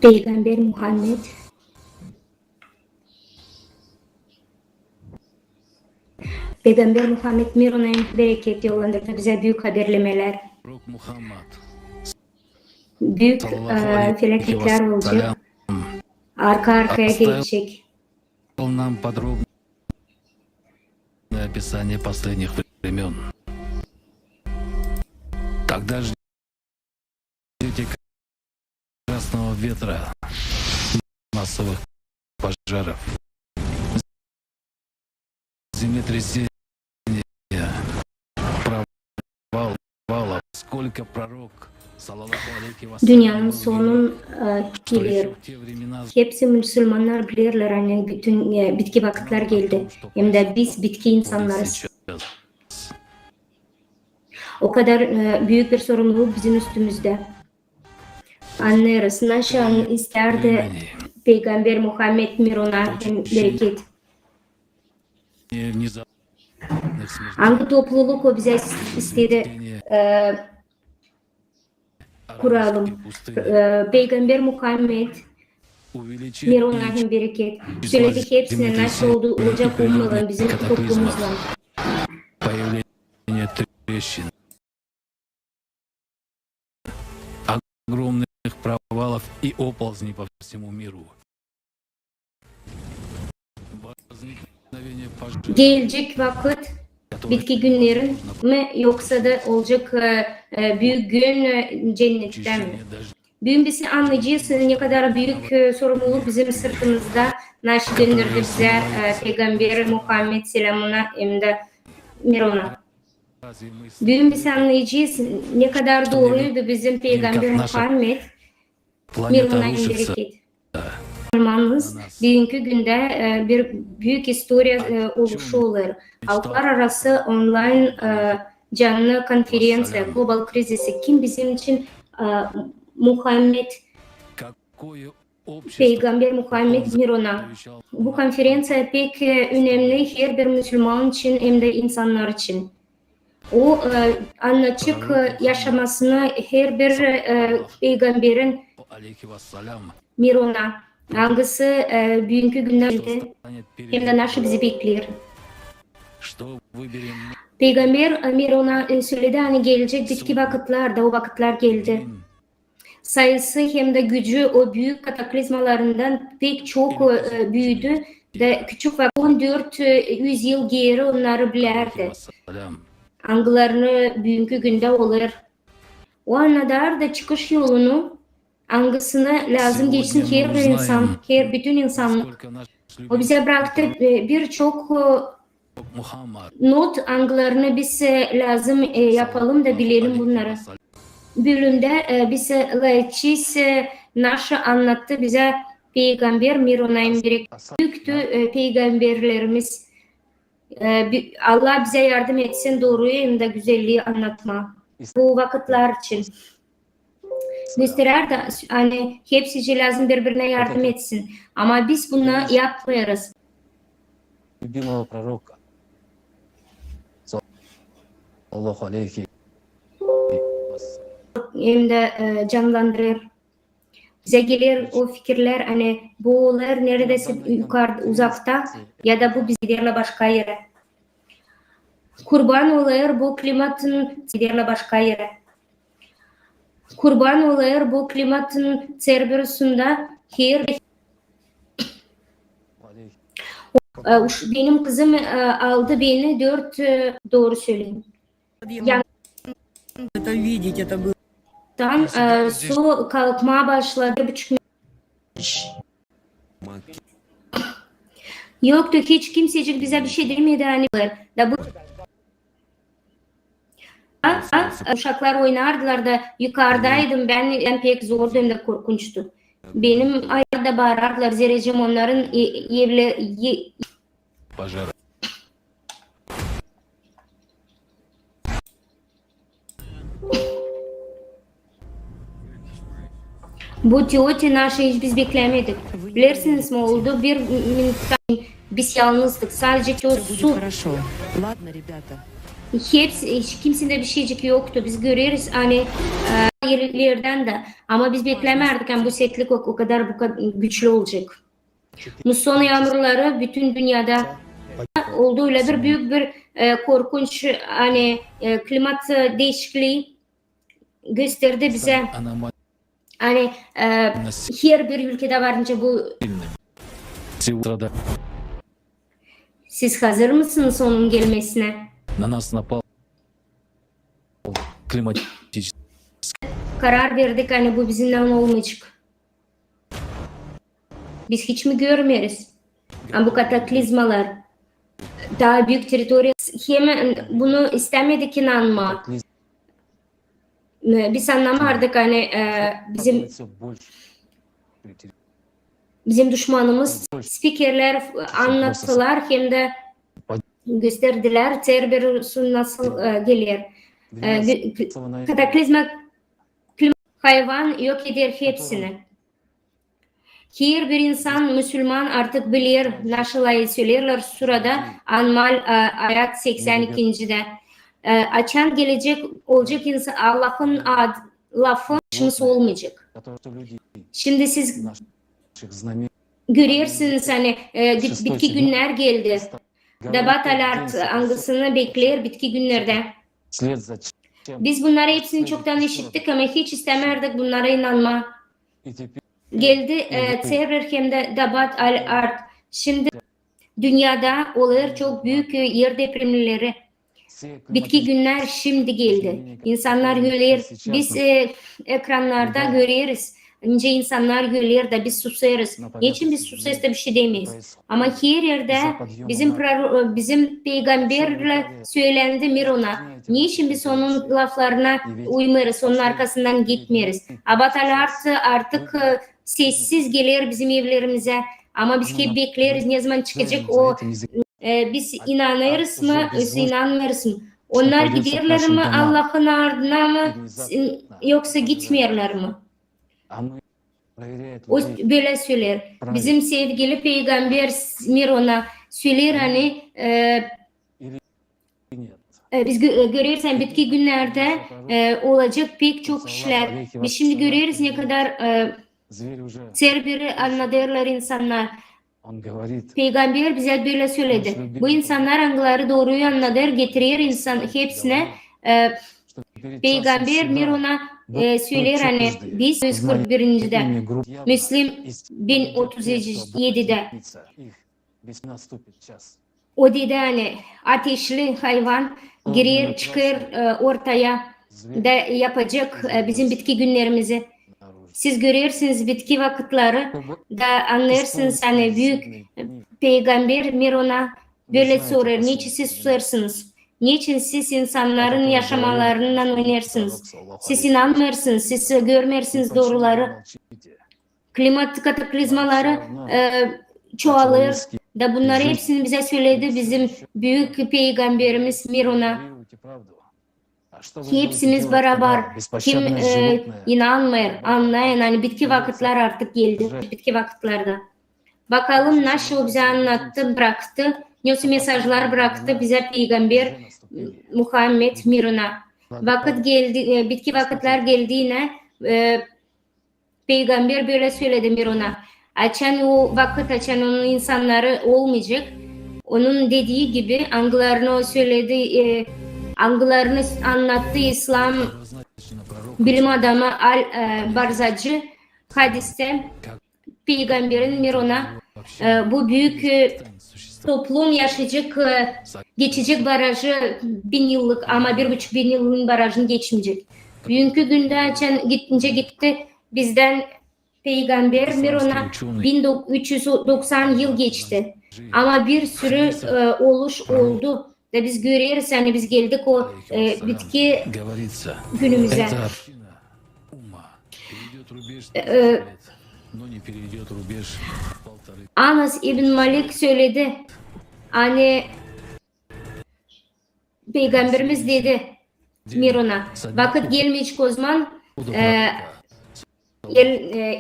Peygamber Muhammed Peygamber Muhammed Miron'a bereket yollandırdı bize büyük haberlemeler. Büyük felaketler olacak. Arka arkaya gelecek. Нам подробное описание последних времен. Тогда ждите красного ветра, массовых пожаров, землетрясения, провалов. Сколько пророк, саллаллаху алейхи ва Dünyanın sonun gelir. Hepsi Müslümanlar bilirler hani bütün bitki vakitler geldi. Hem de biz bitki insanlarız. O kadar büyük bir sorumluluk bizim üstümüzde. Anlarız. Naşan isterdi Peygamber Muhammed Miron'a bereket. Hangi topluluk o bize istedi kuralım. Peygamber Muhammed Miron'a hem bereket. Söyledik hepsine nasıl olacak olmalı bizim toplumumuzla. Огромных провалов и оползней по всему миру. Gelecek vakit bitki günlerin mi yoksa da olacak büyük gün cennetten mi? Büyümesi anlayacağız ne kadar büyük sorumluluk bizim sırtımızda nasıl döndürdü bize Peygamber Muhammed selamına hem de Miron'a. Büyümesi anlayacağız ne kadar doğruydu bizim Peygamber Muhammed Miron'a hem bereket. Müslümanız bugünkü günde bir büyük historia oluşu olur. Halklar arası online canlı konferansiya, global krizisi kim bizim için Muhammed Peygamber Muhammed Miron'a. Bu konferansiya pek önemli her bir Müslüman için hem de insanlar için. O anlatık yaşamasını her bir peygamberin Miron'a hangisi bugünkü günlerde hem de nasıl bizi bekliyor. Peygamber Miron'a söyledi hani gelecek bitki vakitlerde o vakitler geldi. Sayısı hem de gücü o büyük kataklizmalarından pek çok büyüdü de küçük ve 1400 yıl geri onları bilirdi. Hangilerini bugünkü günde olur. O anladar da çıkış yolunu hangisine lazım geçsin her bir insan, her bütün insanlık. O bize bıraktı birçok not hangilerini biz lazım yapalım da bilelim bunları. Bölümde bize Laiçis nasıl anlattı bize Peygamber Miron'a büyüktü peygamberlerimiz. Allah bize yardım etsin doğruyu hem de güzelliği anlatma. Bu vakitler için. Müsterer de hani hepsi lazım birbirine yardım etsin. Ama biz bunu yapmıyoruz. Любимого пророка. Саллаллаху алейхи. Hem de canlandırır. Bize gelir o fikirler hani bular neredeyse yukarıda uzakta ya da bu bizlerle başka yere. Kurban olayır bu klimatın bizlerle başka yere. Kurban olayır bu klimatın Cerberus'unda her benim kızım aldı beni 4 doğru söyleyeyim. Это видеть, это было. Su kalkmaya başladı 1,5 Yoktu hiç kimsecik bize bir şey demedi hani da bu uşaklar oynardılar da yukarıdaydım ben pek zordu hem de korkunçtu. Benim ayakta bağırardılar zerrecim onların evleri Bu teoti naşı hiç biz beklemedik. Bilirsiniz mi oldu bir minuttan biz yalnızdık. Sadece o su. Hepsi, hiç kimsinde bir şeycik yoktu. Biz görüyoruz hani yerlerden de. Ama biz beklemerdik yani bu sertlik o kadar güçlü olacak. Muson yağmurları bütün dünyada oldu, öyle bir büyük bir korkunç hani klimat değişikliği gösterdi bize. Hani her bir ülkede varınca bu. Siz hazır mısınız onun gelmesine? На нас напал климатический. Karar verdik hani bu bizimle olmayacak. Biz hiç mi görmüyoruz? Ama bu kataklizmalar daha büyük teritoriya hemen bunu istemedik inanma. Biz anlamardık hani bizim düşmanımız spikerler anlattılar hem de gösterdiler Cerberus'un nasıl gelir. Kataklizma hayvan yok eder hepsini. Her bir insan Müslüman artık bilir, nasıl söylerler surada Anmal ayet 82'de. Açan gelecek olacak insan Allah'ın lafı şunsu olmayacak. Şimdi siz görüyorsunuz hani bitki günler geldi. Debat alert algısını bekler bitki günlerde. Biz bunları hepsini çoktan işittik ama hiç istemerdik bunlara inanma. Geldi terör hem de debat alert. Şimdi dünyada oluyor çok büyük yer depremleri. Bitki günler şimdi geldi. İnsanlar görüyor. Biz ekranlarda görüyoruz. Önce insanlar görüyor da biz susarız. Niçin biz susarız da bir şey demeyiz. Ama her yerde bizim peygamberle söylendi Mirona. Niçin biz onun laflarına uymuyoruz, onun arkasından gitmiyoruz. Abatalar artık sessiz gelir bizim evlerimize. Ama biz hep bekleriz ne zaman çıkacak o. Biz inanırız mı, inanmıyoruz mu? Onlar giderler mi Allah'ın ardına mı yoksa gitmiyorlar mı? O böyle söyler. Bizim sevgili peygamber Mirona söyler hani biz görürsen bitki günlerde olacak pek çok kişiler. Biz şimdi görüyoruz ne kadar Cerber'i anladılar insanlar. Peygamber bize böyle söyledi. Bu insanlar hangileri doğruyu anladır, getirir insan hepsine. Peygamber Mirona söyler hani biz 141'de Müslim 1037'de o dedi hani ateşli hayvan girer çıkar ortaya da yapacak bizim bitki günlerimizi. Siz görüyorsunuz bitki vakitleri da anlarsınız hani büyük peygamber Mirona böyle sorar. Niçin siz susarsınız? Niçin siz insanların yaşamalarından oynarsınız? Siz inanmıyorsunuz, siz görmüyorsunuz doğruları. Klimat kataklizmaları çoğalır da bunları hepsini bize söyledi bizim büyük peygamberimiz Mirona. Hepsimiz beraber kim inanmıyor, anlayın hani bitki vakitler artık geldi, bitki vakitlerde. Bakalım nasıl bize anlattı, bıraktı, nasıl mesajlar bıraktı bize peygamber Muhammed Mirona. Vakit geldi, bitki vakitler geldiğine peygamber böyle söyledi Mirona. Açan o vakit açan onun insanları olmayacak. Onun dediği gibi angılarını o söyledi, angılarını anlattı İslam bilim adamı Al-Barzacı hadiste peygamberin Mirona bu büyük toplum yaşayacak geçecek barajı 1000 yıllık ama 1,5 bin yılın barajını geçmeyecek. Bugünkü günde açan gittince gitti bizden peygamber Mirona 1390 yıl geçti. Ama bir sürü oluş oldu. Da biz görüyoruz yani biz geldik o bitki günümüze. Anas İbn Malik söyledi. Hani Peygamberimiz dedi Mirona vakit gelmeyecek o zaman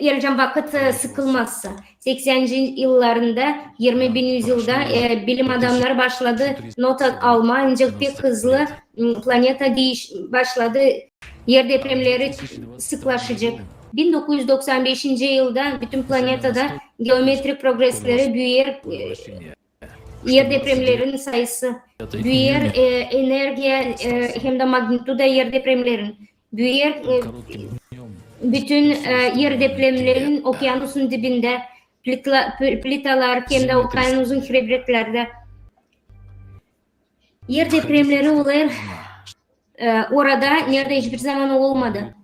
geleceğim vakit sıkılmazsa 80. yıllarında 20. yüzyılda bilim adamları başladı not alma ancak pek hızlı planeta başladı yer depremleri sıklaşacak. 1995 yılda bütün planetada geometrik progresleri büyüyer, yer depremlerinin sayısı büyüyer, enerji hem de magnituda yer depremlerin büyüyer, bütün yer depremlerin okyanusun dibinde plitalar hem de okyanusun krebretlerde yer depremleri olur. Orada nerede hiçbir zaman olmadı.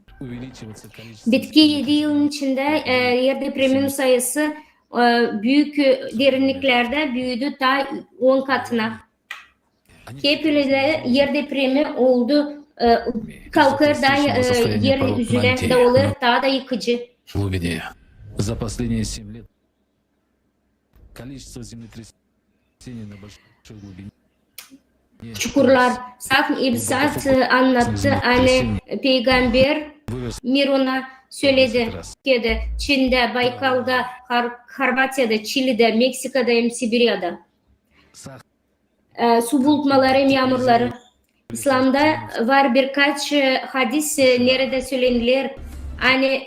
Bitki 7 yılın içinde yer depreminin sayısı büyük derinliklerde büyüdü ta 10 katına. Kepil'de yer depremi oldu. Kalkar da yer yüzüne de olur, daha da yıkıcı. За последние 7 лет количество землетрясений на большой глубине. Çukurlar. Sak İbsat anlattı. Hani Peygamber Miron'a söyledi. Türkiye'de, Çin'de, Baykal'da, Horvatya'da, Çili'de, Meksika'da hem Sibirya'da. Su bulutmaları hem yağmurları. İslam'da var birkaç hadis nerede söylenilir. Hani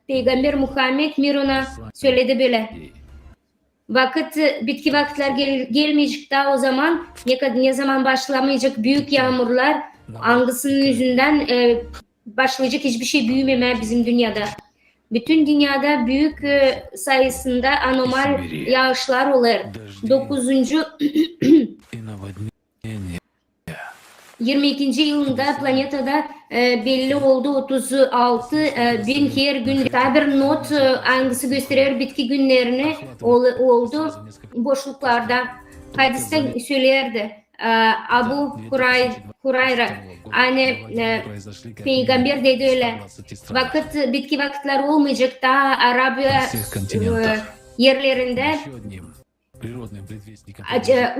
Peygamber Muhammed Miron'a söyledi böyle. Bitki vakitler gelmeyecek daha o zaman ne zaman başlamayacak büyük yağmurlar angısının yüzünden başlayacak hiçbir şey büyümeme bizim dünyada. Bütün dünyada büyük sayısında anormal yağışlar olur. 9. 22. yılında planetada belli oldu 36 bin her gün. Bir not hangisi gösterir bitki günlerini oldu boşluklarda. Hadiste söylerdi. Abu Hurayra hani Peygamber dedi öyle. Bitki vakitler olmayacak daha Arabya yerlerinde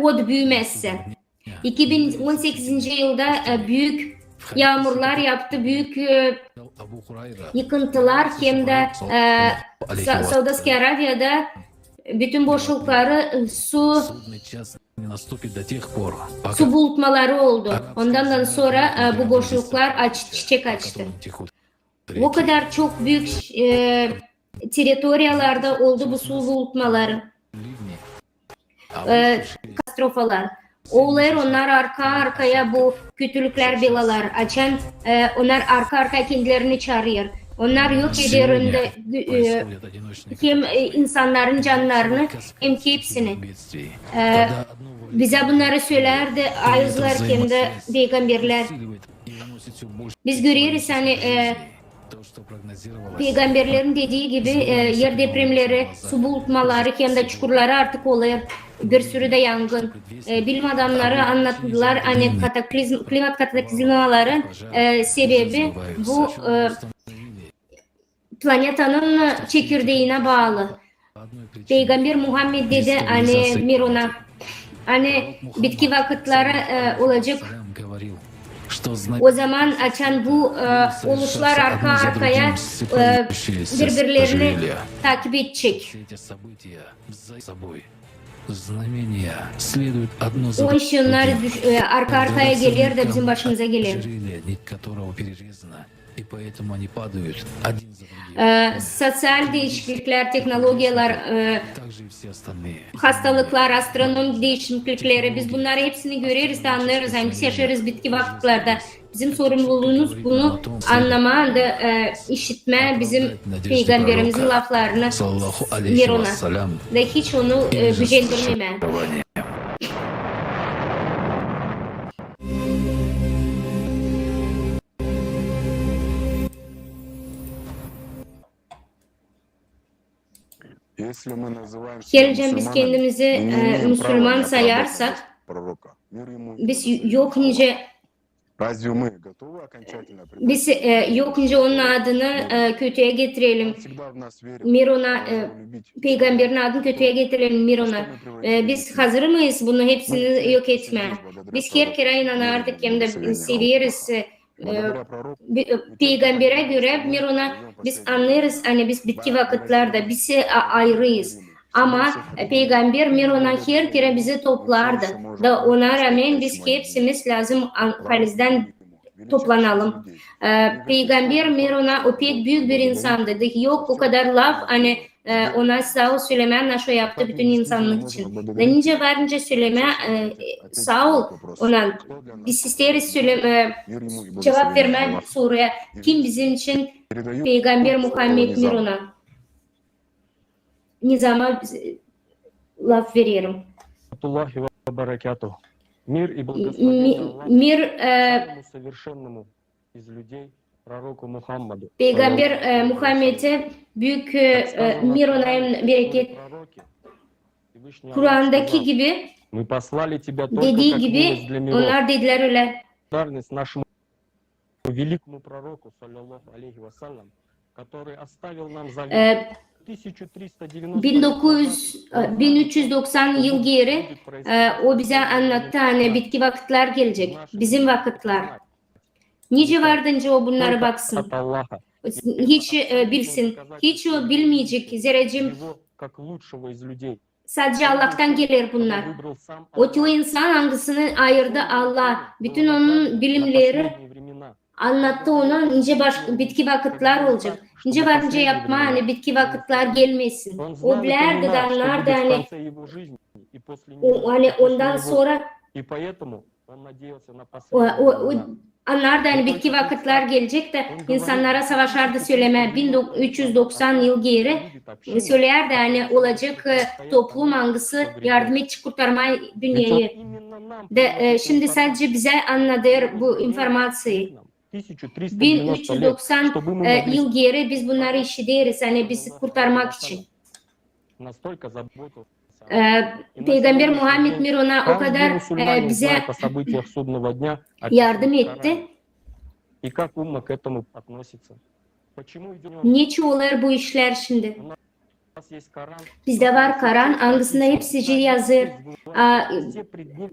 ot büyümezse. 2018 yılda büyük yağmurlar yaptı, büyük yıkıntılar hem de Saudi Arabia'da bütün boşlukları su bulutmaları oldu. Ondan sonra bu boşluklar çiçek açtı. O kadar çok büyük teritoriyalarda oldu bu su bulutmaları. Katastrofalar. Onlar arka arkaya bu kötülükler belalar açan, onlar arka arkaya kendilerini çağırıyor. Onlar yok ederinde hem insanların canlarını hem ki hepsini. Bize bunları söylerdi ayızlar hem de peygamberler. Biz görüyoruz hani peygamberlerin dediği gibi yer depremleri, su bulutmaları hem de çukurları artık oluyor. Bir sürü de yangın. Bilim adamları anlattılar hani klimat kataklizmaların sebebi bu planetanın çekirdeğine bağlı. Peygamber Muhammed dedi hani Miron'a hani bitki vakitleri olacak. O zaman açan bu oluşlar arka arkaya birbirlerini takip edecek. O ışınlar arka arkaya gelir de bizim başımıza gelir. Sosyal değişiklikler, teknolojiler, hastalıklar, astronomik değişiklikleri biz bunları hepsini görüyoruz da anlıyoruz. Yani biz yaşarız bitki vakitlerde. Bizim sorumluluğumuz bunu anlama da işitme bizim peygamberimizin laflarını Miron'a ve hiç onu gücendirmeme. Geleceğim biz kendimizi Müslüman sayarsak biz yok nice onun adını kötüye getirelim. Miron'a peygamberin adını kötüye getirelim Miron'a. Biz hazır mıyız bunu hepsini yok etme? Biz her kere inanardık hem de severiz. Peygambere göre Miron'a biz anlarız hani biz bitki vakitlerde biz ayrıyız. Ama Peygamber Miron'a her kere bizi toplardı. Da ona rağmen biz hepsimiz lazım halimizden toplanalım. Peygamber Mirona o pek büyük bir insandı. Dedi, yok o kadar laf hani ona sağ ol söyleme şu yaptı bütün insanlık için. Ve nice varınca söyleme sağ ol ona. Biz isteriz söyleme cevap verme soruya kim bizim için Peygamber Muhammed Mirona. Nizama laf veriyorum. Rahmetullahi ve berekatuhu. Мир и благословение Аллаху совершенному из людей, пророку Мухаммаду. Peygamber Muhammed'e büyük Mirona'nın bereket Kur'an'daki gibi Мы послали тебя только dediği как gibi милость для миров. onlar dediler öyle. Благодарность нашему великому пророку, саллаллаху алейхи вассалям, который оставил нам завет. 1390 yıl geri o bize anlattı hani bitki vakitler gelecek. Bizim vakitler. Nice vardınca o bunlara baksın. Hiç bilsin. Hiç o bilmeyecek. Zerrecim sadece Allah'tan gelir bunlar. O insan hangisini ayırdı Allah. Bütün onun bilimleri anlattı ona nice bitki vakitler olacak. Nice varınca yapma hani bitki vakitler gelmesin. O bilerdi de anlardı hani hani ondan sonra anlardı hani bitki vakitler gelecek de insanlara savaşardı söyleme 1390 yıl geri söylerdi hani olacak toplum hangisi yardım et kurtarma dünyayı. De, şimdi sadece bize anladır bu informasyon. 1390 yıl geri biz bunları işleriz hani bizi kurtarmak için. Peygamber Muhammed Mirona o kadar bize yardım etti. Niçin olur bu işler şimdi? Bizde var Kur'an, hangisinde hepsi yazır.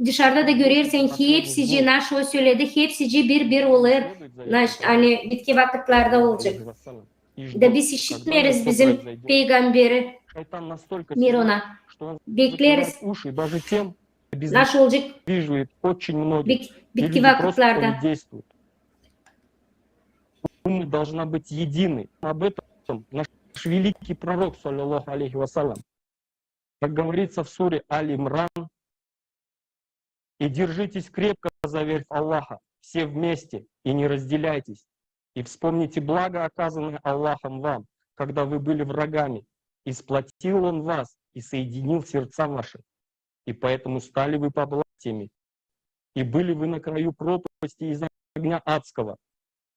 Dışarıda da görürsen hepsi naş o söyledi, hepsi bir olur. Naş, hani bitki vakitlerde olacak. Da biz işitmeriz bizim peygamberi Mirona. Bekleriz. Naş olacak bitki vakitlerde. Должна быть единой. Об этом наш великий пророк, саллаллаху алейхи вассалям, как говорится в суре Аль-Имран, и держитесь крепко за верь в Аллаха, все вместе, и не разделяйтесь, и вспомните благо, оказанное Аллахом вам, когда вы были врагами, и сплотил Он вас, и соединил сердца ваши, и поэтому стали вы побратьями, и были вы на краю пропасти из огня адского,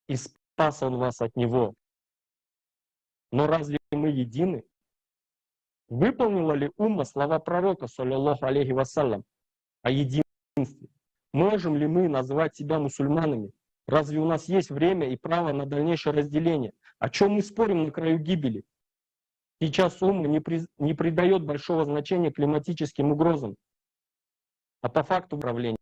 и спас Он вас от него. Но разве мы едины? Выполнила ли умма слова пророка, саллаллаху алейхи вассалям, о единстве? Можем ли мы назвать себя мусульманами? Разве у нас есть время и право на дальнейшее разделение? О чем мы спорим на краю гибели? Сейчас умма не придает большого значения климатическим угрозам, а по факту управления.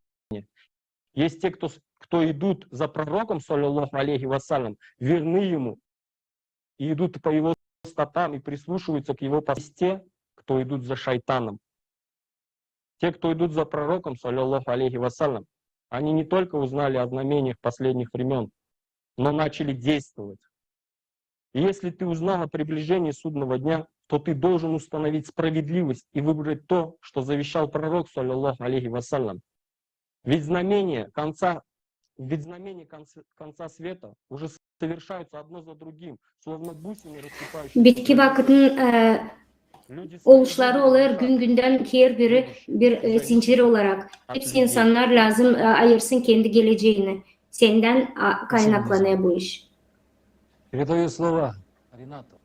Есть те, кто идут за пророком, саллаллаху алейхи вассалям, верны ему, и идут по его стопам и прислушиваются к его постам. Те, кто идут за шайтаном. Те, кто идут за пророком, саллаллаху алейхи вассалям, они не только узнали о знамениях последних времен, но начали действовать. И если ты узнал о приближении судного дня, то ты должен установить справедливость и выбрать то, что завещал пророк, саллаллаху алейхи вассалям. Ведь знамения конца света уже совершаются одно за другим, словно бусины рассыпающиеся. Bitki vakitinin oluşları olur gün günden her biri bir zincir olarak. Hepsi insanlar lazım ayırsın kendi geleceğini. Senden kaynaklanıyor bu iş. Передаю слова Ренату.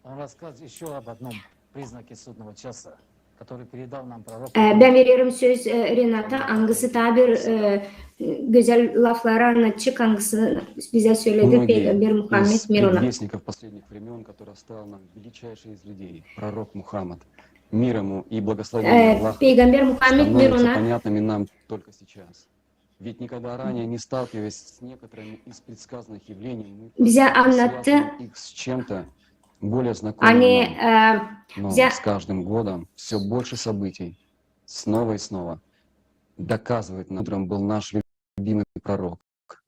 Он расскажет еще об одном признаке судного часа, который передал нам пророк. Ben veriyorum söz Renata. Hangisi tabir güzel lafları anlatacak, hangisi bize söyledi Peygamber Muhammed Mirona. Предвестников последних времен, который оставил нам величайший из людей, пророк Мухаммад. Мир ему и благословение Аллаха Peygamber Muhammed становятся Mirona понятными нам только сейчас. Ведь никогда ранее не сталкиваясь с некоторыми из предсказанных явлений, мы bize anlattı. связываем их с чем-то более знакомым Hani нам. Но bize с каждым годом все больше событий снова и снова доказывает, на котором был наш любимый пророк.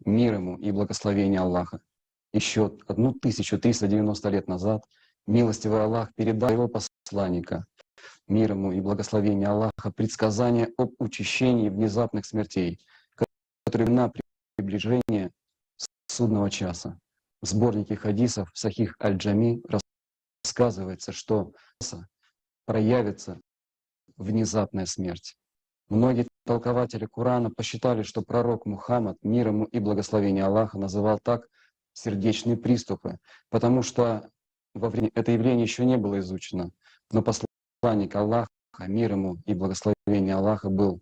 мир ему и благословение Аллаха. Еще 1390 лет назад милостивый Аллах передал его посланника, мир ему и благословение Аллаха, предсказание об учащении внезапных смертей, которые на приближение судного часа. В сборнике хадисов Сахих Аль-Джами рассказывается, что проявится внезапная смерть. Многие толкователи Корана посчитали, что пророк Мухаммад, мир ему и благословение Аллаха, называл так сердечные приступы, потому что во время это явление еще не было изучено. Но посланник Аллаха, мир ему и благословение Аллаха, был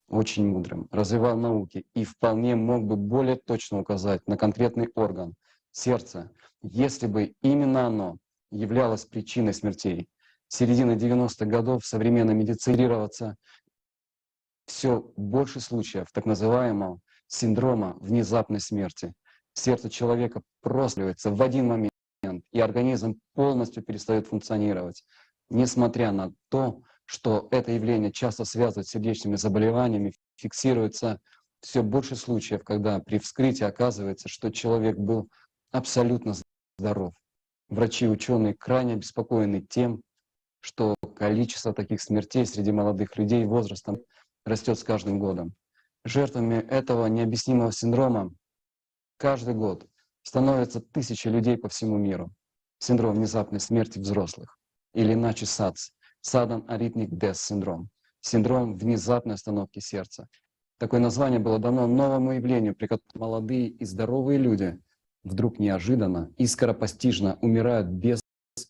очень мудрым, развивал науки и вполне мог бы более точно указать на конкретный орган сердца, если бы именно оно являлось причиной смертей. С середины 90-х годов современная медицина все больше случаев так называемого синдрома внезапной смерти. Сердце человека просливается в один момент, и организм полностью перестает функционировать. Несмотря на то, что это явление часто связывают с сердечными заболеваниями, фиксируется все больше случаев, когда при вскрытии оказывается, что человек был абсолютно здоров. Врачи и ученые крайне обеспокоены тем, что количество таких смертей среди молодых людей возрастом растет с каждым годом. Жертвами этого необъяснимого синдрома каждый год становятся тысячи людей по всему миру. Синдром внезапной смерти взрослых, или иначе САДС, Sudden Arrhythmic Death Syndrome, синдром внезапной остановки сердца. Такое название было дано новому явлению, при котором молодые и здоровые люди вдруг неожиданно и скоропостижно умирают без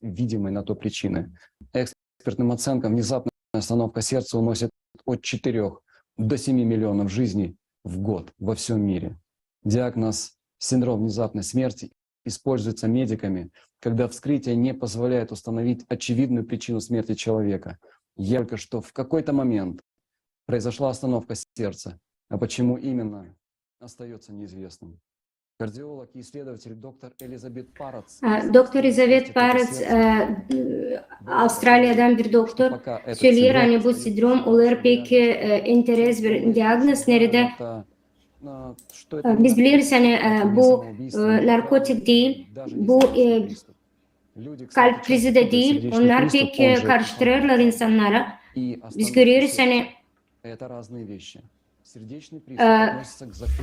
видимой на то причины. Экспертным оценкам внезапная остановка сердца уносит от 4 до 7 миллионов жизней в год во всем мире. Диагноз синдром внезапной смерти используется медиками, когда вскрытие не позволяет установить очевидную причину смерти человека. Ярко, что в какой-то момент произошла остановка сердца, а почему именно, остается неизвестным. Кардиолог и исследователь доктор Elizabeth Parrots. Doktor Elizabeth Parrots, Avustralya'dan bir doktor söylüyor hani bu sindrom olur pek enteres bir diagnoz nerede biz biliriz hani bu narkotik değil, bu kalp krizi de değil, onlar pek karıştırırlar insanlara. Biz görüyoruz hani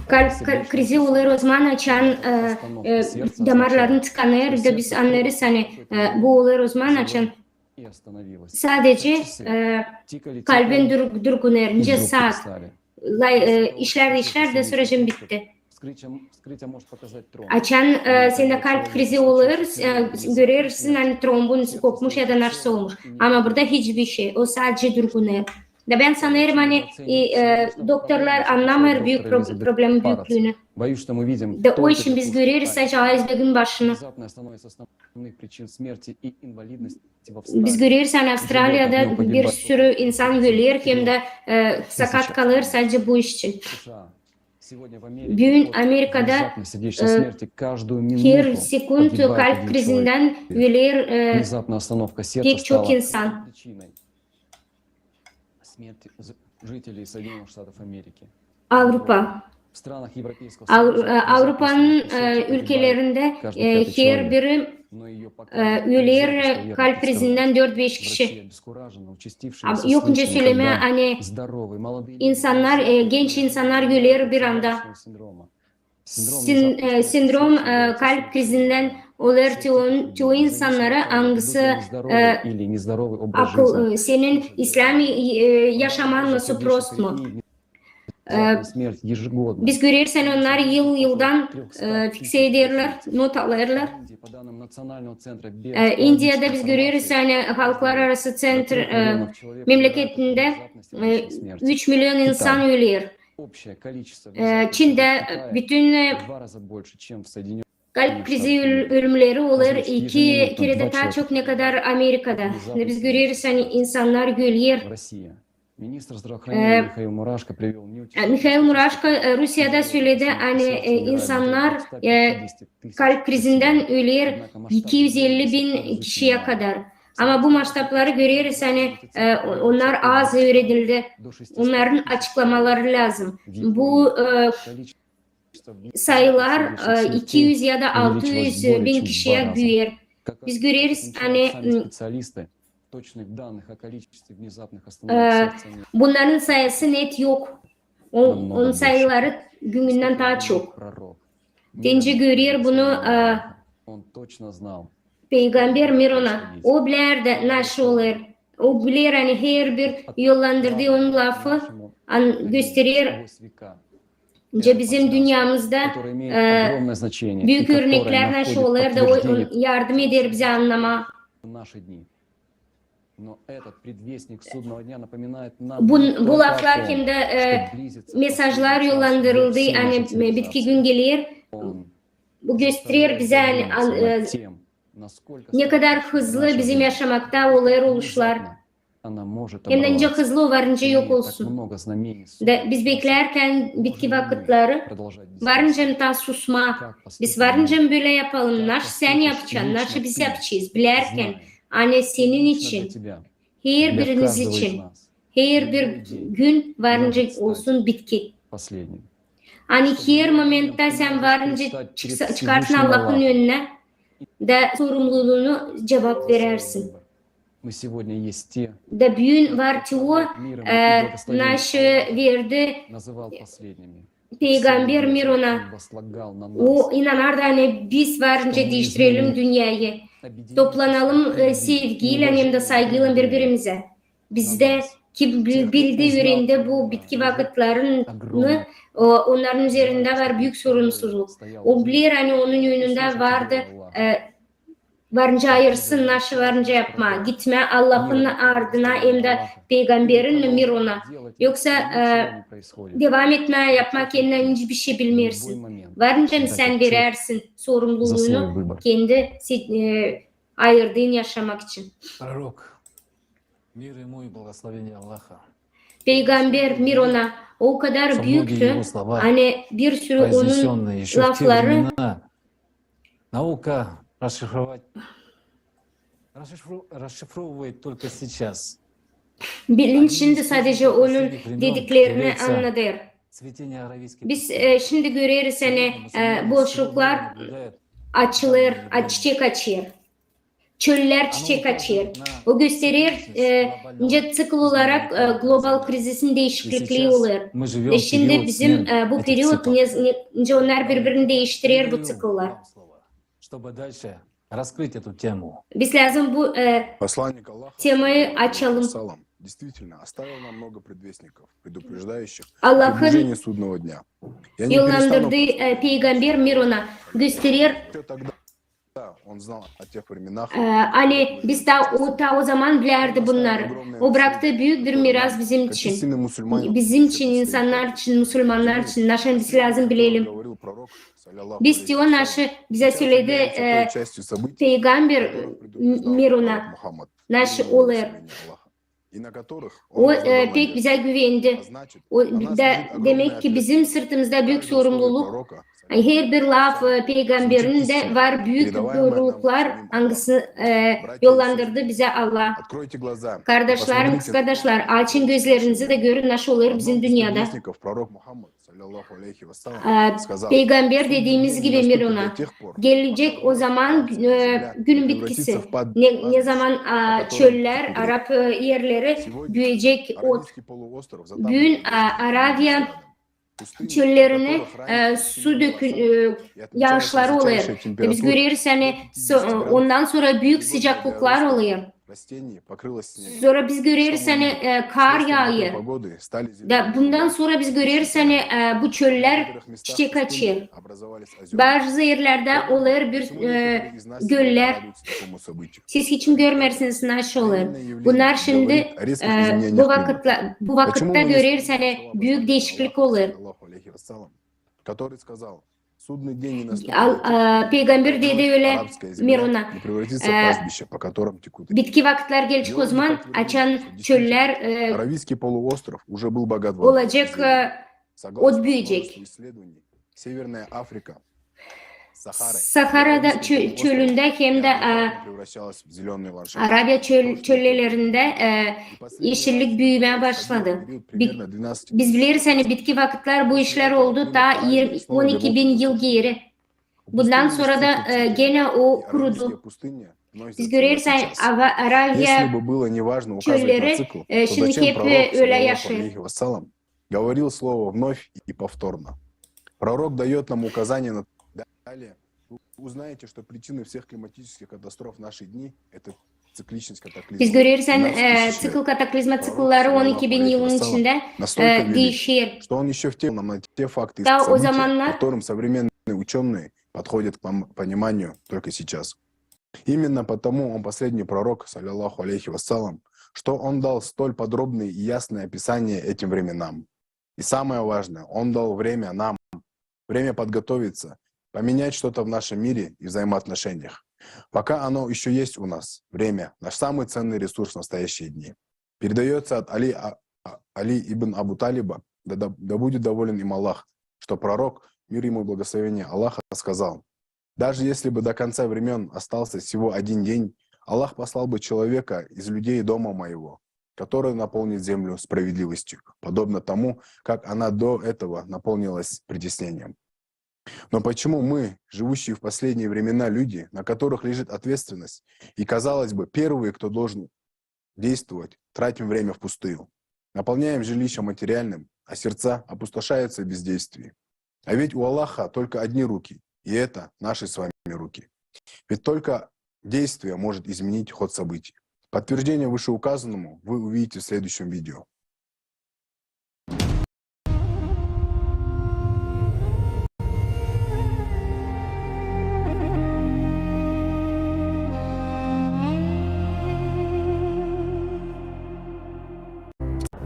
kalp krizi olur o zaman açan damarların tıkanır da biz anlarız hani bu olur o zaman açan sadece kalbin durgun erince saat işler de sürecin bitti. Açan sende kalp krizi olur görürsün hani trombun kopmuş ya da narsı olmuş ama burada hiçbir şey o sadece durgun er. Da ben sanırım hani doktorlar anlamıyor büyük problemin büyüklüğünü. Da o için biz görüyoruz sadece iceberg'in başını. Biz görüyoruz hani Avustralya'da bir sürü insan ölüyor hem de sakat kalır sadece bu iş için. Bugün Amerika'da her sekund kalp krizinden ölüyor pek çok insan. Avrupa'nın ülkelerinde her biri ölüyor kalp krizinden 4-5 kişi. Yokunca söyleme hani insanlar, genç insanlar ölüyor bir anda. Sindrom kalp krizinden olur çoğu insanlara hangisi akıl, senin İslami yaşaman nasıl prost mu? Biz görüyoruz hani onlar yıldan fikse ederler, not alırlar. India'da biz görüyoruz hani halklar arası centr memleketinde 3 milyon insan ölüyor. Çin'de bütün kalp krizi ölümleri olur 2 kere daha çok ne kadar Amerika'da. Biz görüyoruz hani insanlar ölüyor. Mikhail Murashko Rusya'da söyledi hani insanlar kalp krizinden ölüyor 250 bin kişiye kadar. Ama bu masrafları görüyoruz hani onlar az öğretildi. Onların açıklamaları lazım. Bu sayılar 200 ya da 600 bin kişiye büyür. Biz görürüz hani точных данных о количестве внезапных остановок сердца нет. bunların sayısı net yok. Onun sayıları gününden daha çok. Пророк. Dence görüyor bunu Он точно знал. Peygamber Mirona. O bilerdi nasıl olur. O bilir hani her bir yollandırdığı onun lafı gösteriyor. Bizim dünyamızda Который имеет огромное значение. büyük и которое örnekler nasıl находит olur da подтверждение o yardım eder bize anlama. в наши дни. Но этот предвестник судного дня напоминает нам Bu не только о laflar том, hem de что близится mesajlar последний час yollandırıldı. всей Hani нашей bitki цивилизации. gün gelir. Он Bu gösterir bize hani, задуматься над tем, naсколько ne kadar наша hızlı bizim жизнь yaşamakta olur oluşlar. внезапно она может Hem de ince оборваться. hızlı varınca yok Имеет так olsun. много знамений De, biz beklerken bitki vakitleri продолжать без varınca ta susma. Как Biz поступить varınca надо. böyle yapalım. Nasıl sen yapacaksın, nasıl biz yapacağız. Bilerken hani senin Lично için, для тебя, her для biriniz каждого из için, нас. her bir gün varınca olsun bitki. Последним. Hani her momentte sen varınca çıkarsın Allah'ın önüne de sorumluluğunu cevap verersin. Мы сегодня есть те, De büyün var ki o миром и благословением naşı verdi называл последними. Peygamber Mirona. Он возлагал на O нас. inanar da hani biz varınca değiştirelim dünyayı. Toplanalım sevgiyle hem de saygıyla birbirimize. Bizde ki bildiği yönünde bu bitki vakitlerini onların üzerinde var büyük sorumsuzluk. O bilir hani onun yönünde vardı varınca ayırsın, naşı varınca yapma. Gitme Allah'ın ardına hem de Peygamberin Mirona. Yoksa devam etme, yapma kendinden hiçbir şey bilmirsin. Varınca sen verersin sorumluluğunu kendi ayırdığın yaşamak için. Пророк, мир ему и благословение Аллаха. Peygamber Mirona o kadar Со многие büyüktü. его слова, Hani bir sürü onun произнесенные еще в те lafları времена, наука расшифровывает только сейчас. bilinç şimdi sadece onun dediklerini anladır. Цветение аравийской Biz пустыни. şimdi görüyoruz hani Мусульмане boşluklar с трудом наблюдают açılır, çiçek açıyor. Çöller çiçek açıyor. O gösterir ince tıkıl olarak global krizisin değişikliği olur. Мы живем Ve в şimdi период bizim смен bu этих periyot циклов. ince onlar birbirini değiştirir bu Передаем tıkıllar. вам слово, чтобы дальше раскрыть эту тему. Biz lazım bu Посланник Аллаха temayı açalım. салам, действительно оставил нам много предвестников, предупреждающих о Allah'ın приближении судного дня. Я не перестану yollandırdığı Peygamber Mirona gösterir. еще тогда он знал о тех временах. Ali biz ta o zaman bilerdi bunları. O bıraktığı büyük bir miras bizim Какие için. сильные мусульмане. Bizim için, insanlar için, Müslümanlar için. Нашим biz lazım bilelim. Говорил пророк, саллаллаху Biz алейхи diyor вассалям, naşı bize söyledi является той частью событий, Peygamber которых предупреждал Mirona пророк Мухаммад, naşı мир ему и olur. благословение Аллаха, и на которых O он возлагал pek надежду. bize güvendi. А значит, O на нас da лежит demek огромная ki bizim sırtımızda büyük Каждое слово sorumluluk. пророка, Her bir laf peygamberin de var büyük doğruluklar hangisi yollandırdı bize Allah. Откройте глаза. Kardeşlerim, kız kardeşler, açın gözlerinizi de görün nasıl olur bizim dünyada. Пророк Мухаммад, саллаллаху алейхи вассалам, сказал, Peygamber dediğimiz gibi Mirona. Gelecek o zaman günün bitkisi. Ne zaman çöller, Arap yerleri büyüyecek ot. Gün Arabia çöllerine su yağışları oluyor. Biz görüyoruz hani ondan sonra büyük sıcaklıklar oluyor. Sonra biz görüyoruz hani kar yağıyor. Bundan sonra biz görüyoruz hani bu çöller çiçek açıyor. Bazı yerlerde oluyor bir göller. Siz hiç mi görmersiniz nasıl olur? Bunlar şimdi bu vakitte görüyoruz hani büyük değişiklik olur. Peygamber dedi öyle Mirona. Bitki vakitler gelecek o zaman açan çöller Аравийский полуостров уже был богат водой. olacak, ot büyüyecek. Северная Африка Sahara çölünde hem de превращалась в зеленый ландшафт. Arabia çöllerinde yeşillik büyümeye başladı. Biz biliriz hani bitki vakitler bu işler oldu ta 12 bin yıl geri. Bundan sonra da gene o kurudu. Biz görüyoruz hani Arabia çölleri şimdi hep öyle yaşıyor. Говорил слово вновь и повторно. Пророк дает нам указание на далее. Вы узнаете, что причиной всех климатических катастроф в наши дни это цикличность катаклизма. Biz görüyoruz hani cikl kataklizma cikılları 12 bin yılın içinde değişir. Что он еще втел нам на те факты и Да, o события, zamanlar которым современные ученые подходят к пониманию только сейчас. Именно потому он последний пророк, саллиллаху алейхи вассалам, что он дал столь подробное и ясное описание этим временам. И самое важное, он дал время нам, время подготовиться, поменять что-то в нашем мире и взаимоотношениях. Пока оно еще есть у нас, время, наш самый ценный ресурс в настоящие дни. Передается от Али ибн Абу Талиба, да будет доволен им Аллах, что пророк, мир ему и благословение Аллаха, сказал: «Даже если бы до конца времен остался всего один день, Аллах послал бы человека из людей дома моего, который наполнит землю справедливостью, подобно тому, как она до этого наполнилась притеснением». Но почему мы, живущие в последние времена люди, на которых лежит ответственность, и, казалось бы, первые, кто должен действовать, тратим время впустую, наполняем жилища материальным, а сердца опустошаются в бездействии? А ведь у Аллаха только одни руки, и это наши с вами руки. Ведь только действие может изменить ход событий. Подтверждение вышеуказанному вы увидите в следующем видео.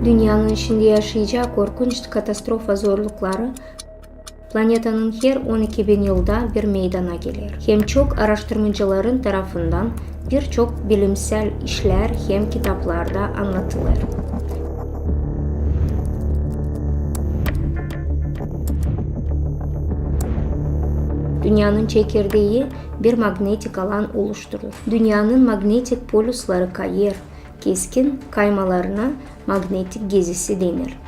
Dünyanın şimdi yaşayacağı korkunç katastrofa zorlukları planetanın her 12 bin yılda bir meydana gelir. Hem çok araştırmacıların tarafından birçok bilimsel işler hem kitaplarda anlatılır. Dünyanın çekirdeği bir manyetik alan oluşturur. Dünyanın manyetik polusları kayır. Keskin kaymalarına manyetik gezisi denir.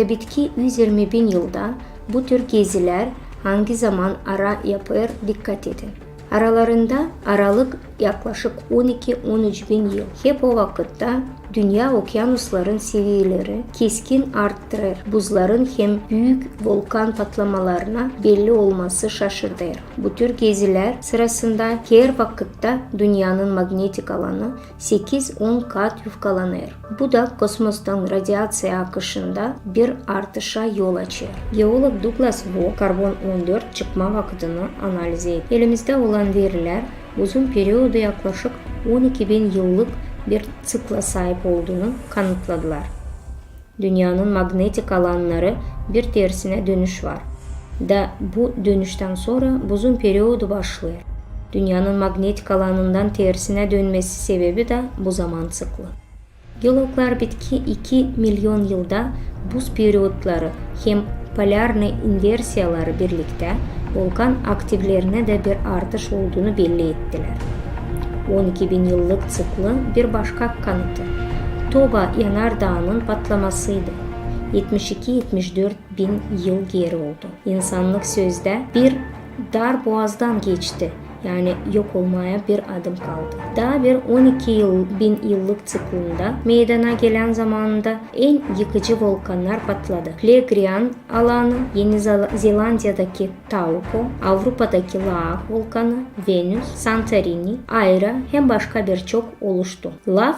Bitki 120 bin yılda bu tür geziler hangi zaman ara yapar dikkat edin. Aralarında aralık yaklaşık 12-13 bin yıl. Hep o vakitte dünya okyanusların seviyeleri keskin arttırır. Buzların hem büyük volkan patlamalarına belli olması şaşırtır. Bu tür geziler sırasında her vakitte dünyanın manyetik alanı 8-10 kat yufkalanır. Bu da kosmostan radyasyon akışında bir artışa yol açar. Geolog Douglas Waugh karbon-14 çıkma vakitini analiz etti. Elimizde olan veriler uzun periyoda yaklaşık 12 bin yıllık bir sıkla sahip olduğunu kanıtladılar. Dünyanın manyetik alanları bir tersine dönüş var. Bu dönüşten sonra buzun periyodu başlıyor. Dünyanın manyetik alanından tersine dönmesi sebebi de bu zaman sıklı. Geologlar bitki 2 milyon yılda buz periyotları hem polar inversiyaları birlikte volkan aktiflerine de bir artış olduğunu belli ettiler. 12 bin yıllık sıklı bir başka kanıtı Toba yanardağının patlamasıydı. 72-74 bin yıl geri oldu. İnsanlık sözde bir dar boğazdan geçti. Yani yok olmaya bir adım kaldı. Daha bir 12 bin yıllık sıklığında meydana gelen zamanında en yıkıcı volkanlar patladı. Phlegraean alanı, Yeni Zelandiya'daki Taupo, Avrupa'daki Lav volkanı, Venüs, Santorini, Ayra hem başka birçok oluştu. Lav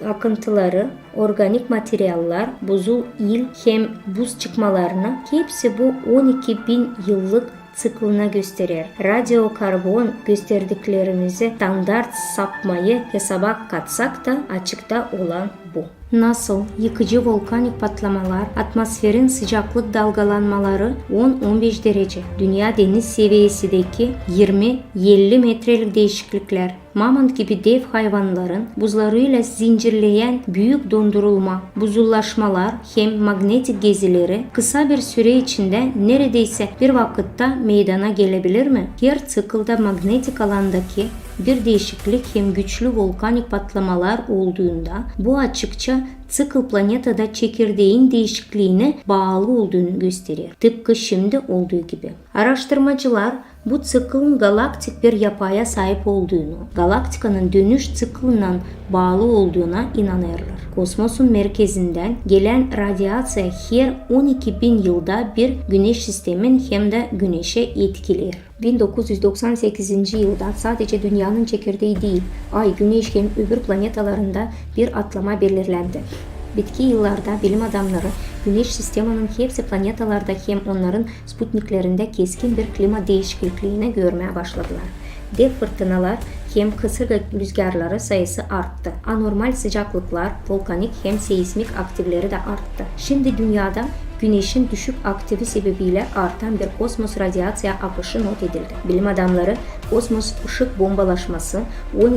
akıntıları, organik materyaller, buzul il hem buz çıkmalarına hepsi bu 12 bin yıllık sıklığına gösterir. Radyokarbon gösterdiklerimizi standart sapmayı hesaba katsak da açıkta olan bu. Nasıl yıkıcı volkanik patlamalar, atmosferin sıcaklık dalgalanmaları 10-15 derece, dünya deniz seviyesindeki 20-50 metrelik değişiklikler, mamont gibi dev hayvanların buzlarıyla zincirleyen büyük dondurulma, buzullaşmalar hem magnetik gezileri kısa bir süre içinde neredeyse bir vakitte meydana gelebilir mi? Yer tıkılda magnetik alandaki bir değişiklik hem güçlü volkanik patlamalar olduğunda bu açıkça Tıkıl planetada çekirdeğin değişikliğine bağlı olduğunu gösterir. Tıpkı şimdi olduğu gibi. Araştırmacılar bu tıkılın galaktik bir yapıya sahip olduğunu, galaktikanın dönüş tıkılından bağlı olduğuna inanırlar. Kosmosun merkezinden gelen radyasyon her 12.000 yılda bir güneş sistemin hem de güneşe etkiler. 1998 yılda sadece dünyanın çekirdeği değil, ay, güneş hem öbür planetalarında bir atlama belirlendi. Bitki yıllarda bilim adamları güneş sisteminin hepsi planetalarda hem onların sputniklerinde keskin bir klima değişikliğini görmeye başladılar. Dev fırtınalar hem kasırga rüzgarları sayısı arttı. Anormal sıcaklıklar, volkanik hem seismik aktivleri de arttı. Şimdi dünyada Güneşin düşük aktivi sebebiyle artan bir kosmos radyasyon akışı not edildi. Bilim adamları kosmos ışık bombalaşması 12,5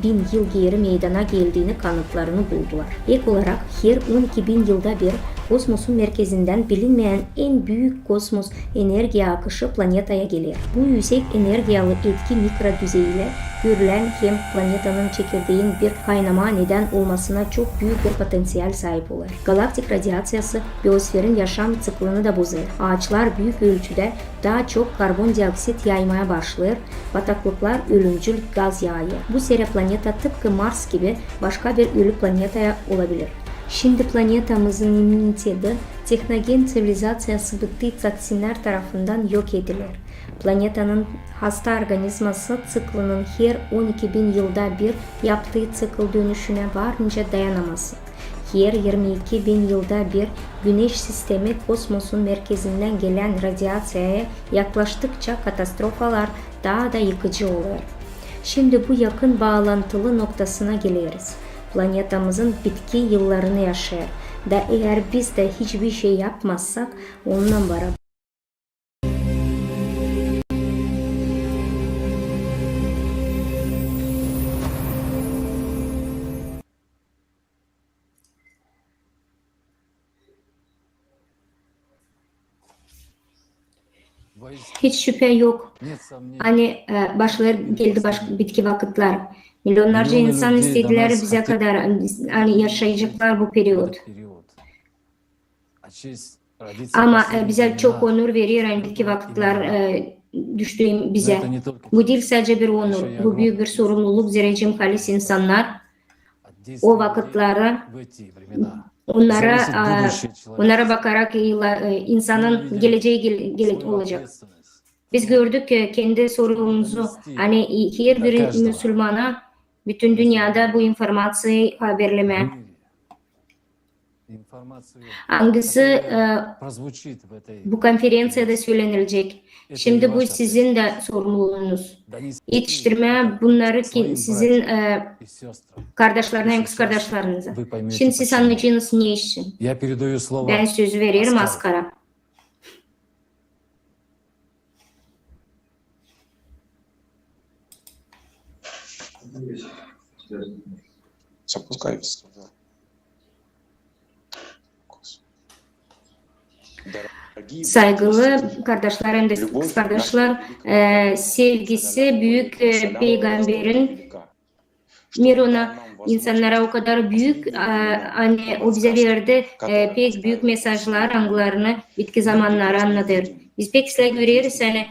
bin yıl geri meydana geldiğini kanıtlarını buldular. Ek olarak her 12.000 yılda bir kosmosun merkezinden bilinmeyen en büyük kosmos enerji akışı planetaya gelir. Bu yüksek enerjiyalı etki mikro düzeyde görülen hem planetanın çekirdeğin bir kaynama neden olmasına çok büyük bir potansiyel sahip olur. Galaktik radyasyası biosferin yaşam tıklını da bozar. Ağaçlar büyük ölçüde daha çok karbondioksit yaymaya başlar, bataklıklar ölümcül gaz yağıyor. Bu seri planeta tıpkı Mars gibi başka bir ölü planetaya olabilir. Şimdi planetamızın immuniteti teknogen sivilizasyası bıttığı toksinler tarafından yok edilir. Planetanın hasta organizması tıklının her 12.000 yılda bir yaptığı tıkıl dönüşüne varınca dayanamaz. Her 22.000 yılda bir güneş sistemi kosmosun merkezinden gelen radyasyaya yaklaştıkça katastrofalar daha da yıkıcı olur. Şimdi bu yakın bağlantılı noktasına geliriz. Planetamızın bitki yıllarını yaşar da eğer biz de hiçbir şey yapmazsak onunla beraber hiç şüphe yok. Hani başlar geldi bitki vakitler. Milyonlarca insan istediler bize kadar hani yaşayacaklar bu periyot. Ama bize çok onur veriyor yani bitki vakitler düştüğüm bize. Bu değil sadece bir onur. Bu büyük bir sorumluluk. Zira halis insanlar o vakitleri onlara bakarak insanın geleceği olacak. Biz gördük ki kendi sorunumuzu hani her bir Müslümana bütün dünyada bu informasyayı haberleme. Hangisi bu konferansiyada söylenilecek. Şimdi bu sizin de sorumluluğunuz. Yetiştirme bunları ki sizin kardeşlerine, kız kardeşlerinize. Şimdi siz anlayacağınız ne için? Ben söz veririm Askar'a. Запускай. Saygılı kardeşlerim, kız kardeşler, sevgisi büyük peygamberin Mirona insanlara o kadar büyük hani o bize verdi pek büyük mesajlar anılarını bitki zamanları anlatır. Biz pek sıra görüyoruz hani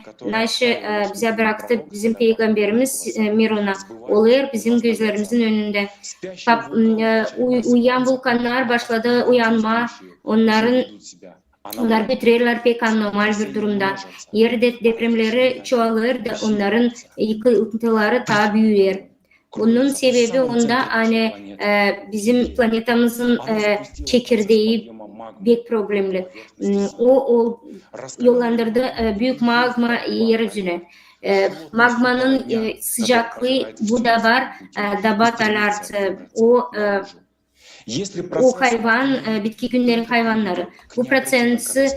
bize bıraktı bizim peygamberimiz Mirona olur bizim gözlerimizin önünde. Uyuyan vulkanlar başladı uyanma, onlar götürürler pek anormal bir durumda. Yer depremleri çoğalır da onların yıkıntıları daha büyür. Bunun sebebi onda hani bizim planetamızın çekirdeği pek problemli. O yollandırdı büyük magma yeryüzüne. Magmanın sıcaklığı bu da var. Dabatalar o hayvan bitki günlerin hayvanları. Bu prosesi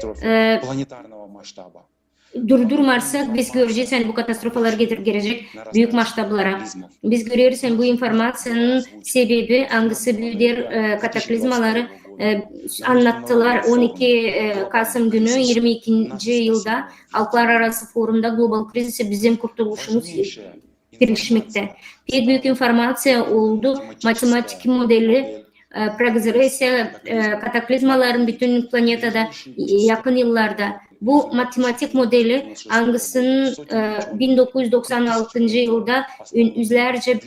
durdurmazsak biz göreceğiz yani bu katastrofalar gelecek büyük maçtablara. Biz görüyoruz yani bu informasyonun sebebi hangisi büyüdür kataklizmaları anlattılar 12 Kasım günü 22. yılda Halklar Arası Forumda global kriz bizim kurtuluşumuz gelişmekte. Pek büyük informasyon oldu. Matematik modeli progresya kataklizmaların bütün planetada yakın yıllarda bu matematik modeli hangisinin 1996. yılda yüzlerce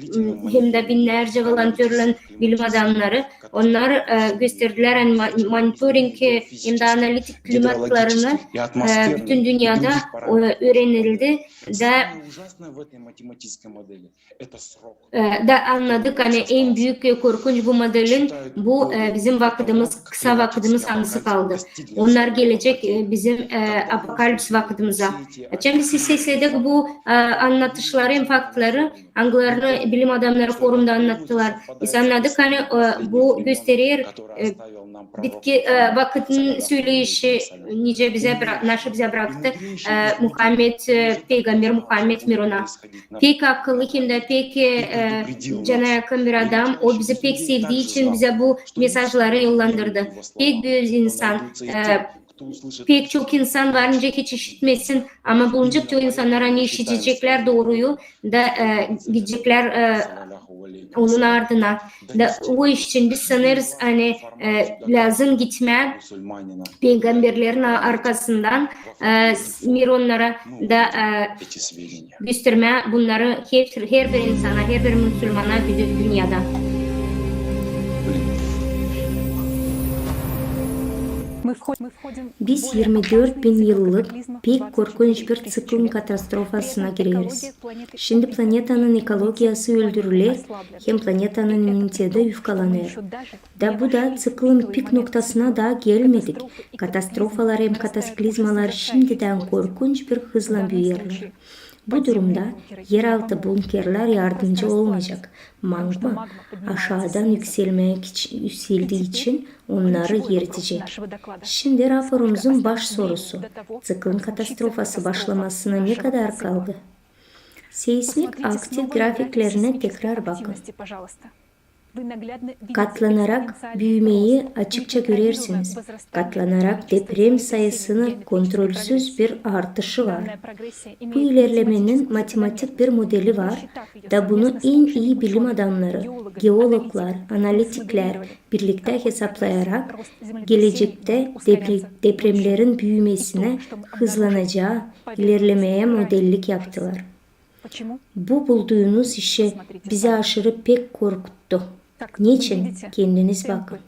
hem de binlerce volontörlerin bilim adamları onlar gösterdiler yani monitoring hem de analitik klimatlarını bütün dünyada öğrenildi da anladık hani en büyük korkunç bu modelin bu bizim vaktimiz kısa vaktimiz hangisi kaldı. Onlar gelecek bizim apokalips vaktimize. Şimdi siz sesledik bu anlatışları, faktları, hangilerini bilim adamları forumda anlattılar. Biz anladık hani bu gösterir bitki vakitinin söyleyişi nice bize bıraktı Muhammed Peygamber Muhammed Mirona. Pek akıllı hem de pek cana yakın bir adam. O bizi pek sevdiği için bize bu mesajları yollandırdı. Pek büyük insan. Pek çok insan varınca hiç işitmesin ama bulunca o insanlar hani işitecekler doğruyu da gidecekler onun ardına da o için biz sanırız hani lazım gitme peygamberlerin arkasından mironlara da gösterme bunları her bir insana her bir Müslümana dünyada. Biz 24 bin yıllık pek korkunç bir siklon katastrofasına giriyoruz. Şimdi planetanın ekolojisi öldürülür, hem planetanın immuniteti yufkalanır. Da bu da siklon pik noktasına da gelmedik. Katastrofalar hem kataklizmalar şimdiden korkunç bir hızla büyürler. Bu durumda yeraltı bunkerler yardımcı olmayacak. Magma aşağıdan yükseldiği için onları eritecek. Şimdi raporumuzun baş sorusu. Siklon katastrofası başlamasına ne kadar kaldı? Seismik aktif grafiklerine tekrar bakın. Katlanarak büyümeyi açıkça görürsünüz. Katlanarak deprem sayısının kontrolsüz bir artışı var. Bu ilerlemenin matematik bir modeli var da bunu en iyi bilim adamları, geologlar, analitikler birlikte hesaplayarak gelecekte depremlerin büyümesine hızlanacağı ilerlemeye modellik yaptılar. Bu bulduğunuz işi bizi aşırı pek korkuttu. Niçin? Kendiniz bakın.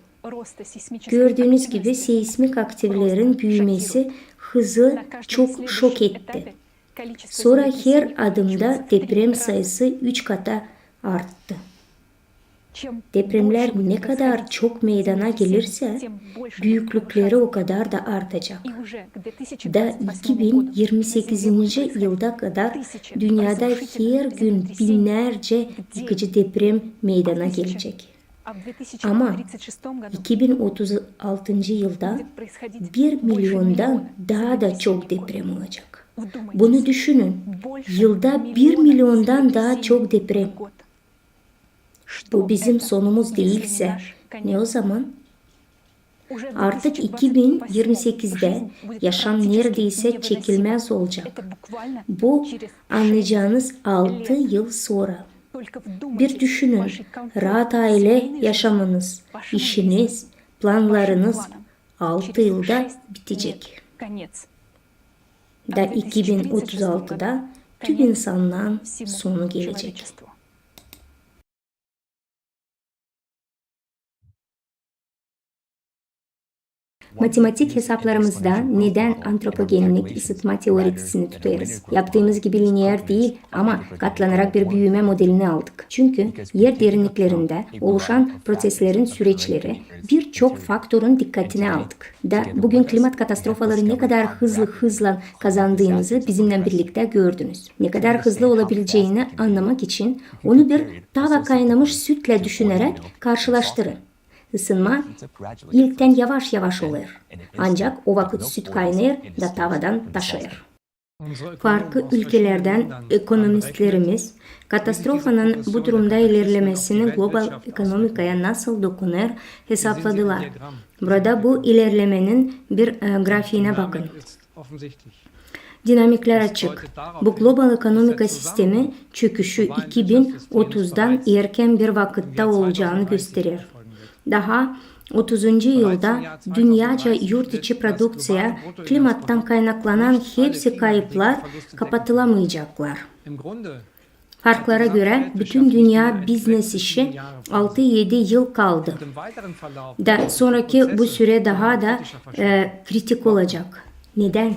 Gördüğünüz gibi seismik aktivitelerin büyümesi hızı çok şok etti. Sonra her adımda deprem sayısı 3 kata arttı. Depremler ne kadar çok meydana gelirse büyüklükleri o kadar da artacak. Da 2028. yılda kadar dünyada her gün binlerce yıkıcı deprem meydana gelecek. Ama 2036. yılda 1 milyondan daha da çok deprem olacak. Bunu düşünün. Yılda 1 milyondan daha çok deprem. Bu bizim sonumuz değilse ne o zaman? Artık 2028'de yaşam neredeyse çekilmez olacak. Bu anlayacağınız 6 yıl sonra. Bir düşünün, rahat aile yaşamınız, işiniz, planlarınız 6 yılda bitecek. Da 2036'da tüm insanlığın sonu gelecek. Matematik hesaplarımızda neden antropogenik ısıtma teorisini tutarız? Yaptığımız gibi lineer değil ama katlanarak bir büyüme modelini aldık. Çünkü yer derinliklerinde oluşan proseslerin süreçleri birçok faktörün dikkatine aldık. Da bugün klimat katastrofaları ne kadar hızla kazandığınızı bizimle birlikte gördünüz. Ne kadar hızlı olabileceğini anlamak için onu bir tava kaynamış sütle düşünerek karşılaştırın. Isınma ilkten yavaş yavaş olur. Ancak o vakit süt kaynayır da tavadan taşır. Farklı ülkelerden ekonomistlerimiz katastrofanın bu durumda ilerlemesinin global ekonomikaya nasıl dokunur hesapladılar. Burada bu ilerlemenin bir grafiğine bakın. Dinamikler açık. Bu global ekonomika sistemi çöküşü 2030'dan erken bir vakitte olacağını gösterir. Daha 30. yılda dünyaca yurt içi prodüksiya klimattan kaynaklanan hepsi kayıplar kapatılamayacaklar. Farklara göre bütün dünya biznes işi 6-7 yıl kaldı. Sonraki bu süre daha da kritik olacak. Neden?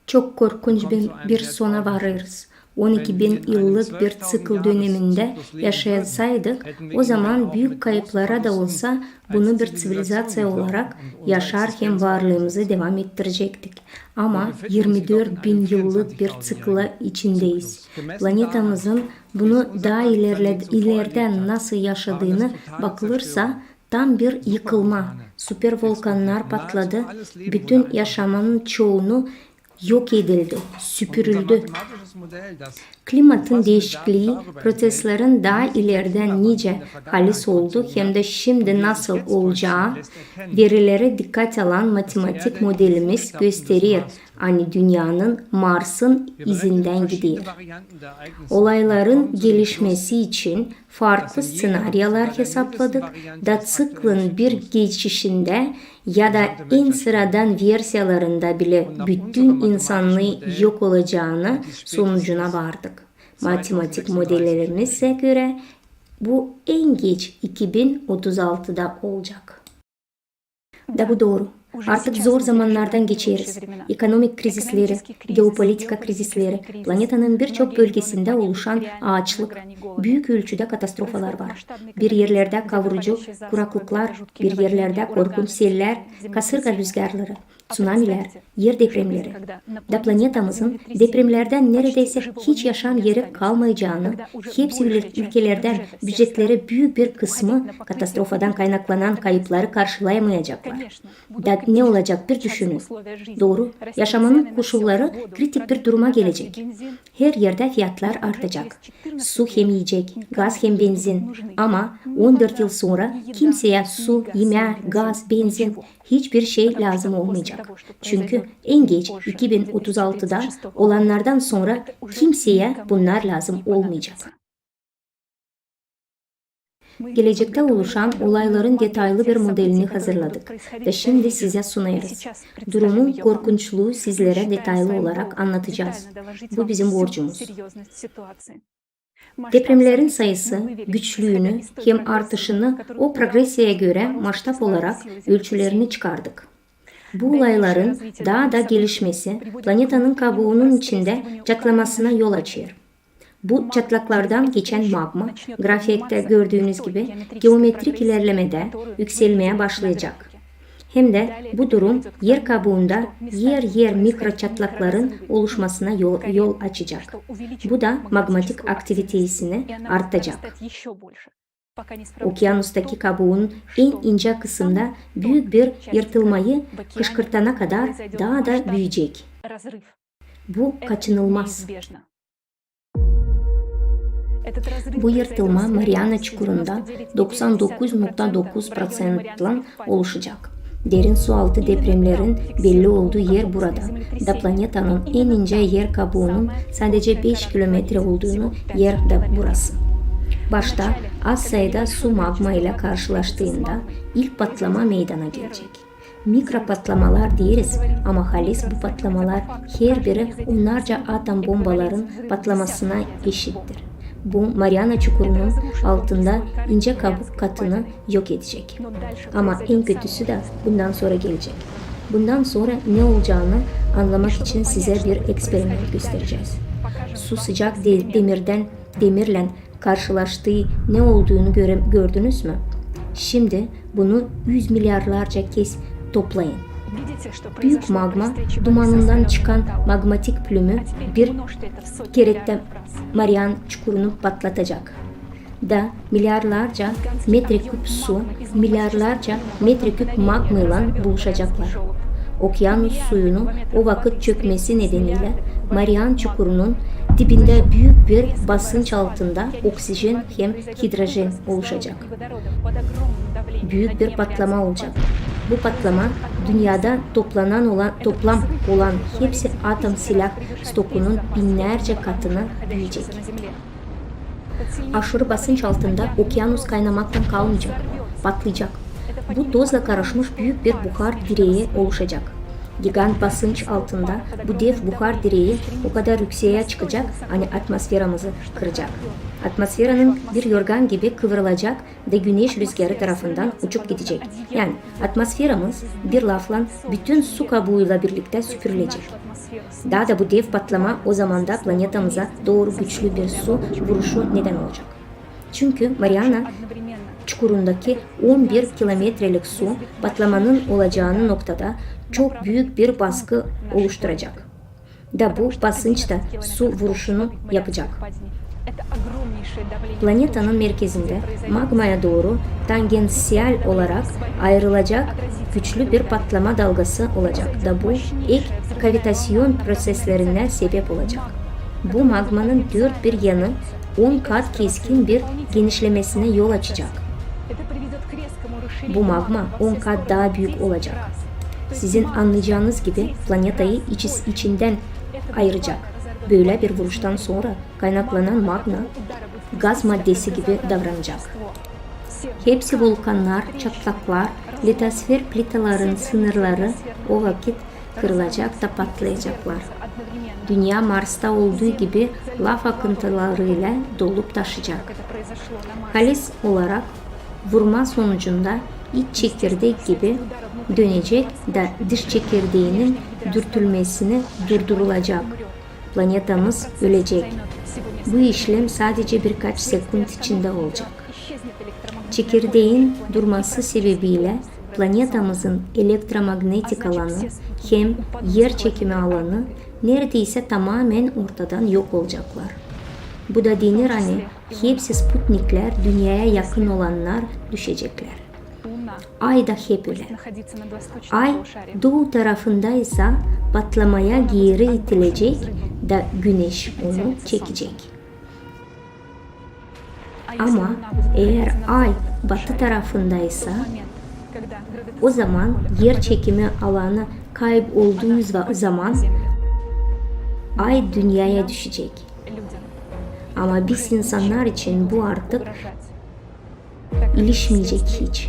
Çok korkunç bir sona varırız. 12.000 yıllık bir sıkıl döneminde yaşayasaydık, o zaman büyük kayıplara da olsa bunu bir sivilizasyon olarak yaşar hem varlığımızı devam ettirecektik. Ama 24.000 yıllık bir sıkıla içindeyiz. Planetamızın bunu daha ileriden nasıl yaşadığını bakılırsa tam bir yıkılma. Süper volkanlar patladı. Bütün yaşamın çoğunu yok edildi, süpürüldü. Klimatın değişikliği proseslerin daha ileriden nice halis oldu hem de şimdi nasıl olacağı verilere dikkat alan matematik modelimiz gösterir. Hani dünyanın Mars'ın izinden gidiyor. Olayların gelişmesi için farklı senaryolar hesapladık da sıklın bir geçişinde ya da en sıradan versiyalarında bile bütün insanlığı yok olacağını sonucuna vardık. Matematik modellerimize göre bu en geç 2036'da olacak. Da bu doğru. Artık zor zamanlardan geçeriz. Ekonomik krizisleri, geopolitika krizisleri, planetanın birçok bölgesinde oluşan açlık, büyük ölçüde katastrofalar var. Bir yerlerde kavurucu kuraklıklar, bir yerlerde korkunç seller, kasırga rüzgarları, tsunamiler, yer depremleri. Da planetamızın depremlerden neredeyse hiç yaşam yeri kalmayacağını, hepsi ülkelerden bütçeleri büyük bir kısmı katastrofadan kaynaklanan kayıpları karşılayamayacaklar. Da ne olacak bir düşünün. Doğru, yaşamanın koşulları kritik bir duruma gelecek. Her yerde fiyatlar artacak. Su hem yiyecek, gaz hem benzin. Ama 14 yıl sonra kimseye su, yemeğe, gaz, benzin hiçbir şey lazım olmayacak. Çünkü en geç 2036'da olanlardan sonra kimseye bunlar lazım olmayacak. Gelecekte oluşan olayların detaylı bir modelini hazırladık ve şimdi size sunarız. Durumun korkunçluğu sizlere detaylı olarak anlatacağız. Bu bizim borcumuz. Depremlerin sayısı, güçlüğünü hem artışını o progresiyaya göre maştap olarak ölçülerini çıkardık. Bu olayların daha da gelişmesi planetanın kabuğunun içinde çatlamasına yol açıyor. Bu çatlaklardan geçen magma, grafikte gördüğünüz gibi geometrik ilerlemede yükselmeye başlayacak. Hem de bu durum yer kabuğunda yer mikro çatlakların oluşmasına yol açacak. Bu da magmatik aktivitesini artacak. Okyanustaki kabuğun en ince kısmında büyük bir yırtılmayı kışkırtana kadar daha da büyüyecek. Bu kaçınılmaz. Bu yırtılma Mariana Çukuru'nda 99.9%'la oluşacak. Derin sualtı depremlerin belli olduğu yer burada. Da planetanın en ince yer kabuğunun sadece 5 kilometre olduğunu yer de burası. Başta az sayıda su magma ile karşılaştığında ilk patlama meydana gelecek. Mikro patlamalar deriz ama halis bu patlamalar her biri onlarca atom bombaların patlamasına eşittir. Bu Mariana Çukuru'nun altında ince kabuk katını yok edecek. Ama en kötüsü de bundan sonra gelecek. Bundan sonra ne olacağını anlamak için size bir eksperiment göstereceğiz. Su sıcak demirle karşılaştığı ne olduğunu gördünüz mü? Şimdi bunu 100 milyarlarca kez toplayın. Büyük magma dumanından çıkan magmatik plümü bir kerette Mariana Çukuru'nu patlatacak. Da milyarlarca metreküp su, milyarlarca metreküp magma ile buluşacaklar. Okyanus suyunu o vakit çökmesi nedeniyle Marian Çukuru'nun dibinde büyük bir basınç altında oksijen hem hidrojen oluşacak. Büyük bir patlama olacak. Bu patlama dünyada toplam olan hepsi atom silah stokunun binlerce katına büyüyecek. Aşırı basınç altında okyanus kaynamaktan kalmayacak, patlayacak. Bu tozla karışmış büyük bir buhar direği oluşacak. Gigant basınç altında bu dev buhar direği o kadar yükseğe çıkacak, hani atmosferamızı kıracak. Atmosferanın bir yorgan gibi kıvrılacak ve güneş rüzgarı tarafından uçup gidecek. Yani atmosferamız bir lafla bütün su kabuğuyla birlikte süpürülecek. Daha da bu dev patlama o zaman da planetamıza doğru güçlü bir su vuruşu neden olacak. Çünkü Mariana Çukuru'ndaki 11 kilometrelik su patlamanın olacağını noktada çok büyük bir baskı oluşturacak. Da bu basınç da su vuruşunu yapacak. Planetanın merkezinde magmaya doğru tangensyal olarak ayrılacak güçlü bir patlama dalgası olacak da bu ilk kavitasyon proseslerine sebep olacak. Bu magmanın dört bir yanı 10 kat keskin bir genişlemesine yol açacak. Bu magma 10 kat daha büyük olacak. Sizin anlayacağınız gibi planetayı içinden ayıracak. Böyle bir vuruştan sonra kaynaklanan magma gaz maddesi gibi davranacak. Hepsi volkanlar, çatlaklar, litosfer plitaların sınırları o vakit kırılacak da patlayacaklar. Dünya Mars'ta olduğu gibi lav akıntılarıyla dolup taşacak. Halis olarak vurma sonucunda iç çekirdek gibi dönecek de dış çekirdeğinin dürtülmesini durdurulacak. Planetamız ölecek. Bu işlem sadece birkaç sekund içinde olacak. Çekirdeğin durması sebebiyle planetamızın elektromanyetik alanı hem yer çekimi alanı neredeyse tamamen ortadan yok olacaklar. Bu da denir hani hepsi Sputnikler, dünyaya yakın olanlar düşecekler. Ay da hep öyle. Ay doğu tarafındaysa patlamaya geri itilecek da güneş onu çekecek. Ama eğer ay batı tarafındaysa o zaman yer çekimi alanı kaybolduğu zaman ay dünyaya düşecek. Ama biz insanlar için bu artık ilişmeyecek hiç.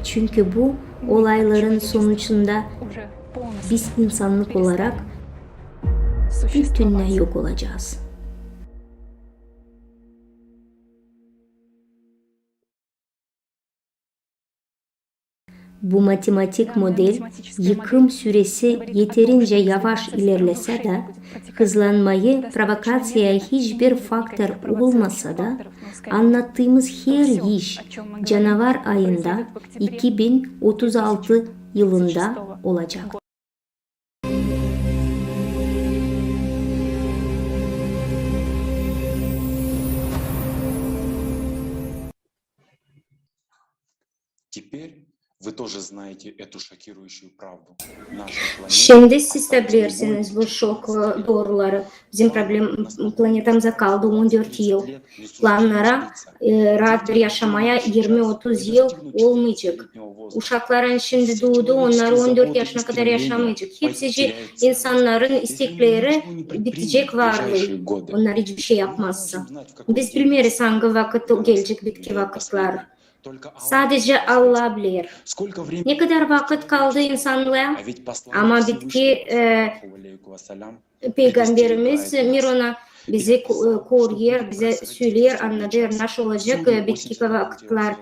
Çünkü bu olayların sonucunda biz insanlık olarak bütünle yok olacağız. Bu matematik model yıkım süresi yeterince yavaş ilerlese de hızlanmayı provokasyaya hiçbir faktör olmasa da anlattığımız her iş canavar ayında 2036 yılında olacak. Теперь вы тоже знаете эту шокирующую правду. Şimdi siz de bilirsiniz bu şok doğruları. Bizim planetamıza kaldı 14 yıl. Planlara rahat bir yaşamaya 20-30 yıl olmayacak. Uşakların şimdi doğdu, onlar 14 yaşına kadar yaşamayacak. Hepsi insanların istekleri bitecek varlığı. Onlar hiçbir şey yapmazsa. Biz bilmiyoruz hangi vakit gelecek bitki vakitler. Sadece Allah bilir. Ne kadar vakit kaldı insanlığa? Ama bitki Peygamberimiz Miron'a bizi koruyor, bize söyler, anlatır nasıl olacak bitki vakitler.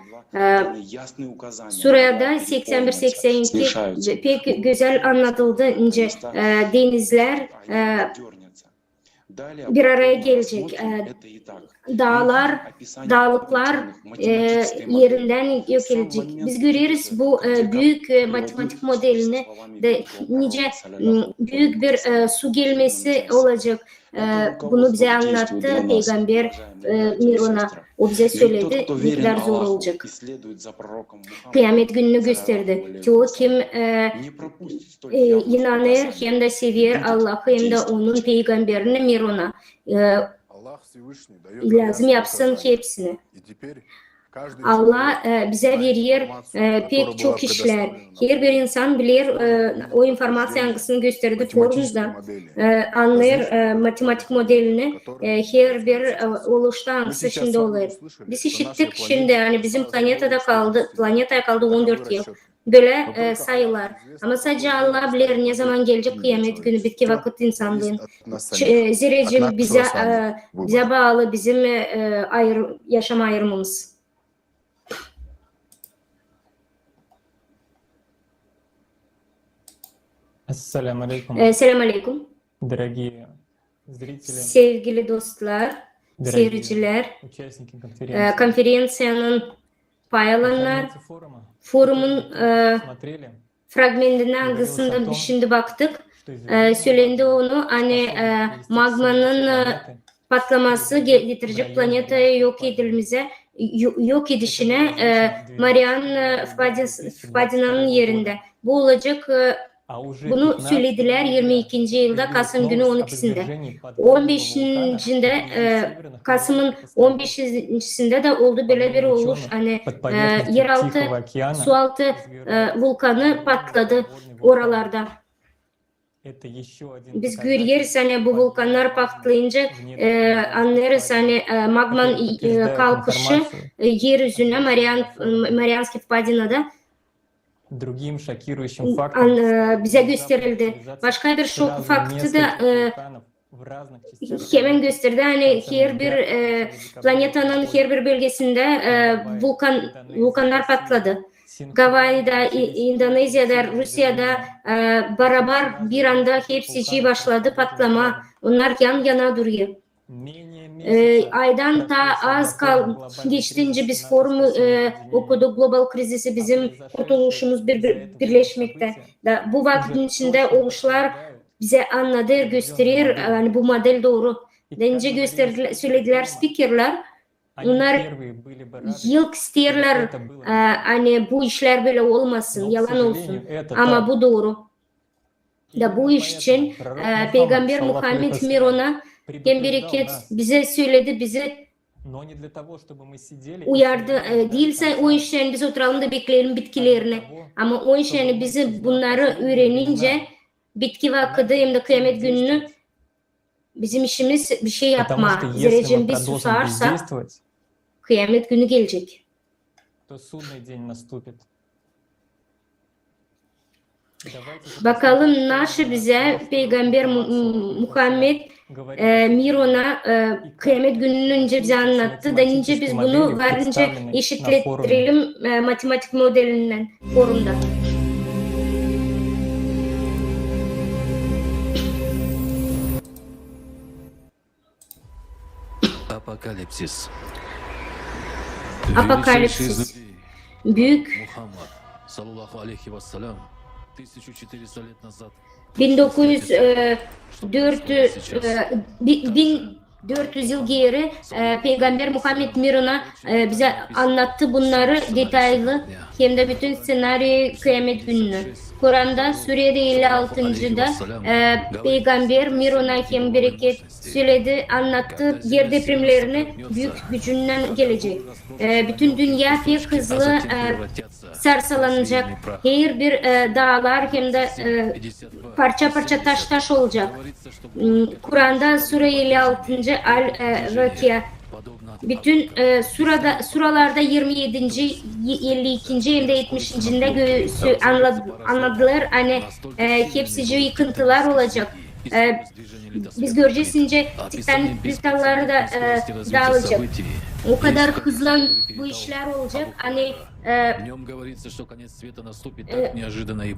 Surada 81-82 pek güzel anlatıldı. Denizler bir araya gelecek. Dağlıklar yerinden yok edecek. Biz görüyoruz bu büyük matematik modelini de nice büyük bir su gelmesi olacak. bunu bize anlattı Peygamber Miron'a. O bize söyledi ne kadar zor olacak. Kıyamet gününü gösterdi. Ki o kim inanır hem de sever Allah'ı hem de onun peygamberini Miron'a Аллах Всевышний дает lazım yapsın hepsini. Allah bize veriyor pek çok işler. Her bir insan bilir o informasyon hangisini gösterdi forumdan. Anlar matematik modelini her bir oluşta hangisi şimdi olur. Biz işittik şimdi yani bizim planetaya kaldı 14 yıl. Böyle sayılar. Ama sadece Allah bilir ne zaman gelecek kıyamet günü bitki vakit insanlığın. Zireci bize bağlı bizim yaşam ayrımımız. Ассаламу алейкум, Selamun aleyküm. дорогие зрители, Sevgili dostlar, дорогие seyirciler, участники конференции. konferansiyanın paylananlar, Информацию форума forumun смотрели, fragmentinden hangisinde şimdi baktık. что из Söylendi onu hani magmanın patlaması getirecek planetayı yok edilmemize, yok edişine Marian Fadina'nın yerinde. Bu olacak. Bunu söylediler 22. yılda Kasım günü 12'sinde. 15'inde Kasım'ın 15'sinde de oldu böyle bir oluş. Hani yeraltı sualtı vulkanı patladı oralarda. Biz görüyoruz hani bu vulkanlar patlayınca anlarız hani magmanın kalkışı yeryüzüne Marianski Fadina'da другим шокирующим фактом bize gösterildi. Başka bir şok faktı da hemen gösterdi. Hani her bir planetanın her bir bölgesinde vulkanlar patladı. Gavai'da, İndonezya'da, Rusya'da beraber bir anda hepsi başladı patlama. Onlar yan yana duruyor. Aydan ta az geçtiğince biz forumu okuduk. Global krizisi bizim kurtuluşumuz birleşmekte. Bu vaktin içinde oluşlar bize anladır, gösterir. Yani bu model doğru. Dence gösterdiler, söylediler speakerler. Onlar yılk isterler hani bu işler böyle olmasın, yalan olsun. Ama bu doğru. Da bu iş için Peygamber Muhammed Miron'a hem bereket bize söyledi, bize uyardı. Değilse o işlerini biz oturalım da bekleyelim bitkilerini. Ama o işlerini bizi bunları öğrenince bitki vakıda hem de kıyamet gününü bizim işimiz bir şey yapma. Zerrecim biz susarsak kıyamet günü gelecek. Bakalım nasıl bize Peygamber Muhammed Miron'a kıyamet gününün önce bize anlattı. Denince biz bunu varınca eşitlettirelim matematik modelinden forumda. Apokalipsis. Apokalipsis. Büyük Muhammed sallallahu aleyhi ve sellem 1400 лет назад 1400 yıl geri Peygamber Muhammed Miron'a bize anlattı bunları detaylı hem de bütün senaryo kıyamet gününü. Kur'an'da Suriye'de 56.'da Peygamber Miron'a hem bereket söyledi, anlattı. Yer depremlerini büyük gücünden gelecek. Bütün dünya pek hızlı sarsalanacak. Her bir dağlar hem de parça parça taş olacak. Kur'an'da Sure 56. Al-Rakiya bütün suralarda 27. 52. hem de 70.'inde anladılar. Hani hepsi yıkıntılar olacak. Biz göreceğiz ince Titanik kralları da dağılacak. O kadar hızlı bu işler olacak. Hani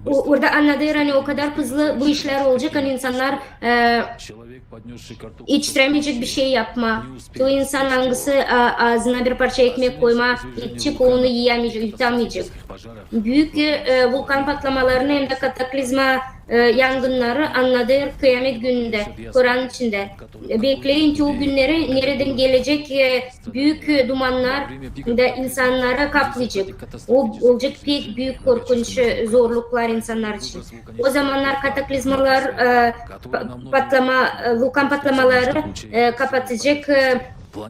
orada anladılar hani o kadar hızlı bu işler olacak. Hani insanlar içtiremeyecek bir şey yapma. O insan hangisi ağzına bir parça ekmek koyma, içecek onu yiyemeyecek, yutamayacak. Büyük vulkan patlamalarını hem de kataklizma yangınları anladır kıyamet gününde, Kur'an içinde. Bekleyin ki o günleri nereden gelecek büyük dumanlar da insanlara kaplayacak. O olacak pek büyük korkunç zorluklar insanlar için. O zamanlar kataklizmalar, vulkan patlamaları kapatacak.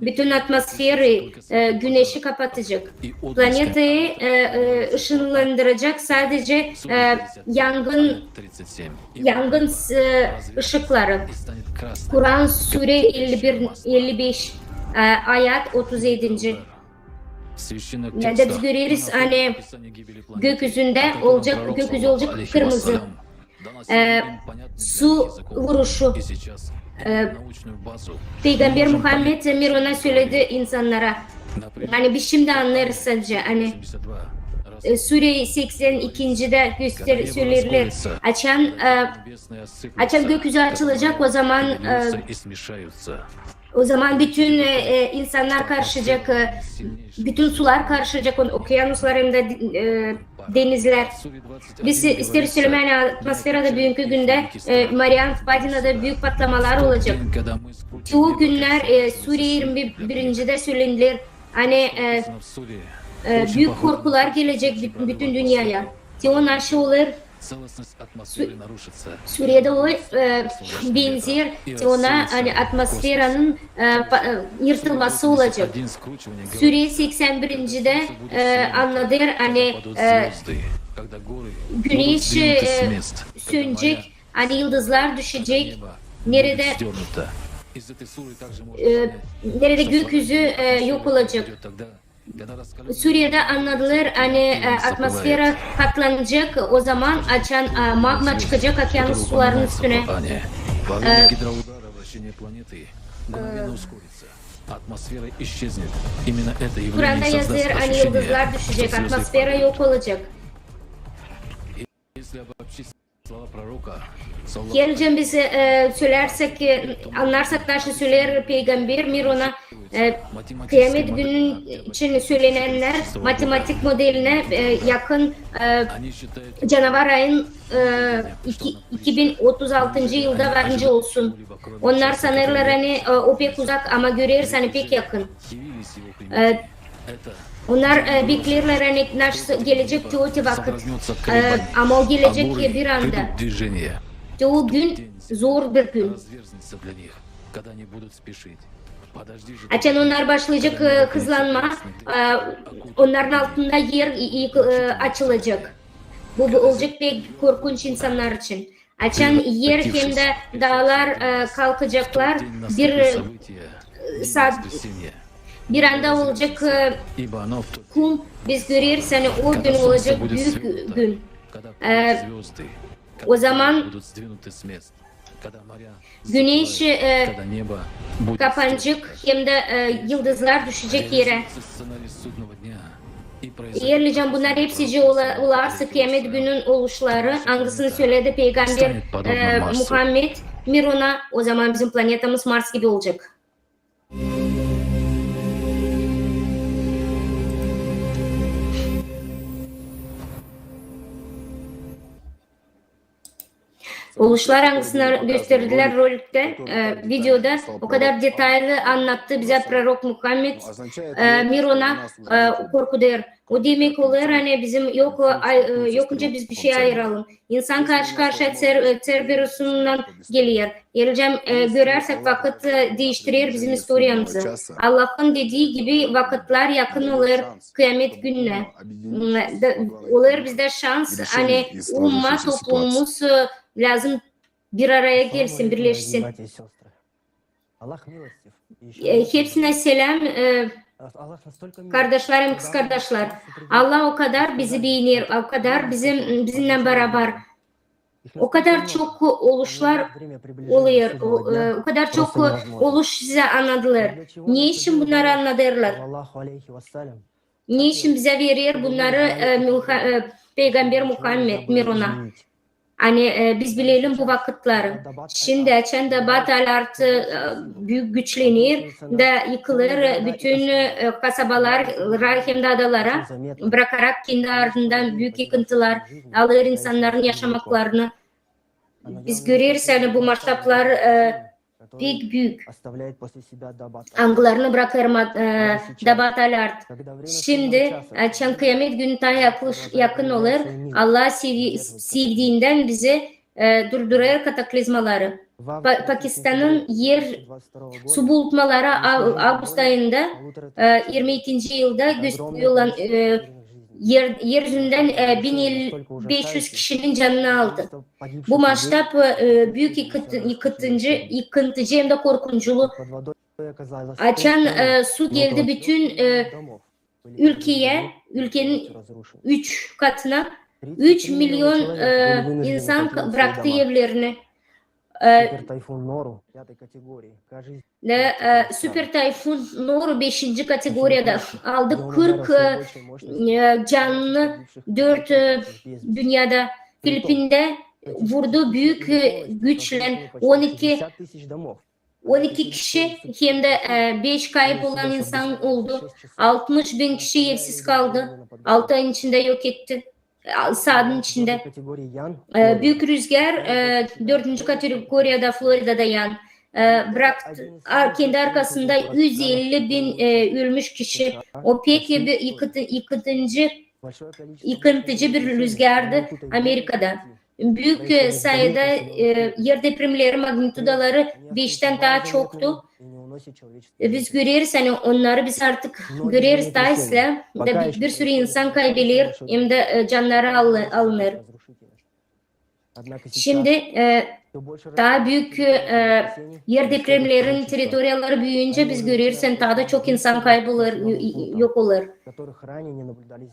Bütün atmosferi, güneşi kapatacak. Planeti ışınlandıracak sadece yangın ışıkları. Kur'an Sure 55 ayet 37. Biz görüyoruz hani gökyüzünde olacak, gökyüzü olacak kırmızı. Su vuruşu. Peygamber Muhammed Miron'a söyledi insanlara. Hani biz şimdi anlarız sadece. Hani Sure 82'de söylerler. Açan gökyüzü açılacak, o zaman bütün insanlar karışacak, bütün sular karışacak, okyanuslar hem de denizler. Biz ister söylemeyen atmosferde bugünkü günde Marian Fadina'da büyük patlamalar olacak. O günler Suriye 21'de söylenir. Hani büyük korkular gelecek bütün dünyaya. O naşı olur. Suriye'de o benzer ona hani atmosferanın yırtılması olacak. Suriye 81'de anladır hani güneş sönecek, hani yıldızlar düşecek. Nerede gökyüzü yok olacak. Suriye'de anladılar hani atmosfera katlanacak, o zaman açan magma çıkacak okyanus sularının üstüne. Kur'an'da yazıyor hani yıldızlar düşecek, atmosfera yok olacak. Geleceğim biz söylersek, anlarsak taşı söyler Peygamber Miron'a kıyamet günün için söylenenler matematik modeline yakın canavar ayın 2036. yılda varınca olsun. Onlar sanırlar hani o pek uzak ama görüyoruz hani pek yakın. Onlar beklerler hani nasıl gelecek ki o vakit ama o gelecek bir anda. O gün zor bir gün. Açan onlar başlayacak hızlanma, onların altında yer açılacak. Bu olacak pek korkunç insanlar için. Açan yer hem de dağlar kalkacaklar, bir anda olacak kum, biz görüyoruz hani o gün olacak büyük gün. O zaman güneş kapanacak hem de yıldızlar düşecek yere. Yerleyeceğim bunlar hepsice olarsa kıyamet günün oluşları hangisini söyledi Peygamber Muhammed Miron'a, o zaman bizim planetimiz Mars gibi olacak. Oluşlar hangisini gösterdiler rolikte, videoda o kadar detaylı anlattı bize Prorok Muhammed Miron'a korkudur. O demek olur hani bizim yokunca biz bir şey ayıralım. İnsan karşı karşıya terbiyesundan geliyor. Geleceğim görersek vakit değiştirir bizim historiyamızı. Allah'ın dediği gibi vakitler yakın olur kıyamet gününe. Olur bizde şans hani umma toplumumuz lazım bir araya gelsin, birleşsin. Hepsine selam kardeşlerim, kız kardeşler. Allah o kadar bizi beğenir, o kadar bizimle beraber. O kadar çok oluşlar oluyor, o kadar çok oluş size anladılar. Ne için bunları anladırlar? Ne için bize verir bunları Peygamber Muhammed Miron'a? Hani biz bilelim bu vakitleri. Şimdi açan da batılar büyük güçlenir de yıkılır bütün kasabalar hem de adalara bırakarak kendi ardından büyük yıkıntılar alır insanların yaşamaklarını. Biz görüyoruz yani bu masraflar pek büyük. Anglarını bırakırım dabatalar. Şimdi Çan Kıyamet günü daha yakın olur. Allah sevdiğinden bizi durdurur kataklizmaları. Pakistan'ın su bulutmaları Ağustos ayında 22. yılda olan yeryüzünden 1500 kişinin canını aldı. Bu masraf büyük yıkıntıcı hem de korkunculu. Açan su geldi bütün ülkenin 3 katına. 3 milyon insan bıraktı evlerini. Süper Tayfun Noru 5. kategoriyada aldı. 40 canlı 4 dünyada. Filipin'de vurdu büyük güçle 12 kişi hem de 5 kayıp olan insan oldu. 60 bin kişi evsiz kaldı. 6 ayın içinde yok etti. Sahadın içinde. Büyük rüzgar 4. kategoriyada Florida'da yan. Bıraktı. Kendi arkasında 150 bin ölmüş kişi. O pek bir yıkıntıcı bir rüzgardı Amerika'da. Büyük sayıda yer depremleri magnitudaları 5'ten daha çoktu. Biz görüyoruz hani onları biz artık görüyoruz dolayısıyla bir sürü insan kaybedilir hem de canları alınır. Şimdi daha büyük yer depremlerin teritoriyaları büyüyünce biz görüyoruz hani daha da çok insan kaybolur, yok olur.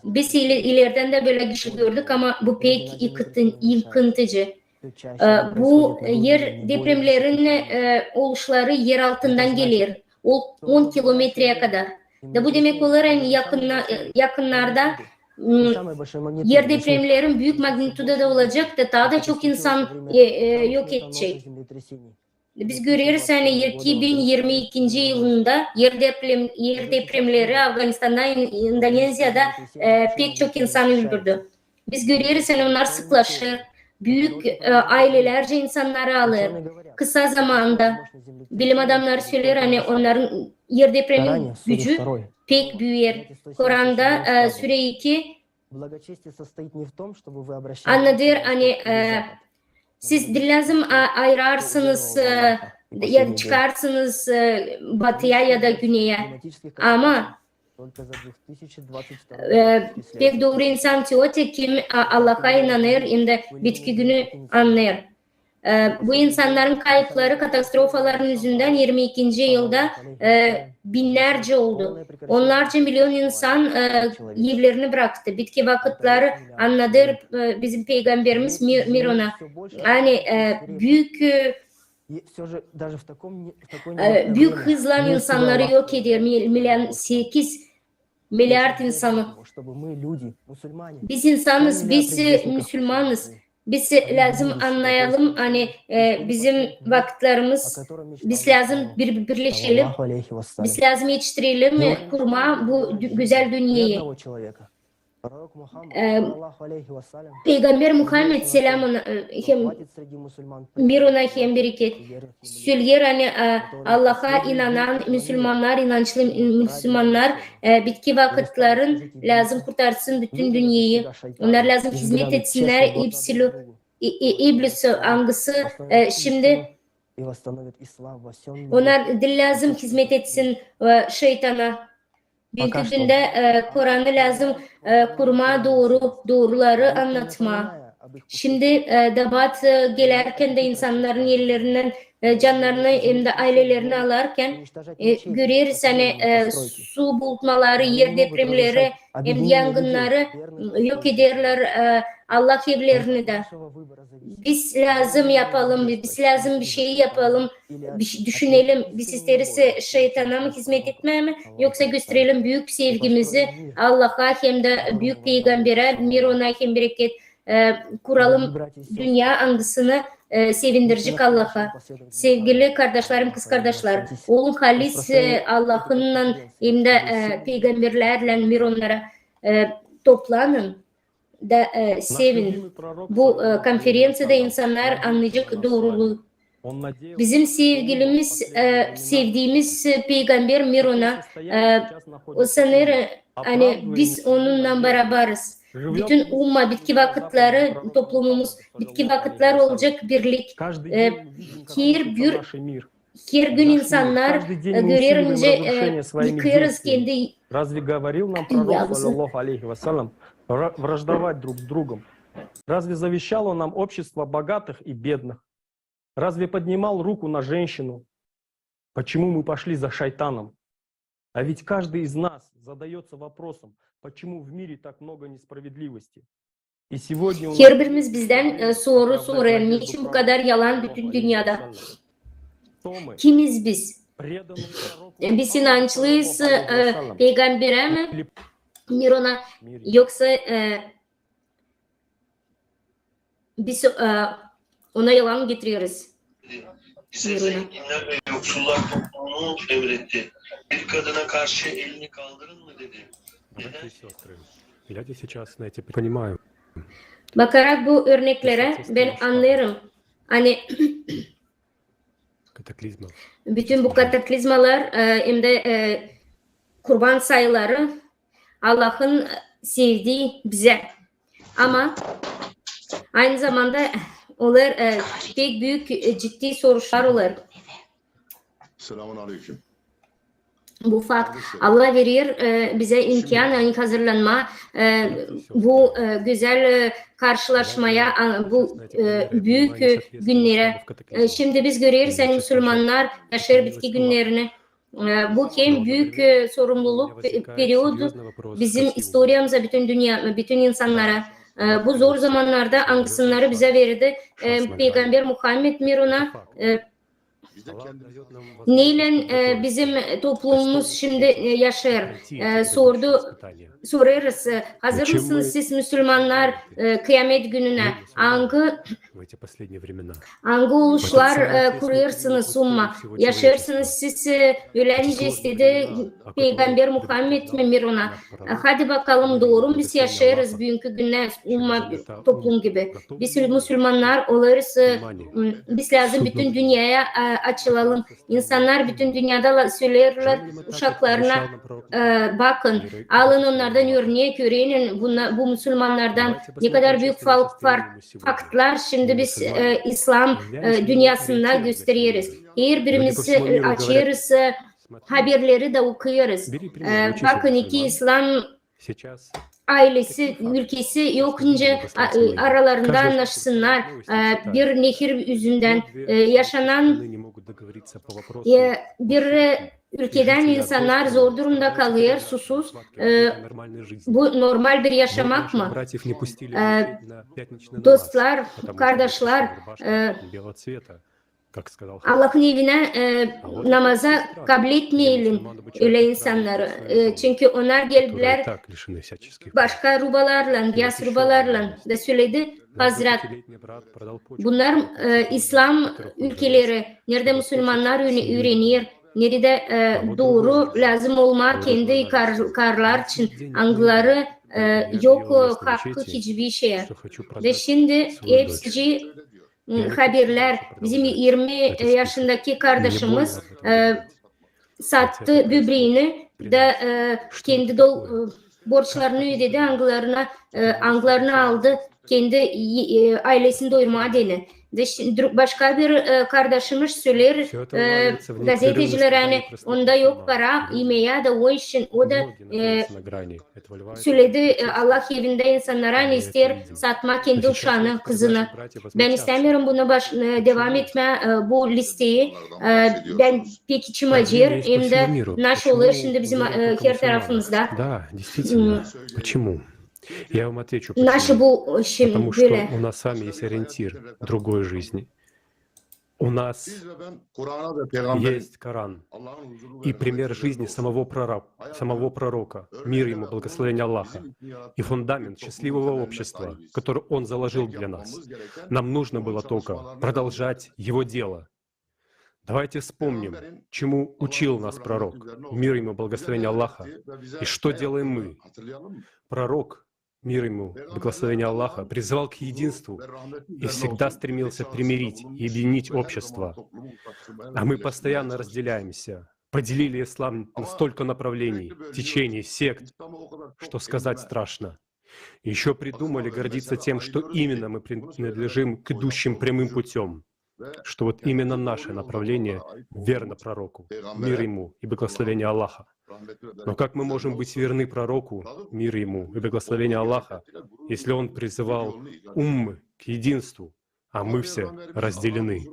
Biz ileriden de böyle güçlü gördük ama bu pek yıkıntıcı. Bu yer depremlerin oluşları yer altından gelir. 10 kilometreye kadar. Bu demek olur yani yakınlarda yer depremlerin büyük magnitudada olacak da daha da çok insan yok edecek. Biz görüyoruz hani 2022. yılında yer depremleri Afganistan'da, Endonezya'da pek çok insan öldürdü. Biz görüyoruz hani onlar sıklaşır. Büyük ailelerce insanları alır. Kısa zamanda bilim adamları söyler hani onların yer depremin gücü pek büyür. Kur'an'da Sure 2 anlatır hani siz lazım ayırarsınız ya çıkarsınız batıya ya da güneye ama pek doğru insan diyor ki kim Allah'a inanır hem de bitki günü anlar. Bu insanların kayıpları katastrofaların yüzünden 22. yılda binlerce oldu. Onlarca milyon insan evlerini bıraktı. Bitki vakıtları anladır bizim peygamberimiz Miron'a. Yani büyük hızla insanları yok eder. 8 milyar insanı. Biz insanız, biz Müslümanız. Biz lazım anlayalım hani bizim vakitlerimiz biz lazım birleşelim. Biz lazım yetiştirelim kurma bu güzel dünyayı. Peygamber Muhammed selamın hem Mirona hem bereket söyler hani Allah'a inanan Müslümanlar, inançlı Müslümanlar bitki vakitlerin lazım kurtarsın bütün dünyayı. Onlar lazım hizmet etsinler İblis angısı şimdi onlar lazım hizmet etsin şeytana. Büyük günde Kur'an'ı lazım kurma doğruları anlatma. Şimdi debat gelerken de insanların yerlerinden canlarını hem de ailelerini alarken görüyoruz hani su bulutmaları, yer depremleri hem de yangınları yok ederler Allah evlerini de. Biz lazım yapalım, biz lazım bir şey yapalım, düşünelim. Biz isteriz şeytana mı hizmet etmeye mi yoksa gösterelim büyük sevgimizi Allah'a hem de büyük peygambere Miron'a hem bereket kuralım dünya angısını sevindirecek Allah'a. Sevgili kardeşlerim, kız kardeşler, olun halis Allah'ınla hem de peygamberlerle Mironlara toplanın. da Наш sevin. любимый пророк, Bu саллаллаху konferansiyada алейхи insanlar вассалям, anlayacak doğruluğu. он надеялся, Bizim что sevgilimiz, в последние времена sevdiğimiz Peygamber Mirona, состоянии сейчас o находится sanır умма, hani оправдывая biz onunla надежду, beraberız. живет Bütün ли umma, bitki vakıtları, toplumumuz, bitki vakıtlar olacak birlik. Каждый Э, день видим, как Her рушится gün, наш мир. her gün Наш мир. insanlar Каждый день мы görünce усиливаем разрушение своими yıkıyoruz действиями. kendi Разве говорил нам пророк, dünyamızı. саллаллаху алейхи вассалям, враждовать друг с другом? Разве завещал он нам общество богатых и бедных? Разве поднимал руку на женщину? Почему мы пошли за шайтаном? А ведь каждый из нас задается вопросом, почему в мире так много несправедливости? И сегодня у нас Her birimiz bizden soru оправдать soruyor. надежду Niçin bu пророка, kadar yalan саллаллаху bütün алейхи dünyada? вассалям? Кто мы? Kimiz biz? Преданные пророку Biz Мухаммаду, inançlıyız саллаллаху алейхи вассалям, peygambere mi? или Mirona в мире? yoksa biz ona yalan getiriyoruz. Bize Mirona. zenginler ve yoksullar toplumunu emretti. Bir kadına karşı elini kaldırın mı dedi. Братья и сестры, глядя сейчас на эти, понимаю, Bakarak bu örneklere ben anlarım. Hani катаклизмов, bütün bu kataklizmalar hem de kurban sayıları Allah'ın sevdiği bize. Ama aynı zamanda onlar pek büyük ciddi sorunlar olur. Selamun aleyküm. Bu fakt Allah verir bize imkan yani hazırlanma bu güzel karşılaşmaya bu büyük günlere. Şimdi biz görüyoruz yani Müslümanlar yaşar bitki günlerini. Bu hem büyük sorumluluk periyodu bizim historiamıza, bütün dünya, bütün insanlara. Bu zor zamanlarda hangisini bize verdi. Peygamber Muhammed Mirona neyle bizim toplumumuz şimdi yaşar? Soruyoruz. Hazır mısınız siz Müslümanlar kıyamet gününe? Hangi oluşlar kuruyorsunuz umma? Yaşarsınız siz öylece istedi Peygamber Muhammed mi Mirona? Hadi bakalım doğru mu biz yaşarız bugünkü güne umma toplum gibi? Biz Müslümanlar oluruz. Biz lazım bütün dünyaya açılalım. İnsanlar bütün dünyada söylerler uşaklarına bakın, alın onlardan örnek öğrenin bu Müslümanlardan ne kadar büyük faktlar şimdi biz İslam dünyasında gösteriyoruz. Her birimizi açıyoruz, haberleri de okuyoruz. Bakın iki İslam ailesi, ülkesi yokunca aralarında anlaşsınlar. Bir nehir yüzünden yaşanan bir ülkeden insanlar zor durumda kalıyor, susuz. Bu normal bir yaşamak mı? Dostlar, kardeşler, Allah'ın evine namaza kabul etmeyelim öyle insanları. Çünkü onlar geldiler başka rubalarla, diyas rubalarla da söyledi Hazret. Bunlar İslam ülkeleri, nerede Müslümanlar öğrenir, nerede doğru lazım olma kendi karlar için angları yok hakkı hiçbir şey. Ve şimdi hepsi haberler bizim 20 yaşındaki kardeşimiz sattı böbreğini de kendi borçlarını ödedi anglarını aldı kendi ailesini doyurma adına. Başka bir kardeşimiz söyler gazeteciler hani onda yok para yemeğe de o için o da söyledi Allah evinde insanlara ne ister satma kendi uşağını kızını. Ben istemiyorum buna devam etme bu listeyi. Ben pek içim acır hem de naş olur şimdi bizim her tarafımızda. Я вам отвечу, Наши почему. bu Потому что böyle. у нас с вами есть ориентир другой жизни. У нас есть Коран и пример жизни самого пророка, мир ему, благословения Аллаха, и фундамент счастливого общества, который он заложил для нас. Нам нужно было только продолжать его дело. Давайте вспомним, чему учил нас пророк, мир ему, благословения Аллаха, и что делаем мы. Пророк мир ему, благословение Аллаха, призывал к единству и всегда стремился примирить и объединить общество. А мы постоянно разделяемся, поделили ислам на столько направлений, течений, сект, что сказать страшно. Еще придумали гордиться тем, что именно мы принадлежим к идущим прямым путем, что вот именно наше направление верно пророку, мир ему и благословение Аллаха. Но как мы можем быть верны пророку, мир ему и благословение Аллаха, если он призывал уммы к единству, а мы все разделены?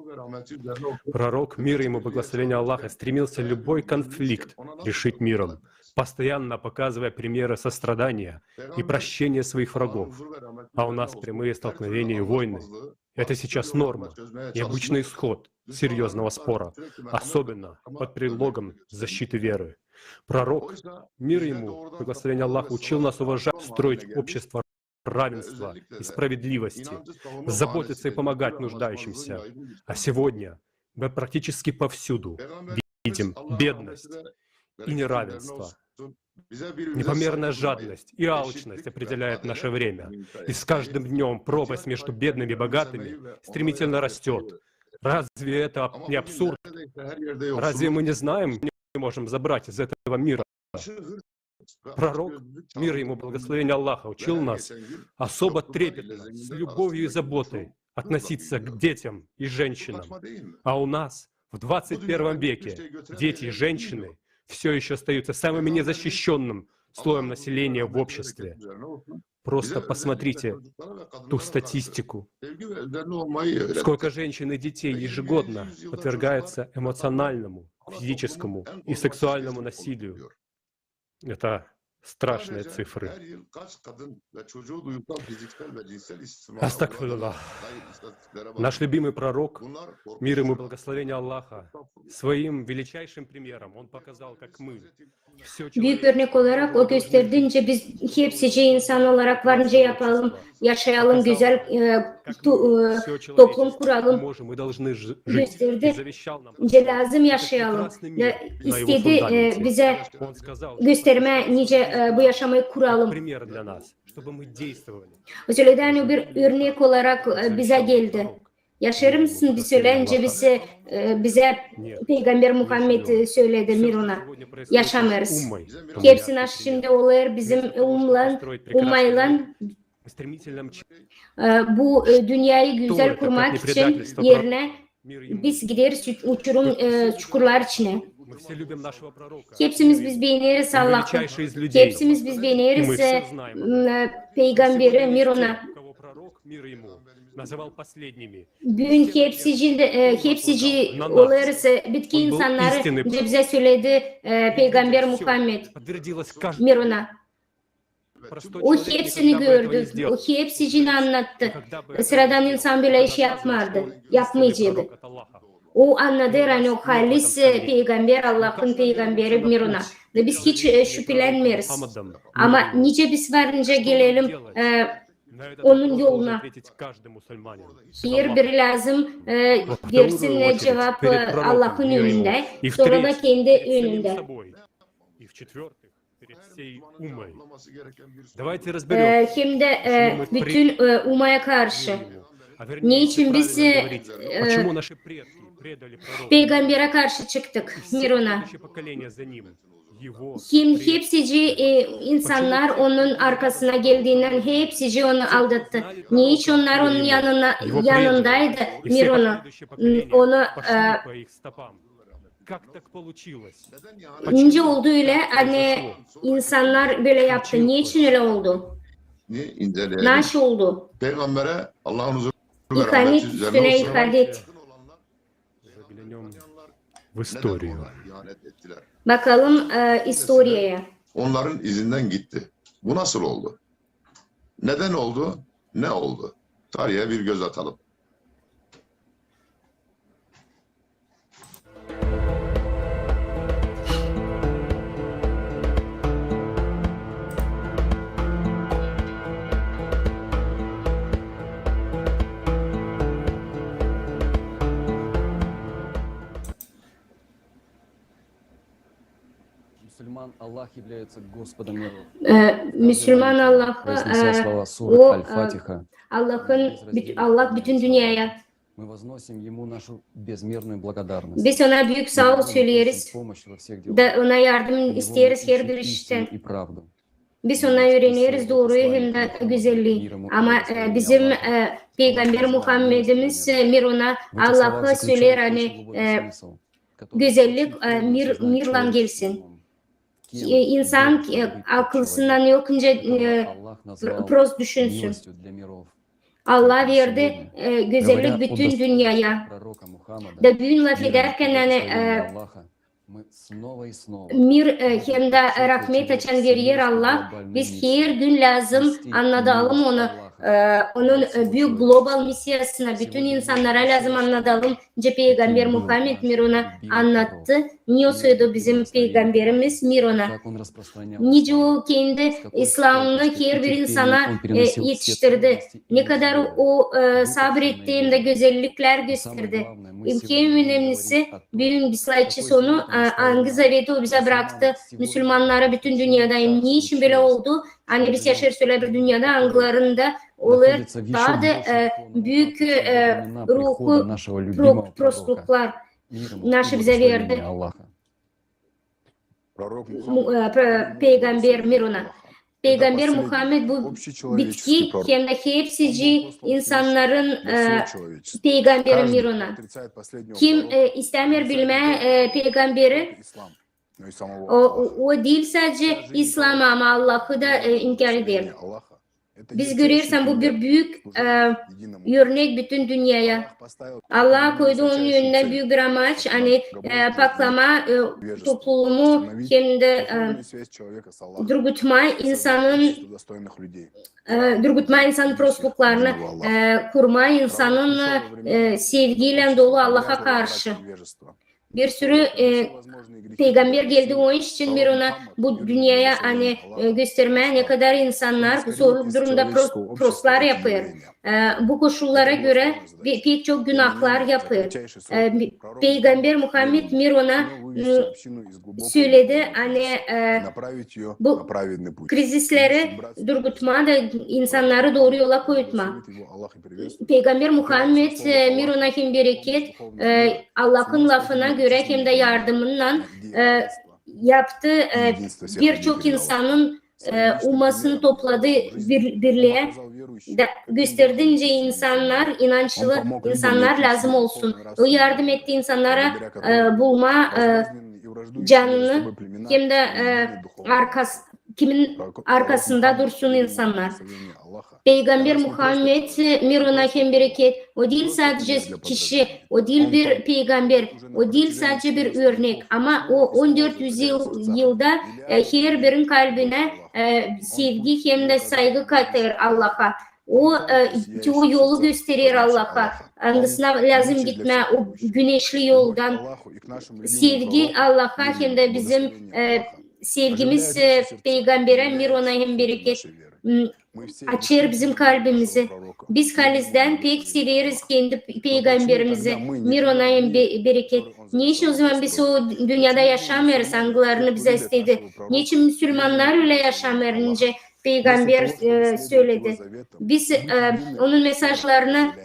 Пророк, мир ему и благословение Аллаха, стремился любой конфликт решить миром, постоянно показывая примеры сострадания и прощения своих врагов. А у нас прямые столкновения и войны. Это сейчас норма и обычный исход серьезного спора, особенно под предлогом защиты веры. Пророк, мир ему, благословение Аллаха, учил нас уважать, строить общество равенства и справедливости, заботиться и помогать нуждающимся. А сегодня мы практически повсюду видим бедность и неравенство. Непомерная жадность и алчность определяет наше время. И с каждым днем пропасть между бедными и богатыми стремительно растет. Разве это не абсурд? Разве мы не знаем, что мы можем забрать из этого мира? Пророк, мир ему, благословение Аллаха, учил нас особо трепетно, с любовью и заботой относиться к детям и женщинам. А у нас в 21 веке дети и женщины все еще остаются самым незащищенным слоем населения в обществе. Просто посмотрите ту статистику. Сколько женщин и детей ежегодно подвергаются эмоциональному, физическому и сексуальному насилию. Это страшные цифры. Астагфируллах. Наш любимый пророк, мир ему и благословение Аллаха, своим величайшим примером он показал, как мы. Büyük örnek olarak o gösterdiğince biz hepsice insan olarak varınca yapalım, yaşayalım, güzel toplum kuralım, gösterdi. Lazım yaşayalım. İstedi bize gösterme nice bu yaşamayı kuralım. O söylediğin bir örnek olarak bize geldi. Yaşar mısın bir söyleyince bize Peygamber Muhammed söyledi Miruna. Yaşamırız. Hepsi naş şimdi olur bizim ummayla bu dünyayı güzel kurmak için yerine biz gideriz uçurum çukurlar içine. Hepsimiz biz beğeniriz Allah'ı. Hepsimiz biz beğeniriz Peygamberi Miruna. Bugün hepsici olursa bitki insanları bize söyledi Peygamber Muhammed Miruna. O hepsini gördü. O hepsicini anlattı. Sıradan insan böyle iş yapmayacaktı. O anladı yani o halis peygamber Allah'ın peygamberi Miruna. Ve biz hiç şüphelenmiyoruz. Ama nice biz varınca gelelim onun yoluna. Her biri lazım versin cevap Allah'ın önünde, sonra da kendi önünde. Hem de bütün umaya karşı. Niçin biz Peygamber'e karşı çıktık Miruna? Hepsici insanlar onun arkasına geldiğinden hepsici onu aldattı. Niçin onlar onun yanındaydı Miruna? Onu nice oldu öyle? Hani insanlar böyle yaptı. Niçin öyle oldu? Nasıl oldu? Peygamber'e Allah'ın huzuruna İhanet üstüne ihanet. В историю. Bakalım historiaya. Onların izinden gitti. Bu nasıl oldu? Neden oldu? Ne oldu? Tarihe bir göz atalım. Мусульман Аллах является Господом миров. Müslüman Allah'ı Произнеся слова суры o Аль-Фатиха, Allah bütün dünyaya. мы возносим ему нашу безмерную благодарность. Biz ona büyük sağ ol söyleriz. Помощь во всех делах. Da ona yardım У него мы isteriz her ищем bir истину işten. и правду. Biz ona öğreniriz doğruyu hem de güzelliği. Ama bizim Peygamber Muhammed'imiz Miron'a В этих Allah'ı словах söyler заключен hani очень глубокий смысл, который güzellik очень mir, трудно mirlan человеческим gelsin. умом. Кем İnsan может быть тот akılsından человек, yokunca которого Аллах назвал prost düşünsün. милостью для миров? Allah verdi güzellik bütün dünyaya. Пророка Мухаммада, Da büyün laf миром и ederken hani благословением Аллаха, мы снова и снова mir hem de rahmet açan veriyor Allah. Biz her gün lazım anlatalım onu. Onun büyük global misyasına bütün insanlara lazım anlatalım. Peygamber Muhammed Miron'a anlattı. Niye söyledi bizim Peygamberimiz Miron'a? как он распространял Nice o kendi İslam'ını her bir insana yetiştirdi. Ne kadar o sabrettiğinde güzellikler gösterdi. En önemlisi bir slaytçı sonu hangi zaveti o bize bıraktı. Müslümanlara bütün dünyada niçin böyle oldu? Hani biz yaşarız öyle bir dünyada hangilerinde olur находится в еще daha da большей büyük времена ruhu прихода нашего любимого пророка. prostluklar Миром наши и bize verdi. благословения Аллаха. Пророк Мухаммад Peygamber Mirona. Peygamber последний Muhammed bu общечеловеческий bitki пророк. hem de hepsici insanların Для всего человечества. peygamberi Каждый Mirona. отрицает последнего Kim пророка, istemer bilme peygamberi ислам, но и самого o değil sadece İslam ama Allah'ı da inkar eder. Аллаха. Это Biz ярчайший görüyorsan bu bir пример büyük единому. örnek bütün dünyaya. Аллах поставил Allah koydu onun высочайшую önüne цель. büyük bir amaç hani paklama toplumu hem de Разрушение связь человека с Аллахом. durgutma insanın Количество достойных людей. durgutma insanın prostluklarını kurma insanın sevgiyle dolu Allah'a karşı. Bir sürü peygamber geldi o iş için bir ona bu dünyaya hani göstermeye ne kadar insanlar zorluk durumda prostlar yapıyor. Bu koşullara göre pek çok günahlar yapıyor. Peygamber Muhammed Miron'a söyledi hani bu krizisleri durgutma da insanları doğru yola koyutma. Peygamber Muhammed Miron'a hem bereket Allah'ın lafına göre hem de yardımıyla yaptı birçok insanın ummasını topladı birliğe gösterdiğince insanlar inançlı insanlar lazım olsun. O yardım ettiği insanlara bulma canını hem de kimin arkasında dursun insanlar. Peygamber Muhammed Miron'a hem bereket o değil sadece kişi, o değil bir peygamber, o değil sadece bir örnek ama o 1400 yılda her birinin kalbine sevgi hem de saygı katır Allah'a. O yolu gösterir Allah'a. Hangisine lazım gitme o güneşli yoldan. Sevgi Allah'a hem de bizim sevgimiz Peygamber'e Miron'a hem bereket açır bizim kalbimizi. Biz kalizden pek severiz kendi peygamberimizi. Miron'a hem bereket. Niçin o zaman biz o dünyada yaşamıyoruz? Hangilerini bize istedi? Niçin Müslümanlar öyle yaşamıyoruz? Peygamber söyledi. Biz onun mesajlarına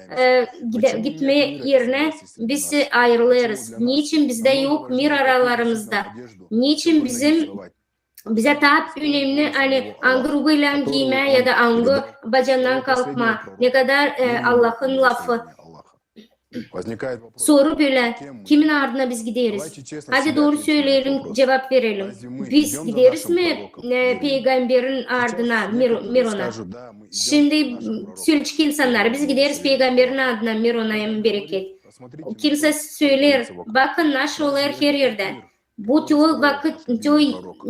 gitme yerine biz ayrılıyoruz. Niçin bizde yok mir aralarımızda? Niçin bize taat önemli hani angurguyla giyme ya da angu bacandan kalkma. Ne kadar Allah'ın lafı. Soru böyle. Kimin ardına biz gideriz? Hadi doğru söyleyelim, cevap verelim. Biz gideriz mi peygamberin ardına Miron'a? Şimdi sülçük insanlar biz gideriz peygamberin ardına Miron'a bereket. Kimse söyler bakın nasıl olur her yerde. Bu çoğu vakit çoğu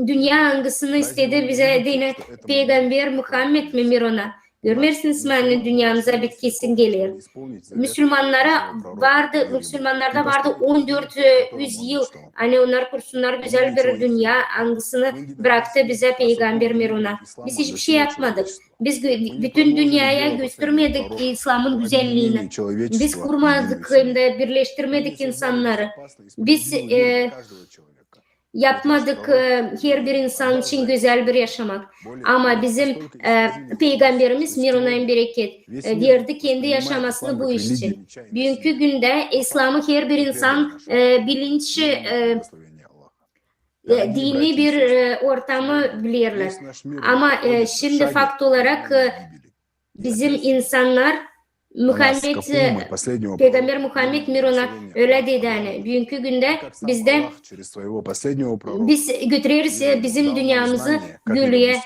dünya hangisini istedi bize dine peygamber Muhammed mi Miron'a? Görmersiniz mi dünyamıza bir kesin gelir. Müslümanlarda vardı 1400 yıl. Hani onlar kursunlar güzel bir dünya hangisini bıraktı bize peygamber Miron'a. Biz hiçbir şey yapmadık. Biz bütün dünyaya göstermedik İslam'ın güzelliğini. Biz kurmadık hem de birleştirmedik insanları. Biz yapmadık her bir insan için güzel bir yaşamak. Ama bizim Peygamberimiz Mirunayim bereket derdi kendi yaşamasını bu iş için. Bugünkü günde İslam'ı her bir insan bilinç dini bir ortamı bilirler. Ama şimdi fakt olarak bizim insanlar Peygamber Muhammed Mirun'a öyle dedi yani. Bugünkü günde bizde biz götürürüz bizim dünyamızı gülüye.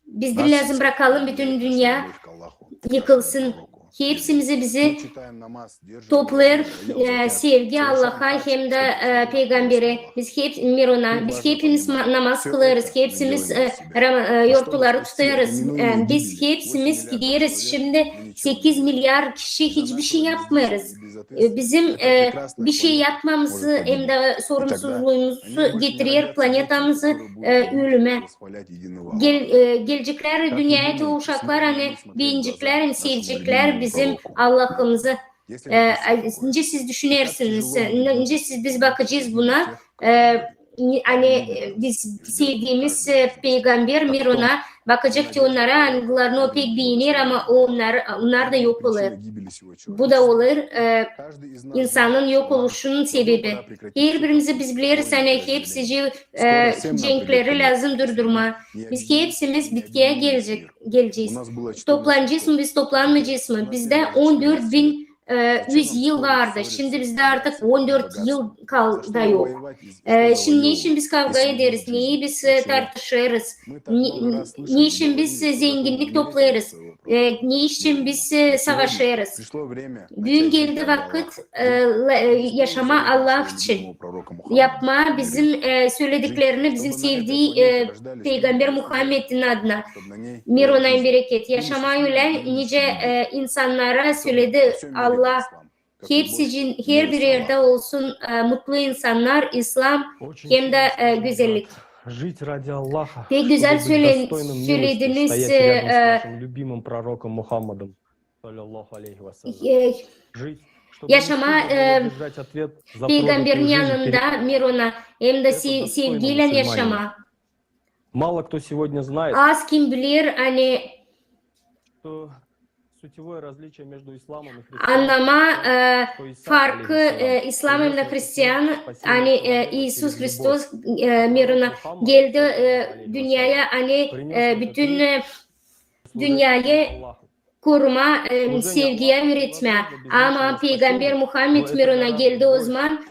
Biz de lazım bırakalım bütün dünya yıkılsın. Hepsimizi bizi toplar sevgi Allah'a hem de Peygamber'e. Biz hep Mirun'a, biz hepimiz namaz kılarız, hepsimiz yortuları tutarız. Biz hepsimiz gideriz. Şimdi 8 milyar kişi hiçbir şey yapmıyoruz. Bizim bir şey yapmamızı hem de sorumsuzluğumuzu getirir planetamızı ölüme. Gelecekler dünyaya doğuşaklar hani beğenecekler, sevecekler bizim Allah'ımızı. Önce siz düşünürsünüz, önce biz bakacağız buna. Hani biz sevdiğimiz Peygamber Mirun'a bakacak ki onlara anılarını o pek beğenir ama onlar da yok olur. Bu da olur insanın yok oluşunun sebebi. Her birimizi biz biliriz hani hepsi cenkleri lazım durdurma. Biz hepsimiz bitkiye geleceğiz. Toplanacağız mı biz toplanmayacağız mı? Bizde 14.000 100 yıl vardı. Şimdi bizde artık 14 yıl da yok. Şimdi niçin biz kavga ederiz? Niye biz tartışırız? Niçin biz zenginlik toplarız? Niçin biz savaşırız? Bugün geldi vakit yaşama Allah için. Yapma bizim söylediklerini bizim sevdiği Peygamber Muhammed'in adına. Mirunayim bereket. Yaşama öyle nice insanlara söyledi Allah. Hepsi için her bir yerde olsun mutlu insanlar, İslam hem de güzellik. Pek güzel söylediniz. Yaşama Peygamberin yanında Mirun'a hem de sevgiyle yaşama. Az kim bilir hani anlama farkı İslam ile Hristiyan hani İsus Hristos Mirun'a geldi dünyaya hani bütün dünyayı koruma, sevgiye üretme. Ama Peygamber Muhammed Mirun'a geldi o zaman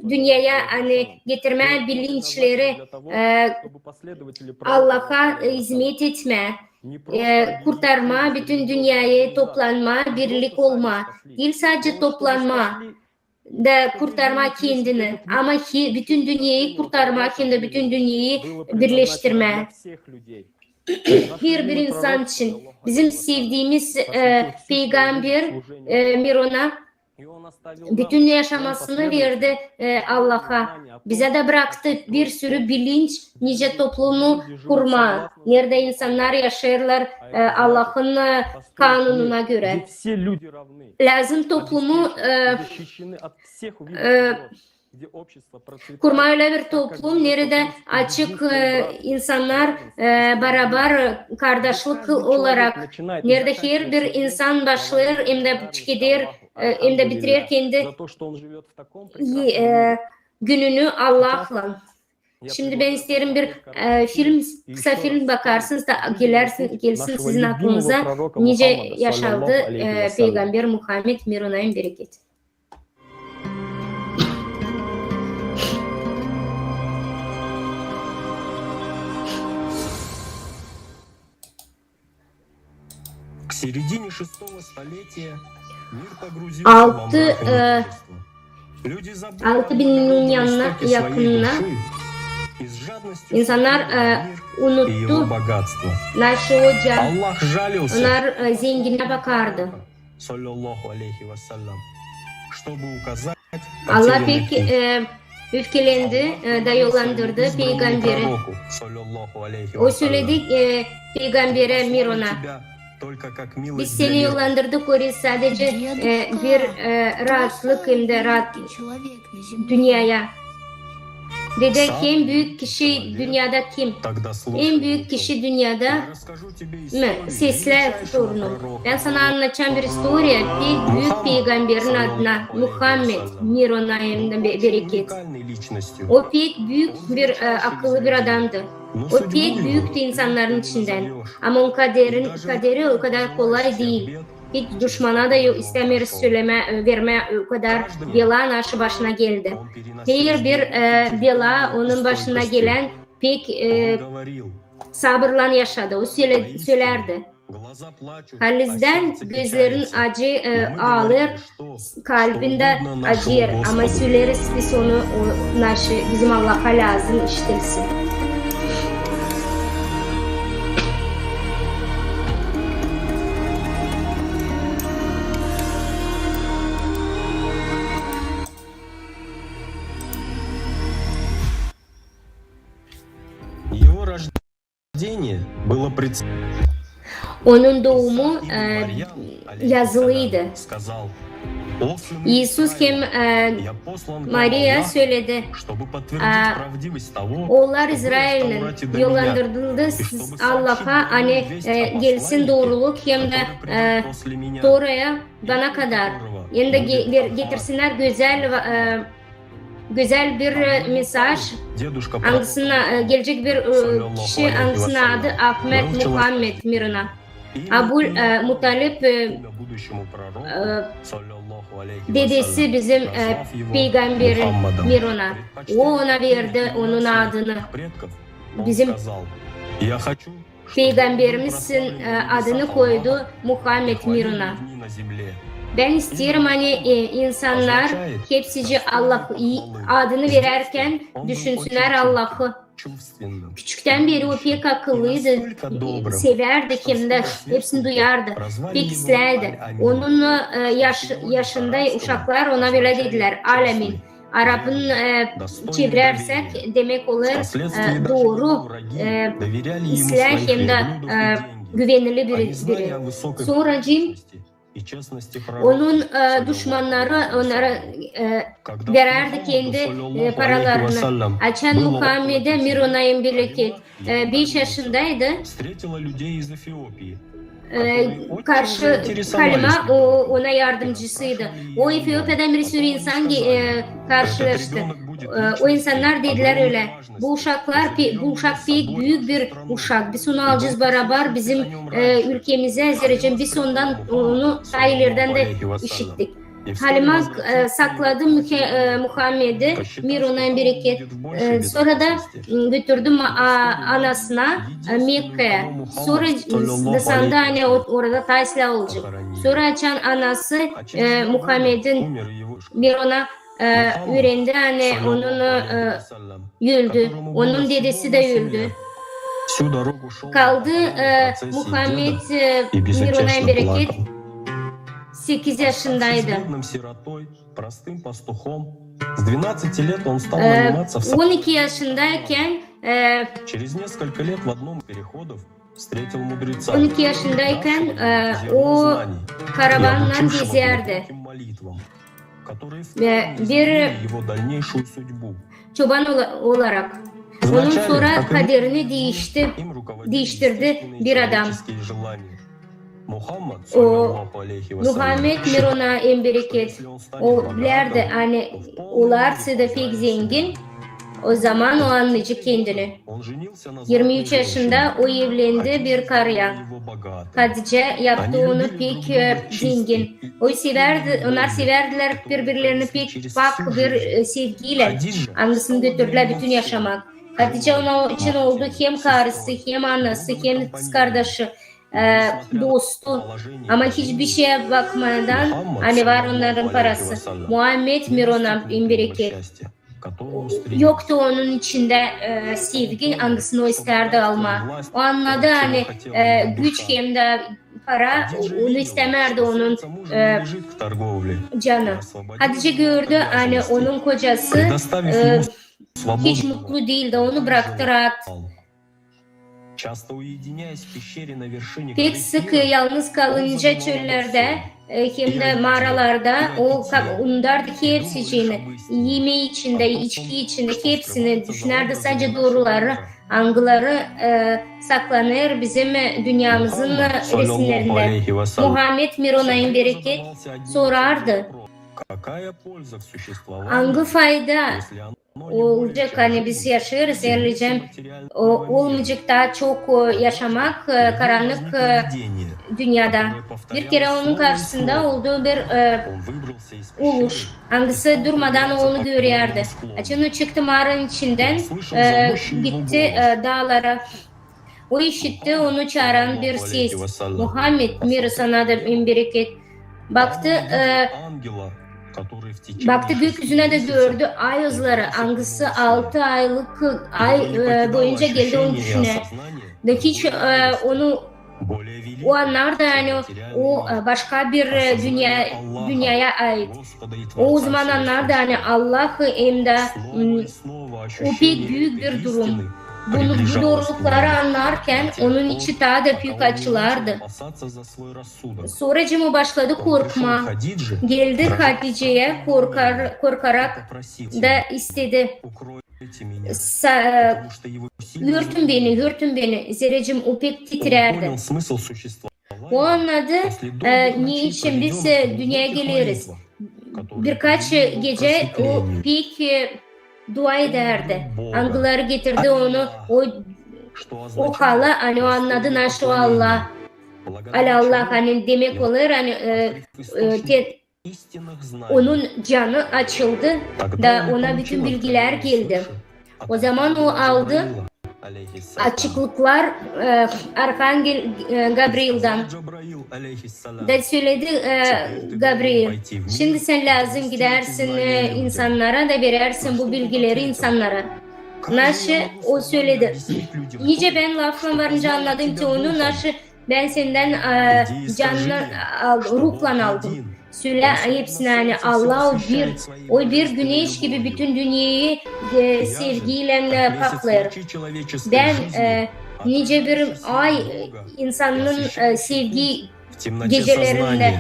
dünyaya hani getirme bilinçleri Allah'a hizmet etme. Kurtarma, bütün dünyayı toplanma, birlik olma. Değil sadece toplanma da kurtarma kendini ama bütün dünyayı kurtarma, kendi bütün dünyayı birleştirme. Her bir insan için bizim sevdiğimiz Peygamber Mirun'a bütün yaşamasını verdi Allah'a. Bize de bıraktı bir sürü bilinç, nice toplumu kurma. Nerede insanlar yaşarlar Allah'ın kanununa göre. Lazım toplumu kurma öyle bir toplum nerede açık insanlar beraber kardeşlik olarak nerede her bir insan başlar hem de çıkar hem de bitirir kendi gününü Allah'la. Şimdi ben isterim bir kısa film bakarsınız da gelsin sizin aklınıza nice yaşadı Peygamber Muhammed Mirunayim bereket. К середине шестого столетия мир погрузился во мрак и невежество. Люди забыли yakınına insanlar unuttu naşı ocağı. Onlar zengine bakardı. Allah pek öfkelendi, dayolandırdı peygamberi. O söyledi peygambere Mirun'a. только как Biz милость seni для мира. yollandırdık oraya sadece bir rahatlık hem de rahat dünyaya. Dedi ki en büyük kişi dünyada kim? Тогда слушай, En büyük Учёный. kişi dünyada Я расскажу тебе историю sesler величайшего torunu. пророка. Ben sana anlatacağım bir historia. Bir büyük peygamberin adına Muhammed mir ona hem de bereket. Уникальной личностью. O pek büyük bir akıllı bir adamdı. Но O судьбу pek его büyüktü insanların не içinden. назовешь. Ama o kaderi o kadar kolay değil. Hiç düşmana da istemir verme o kadar bela naşı başına geldi. Her bir bela onun başına gelen pek Он говорил, sabırla yaşadı. O söylerdi. глаза плачут, Halizden а сердце gözlerin печалится. acı Мы ağlar, говорим, что kalbinde acır. Ama söyleriz biz onu bizim Allah'a lazım işitilsin. его рождение было Onun doğumu Марьям, yazılıydı. сказал, «Посланный İsus hem Израиля, я послан к Maria Аллаху, söyledi. чтобы подтвердить правдивость того, Oğullar что было в İsrail'in Таврате до меня, yollandırıldı Allah'a hani gelsin doğruluk hem de который придет после меня, Tora'ya bana kadar. Hem de getirsinler güzel bir mesaj. дедушка Anısına gelecek bir kişi anısına adı Ahmet Muhammed Mirna. Abul Mutalip имя будущему пророку, саллаллаху алейхи dedesi вассалям, bizim назвав его peygamberin Muhammed'ом. Mirona. O ona verdi onun adını. Предков, он Bizim сказал, «Я хочу, чтобы Peygamberimizin вы прославили adını небеса koydu Аллаха, Muhammed хвалили Miruna. дни на земле». Ben isterim hani insanlar hepsici Allah adını vererken düşünsünler Allah'ı. Чувственным. Küçükten beri o pek akıllıydı, severdi hem de hepsini duyardı, pek isterdi. Onun yaşında uşaklar ona böyle dediler, alemin. Arap'ın çevirersek demek olur Впоследствии doğru, даже враги доверяли ему İslah своих hem de верблюдов и деньги. güvenilir Они biri. знали о высокой Sonra честности и честности пророка, onun саллаллаху düşmanları onlara Когда vererdi Мухаммаду, kendi саллаллаху алейхи paralarını. вассалям, Açan было Muhammed'e около 30 Mirona'nın лет, bereket. 5 yaşındaydı. встретила людей из Эфиопии. Karşı kalima ona yardımcısıydı. O Etiyopya'dan bir sürü insan karşılaştı. O insanlar dediler öyle. Bu uşak pek büyük bir uşak. Biz onu alacağız beraber bizim ülkemize ezdireceğim. Biz ondan onu sayılardan da işittik. Halima sakladı Muhammed'i Mirona'nın bereket. Sonra da götürdüm anasına Mekke'ye. Sonra da sandı hani orada taysla olacak. Sonra açan anası Muhammed'in Mirona öğrendi hani onun öldü. Onun dedesi de öldü. Kaldı Muhammed Mirona'nın bereket 8 yaşındaydı. 12 yaşındayken 12 yaşındayken o karavanla gezerdi. Bir çoban olarak. Onun sonra kaderini değiştirdi bir adam. Muhammed Mirona en bereket. O bilirdi hani olarsa da pek zengin. O zaman o anlayacak kendini. 23 yaşında o evlendi bir karıya. Hatice yaptı onu pek zengin. Onlar severdiler birbirlerini pek pak bir sevgiyle. Annesini götürdüler bütün yaşamak. Hatice onun için oldu hem karısı hem annesi hem kız kardeşi. Dostu ama hiçbir şeye bakmadan hani var onların parası. Muhammed Mirona en bereket. Yoktu onun içinde sevgi, annesini o isterdi alma. O anladı hani güç hem de para onu istemerdi onun canı. Hatice gördü hani onun kocası hiç mutlu değildi, onu bıraktı rahat. Часто уединяясь в пещере на вершине Pek sık yalnız kalınca çöllerde hem de mağaralarda onlardaki hepsini yeme içinde, içki içindeki hepsini düşünerdi, sadece doğruları, angıları saklanır bizim dünyamızın resimlerinde. Muhammed Mirona'nın bereket sorardı. Hangi fayda olacak, hani biz yaşıyoruz, yerleyeceğim, olmayacak daha çok yaşamak karanlık dünyada. Bir kere onun karşısında olduğu bir uluş, hangisi durmadan onu görüyordu. Açını çıktı mağaranın içinden, gitti dağlara. O işitti onu çağıran bir ses. Muhammed mir sana da bin bereket. Baktı gökyüzüne de gördü ay yıldızları. Hangisi 6 aylık ay boyunca geldi onu düşüne. Ve hiç onu o anlarda yani o başka bir dünyaya ait. O zaman anlardı hani Allah hem de o pek büyük bir durum. Bu doğrulukları anlarken onun içi daha da büyük açılardı. Sonracığıma başladı korkma. Geldi Hatice'ye korkarak da istedi. Hürtün beni. Zerrecim o pek titrerdi. O anladı niçin biz dünyaya geliriz. Birkaç gece o pek dua ederdi. Angıları getirdi onu. O hala hani o anladı naşu Allah. Allah hani demek olur hani onun canı açıldı da ona bütün bilgiler geldi. O zaman o aldı açıklıklar Arhangel Gabriel'dan da söyledi Gabriel. Şimdi sen lazım gidersin insanlara da verersin bu bilgileri insanlara. Nasıl o söyledi. Nice ben lafla varınca anladım ki onu nasıl ben senden canını aldım, ruhla aldım. Söyle hepsine hani Allah o bir güneş gibi bütün dünyayı sevgiyle paklar. Ben nice bir ay insanın sevgi gecelerinde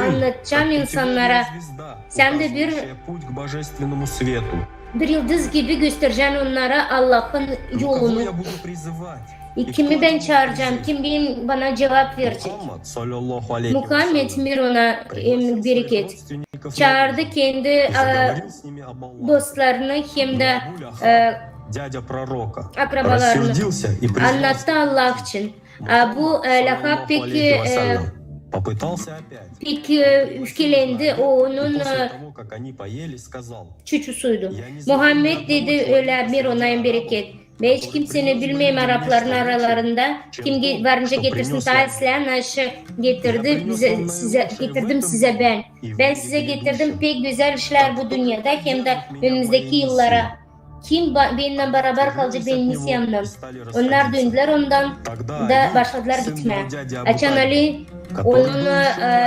anlatacağım insanlara. Sen de bir yıldız gibi göstereceksin onlara Allah'ın yolunu. Kimi ben çağıracağım, kim bana cevap verecek. Muhammed Mirona bereket çağırdı kendi dostlarını hem de akrabalarını. Anlattı Allah için. Bu lakap peki öfkelendi, o onun çocuğuydu. Muhammed dedi öyle Mirona'ya bereket. Ve hiç kimseni bilmeyeyim Arapların aralarında. Kim varınca getirsin taislen aşı getirdi getirdim size ben. Ben size getirdim pek güzel işler bu dünyada hem de önümüzdeki yıllara. Kim benimle beraber kalacak benim misyamdan. Onlar döndüler ondan da başladılar gitmeye. Açan Ali onun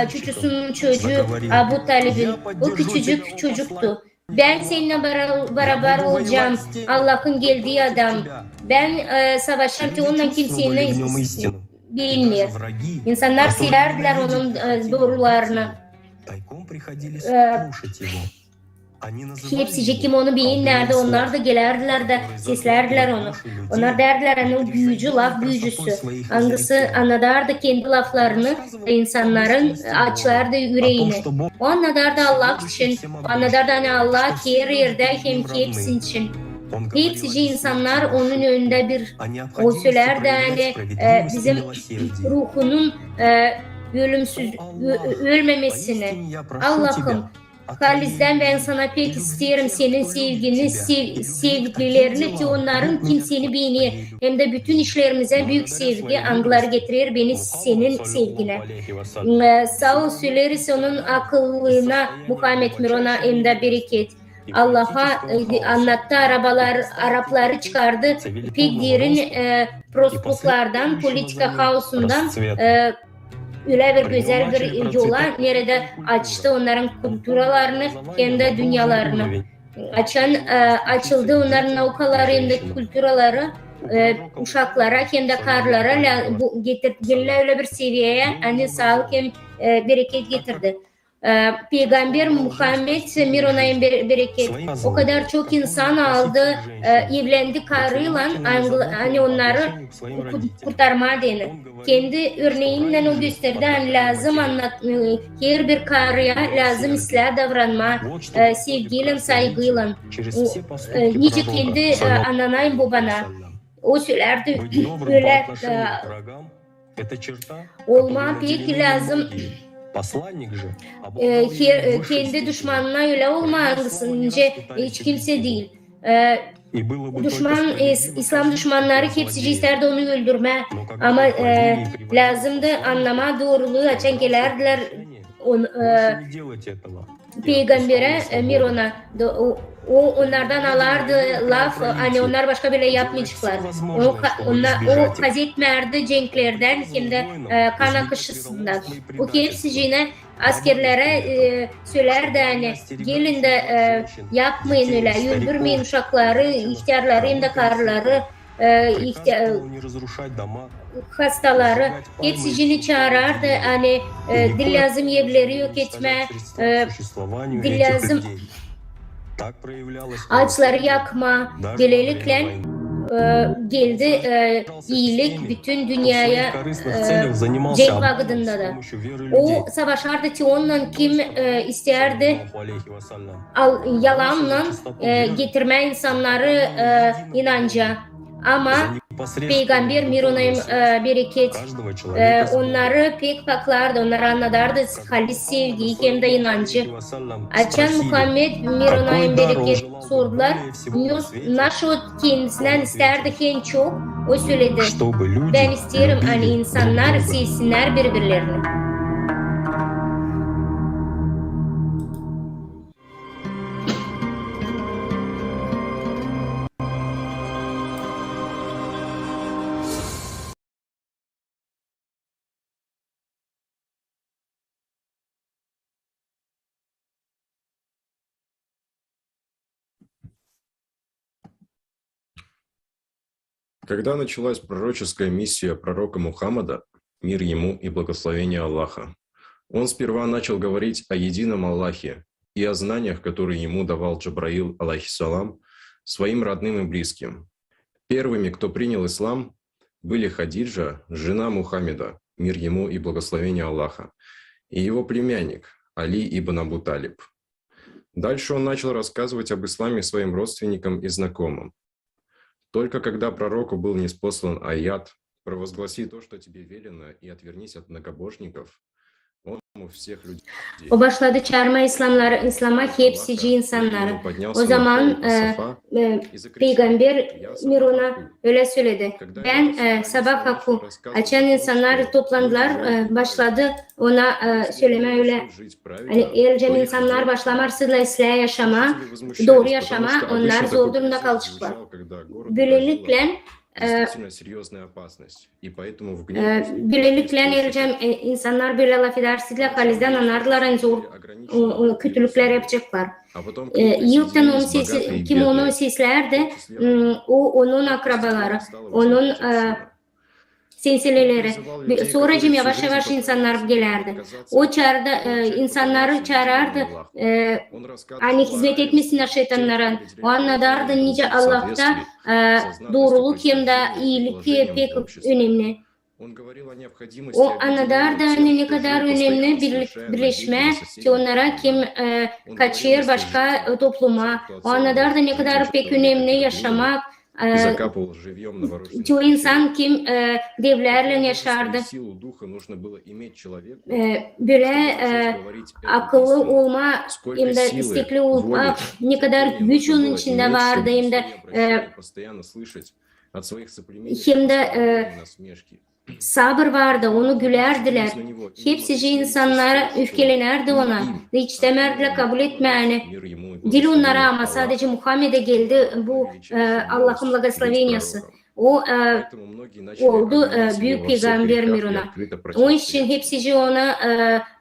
çocuğunun çocuğu Abu Talib'in o küçücük çocuktu. Ben seninle beraber olacağım. Allah'ın geldiği adam. Ben savaşacağım ki ondan kimsenin bilmiyor. İnsanlar silerdiler onun doğrularını. Hepsice kim onu bilirlerdi. Onlar da gelerdiler de seslerdiler onu. Onlar derdiler hani o büyücü, laf büyücüsü. Hangisi anladardı kendi laflarını insanların açlardı yüreğini. O anladardı Allah için. O anladardı hani Allah her yerde hem ki hepsi için. Hepsice insanlar onun önünde bir o söylerdi hani bizim ruhunun ölmemesini. Allah'ım Halis'ten ben sana pek isterim senin sevgini, sevgililerini ki onların kimseni beğenir. Hem de bütün işlerimize büyük sevgi, angılar getirir beni senin sevgine. Sağ ol söyleriz onun akıllına Muhammed Mirona hem de bereket. Allah'a anlattı Arapları çıkardı. Pek derin prospukluklardan, politika kaosundan öyle bir güzel bir yola nerede açtı onların kültürlerini hem de dünyalarını. Açıldı onların naukaları hem de kültürleri uşaklara hem de karlara getirdiler öyle bir seviyeye hani sağlık hem bereket getirdi. Peygamber Muhammed Mirona'nın bereket o kadar çok insan aldı, evlendi karıyla hani onları kurtarma denir. Kendi örneğinden o gösterdi hani lazım anlatmayı. Her bir karıya lazım ıslah davranma, sevgiyle, saygıyla. Nice kendi ananayım babana. O söylerdi öyle olma pek lazım. Kendi düşmanına öyle olmalısın. Hiç kimse değil. İslam düşmanları hepsi isterdi onu öldürme. Ama lazımdı anlama doğruluğu açan gelerdiler Peygamber'e Miron'a. O onlardan alardı laf, hani onlar başka bile yapmayacaklar. O kazetmerdi cenklerden hem de kan akışısından. O hepsi yine askerlere söylerdi hani gelin de yapmayın öyle, öldürmeyin uşakları, ihtiyarları hem de karıları, hastaları hepsi yine çağırırdı hani dil lazım evleri yok etme, dil lazım ağaçları yakma, böylelikle geldi iyilik bütün dünyaya cenk vakıdında da. O savaşardı ki onunla kim isterdi yalanla getirme insanları inanca. Ama Peygamber Mirona'nın bereket onları pek paklardı, onları anladardı halis sevgiyi hem de inancı. Açan Muhammed Mirona'nın bereket sordular. Nasıl kendisinden isterdi en çok? O söyledi. Ben isterim hani insanlar sevsinler birbirlerini. Когда началась пророческая миссия пророка Мухаммада, мир ему и благословение Аллаха, он сперва начал говорить о едином Аллахе и о знаниях, которые ему давал Джабраил, алейхиссалам, своим родным и близким. Первыми, кто принял ислам, были Хадиджа, жена Мухаммеда, мир ему и благословение Аллаха, и его племянник Али ибн Абу Талиб. Дальше он начал рассказывать об исламе своим родственникам и знакомым. Только когда пророку был ниспослан аят «Провозгласи то, что тебе велено, и отвернись от многобожников», он всех людей... O başladı çağırma İslam'a hepsici insanları. O zaman Peygamber Miron'a öyle söyledi. Ben sabah hakkı açan insanlar toplandılar, başladı ona söyleme öyle. Yani elcem insanlar başlamarsa ıslah yaşama, doğru yaşama, onlar zor durumda kalacaklar. Böylelikle böylelikle elcem insanlar böyle laf edersiyle kalizden anlarlar en zor kötülükler yapacaklar. Yıldan onun sesi, kim onu seslerdi, o onun akrabaları, onun silsileleri. Sonra yavaş yavaş insanlar gelirdi. O çağırdı, insanları çağırırdı. Hani hizmet etmesinler şeytanlara. O anladardı nice Allah'ta doğruluk hem de iyilik pek önemli. O anladardı hani ne kadar önemli birleşme ki onlara kim kaçır başka topluma. O anladardı ne kadar pek önemli yaşamak. Çoğu insan kim devlerle yaşardı. Böyle akıllı olma hem de istekli olma ne kadar güç onun içinde vardı hem de sabır vardı, onu gülerdiler. Hepsi insanlara öfkelenerdi ona. Hiç demerdiler kabul etmeyeni. Dil onlara ama sadece Muhammed'e geldi bu Allah'ın благословениясы. O oldu büyük peygamber Mirona. Onun için hepsi ona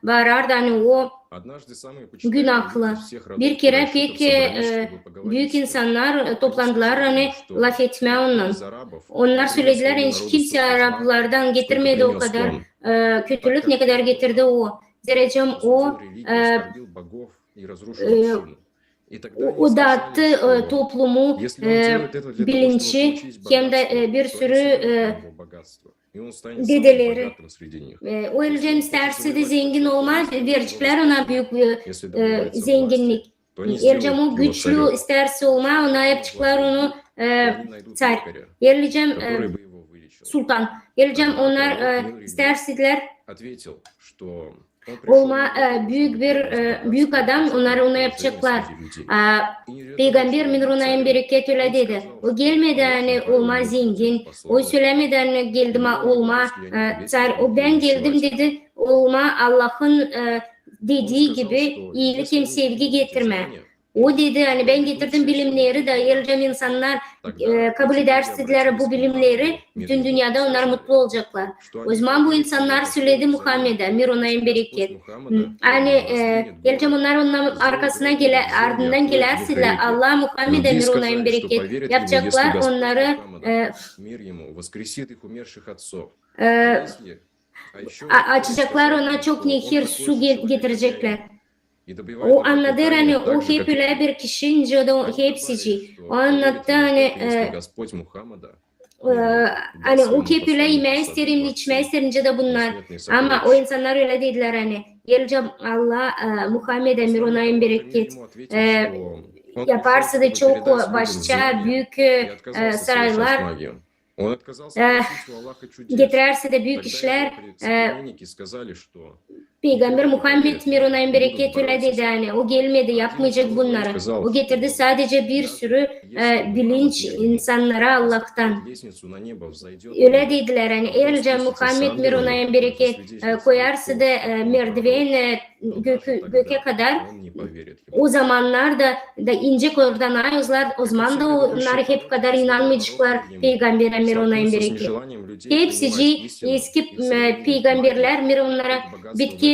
bağırardı. Hani o günahlı. Bir kere pek büyük insanlar toplandılar hani laf etmeye ondan. Onlar söylediler hiç kimse Araplardan getirmedi o kadar kötülük ne kadar getirdi o. Zerrecem o dağıttı toplumu, bilinci hem de bir sürü dedeleri. O yüzden isterse de zengin olmaz, verecekler ona büyük zenginlik. Yercem o güçlü isterse olma, ona yapacaklar onu çar. Yerlicem sultan. Yerlicem onlar isterseler olma büyük adam ona yapacaklar. Peygamber minrunayın bereket öyle dedi. O gelmeden olma zengin. O söylemeden geldim olma çar. O ben geldim dedi. Olma Allah'ın dediği gibi iyilik hem sevgi getirme. O dedi hani ben getirdim bilimleri de yercem insanlar kabul ederseler bu bilimleri bütün dünyada onlar mutlu olacaklar. O zaman bu insanlar söyledi Muhammed'e Mirunayın bereket. Hani yercem onlar onun arkasına ardından gelerseler Allah Muhammed'e Mirunayın bereket yapacaklar onları açacaklar ona çok nehir su getirecekler. O anladı hani o hep öyle bir kişi hepsici. O anlattı hani o hep öyle yemeği isterim, içmeyi isterince de bunlar. Ama o insanlar öyle dediler hani. Geleceğim Allah Muhammed Emir onayın bereket. Yaparsa da çok başça büyük saraylar getirerse de büyük işler Peygamber Muhammed Mirunayın bereket öyle dedi yani o gelmedi yapmayacak bunları. O getirdi sadece bir sürü bilinç insanlara Allah'tan. Öyle dediler hani eğer Muhammed Mirunayın bereket koyarsa da merdiven göke kadar o zamanlar da inecek oradan ayızlar o zaman da onlar hep kadar inanmayacaklar Peygamber'e Mirunayın bereket. Hepsici eski peygamberler Mirunlara bitki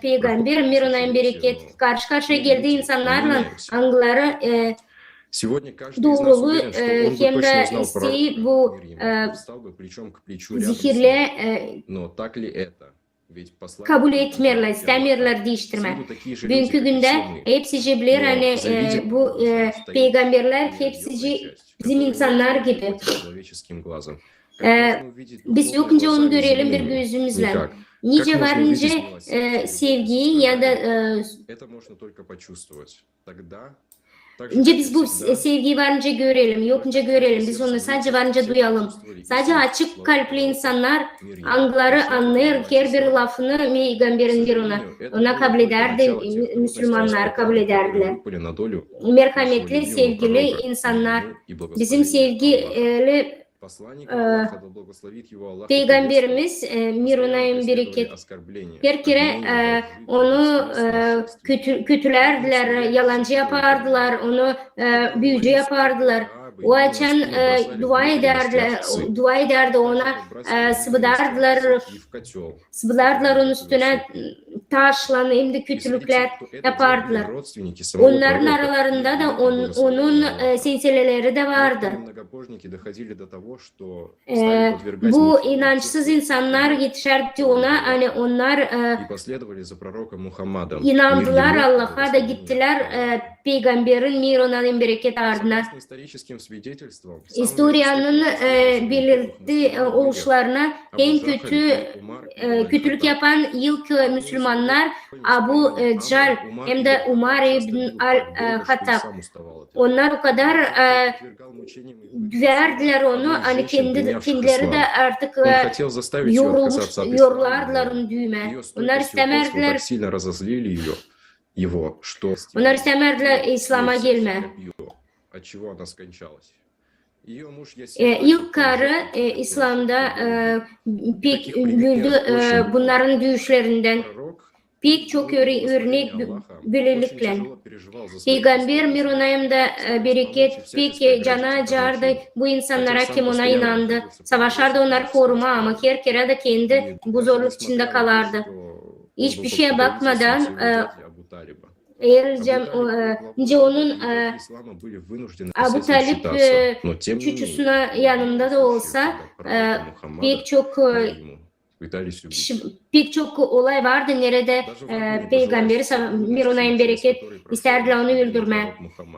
peygamber Mirunayın bereket karşı karşıya geldi insanlarla anıları doğruluğu hem de isteği bu zihirle kabul etmiyorlar, istemiyorlar değiştirme. Bugünkü günde hepsici bilir hani bu peygamberler hepsici bizim insanlar gibi. Biz yokunca onu görelim bir gözümüzle. Nice varınca sevgiyi ya da biz bu sevgiyi varınca görelim, yokunca görelim. Biz onu sadece varınca duyalım. Sadece açık kalpli insanlar anıları anlayır. Her bir lafını peygamberin bir ona kabul ederdi. Müslümanlar kabul ederdiler. Merhametli, sevgili insanlar. Bizim sevgili Peygamberimiz Mirunayın bereket her kere onu kötülerdiler, yalancı yapardılar, onu büyücü yapardılar. O açan dua ederdi ona sıvıdardılar onun üstüne taşla hem de kötülükler yapardılar. Onların aralarında da onun silsileleri de vardı. Bu inançsız insanlar yetişerdi ona hani onlar inandılar Allah'a da gittiler Peygamberin Mirunayın bereket ardına. İstoriyanın belirli oluşlarına en kötülük yapan ilk Müslümanlar Abu Cal hem de Umar ibn al-Hattab. Onlar o kadar güverdiler onu hani kendileri de artık yorlardılar onu düğme. Onlar istemezdiler. Onlar istemezdiler İslam'a gelme. İlk karı İslam'da pek güldü bunların düşüşlerinden. Pek çok örnek böylelikle. Peygamber Mirunayım'da bereket pek cana acardı. Bu insanlara kim ona inandı. Savaşlarda onlar koruma ama her kere de kendi bu zorluk içinde kalardı. Hiçbir şeye bakmadan талиба. Önce onun Ислама были вынуждены с Abu этим Talip считаться, но тем не менее, çuçusuna yanında da olsa пророка Мухаммада, pek çok мир ему, pытались убить. pek çok olay vardı nerede peygamberi mir ona en bereket isterdiler onu öldürme.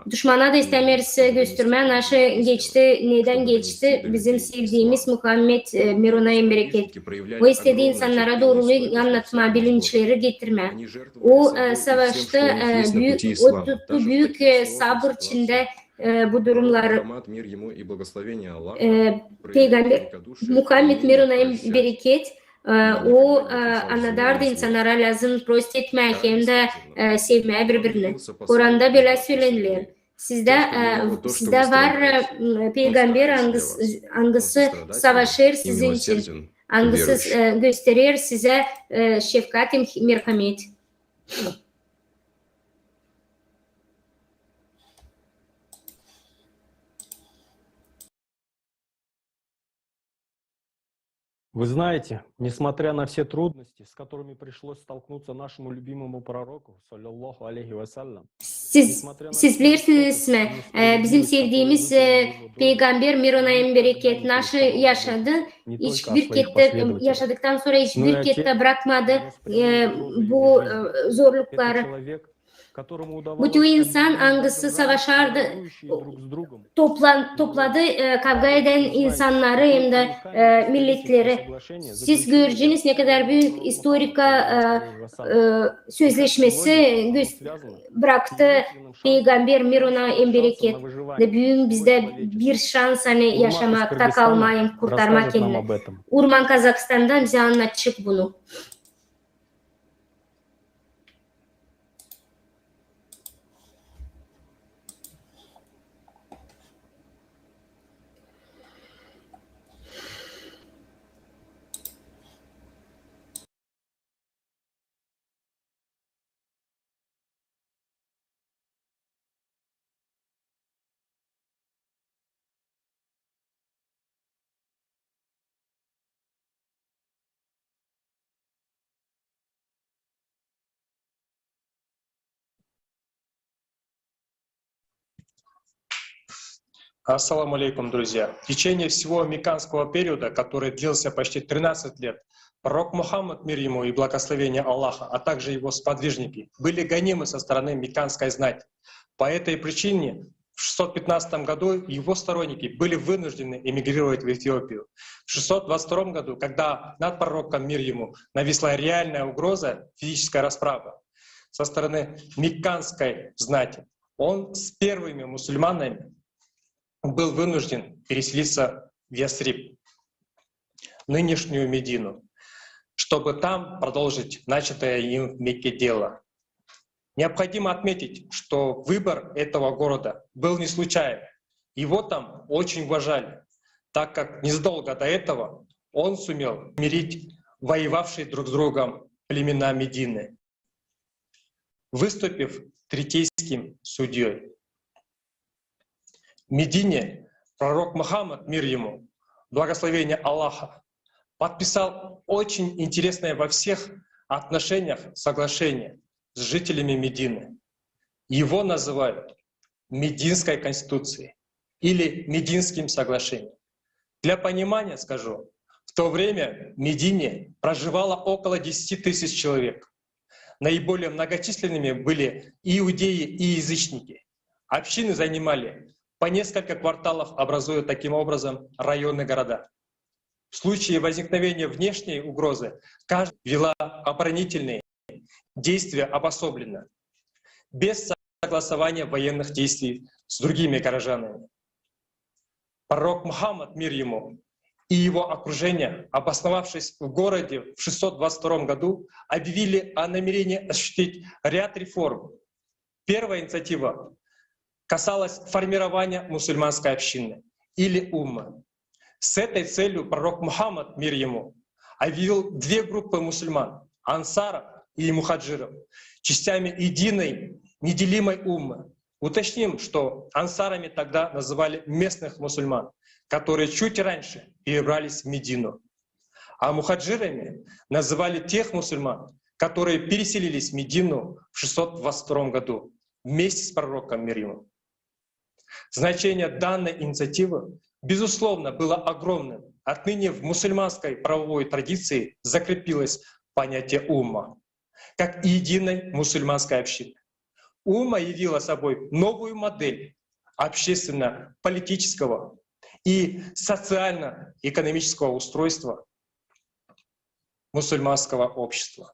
Düşmana da istemerse gösterme nasıl geçti, neden geçti bizim sevdiğimiz Muhammed mir ona en bereket. O istedi insanlara doğruluğu anlatma, bilinçleri getirme. O savaşta büyük sabır içinde bu durumları Peygamber Muhammed mir ona en bereket o anladardı insanlara lazım prost etmek hem de sevmeye birbirini. Kur'an'da böyle söylenilir. Sizde var peygamber hangisi savaşır sizin için, hangisi gösterir size şefkat, merhamet. Вы знаете, несмотря на все трудности, с которыми пришлось столкнуться нашему любимому пророку, саллаллаху алейхи вассалям, Siz bilirsiniz mi? Bizim sevdiğimiz peygamber mir ona en bereket nasıl yaşadı? Hiçbir kette yaşadıktan sonra hiçbir kette bırakmadı bu zorlukları. Bu insan hangisi savaşardı, topladı kavga eden insanları hem de milletleri. Siz göreceğiniz ne kadar büyük historika sözleşmesi bıraktı Peygamber mir ona en bereket. Büyük bizde bir şans hani yaşamakta kalmayın, kurtarmak kendini. Urman Kazakistan'dan bize anlatacak bunu. Ассаламу алейкум, друзья. В течение всего мекканского периода, который длился почти 13 лет, пророк Мухаммад, мир ему и благословение Аллаха, а также его сподвижники, были гонимы со стороны мекканской знати. По этой причине в 615 году его сторонники были вынуждены эмигрировать в Эфиопию. В 622 году, когда над пророком, мир ему, нависла реальная угроза, физическая расправа со стороны мекканской знати, он с первыми мусульманами был вынужден переселиться в Ясриб, нынешнюю Медину, чтобы там продолжить начатое им в Мекке дело. Необходимо отметить, что выбор этого города был не случайен. Его там очень уважали, так как незадолго до этого он сумел мирить воевавшие друг с другом племена Медины, выступив третейским судьей. В Медине пророк Мухаммад, мир ему, благословение Аллаха, подписал очень интересное во всех отношениях соглашение с жителями Медины. Его называют Мединской конституцией или Мединским соглашением. Для понимания скажу, в то время в Медине проживало около 10 тысяч человек. Наиболее многочисленными были и иудеи, и язычники. Общины занимали по несколько кварталов, образуя таким образом районные города. В случае возникновения внешней угрозы каждая вела оборонительные действия обособленно, без согласования военных действий с другими горожанами. Пророк Мухаммад, мир ему, и его окружение, обосновавшись в городе в 622 году, объявили о намерении осуществить ряд реформ. Первая инициатива касалась формирования мусульманской общины или уммы. С этой целью пророк Мухаммад, мир ему, объявил две группы мусульман — ансаров и мухаджиров, частями единой, неделимой уммы. Уточним, что ансарами тогда называли местных мусульман, которые чуть раньше перебрались в Медину, а мухаджирами называли тех мусульман, которые переселились в Медину в 622 году вместе с пророком мир ему. Значение данной инициативы, безусловно, было огромным. Отныне в мусульманской правовой традиции закрепилось понятие умма как единой мусульманской общины. Умма явила собой новую модель общественно-политического и социально-экономического устройства мусульманского общества.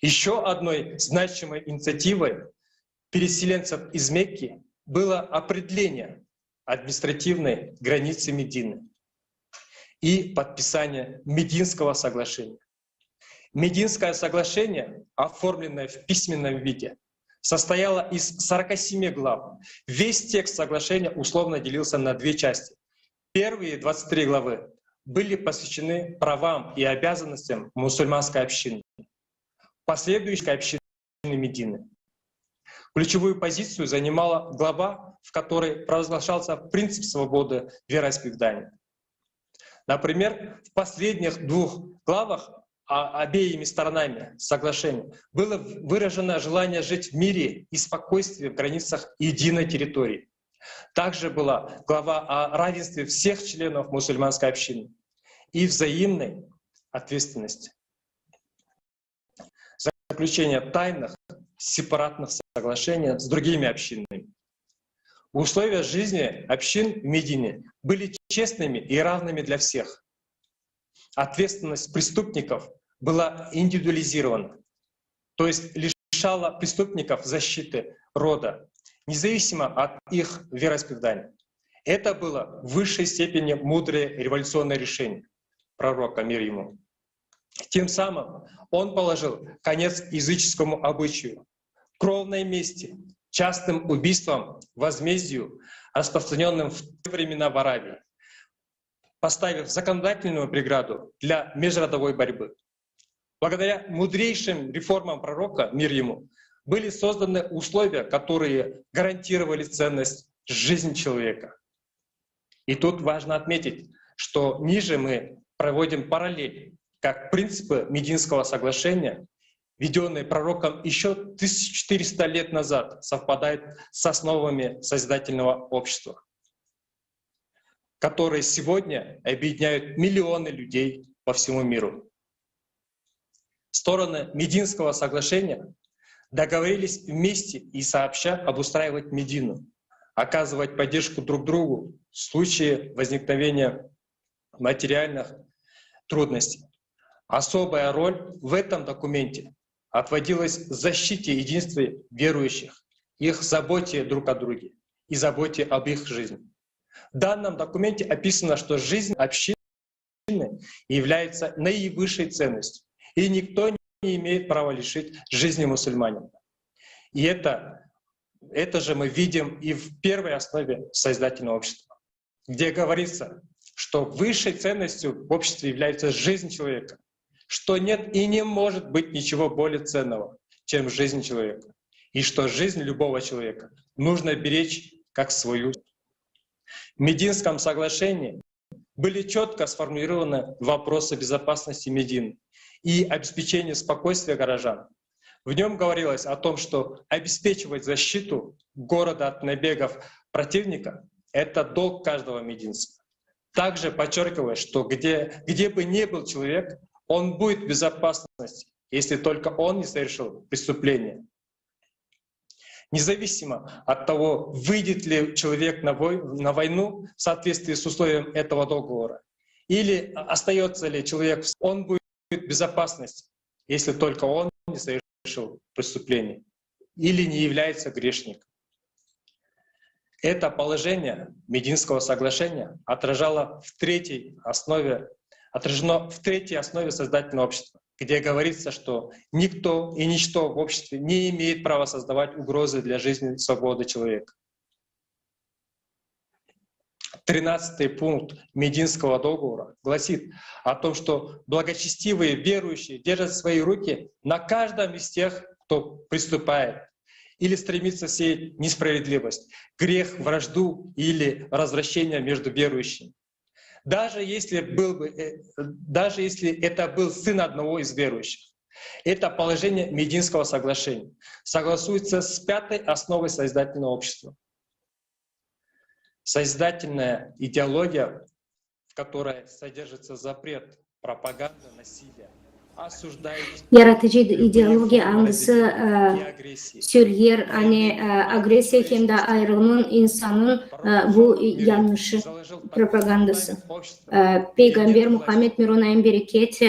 Еще одной значимой инициативой переселенцев из Мекки было определение административной границы Медины и подписание Мединского соглашения. Мединское соглашение, оформленное в письменном виде, состояло из 47 глав. Весь текст соглашения условно делился на две части. Первые 23 главы были посвящены правам и обязанностям мусульманской общины, последующей общины Медины. Ключевую позицию занимала глава, в которой провозглашался принцип свободы вероисповедания. Например, в последних двух главах обеими сторонами соглашения было выражено желание жить в мире и спокойствии в границах единой территории. Также была глава о равенстве всех членов мусульманской общины и взаимной ответственности. Заключение тайных, сепаратных соглашений с другими общинами. Условия жизни общин в Медине были честными и равными для всех. Ответственность преступников была индивидуализирована, то есть лишала преступников защиты рода, независимо от их вероисповедания. Это было в высшей степени мудрое революционное решение пророка мир ему. Тем самым он положил конец языческому обычаю, кровной мести, частым убийствам, возмездию, распространенным в те времена в Аравии, поставив законодательную преграду для межродовой борьбы. Благодаря мудрейшим реформам пророка, мир ему, были созданы условия, которые гарантировали ценность жизни человека. И тут важно отметить, что ниже мы проводим параллель, как принципы Мединского соглашения, введенные пророком еще 1400 лет назад, совпадают с основами созидательного общества, которые сегодня объединяют миллионы людей по всему миру. Стороны Мединского соглашения договорились вместе и сообща обустраивать Медину, оказывать поддержку друг другу в случае возникновения материальных трудностей. Особая роль в этом документе отводилась защите единства верующих, их заботе друг о друге и заботе об их жизни. В данном документе описано, что жизнь общины является наивысшей ценностью, и никто не имеет права лишить жизни мусульманина. И это же мы видим и в первой основе созидательного общества, где говорится, что высшей ценностью в обществе является жизнь человека, что нет и не может быть ничего более ценного, чем жизнь человека, и что жизнь любого человека нужно беречь как свою. В Мединском соглашении были четко сформулированы вопросы безопасности Медины и обеспечения спокойствия горожан. В нем говорилось о том, что обеспечивать защиту города от набегов противника — это долг каждого мединца. Также подчеркивалось, что где бы ни был человек, он будет в безопасности, если только он не совершил преступление. Независимо от того, выйдет ли человек на войну в соответствии с условием этого договора, или остается ли человек, он будет в безопасности, если только он не совершил преступление или не является грешником. Это положение Мединского соглашения отражено в третьей основе созидательного общества, где говорится, что никто и ничто в обществе не имеет права создавать угрозы для жизни и свободы человека. 13-й пункт Мединского договора гласит о том, что благочестивые верующие держат свои руки на каждом из тех, кто приступает или стремится сеять несправедливость, грех, вражду или развращение между верующими. Даже если это был сын одного из верующих, Это положение Мединского соглашения согласуется с 5-й основой созидательного общества. Созидательная идеология, в которой содержится запрет пропаганды насилия, осуждает Yaratıcı ideoloji anlısı söyler, hani agresiya hem de ayrılığın insanın bu yanlışı propagandası. Peygamber Muhammed Mironay'ın bereket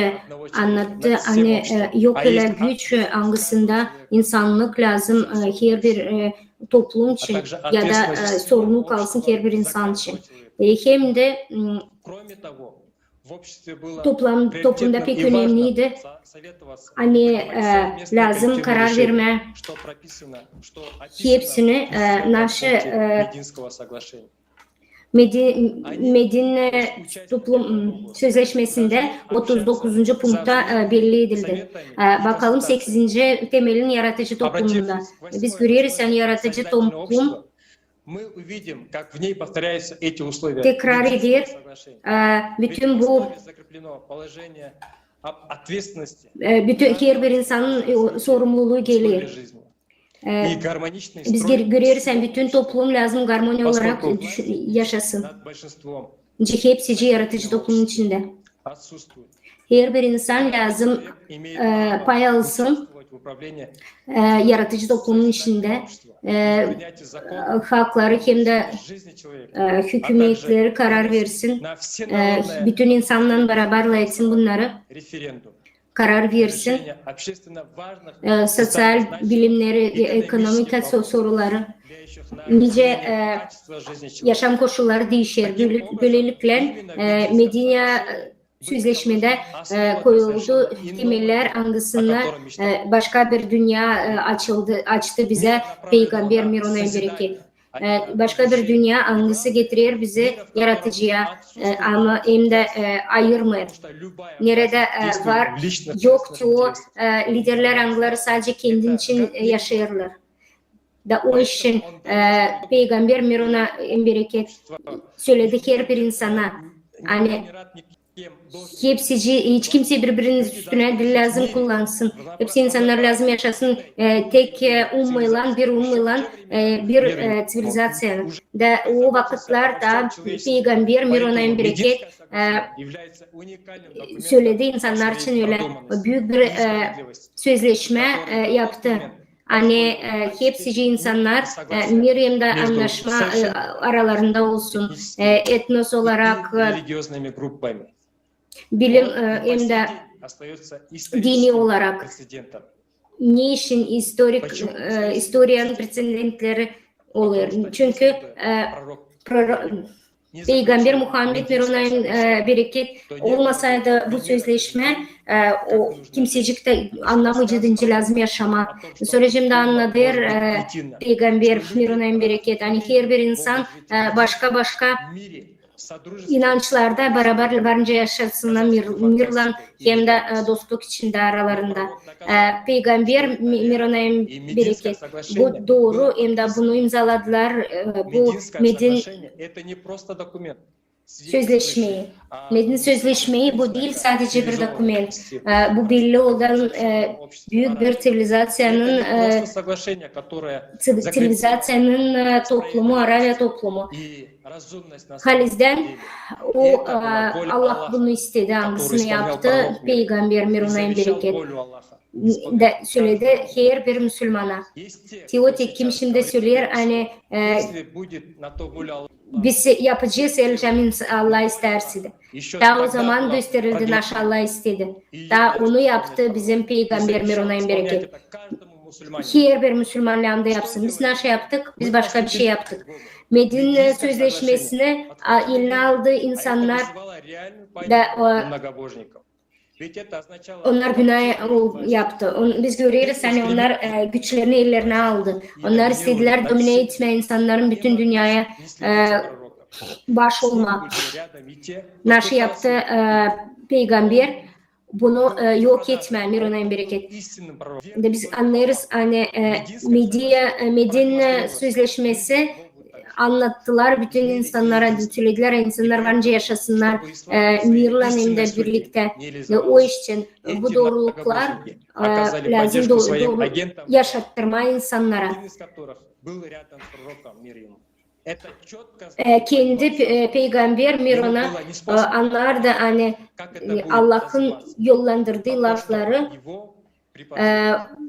anlattı, hani yok ile güç angısında insanlık lazım her bir toplum için ya da sorumluluk alsın her bir insan için. Hem de toplumda pek önemliydi. Hani lazım karar verme hepsini Medine toplum sözleşmesinde 39. punkta belli edildi. Bakalım 8. temelin yaratıcı toplumunda. Biz görüyoruz yani yaratıcı toplum tekrar eder. Bütün bu bütün her bir insanın sorumluluğu gelir. Biz görüyoruz yani bütün toplum lazım harmoni olarak yaşasın. Hepsi yaratıcı toplumun içinde. Her bir insan lazım pay alsın yaratıcı toplumun içinde. Halkları hem de hükümetleri karar versin. Bütün insanlarla beraber etsin bunları. Karar versin. Sosyal bilimleri, ekonomik soruları, nice yaşam koşulları değişir. Böylelikle Medine Sözleşmede koyuldu temeller angısında başka bir dünya açtı bize Peygamber Mironay'ın bereket. Başka bir dünya angısı getirir bizi yaratıcıya ama hem de ayırmıyor. Nerede var yok ki o liderler angıları sadece kendin için yaşayırlar. Da o için Peygamber Mironay'ın bereket söyledi her bir insana. Hani hepsi hiç kimse birbirinin üstüne dil lazım kullansın. Hepsi insanlar lazım yaşasın. Tek ummayla bir sivilizasyon. Da o vakitlarda Peygamber Mironay'ın bereket söyledi insanlar için öyle büyük bir sözleşme yaptı. Hani hepsi insanlar Meryem'de anlaşma aralarında olsun. Etnos olarak bilim hem de dini olarak ne için historianın precedentleri olur. Çünkü Peygamber Muhammed Mironay'ın bereket olmasaydı bu sözleşme o kimsecik de anlamayacağı lazım yaşama. Sürecimde anladır Peygamber Mironay'ın bereket. Yani her bir insan başka inançlarda beraber varınca yaşasınlar mirlan hem de dostluk içinde aralarında. Peygamber Mironay'ın bereket. Bu doğru hem de bunu imzaladılar. Bu Medine Sözleşmeyi. Medine Sözleşmeyi bu değil sadece bir doküman. Bu belli olan büyük bir sivilizasyonun toplumu, Arabia toplumu. Halizden o Allah bunu istedi, hangisini yaptı Peygamber Mironay'ın bereket. De söyledi her bir Müslümana. Teotik kim şimdi söyler hani biz yapacağız elçamin Allah isterse. Daha o zaman gösterildi naş Allah istedi. Daha onu yaptı bizim Peygamber Mironay'ın bereket. Her bir Müslüman anda yapsın. Biz naş yaptık, biz başka bir şey yaptık. Medine Sözleşmesi'ni eline aldı insanlar da onlar günah yaptı. Biz görüyoruz hani onlar güçlerini ellerine aldı. Onlar istediler domine etme insanların bütün dünyaya baş olma. Naşı yaptı Peygamber bunu yok etme Mironay'ın bereket. Biz anlarız hani Medine Sözleşmesi anlattılar bütün insanlara, söylediler insanlar bence yaşasınlar mirle hem de birlikte. O için bu doğruluklar lazım doğru yaşattırma insanlara. Kendi peygamber mir ona anlardı hani Allah'ın yollandırdığı lafları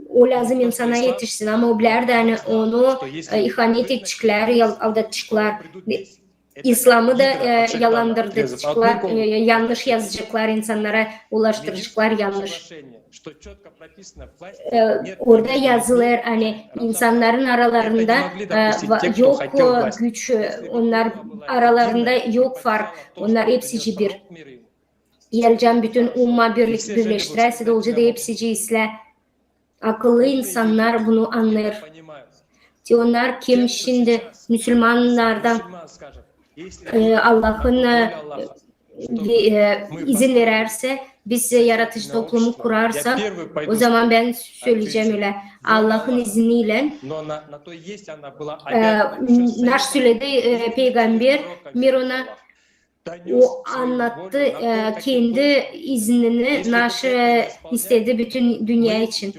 o lazım insana yetişsin ama o bilir de hani onu ihanet etmişler, aldatmışlar. İslam'ı da yalandırdılar, yanlış yazacaklar insanlara, ulaştıracaklar yanlış. Orada yazılır hani insanların aralarında yok güç, onlar aralarında yok fark, onlar hepsi bir. Geleceğim bütün umma birleştirerse de olacak da hepsi isle. Akıllı insanlar bunu anlar. Onlar kim şimdi Müslümanlardan Allah'ın izin verirse biz yaratıcı toplumu kurarsak o zaman ben söyleyeceğim öyle Allah'ın izniyle naş söyledi peygamber mir ona o anlattı kendi iznini naş istedi bütün dünya için.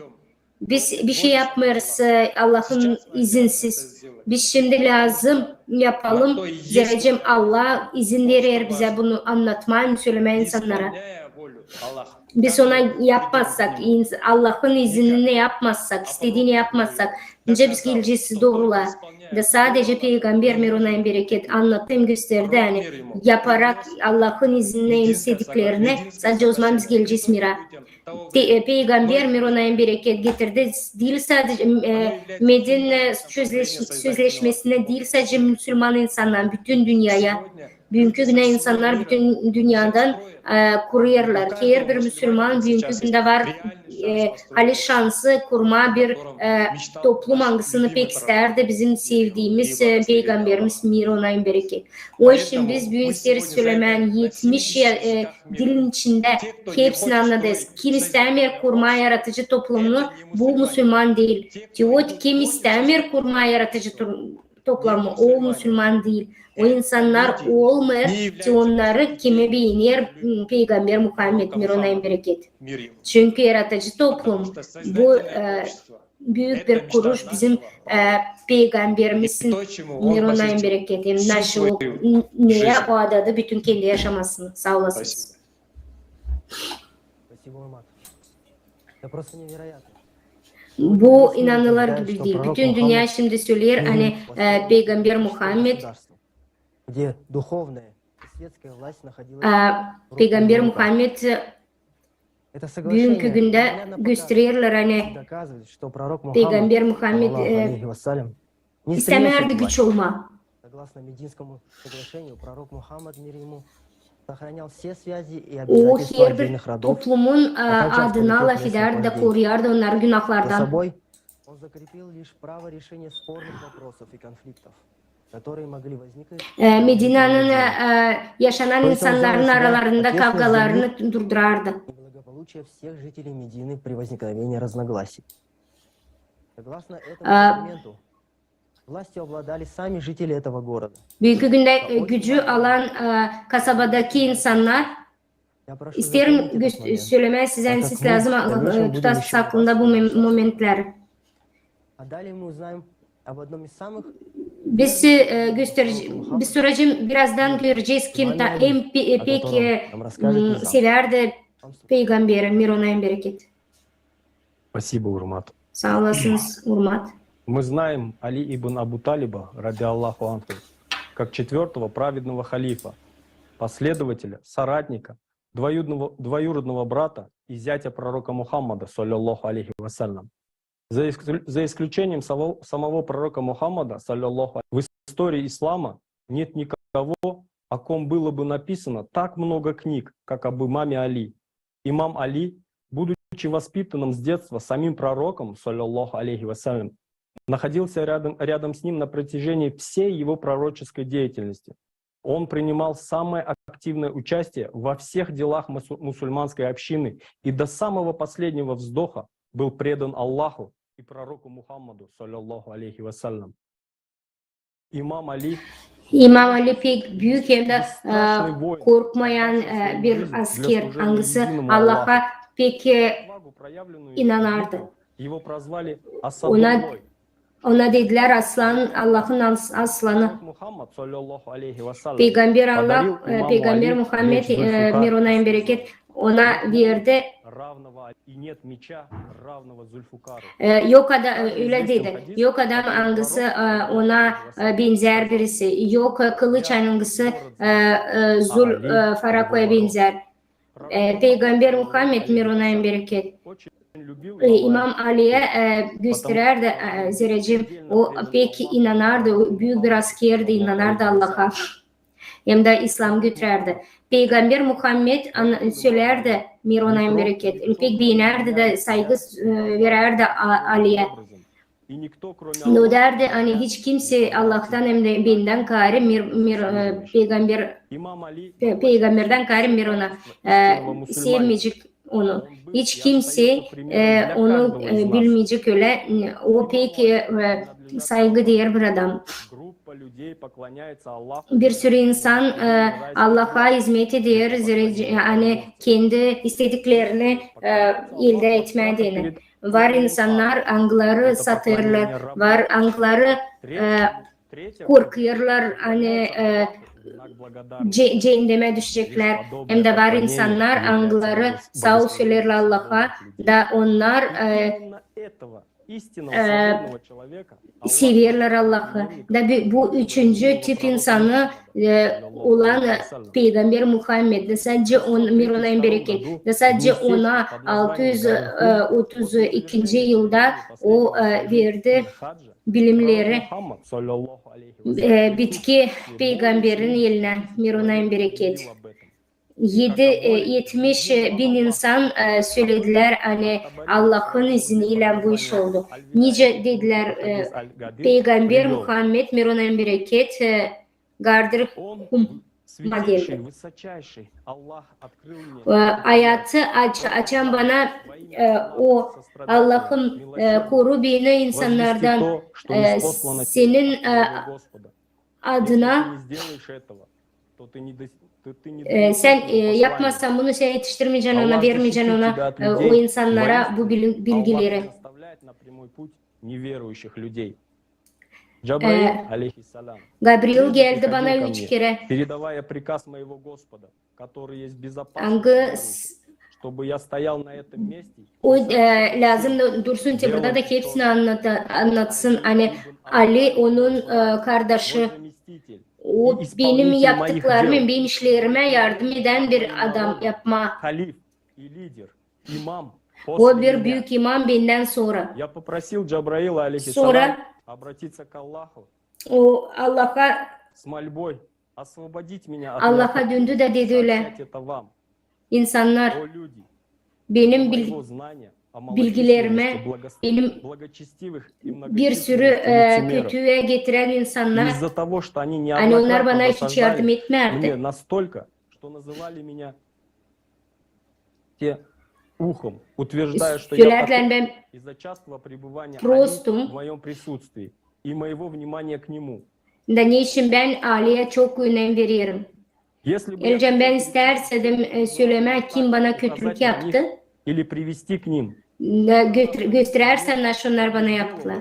Biz bir şey yapmıyoruz Allah'ın izinsiz. Biz şimdi lazım yapalım. Zerrecim Allah izin verir bize bunu anlatmaya, söylemeye insanlara. Biz ona yapmazsak, Allah'ın iznini yapmazsak, istediğini yapmazsak, önce biz geleceğiz doğrula. Ve sadece Peygamber mir ona bereket anlattım gösterdi. Yani yaparak Allah'ın iznini istediklerini sadece o zaman biz geleceğiz mira. Peygamber mir ona bereket getirdi. Değil sadece Medine sözleşmesine değil sadece Müslüman insanlar, bütün dünyaya. Bugünkü güne insanlar bütün dünyadan kuruyorlar. Her bir Müslüman bugünkü günde var hali şansı kurma bir toplum hangisini pek isterdi bizim sevdiğimiz Peygamberimiz mir ona bereket. O için biz bu isteri söylemen 70 dilin içinde hepsini anladız. Kim istemiyor kurma yaratıcı toplumunu bu Müslüman değil. Kim istemiyor kurma yaratıcı toplumu o Müslüman değil. O insanlar olmuyor ki onları kimi beğenir Peygamber Muhammed mir ona bereket. Çünkü yaratıcı toplum bu büyük bir kuruş bizim Peygamberimizin mir ona bereket. Naşı neye o adadı bütün kendi yaşamasını sağ olasınız. Bu inanılır gibi değil. Bütün dünya şimdi söyler hani Peygamber Muhammed Peygamber Muhammed bugünkü günde gösterirler hani Peygamber Muhammed istemerdi güç olma. O her bir toplumun adına laf eder de koruyardı onları günahlardan. Medine'nin yaşanan insanların aralarında kavgalarını durdurardı. Bugünkü günde gücü alan kasabadaki insanlar isterim söylemeye size siz lazım tutasınız aklında bu momentler. Biz bir süreci birazdan göreceğiz kim ta en pek severdi Peygamber'in mir ona bereket. Спасибо, Урмат. Sağ olasınız Urmat. Мы знаем Али ибн Абу Талиба, ради Аллаху анху, как четвертого праведного халифа, последователя, соратника, двоюродного брата и зятя пророка Мухаммада, саллаллаху алейхи вассалям. За исключением самого пророка Мухаммада, саллаллаху алейхи, в истории ислама нет никого, о ком было бы написано так много книг, как об имаме Али. Имам Али, будучи воспитанным с детства самим пророком, саллаллаху алейхи вассалям, находился рядом с ним на протяжении всей его пророческой деятельности. Он принимал самое активное участие во всех делах мусульманской общины и до самого последнего вздоха был предан Аллаху и пророку Мухаммаду, саллаллаху алейхи вассалям. имам Али İmam Ali pek büyük hem de korkmayan bir asker. Hangisi Allah'a pek inanardı. его прозвали Ona Асадуллой. Ona dediler aslan, Allah'ın aslanı. Muhammed sallallahu aleyhi ve sellem Peygamber Allah, подарил имаму Peygamber Али Muhammed, меч Зульфикар. mir ona bereket, ona verdi. Равного и нет меча равного Зульфукару. Yok adam öyle dedi. Yok adam hangisi ona benzer birisi. Yok kılıç hangisi Farako'ya benzer. Peygamber Muhammed mir ona bereket. İmam Ali'ye gösterirdi Ziracım. O pek inanardı. Büyük bir askerdi, inanardı Allah'a. Hem de İslam götürerdi. Peygamber Muhammed söylerdi mir ona bereket. Pek binerdi de saygı verirdi Ali'ye. O derdi hani hiç kimse Allah'tan hem de benden gayrı peygamberden gayrı mir ona sevmeyecek onu. Hiç kimse onu bilmeyecek öyle. O pek saygı değer bir adam. Bir sürü insan Allah'a hizmet eder, yani kendi istediklerini elde etmediğini. Var insanlar angları satırlar, var angları korkuyorlar, hani cehenneme düşecekler. Hem de var insanlar angları sağ söylerler Allah'a da onlar severler Allah'ı. Da bu üçüncü tip insanı olan Peygamber Muhammed de sadece mir ona bereket. De sadece ona 632. yılda o verdi bilimleri bitki peygamberin eline mir ona bereket. 70 bin insan söylediler hani Allah'ın izniyle bu iş oldu. Nice dediler Peygamber Muhammed mir ona bereket gardır Hum'a geldi. Hayatı açan bana o Allah'ım koru beni insanlardan senin adına sen yapmazsan bunu sen yetiştirmeyeceksin ona, vermeyeceksin ona o insanlara bu bilgileri. Gabriel geldi bana 3 kere. O lazım dursun burada da hepsini anlatsın. Hani Ali onun kardeşi. O benim yaptıklarımı, benim işlerime yardım eden bir adam yapma. O bir büyük imam benden sonra. Sonra o Allah'a döndü de dedi öyle. İnsanlar benim bilgilerime, benim bir sürü kötüye getiren insanlar, hani onlar bana hiç yardım etmerdi. Söylerler ben prostum. Da niçin ben Ali'ye çok önem veriyorum. Elcem ben istersem söyleme kim bana kötülük yaptı. Gösterersen şunlar bana yaptılar.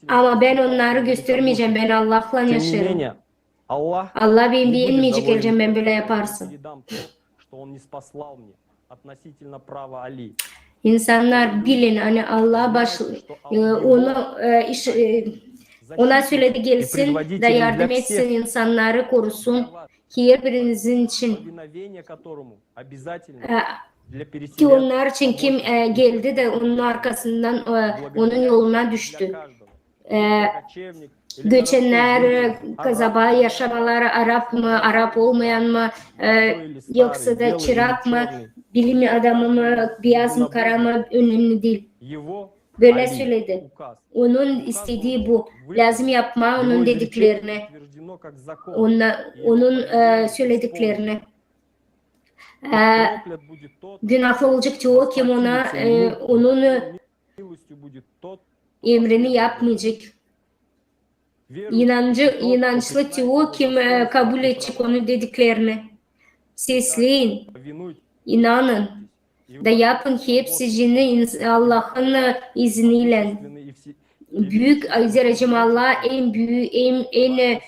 Ama ben onları göstermeyeceğim. Ben Allah'la yaşarım. Allah beni beğenmeyecek Elcem ben böyle yaparsın. İnsanlar bilin hani Allah onu ona söyledi gelsin de yardım etsin insanları korusun ki birinizin için ki onlar için kim geldi de onun arkasından onun yoluna düştü. Göçenler, kasaba yaşamalar Arap mı, Arap olmayan mı, yoksa da çırak mı, bilim adamı mı, beyaz mı, kara mı önemli değil. Böyle söyledi. Onun istediği bu. Lazım yapma onun dediklerini. Onun söylediklerini. Günahlı olacak o kim ona onun emrini yapmayacak. inançlı o kim kabul edecek onun dediklerini. Sesleyin, inanın da yapın hepsini Allah'ın izniyle. Büyük derecem Allah en büyük, en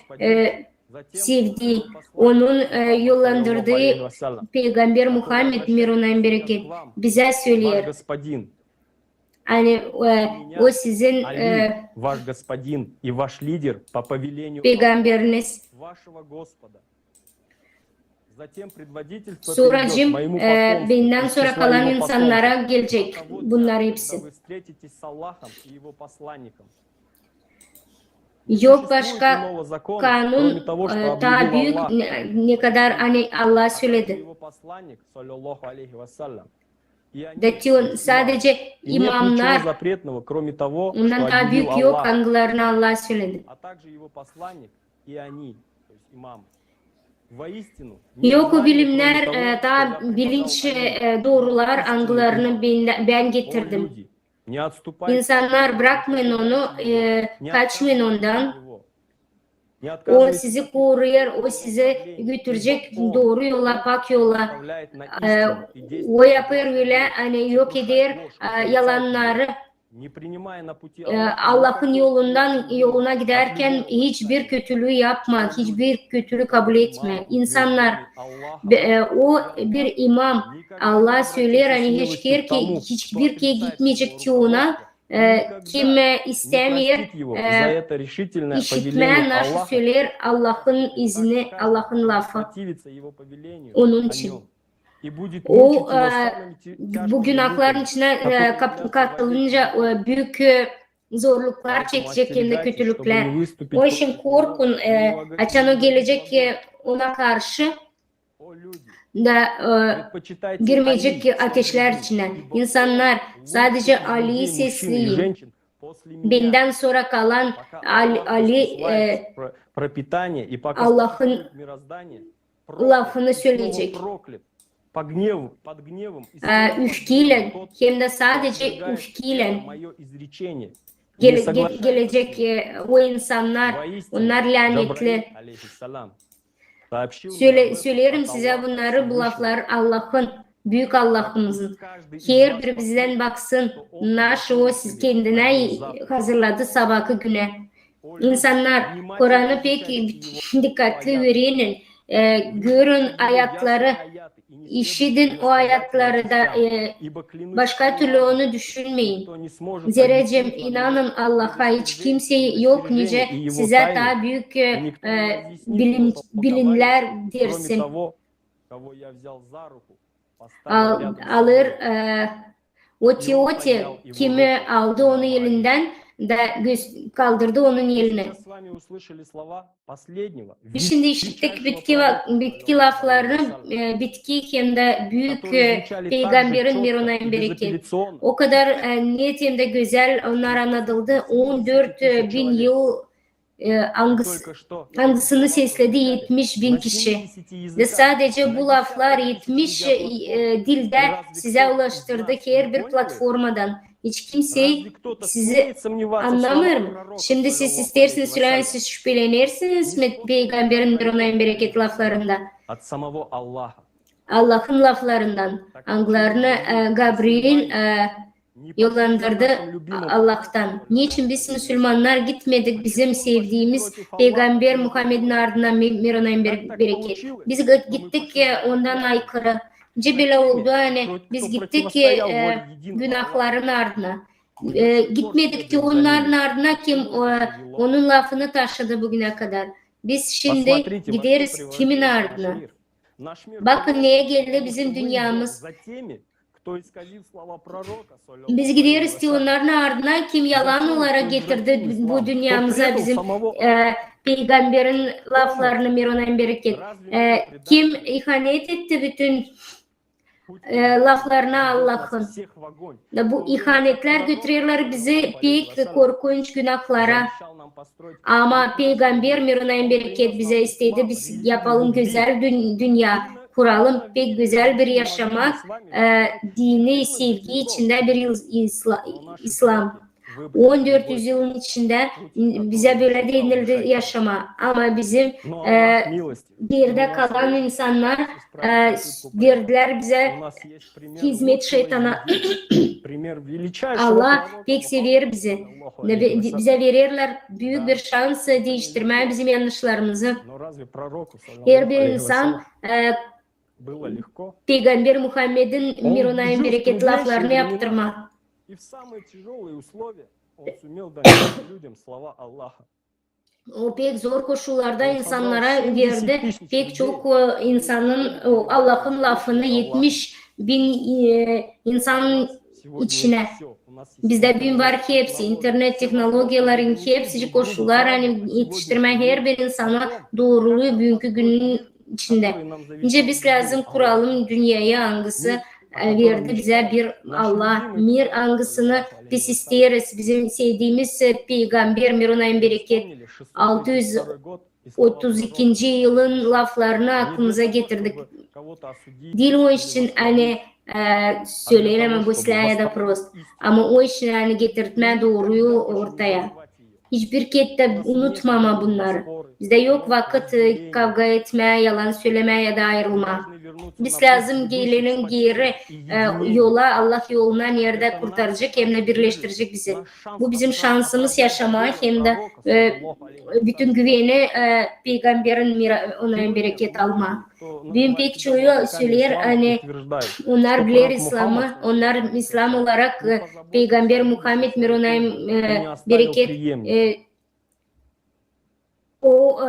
sevdiği, onun yollandırdığı Peygamber Muhammed Miro'ndan bereket bize söyler. Yani o sizin ваш господин и ваш лидер по повелению peygamberiniz. вашего Господа. Затем предводительство Sonra перейдет моему benden потомству, sonra числа kalan его insanlara потомства. gelecek bunlar hepsi. Когда вы встретитесь с Аллахом и его посланником. Yok başka kanun daha büyük ne kadar hani Allah söyledi. Sadece imamlar, ondan daha büyük yok hangilerini Allah söyledi. Yok o bilimler, daha bilinç doğrular hangilerini ben getirdim. İnsanlar bırakmayın onu, kaçmayın ondan. O sizi koruyor, o sizi götürecek doğru yola, pak yola. O yapıyor öyle, hani yok eder yalanları. Allah'ın yoluna giderken hiçbir kötülüğü yapma, hiçbir kötülüğü kabul etme. İnsanlar, o bir imam, Allah söyler hani hiçbir kere gitmeyecek ona, kim istemiyor işitme nasıl söyler Allah'ın izni, Allah'ın lafı. Onun için. O bu günahların içine katılınca büyük zorluklar çekecek hem de kötülükler. O için korkun, açan o gelecek ona karşı da girmeyecek ateşler içine. İnsanlar sadece Ali'yi sesleyin. Benden sonra kalan Ali Allah'ın lafını söyleyecek. Öfkeyle hem de sadece öfkeyle gelecek o insanlar, onlar lanetli. Söylerim size bunları, bu laflar Allah'ın, büyük Allah'ımızın. Her biri bizden baksın, nasıl o siz kendine hazırladı sabahki güne. İnsanlar Kur'an'ı pek dikkatli öğrenin, görün ayetleri, işidin o ayetleri da başka türlü onu düşünmeyin. Zerrecem inanın Allah'a, hiç kimse yok nice size daha büyük bilimler dersin. Alır oti kimi aldı onun elinden da kaldırdı onun eline. Şimdi işittik bitki laflarını, bitki hem de büyük peygamberin bir ona bereket. O kadar net hem de güzel onlar anlatıldı. 14.000 yıl hangisini sesledi 70.000 kişi. Ve sadece bu laflar 70 dilde size ulaştırdık her bir platformadan. Hiç kimse sizi anlamır mı? Şimdi siz isterseniz söyleyin, siz şüphelenirsiniz mi peygamberin bir ona bereket laflarında? Allah'ın laflarından. Anglarını Gabriel'in yollandırdı Allah'tan. Niçin biz Müslümanlar gitmedik bizim sevdiğimiz Peygamber Muhammed'in ardından bir ona bereket? Biz gittik ondan aykırı. Bile oldu hani biz gittik günahların ardına. Gitmedik ki onların ardına kim onun lafını taşıdı bugüne kadar. Biz şimdi gideriz kimin ardına? Bakın neye geldi bizim dünyamız. Biz gideriz ki onların ardına kim yalan olarak getirdi bu dünyamıza bizim peygamberin laflarını Miro'ndan bereket. Kim ihanet etti bütün laflarına Allah'ın. Bu ihanetler götürüyorlar bizi pek korkunç günahlara. Ama peygamber Miro'ndan bereket bize istedi. Biz yapalım güzel dünya. Kuralım pek güzel bir yaşamak, dini sevgi içinde bir İslam. 1400 yılın içinde bize böyle denildi yaşama. Ama bizim geride kalan insanlar verdiler bize hizmet şeytana. Allah pek sever bizi. Bize verirler büyük bir şans değiştirmeye bizim yanlışlarımızı. Her bir insan Peygamber Muhammed'in Mirunayim bereket laflarını yaptırma. O pek zor koşullarda insanlara verdi. Pek çok insanın Allah'ın lafını 70 bin insanın içine. Bizde bin var ki hepsi, internet teknolojilerin hepsi koşullar hani yetiştirme her bir insana doğruluğu bugünkü günün içinde. İnce biz lazım kuralım dünyaya hangisi verdi bize bir Allah mir hangısını biz isteriz. Bizim sevdiğimiz Peygamber Mirunayim bereket 632. yılın laflarını aklımıza getirdik. Değil o için hani söyleyemem bu silahya da prost. Ama o için hani getirtme doğruyu ortaya. Hiçbir kette unutmama bunları. Bizde yok vakit kavga etmeye, yalan söylemeye ya da ayrılma. Biz lazım gelenin geri yola, Allah yoluna nerede kurtaracak hem de birleştirecek bizi. Bu bizim şansımız yaşamaya hem de bütün güveni Peygamberin ona bereket alma. Benim pek çoğu söyler hani onlar bilir İslam'ı, onlar İslam olarak Peygamber Muhammed Mirunayim bereket o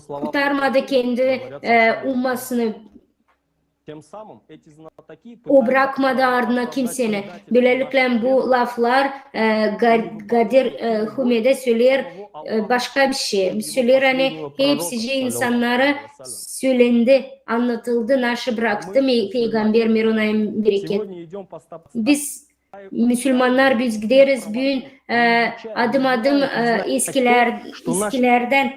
kurtarmadı kendi ummasını. O bırakmadı ardına kimseni. Böylelikle bu laflar Gadir Hümeyde söyler başka bir şey. Söyler hani hepsi insanlara söylendi, anlatıldı, naşı bıraktı Peygamber Mirunayim bereket. Biz Müslümanlar biz gideriz bugün adım adım eskilerden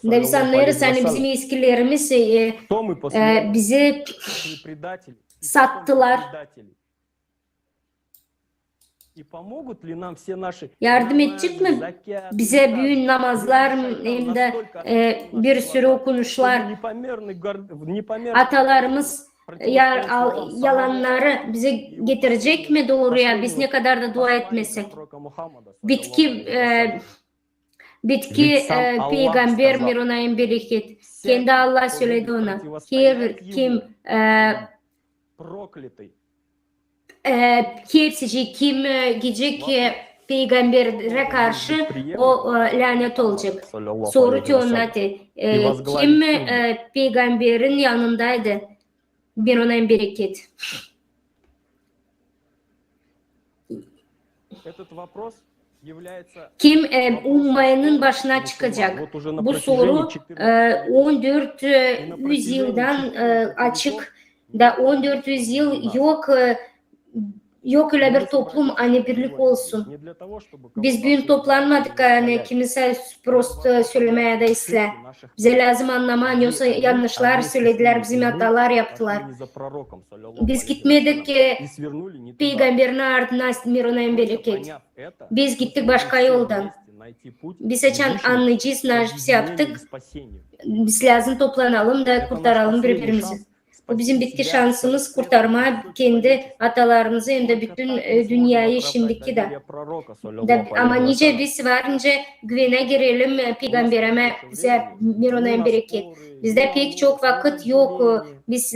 da biz anlarız hani bizim eskilerimiz bizi sattılar. Yardım edecek mi? Bize büyük namazlar hem de bir sürü okunuşlar. Atalarımız yalanları bize getirecek mi doğruya? Biz ne kadar da dua etmesek. Bitki Peygamber Mirunayim bereket. Kendi Allah söyledi ona. Her kim hepsi kim gidecek Peygamber'e karşı o lanet olacak. Soru tiyonatı. Kim Peygamber'in yanındaydı? Mirunayim bereket. Kim ummayanın başına çıkacak? Bu soru 1400 yıldan açık da 1400 yıl yok öyle bir toplum hani birlik olsun. Biz bugün toplanmadık hani kimse prost söylemeye de isle. Bize lazım anlaman yoksa yanlışlar söylediler, bizim hatalar yaptılar. Biz gitmedik Peygamberin ardına Mirunayim bereket. Biz gittik başka yoldan. Biz açan anlayacağız, biz yaptık. Biz lazım toplanalım da kurtaralım birbirimizi. Bu bizim bitki şansımız kurtarma kendi atalarımızı hem de bütün dünyayı şimdiki de. Ama nice biz varınca güvene girelim Peygamber'e bize Mirunayim bereket. Bizde pek çok vakit yok. Biz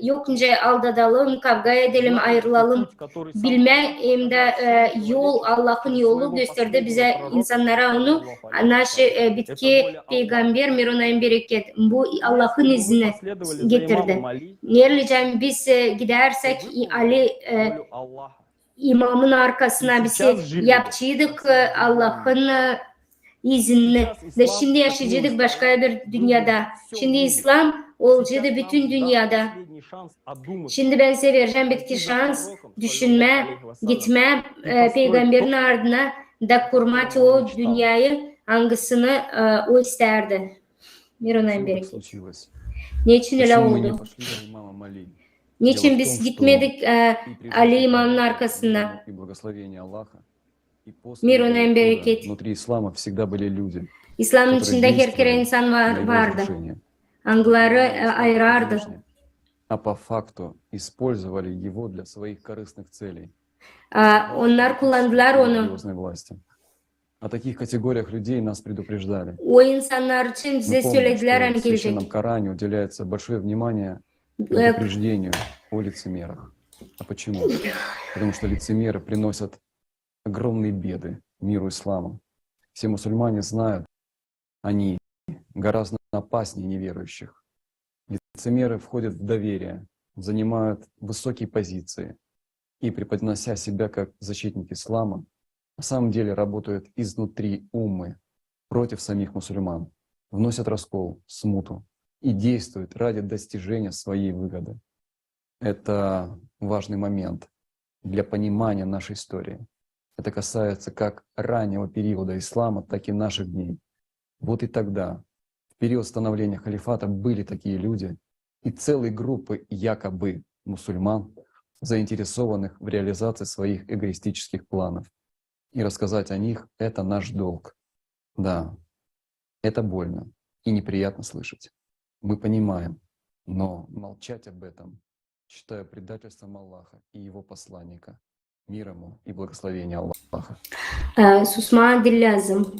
yokunca aldatalım, kavga edelim, ayrılalım. Bilme hem de yol, Allah'ın yolu gösterdi bize insanlara onu. Naş bitki Peygamber Mirunayim bereket. Bu Allah'ın izni getirdi. Nereleyeceğim biz gidersek Ali imamın arkasına biz yapacaktık Allah'ın izinli. Ve şimdi yaşayacaktık başka bir dünyada. Şimdi İslam olacaktı bütün dünyada. Şimdi ben size vereceğim bitki şans, düşünme, gitme, Peygamberin ardına da kurmak o dünyayı hangisini o isterdi. Mirunayim bereket. Niçin öyle oldu? Niçin biz gitmedik Ali İmam'ın arkasına? И после Мир его ona ухода bereket. внутри ислама всегда были люди, İslam'ın которые içinde her kere действовали insan на его vardı. разрушение. Angları Ислам ayırardı. внешне, а по факту использовали его для своих корыстных целей. Onlar kullandılar onu. Религиозной власти. О таких категориях людей нас предупреждали. O insanlar için bize Мы помним, söylediler что hani в Священном gelecek. Коране уделяется большое внимание Э, предупреждению о лицемерах. А почему? Потому что лицемеры приносят огромные беды миру ислама. Все мусульмане знают, они гораздо опаснее неверующих. Лицемеры входят в доверие, занимают высокие позиции и, преподнося себя как защитники ислама, на самом деле работают изнутри уммы против самих мусульман, вносят раскол, смуту и действуют ради достижения своей выгоды. Это важный момент для понимания нашей истории. Это касается как раннего периода ислама, так и наших дней. Вот и тогда, в период становления халифата, были такие люди и целые группы якобы мусульман, заинтересованных в реализации своих эгоистических планов. И рассказать о них — это наш долг. Да, это больно и неприятно слышать. Мы понимаем, но молчать об этом считаю предательством Аллаха и Его посланника. Мир ему и благословение Аллаха. Susma dil lazım.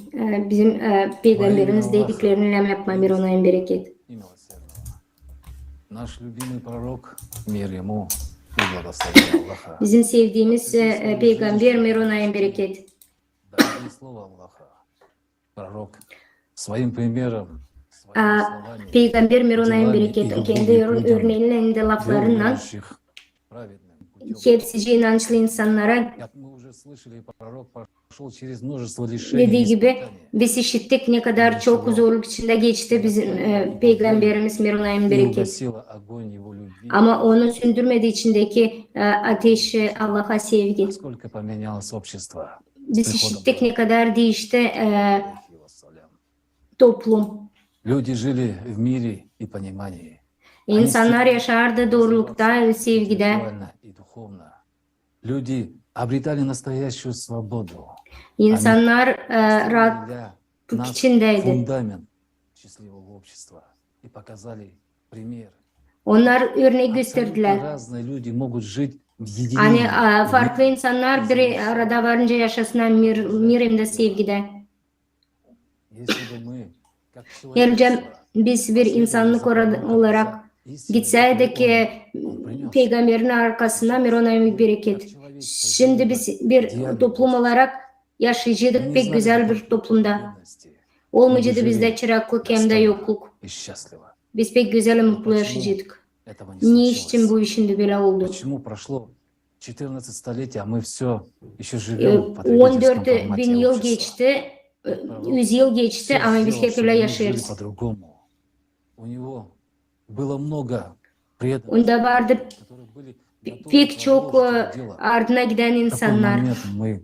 Bizim peygamberimiz dediklerini yapma bir ona bereket. И милосердного. Наш любимый пророк, мир ему и благословение Аллаха. Bizim sevdiğimiz peygamber mir ona bereket. Дорогие слова Аллаха. Пророк своим примером, своими словами, Peygamber mir ona делами и bereket. Kendi любовью к людям örneğiyle de вел laflarından верующих праведным путем. hepsici inançlı insanlara Как мы уже слышали, пророк прошел через множество лишений dediği и gibi испытаний. biz işittik ne kadar çok zorluk içinde geçti bizim peygamberimiz mir ona И bereket. угасила огонь его любви. Ama onu söndürmedi içindeki ateş Allah'a sevgi. Сколько поменялось общество. Biz işittik ne kadar değişti toplum. Люди жили в мире и понимании. İnsanlar yaşardı doğrulukta, sevgide. Интеллектуально и духовно. Люди обретали настоящую свободу. İnsanlar Для rahatlık нас içindeydi. фундамент счастливого общества и показали пример. Onlar örnek Абсолютно gösterdiler. разные люди могут жить в Hani единении. farklı insanlar bir arada varınca yaşasınlar mirimde, sevgide. Если бы мы, как Yarıca человечество, biz bir insanlık olarak gitseydik peygamberin arkasına mir ona bereket. Şimdi biz bir toplum olarak yaşayacaktık pek güzel bir toplumda. Olmayacaktı bizde çıraklık hem de yokluk. и счастливо. Biz pek güzel ve mutlu yaşayacaktık. Этого не Niye için bu случилось? işin böyle oldu? Почему прошло 14 столетий, а мы все еще живем в потребительском 14 формате bin yıl общества? geçti, 100 yıl geçti Всё ama biz сделал, hep чтобы öyle мы жили yaşıyoruz. по-другому. У него было много преданных, Onda vardı которые были готовы pek çok продолжить это дело. ardına giden В такой insanlar. момент мы,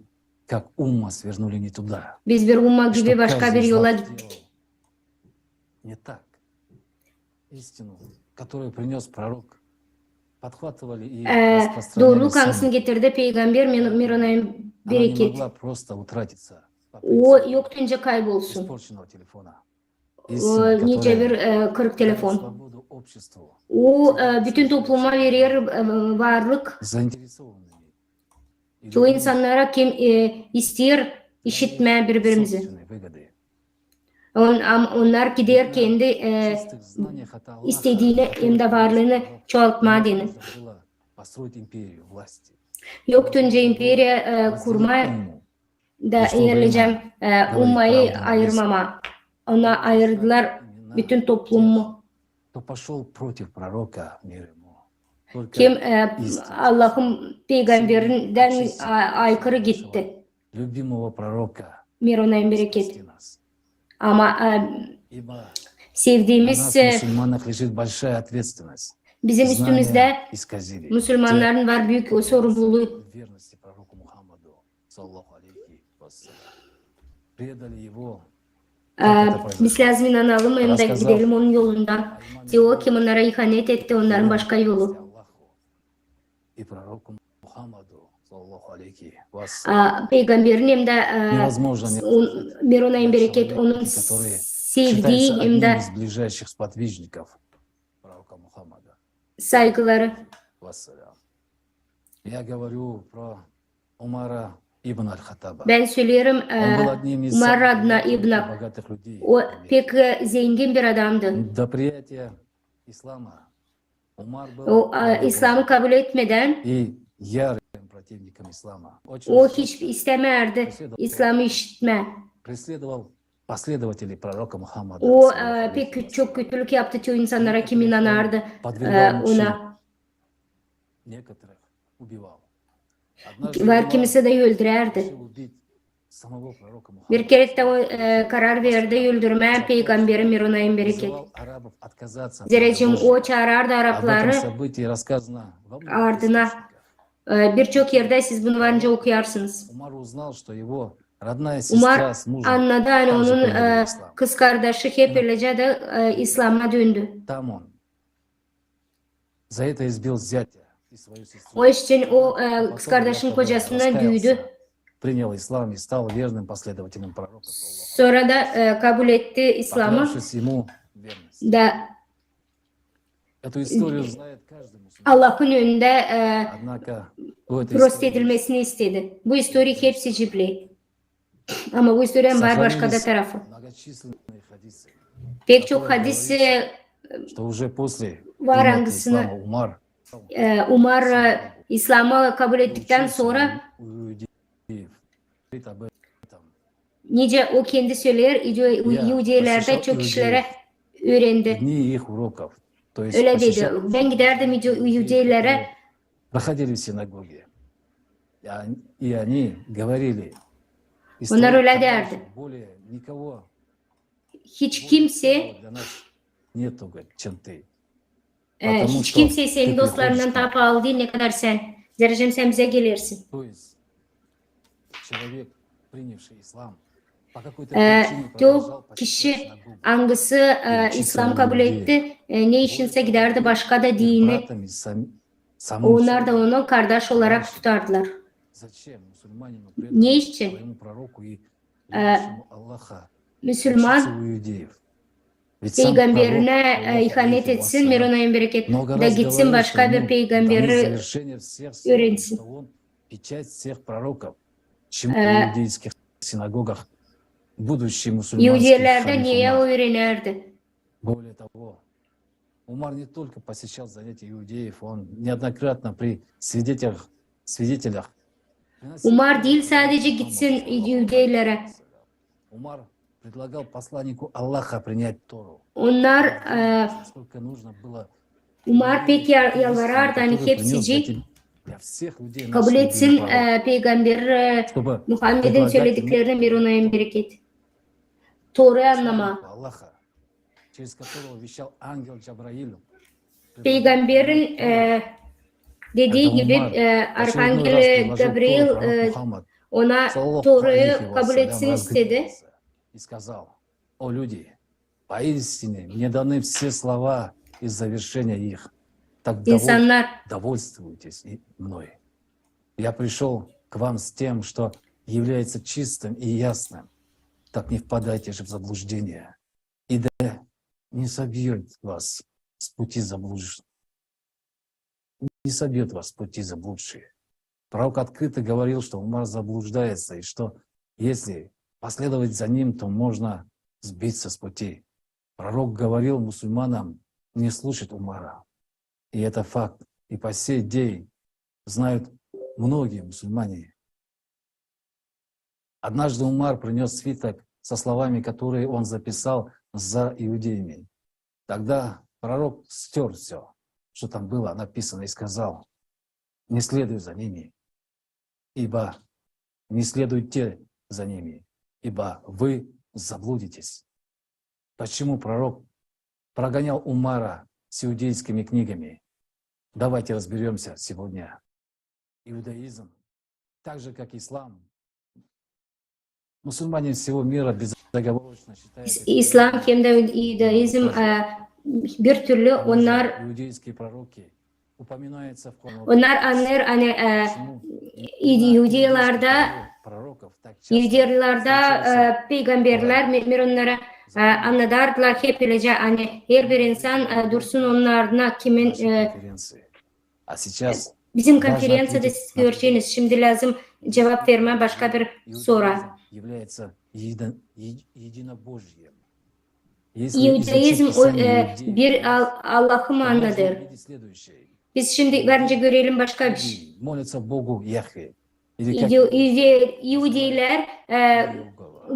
как умма, свернули не туда. Biz bir umma И gibi что başka bir каждый из yola нас gittik. делал не так. Истину, которую принес пророк, подхватывали и распространяли Doğruluk сами. hangisini getirdi peygamber Mirona'ya Она не bereket. могла просто утратиться по O принципу yoktunca kaybolsun. испорченного телефона. O Истина, nice bir которая kırık дает telefon. свободу обществу, O bütün topluma verir varlık. заинтересованными. И Çoğu людьми, insanlara kim ister işitme birbirimizi. собственной выгоды. Onlar gider kendi Чистых знаниях от Аллаха, istediğini которые hem de varlığını пророк, çoğaltma denir. невозможно было построить империю власти. Yoktunca imperiya Разделить kurma умму. da yerleyeceğim ummayı правду, ayırmama. Ona ayırdılar Имена bütün toplumu. кто пошел против пророка, мир ему. Только Kim истина. Allah'ın peygamberinden aykırı gitti. Любимого пророка Mirona'nın bereket. спасти нас. Ama Ибо на sevdiğimiz нас, мусульманах, лежит большая ответственность. bizim üstümüzde Знания исказили. Müslümanların var büyük o sorumluluğu. Верности пророку Мухаммаду, саллаху алейхи вассалям. Предали его. Biz lazım inanalım hem de gidelim onun yolundan. O kim onlara ihanet etti onların başka yolu. И пророку Мухаммаду, Peygamberin hem de невозможно не Mir onayın bereket, человек, onun который sevdiği считается hem одним de из ближайших сподвижников пророка Мухаммада. saygıları. Вассалям. Я говорю про Умара ибн аль-Хаттаба. Ben söylüyorum Он был одним из Umar самых adına богатых и İbn bogатых людей. O pek zengin bir adamdı. До приятия ислама Умар был O İslam'ı kabul etmeden и ярым противником ислама. Очень o жестко hiç istemezdi İslam'ı işitme. преследовал последователей пророка Мухаммада. O саллаллаху алейхи pek çok kötülük yaptı çoğu insanlara, kim inanardı Подвергал мужчин, ona. некоторых убивал. Однажды Var Умар kimse de öldürerdi. решил убить самого пророка Bir Мухаммада. kere de o karar verdi öldürmeye Peygamberin mir onayın bereket. Призывал арабов отказаться от Zerrecim Божьего. o çağırardı Об этом Arapları событии сказано во многих ardına. источниках. Birçok yerde siz bunu varınca okuyarsınız. Умар узнал, что его родная Umar сестра с мужем anladı hani также onun приняли ислам. kız kardeşi hep öylece de İslam'a döndü. Там он за это избил зятя и свою сестру. O iş için o Потом kız kardeşin якобы kocasından düğdü. раскаялся, принял ислам и стал верным последователем пророка. саллаллаху Sonra da kabul etti İslam'ı Поклявшись ему верность. da Эту историю знает каждый мусульман. Allah'ın önünde Однако у этой prost истории edilmesini istedi. Bu historik hepsi cipli. Ama bu historianın var başka da сохранились tarafı. многочисленные хадисы, Pek çok hadis что уже после var принятия hangisini ислама Умар Umar İslam'ı kabul ettikten sonra у иудеев говорит об этом. nice o kendi söyler, Yahudilerde çok kişilere öğrendi. Дни их уроков. То есть Öyle dedi. посещал- Ben giderdim Yahudilere, проходили в синагоге. И они говорили, из Onlar твоих öyle derdi. товарищей более никого Hiç kimse для нас нету, говорит, чем ты. hiç kimse senin dostlarından daha pahalı değil ne kadar sen. Zerrecim sen bize gelirsin. То есть человек, принявший ислам, по какой-то причине продолжал Çoğu посещать kişi синагогу. hangisi İslam kabul etti, ne işinse giderdi başka da dini. Братами самым Onlar da onu kardeş olarak tutardılar. Зачем мусульманину Ne предать için? своему пророку и любящему Аллаха Müslüman учиться у иудеев? Ведь сам peygamberine пророк, sallallahu ihanet aleyhi ve etsin, sellem, Mirona'nın bereket много da раз gitsin говорил, başka что bir ему даны peygamberi завершения всех событий, öğrensin. что он печать всех пророков, чему в иудейских синагогах будущий мусульманский Yahudilerde niye халиф o Умар. öğrenirdi? Более того, Умар не только посещал занятия иудеев, он неоднократно при свидетелях Umar değil sadece gitsin Yahudilere. Умар предлагал посланнику Аллаха принять Тору. Onlar Сколько нужно было Umar pek yalvarardı hani который принес hepsici для всех людей kabul наш etsin любимый пророк, peygamber чтобы Muhammed'in предлагать ему söylediklerini Mirona'nın bereket. Doğru anlama. Аллаха, через которого вещал ангел Джабраиль. Peygamberin dediği gibi Arhangel Gabriel ona Tora'yı kabul etsin istedi. И сказал: о люди, поистине мне даны все слова и завершения их. Так İnsanlar довольствуйтесь мной. Я пришел к вам с тем, что является чистым и ясным. Так не впадайте же в заблуждение. И да не собьет вас с пути заблудших. Не собьет вас с пути заблудшие. Пророк открыто говорил, что Умар заблуждается, и что если последовать за ним, то можно сбиться с пути. Пророк говорил мусульманам не слушать Умара. И это факт. И по сей день знают многие мусульмане. Однажды Умар принес свиток со словами, которые он записал за иудеями. Тогда пророк стер все, что там было написано, и сказал: не следуй за ними, ибо не следуйте за ними, ибо вы заблудитесь. Почему пророк прогонял Умара с иудейскими книгами? Давайте разберемся сегодня. Иудаизм, так же как ислам, мусульмане всего мира безоговорочно считают İslam hem de Judaizm bir türlü onlar иудейские пророки упоминается в Коране. Onlar anlar hani Yahudilarda peygamberler mir onlara anladardılar hep öylece hani her bir insan dursun onlarına kimin А сейчас bizim даже konferansiyada ответить siz на göreceğiniz şimdi lazım cevap verme başka bir soru. является единобожьем. Если Юдаизm изучить Писание bir Allah'ı то можно manadadır. увидеть следующее. Biz şimdi bence görelim başka bir şey. Молятся Богу Яхве. Или как Yahudiler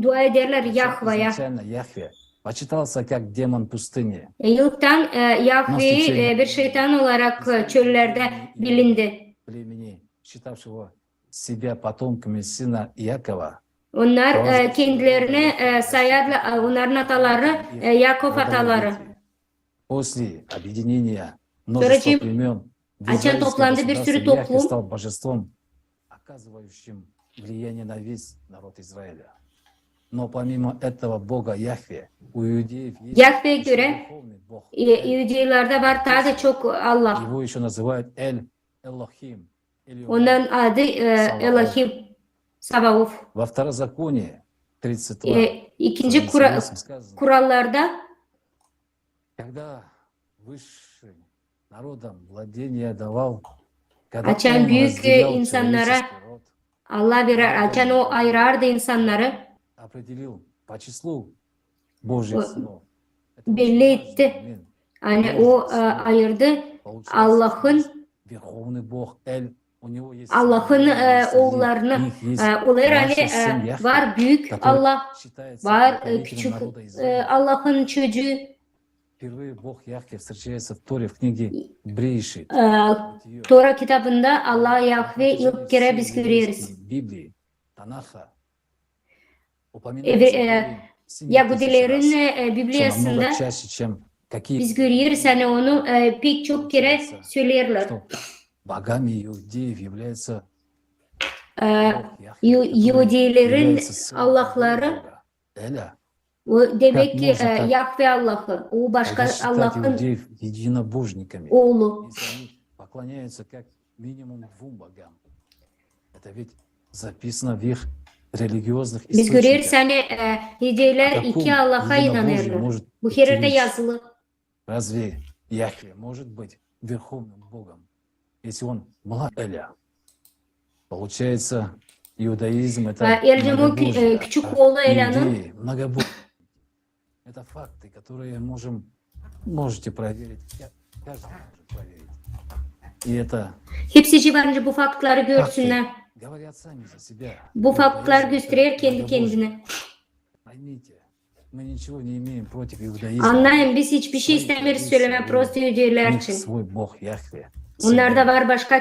dua ederler Yahva'ya. изначально Яхве почитался как демон пустыни. Yıllıktan Yahve bir şeytan olarak çöllerde bilindi. Племени, считавшего себя потомками сына Иакова. Onlar kendilerini sayarlar, onların ataları Yakov ataları. После объединения Sonra множества племен в Açan израильское toplandı bir sürü государство Яхве toplum. стал божеством, оказывающим влияние на весь народ Израиля. Но помимо этого Бога Яхве, у иудеев есть Yahve'ye еще göre верховный Бог. Yahudilerde var daha da çok Allah. Его еще называют Эль-Элохим. или Onların adı Elohim Sabaoth. Во Второзаконии 32, İkinci 48 сказано, kurallarda когда высшим народам владение давал, когда açan он büyük разделял insanlara человеческий род, Allah verer. Açan o ayırardı insanları. определил по числу Божьих сынов. Это Belli очень важный etti. момент. Yani o ayırdı. Получается, Allah'ın Верховный Бог Эль, у него есть Allah'ın oğullarını их есть olur hani младший сын Яхве, var büyük который Allah, считается var покровителем küçük народа Израиля. Allah'ın çocuğu. Впервые Бог Яхве встречается в Торе в книге Брейшит. Tora kitabında Allah Yahve ilk kere biz görüyoruz. Библии, Танаха, Yahudilerin намного Bibliasında чаще, чем какие biz görüyoruz hani onu pek çok kere söylerler. что богами иудеев является Бог Яхве, который Yahudilerin является сыном Allah'ları Бога, Эля. o demek ki можно так Yahve Allah'ı. O başka считать Allah'ın иудеев единобожниками, oğlu. если они поклоняются как минимум двум богам. Это ведь записано в их религиозных Biz görüyoruz источниках. hani Yahudiler Каком iki Allah'a единобожии inanırlar. может Bu идти heride речь? yazılı. Разве Яхве может быть верховным богом, если он млад Эля? Получается, иудаизм это Elcem o многобожие, küçük а oğlu Ela'nın иудеи многобожие. Это факты, которые можете проверить. Каждый может проверить. И это hepsi civarınca bu faktları görsünler. говорят сами за себя. Bu faktlar Иудаизм gösterir это kendi многобожие. kendine. Поймите, мы ничего не имеем против иудаизма. Anlayın biz hiçbir şey istemiyoruz söyleme prost У Yahudiler них için. свой Бог Яхве. Onlarda var başka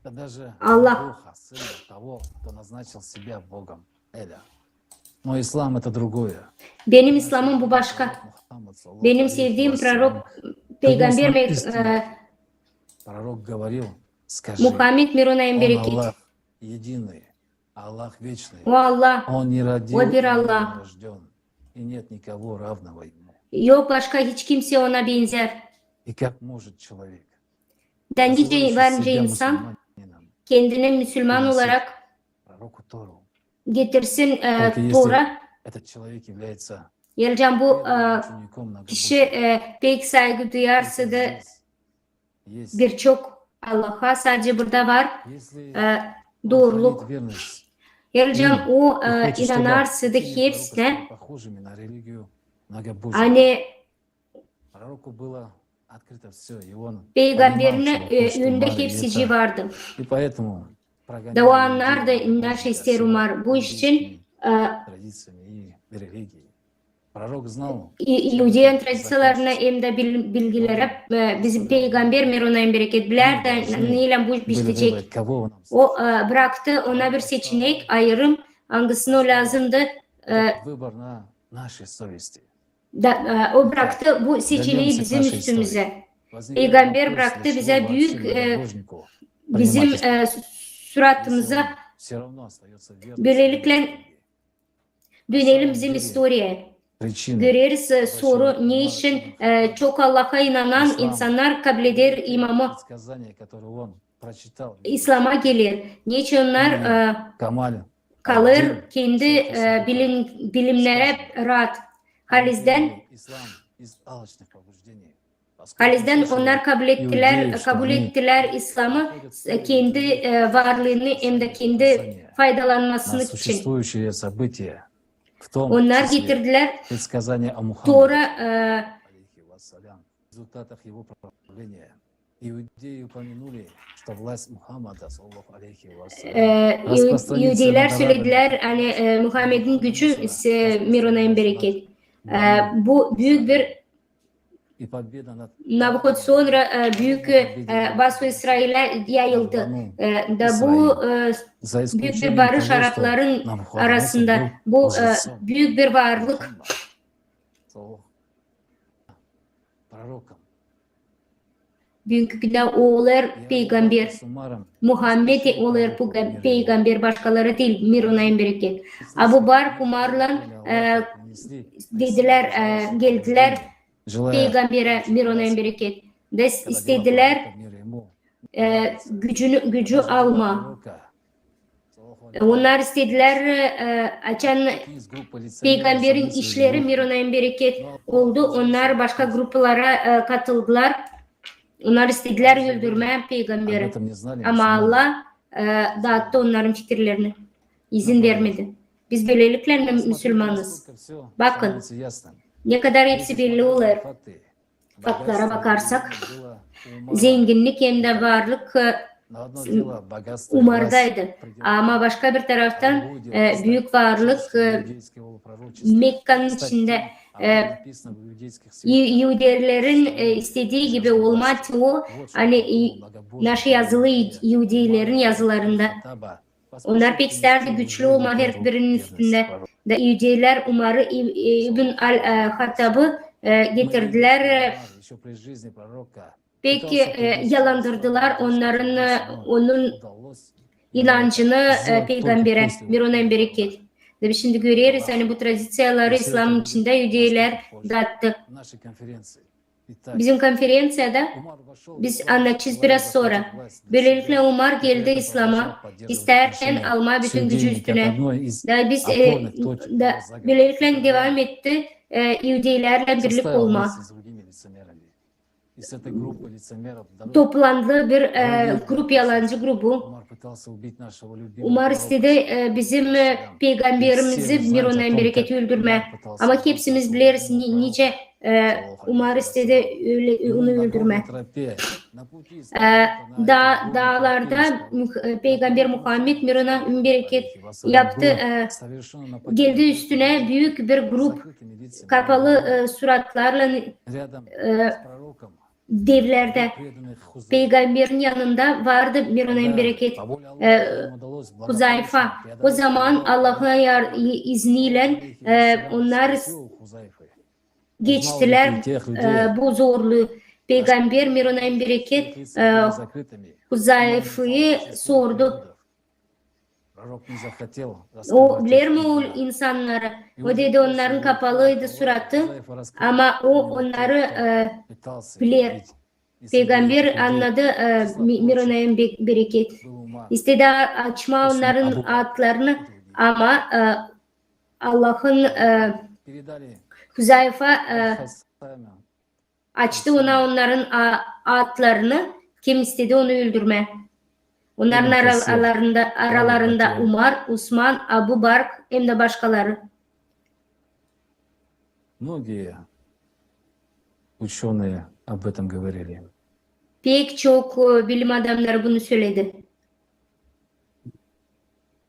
Это даже Allah. духа, сына того, кто назначил себя Богом, Эля. Но ислам это другое. Benim İslam'ım bu başka. Benim sevdiğim prorok, peygamber Пророк говорил, скажи, Muhammed Mirunay'ın Он bereket. Аллах единый, Аллах вечный. O Allah, Он не родил, o bir и не Allah. рожден, и нет никого равного ему. Yok başka hiç kimse ona benzer. И как может человек, Dendice называющий varınca себя insan мусульманином, kendini Müslüman olarak пророку Тору, getirsin Только если Tora. этот человек является Geleceğim bu верным учеником kişi многобожия. pek saygı duyarsa da Здесь есть. birçok Allah'a sadece burada var Если он doğruluk. хранит верность Geleceğim им o и хочет, чтобы inanarsa da такими hepsine пророками, похожими на религию многобожия, hani пророку было открыто все, и он peygamberin понимал, что вокруг önünde Мары, и hepsi это- vardı. и поэтому прогоняли Davanlar da людей naše многобожия ister umar. Bu iş için традициями и религией. Пророк знал, Yahudiyen tradisiyalarına hem de bilgilere bizim peygamber Mirunay'ın bereket biler de neyle bu iş были bitecek. выбрать, kого он O bıraktı ona bir seçenek, ayrım hangisine o lazımdı. выбор на нашей совести. O bıraktı bu seçeneği bizim üstümüze. Peygamber bıraktı bize büyük bizim suratımıza. Böylelikle dönelim bizim historiye. причины göreriz soru ne için çok Allah'a inanan insanlar kabul eder imamı предсказания, которые он прочитал. İslam'a gelir. Niçin onlar Камаль kalır kendi bilimlere rahat. Halizden из alçak побуждений. Halizden onlar kabul ettiler İslam'ı kendi varlığını hem de kendi faydalanmasını На için. существующие события, в том Onlar числе getirdiler предсказания о Мухаммаде, Тора алейхи вассалям, в результатах его правления. Иудеи упомянули, что власть Мухаммада, саллаллаху алейхи вассалям, Yahudiler söylediler hani Muhammed'in gücü Mirona'nın bereket. Bu büyük bir и победа над Nabokotosor büyük Basra İsrail'e yayıldı. Da bu за büyük bir исключением barış того, что Arapların Навуходоносор arasında. был Bu лжецом, büyük bir varlık. саллаллаху пророком. Bugünkü günde oğullar peygamber. Summarum, Muhammed oğullar peygamber başkaları değil. Mirona'nın bereket. Abu Bakr Umar'la dediler geldiler желая peygambere Mirona'nın bereket. De istediler gücü alma. Onlar istediler açan peygamberin işleri Mirona'nın bereket oldu. Onlar başka gruplara katıldılar. Onlar istediler öldürme peygamberi. Ama Allah dağıttı onların fikirlerini. İzin vermedi. Biz böylelikle Müslümanız. Bakın ne kadar hepsi belli olur. Faktlara bakarsak zenginlik hem de varlık Umar'daydı. Ama başka bir taraftan büyük varlık Mekke'nin içinde Yahudilerin istediği gibi olmadı o hani naşı yazılı Yahudilerin yazılarında. Onlar pek isterdi güçlü olma her birinin üstünde. Da Yahudiler Umar'ı İbn al-Hattab'ı getirdiler. Peki yalandırdılar onun inancını peygambere Mirona'nın bereket. Şimdi görüyoruz hani bu tradisyaları İslam'ın içinde Yahudiler dağıttı. Bizim konferansiyada biz anlatacağız biraz sonra. Böylelikle Umar geldi İslam'a. İsterken alma bütün gücü üstüne. Biz böylelikle devam etti Yahudilerle birlik olma. Toplandı bir grup yalancı grubu. Umar istedi bizim peygamberimizi Mirona'nın bereketi öldürme. Ama hepsimiz biliriz nice Umar istedi onu öldürme. Dağlarda peygamber Muhammed Mirona'nın bereket yaptı. Geldi üstüne büyük bir grup kapalı suratlarla devlerde peygamberin yanında vardı Mirona'nın bereket Huzayfa. O zaman Allah'ın izniyle onlar geçtiler bu zorluğu. Peygamber Mirona'nın bereket Huzayfa'yı sordu. O bilir mi o insanları? O dedi onların kapalıydı suratı ama o onları bilir. Peygamber anladı Mirona'nın bereket. İstedi açma onların adlarını ama Allah'ın Huzayfa açtı onların adlarını. Kim istedi onu öldürme. Onların aralarında Umar, Osman, Abu Bakr hem de başkaları. Многие ученые об этом говорили. Pek çok bilim adamları bunu söyledi.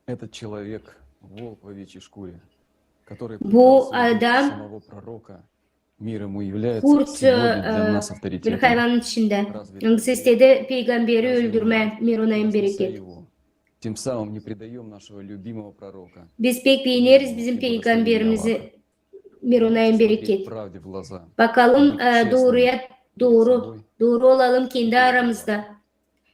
Этот человек волк в овечьей шкуре, который Bu adam самого пророка, мир ему является kurt сегодня для нас bir авторитетом. hayvanın içinde. Yalnız istedi peygamberi öldürme Mirona'nın bereket. Тем самым не предаем нашего любимого пророка. Biz pek beğeniriz bizim peygamberimizi Mirona'nın bereket. Правде в глаза. Bakalım doğru olalım kendi aramızda.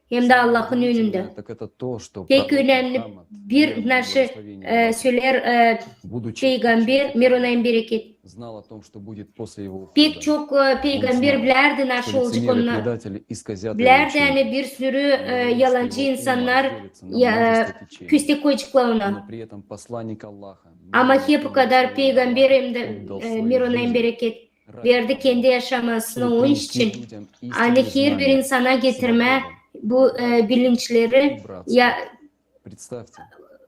hem de Allah'ın önünde. Так это то, что Pek пророк önemli Мухаммад, bir мир ему и naşı благословение Аллаха, söyler будучи peygamber Mirunayın bereket. знал о том, что будет после его Pek ухода. çok peygamber знал, bilerdi naşı Что olacak лицемеры onlar. предатели исказят его Bilerdi учение. yani bir sürü Но еврейский yalancı его ум insanlar разделится на множество течений. küste koyacaklar ona. Но при этом посланник Аллаха, Ama мир ему hep и bu kadar благословение peygamber Аллаха, hem de отдал свою Mirunayın жизнь bereket ради verdi того, kendi yaşamasını чтобы o iş принести için. людям Hani истинные her bir знания, insana getirme свободу bu bilinçleri и bratство. ya Представьте,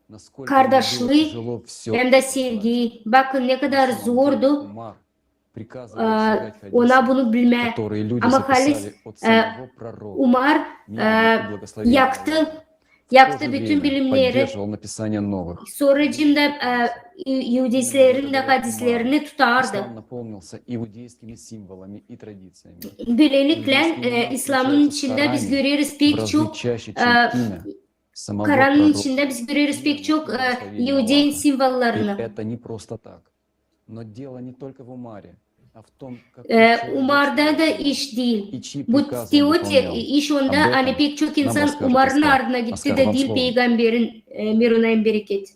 naskолько ему было kardeşliği тяжело все hem de sevgiyi. Bakın ne kadar zordu Умар приказывал читать ona хадисы, bunu bilme. которые люди Ama Halis записали от самого пророка. Umar Мир ему и благословение yaktı Аллаха. В то yaktı же bütün время bilimleri. поддерживал написание новых. Sonracığım da Yahudislerin de hadislerini tutardı. Ислам наполнился иудейскими символами и традициями. Böylelikle Иудейский мир İslam'ın встречается в içinde biz Коране görüyoruz в pek разы çok чаще, чем имя самого Kur'an'ın пророка. içinde biz görüyoruz pek çok Мир ему и благословение Yahudi'nin Аллаха. И simvollarını. это не просто так. Но дело не только в Умаре, а в том, какой человек Umar'da da человек iş değil. и чьи Bu приказы он teoti выполнял. iş Об onda hani этом pek çok нам insan расскажет Umar'ın Оскар. ardına gitti Оскар, de вам değil слово. peygamberin Mirunayın bereket.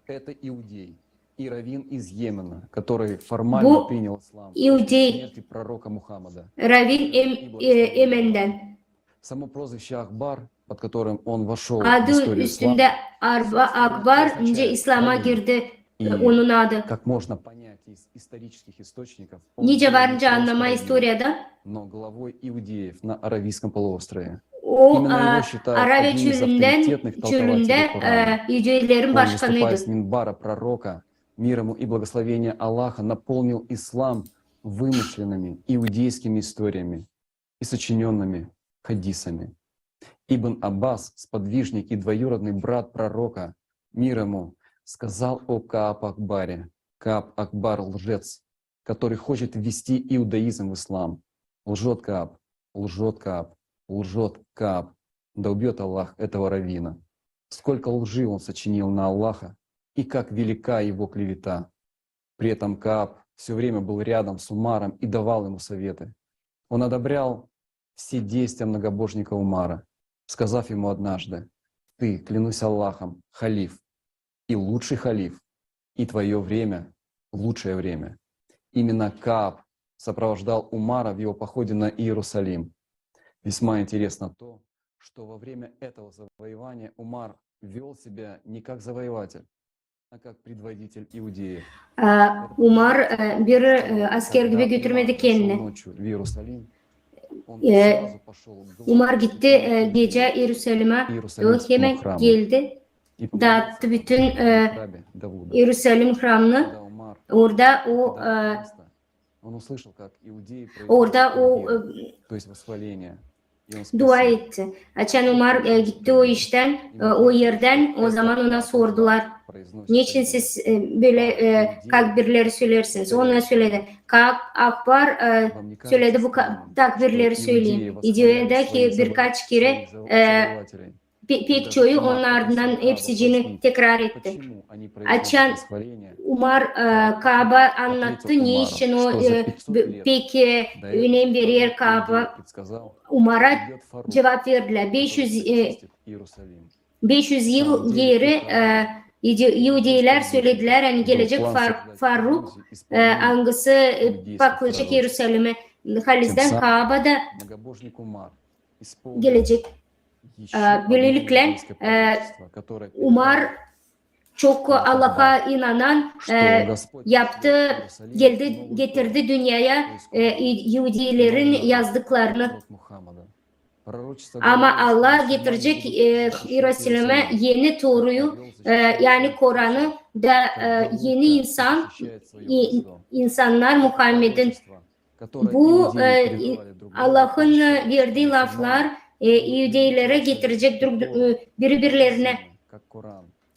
Это иудей и раввин из Йемена, который формально Bu принял ислам после İudey смерти пророка Мухаммада. Ravin И благословение Emen'den. Аллаха. Само прозвище Ахбар, под которым он вошел в Adı историю üstünde ислама, Akbar önce İslam'a girdi onun adı. как можно понять из исторических источников, он Nice был не varınca просто anlama раввин, historiada но главой иудеев на Аравийском полуострове. o Именно его считают Arabya одним из çölünden авторитетных çölünde толкователей Корана. Yahudilerin Он, başkanıydı. выступая с минбара пророка, мир ему и благословение Аллаха, наполнил ислам вымышленными иудейскими историями и сочиненными хадисами. Ибн Аббас, сподвижник и двоюродный брат пророка, мир ему, сказал о Кааб Акбаре: Кааб Акбар лжец, который хочет ввести иудаизм в ислам. Лжет Кааб, лжет Кааб, лжет Кааб. Да убьет Аллах этого раввина. Сколько лжи он сочинил на Аллаха, и как велика его клевета. При этом Кааб все время был рядом с Умаром и давал ему советы. Он одобрял все действия многобожника Умара, сказав ему однажды: «Ты, клянусь Аллахом, халиф, и лучший халиф, и твое время — лучшее время». Именно Кааб сопровождал Умара в его походе на Иерусалим. Весьма интересно то, что во время этого завоевания Умар вел себя не как завоеватель, а как предводитель иудеев. Umar bir asker gibi götürmedi kendini. Ночью в Иерусалим, он сразу пошел к Umar gitti gece Yeruşalim'e. O Иерусалимскому hemen храму geldi. и Dağıttı bütün храме Давуда. Yeruşalim hramını. Когда Умар Orada o покидал место, он услышал, как иудеи orada произносят o такбир, то есть восхваление. И он dua спросил: etti. Açan Umar gitti o işten, o yerden. O zaman ona sordular. Niçin siz böyle takbirleri söylersiniz? Ona söyledi. Kaab Akbar söyledi bu takbirleri söyleyeyim. İdiyo'da ki birkaç kere pek çoğu onun ardından hepsini tekrar etti. Açan Umar Kaab'a anlattı. Niçin o pek önem veriyor Kaab'a. Umar'a cevap verdiler. 500 yıl geri Yahudiler söylediler. Hani gelecek Faruk hangisi bakılacak Yeruşalim'e. Halis'ten Kaab'a da gelecek. Böylelikle Umar çok Allah'a inanan yaptı, geldi, getirdi dünyaya Yahudilerin yazdıklarını. Ama Allah getirecek Yeruşalim'e yeni Tora'yı, yani Kur'an'ı da yeni insanlar Muhammed'in. Bu Allah'ın verdiği laflar Yahudilere getirecek birbirlerine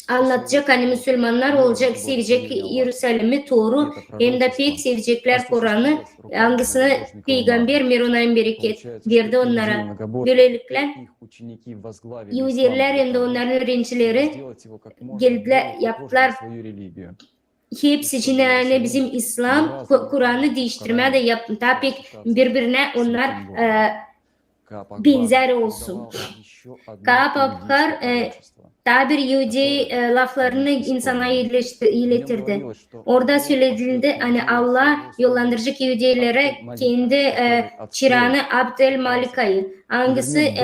anlatacak, hani Müslümanlar olacak, sevecek Yeruşalim'i, Tor'u, hem de pek sevecekler Kur'an'ı, hangisini Peygamber Mirunayın bereket verdi onlara. Böylelikle Yahudiler hem de onların öğrencileri geldiler, yaptılar hepsi için yani bizim İslam Kur'an'ı değiştirmeye de yaptı. Tabii birbirine onlar benzer olsun. Ka'b Abkar tabir Yahudi laflarını insana iletirdi. Orada söylediğinde hani Allah yollandıracak Yahudilere kendi çırağını Abdel Malika'yı hangisi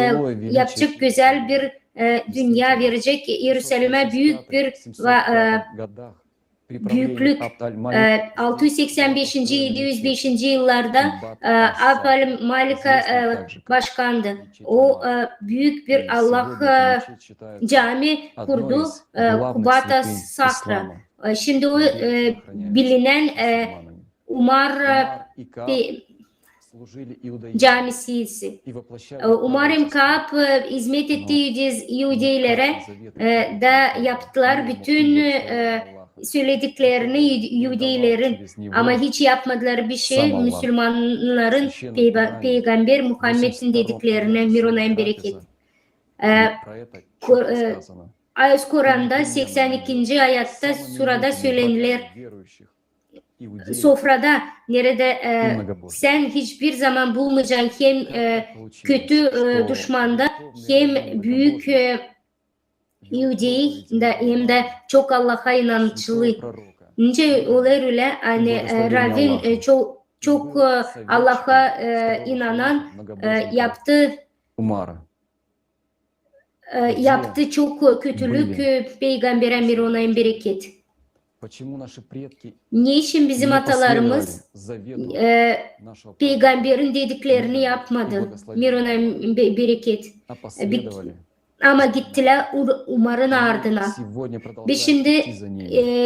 yapacak güzel bir dünya verecek, Yeruşalim'e büyük bir büyüklük 685. 705. yıllarda Abdel Malika başkandı. O büyük bir Allah cami kurdu Kubata Sakra. Şimdi o bilinen Umar camisi. Umarım Ka'b hizmet ettiği Yahudilere da yaptılar bütün söylediklerini Yahudilerin ama hiç yapmadılar bir şey Müslümanların Peygamber Muhammed'in dediklerine Mirona'nın bereket. Ayet Kur'an'da 82. ayatta surada söylenilir sofrada nerede sen hiçbir zaman bulmayacaksın hem kötü düşmanda hem büyük Yahudi hem de çok Allah'a inançlı. Nice olur öyle hani Rabbin çok Allah'a inanan yaptı çok kötülük Peygamber'e Mirona'nın bereket. Niçin bizim atalarımız Peygamber'in dediklerini yapmadı? Mirona'nın bereket. Ama gittiler Umar'ın ardına. Biz şimdi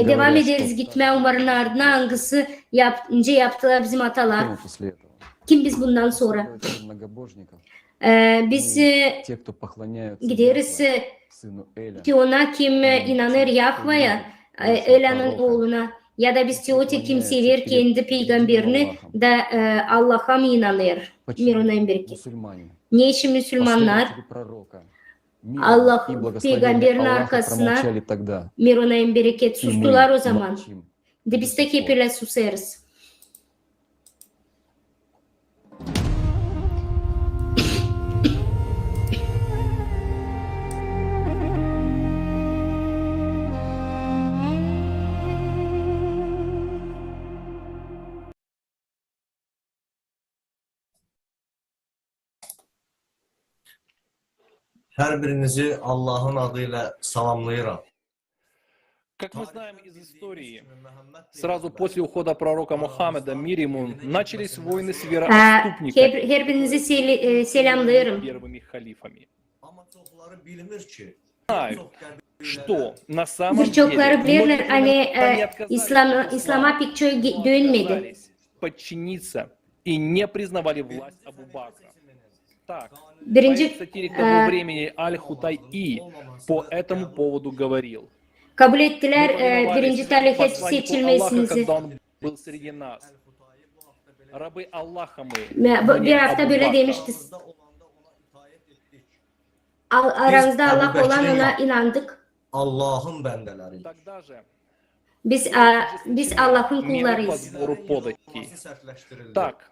devam ederiz gitmeye Umar'ın ardına. Hangisi yaptılar bizim atalar? Kim biz bundan sonra? Biz gideriz ki ona kim inanır Yahve'ye, Ela'nın oğluna ya da biz teotik kim sever kendi peygamberini de Allah'a mı inanır? Mirona'nın bereket. Niçin Müslümanlar Allah peygamberin arkasına Mirona'nın bereket sustular o zaman. De biz de hep öyle susarız. Her birinizi Allah'ın adıyla salamlayıram. Как мы знаем из истории, сразу после ухода пророка Мухаммеда, мир ему, начались войны с вероотступниками, Her birinizi selamlıyorum. первыми халифами. Ama çokları bilmir ki, Знаю, что на самом Birçokları деле bilirler hani İslam'a pek çok dönmedi. отказались подчиниться и не признавали власть Абу Бакра. Так, сатирик того времени Аль-Хутайи по этому поводу говорил. Kabul ettiler birinci talifet seçilmesinizi. Когда он был среди нас. Рабы Аллаха мы. Bir hafta böyle demişti. Aranızda Allah olan ona inandık. Allah'ın bendeleri. Biz Allah'ın kullarıyız. Так.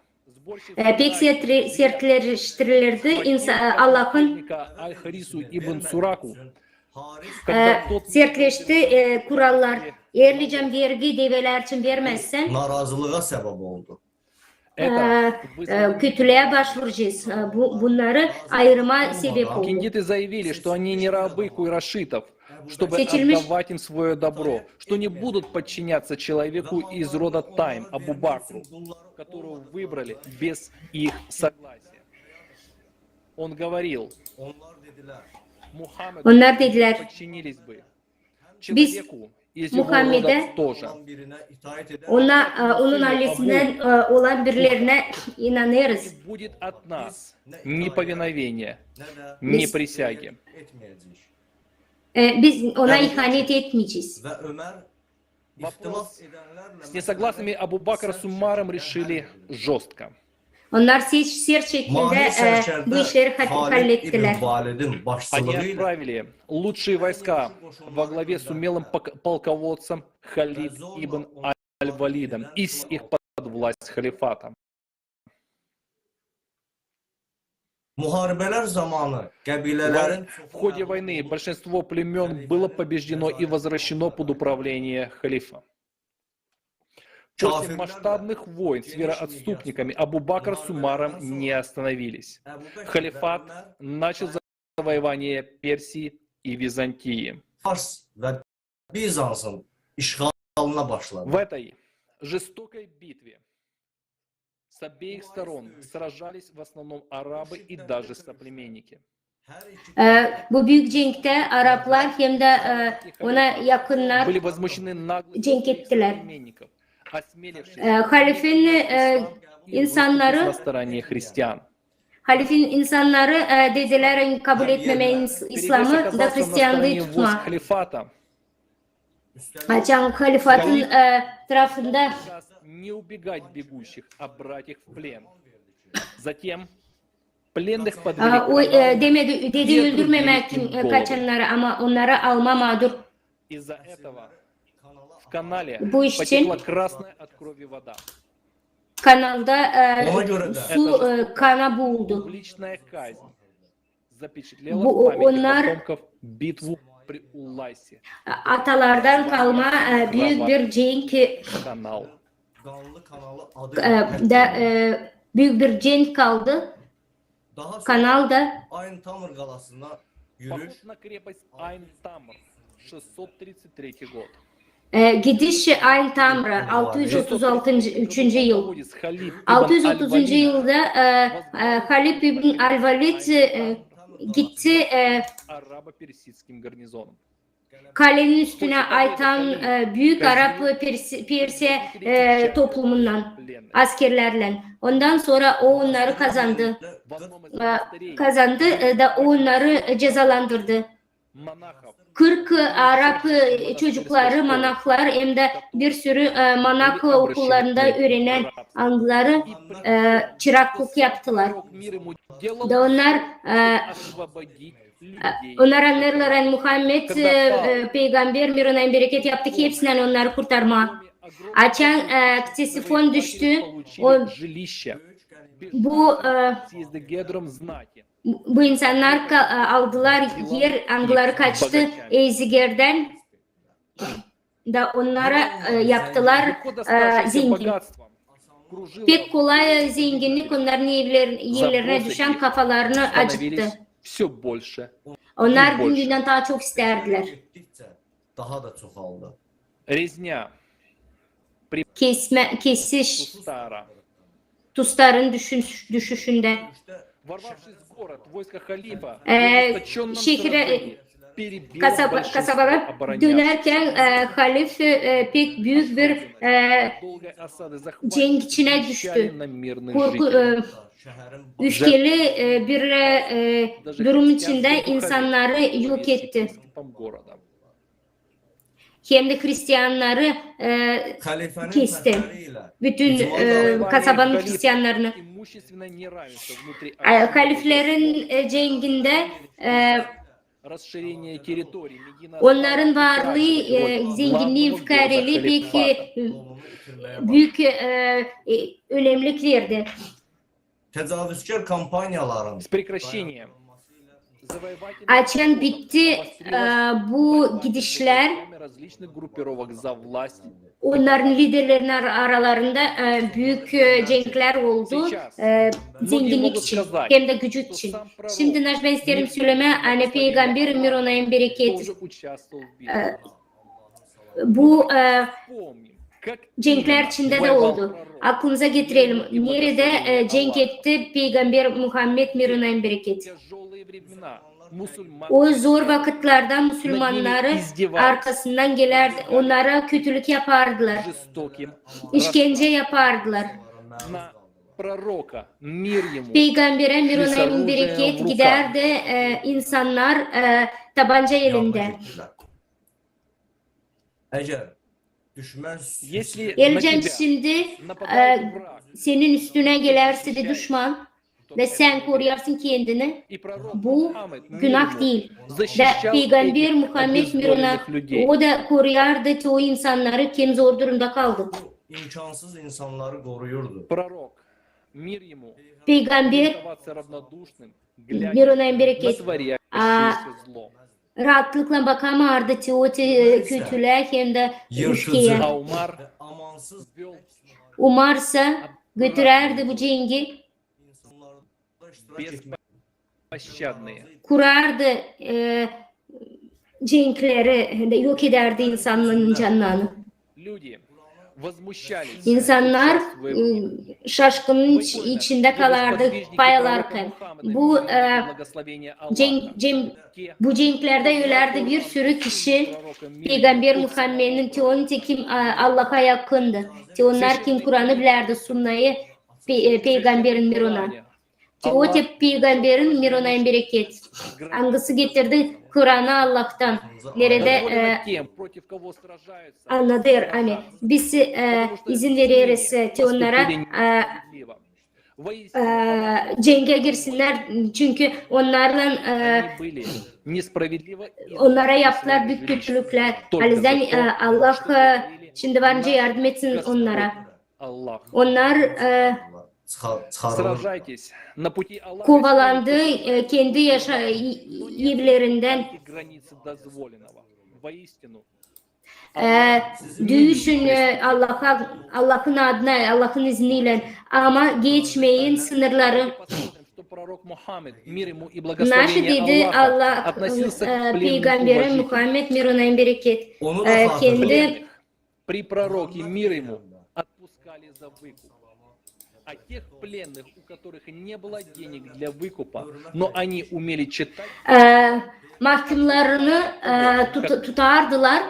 Pek sertleştirilirdi Allah'ın sertleşti kurallar. Yerlicem vergi develer için vermezsen narazılığa sebep oldu. Kötülüğe başvuracağız. Bunları ayrıma sebep oldu. Кингиты заявили, что они не рабы куйрашитов, чтобы отдавать им свое добро, что не будут подчиняться человеку из рода Тайм, Абу Бакру, которого выбрали без их согласия. Он говорил, Onlar dediler, подчинились бы biz человеку из его Muhammed'e рода тоже. onun ailesinden olan birilerine inanırız. Будет от нас ни повиновения, ни присяги. Biz ona ihanet etmeyeceğiz. Вопрос с несогласными Абу Бакра с Умаром решили жестко. Onlar sert şekilde Mahir bu sərkərdə işleri Halid hallettiler. İbn Valid'in Они başçılığı ilə отправили лучшие войска во главе с умелым полководцем Халид ибн Аль-Валидом из их под власть халифата. müharibələr zamanı qəbilələrin В ходе войны большинство племен было побеждено и возвращено под управление халифа. После масштабных войн с вероотступниками Абу Бакр с Умаром не остановились. Халифат начал завоевание Персии и Византии. Fars və Bizansın işğalına başladı. В этой жестокой битве с обеих сторон сражались в основном арабы и даже соплеменники. Bu büyük cenkte Araplar hem de ona yakınlar Были возмущены наглостью cenk ettiler. соплеменников, осмелившись Halifin insanları на стороне христиан. Halifin insanları dediler kabul etmeme Перевес İslam'ı da оказался на Hristiyanlığı стороне войск tutma. халифата. Açan halifatın tarafında Приказ не убегать бегущих, а брать их в плен. Затем пленных подвели к o каналу, dedi öldürmemek и отрубили им kaçanları ama onları alma mağdur. Из-за этого в канале Bu iş için потекла красная от крови вода. kanalda Ona göre de su kana boğuldu. Публичная казнь запечатлела Bu- в памяти onlar- потомков битву при Улайсе. Atalardan kalma büyük bir cenk Канал. Qanlı kanalı büyük bir cenk kaldı. daha sonra Kanalda Ayın Tamır qalasına yürüş Поход на крепость Айн-Тамр, 633 год. gidiş Ayn Tamra 636. yıl. Полководец Халид ибн 630. Аль-Валид yılda Halid ibn Al-Valid gitti арабо-персидским гарнизоном. kalenin üstüne Aytan büyük Arap Persiye toplumundan askerlerle. Ondan sonra o onları kazandı. В одном из монастырей Kazandı da o onları cezalandırdı. монахов 40 Arap çocukları, manaklar hem de bir sürü manak okullarında öğrenen Anglıları çıraklık yaptılar. Пророк мир ему делал Da onlar освободить людей. onlar anlarlar yani Muhammed peygamber mirona bereket yaptı ki hepsinden onları kurtarma. Açan Ktesifon düştü. O, Получили жилища. bu Съезды Гедром знати. bu insanlar aldılar yer Anglıları kaçtı Eyziger'den da onlara yaptılar Легко доставшееся zengin. богатством кружило Pek kolay zenginlik onların yerlerine düşen kafalarını acıttı. становились все больше. Onlar günden daha çok isterdiler. getdikcə daha da çoxaldı. Резня Kesiş Тустара. Tustar'ın düşüşünde. Ворвавшись в город, войско халифа в Э, ожесточенном şehre, сражении перебило большинство kasabaya оборонявших. dönerken Halif pek büyük bir Долгой осады cenk içine захватчики düştü. кричали на mирных Korku, жителей. Şəhərin öfkeli bir Даже durum христианские içinde духовенства insanları yok etti. епископом города. Hem de Hristiyanları xəlifənin kesti. fətləri ilə Bütün kasabanın Hristiyanlarını. Имущественное неравенство внутри Haliflerin cenginde расширение территорий, Медина onların стала varlığı, утрачивать zenginliği, главного fukareliği города pek халифата. büyük önemlilik verdi. təcavüzkar kampaniyaların С прекращением завоевательных Açan bitti bu gidişler. различных группировок за власть. Onların liderlerinin aralarında büyük cenkler oldu. Zenginlik için hem de gücü için. Şimdi ben isterim söyleme hani Peygamber Mir ona en bereket. Тоже участвовал в битве. Bu Помним, как cenkler içinde de oldu. Aklınıza getirelim. Nerede cenk etti Peygamber Muhammed Mir ona en bereket. тяжелые времена мусульман O zor vakitlerden Müslümanları arkasından gelerdi. Onlara kötülük yapardılar. жестоким İşkence yapardılar. на пророка, мир ему, Peygamber'e Mir ona en bereket gider de insanlar tabanca elinde. yanına getdilər. Əgər düşmən Если на Geleceğim тебя şimdi нападает враг, senin üstüne gelerse de düşman ve sen koruyarsın kendini. и пророк Bu Мухаммед, мир günah ему, değil. Ve защищал Peygamber этих Muhammed Miruna обездоленных людей. o da koruyardı o insanları kim zor durumda kaldı. imkansız insanları koruyurdu. Пророк, мир ему, Peygamber оставаться равнодушным, глядя Miruna'ya на bereket творящееся зло. rahatlıkla bakamazdı o kötülüğe hem de öfkeye. А Умар Ve amansız вел Umarsa götürerdi bu cengi, insanlarda iştirak etmek беспощадные. kurardı cenkleri, yok ederdi insanların canlarını. Люди возмущались. İnsanlar сейчас своего şaşkının içinde kalardı payalarken. Bu bu cenklerde ölerdi bir sürü kişi Peygamber Muhammed'in teonite kim Allah'a yakındı. Onlar kim Kur'an'ı bilerdi sunnayı Peygamberin mirona. Teote Peygamberin mirona bereket. Angısı getirdi Kur'an'ı Allah'tan. Nerede anladır hani biz izin veririz onlara cenge girsinler çünkü onlarla onlara yaptılar büyük kötülükler. O yüzden Allah şimdi varınca yardım etsin onlara. Onlar сражайтесь на пути Аллаха. kovalandı kendi yerlerinden. Границы дозволенного. Воистину, Dövüşün Allah'ın adına, Allah'ın izniyle ama geçmeyin sınırları. что пророк Мухаммед, мир ему и Naşı благословение dedi Аллаха, Allah относился к пленным Peygamberin уважительно. Muhammed miruna bereket. Onu da Kendi Пленных при пророке мир ему отпускали за выкуп. А тех пленных, у которых не было денег для выкупа, но они умели читать, mahkumlarını tutardılar.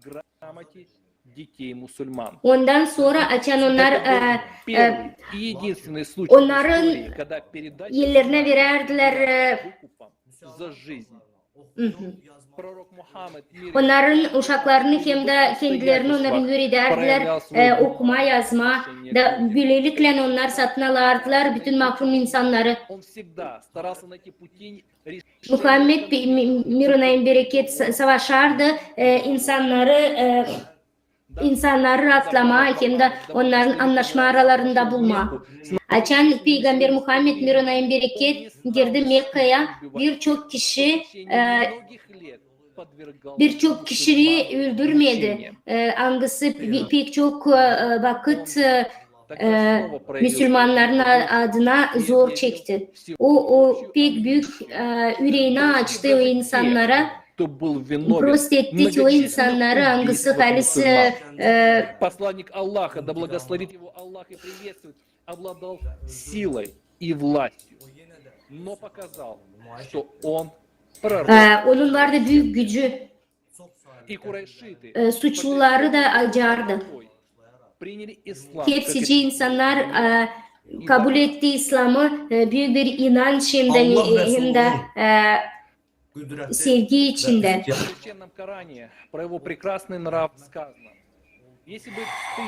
грамоте детей мусульман. Ondan sonra açan onlar Это был первый и единственный случай в onların истории, когда передача yerlerine vererdiler. выкупа за жизнь. Пророк Мухаммед, мир ему, Onların uşaklarını hem de kendilerini onların öğretirdiler okuma yazma da böylelikle onlar satın alırdılar bütün mahrum insanları. он всегда старался найти пути решения Muhammed miruna bereket savaşardı insanları rahatlama hem de onların anlaşma aralarında bulma. Açan Peygamber Muhammed miruna bereket girdi Mekke'ye birçok kişiyi öldürmedi. Angısı pek çok vakit Müslümanların adına zor çekti. O pek büyük yüreğini açtı o insanlara. Prost etti o insanları angısı halisi посланник Аллаха, да благословит его Аллах и приветствует, обладал силой и властью, но показал, что он пророк. onun vardı büyük gücü. И курайшиты Suçluları da acardı. приняли ислам. Hepsici insanlar kabul etti İslam'ı büyük bir inanç hem de sevgi içinde. В Священном Коране про его прекрасный нрав сказано: если бы ты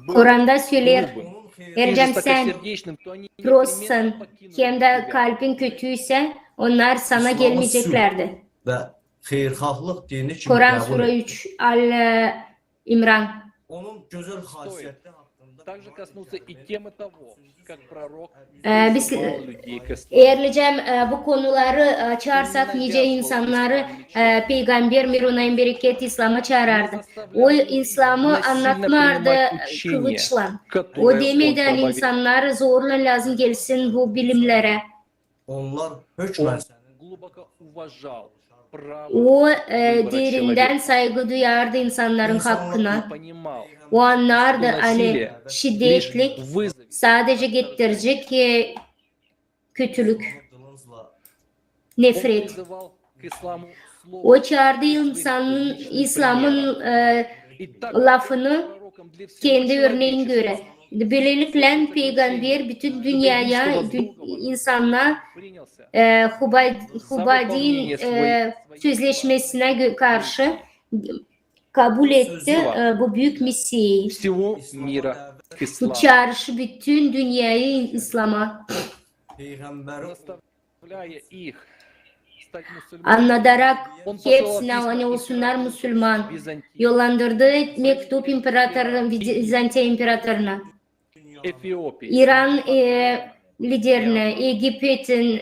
был Kur'an'da söyler, грубым и Ercem sen жестокосердечным, то они prostsan непременно покинут hem de тебя. kalbin kötüyse onlar sana gelmeyeceklerdi. ve xeyirxahlıq dini kimi Kur'an qəbul Sure etdi. 3 Al-İmran. Onun gözəl xasiyyətləri haqqında Также коснуться и темы того, как пророк Biz призывал людей к исламу. eğerlicem bu konuları açarsak nice insanları Peygamber miruna bereket İslam'a çağırırdı. O İslam'ı anlatmardı kılıçla. O demeden insanlar zorla lazım gelsin bu bilimlere. onlar Он hökmən sənin глубоко уважал право O выбора derinden человека. saygı duyardı insanların hakkına. Понимал, O anlardı что hani насилие лишь şiddetlik вызовет. sadece getirecek kötülük, qılıncla Он nefret. призывал к исламу словом. O çağırdı insanın İslam'ın И так lafını пророком для всего kendi örneğine göre. человечества Böylelikle Peygamber bütün dünyaya, insanlar принялся Hubadin sözleşmesine karşı kabul etti bu büyük misyayı. всего мира к Bu исламу, çağrışı bütün dünyayı İslam'a Peygamberi заставляя их стать мусульманами. anlatarak Он послал hepsine письма hani olsunlar Müslüman. Византии, Yollandırdığı mektup Bizantiya imparatoruna, Эфиопии, İran liderine, Egipt'in,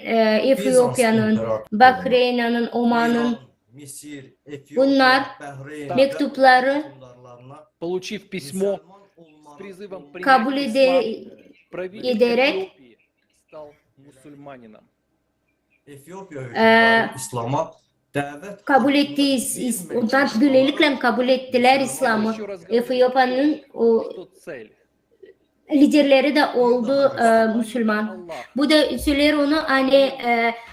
Etiyopya'nın, Bahreyn'in, Oman'ın Misir, Etiyopya, bunlar Bahreyn mektupları hükümdarlarına получив письмо с призывом kabul принять ислам, правитель ederek Эфиопии стал мусульманином. Etiyopya hükümdarı İslam'a davet kabul ettiği, ondan böylelikle kabul ettiler İslam'ı. Etiyopya'nın o Что цель? liderleri de oldu Müslüman. Bu da söyler onu hani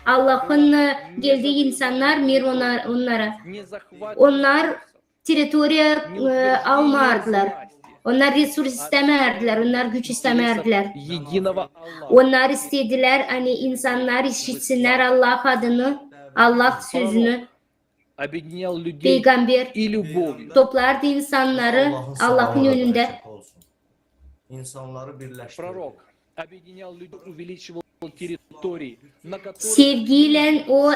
Allah'ın geldiği insanlar mir onlara. Не захватывать Onlar teritoriya almadılar. власти. Onlar resurs istemerdiler. Onlar güç istemerdiler. Единого Аллаха. Onlar istediler hani insanlar işitsinler Allah adını, Allah sözünü. Объединял людей Peygamber и любовью. toplardı insanları Allah'ın önünde. İnsanları birleştirdi. Пророк объединял людей, увеличивал территории, на которые Sevgiyle o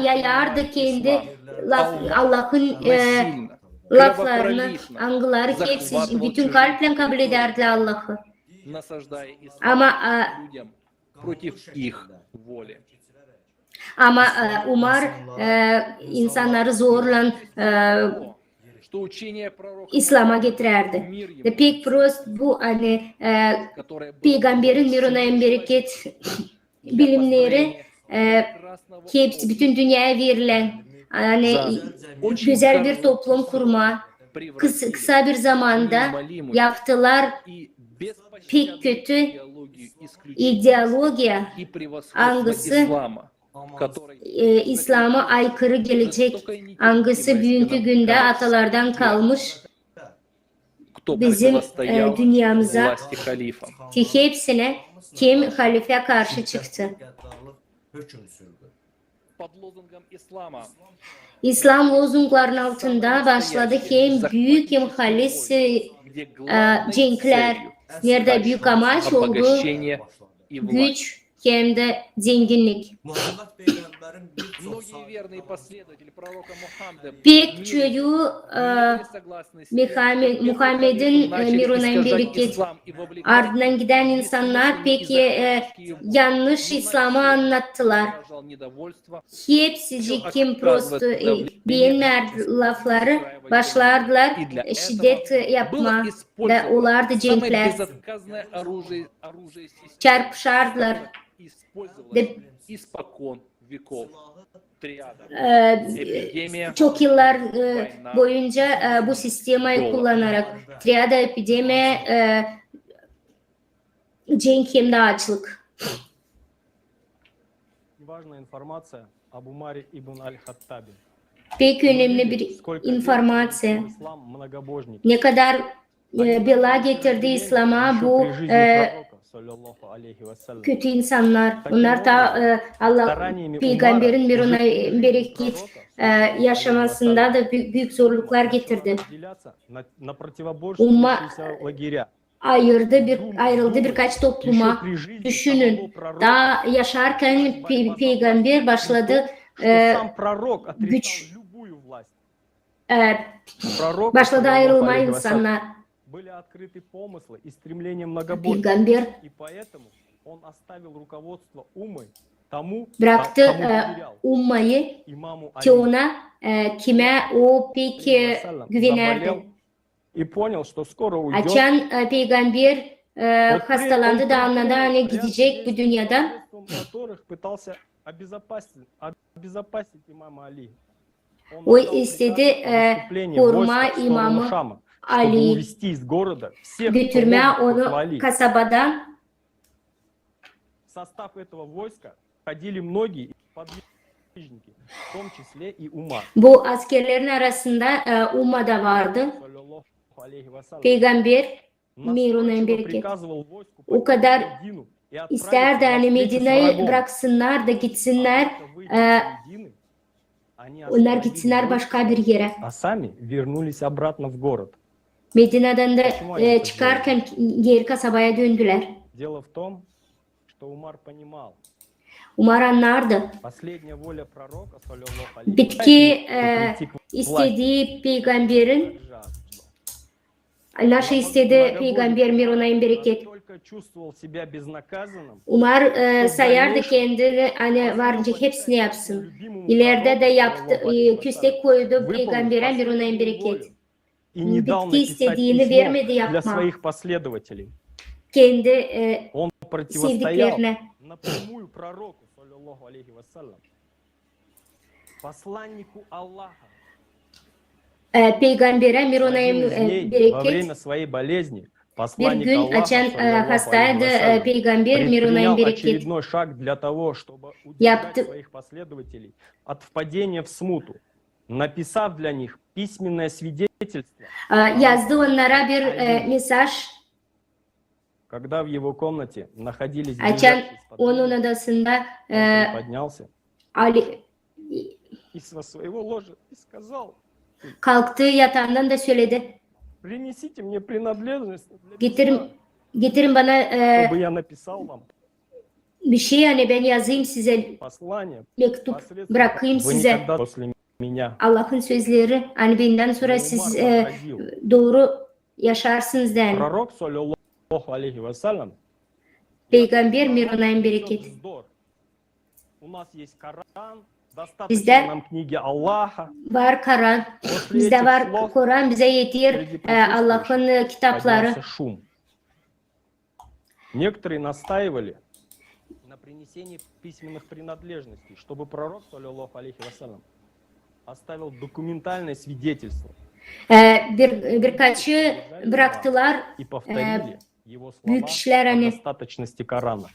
yayardı kendi Allah'ın насильно, laflarını, кровопролитно angıları hepsi bütün kalple kabul ederdi Allah'ı. насаждая ислам Ama людям против их воли. Umar insanları zorla Что учение пророка İslam'a getirirdi. мир ему, Ve pek prost bu hani которое было peygamberin miruna en bereket bilimleri прекрасного hepsi bütün dünyaya verilen hani güzel bir toplum kurma kısa bir zamanda yaptılar и pek kötü идеологию ideoloji и превосходство angısı ислама, который İslam'a aykırı gelecek angısı bugünkü günde atalardan kalmış кто bizim противостоял dünyamıza власти халифа. ki hepsine kim halife karşı çıktı. Hüküm sürdü. Под лозунгом ислама İslam lozunglarının altında başladı hem büyük hem halis где главной cenkler, целью nerede büyük amaç oldu, обогащение и власть. güç hem de zenginlik. Muhammed Peygamber'in birçok Многие верные последователи пророка Мухаммеда Pek çoğu не согласны с тем, Muhammed'in начали miruna en искажать bereket ислам и вовлекать ardından giden insanlar peki yanlış İslam'ı anlattılar. выражал недовольство. Hepsi kim prosto diyenler lafları başlardılar şiddet yapma da olardı Самое cenkler. безотказное оружие системы, Çarpışardılar. использовалось испокон веков. Триада. Epidemia, Çok yıllar boyunca bu sistemi kullanarak triada epidemi cenk hem de açlık. Важная информация об Умаре ибн аль-Хаттабе. Pek önemli bir Сколько informasiya. лет İslam многобожник. Ne kadar bela getirdi İslam'a Еще bu при жизни пророка, саллаллаху алейхи вассалям. kötü insanlar. Onlar da Allah peygamberin bir ona bereket yaşamasında da büyük zorluklar getirdi. Разделяться на Umma противоборствующиеся лагеря. ayrıldı birkaç topluma. Еще при жизни Düşünün. самого пророка, Daha yaşarken peygamber başladı что сам пророк güç отрицал любую власть. Пророк, başladı саллаллаху ayrılma алейхи insanlar. были открыты помыслы и стремления многобожников. Peygamber И поэтому он оставил руководство Уммой тому, bıraktı кому доверял, ummayı имаму ki Али. ona kime o pek güvenerdi. Заболел и понял, что скоро уйдет. Açan peygamber hastalandı da anladı hani gidecek bu dünyadan. Которых пытался обезопасить имама Али. Он O отдал istedi приказ о наступлении koruma войска в сторону imamı Шама, чтобы Ali'yi увести из города всех götürme против onu Али. kasabadan. В состав этого войска входили многие подвижники, в том числе и Умар. Bu askerlerin arasında Umma da vardı. саллаллаху алейхи вассалям. Peygamber Mirun en Настойчиво bereket. приказывал войску O kadar покинуть Медину и isterdi отправиться hani навстречу с Medine'yi врагом. bıraksınlar da gitsinler. Однако, выйдя из Медины, Onlar gitsinler başka bir yere. А сами вернулись обратно в город. Medine'den de çıkarken geri kasabaya döndüler. Дело в том, что Умар понимал, Umar anlardı. последняя воля пророка, саллаллаху алейхи Bitki прийти к власти. istediği peygamberin naşı istedi peygamber Mirona'nın bereket. Только чувствовал себя безнаказанным, Umar sayardı kendini hani varınca hepsini yapsın. İleride de yaptı, küstek koydu peygambere Mirona'nın bereket. и не dал Bitki написать istediğini письмо vermedi для yapma. своих последователей. Kendi Он противостоял sevdiklerine. напрямую пророку, саллаллаху алейхи вассалям, посланнику Аллаха. Peygambere В один Mirona'nın из дней, во bereket. время своей болезни, Bir посланник gün Аллаха, açan саллаллаху hastaydı алейхи вассалям, peygamber Mirona'nın предпринял bereket. очередной шаг для того, чтобы удержать Yaptı. своих последователей от впадения в смуту, написав для них письменное свидетельство, Yazdı onlara bir mesaj. когда в его комнате находились Açan ближайшие onun сподвижники, odasında он поднялся Ali и со своего ложа и сказал: kalktığı yatağından da söyledi. принесите мне принадлежность для Getirin, письма, getirin bana чтобы я написал вам bir şey hani ben yazayım size послание, mektup посредством bırakayım вы size. никогда после меня. Allah'ın sözleri hani benden sonra Но siz Умар возразил: doğru yaşarsınız den. пророк, саллаллаху алейхи вассалям, Peygamber Mirona'nın bereket. вздор. У нас есть Коран, Bizde достаточно нам книги Аллаха. var Kur'an, После bizde этих var слов Kur'an, bize yetir среди присутствующих Allah'ın kitapları. поднялся шум. Некоторые настаивали на принесении письменных принадлежностей, чтобы пророк, саллаллаху алейхи вассалям, оставил документальное свидетельство Birkaçı bıraktılar, и повторили его büyük слова kişiler о hani достаточности Корана.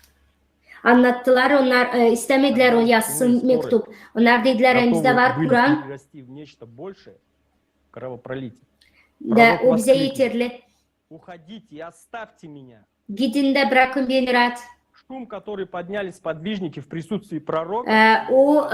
anlattılar, onlar istemediler o yazsın mektup. Onlar dediler hani bizde Готовы var были Kur'an перерасти в нечто большее, kровопролитие. da Пророк o bize воскликнул: yeterli. уходите и оставьте меня. Gidin de bırakın beni rahat. Шум, который подняли сподвижники в присутствии пророка, O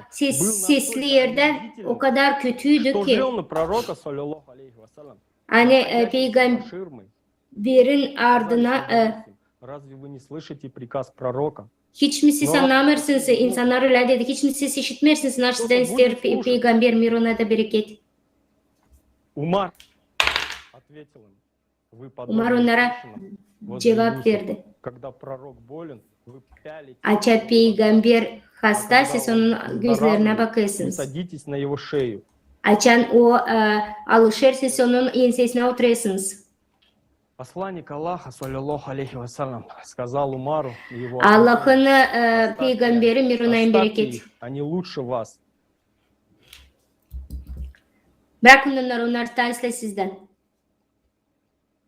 sesli yerde o kadar kötüydü что ki жил на пророка, саллаллаху алейхи вассалям, hani находящийся за peygamberin ширмой, ardına разве вы не слышите приказ пророка? hiç mi siz anlamırsınız? İnsanlar öyle dedi. Hiç mi siz işitmirsiniz? Nasıl ister peygamber Miron'a da bereket. Умар ответил им: вы Umar подобны onlara женщинам возле cevap Юсуфа. verdi. Когда пророк болен, вы пялитесь Açar peygamber hasta, siz onun gözlerine и bakıyorsunuz. садитесь на его şею. Açan o alışır, siz onun ensesine oturuyorsunuz. Посланник Аллаха, саллаллаху алейхи вассалям, сказал Умару и его Allah'ın peygamberi Mirona'nın оставьте bereket. их, они лучше вас. Bırakın onları, onlar tanesle sizden.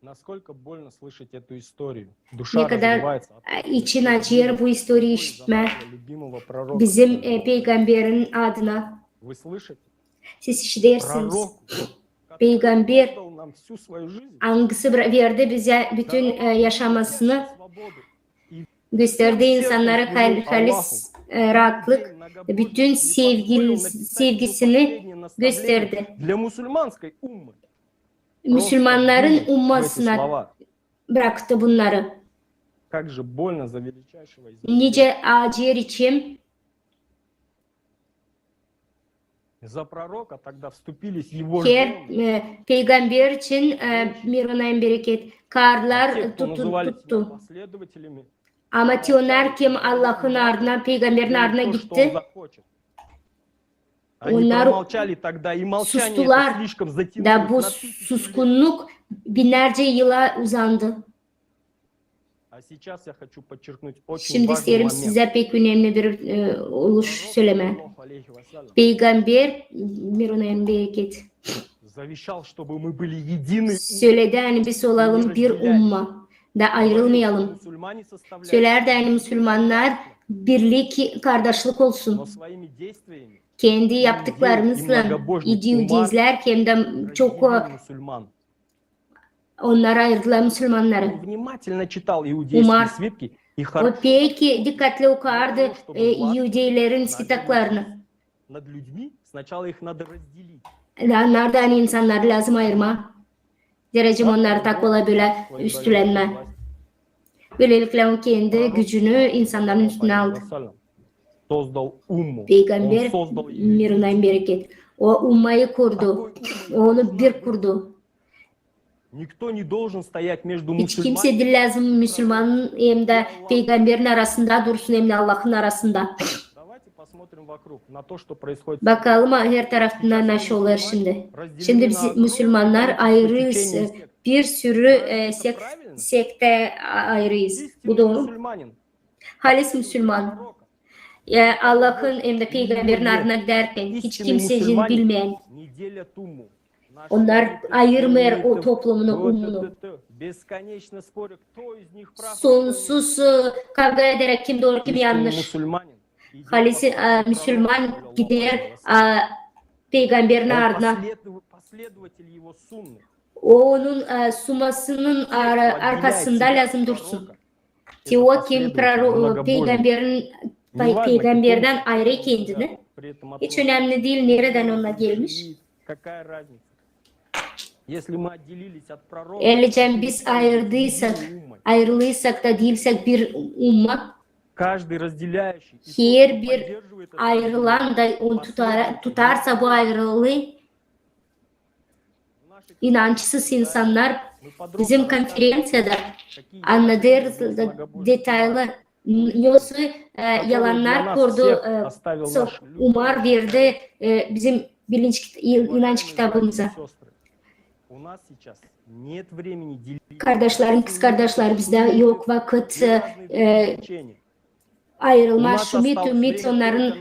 Naskолько больно слышать эту историю. Ne Душа kadar разрывается от için acıyor bu historiyi işitme. любимого пророка. Bizim peygamberin adına. Вы слышите? Siz işitersiniz. Пророк, Peygamber дал нам всю свою жизнь, hangisi verdi bize bütün yaşamasını gösterdi, insanlara halis rahatlık, bütün sevgisini gösterdi. для мусульманской уммы. Müslümanların Просто эти ummasına слова. bıraktı bunları. Как же больно за величайшего из Nice acır içim. За пророка тогда вступились его Her жены, peygamber için Mirona'nın bereket. Karlar те, кто называли себя tuttu. последователями, Ama onlar kim Allah'ın ardına, peygamberin ardına то, что он gitti. захочет. Они Onlar промолчали тогда, и молчание это sustular слишком da затянулось bu на тысячи лет. suskunluk binlerce yıla uzandı. А сейчас я хочу подчеркнуть очень Şimdi важный isterim момент. size pek önemli bir oluş söyleme. Саллаллаху алейхи вассалям Peygamber Mirona'nın bereket. завещал, чтобы мы были едины. Söyledi hani biz olalım bir umma da ayrılmayalım. Мусульмане составляют, Söylerdi hani Müslümanlar birlik, kardeşlik но olsun. своими действиями Kendi yaptıklarımızla ideolojizler hem de çok разделили мусульман. onlara ayırdılar Müslümanları. Он внимательно читал иудейские Umar свитки и o peki dikkatli okurdu Yahudilerin kitaplarını. над людьми, сначала их надо разделить. Nardan insanları lazım ayırma. Derecem onları takvala böyle üstülenme. Böylelikle o kendi gücünü insanların üstüne aldı. Создал умму. Peygamber Он создал mirunayım bereket. O ummayı kurdu. Onu bir kurdu. Никто не должен стоять между Hiç kimse мусульманами. değil lazım Müslümanın hem de peygamberin arasında dursun hem de Allah'ın arasında. Давайте посмотрим вокруг на то, что происходит. Bakalım her tarafından nasıl olur şimdi. Şimdi biz Müslümanlar ayrıyız. Bir sürü sekte ayrıyız. Bu doğru. Мусульманин. Halis Müslüman. Allah'ın hem de peygamberin ardına giderken hiç kimsecin bilmeyen. Не делят умму. Наши Onlar великие ayırmıyor o муфтиты, toplumunu, umunu. бесконечно спорят, кто из них прав. Sonsuz kavga ederek kim doğru kim Истинный yanlış. мусульманин идет Halis по Müslüman пророку, gider sallallahu peygamberin aleyhi ve sellem. ardına. Он последователь его сунны. Onun sumasının arkasında lazım dursun. Ki o kim peygamberden ayrı kendini. Hiç önemli değil nereden ona gelmiş. Какая разница? Если мы отделились от пророка, Eğer biz ayrılıysak da değilsek bir umma, каждый разделяющий her bir ayrılan da onu tutarsa bu ayrılığı inançsız insanlar bizim konferansiyada anladığımız detaylı yoksa yalanlar kurdu, umar verdi bizim inanç kitabımıza. У нас сейчас нет времени делить. Kardeşlerim, kız kardeşler bizde yok vakit ayrılma, şu mit onların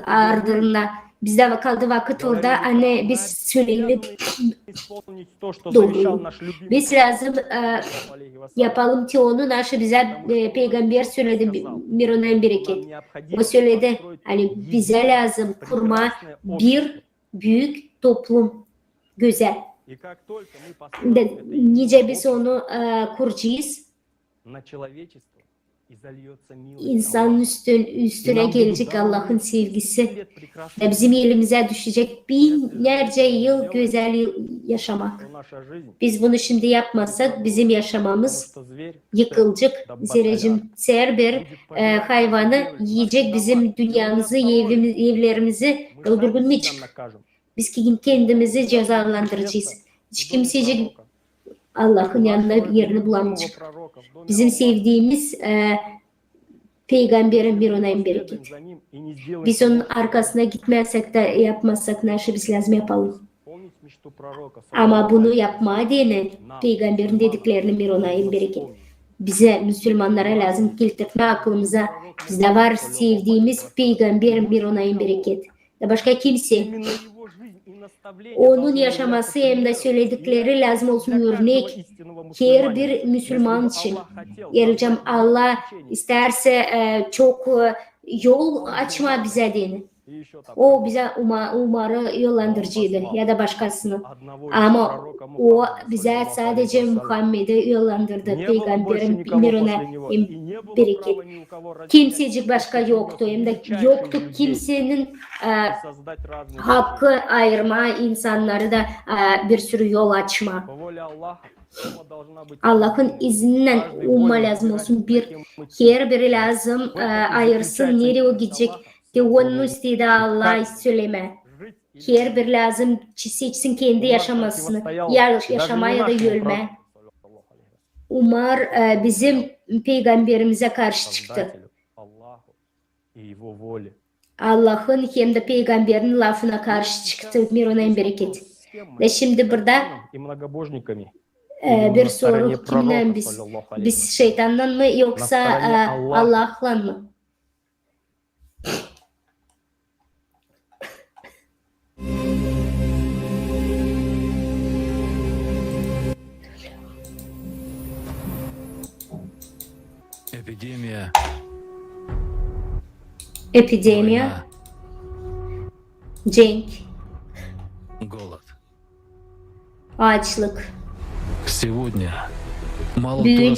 ardında. Bizde kaldı vakit orada anne biz söyleyelim doğru. Biz lazım yapalım ki onu nasıl bize peygamber söyledi Miron'un bereket. O söyledi hani bize lazım kurma bir büyük toplum güzel. Nice biz onu kuracağız. İnsanın üstüne gelecek Allah'ın sevgisi. Ve bizim elimize düşecek binlerce yıl güzel yaşamak. Biz bunu şimdi yapmazsak bizim yaşamamız yıkılacak. Zerrecim her bir hayvanı yiyecek bizim dünyamızı, evlerimizi öldürmeyecek. Biz kendimizi cezalandıracağız. Hiç kimsecik Allah'ın yanında yerini bulamayacak. Bizim sevdiğimiz peygamberin bir onayın bereket. Biz onun arkasına gitmezsek de yapmazsak nasıl biz lazım yapalım. Ama bunu yapmaya diyene peygamberin dediklerini bir onayın bereket. Bize Müslümanlara lazım getirtme aklımıza. Bizde var sevdiğimiz peygamberin bir onayın bereket. Başka kimse. Onun yaşaması hem de söyledikleri lazım olsun örnek. Her bir Müslüman için. Yarıcam Allah isterse çok yol açma bize diyene. O bize umarı yollandırıcıydı ya da başkasını. Ama o bize sadece Muhammed'e yollandırdı. Peygamberin birine bereket. Kimsecik başka yoktu. Hem de yoktu kimsenin hakkı ayırma, insanları da bir sürü yol açma. Allah'ın izniyle umma lazım olsun. Her biri lazım ayırsın. Nereye o gidecek? Ki onun istediği Allah'a söyleme. Her bir lazım seçsin kendi yaşamasını. Yaşamaya da yölme. Umar bizim peygamberimize karşı çıktı. Allah'ın hem de peygamberin lafına karşı çıktı. Mirona'nın bereket. Ve şimdi burada bir soru kimden biz? Biz şeytandan mı yoksa Allah'la mı? Epidemiya, cenk, açlık. Bugün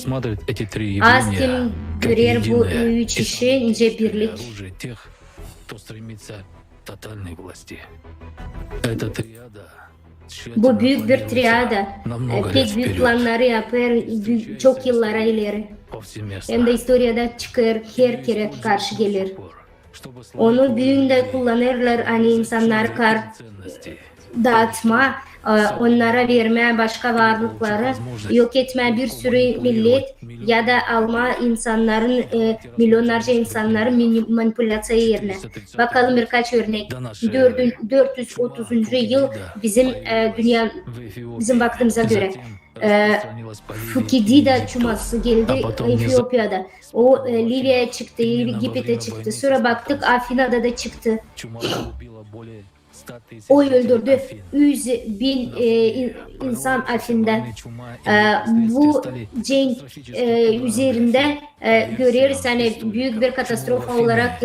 az kim görer bu üç işi ince birlik. Bu büyük bir triada. Pek büyük planları yapar çok yıllara ileri. Hem de historiada çıkar, her kere karşı gelir. Onu büyüğünde kullanırlar, hani insanlar dağıtma, onlara verme, başka varlıkları yok etme, bir sürü millet ya da alma insanların, milyonlarca insanların manipülasyon yerine. Bakalım birkaç örnek. 430. yıl bizim vaktimize göre. Fukidida çuması geldi Etiyopya'da. O Libya'ya çıktı, Egipet'e çıktı. Sonra baktık Afina'da da çıktı. O öldürdü 100.000 insan Afin'de. Bu cenk üzerinde görüyoruz, hani büyük bir katastrofa olarak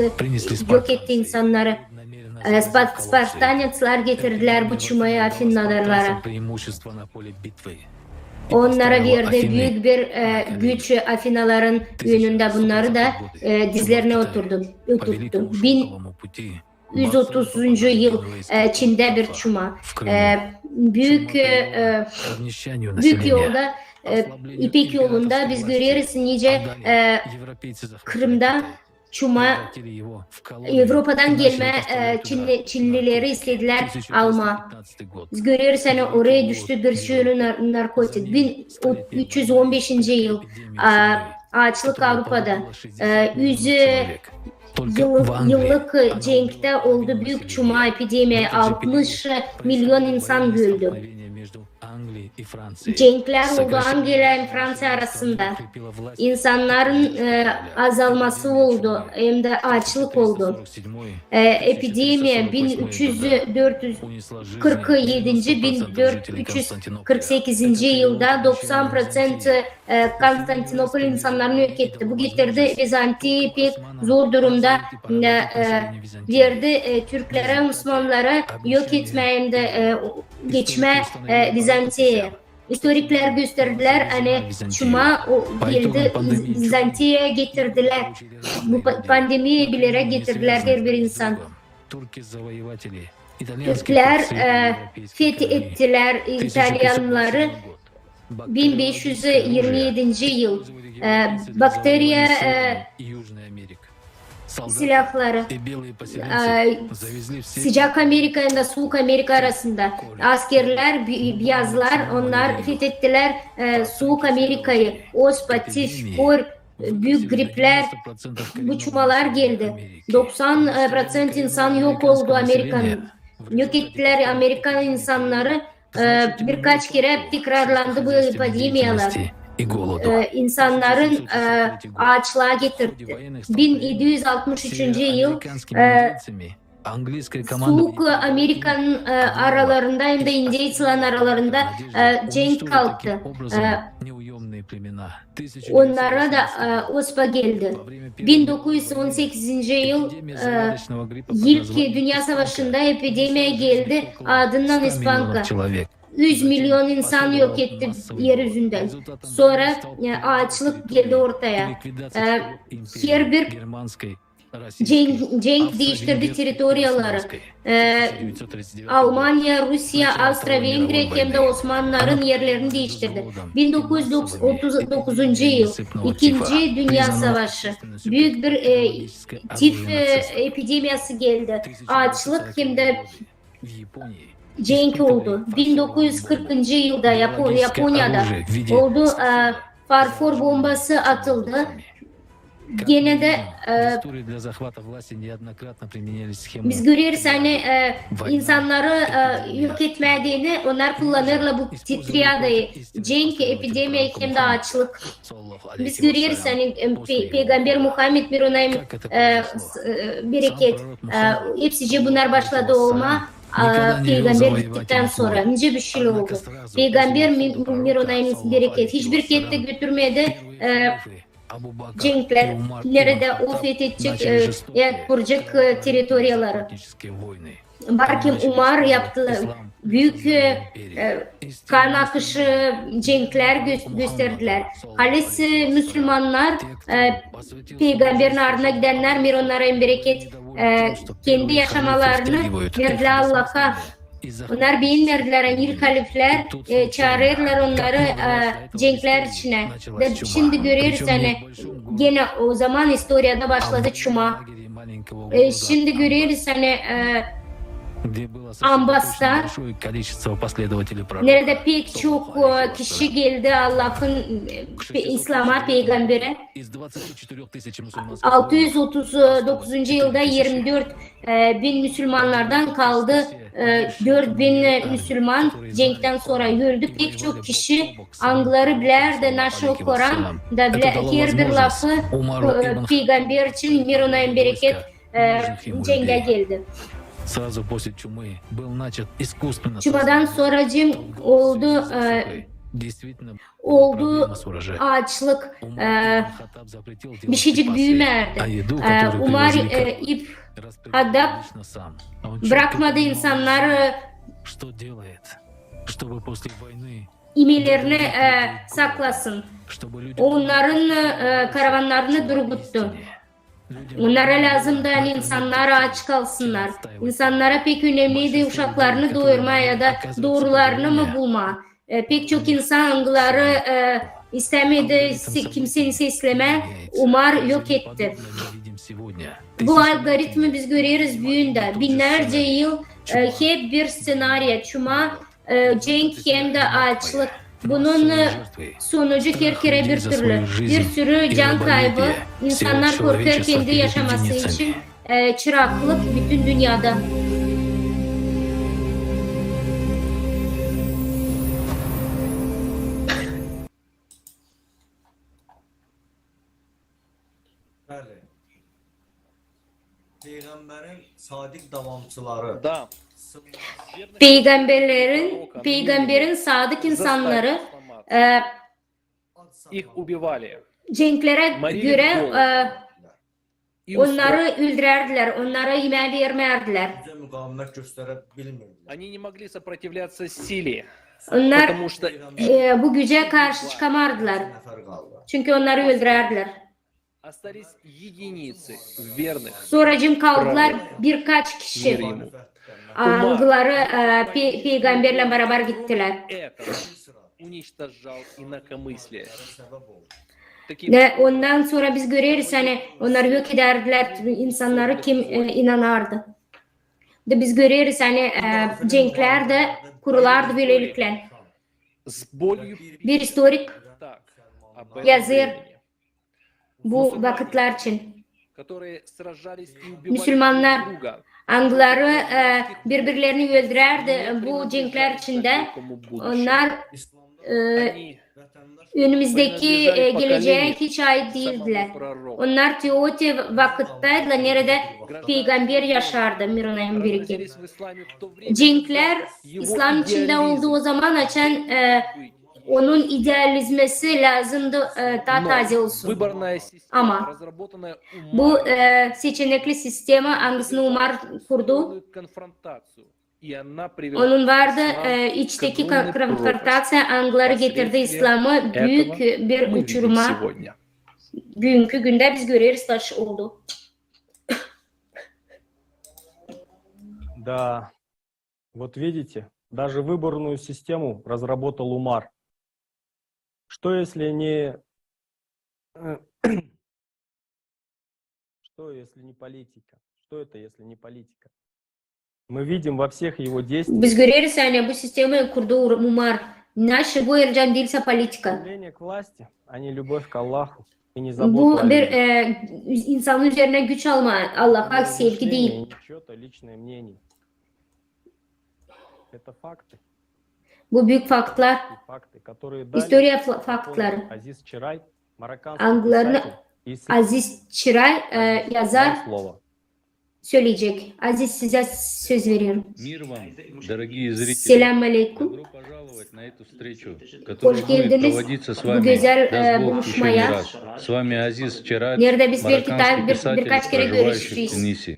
yok etti insanları. Spartanyatslar getirdiler bu çumayı Afina'lara. Onlara verdi büyük bir güç, Afinaların önünde bunları da dizlerine oturttu. 130. yıl Çin'de bir çuma. Büyük yolda, İpek yolunda biz görüyoruz nice Kırım'da çuma Avrupa'dan gelme Çinlileri istediler alma. Biz görüyoruz hani oraya düştü bir sürü narkotik. 1315. yıl açlık Avrupa'da. 100 yıllık cenkte oldu büyük çuma epidemi. 60 milyon insan öldü. Cenkler oldu Anglia ile Fransa arasında. İnsanların azalması oldu. Hem de açlık oldu. Epidemi 1347-1448 yılda 90% Konstantinopol insanlarını yok etti. Bu getirdi Bizantiye pek zor durumda verdi. Türklere, Müslümanlara yok etme hem de geçme Bizantiye'ye. Historikler gösterdiler hani Çuma geldi Bizantiye'ye getirdiler. Bu pandemiyi bilerek getirdiler her bir insan. Türkler fethettiler İtalyanları 1527. yıl. Bakteriya silahları sıcak Amerika ile soğuk Amerika arasında askerler, beyazlar onlar fethettiler soğuk Amerika'yı. Ospa, tif, kor, büyük gripler, bu çumalar geldi. 90% insan yok oldu Amerika'nın. Yok ettiler Amerikan insanları. Birkaç kere tekrarlandı bu epidemiyalar. İnsanların ağaçlığa getirdi. 1763. yıl soğuk Amerika'nın aralarında hem de İngilizlerin aralarında cenk kalktı. Onlara da OSPA geldi. 1918. yıl ilk Dünya Savaşı'nda epidemiye geldi. Ardından İspanka. 100 milyon insan yok etti yeryüzünden. Sonra ağaçlık geldi ortaya. Her bir cenk değiştirdi teritoriyaları. Almanya, Rusya, Avusturya-Vengriya hem de Osmanlıların yerlerini değiştirdi. 1939. yıl İkinci Dünya Savaşı. Büyük bir tif epidemiyası geldi. Açlık hem de cenk oldu. 1940. yılda Japonya'da oldu. Farfor bombası atıldı. Gene de biz görüyoruz hani insanları yok etmediğini onlar kullanırlar bu triadayı. Cenk, epidemi hem de açlık. Biz görüyoruz hani Peygamber Muhammed Mirunayim bereket. Hepsice bunlar başladı olma. Peygamber gittikten sonra nice bir şey oldu. Peygamber Mirunayim bereket. Hiçbir kette götürmedi. Cenkler nerede o fethedecek kuracak teritoriyaları. Barkim Umar yaptılar. büyük kan akışı cenkler gösterdiler. Halis Müslümanlar, peygamberin ardına gidenler, mir onlara en bereket, kendi yaşamalarını verdiler Allah'a. Onlar beyin verdiler, ilk halifler çağırırlar onları cenkler içine. Şimdi görüyoruz hani gene o zaman historiada başladı çuma. Şimdi görüyoruz hani Ambas'ta nerede pek çok kişi geldi Allah'ın İslam'a, peygambere. 639. yılda 24 bin Müslümanlardan kaldı. 4 bin Müslüman cenkten sonra öldü. Pek çok kişi Angları bilerdi. Naşı Kur'an da bilir. Her bir lafı peygamber için mir ona en bereket cenge geldi. Çumadan sonra cim oldu ağaçlık bir şeycik büyümerdi. Umar İbn Haddad bırakmadı insanları imelerini saklasın. Onların karavanlarını durguttu. Onlara lazım da hani insanlar aç kalsınlar. İnsanlara pek önemliydi uşaklarını doyurma ya da doğrularını mı bulma. Pek çok insan Angları istemedi, kimsenin sesleme, Umar yok etti. Bu algoritmi biz görüyoruz büyüğünde. Binlerce yıl hep bir senaryo. Çuma, cenk hem de açlık. Bunun sonucu her kere bir türlü. Bir sürü can kaybı. İnsanlar korkuyor kendi yaşaması için. Çıraklık bütün dünyada. Bəli. Peyğəmbərin sadiq davamçıları. Да. Peygamberin sadık insanları Их убивали. cenklere göre onları öldürerdiler, onlara yemeği vermezdiler. Bizə müqavimət göstərə bilmirdilər. Они не могли сопротивляться силе, Onlar потому что bu güce karşı çıkamazdılar. Nəfər qaldı. Çünkü onları öldürerdiler. остались единицы верных. Sonracım kaldılar birkaç kişi. Angıları peygamberle beraber gittiler. Это уничтожал инакомыслие. Ve ondan sonra biz görüyoruz hani onları yok ederdiler, insanları kim inanardı. De biz görüyoruz hani cenkler de kurulardı böylelikle. С болью Bir historik так, об этом yazır времени. bu vakitler için. Которые сражались и убивали Müslümanlar друг друга. Angıları birbirlerini öldürerdi bu cenkler içinde. Onlar Они önümüzdeki geleceğe hiç ait değildiler. Onlar Teoti vakitteydiler nerede peygamber yaşardı Mirona'nın biriki. родились в исламе в то время, Cenkler İslam içinde olduğu zaman açan onun idealizmesi lazımdı daha taze olsun. выборная система, Ama разработанная bu Умаром, seçenekli sistemi hangisini Umar kurdu? конфронтацию. И она привела Onun vardı ислам içteki к огромной konfrontasyon Angları getirdi İslam'ı büyük bir мы видим uçuruma. сегодня. Bugünkü günde biz görüyoruz taş oldu. Да, вот видите, даже выборную систему разработал Умар. Что если не... Что если не политика? Что это, если не политика? Мы видим во всех его действиях... Biz görüyoruz yani bu sistemi kurdu Umar. Naşı bu ercan değilse politika. Стремление к власти, а не любовь к Аллаху и не забота Bu о bir людях. insanın üzerine güç alma, Allah'a sevgi Размышления, değil. не чьё-то личное мнение. Это факты. Bu büyük faktlar, И факты, которые дали historia faktları. Азиз Чирай, марокканский Anglarını писатель и исследователь. Aziz Çıray yazar Вам слово. söyleyecek. Aziz size söz veriyorum. Мир вам, дорогие зрители. Selamun aleyküm. Добро пожаловать на эту встречу, Hoş которая будет geldiniz проводиться с bu вами, güzel даст Бог, еще не buluşmaya. раз. С вами Азиз Чирай, Nerede biz марокканский birkaç kere pисатель, görüştük. проживающий в Тунисе.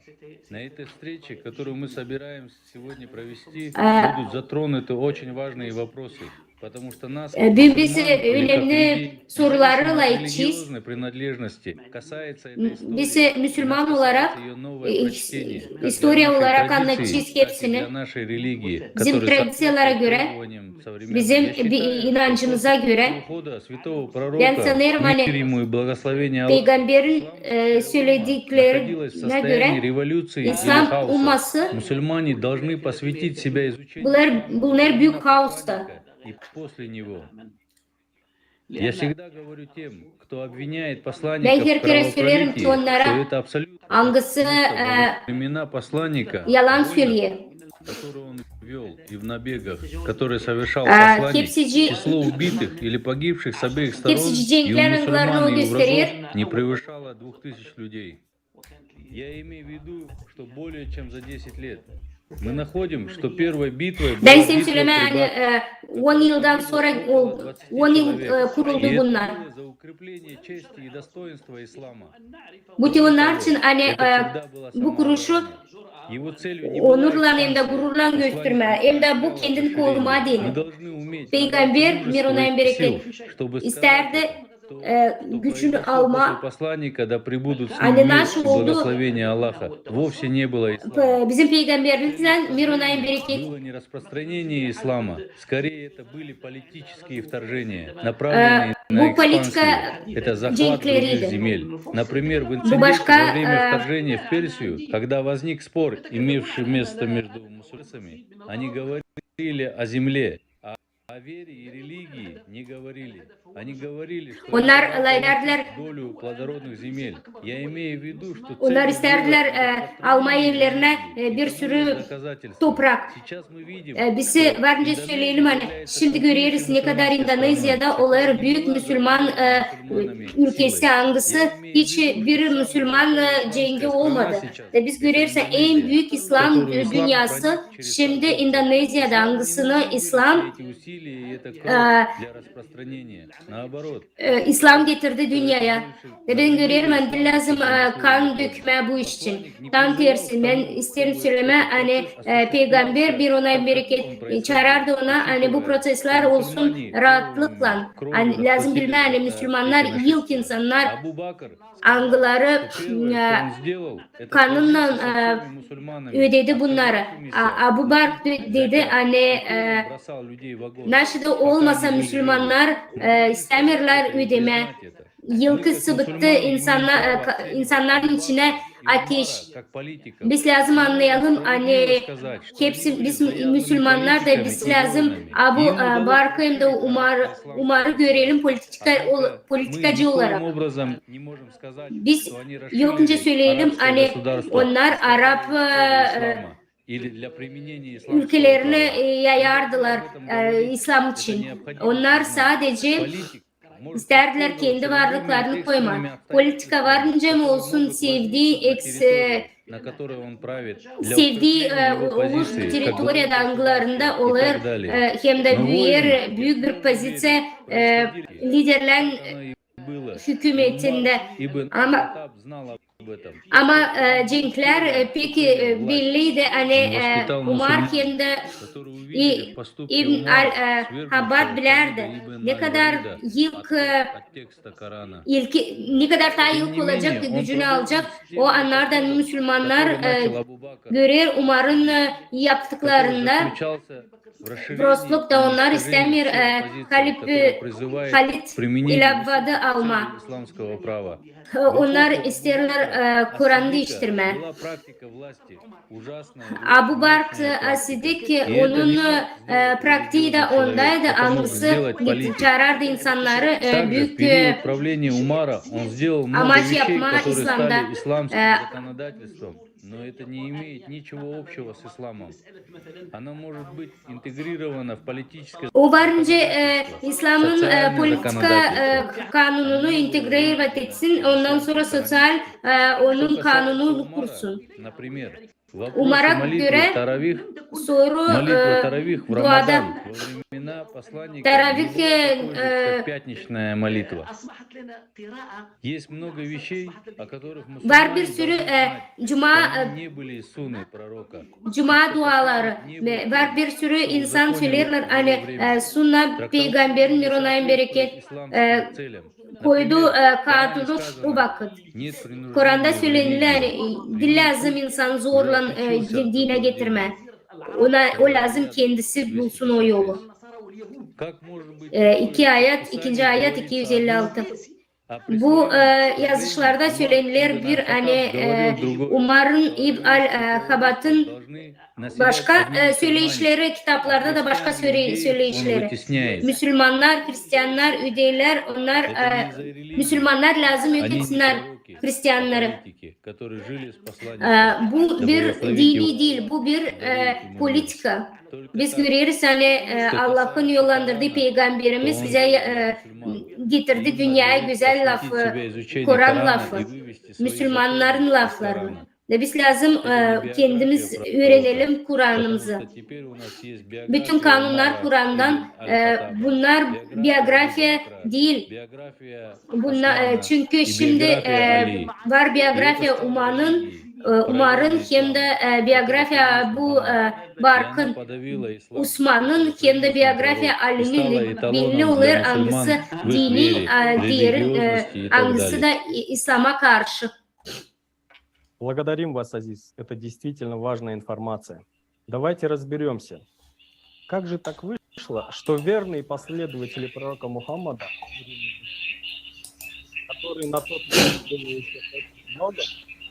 На этой встрече, которую мы собираемся сегодня провести, Ee, будут затронуты очень важные вопросы, потому что нас, Bugün biz мусульман, или как önemli людей, sorularla независимо от layıkçıyız. религиозной принадлежности, касается этой Biz истории. Müslüman Нас olarak касается ее новое прочтение, как для historia нашей olarak традиции, anlatacağız так и hepsini. для нашей религии, Bizim которая tradisiyonlara соответствует göre, требованиям современного. bizim Я считаю, inancımıza что göre после ухода святого ben пророка, sanırım мир hani ему и благословение Аллаха, peygamberin находилась в söylediklerine состоянии göre революции или İslam хаоса. umması Мусульмане должны посвятить себя изучению bunlar büyük kaosta. и после него. Я всегда говорю тем, кто обвиняет Ben посланника в her kere söylerim ki кровопролитии, onlara что это абсолютно hangisi времена посланника, yalan söylüyor. которые он вел и в набегах, которые совершал Hepsici- посланник, число убитых или погибших с обеих сторон Hepsici и у cenklerin anılarını o мусульман, и у gösterir. врагов не превышало 2000 людей. Я имею в виду, что более чем за 10 лет мы находим, что первой битвой была Ben senin битва söyleme при hani 10 yıldan sonra 10 yıl kuruldu И это bunlar. было за укрепление чести и достоинства ислама. Bunlar için hani Это всегда было bu kuruşu самообороной. Его целью не была onurla hem de экспансия. gururla gösterme hem de bu kendini koruma Мы değil. должны uметь Peygamber набрать mir ona мужество и bereket сил, чтобы сказать, isterdi что gücünü произошло alma. после посланника, да пребудут с ним Hani мир nasıl и oldu благословение Аллаха, вовсе не было ислама. bizim peygamberimizden mir ona bereket. Было не распространение ислама, скорее это были политические вторжения, направленные на Bu politika экспансию. Это захват других cenkleriydi. земель. Например, в Bu инциденте başka во время вторжения в Персию, когда возник спор, имевший место между мусульманами, они говорили о земле, а о вере и религии не говорили. Они говорили, что Onlar это alaylardılar. долю плодородных земель. Я имею в виду, что Onlar целью isterdiler было alma распространение yerlerine религии. bir И тому sürü есть доказательства. toprak. Сейчас мы видим, Bizi что varınca Индонезия söyleyelim hani является şimdi görüyoruz крупнейшей ne kadar мусульманской Endonezya'da страной. olaylar büyük Müslüman ülkesi hangisi hiç bir Müslüman cengi olmadı. Ve biz görüyoruz en büyük İslam dünyası şimdi Endonezya'da hangisini İslam İslam getirdi dünyaya. Ve ben görüyorum hani lazım kan dökme bu iş için. Tam tersi ben isterim söyleme hani peygamber bir ona bereket çağırdı ona hani bu protestler olsun rahatlıkla. Hani lazım bilme hani Müslümanlar ilk insanlar angıları kanunla ödedi bunları. Abu Bakr dedi hani naşıda olmasa Müslümanlar istemirler ödeme. Yılkı sıvıttı insanların içine ateş. Biz lazım anlayalım hani hepsi biz Müslümanlar da biz lazım Abu Bakr'ı da Umar'ı görelim politikacı olarak. Biz yokça söyleyelim hani onlar Arap ülkelerine yayardılar İslam için. Onlar sadece İsterdiler kendi varlıklarını koyma. Politika varınca mı olsun sevdiği uluş teritorya dağlarında olur hem de büyük bir pozisyon liderlerin hükümetinde ama cenkler peki belliydi hani Umar kendi İbn al-Habad bilerdi. Ne kadar ne kadar daha ilk olacak gücünü alacak o anlardan Müslümanlar görer Umar'ın yaptıklarında Prosluk da onlar istemir Halit ilavadı alma. Onlar isterler Kur'an değiştirme. Abu Bakr As-Siddik onun pratiği de ondaydı. Hangisi çağırırdı insanları büyük amaç yapma İslam'da. Но это не имеет ничего общего с исламом. Она может быть интегрирована в политическое... O varınca İslam'ın politika kanununu entegre etsin, ondan sonra sosyal onun kanunu kursun. Umar'a göre soru duada Имена посланника Таравих не было такой, как пятничная молитва. Есть много вещей, о которых var bir мусульмане sürü должны знать, cuma что они не были sunны пророка. Cuma duaları ve var bir sürü insan söylerler hani sunna peygamberin mironayın bereket koydu katılır o vakit. Kur'an'da söylenilen hani dil lazım insan zorla dine getirme. O lazım kendisi bulsun o yolu. İkinci ayet 256. Bu yazışlarda söylenilir bir hani Umar'ın İbn al-Habat'ın başka söyleyişleri, kitaplarda da başka söyleyişleri. Müslümanlar, Hristiyanlar, Üdeyler, onlar Müslümanlar lazım yok etsinler Hristiyanları. Bu bir dini değil, bu bir politika. Biz görüyoruz hani Allah'ın yollandırdığı peygamberimiz bize getirdi dünyaya güzel lafı, Kur'an lafı, Müslümanların laflarını. Ve biz lazım kendimiz öğrenelim Kur'an'ımızı. Bütün kanunlar Kur'an'dan, bunlar biyografiya değil. Bunlar, çünkü şimdi var biyografiya Umar'ın hem de biyografiya bu Barkın, Osman'ın hem de biyografiya Ali'nin belli olur hangisi dini, diğer hangisi de İslam'a karşı. Благодарим вас, Азиз. Это действительно важная информация. Давайте разберемся. Как же так вышло, что верные последователи пророка Мухаммада, которые на тот момент были еще очень много,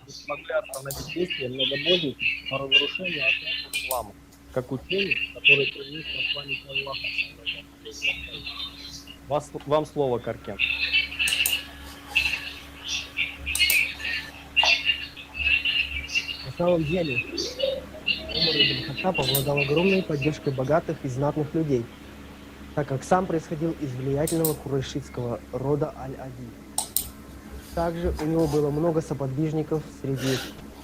не смогли остановить действия многобожников по разрушению основ ислама, как учение, которое принес посланник Аллаха. Вам слово, Каркен. На самом деле, Умар ибн Хаттаб обладал огромной поддержкой богатых и знатных людей, так как сам происходил из влиятельного курайшитского рода Аль-Ади. Также у него было много соподвижников среди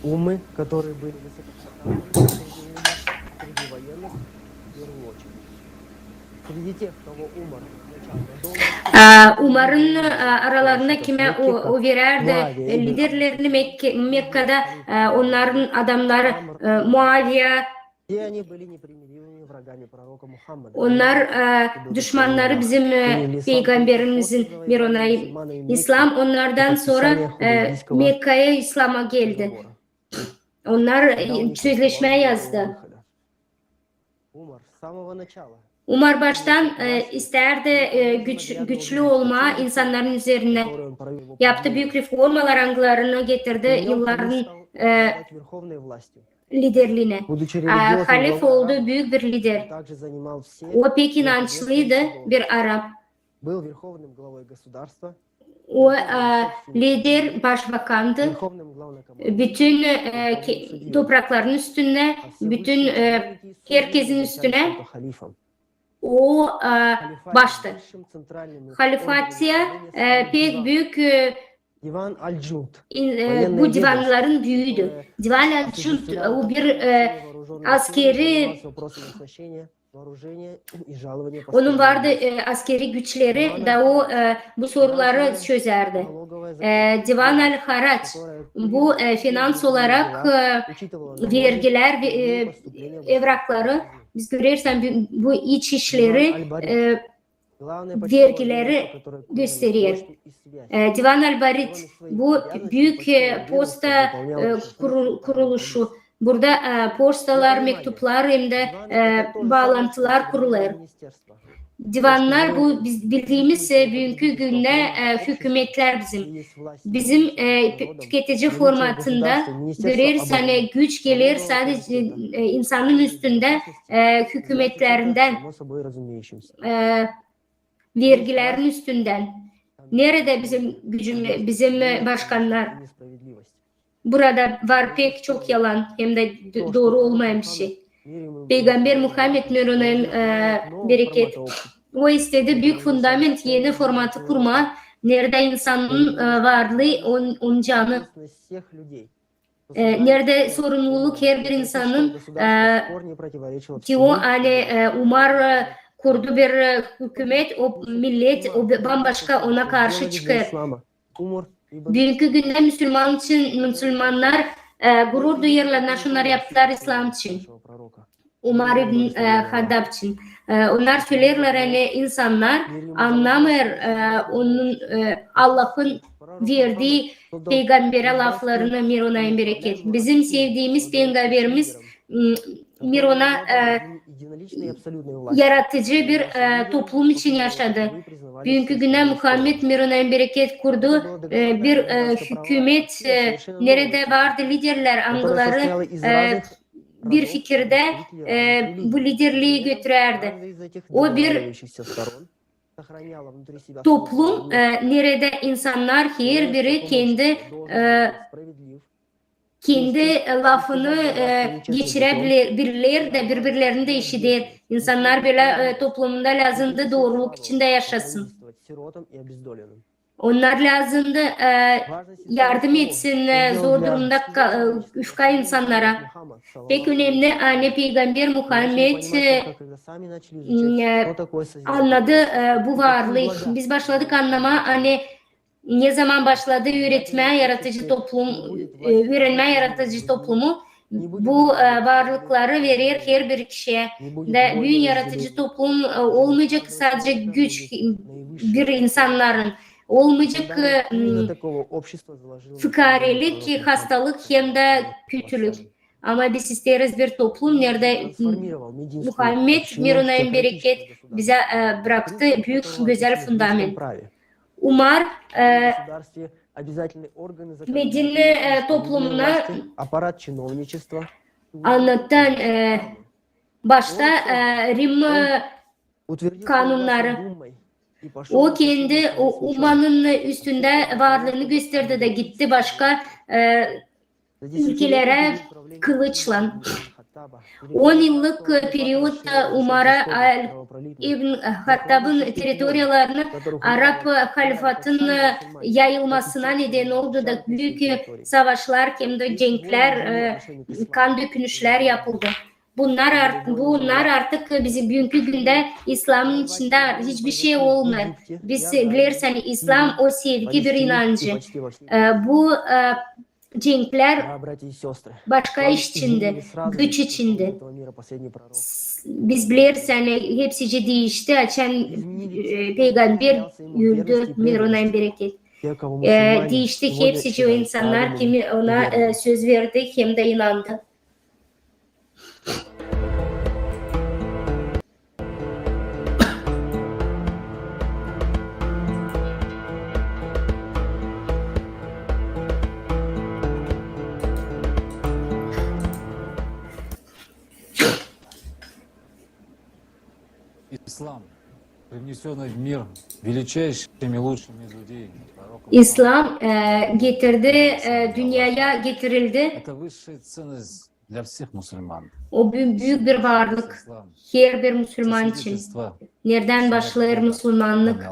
уммы, которые были высокопоставлены среди военных в первую очередь. Среди тех, кого Умар Umar'ın aralarında kime o verirdi liderlerini Mekke'de onların adamları Muaviye, onlar düşmanları bizim peygamberimizin bir onayı. İslam onlardan sonra Mekke'ye İslam'a geldi. Onlar sözleşme yazdı. Umar baştan isterdi güçlü olma insanların üzerine. Yaptı büyük reformalar anglarını getirdi yılların liderliğine. Halife oldu büyük bir lider. O pek inançlıydı bir Arap. O lider başbakandı. Bütün toprakların üstüne, bütün herkesin üstüne o baştı. Halifatiye pek büyük bu divanların büyüğüydü. Divan al-Cult o bir askeri onun vardı askeri güçleri de o bu soruları çözerdi. Divan al-Haraç bu finans olarak vergiler evrakları biz görürsen bu iç işleri vergileri gösteriyor. Divan al-Barit bu büyük posta kuruluşu. Burada postalar, mektuplar hem de bağlantılar kurulur. Divanlar bu biz bildiğimiz bugünkü günde hükümetler bizim tüketici formatında görürüz hani güç gelir sadece insanın üstünde hükümetlerinden vergilerin üstünden. Nerede bizim gücümüz, bizim başkanlar? Burada var pek çok yalan hem de doğru olmayan bir şey. Peygamber Muhammed Nur'un bereket o istedi büyük fundament yeni formatı kurma. Nerede insanın varlığı onun canı. Nerede sorumluluk her bir insanın diyor hani Umar kurdu bir hükümet, o millet o bambaşka ona karşı çıkar. Bugünkü günde Müslümanlar gurur duyarlar, şunları yaptılar İslam için. Umar ibn Haddab için. Onlar söylerler hani insanlar anlamır onun Allah'ın verdiği peygambere laflarını mir ona bereket. Bizim sevdiğimiz peygamberimiz mir ona yaratıcı bir toplum için yaşadı. Bugünkü günde Muhammed mir ona bereket kurdu. Bir hükümet nerede vardı liderler angıları bir fikirde bu liderliği götürerdi. O bir toplum nerede insanlar her biri kendi lafını geçirebilirler de birbirlerini de işitir. İnsanlar böyle toplumda lazımdı doğruluk içinde yaşasın. Onlar lazımdı yardım etsin zor durumda ufka insanlara. Pek önemli anne peygamber Muhammed anladı bu varlık. Biz başladık anlama hani ne zaman başladı öğrenmeye yaratıcı toplumu bu varlıkları verir her bir kişiye. Büyük yaratıcı toplum olmayacak sadece güç bir insanların. Olmayacak fıkarilik, hastalık hem de kötülük. Ama biz isteriz bir toplum nerede Muhammed mir ona bereket bize bıraktı büyük güzel fundament. Umar Medine toplumuna anlatan başta Rim kanunları o kendi ummanın üstünde varlığını gösterdi de gitti başka ülkelere kılıçla. 10 yıllık periyotta Umar'a İbn Hattab'ın teritoriyalarını Arap halifatın yayılmasına neden oldu da büyük savaşlar hem de cenkler, kan dökünüşler yapıldı. Bunlar artık bizim bugünkü günde İslam'ın içinde hiçbir şey olmuyor. Biz bilirsen İslam o sevgi bir inancı. Bu cenkler başka iş içinde, güç içinde. Biz biliriz hani hepsi değişti. Açan peygamber öldü, mir ona bereket. Değişti hepsi o insanlar kimi ona söz verdi hem de inandı. Ислам, принесенный в мир величайшими лучшими людей. İslam getirdi, dünyaya getirildi. Это высшая ценность для всех мусульман. O büyük bir varlık her bir Müslüman için. Nereden başlar Müslümanlık?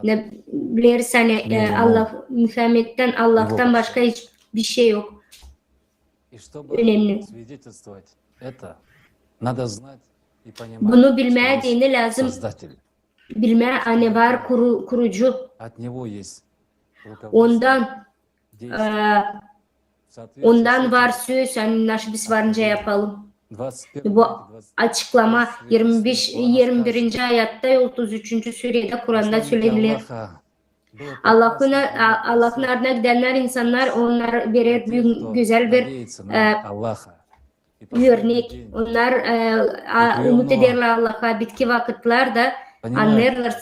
Ne biliriz hani Allah, Muhammed'den, Allah'tan başka hiçbir şey yok. Önemli. Bunu bilmeye dini lazım. Bilmeye hani var kurucu. Ondan var söz. Hani nasıl biz varınca yapalım. Bu açıklama 21. ayette 33. surede Kur'an'da söylenir. Allah'ın ardına gidenler insanlar onlar verir güzel bir örnek. Onlar umut ederler Allah'a bitki vakitlerde anlarlar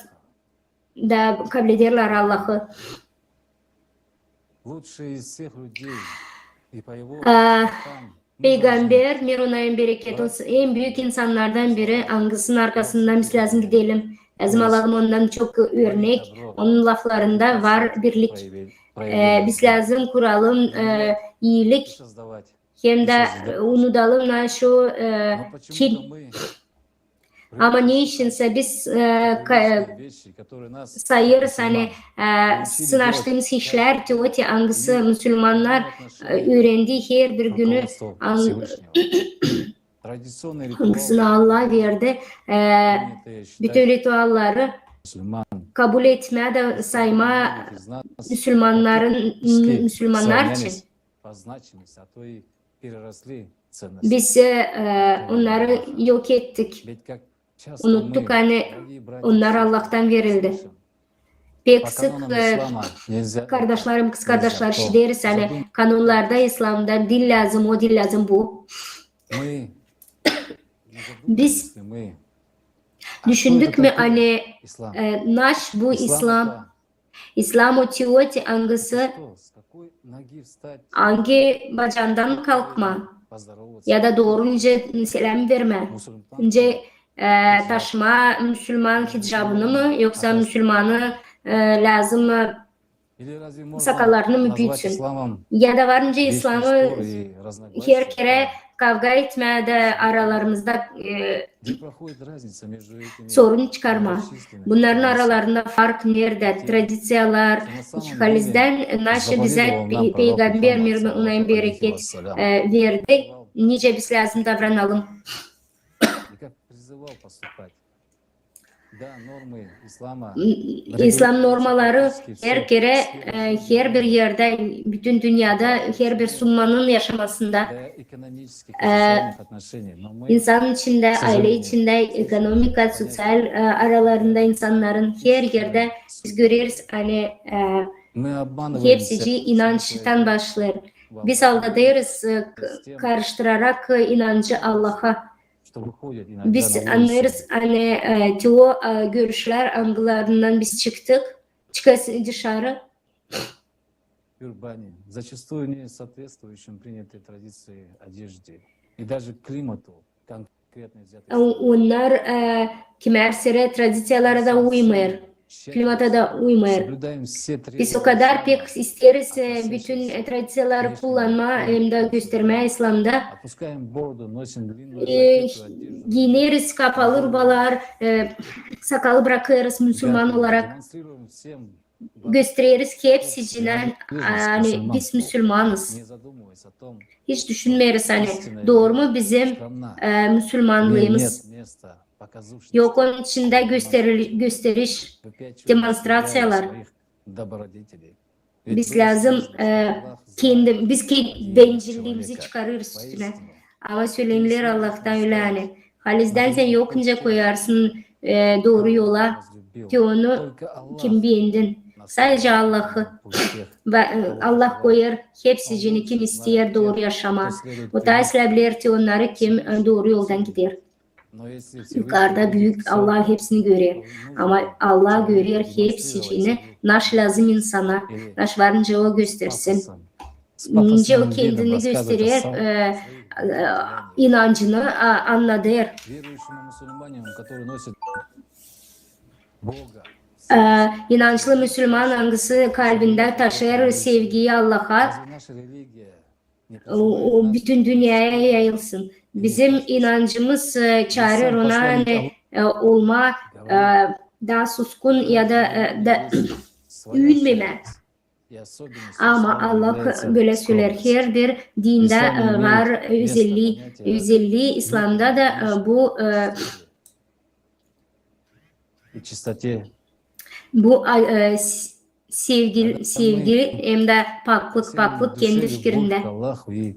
da kabul ederler Allah'ı. Peygamber mir ona bereket olsun. En büyük insanlardan biri hangisinin arkasından biz lazım gidelim. Lazım Allah'ım ondan çok örnek. Onun laflarında var birlik. Biz lazım kuralım iyilik. Hem de unutalım şu ama ne işinse biz sayırız hani sınaştığımız işler teoti hangisi Müslümanlar öğrendiği her bir günü Tradиционный hangisini Allah verdi. Bütün ritüelleri Müslüman kabul etmeye de sayma из нас Müslümanlar için. по значимости, а то и переросли ценности. Biz onları yok ettik. Ведь как часто Unuttuk мы, hani дорогие братья, onlar Allah'tan verildi. Pek по sık канонам ислама нельзя kardeşlerim, kız kardeşler deriz hani kanunlarda, İslam'da dil lazım, o dil lazım bu. мы Biz мы düşündük mü hani ислам. naş bu İslam İslam, İslam o tiyoti hangisi, с какой ноги встать, hangi bacağından kalkma поздороваться. ya da doğrunca selam verme. Musulman Önce taşıma Müslüman hicabını mı yoksa Müslümanı lazım mı или разве можно sakallarını mı назвать büyütsün? исламом Ya da varınca вечный İslam'ı спор и разногласия? her kere kavga etmeye de aralarımızda Где proходит разница между этими sorun çıkarma. многочисленными Bunların традициями? aralarında fark nerede? Tradisiyalar, halizden naşı bize Peygamber mirme unayın bereket verdi. Nice biz lazım davranalım. И как призывал поступать. Да, нормы ислама İslam normaları her kere her bir yerde, bütün dünyada her bir Müslümanın yaşamasında для экономических и социальных отношений. Но мы insan içinde, aile içinde, ekonomik, sosyal aralarında insanların her yerde biz görürüz hani мы обманываемся hepsici inançtan başlar. Biz aldatırız karıştırarak inancı Allah'a. что выходит иногда Biz на anlarız hani teo görüşler angılarından biz çıkıyoruz dışarı. тюрбане, зачастую не соответствующим принятой традиции одежде и даже климату конкретно взятой Onlar kimersere tradisiyalara da uymuyor. Klimata da uymuyor. Соблюдаем все Biz o требования kadar pek ислама, isteriz bütün tradisiyaları kullanma hem de gösterme İslam'da. опускаем борду, носим длинную жакету, одежду, Giyiniriz, kapalı rubalar, sakalı bırakırız Müslüman olarak. демонстрируем всем, Gösteririz ki hepsicinden hani biz Müslümanız. не задумываясь о том, Hiç düşünmeriz hani doğru mu bizim страна, Müslümanlığımız. нет места показушности, Yok onun içinde gösteriş, выпячивания demonstrasyonlar. себя и своих добродетелей. Biz Ведь lazım Аллах biz ki bencilliğimizi çıkarırız üstüne. Ama söylenir Allah'tan öyle hani. Halizden sen yokunca koyarsın doğru yola ki onu kim beğendin. Sadece Allah'ı ve Allah koyar hepsicini kim ister doğru yaşama. O da eslebilir ki onları kim doğru yoldan gider. Yukarıda büyük Allah hepsini görür. Ama Allah görür hepsicini. Naş lazım insana. Naş varınca o göstersin. Nice o kendini gösterir, inancını anladır. верующему мусульманину, который носит Бога, İnançlı Müslüman hangisi kalbinde taşır sevgiyi Allah'a, разве наша rелигия не o bütün dünyaya yayılsın. Bizim inancımız çağırır ona hani olma daha suskun ya da övünmeme. и особенность Ama Allah böyle söyler. Her bir dinde var özelliği. İslam'da da bu и чистоте bu sevgi hem de paklık kendi fikrinde. к Аллаху и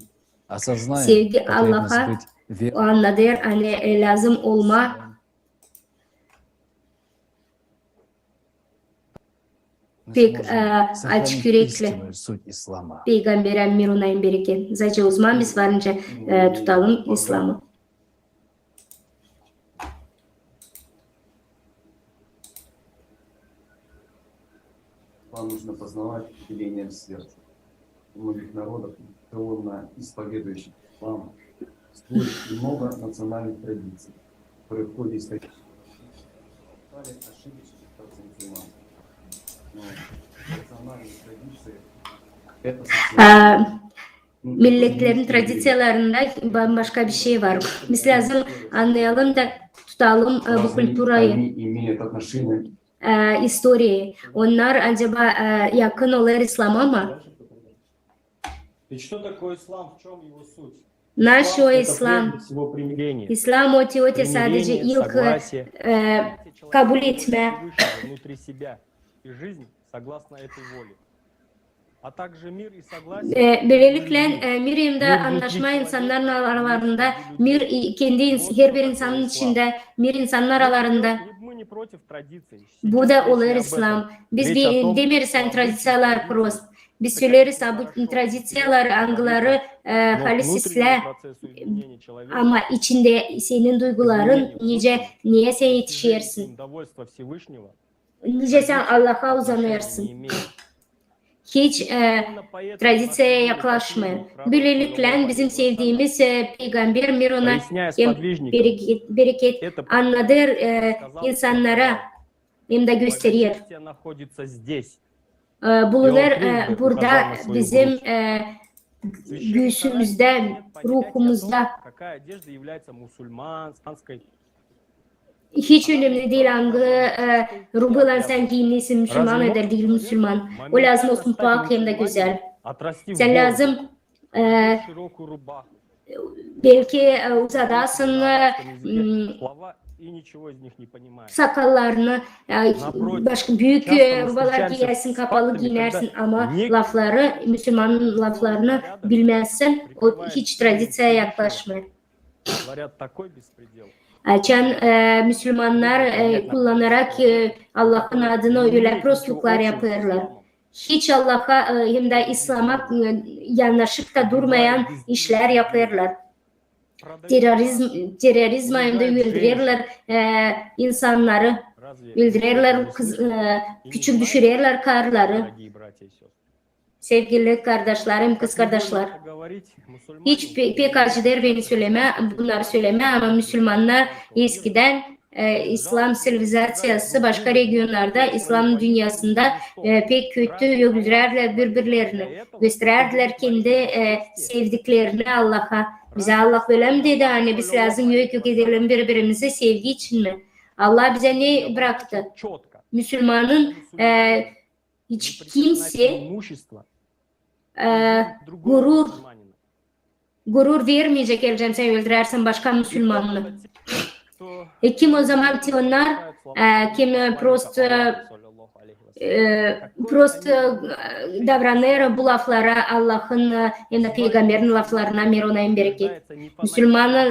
осознаем Sevgi потребность Allah'a быть верным. anladır hani lazım olma. Мы Pek сможем açık сохранить yürekli. истинную суть ислама. Peygamber emir onayın bereket. Zaten uzman biz varınca tutalım İslam'ı. Вам нужно познавать велением сердца. У многих народов, традиционно исповедующих ислам, существует много национальных традиций, которые в ходе истории стали ошибочными как мусульман. Но национальные традиции — это социальные. Milletlerin tradisiyalarında bambaşka bir şey var. Biz lazım anlayalım da tutalım bu kültürayı. Они имеют отношение Истории. Onlar acaba yakın olur İslam'a mı? Ведь что такое ислам, в чем его суть? Наш Это İslam, прежде всего примирение. İslam o sadece Примирение, ilk согласие. kabul etme, Всевышнего внутри себя и жизнь согласно этой воле. А также мир и согласие. Böylelikle Miriam'da anlaşma insanların aralarında, her bir insanın içinde, insanlar aralarında. Мы не против традиций. Bu da olur İslam. Biz demiriz tradisiyalar prost. Biz söyleriz bu tradisiyalar angıları halisisle ama içinde senin duyguların niye sen yetişirsin? Nice sen Allah'a uzanırsın? Hiç tradisyaya yaklaşmayın. Böylelikle bizim sevdiğimiz Peygamber Mirona hem bereket anladır insanlara hem de gösterir. Bulunur burada bizim göğsümüzde, ruhumuzda. Hiç önemli değil hangi ruhla sen giyinlisin, Müslüman eder değil Müslüman. O lazım olsun pak hem de güzel. Sen lazım belki uzadasın sakallarını, başka büyük rubalar giyersin, kapalı giyersin ama lafları, Müslümanın laflarını bilmezsin. O hiç tradisyaya yaklaşmıyor. Açan Müslümanlar kullanarak Allah'ın adına öyle prostluklar yapıyorlar. Hiç Allah'a hem de İslam'a yanaşıp da durmayan işler yapıyorlar. Terörizm hem de öldürürler insanları, öldürürler, küçük düşürürler karıları. Sevgili kardeşlerim, kız kardeşler. Hiç pek acıdır bunları söyleme ama Müslümanlar eskiden İslam sivilizasyası başka regionlarda, İslam dünyasında pek kötü öldürürler birbirlerini. Gösterirler kendi sevdiklerini Allah'a. Bize Allah böyle mi dedi? Hani biz lazım yok edelim birbirimize sevgi için mi? Allah bize ne bıraktı? Müslümanın hiç kimse gurur vermeyecek elcem sen öldürersen başka Müslümanını. Kim o zaman onlar kim prost davranır bu laflara Allah'ın hem de Peygamber'in laflarına Mirona bereket. Müslümanlar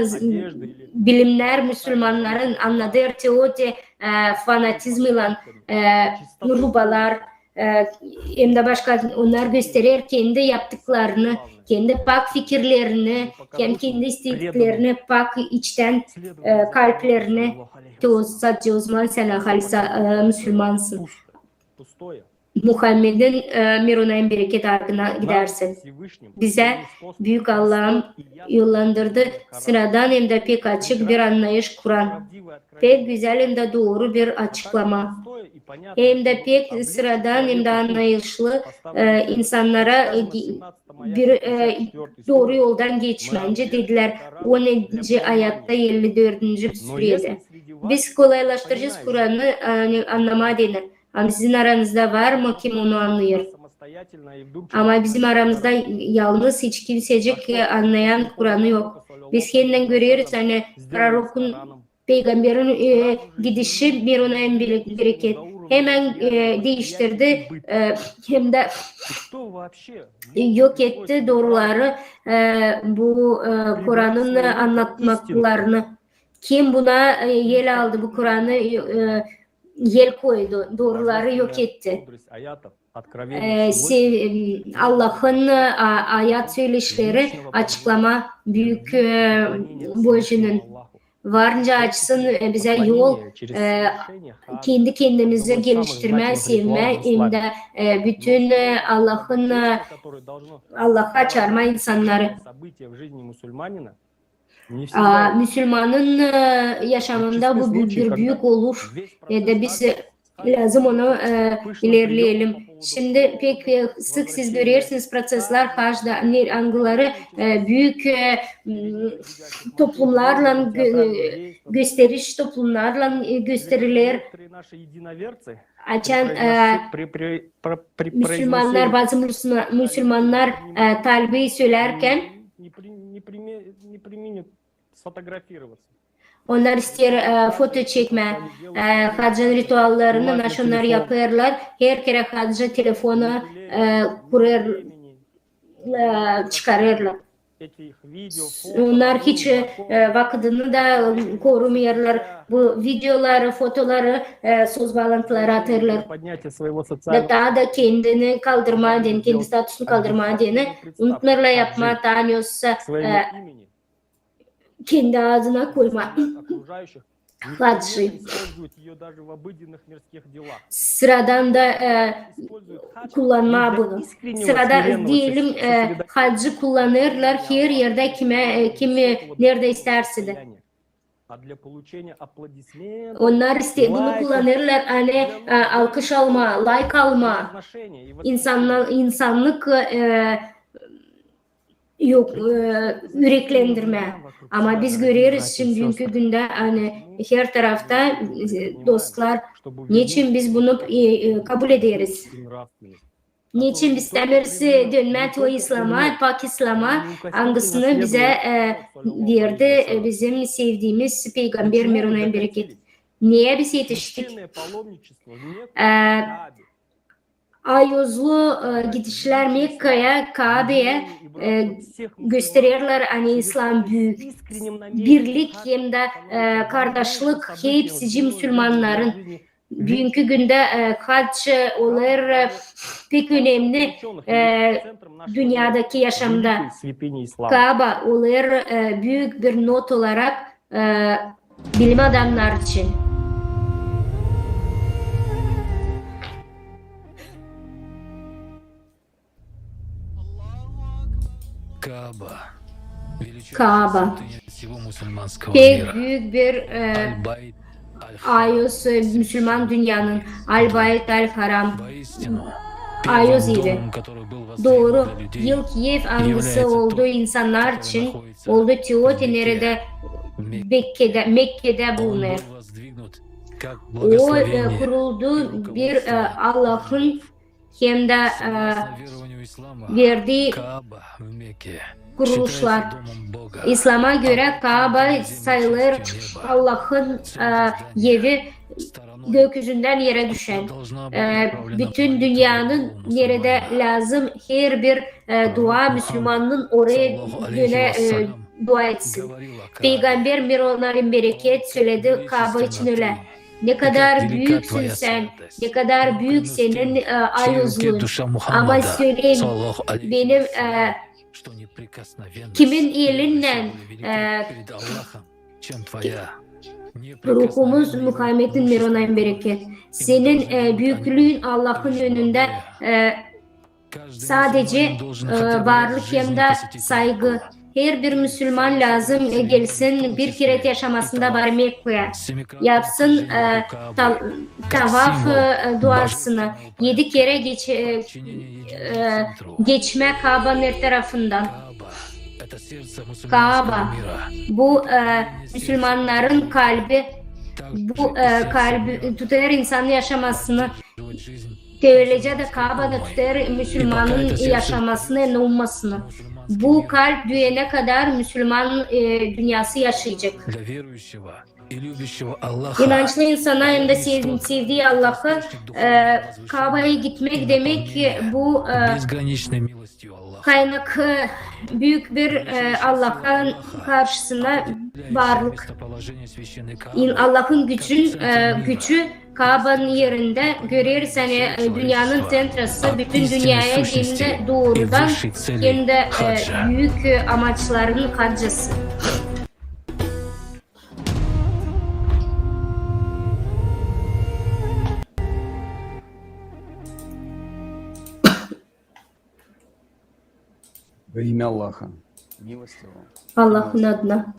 bilimler Müslümanların anladığı teori fanatizmiyle rubalar hem de başka onlar gösterir kendi yaptıklarını, kendi pak fikirlerini, kendi istediklerini, pak içten kalplerini. Sadece o zaman sen halisa Müslümansın. Muhammed'in Mirona bereket adına gidersin. Bize büyük Allah'ım yollandırdı. Sıradan hem de pek açık bir anlayış Kur'an. Pek güzel hem de doğru bir açıklama. Hem de pek sıradan hem de anlayışlı insanlara bir doğru yoldan geçmence dediler. 10. ayatta 54. surede. Biz kolaylaştıracağız Kur'an'ı anlama denir. Ama sizin aranızda var mı kim onu anlıyor? Ama bizim aramızda yalnız hiç kimsecik anlayan Kur'an'ı yok. Biz kendinden görüyoruz hani prorokun peygamberin gidişi bir ona en bereket. Hemen değiştirdi hem de yok etti doğruları bu Kur'an'ın anlatmaklarını. Kim buna yel aldı bu Kur'an'ı yel koydu, doğruları yok etti. Allah'ın ayet söyleşleri açıklama büyük boyunun varınca açsın bize yol kendi kendimizi geliştirme, sevme hem de bütün Allah'a çağırma insanları. Müslümanın yaşamında bu büyük olur da biz lazım onu ilerleyelim. Şimdi pek sık siz görüyorsunuz prosesler hacda angıları büyük toplumlarla gösteriş toplumlarla gösterilir. Açan Müslümanlar bazı Müslümanlar talbeyi söylerken применит sfotografироваться. Onlar ister foto çekme, hacın rituallarını naşonlar yaparlar. Her kere hacı telefonu kurar, çıkarırlar. Onlar hiç vaktini de korumuyorlar. Bu videoları, fotoları, söz bağlantıları atarlar. Daha da kendini kaldırma adını, kendi statusunu kaldırma adını unutlarla yapma, tanıyorsa kendi ağzına koyma. Hacı. Sıradan da kullanma bunu. Sırada diyelim hacı kullanırlar her yerde kimi nerede isterse de. Onlar bunu kullanırlar hani alkış alma, like alma, insanlık yok yüreklendirme. Ama biz görüyoruz şimdi dünkü günde hani her tarafta dostlar niçin biz bunu kabul ederiz? Niçin biz temirsi dönmet o İslam'a, Pak İslam'a hangisini bize verdi bizim sevdiğimiz Peygamber Mirunay'ın bereket. Niye biz yetiştik? Ayozlu gidişler Mekke'ye, Kabe'ye gösterirler hani İslam büyük. Birlik hem de kardeşlik hepsi Müslümanların. Dünkü günde hac olur pek önemli dünyadaki yaşamda. Kabe olur büyük bir not olarak bilim adamlar için. Kabe pek büyük bir ayos Müslüman dünyanın Al-Bayt Al-Haram ayos gibi. Doğru. İlk ev hangisi olduğu insanlar için oldu Teoti nerede Mekke'de bulunur. O kuruldu bir Allah'ın hem de verdiği kuruluşlar. İslam'a göre Kabe sayılır Allah'ın evi gökyüzünden yere düşen. Bütün dünyanın nerede lazım her bir dua Müslümanın oraya göre dua etsin. Peygamber Mirunay'ın bereket söyledi Kabe için öyle. Ne kadar büyüksün sen, ne kadar büyük senin ayozluğun. Ama söyleyeyim benim kimin elinden ruhumuz Muhammed'in Mirunay'ın bereket. Senin büyüklüğün Allah'ın önünde sadece varlık hem de saygı. Her bir Müslüman lazım gelsin bir kere yaşamasında bari Mekke'ye yapsın tavaf duasını 7 kere geçme Kabe'nin her tarafından. Kabe bu Müslümanların kalbi, bu kalbi tutar insanın yaşamasını böylece de Kabe'de tutar Müslümanın yaşamasını, olmasını. Bu kalp düğene kadar Müslüman dünyası yaşayacak. İnançlı insana hem de sevdiği Allah'ı Kabe'ye gitmek demek ki bu kaynak büyük bir Allah'ın karşısında varlık. Allah'ın gücü Kabe'nin yerinde görürüz hani dünyanın sentrası bütün dünyaya dinde doğrudan hem de büyük amaçların karcısı. Во имя Аллаха, милостивого. Allah'ın adına.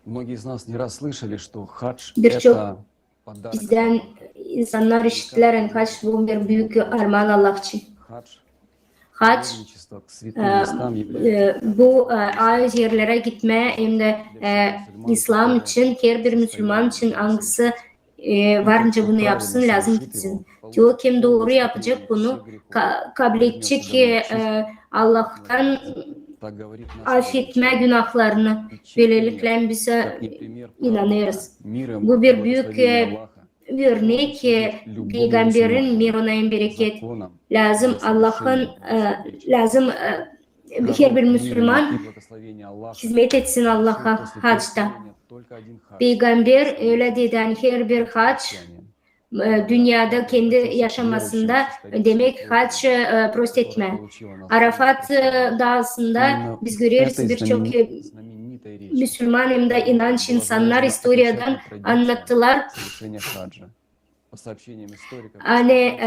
Многие из нас не раз слышали, что хадж Birçok это подарок. bizden insanlar işittiler hac bu bir büyük armağan Allah için. Hac Величество к святым местам является bu ayet yerlere gitme hem de İslam için her bir Müslüman için hangisi varınca bunu yapsın lazım gitsin. Diyor kim doğru yapacak bunu kabul edecek ki Allah'tan Так говорит наш affetme günahlarını. Böylelikle bize как и пример inanıyoruz. миром Bu и bir büyük благословением Аллаха, örnek peygamberin mirona bereket. законом, Lazım Allah'ın lazım her bir Müslüman и благословение Аллаха, hizmet etsin Allah'a после haçta. крещения только один хадж. Peygamber öyle dedi hani her bir haç dünyada kendi yaşamasında demek haç prost etme. Arafat dağısında biz görüyoruz Этой birçok знаменитой речи Müslüman hem de inanç insanlar historiadan anlattılar. совершения хаджа. По сообщениям историков, Hani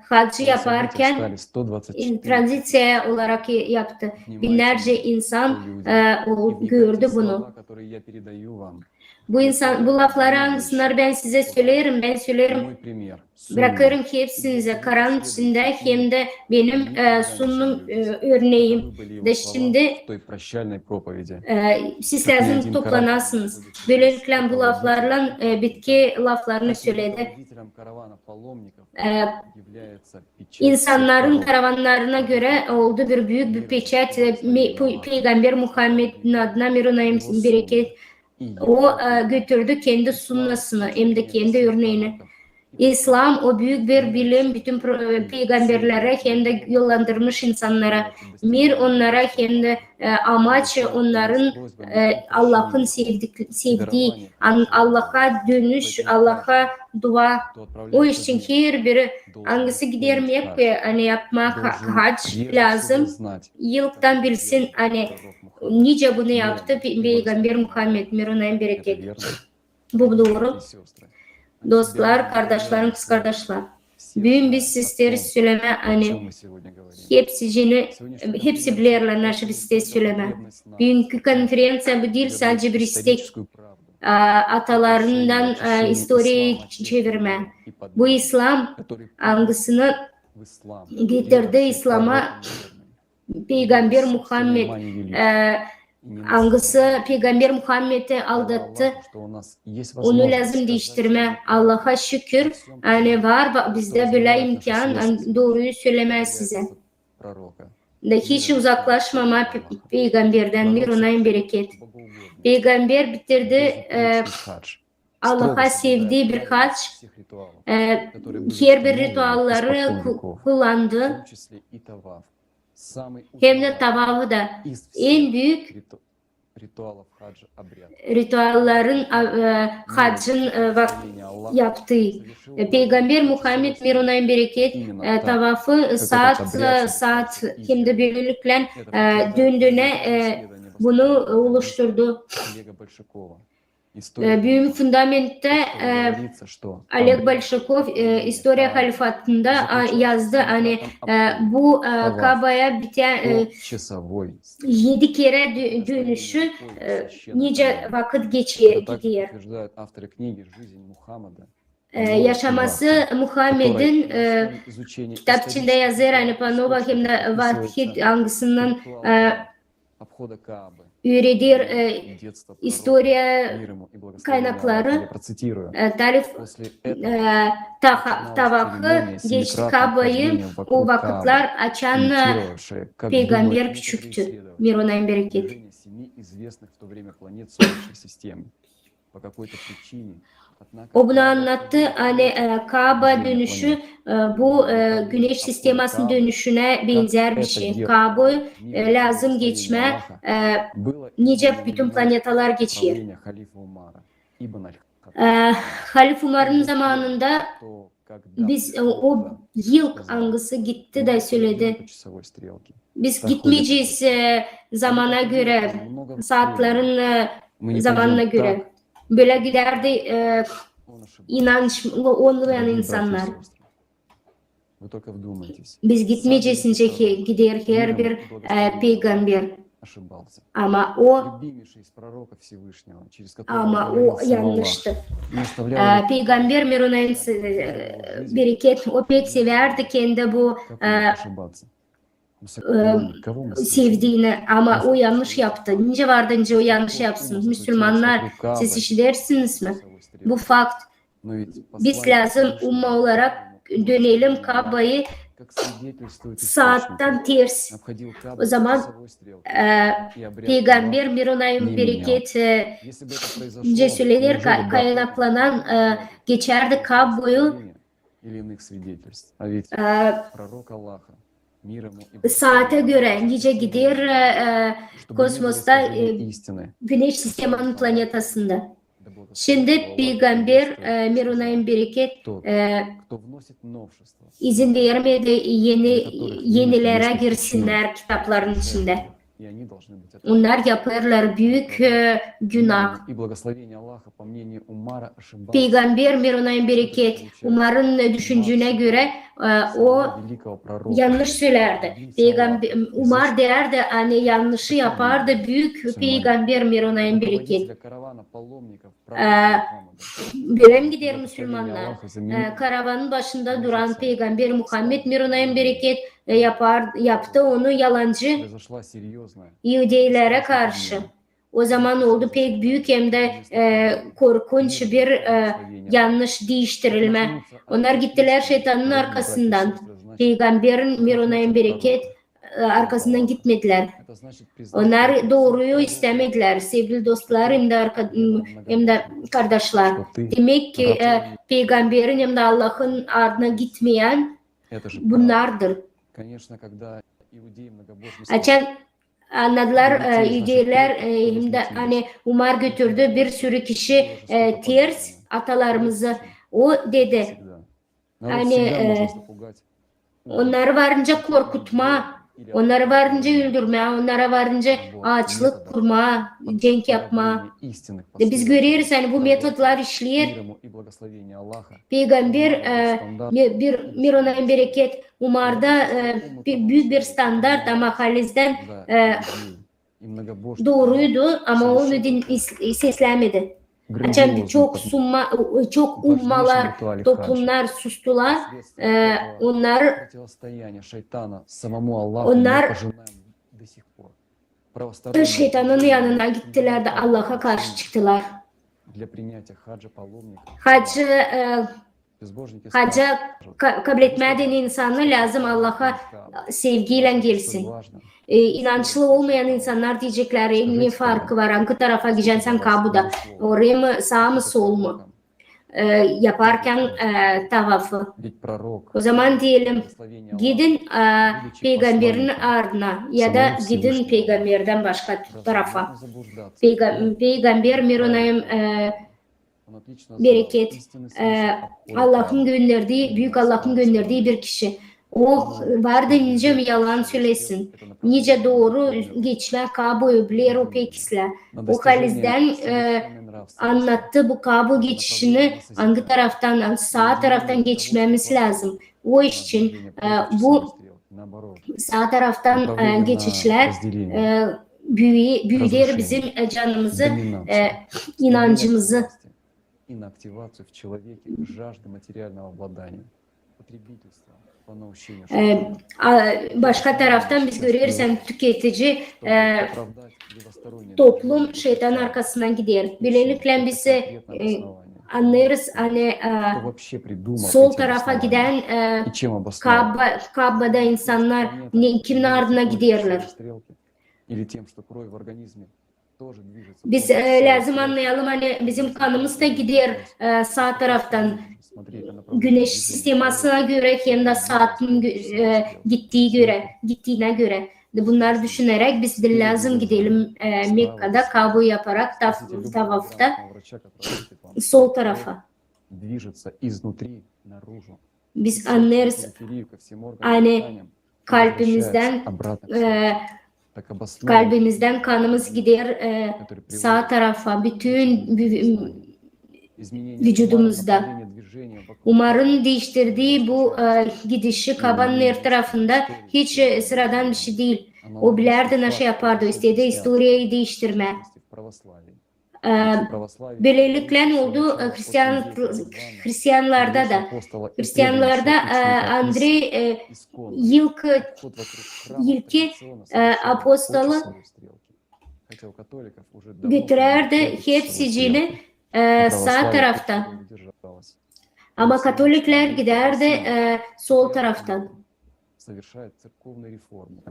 hacı события yaparken стали 124 tranzisyon olarak yaptı. Binlerce insan gördü bunu. которые я передаю вам. Bu lafları hangisini ben size söylerim. Ben söylerim. Мой пример. Bırakırım ki hepsinize Kur'an içinde hem de benim sunum örneğim de şimdi той прощальной проповеди. siz lazım toplanasınız. Böylelikle bu laflarla bitki laflarını söyledi. Водителям каравана паломников является печать İnsanların пророков. karavanlarına göre oldu bir büyük bir peçet. Peygamber Muhammed'in adına mirunayım bereket. O götürdü kendi sunnasını hem de kendi örneğini. İslam o büyük bir bilim bütün peygamberlere hem de yollandırmış insanlara. Mir onlara hem de amaç onların Allah'ın sevdiği, Allah'a dönüş, Allah'a dua. O için her biri hangisi gidermek ve hani yapmak hac lazım. Yıldan bilsin hani nice bunu yaptı Peygamber Muhammed mirunayım bereket. Bu doğru. Dostlar, kardeşlerim, kız kardeşler. Bugün biz sizlere söyleme hani hepsi bilirler naşı bizde söyleme. Bugünkü konferansiya bu değil sadece bir istek. Atalarından historiyayı çevirme. Bu İslam hangisini getirdi İslam'a Peygamber Muhammed hangisi Peygamber Muhammed'i aldattı. Onu lazım değiştirme. Allah'a şükür. Yani var bizde böyle imkan. Doğruyu söylemez size. Da hiç uzaklaşmama Peygamberden mirunayım bereket. Peygamber bitirdi. Allah'a sevdiği bir hac. Her bir ritualları kullandı. Hem de tavafı da en büyük ritualların hacın yaptığı. Peygamber Muhammed mirunayım bereket tavafı saat hem de böylelikle döndüğüne bunu oluşturdu. Büyük fundamentte Oleg Bolshakov İstoriya Halifatı'nda yazdı hani bu Kabe'ye biten 7 kere dönüşü nice vakit gidiyor. Yaşaması Muhammed'in kitap içinde yazar hani Panova hem de Vahid hangisinden üredir historia kaynakları tarif tavakı geç Kabe'yi o vakitler açan peygamber küçüktü. Mirunayım bereket. O bunu anlattı. Hani Kabe dönüşü bu güneş sistemasının dönüşüne benzer bir şey. Kabe lazım geçme. Nice bütün planetalar geçiyor. Halif Umar'ın zamanında biz o yıl hangisi gitti de söyledi. Biz gitmeyeceğiz zamana göre, saatlerin zamanına göre. Böyle giderdi inanç olmayan insanlar. Biz gitmeyeceğiz ki gider her bir peygamber. Ama o yanlıştı. Peygamber mirunayım bereket o pek severdi kendi bu sevdiğini ama o yanlış yaptı. Nice vardınca o yanlış yapsın. Müslümanlar siz işlersiniz mi? Bu fakt. Biz lazım umma olarak dönelim Kabe'yi как свидетельствует saatten ters. обходил O Кабу zaman часовой стрелкой и обряд Peygamber Аллах Mirunay'ın не bereket менял. Если бы это ince произошло, söylenir неужели бы kaynaklanan geçerdi Kab boyu или iных свидетельств? А ведь пророк Аллаха, мир ему и saate göre nice gider kosmosta истины, Güneş sisteminin planetasında. Şimdi Peygamber Mirunay'ın bereket кто вносит новшества, izin vermedi yenilere girsinler kitapların içinde. и они должны быть Onlar yaparlar büyük günah. И благословение Аллаха, по мнению Умара, ошибался. Peygamber Mirunay'ın bereket Umar'ın düşüncüne göre o Великого пророка. yanlış söylerdi. Peygamber Umar derdi hani yanlışı yapardı büyük Peygamber Mirunay'ın bereket. Руководителя каравана паломников, Benim gider Müslümanlar. Karavanın başında duran Peygamber Muhammed Mirunay'ın bereket yaptı onu yalancı произошла серьезная Yahudilere karşı. O zaman oldu pek büyük hem de korkunç bir yanlış değiştirilme. Onlar gittiler şeytanın arkasından. Peygamberin Mirunay'ın bereket arkasından gitmediler. это значит признать Onlar doğruyu istemediler. Sevgili dostlar hem de kardeşler. Demek ki Peygamberin hem de Allah'ın ardına gitmeyen это же bunlardır. конечно, когда иудеи многобожники Açan anladılar Yahudiler hem de hani Umar götürdü bir sürü kişi ters atalarımızı. O dedi hani onları varınca korkutma, onları varınca öldürme, onlara varınca ağaçlık kurma, cenk yapma. Biz görüyoruz hani bu metodlar işler. Peygamber bir Mirunay'ın bereket Umar'da büyük bir standart ama Haliz'den doğruydu ama onu seslemedi. Açan çok ummalar, toplumlar sustular. Onlar противостояние шайтана самому Аллаху Onlar мы пожинаем до сих пор. şeytanın yanına gittiler de Allah'a karşı çıktılar. Для принятия хаджа паломника Hacca kabul etmeden insanlar lazım Allah'a sevgiyle gelsin. İnançlı olmayan insanlar diyecekler ne farkı var? Hangi tarafa gideceksin Kabe'da? Oraya mı sağ mı sol mu? Yaparken tavafı. O zaman diyelim gidin peygamberin ardına ya da gidin peygamberden başka tarafa. Peygamber Mirunay'ın bereket Allah'ın gönderdiği, büyük Allah'ın gönderdiği bir kişi. O vardı nice mi yalan söylesin, nice doğru geçme Kabe'yi bilir o pekisler. O Haliz'den anlattı bu Kabe geçişini hangi taraftan, sağ taraftan geçmemiz lazım. O iş için bu sağ taraftan geçişler büyüler bizim canımızı, inancımızı. И на активацию в человеке жажды материального обладания, потребительства, по наущению. Başka taraftan biz görüyoruz yani tüketici toplum şeytan arkasından gider. Böylelikle biz anlarız hani sol tarafa giden Kabe'da insanlar kimin ardına giderler. Biz lazım anlayalım hani bizim kanımız da gider sağ taraftan güneş sistemasına göre hem de saatin gittiğine göre. Bunları düşünerek biz de lazım gidelim Mekke'de Kabe yaparak tavafta sol tarafa. Biz anlarız hani kalbimizden kanımız gider sağ tarafa bütün vücudumuzda. Umar'ın değiştirdiği bu gidişi Kabe'nin her tarafında hiç sıradan bir şey değil. O bilirdi nasıl yapardı. İstediği historiyayı değiştirme. Böylelikle oldu Hristiyanlarda da. Hristiyanlarda Andrei ilki apostolu götürerdi hepsini sağ taraftan. Ama Katolikler giderdi sol taraftan. совершает церковные реформы.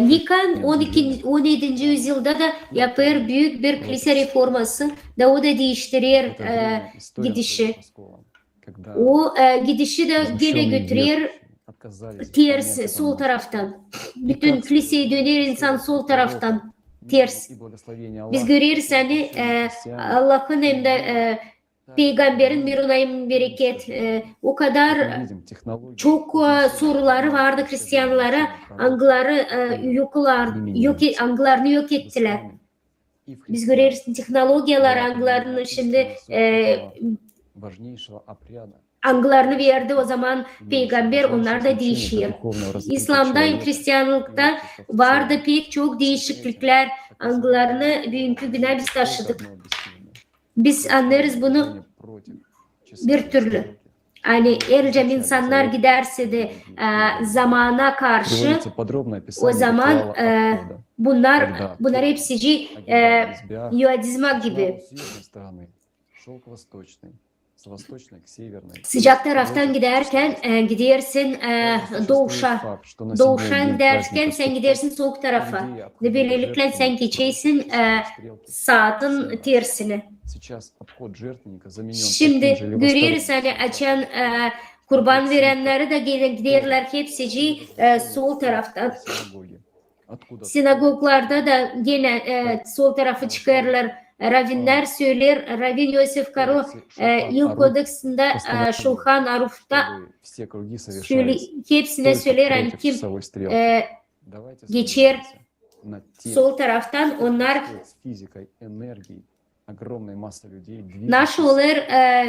Nikan 17. yüzyılda da yapar büyük bir kilise reforması da o da değiştirir gidişi. O gidişi de gene götürür ters sol taraftan. Bütün kiliseye döner insan sol taraftan ters. Biz görüyoruz hani Allah'ın hem de Peygamberin bir onayım bereket o kadar çok soruları vardı Hristiyanlara, anglarını yok ettiler. Biz görüyoruz teknolojiyalar anglarını şimdi anglarını verdi o zaman peygamber onlar da değişiyor. İslam'da Hristiyanlıkta vardı pek çok değişiklikler anglarını bugünkü güne biz taşıdık. Biz anlarız bunu bir türlü. Hani ercem insanlar giderse de zamana karşı o zaman bunlar hepsi yuadizma gibi. Sıcak taraftan giderken gidersin doğuşa. Doğuşan giderken sen gidersin soğuk tarafa. Ve böylelikle sen geçeysin saatin tersine. Şimdi görüyoruz hani açan kurban verenleri de giderler hepsi sol taraftan. Sinagoglarda da yine sol tarafı çıkarlar. Ravinler söyler, Ravin Yosef Karo İl Kodeksinde Şulhan Aruf'ta hepsine söyler hani kim geçer sol taraftan onlar nasıl olur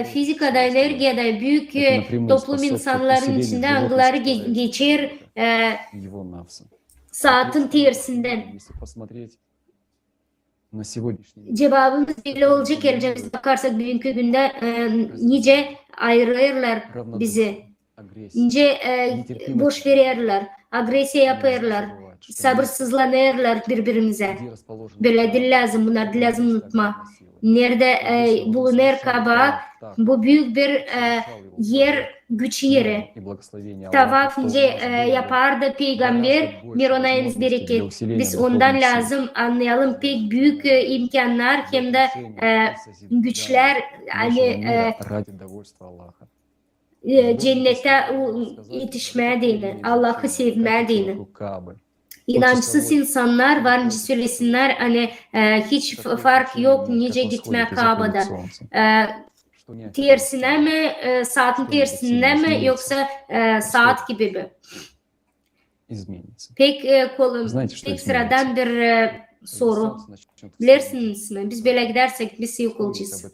fizikada, enerjide büyük toplum insanların içinde angları geçer saatin tersinden. Cevabımız böyle olacak elcemize bakarsak bugünkü günde nice ayrılırlar bizi. Nice boş verirler, agresiye yaparlar, sabırsızlanırlar birbirimize. Böyle dil lazım, bunlar dil lazım unutma. Nerede bulunur kaba, bu büyük bir yer, güç yeri. Tavaf nice yapardı peygamber, bir ona en bereket. Biz ondan lazım anlayalım pek büyük imkanlar hem de güçler hani cennete yetişmeye değil, Allah'ı sevmeye değil. İnançsız insanlar var nice söylesinler hani hiç fark yok nice gitmeye Kabe'da. Tersine mi, saatin tersine mi yoksa saat gibi mi? Pek sıradan bir soru. Bilirsiniz mi? Biz böyle gidersek biz yok olacağız.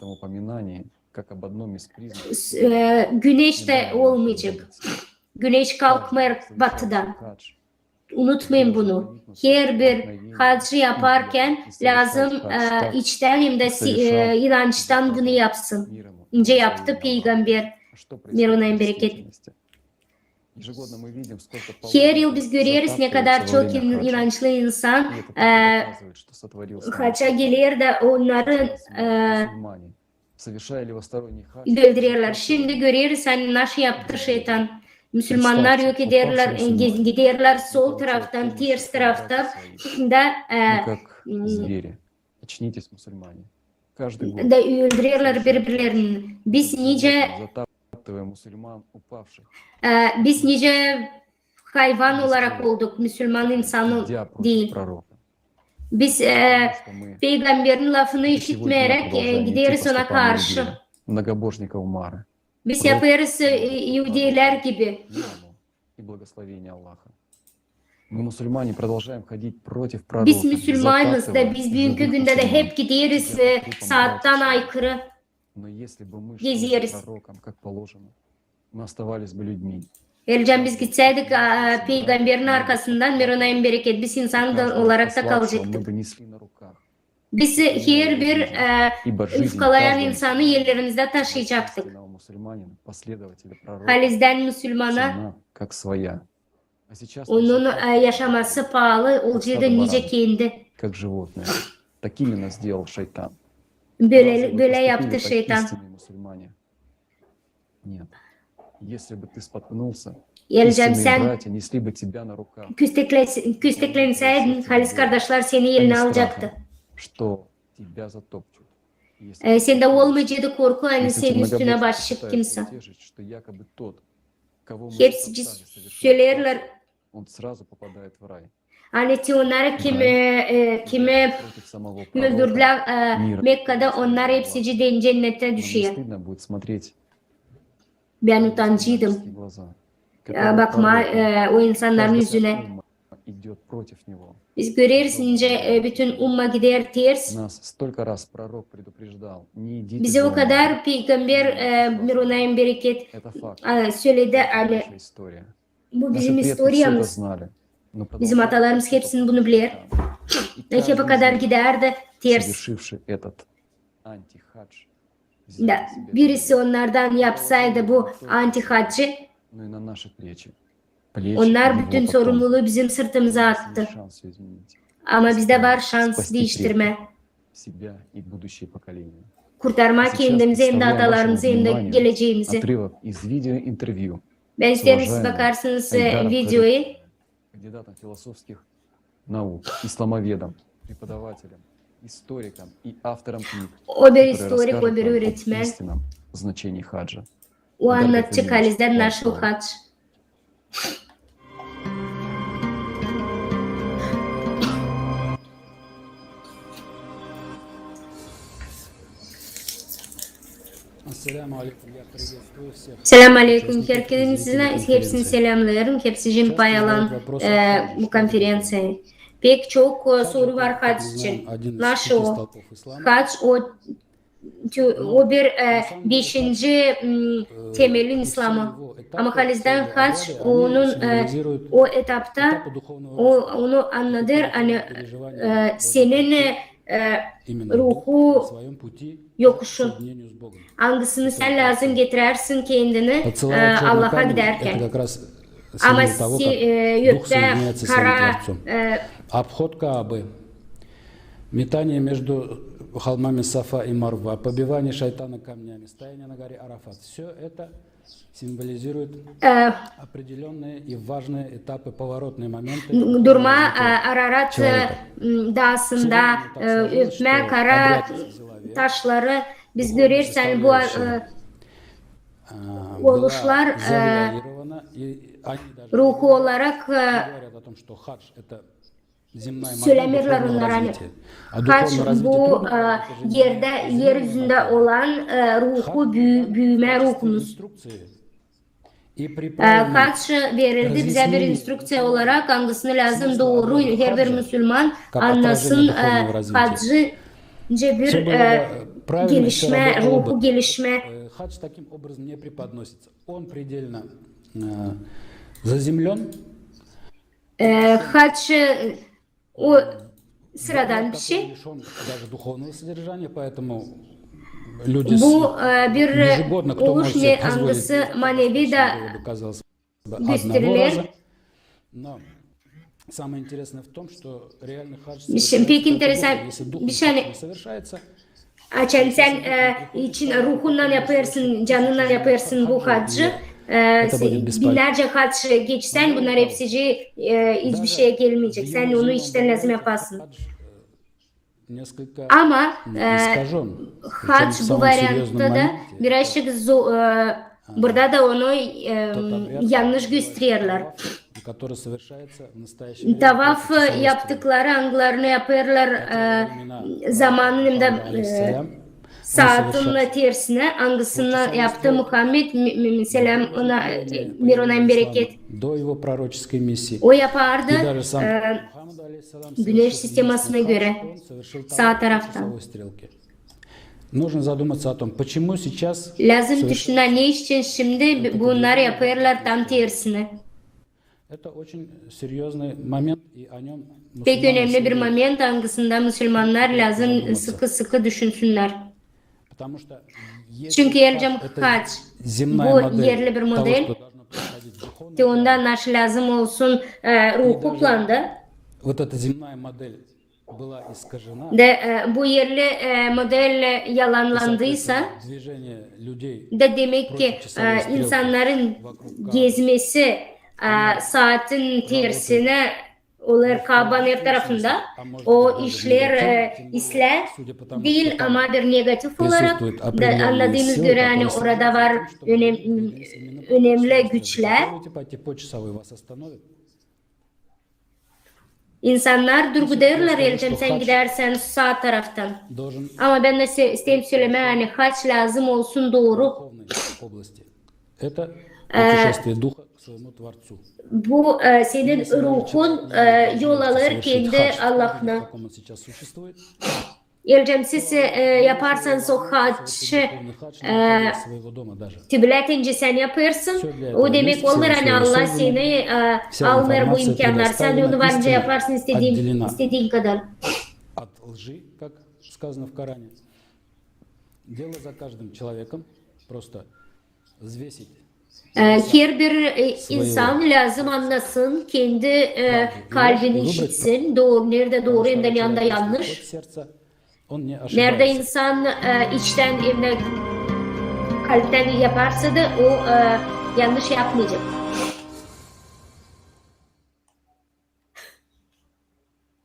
Güneş de olmayacak. Güneş kalkmıyor batıdan. Unutmayın bunu. Her bir hacı yaparken lazım içten hem de inançtan bunu yapsın. İnce yaptı peygamber. Mirona bereket. Her yıl biz görüyoruz ne kadar çok inançlı insan hacca gelir de onların öldürüyorlar. Şimdi görüyoruz hani nasıl yaptı şeytan. Müslümanlar yok ederler, giderler sol taraftan, ters taraftan da öldürüyorlar birbirlerini. Biz nice hayvan olarak olduk, Müslüman insanı değil. Biz peygamberin lafını işitmeyerek gideriz ona karşı. Biz yaparız Yahudiler gibi. Biz Müslümanız da biz bugünkü günde de hep gideriz saatten aykırı geziyoruz. Elcem biz gitseydik peygamberin arkasından Mirona bereket biz insan olarak da kalacaktık. Biz her bir ıskalayan insanı yerlerimizde taşıyacaktık. Halizden Müslümana onun yaşaması pahalı olacağı nice kendi. Böyle yaptı şeytan. Geleceğim истинные sen братья несли бы тебя на руках. küsteklenseydin halis kardeşler seni а eline не alacaktı. страхом, что тебя затопчут. Если Sende olmayacaktı korku hani если senin üstüne многобожники başlık пытаются kimse. утешить, что якобы тот, kого мы Hepsi составили совершить söylerler. он сразу попадает в рай. Hani onları kime Против самого пророка öldürdüler мира. Mekke'de onlar hepsi cennete Нам не düşüyor. стыдно будет смотреть Ben в utancıydım. человеческие глаза, когда Bakma правда, o insanların каждая yüzüne. умма идет против него. Biz görüyoruz ince bütün umma gider ters. Нас столько раз пророк предупреждал, не идите Bize за o умом. kadar peygamber Mirunay'ın bereket Это факт. söyledi Это hani наша история. bu Наши bizim предки все это historiamız. знали. Но Bizim atalarımız hepsini bunu bilir. И Hep kadar giderdi ters. совершивший этот антихадж Da, birisi onlardan yapsaydı bu anti haccı, ну и на наши плечи. Плечи onlar его bütün потом. sorumluluğu bizim sırtımıza attı. Есть шанс изменить Ama bizde var şans Spasti değiştirme. себя и будущее поколения. Kurtarmak Сейчас kendimizi hem de представляем atalarımızı вашему hem de вниманию geleceğimizi. отрывок из видеоинтервью Ben с isterim siz уважаемым bakarsınız Айдаром videoyu. кандидатом философских наук, исламоведом, преподавателем, историком и автором книг, O bir который historik, расскажет o bir нам об öğretmen. истинном значении хаджа. O Айдар anlatacak Гатаевич, halizden вам nasıl слово. hac. Selamun Aleyküm. Herkesin sizler hepsini selamlıyorum. Hepsi için pay alan bu konferansiye. Pek çok soru var hac için. Nasıl o? Hac o bir beşinci temelin İslam'ı. Ama halizden hac onun o etapta onu anladır. Hani senin ruhu yokuşun. Hangisini sen lazım getirersin kendini Allah'a giderken. Ama yurtta kara обход Каабы, метание между холмами Сафа и Марва, побивание шайтана камнями, стояние на горе Арафат. Все это символизирует определенные и важные этапы, поворотные моменты. Durma Ararat dağısında öpme kara taşları biz görürsen bu oluşlar ruhu olarak söylemirler onlar hani hac bu yeryüzünde olan ruhu büyüme ruhumuz. Hac verildi bize bir instrüksiyon olarak hangisini lazım doğru her bir Müslüman anlasın hacı bir gelişme, ruhu gelişme. Хадж таким образом не преподносится. Он предельно заземлен. Hac o sıradan bir şey. Даже духовного содержания, поэтому люди Bu bir ежегодно, кто oluş может ne себе позволить, hangisi manevi de казалось бы, одного gösterilir. раза. Но самое интересное в том, что реальный хадж Pek enteresan если bir дух şey не совершается, açan sen için ruhundan yaparsın, canından yaparsın bu haccı. Binlerce hac geçsen bunlar hepsi hiçbir şeye gelmeyecek. Sen onu içten lazım yaparsın. Ama hac bu varyantta da birazcık burada da onu yanlış gösteriyorlar. Tavaf yaptıkları anlarını yaparlar zamanında saatin tersine hangisini yaptı Muhammed selam ona Mirunay'ın bereket. O yapardı güneş sistemasına göre sağ taraftan. Нужно задуматься о том, почему сейчас Lazım düşünen ne için şimdi bunları yaparlar tam tersine. Это очень серьезный момент, и о нем Pek önemli bir moment hangisinde Müslümanlar lazım sıkı sıkı düşünsünler. Çünkü yercem hac bu yerli bir model. Ki ondan nasıl lazım olsun ruhu planda. Вот эта земная модель была искажена. De bu yerli model yalanlandıysa de demek ki insanların gezmesi saatin tersine onlar Kabe'nin her tarafında o işler değil ama bir negatif olarak da anladığımız göre hani orada var önemli güçler. İnsanlar durgudarlar elçem sen gidersen sağ taraftan. Ama ben de isteyim söyleme yani haç lazım olsun doğru. Bu senin ruhun yol alır kendi Allah'ına. Elçem siz yaparsanız o haç tübületince sen yaparsın. O demek olur hani Allah seni almır bu imkanlar. Sen onu varınca yaparsın istediğin kadar. От лжи, как сказано в Коране. Дело за каждым человеком просто взвесить. Her bir insan lazım anlasın, kendi kalbini işitsin, doğru, nerede doğru, nerede yanda yanlış. Nerede insan içten, kalpten yaparsa da o yanlış yapmayacak.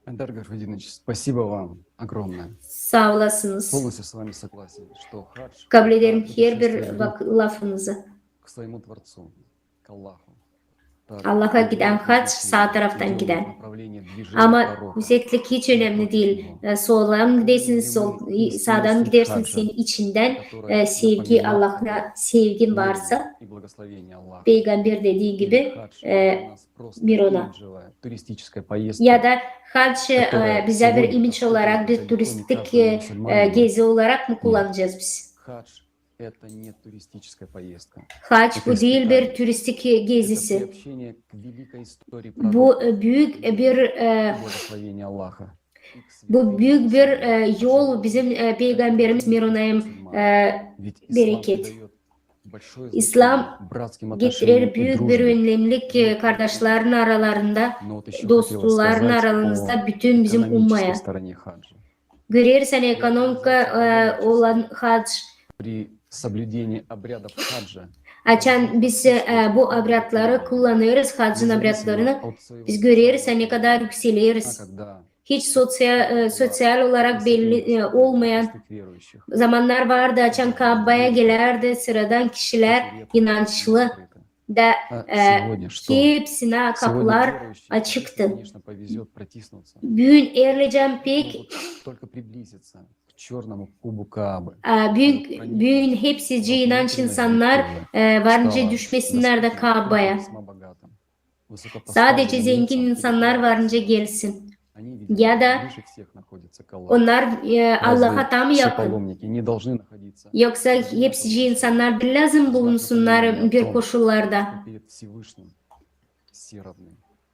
Эльдар Гарфадинович, спасибо вам огромное. Sağ olasınız. Полностью с вами согласен, что хадж Kabul ederim her bir lafınızı. к своему Творцу, к Аллаху. Allah'a giden haç sağ taraftan giden. Ama yükseklik hiç önemli değil. Soldan gidersiniz, sağdan gidersiniz senin içinden sevgi Allah'ına sevgin varsa Peygamber dediği gibi bir ona. Ya da hac bize bir imaj olarak bir turistik gezi olarak mı kullanacağız biz? Это не туристическая поездка. Hac bu değil bir turistik gezisi. Bu büyük bir yol bizim Peygamberimiz Mironayim bereket. İslam getirir büyük bir önemlilik kardeşlerin aralarında, dostların aralarında bütün bizim ummaya. Görürsen ekonomik olan hac açan biz bu abradları kullanıyoruz, hacın abradlarını. Biz görüyoruz ne kadar yükseliyoruz. Hiç sosyal olarak belli olmayan zamanlar vardı. Açan Kabe'ye gelirdi sıradan kişiler inançlı da hepsine kapılar açıktı. Bugün Erlicem pek bugün hepsici inanç insanlar varınca düşmesinler de Kabe'ye. Sadece zengin insanlar varınca gelsin. Ya da onlar Allah'a tam yakın. Yoksa hepsici insanlar bir lazım bulunsunlar bir koşullarda.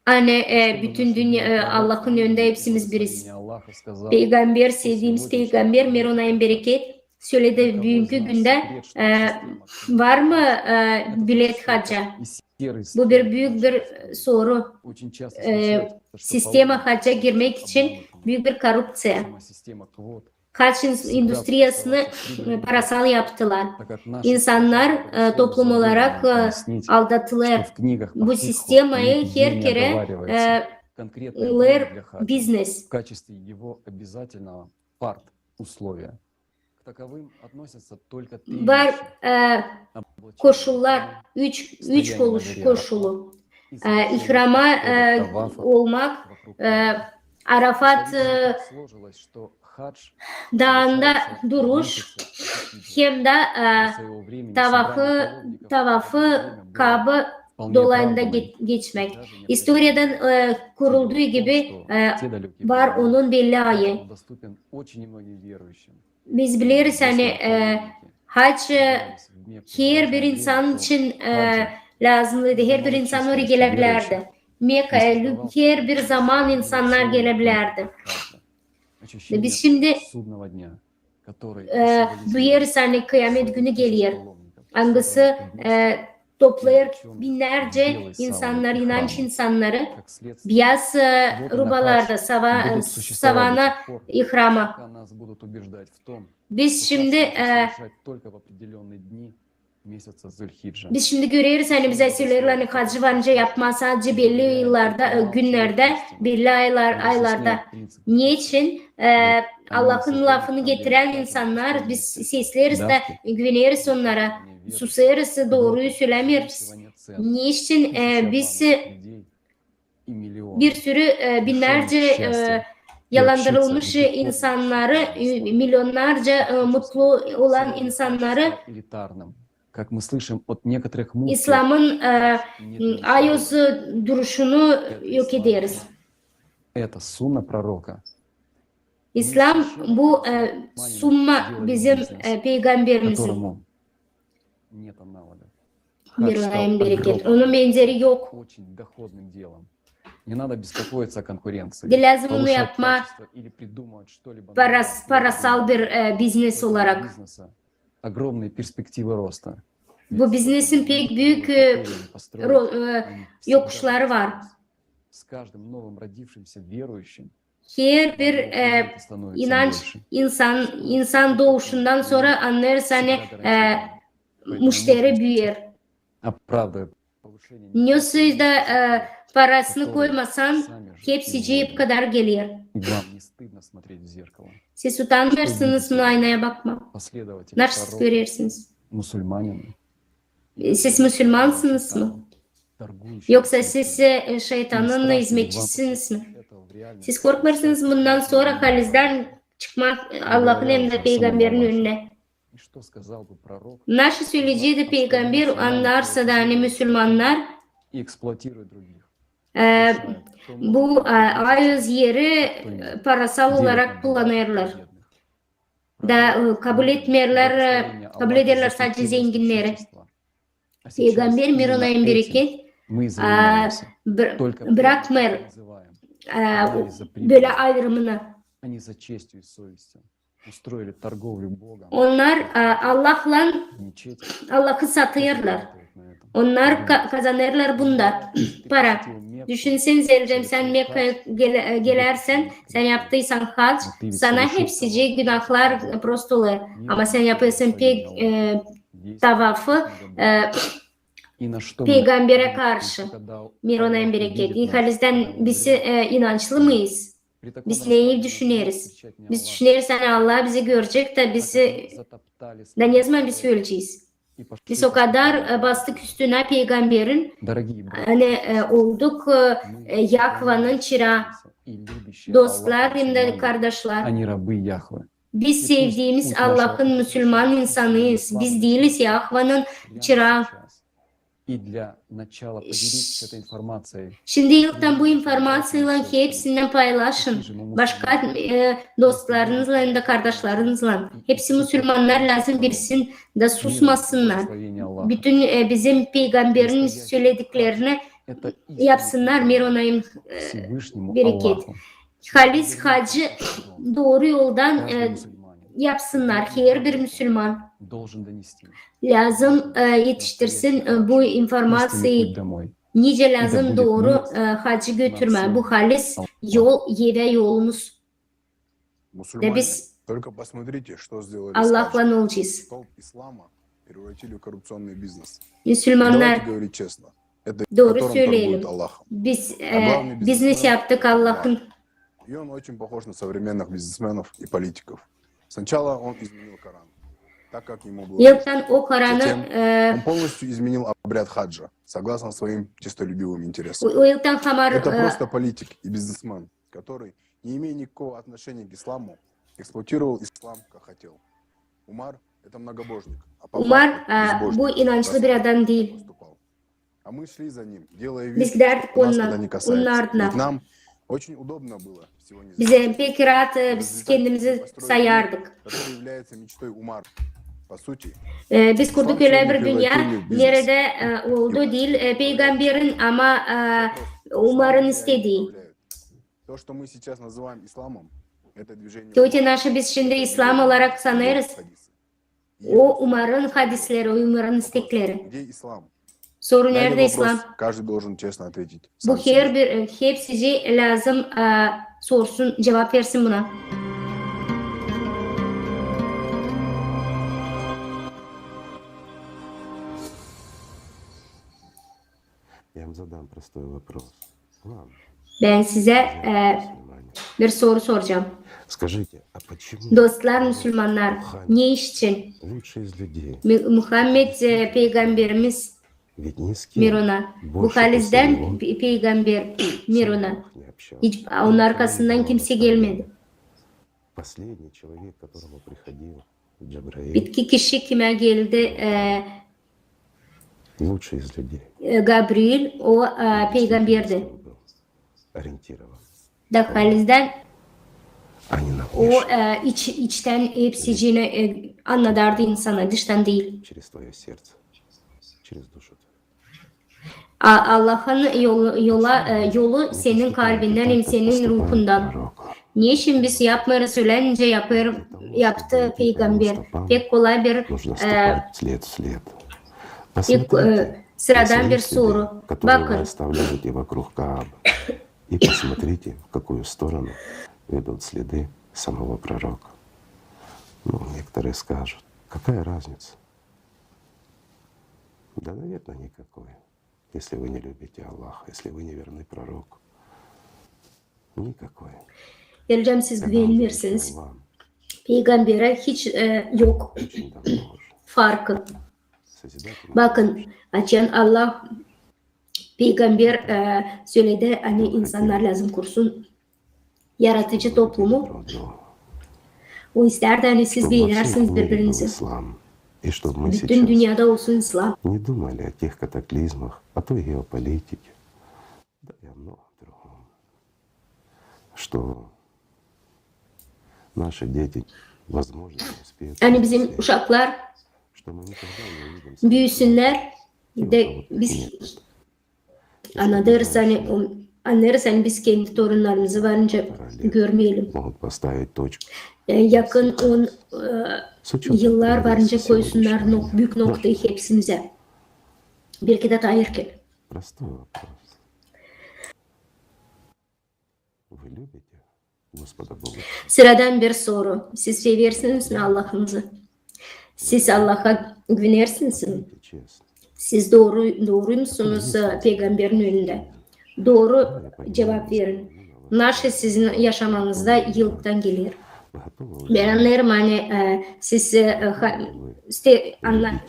Hani bütün dünya Allah'ın önünde hepsimiz biriz. Peygamber, sevdiğimiz Peygamber Mironayim bereket söyledi bugünkü günde var mı bilet hacca? Bu bir büyük bir soru. Sisteme hacca girmek için büyük bir korupsiya. Hac endüstriyasını parasal yaptılar. İnsanlar toplum olarak aldattılar. Bu sistemayı her kere business. Var koşullar, üç koşulu. İhrama olmak, Arafat dağında duruş, hem de tavafı Kabe dolayında geçmek. Historiadan kurulduğu gibi var onun belli ayı. Biz biliriz hani hac her bir insan için lazımlıydı. Her bir insan oraya gelebilirdi. Mekka'ya her bir zaman insanlar gelebilirdi. Biz şimdi duyarız hani kıyamet günü geliyor. Hangisi toplayır binlerce insanlar, inanç insanları beyaz rubalarda savana ihrama. Biz şimdi месяца Зульхиджа. Biz şimdi görüyoruz hani biz esirlerle hacı varınca yapmaz sadece belli yıllarda, günlerde, belli aylarda. Niçin? Allah'ın lafını getiren insanlar, biz sesleriz de güveniyoruz onlara. Susarız, doğruyu söylemiyoruz. Niçin? Biz bir sürü binlerce yalandırılmış insanları, milyonlarca mutlu olan insanları Как мы слышим от некоторых муфтиев, İslam'ın ayöz duruşunu yok ederiz. это сунна пророка. İslam bu summa bizim peygamberimizin. Которому нет аналога. Bir onayın bereket. Onun benzeri yok. Очень доходным делом. Не надо беспокоиться о конкуренции. Lazım onu Повышать yapma качество или придумывать что-либо parasal bir biznes olarak. бизнеса. Огромные перспективы роста. Bu biznesin pek büyük yokuşları var. С каждым новым родившимся верующим Her bir inanç insan doğuşundan sonra anlarız hani müşteri büyür. оправдывает повышение News'da parasını koymasan hepsi cep kadar gelir. И вам не стыдно смотреть в zеркало. Siz utanmıyorsunuz mu aynaya bakma? Последователь Nasıl görüyorsunuz? мусульманин, Siz Müslümansınız mı? Yoksa siz şeytanın hizmetçisiniz mi? Siz korkmuyorsunuz bundan sonra halizden çıkmak Allah'ın hem de peygamberin önüne. И что сказал бы пророк, Nasıl söyleyeceği peygamber anlarsa da hani Müslümanlar и эксплуатирует других. bu ayız yeri parasal olarak kullanırlar. Da kabul ederler sadece zenginleri. Peygamber Mironay'ın bereket Мы занимаемся bırakmıyor böyle ayrımını. Они за честью и совестью устроили торговлю Богом. Onlar Allah'la Мечеть Allah'ı satıyorlar. Onlar kazanırlar bunda para. Düşünsenize Erdem, sen Mekke'ye gelersen, sen yaptıysan hac, sana hepsice günahlar prost olur. Ama sen yapıyorsun pek tavafı peygambere karşı. Mironay'ın bereketi. Halizden biz inançlı mıyız? Biz neyi düşünüyoruz? Biz düşünüyoruz hani Allah bizi görecek de bizi da ne zaman biz öleceğiz? Biz o kadar bastık üstüne peygamberin hani olduk Yahva'nın çırağı, dostlar hem de kardeşler. Они рабы Яхвы. Biz sevdiğimiz Allah'ın Müslüman insanıyız. Biz değiliz Yahva'nın çırağı. И для начала поделитесь этой информацией. Şimdi ilkten bu informasyayla hepsinden paylaşın. Başka dostlarınızla hem de kardeşlerinizle. Hepsi Müslümanlar lazım bilsin de susmasınlar. Bütün bizim peygamberin söylediklerini yapsınlar. Mironay'ın bereket. Halis hacı doğru yoldan yapsınlar. Her bir Müslüman lazım yetiştirsin bu informasyayı. Nice lazım doğru hacı götürme. Bu halis yol ve yolumuz. Ve biz Только посмотрите, что сделали Allah'la olacağız. Столб ислама превратили в коррупционный бизнес. Müslümanlar Давайте говорить честно. Это doğru которым söyleyelim. торгует Аллахом. Biz biznes yaptık Allah'ın. И он очень похож на современных бизнесменов и политиков. Сначала он изменил Коран, так как ему было. Yıldan o Kur'an'ı Он полностью изменил обряд хаджа, согласно своим честолюбивым интересам. o yıldan hamar Это просто политик и бизнесмен, который, не имея никакого отношения к исламу, эксплуатировал ислам, как хотел. Умар – это многобожник, а по Umar факту bu inançlı bir adam değil. А мы шли за ним, делая Biz вид, giderdik что нас это не onun касается. ardına. Ведь нам очень удобно было сегодня Bize pek rahat biz kendimizi sayardık. который является мечтой Умар. По сути, Biz kurduk öyle bir dünya nerede oldu değil peygamberin ama Umar'ın istediği. то, что мы сейчас называем исламом, это движение. То ki naşı biz şimdi İslam olarak sanırız. O Umar'ın hadisleri, o Umar'ın istekleri. Где ислам? Sorun На этот nerede вопрос İslam? каждый должен честно ответить. Bu сам себе. her bir hepsici lazım sorsun, cevap versin buna. задам простой вопрос. Вам, Ben size bir soru soracağım. скажите, а почему Dostlar Müslümanlar, ne için лучший из людей, Muhammed Peygamberimiz ведь ни с mir кем ona, bu больше после halizden него peygamber mir ona. не общался? Hiç onun arkasından kimse gelmedi. Последний человек, к которому приходил Джабраиль, Bitki kişi kime geldi? лучший из людей, Gabriel o peygamberdi. был ориентирован. Da halizden А не на o içten hepsicini anladardı insana, dıştan değil. через твое сердце, через душу твою. Allah'ın yolu senin kalbinden hem senin ruhundan. Niçin biz yapmıyoruz söylenince yaptı peygamber. Pek kolay bir Нужно ступать след в след. pek Посмотрите sıradan на bir свои soru. следы, которые вы Bakın, оставляете вокруг Каабы, и посмотрите, в какую сторону ведут следы самого пророка. Ну, некоторые скажут, какая разница? Да, наверное, никакой. Если вы не любите Аллаха, если вы не верны пророку. Никакой. geleceğim siz Я вам güvenmirsiniz. вам Peygambere hiç yok очень давно уже. farkı. Созидательный Bakın, açan Allah peygamber söyledi hani insanlar lazım kursun. Yaratıcı toplumu. друг другу, O ister de hani siz чтобы во всем beğenirsiniz мире был birbirinizi. ислам, и чтобы мы Bütün сейчас dünyada olsun İslam. не думали о тех катаклизмах, о той геополитике, да и о многом другом, что наши дети, возможно, не успеют, Hani bizim uşaklar что мы никогда не увидим büyüsünler de biz anlarız hani biz kendi torunlarımızı varınca görmeyelim. могут поставить точку. Yakın С учетом yıllar varınca тенденций koysunlar сегодняшнего büyük noktayı hepsimize. Belki de hayırken. Простой вопрос. Вы любите Господа Бога? Sıradan bir soru. Siz seversiniz mi Allah'ınızı? Siz Allah'a güvenersiniz mi? Будьте честны. Siz doğru musunuz peygamberin önünde? Doğru cevap verin. Nasıl sizin yaşamanızda yıldan gelir? Вы готовы Ben anlarım hani siz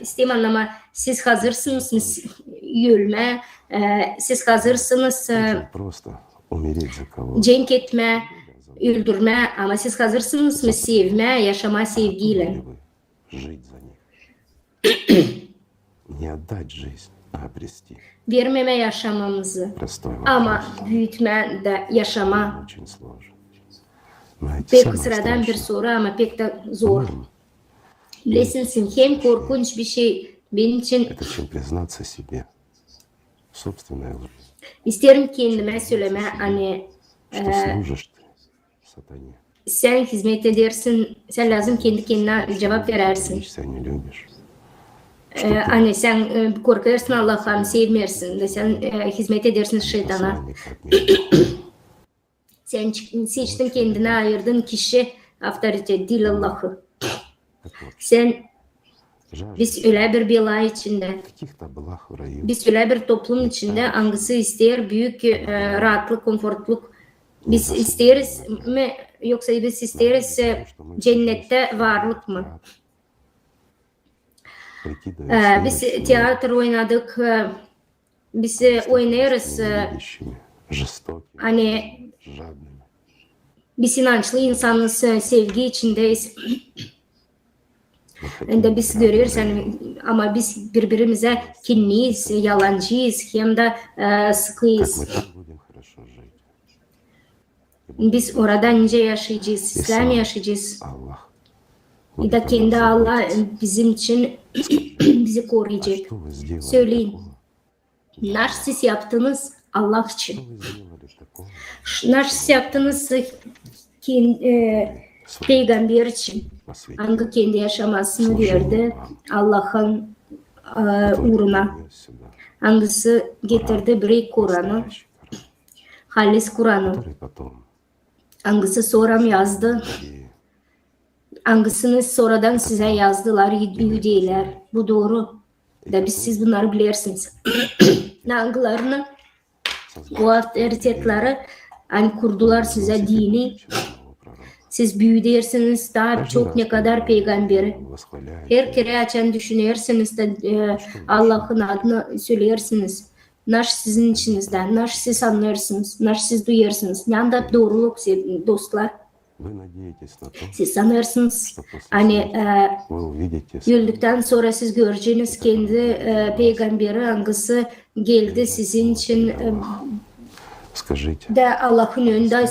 isteyim anlama siz hazırsınız mı yölme, siz hazırsınız очень просто умереть за кого-то? cenk etme, öldürme ama siz hazırsınız mı sevme, yaşama sevgiyle? Готовы ли вы жить за них? Не отдать жизнь, а обрести. Vermeme yaşamamızı Простой ama вопрос. büyütme de yaşama. Очень сложно. Знаете, Pek самое sıradan bir страшное, soru ama pek de zor. по-моему, Bilesiniz hem korkunç bir şey benim için это чем признаться себе в собственной лжи, isterim kendime söyleme hani что служишь ты сатане, sen hizmet edersin, sen lazım kendi kendine cevap verersin. лично не любишь. Hani sen korkarsın Allah'tan sevmersin de sen hizmet edersin şeytana. Посланник от мира. Sen seçtin kendine ayırdın kişi avtorite dil Allah'ı. Так вот, Sen жажда biz öyle bir bela içinde, каких-то благ в раю, biz öyle bir toplum içinde hangisi ister büyük rahatlık, konfortluk. Biz isteriz mi yoksa biz isteriz cennette varlık mı? прикидываясь Biz немощными, tiyatro oynadık, biz oynarız невидящими, жестокими, hani жадными. biz inançlı insanız, sevgi içindeyiz. Мы хотим De biz играть görüyoruz в hani, раю, ama biz birbirimize kinliyiz, yalancıyız hem de как sıkıyız. мы там будем хорошо жить. Biz orada nice yaşayacağız, İslam yaşayacağız. Аллах Bir de kendi Allah bizim için bizi koruyacak. Что вы сделали Söyleyin. такого? Nasıl siz yaptınız Allah Что için? вы сделали такого? Nasıl siz yaptınız peygamber için? Посвятили Hangi kendi yaşamasını служению verdi вам, Allah'ın который uğruna? принес сюда Hangisi getirdi bir Kur'an'ı, настоящий Коран, halis Kur'an'ı? который потом Hangisi sonra yazdı? другие Hangisini sonradan size yazdılar Yahudiler? Bu doğru. Da biz siz bunları bilirsiniz. Hangilerini Bu otoritetlere hani kurdular size dini. Siz büyüdersiniz daha çok ne kadar peygamberi. Her kere açan düşünürsünüz de Allah'ın adını söylersiniz. Naş sizin içinizden, naş siz anlarsınız, naş siz duyarsınız. Yanda doğruluk dostlar. Siz sanırsınız hani öldükten sonra siz göreceğiniz kendi peygamberi hangisi geldi sizin için de Allah'ın önünde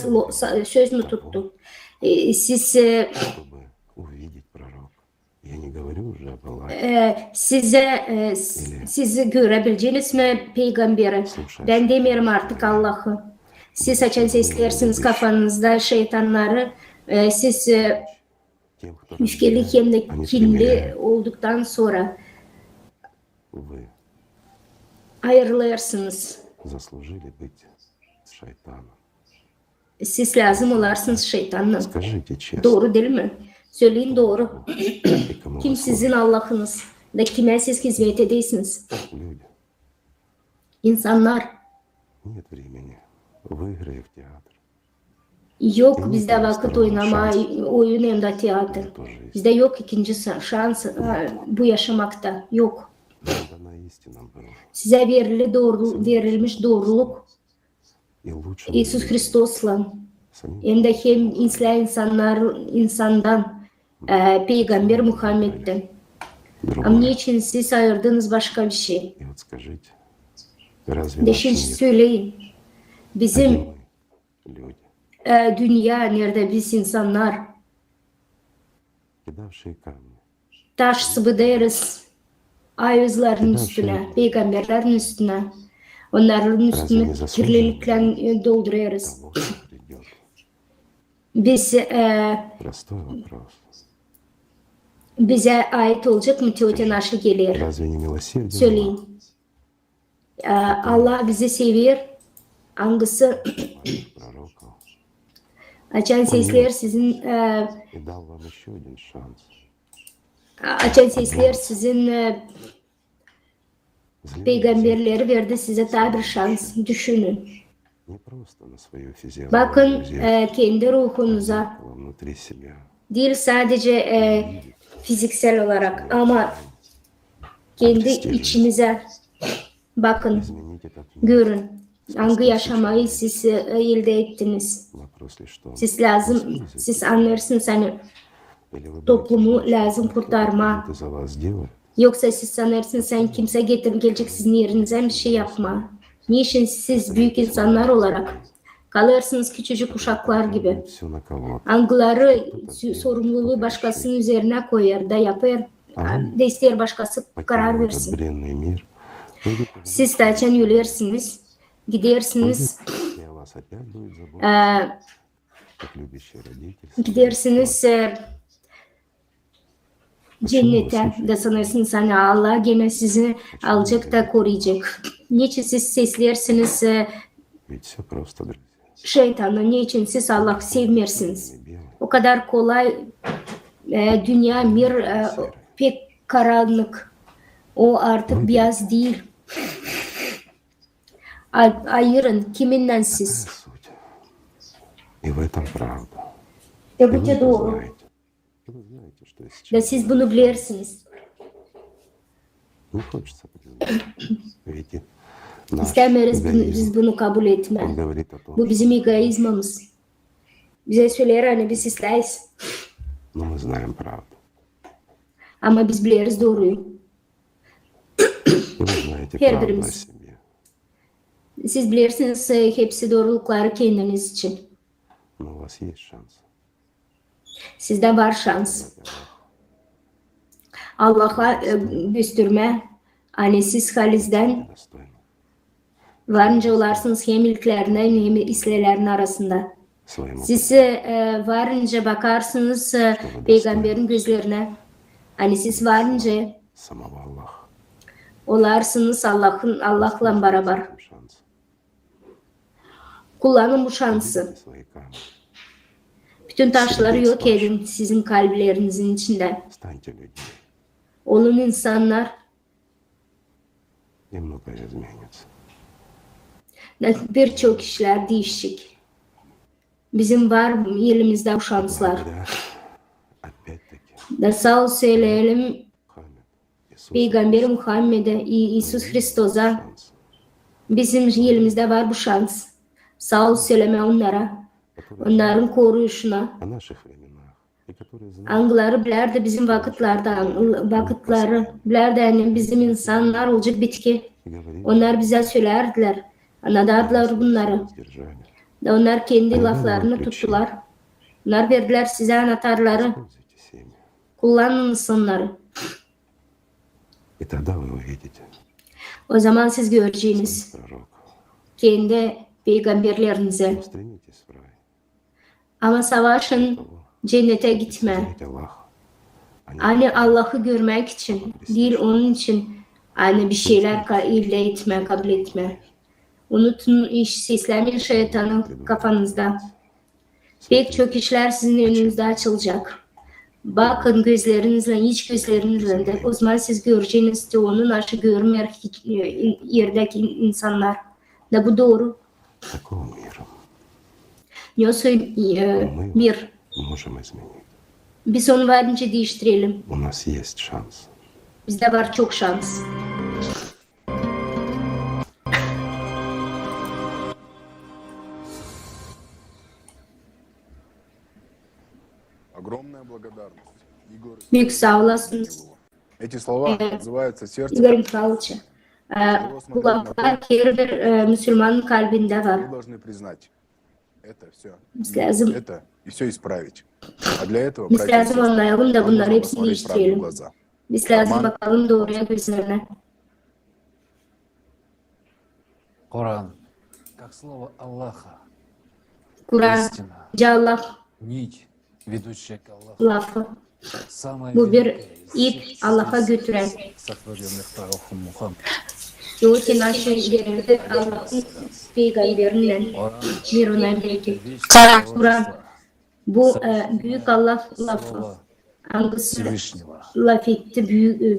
söz mü tuttu? Siz sizi görebileceğiniz mi peygamberi? Ben demiyorum artık Allah'ı. Siz açan seslersiniz kafanızda şeytanları. Siz öfkeli hem de kinli olduktan sonra ayrılırsınız. Siz lazım olarsınız şeytanla. Doğru değil mi? Söyleyin doğru. Kim sizin Allah'ınız? Da kime siz hizmet ediyorsunuz? İnsanlar. Yok bizde vakit oynama, oyun hem de tiyatro. Bizde yok ikinci şans bu yaşamakta. Yok. Size verilmiş doğruluk İsus Hristos'la hem de hem insandan Peygamber Muhammed'den. Ama niçin siz ayırdınız başka bir şey? Şimdi söyleyin. Bizim dünya nerede biz insanlar taş sıvıdayız ayızların üstüne, peygamberlerin üstüne, onların üstüne kirlilikle dolduruyoruz. Biz bize ait olacak mı tevhid naşı gelir? Söyleyin. Allah bizi seviyor. Hangisi? Açan sesler sizin açan sesler sizin peygamberleri verdi size daha bir şans. Düşünün. Bakın kendi ruhunuza değil sadece fiziksel olarak ama kendi içinize bakın, görün. Hangi yaşamayı siz elde ettiniz? Siz lazım, siz anlarsınız hani toplumu lazım kurtarma. Yoksa siz sanırsınız sen kimse gelecek sizin yerinize bir şey yapma. Niçin siz büyük insanlar olarak kalırsınız küçücük uşaklar gibi? Hangileri sorumluluğu başkasının üzerine koyar da yapar, da ister başkası karar versin. Siz de açan yürürsünüz. Gidersiniz cennete de sanırsınız hani Allah gene sizi alacak da koruyacak. Niçin siz seslersiniz şeytanla, niçin siz Allah'ı sevmiyorsunuz? O kadar kolay dünya bir pek karanlık. O artık beyaz değil. Ayırın kiminle siz? Bu doğru. Da siz bunu bilirsiniz. İstemiyoruz biz bunu kabul etme. Bu bizim egoizmimiz. Bize söyler hani biz isteyiz. Ama biz biliriz doğruyu. Her birimiz. Siz bilirsiniz hepsi doğrulukları kendiniz için. Sizde var şans. Allah'a gösterme. Hani siz halizden varınca olarsınız hem ilklerine hem islelerinin arasında. Siz varınca bakarsınız peygamberin gözlerine. Hani siz varınca olarsınız Allah'la beraber. Kullanın bu şansı. Bütün taşları yok edin sizin kalplerinizin içinden. Olun insanlar. Birçok işler değişik. Bizim var elimizde bu şanslar. Da sağ ol söyleyelim Peygamber Muhammed'e, İsus Hristos'a. Bizim elimizde var bu şans. Sağ ol söyleme onlara. Onların koruyuşuna. Anıları bilərdi bizim vakitleri bilərdi yani bizim insanlar olacak bitki. Onlar bize söylerdiler. Anladardılar bunları. Onlar kendi laflarını tuttular. Onlar verdiler size anahtarları. Kullanınız onları. O zaman siz göreceğiniz kendi peygamberlerinize. Ama savaşın, cennete gitme. Hani Allah'ı görmek için değil, onun için hani bir şeyler elde etme, kabul etme. Unutun seslemeyin şeytanın kafanızda. Pek çok işler sizin önünüzde açılacak. Bakın gözlerinizle, iç gözlerinizle de. O zaman siz göreceğiniz de onun aşı görmeyen yerdeki insanlar. Da bu doğru. Yoksa bir. Biz onu varınca değiştirelim. Bizde var çok şans. Огромная благодарность. Игорь. Büyük sağ olasınız. Эти слова отзываются в сердце. Igor Mikhailovich. Kulaklar keridir Müslümanın kalbinde var. Вы должны признать это все. Biz lazım. Это и все исправить. А для этого, Biz братья и lazım сестры, anlayalım da bunları нам нужно hepsini посмотреть правде в değiştirelim. глаза. Biz lazım Aman. bakalım doğruya gözlerine. Коран, как слово Аллаха, Kur'an, истина, Allah нить, ведущая к Аллаху, lafı. самая Bu bir великая из ip всех Allah'a средств, götüren. сотворенных пророком Мухаммадом. Yoğun aşı gerildi Allah'ın peygamberinden. Bir ona belki. Kur'an. Bu büyük Allah lafı. Слово Hangisi Всевышнего. laf etti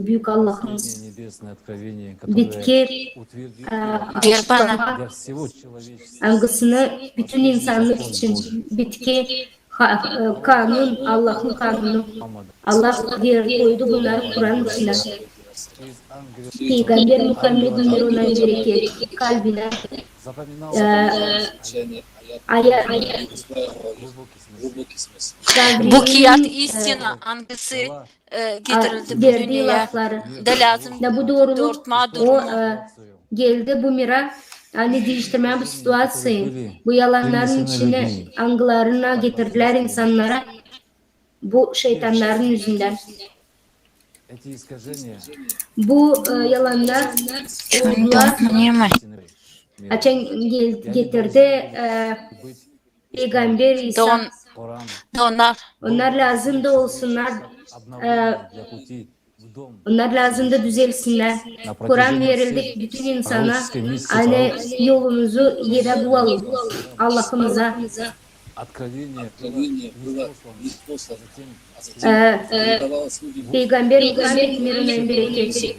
büyük Allah'ın. Небесное откровение, которое Bitki утвердит açıklama для всего человечества. hangisini bütün insanlık için bitki kanun Allah'ın kanunu. Allah diğer koydu bunları Kur'an içine. Peygamber Muhammed'in nuruna bereket kalbine Bu kıyat istina hangisi getirildi bu verdiği dünyaya lafları. da lazım Da bu doğruluk doğurtma o durumu. geldi bu mira hani değiştirme bu situasıyı bu yalanların içine angılarına getirdiler insanlara bu şeytanların yüzünden. Эти искажения Bu yalanlar oldular. Açan getirdi Peygamber İsa. Onlar lazım da olsunlar. Onlar lazım da düzelsinler. Kur'an verildi bütün insana. Hani yolumuzu yere bulalım. Allah'ımıza. Peygamber Muhammed mirine bereket.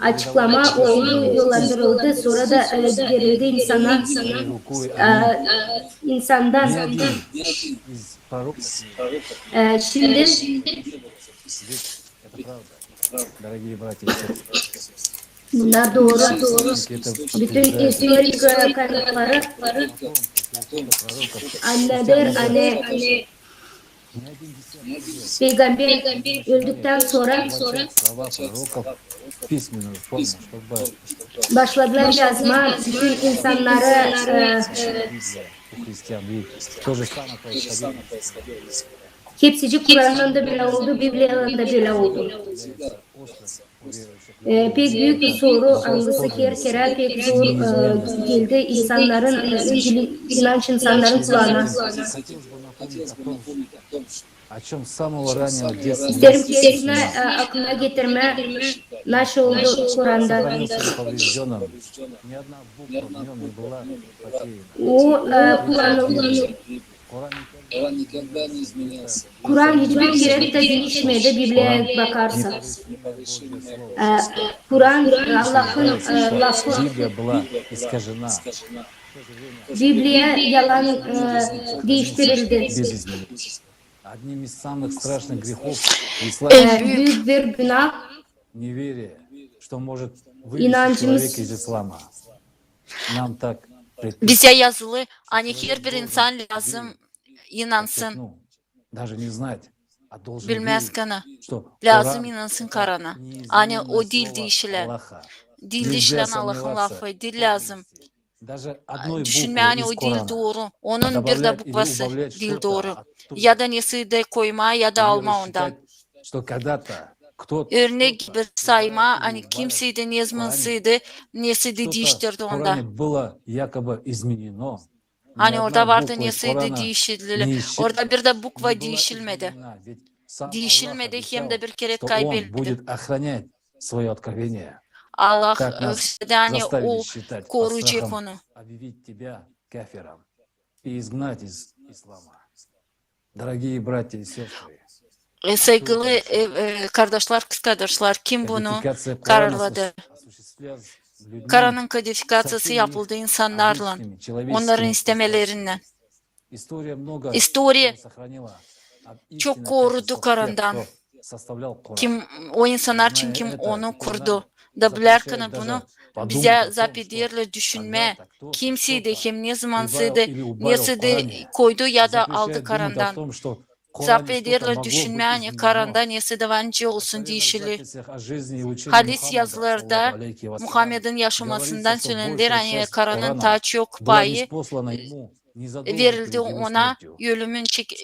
Açıklama oldu, yollandırıldı. Sonra da verildi insana. İnsandan. Şimdi bunlar doğru. Bütün historik kanıtları annedir, anne Peygamber öldükten sonra başladılar yazma bütün insanlara hepsi Kur'an'da bile oldu, Biblia'da bile oldu. Pek büyük bir soru hangisi kere pek zor geldi insanların, inanç insanların kulağına. İsterim ki hepsine aklına getirme nasıl oldu Kur'an'da. O kullanıldı. Kur'an hiçbir kere de değişmedi Biblia'ya bakarsa. Kur'an Allah'ın lafı. Biblia yalan değiştirildi. Без изменений. Одним из самых страшных грехов Büyük bir günah неверие, что может вывести İnancımız- человека из ислама. Нам так Bize yazılı hani her bir insan lazım inansın. ну, даже не знать, а должен Bilmez верить, kana. что Lazım Коран inansın Karana. неизменное Hani o слово dil değişilen. Аллаха. Dil Nельзя değişilen Allah'ın сомневаться lafı. Dil lazım. Даже одной Düşünme буквы hani из o dil Корана doğru. Onun bir добавлять de или bukvası убавлять dil что-то doğru. оттуда. Ya da nesi de koyma ya da И alma считать, ondan. что когда-то Örnek bir sayma hani убавить kimseydi в yazmasıydı nesi de что-то değiştirdi в onda. Коране было якобы изменено. Ни Hani одна orada vardı буква из nesi de Корана değiştirildi. не Orada bir de не bukva была değişilmedi. изменена. Ведь сам Аллах Değişilmedi hem обещал, de bir kere что Он kaybedildi. будет охранять свое откровение. Allah Так нас yani заставили o считать под koruyacak страхом onu. объявить тебя кафиром и изгнать из ислама. Дорогие братья и сестры, Saygılı kardeşler, kız kardeşler kim bunu кодификация Корана kararladı? осуществлялась в людьми Karan'ın со kodifikasyası всеми yapıldı insanlarla, обычными человеческими onların инстанциями. istemelerinden. История много İstoriye чего сохранила от çok истинных korudu качеств тех, Karan'dan. кто составлял Коран. Kim o insanlar için Zная kim это, onu Коран kurdu. Da bilerken запрещает bunu даже bize подумать о том, zap что ederle düşünme. когда-то Kimseydi кто-то hem ne прибавил zamansıydı, или убавил в nesi de Коране. koydu ya da aldı Запрещает думать о Karan'dan. том, что в Zap Коране что-то ederle могло düşünme быть hani изменено. Karan'da nesi de vancı В olsun откровенных değişili. записях о жизни и учении Hadis Мухаммада, yazılarda саллаллаху алейхи вассалям, Muhammed'in yaşamasından говорится, что söylenir. большая Hani часть Karan'ın Корана ta çok была payı ниспослана ему незадолго verildi перед его ona смертью.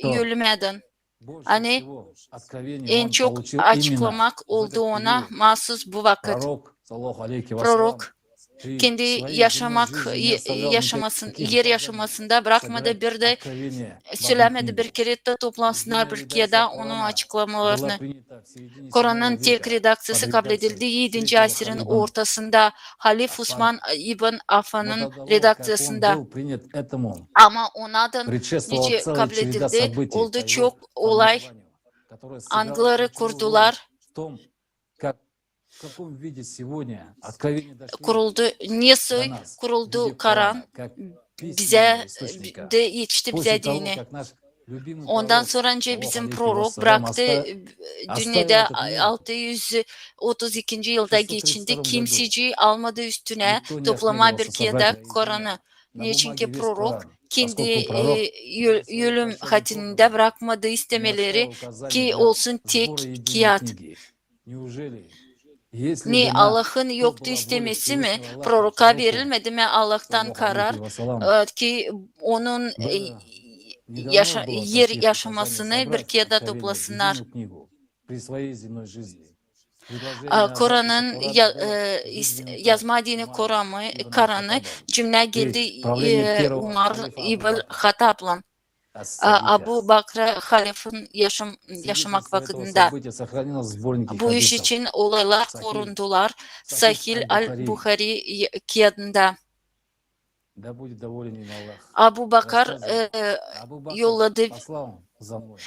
Что ölümeden. больше Hani всего откровений en он çok получил именно açıklamak в oldu этот ona период. mahsus bu vakit. Пророк, саллаллаху алейхи вассалам, Prorok при kendi своей земной yaşamak жизни не оставлял yaşamasın, никаких yer указаний yaşamasında bırakmadı собирать bir de откровения в одну söylemedi книгу. bir kere de toplansınlar Единая bir kere de редакция onun Корана была açıklamalarını. принята в середине VII Kur'an'ın tek века redaksiyası под kabul редакцией edildi 7. третьего asırın халифа ortasında Halif Osman Аффана. İbn Но Affan'ın до того, как он redaksiyasında. был принят этому, Ama ondan предшествовала nice целая kabul череда edildi. событий Oldu по его çok olay. формированию, которая сыграла Angları ключевую роль kurdular. в том, как, в каком виде сегодня откровения дошли Kuruldu. до Niyesi нас, в виде kuruldu Kur'an. Корана, как Bize письменного источника. de yetişti После bize того, dini. как nаш любимый Ondan пророк, sonra önce саллаллаху bizim алейхи prorok вассалям, bıraktı. оставил Dünyada этот мир 632. yılda в geçindi. 632 году. Kimseci almadı üstüne Никто не toplama bir осмеливался kere собрать de Kur'an'ı. на Niçin бумаге ki весь prorok Коран, kendi поскольку пророк ölüm hatinde bırakmadı не istemeleri оставил указаний ki для olsun tek сбора единой kağıt. книги. Неужели, если Ni бы Allah'ın то yoktu была воля istemesi mi? Всевышнего Аллаха, Proroka пророку, verilmedi mi Allah'tan саллаллаху karar алейхи вассалам, ki onun было не dано было yer таких указаний yaşamasını bir собрать kere de откровения в toplasınlar. единую книгу при своей земной жизни. Предложение о записи Kur'an'ın Корана было выдвинуто yazma dini Умаром Kur'an'ı, ибн Kur'an'ı Хаттабом cümle при geldi правлении первого Umar халифа Абу İbn Бакра Hattab'la. ас-Садика. Abu Bakr'a halifin yaşamak Свидетельство этого vakitinde. события сохранилось в сборнике Bu iş хадисов için olaylar Sahih korundular. Sahih Sahil al-Bukhari. al-Bukhari kağıdında. Да будет доволен им Аллах. Abu Bakar Рассказывает, Абу Бакр yolladı. послал за мной,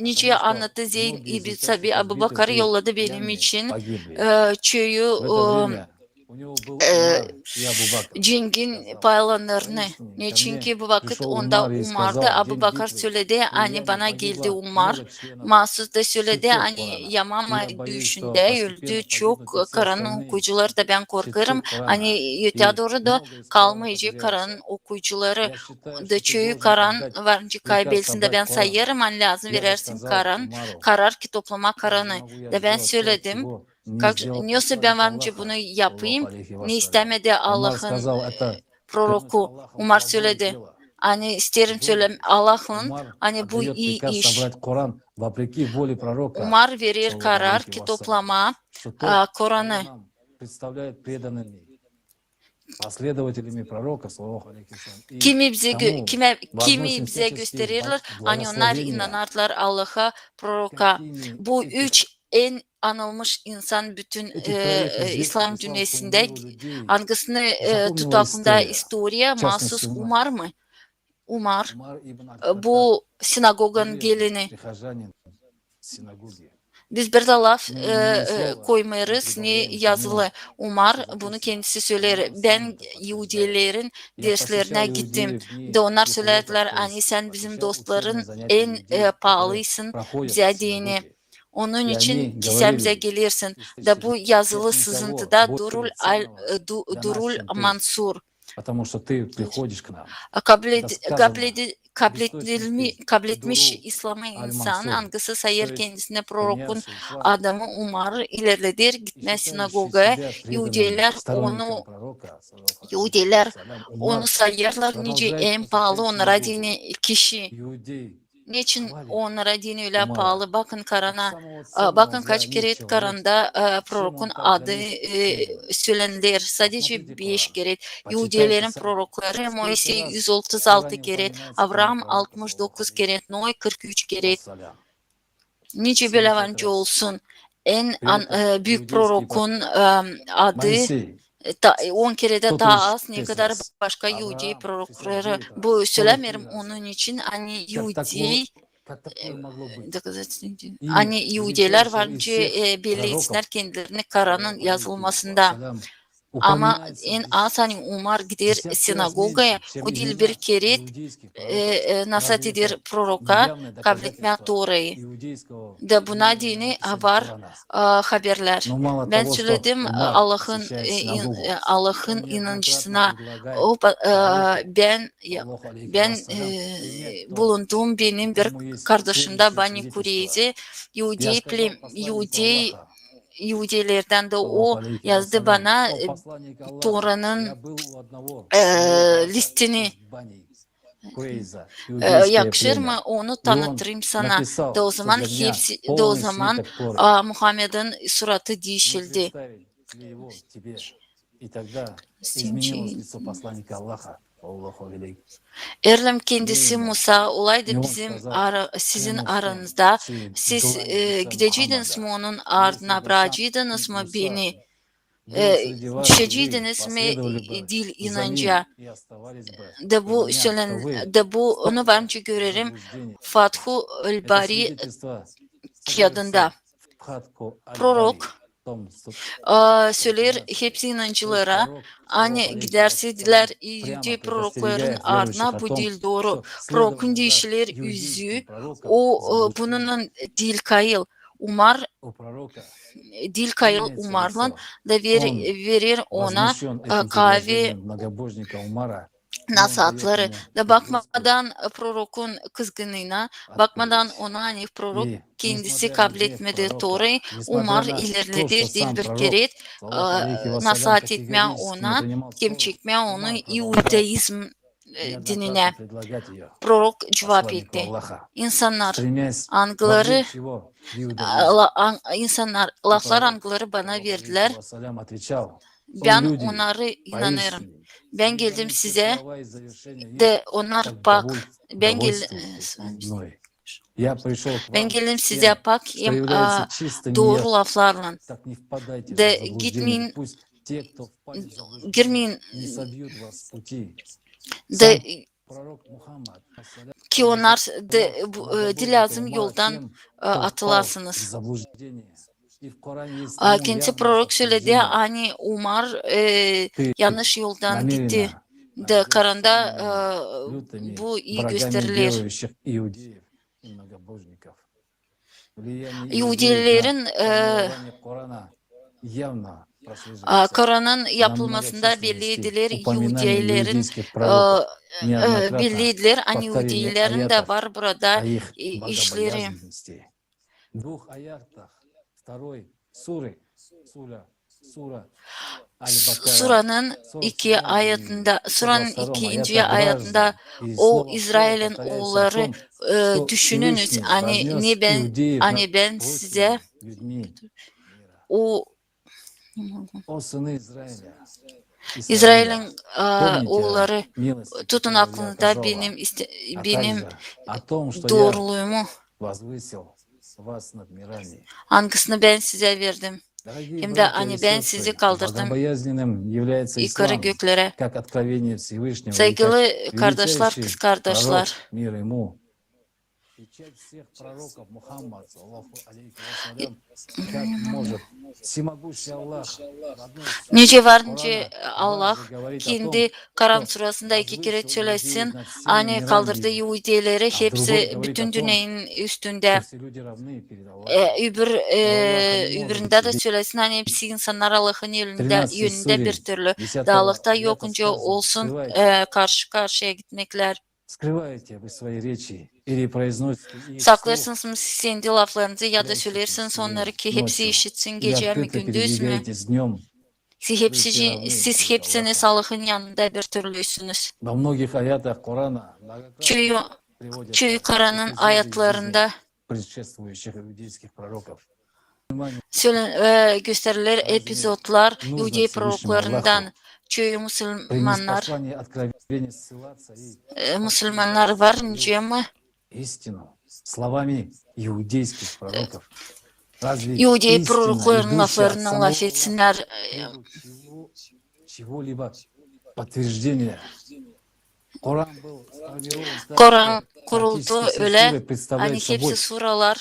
Nice потому что anlattı Zeyn многие из İbn Sabi участников Abu битвы Bakar при yolladı benim Ямме için погибли. çöyü В это время у него был Умар и Абу Бакр. cengin paylanlarını. Поистине, ко Niçin мне ki bu vakit пришел onda Умар и Umar'dı. сказал, Abu день Bakar битвы söyledi. при Hani Яме bana geldi погибло Umar. много членов Mahsus da söyledi. чтецов Hani Корана. И Yamama я боюсь, что düşüşünde öldü. постепенно Çok погибнут и все Kur'an'ın остальные okuyucuları da ben korkarım. чтецы Корана. Hani И öte doğru da много из Корана kalmayacak потеряется. Kur'an'ın okuyucuları Я считаю, da что ты çöyü должен Kur'an отдать varınca приказ kaybetsin de собрать ben Коран. sayarım. Hani lazım Я же verersin сказал Kur'an. Умару, Karar ki toplama как Kur'an'ı. могу я De ben сделать то, söyledim. чего не сделал Niyorsa ben посланник varınca bunu Аллаха, yapayım. саллаллаху алейхи Ne вассалям. istemedi Умар Allah'ın сказал, это клянусь proroku. Аллахом, Umar благое söyledi. дело. Hani isterim Вдруг söylem Allah'ın Умар hani bu отдает iyi приказ iş. собрать Коран вопреки воле пророка, Umar verir саллаллаху karar алейхи ki вассалям, toplama что тот, кого Kur'an'ı. нам представляет преданными последователями пророка, саллаллаху алейхи вассалям, и Kimi bize кому kimi возносим bize всяческие gösterirler. Hani onlar благословения, inanarlar Allah'a, proroka. какими Bu этих üç en anılmış insan bütün этих троих известных İslam исламскому dünyasında миру людей hangisini запомнила tutakında история. istoriya В mahsus частности, Umar mı? Umar Умар ибн Аль-Хаттаб, bu sinagoganın известный gelini. прихожанин синагоги. Biz bir de laf koymayırız ne yazılı. Umar bunu kendisi söyler. Ben Yahudilerin derslerine gittim. De onlar söylediler hani sen bizim dostların en pahalısın bize dini. Onun için ki sen bize gelirsin. Da bu yazılı sızıntıda Durul Mansur. Потому что ты приходишь к нам. Kabul etmiş İslam'a insan angısı sayır kendisine prorokun adamı Umar ilerledir gitmez sinagogaya. Yahudiler onu sayarlar nice en pahalı onlara dini kişi. Niçin onlara dini öyle pahalı? Bakın Karan'a, bakın kaç kere Karan'da prorokun adı söylenir. Sadece 5 kere. Yahudilerin prorokları Moise 136 kere, Abraham 69 kere, Noe 43 kere. Nice belancı olsun. En büyük prorokun adı 10 kerede daha az ne kadar başka Yahudi prorokları. Bu söylemiyorum onun için hani Yahudi hani Yahudiler varınca belli etsinler kendilerini Karan'ın yazılmasında. Ama en az hani Umar gider sinagogaya o dil bir kere nasatidir proroka kabul etmek doğru. Da buna dini haberler. Ben söyledim Allah'ın inancısına ben bulunduğum benim bir kardeşim de Bani Kureyze Yahudilerden de o yazdı bana Tora'nın listini. Yakışır mı onu tanıtırım sana. De o zaman hepsi de o zaman Muhammed'in suratı değişildi. Erlem kendisi Musa olaydı sizin aranızda. Siz gideceydiniz mi onun ardına bırakacaktınız mı beni? Düşeceydiniz mi dil inanca? De bu onu bence görerim Fathu el-Bari kağıdında. Prorok söyler hepsi inancılara hani gidersediler Yahudi prorokların ardına bu dil doğru. Prorokun deyişler yüzü o bunun dil kayıl. Umar dil kayıl Umar'la da verir ona kahve nasihatları da bakmadan prorokun kızgınlığına bakmadan ona hani prorok kendisi kabul etmedi doğru Umar ilerledi dil bir kere nasihat etmeye ona kim çekmeye onu Yahudaizm dinine prorok cevap etti. İnsanlar laflar angıları bana verdiler. Ben onları inanırım. Ben geldim size de onlar bak ben geldim size bak doğru laflarla de girmeyin de ki onlar dilazım yoldan atılasınız. Kendisi prorok söyledi hani Umar yanlış yoldan gitti. De Karan'da bu iyi gösterilir. Yahudilerin Kur'an'ın yapılmasında belli edilir. Yahudilerin belli edilir. Hani Yahudilerin de var burada işleri. Suranın ikinci ayetinde o İsrail'in oğulları düşününüz hani ben size o İsrail'in oğulları tutun aklınızda benim doğruluğumu hangisini ben size verdim. Hem de hani ben sizi kaldırdım yukarı göklere. Saygılı kardeşler, kız kardeşler. печать всех пророков Мухаммад, саллаху алейхи вассалям, как может всемогущий Аллах в одной суре Nece var nece Корана Allah дважды говорит о том, kendi Karan что surasında iki kere возвысил söylesin. иудеев над всеми Hani kaldırdığı мирами, Yahudileri а в другой hepsi говорит о bütün том, dünyanın что üstünde. все люди равны перед Аллахом, Öbür что Аллаха не может öbüründe de быть. söylesin hani hepsi insanlar Allah'ın 13 yönünde bir суре türlü 10 dağlıkta аята yokunca сказано, olsun скрывайте, karşı karşıya gitmekler. скрывайте вы свои речи или произносите их вслух, Saklarsınız mı siz kendi laflarınızı ya da прячете söylersiniz себе onları ki hepsi ночью işitsin и gece mi открыто gündüz mü? передвигаетесь днем, Siz вы все равны siz перед hepsiniz Аллахом. Allah'ın yanında bir türlüsünüz. Во многих аятах Корана многократно Çoğu приводятся Karan'ın эпизоды из жизни ayetlerinde предшествующих иудейских пророков. gösterilir epizodlar Нужно Yahudi Всевышнему proroklarından. Аллаху Çoğu при Müslümanlar неспослании откровения ссылаться и Müslümanlar var mi? истину словами иудейских пророков. Разве Yahudi истина, prorokların идущая от laflarından самого laf etsinler. требует чего-либо подтверждения? Коран был сформирован так, Koran что kuruldu практически все öyle суры представляют hani hepsi собой suralar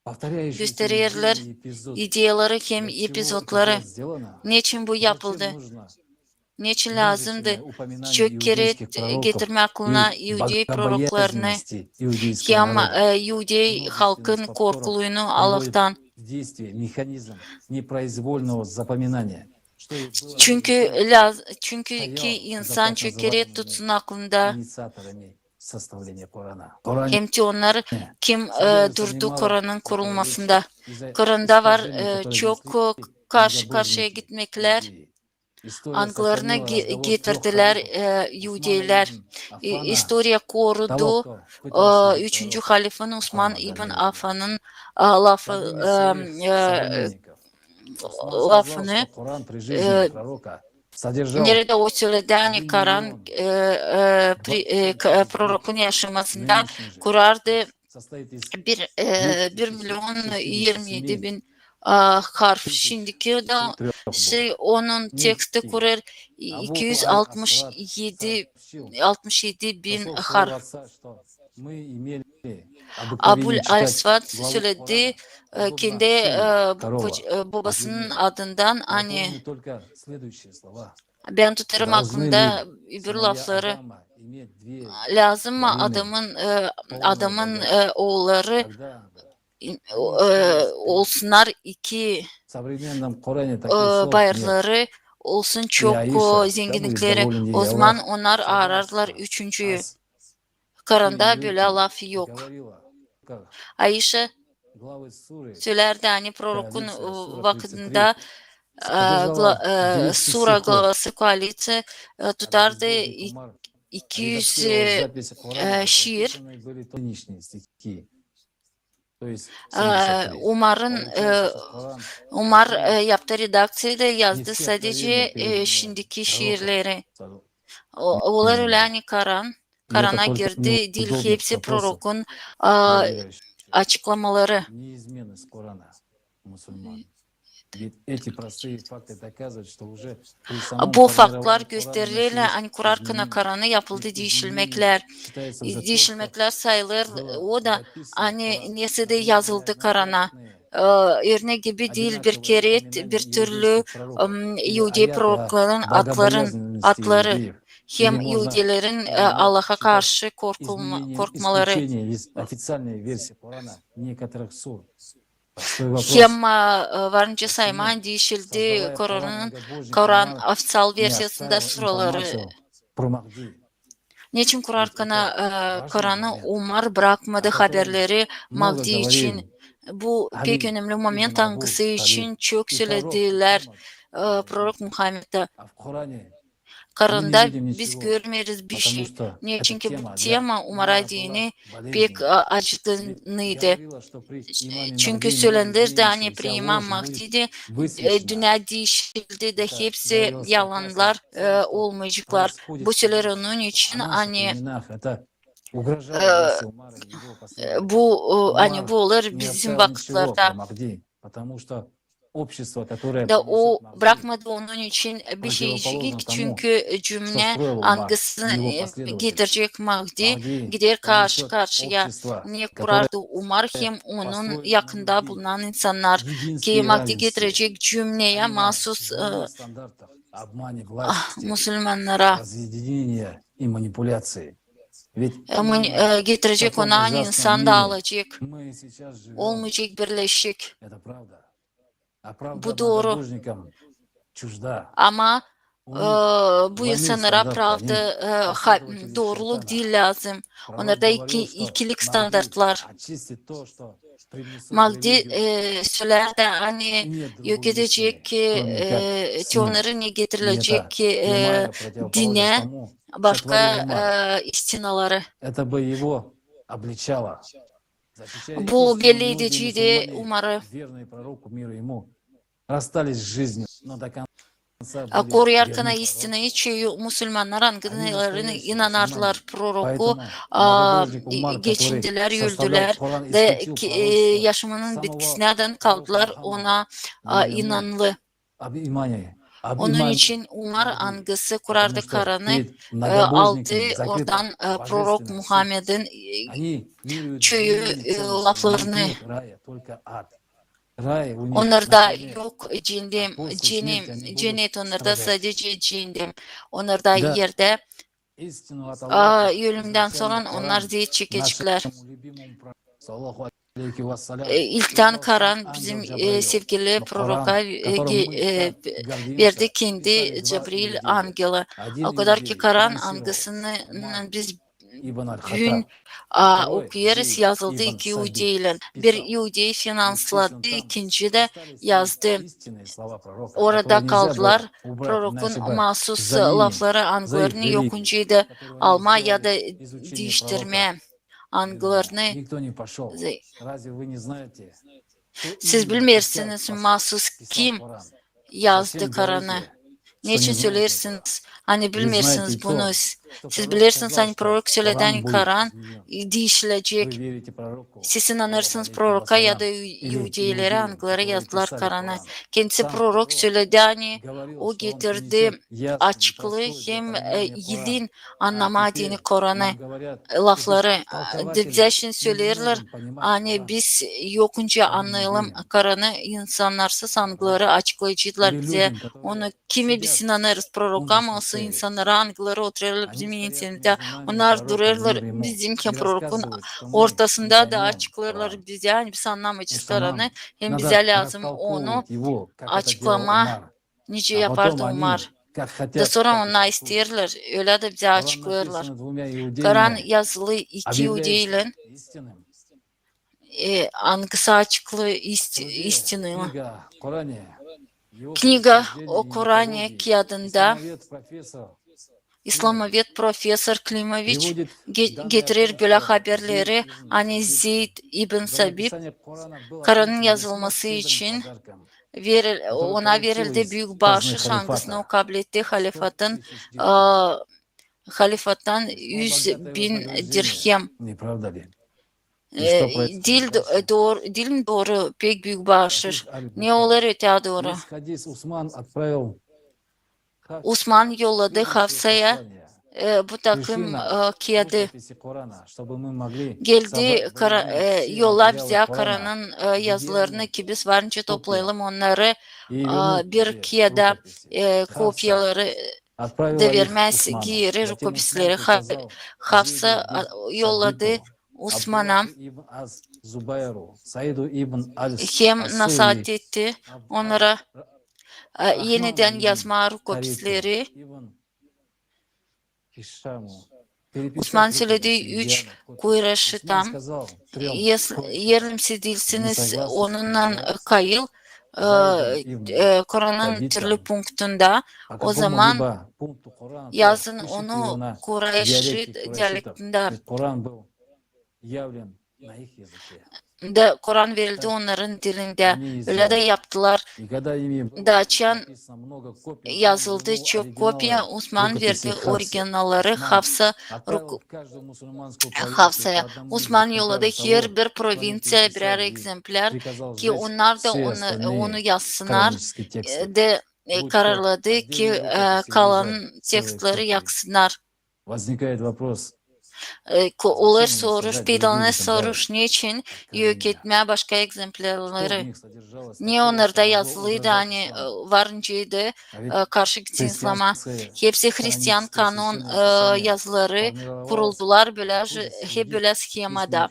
повторяющиеся gösterirler идеи и эпизоды. ideyaları hem Для чего это epizodları. было сделано? Niçin bu Зачем yapıldı? нужно Niçin lazımdı? множественное упоминание Çok kere иудейских пророков getirme aklına и Yahudi proroklarını богобоязненности иудейского hem народа? Yahudi Множественность halkın повторов korkuluğunu приводит Allah'tan. в действие механизм непроизвольного запоминания. Что и было Çünkü ki стоял за insan так çok kere называемыми tutsun aklında. инициаторами составления Корана. В Коране Hem ki onlar kim содержится durdu немало Koran'ın такой kurulmasında. речи из-за Kur'an'da var искажений, которые çok внесли karşı karşıya многобожники gitmekler. иудеи. История Anglarına сохранила разговор трех getirdiler халифов Yahudiler. Усмана ибн Аффана, İstoriya korudu. того, кто пытался убить 3. пророка halifin Osman Мухаммада ibn алейхи. Affan'ın lafı, Также не всех современников. Осман сказал, lafını что Коран при жизни пророка содержал nerede o söyledi hani 1 Koran миллион prorokun yaşamasında нынешний же kurardı состоит из 1 milyon 27 bin 267 harf. Şimdiki de трех букв. onun teksti Мифти kurar Абу Аль-Асвад 67 bin пошел к своего harf. отца, что мы имели Abul обыкновение читать Al-Asvad главу söyledi Корана, kendi подобно второго babasının отделения. adından Я hani помню только следующие слова. ben tutarım Должны aklımda ли öbür сыновья lafları. Адама иметь две Lazım mı половины adamın полного oğulları Когда olsunlar iki в современном Коране таких слов нет. bayırları olsun И çok Аиша, да будет zenginlikleri. доволен ей O zaman Аллах, onlar сказала, ararlar что üçüncüyü. Ас Karında böyle Сирилюки laf yok. говорила, как Ayşe главы суры, söylerdi hani prorokun коалиция сура vaktinde 33, содержала 200 Sura стихов. glavası koalite tutardı Абу Умар 200 редактировал записи Корана, şiir. записанные были нынешние стихи. То есть 73. Umar'ın Получается, что Коран Umar yaptığı redaksiyada не yazdı все sadece откровения перед şimdiki пророком. şiirleri. Onlar öyle hani И это Karan'a только girdi. Dil неудобных hepsi вопросов, prorokun проверяющих açıklamaları. неизменность Корана мусульман. Ведь эти простые факты доказывают, что уже при самом Bu faktlar формировании Корана gösterilirle начались hani kurarkana изменения. Karan'ı yapıldı И değişilmekler. изменения считается уже то, что Değişilmekler sayılır. было O da записано в hani Коране. neyse de Они yazıldı Karan'a. неоднократные, Örnek gibi değil bir одинаковые kere упоминания bir türlü иудейских пророков или Yahudi аяты о prorokların богобоязненности adları. иудеев. Hem Или можно Yahudilerin Allah'a читать karşı изменения, korkmaları. исключения из официальной версии Корана некоторых сур. Простой вопрос. Hem varınca Почему, sayman değişildi создавая Коран, Koran'ın многобожник Koran Умар ofisyal не versiyasında оставил sıraları. информацию про Махди. Niçin Ведь kurarkana это важный Koran'ı момент, Umar bırakmadı о котором haberleri много Mahdi için. говорил Bu pek Али önemli moment ибн Абу hangisi Талиб için çok и пророк söylediler Мухаммад. Prorok Muhammed'e. А в Коране мы не Karında видим biz ничего, görmeriz bir потому şey. что Niye? эта Çünkü bu тема для tema Umar Умара была dini pek болезненной. Ведь acıklıydı. говорила, что при имаме Çünkü Махди мир söylenirdi hani изменится, pri вся İmam ложь будет Mahdi'de высвечена. dünya değişildi de Это hepsi говорилось как раз о yalanlar том, что olmayacaklar. происходит Bu в söyler наших, onun için о наших hani временах. Это угрожало власти Умара и его последователям. bu hani Умар bu olur не bizim оставил ничего vakitlarda. про Махди, потому что общество, которое da o принесет нам жизнь, bırakmadı onun için bir противоположно şeycik тому, çünkü что cümle строил Умар и algısını его последователи. getirecek Mahdi Mahdi gider karşı принесет karşıya общество, ne которое kurardı Umar hem onun построено на yakında любви, bulunan insanlar ki единстве и Mahdi равенстве, getirecek cümleye а не на mahsus двойных стандартах, обмане власти, Müslümanlara разъединения и манипуляции. Ведь ama именно в getirecek таком ona ужасном insan мире dağılacak, мы сейчас живем. olmayacak birleşik. Это правда. А правда Bu doğru. многобожникам чужда. Ama У них bu двойные insanlara стандарты. pravda, Они последователи doğruluk шайтана. değil lazım. Пророк Onlarda говорил, что ikilik Mahdi standartlar. очистит то, что привнесут в Mahdi религию söyler de hani нет yok другой edecek истины, ki кроме как ki смерть. onların ne И getirilecek это ki прямая противоположность dine тому, что başka творил Умар. istinaları. Это бы его обличало. Защищая Bu истину, belli иудеи и ediciydi мусульмане, Umar'ı. верные пророку миру ему, расстались с жизнью, но до конца были Koruyarkana верны пророку. istinayı çeyi Müslümanlar Они angılarını настоящие inanarlar мусульмане. proroku Поэтому многобожник Умар, который geçindiler, составлял yürüdüler Коран, ve исключил пророчество yaşamının самого bitkisinden пророка kaldılar Мухаммада, ona говоря ему inanlı. об имане, об Onun имане için Umar Mahdi. angısı Потому kurardı что Karan'ı перед aldı многобожниками закрыта oradan prorok божественная суть. Muhammed'in Они веруют в çöyü единый целостный. laflarını. Нет рая, только ад. Рай у них Onlarda на земле, yok а cindim, после смерти cinim, они будут cennet onlarda страдать. sadece cindim. Onlarda Да, yerde истину от Аллаха ölümden sonra изначально onlar Коран ziyet çekecekler. нашему любимому пророку, саллаху алейхи вассалям, İlkten передал сам Karan ангел bizim Джабраил. sevgili Но proroka Коран, которым мы так verdi гордимся, kendi писали два Cebrail иудея. angeli. Один O kadar ki иудей Karan финансировал angısını Умар biz ибн gün аль-Хаттаб, второй okuyoruz Зейд yazıldı ибн iki Сабит Yahudiyle. Bir писал. Yahudi'yi finansladı, Естественно, там ikinci de остались и yazdı. истинные слова пророка, которые Orada нельзя kaldılar. было убрать, Prorokun иначе бы mahsus заменим lafları, за их anglarını религию, yokuncuydu которую они alma ya da сделали изучение değiştirme пророка. anglarını. Никто не пошел. Разве вы не знаете, кто Siz именно bilmirsiniz писал mahsus kim Коран? yazdı Зачем Karan'ı. говорите, что не Niçin знаете этого? söylersiniz? Hani Вы знаете bilmirsiniz и bunu. то, что Siz пророк bilirsiniz сказал, hani что prorok söyleden Коран будет Karan изменен. değişilecek. Вы верите пророку, Siz саллаху inanırsınız алейхи proroka ya da вассалям, или Yahudilere, иудеям, anglara которые yazdılar писали Karan'ı. Коран. Kendisi Сам prorok пророк söyledi hani говорил, o что он getirdi принесет ясный, açıklığı простой для hem понимания Коран. yılın А anlama dini теперь Koran'ı нам говорят, что без lafları de bize толкователей şimdi мы не söylerler можем понимать hani Коран. biz yokunca Кому мы anlayalım верим? Karan'ı insanlarsız angları açıklayıcılar Или bize людям, которые onu kimi biz сидят inanırız в proroka ama узких olsa целях. insanlara angları otururlar bizim Они стоят inisiyatifte между нами и onlar пророком, dururlar мир ему, bizimki и prorokun рассказывают, что мы не ortasında da поймем açıklarlar Коран. bize hani biz И anlamayacağız что Karan'ı нам hem надо bize lazım onu растолковывать его, как это делал açıklama Умар. nice А yapardı потом Umar. они, как Da хотят, sonra так и onlar толкуют. isterler öyle de bize Коран açıklarlar. написан двумя Karan иудеями, yazılı iki объявляется Yahudiyle истинным. angısı açıklığı Труде istinimi. книга о Коране, его Kniga происхождении o и Korane мифологии, kağıdında исламовед профессор İslamovet Profesör Klimovic приводит данные о getirir том, böyle что haberleri Зейд ибн hani Сабит Zeyd ibn за Sabit написание Корана был Karan'ın отмечен yazılması весьма щедрым için подарком, который ona получил verildi из büyük казны bağışış hangisini o халифата. kabul etti 100 halifatın тысяч дирхем. halifattan Весьма 100 богатое bin вознаграждение, dirhem. не правда ли? И что происходит Dil дальше? doğru, dil mi doğru pek büyük bağışır. Sahih Ne Al-Bukhari. olur öte doğru. Есть хадис, Усман отправил Хафс Osman yolladı следующее Hafsa'ya послание. bu Пришли takım нам kağıdı. рукописи Корана, чтобы мы могли Geldi собрать воедино все yolla материалы bize Корана Karan'ın в yazılarını идеальной ki biz varınca копии toplayalım onları и вернуть bir эти kağıda рукописи. Хафса kopyaları отправила da их vermez Усману. geri Затем Усман rukopisleri приказал Зейду Hafsa ибн yolladı Сабиту, Osman'a Абдуллаху ибн аз-Зубайру, Саиду ибн hem аль-Асуи, nasihat etti onlara yeniden Рахману yazma ибн rukopisleri. Тарифу, ибн Хишаму переписать Osman рукописи söylediği 3 идеальных копий. kuyraşı Усман tam сказал 3 yerimsiz не değilsiniz согласны, onunla kayıl Зайду ибн Kur'an'ın türlü Сабитом punktunda по o zaman какому-либо пункту Корана, то yazın пишите его onu на Kureyşi диалекте курайшитов. diyalektinde Ведь Коран был явлен de Kur'an verildi onların dilinde. Öyle de yaptılar. Daçan yazıldı çok kopya. Osman verdi orijinalları Hafsa'ya. Osman yolladı her bir provinsiya birer egzemplar ki onlar da onu yazsınlar de kararladı ki kalan tekstleri yaksınlar. Olur soruş, bir soruş niçin yok etmeye başka egzemplarları? Niye onlarda yazılıydı hani varıncıydı karşı gitsin İslam'a? Hepsi Hristiyan kanon yazıları kuruldular böyle hep böyle schemada.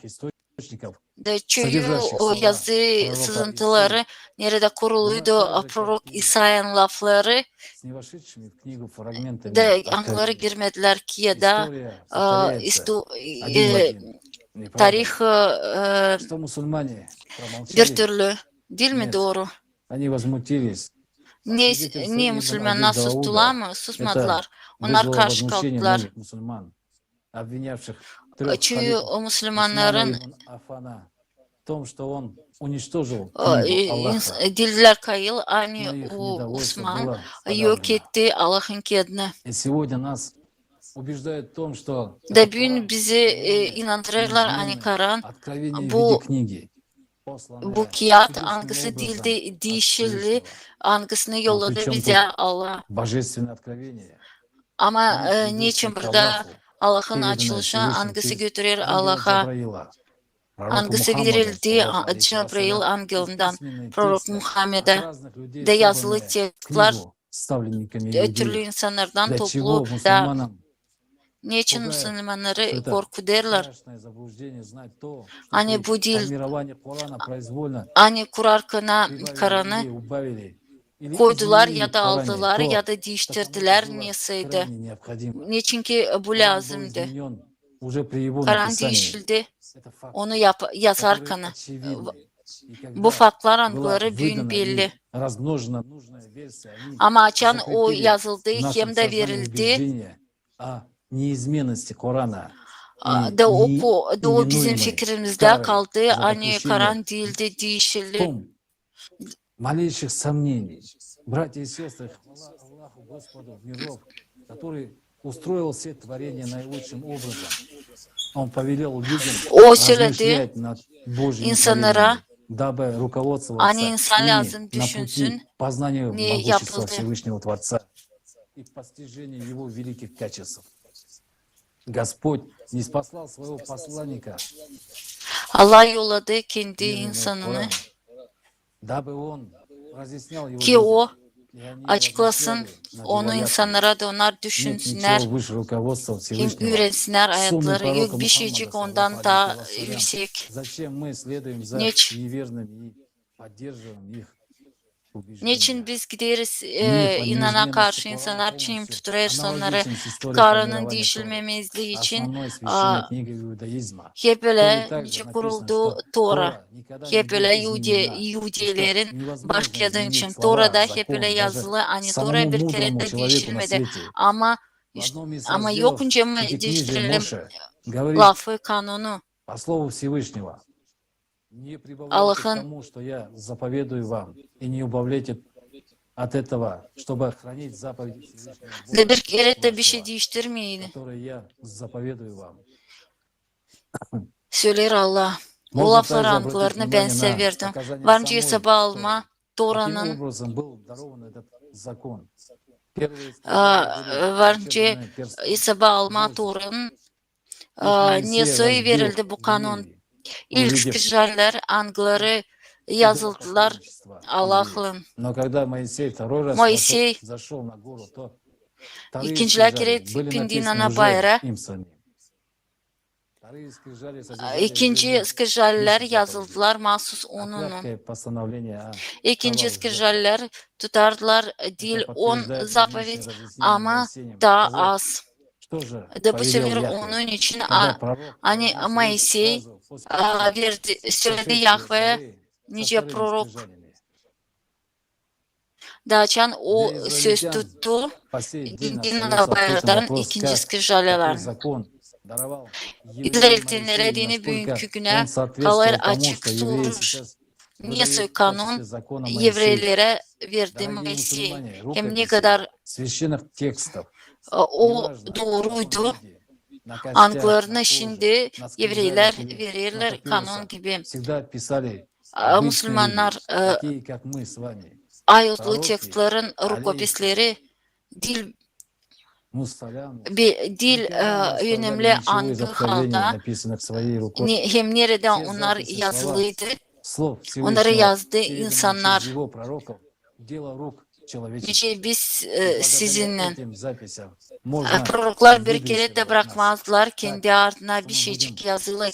Çoğu o yazı sızıntıları nerede kuruluydu prorok İsa'nın lafları de anıları girmediler ki ya da tarih bir türlü değil mi doğru? Niye Müslümanlar sustular mı? Susmadılar. Onlar karşı kalktılar. Çoğu Müslümanların diller kayıl aynı Osman yok etti Allah'ın kendine. Da bugün bizi inandırırlar hani Kur'an bu kağıt hangisi dilde değişirli hangisini yolladı bize Allah. Ama niçin burada Allah'ın açılışı hangisi götürür Allah'a? Hangisi girildi Cebrail angelinden Prorok Muhammed'e de yazılı tekstler türlü insanlardan toplu da niçin Müslümanları korku derler? Hani bu dil hani kurarkana Kur'an'ı koydular ya da aldılar ya da değiştirdiler neyse. Niçin ki bu lazımdı? Kur'an değişildi. Onu yazarken bu faktlar anıları bugün belli. Ama açan o yazıldı hem de verildi. Da o bizim fikrimizde kaldı. Hani Kur'an değildi, değişildi. Малейших сомнений. Братья и сестры, хвала Аллаху, Господу миров, который устроил все творения наилучшим образом. Он повелел людям размышлять над Божьим творением, дабы руководствоваться ими на пути познания могущества Всевышнего Творца и постижения Его великих качеств. Господь не спаслал своего посланника, Allah yolladı kendi insanını ki o açıklasın, onu insanlara da onlar düşünsünler, hem öğrensinler ayetleri. Yok bir şeycik ondan daha yüksek. Niçin biz gideriz inana karşı insanlar çiğim tutuyoruz onları Kur'an'ın değişilmemezliği için hep böyle nice kuruldu Tora. Hep böyle Yahudilerin başladığı için Tora'da hep böyle yazılı hani Tora bir kere de değişilmedi ama yokunca mı değiştirelim lafı kanunu Allah'ın bir kere de bir şey değiştirmeyin. Söyler Allah. O laflar anılarını ben severdim. Varınca hesaba alma Tora'nın varınca hesaba alma Tora'nın niyesi verildi bu kanun. İlk skrijaller anıları yazıldılar Allah'ın. Moisey ikinciler kere pindinana bayra. İkinci skrijaller yazıldılar mahsus onun. İkinci skrijaller tutardılar dil 10 zapovet ama daha az. Da bu sefer onun için hani Moisey söyledi Yahve'ye nice prorok. Daçan o söz tuttu. Dinana bayradan ikinci skrijallerin. даровал İzrail'in bugünkü güne kadar açık tutmuş. Neyse kanun Yevrelere verdi Moisey. Hem ne kadar священных текстов, o doğruydu. Anıklarını şimdi Yevreyler verirler kanun gibi. всегда писали Müslümanlar такие, как мы с вами. ayetli tekstlerin rukopisleri dil önemli andığı halde hem nerede onlar yazılıydı, onları yazdı insanlar. Biz sizinle proroklar bir kere de bırakmazlar, kendi ardına bir şeycik yazılı.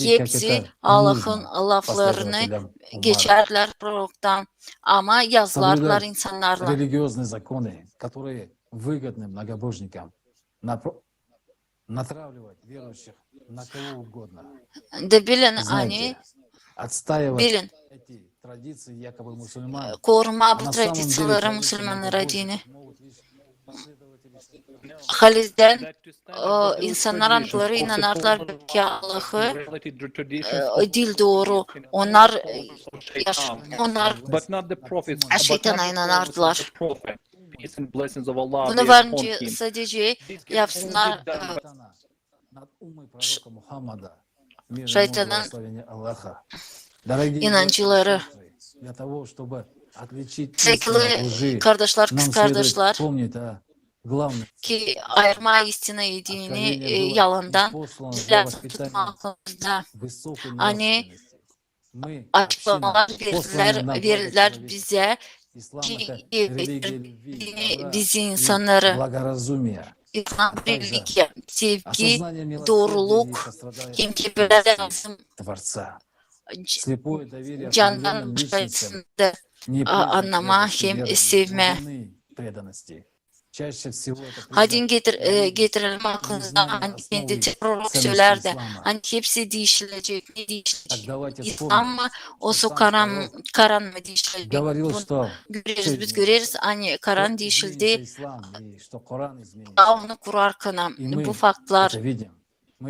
Hepsi Allah'ın laflarını geçerler proroktan ama yazlarlar insanlarla. Религиозные законы, которые выгодны многобожникам, натравливать верующих на кого угодно. De bilin hani, bilin, koruma bu tradisiyaları Müslümanlara dini. Halil'den insanlar anıkları inanarlar ki Allah'ı dil doğru. Onlar şeytana inanardılar. Bunu varınca sadece yapsınlar şeytanın inancıları. Sevgili kardeşler, kız kardeşler, ki ayırma istine dini yalandan tutmakta. Hani açıklamalar verirler bize ki bizi insanları İslam bilgi, sevgi, doğruluk, hem ki böyle lazım candan başkasında anlama hem sevme. Hadi getirelim aklınıza hani kendi prorok söyler de hani hepsi değişilecek, ne değişilecek? İslam mı, olsa Karan mı değişilecek? Bunu görürüz, biz görürüz hani Karan değişildi, onu kurarken bu faktlar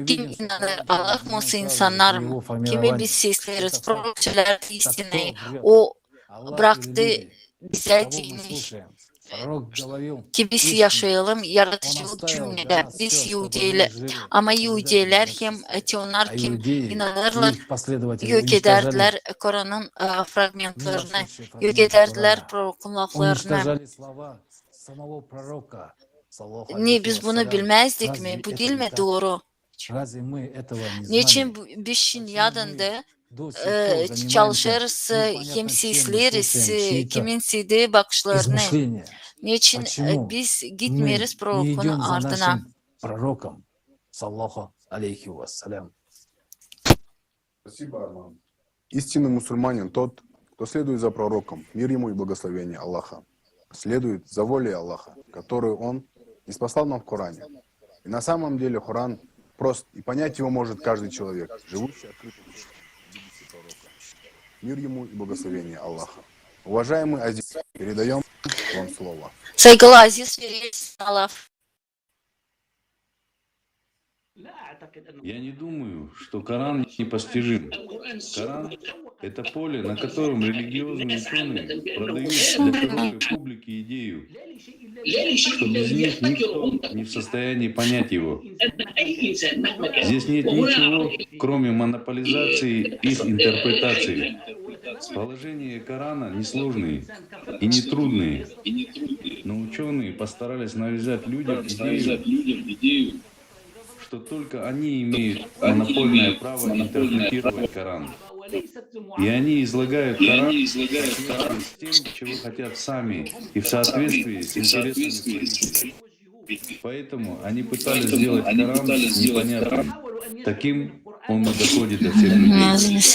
kim inanır, Allah mı, insanlar mı? Kimi biz sesleriz, prorok söyler istemeyi, o bıraktı bize dini. Ki biz yaşayalım yaratıcılık cümlede, biz Yahudiler, ama Yahudiler hem onlar kim inanırlar, yok ederler Kur'an'ın fragmentlarını, yok ederler prorokun laflarını. Ne biz bunu bilmezdik mi? Bu değil mi doğru? Niçin biz şimdi yadında çalışırız, hem sesleriz kimin sevdiği bakışlarını? Niçin biz gitmiyoruz prorokun ardına? Истинный мусульманин тот, кто следует за пророком, мир ему и благословение Аллаха, следует за волей Аллаха, которую он ниспослал нам в Коране. И на самом деле Коран прост, и понять его может каждый человек, живущий открытым пророка. Мир ему и благословение Аллаха. Уважаемый Азиз, передаем вам слово. Saygılı Aziz Величество. Я не думаю, что Коран непостижим. Коран – это поле, на котором религиозные ученые продают для широкой публики идею, что без них никто не в состоянии понять его. Здесь нет ничего, кроме монополизации их интерпретации. Положения Корана несложные и нетрудные, но ученые постарались навязать людям идею, что только они имеют монопольное право интерпретировать Коран. И они излагают Коран с тем, чего хотят сами, и в соответствии с интересами своих. Поэтому они пытались сделать Коран непонятным. Таким он не доходит до всех людей.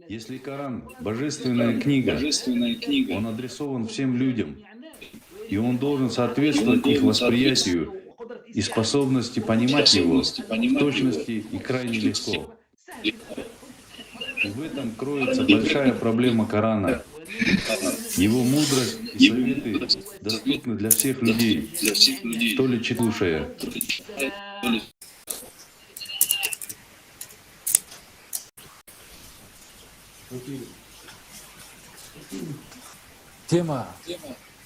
Если Коран – божественная книга, он адресован всем людям, и он должен соответствовать их восприятию и способности понимать его в точности и крайне легко. И в этом кроется большая проблема Корана. Его мудрость и советы доступны для всех людей, кто ли слушая. Тема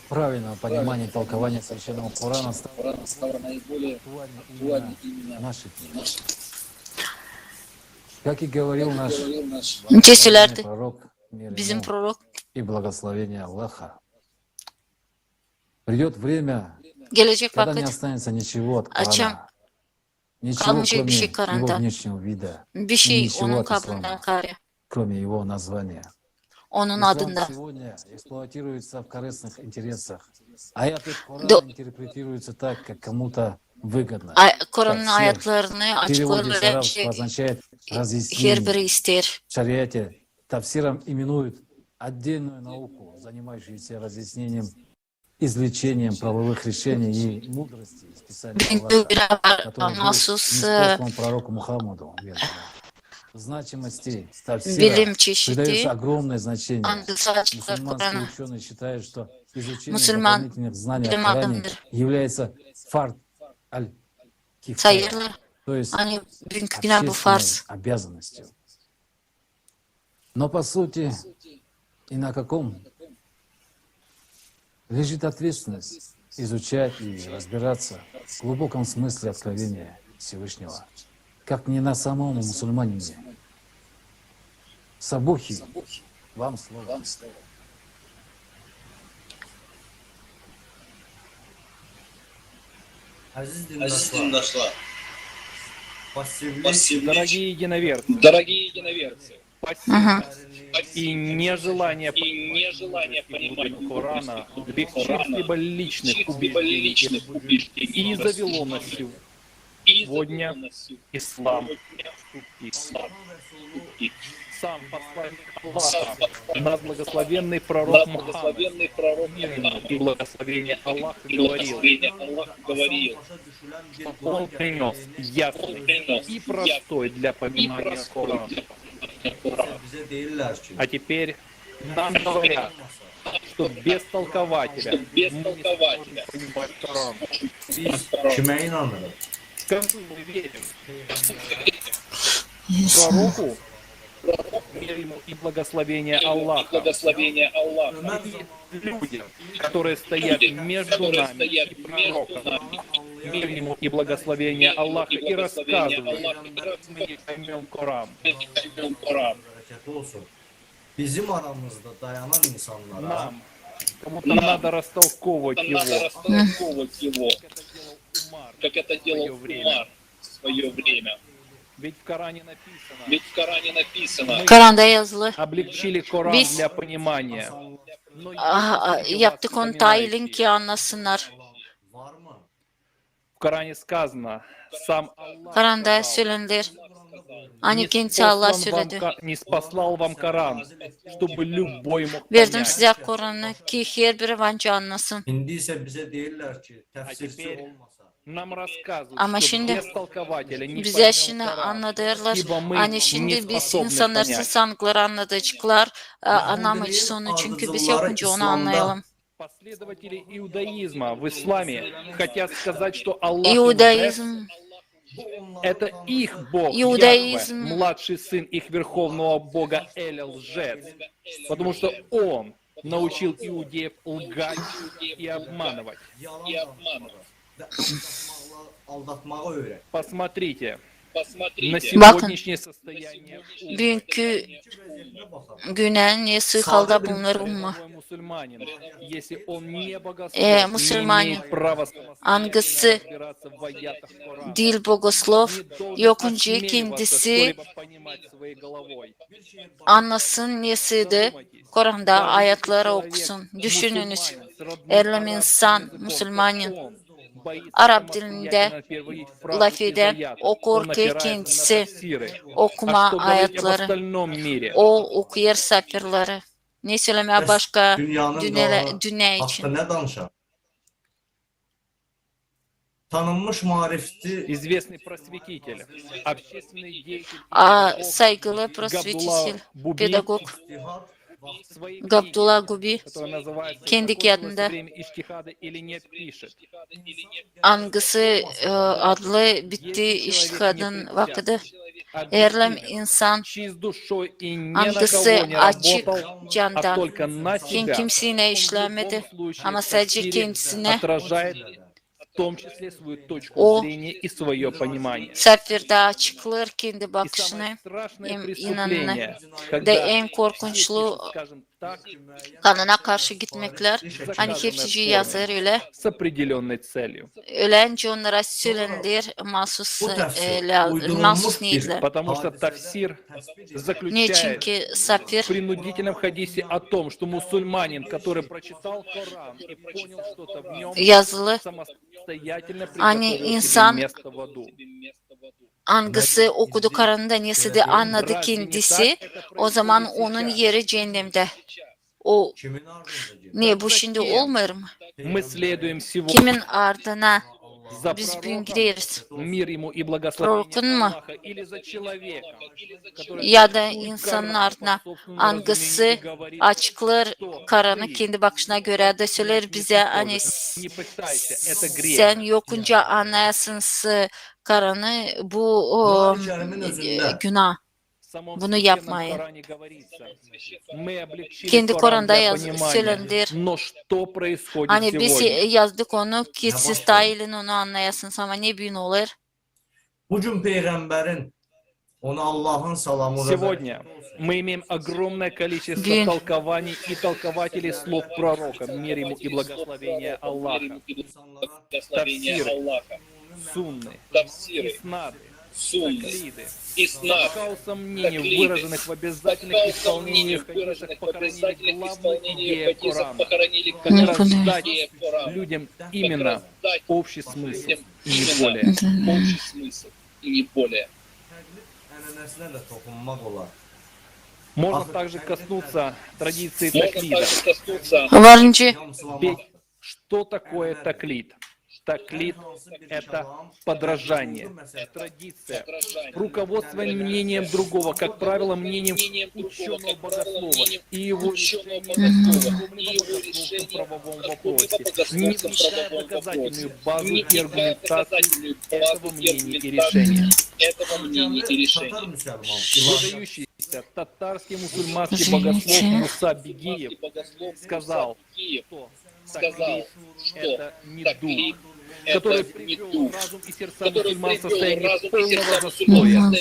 правильного понимания и толкования Священного Корана стала наиболее актуальной именно в наши дни. Как и говорил наш Нечестилерді пророк, мир bizim ему prorok и благословение Аллаха, придет время, gelecek когда не vakit останется ничего от açam Корана, ничего, kalmayacak bir şey кроме его Kur'an'da. внешнего вида, Bir и şey ничего onun от kabrından ислама, kare. кроме его названия. Onun Ислам adında. сегодня эксплуатируется в корыстных интересах. Аяты Корана Do- интерпретируются так, как кому-то выгодно. Kur'an'ın Как всех. ayetlerini В переводе с açıklarla арабского означает her разъяснение. biri ister. В шариате тавсиром именуют отдельную науку, занимающуюся разъяснением, извлечением правовых решений и мудрости из Писания Аллаха, который был Mahsus ниспослан пророку Мухаммаду. мир ему. Значимости тавсира bilim çeşidi придается огромное значение. andısı açıklar Мусульманские Kur'an'a. ученые считают, что изучение Müslüman дополнительных знаний о bilim Коране adamıdır. является фард аль-кифая, Sayılır. то есть Hani bugünkü günah bu общественной farz. обязанностью. Но по сути и на каком лежит ответственность изучать и разбираться в глубоком смысле откровения Всевышнего, как не на самом мусульманине. Сабухи, вам слово. Aziz dindaşlar, passivlik, Дорогие единоверцы, Aha. и нежелание понимания Корана без чьих-либо личных убеждений и завелонности сегодня ислам вступит. Сам посланник Аллаха, наш благословенный пророк Мухаммад, мир ему и благословение Аллаха, говорил, что он принес ясный и простой для понимания Коран. bize deyirlər ki, А теперь нам говорят, что без толкователя мы не сможем понимать Коран. biz kimə inanırıq? Кому мы верим? Пророку, мир ему и благословение Аллаха, и людям, которые стоят между нами и пророком, мир ему и благословение Аллаха, и рассказывают, мы не поймем Коран. Bərəkəti olsun. Bizim aramızda dayanan insanlara Нам, кому-то надо растолковывать его, как это делал Умар в свое время. Ведь в Коране написано, Kur'an'da yazılı. облегчили Коран Biz для понимания. Но yaptık onu tayilin ki anlasınlar. var mı? в Коране сказано, сам Аллах Kur'an'da сказал, söylenir. Hani не kendisi Allah спаслал söyledi. не спаслал вам Коран, чтобы любой mог Verdim понять. size Kur'an'ı ki her biri bence anlasın. İndi isə bizə deyirlər ki, təfsirçi teper olmasa, Нам рассказывают, Ama что şimdi без толкователя не bize поймем şimdi Коран, anlatırlar. ибо мы Hani не şimdi biz способны insanlar понять. sanıkları anlatıcıklar anlamayız onu çünkü biz yapınca onu anlayalım. Последователи иудаизма в исламе хотят сказать, что Аллах İudaizm, это их бог Иудаизм. Яхве, младший сын их верховного бога Эля лжец, потому что он научил иудеев лгать и обманывать. yalan və aldatmağı öyrət. Посмотрите на Bakın, сегодняшнее состояние bugünkü güne ne halda bunlar umma. мусульманин, если он не богослов, Müslümanın не имеет права angısı разбираться в аятах Корана, dil bogoslov не должен yokunca осмеливаться kendisi что-либо понимать своей головой. anlasın nesiydi Kur'an'da ayetleri okusun. Düşününüz. Erlem insan, Müslümanın Arap dilinde laf eden okur ki kendisi okuma ayetleri. O okuyar safirleri. Ne söylemeye başka dünya için. Haqqda nə danışaq? Tanınmış marifçi, Известный просветитель, общественный деятель, Saygılı prosvetитель, pedagog Gabdullah Gubi kendi kağıdında Angısı adlı bitti iştihadın vakıdı. Eğer insan angısı açık candan, kim kimsine işlemedi ama sadece kendisine o seferde açıklar kendi bakışını, inanını da en korkunçlu kanına karşı gitmekler. Hani hepsi yazar öyle. Ölence onlara söylenir mahsus niyetler. Niçin ki safir принудительном хадисе о том, что мусульманин, который прочитал Коран и понял что-то в нем, yazılı. самостоятельно Hani приготовил себе insan место в аду. angısı okudu Kur'an'da neyse de anladı kendisi, o zaman onun yeri cehennemde. O ne bu şimdi olmuyor mu? Мы следуем сегодня Kimin ardına за biz bugün пророком, gideriz? мир ему и благословение Prorokun mu? Аллаха, или за человеком, который Ya da только insanın по ardına собственному angısı разумению говорит, açıklar что Kur'an'ı ты kendi bakışına göre de söyler bize hani не пытайся, это грех. sen yokunca anlayasın Kur'an'ı bu günah. В самом Bunu священном yapmayın. Коране говорится, мы облегчили Kendi Коран Kur'an'da для понимания, söylenir. но что происходит Hani biz сегодня? yazdık onu ki siz dahilin onu anlayasınız ama ne gün olur? Bugün peygamberin ona Allah'ın salamı Сегодня мы имеем огромное количество толкований и толкователей слов пророка, мир ему и благословение Аллаха. Тафсиры, сунны, иснады, хаоса мнений, выраженных в обязательных исполнениях хадисах, похоронили главную идею Корана, как раздать людям именно общий смысл и не более. Общий смысл и не более. enənesine de dokunmak olar. Можно также коснуться традиции таклида. Varıncı. Ведь что такое таклид? Таклид – это подражание, традиция, руководство мнением другого, как правило, мнением ученого-богослова и его решения в правовом вопросе, не включая доказательную базу и аргументацию этого мнения и решения. Выдающийся татарский мусульманский богослов Муса Бигиев сказал, что таклид – это не дух, который привел разум и сердца мусульман в состояние полного застоя,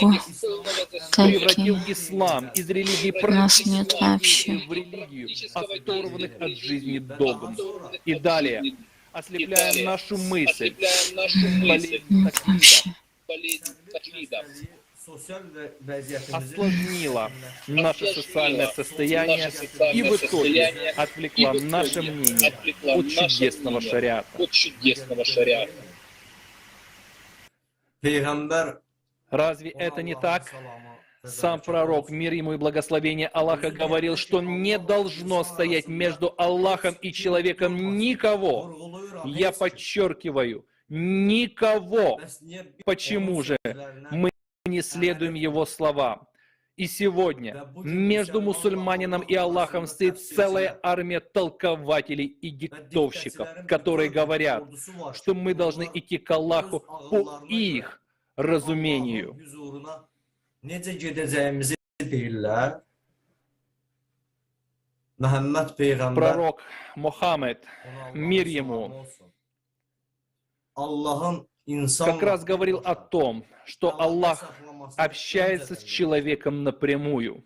превратил ислам из религии практической в религию, оторванных от жизни догм. И далее, ослепляя нашу мысль, болезнь таклида осложнила наше социальное состояние и в итоге отвлекла наше мнение от чудесного шариата. Разве это не так? Сам пророк, мир ему и благословение Аллаха, говорил, что не должно стоять между Аллахом и человеком никого. Я подчеркиваю, никого. Почему же мы не следуем его словам? И сегодня между мусульманином и Аллахом стоит целая армия толкователей и диктовщиков, которые говорят, что мы должны идти к Аллаху по их разумению. Necə gedəcəyimizi deyirlər. Məhəmməd Peyğəmbər Пророк Мухаммед, мир ему, как раз говорил о том, что Аллах общается с человеком напрямую.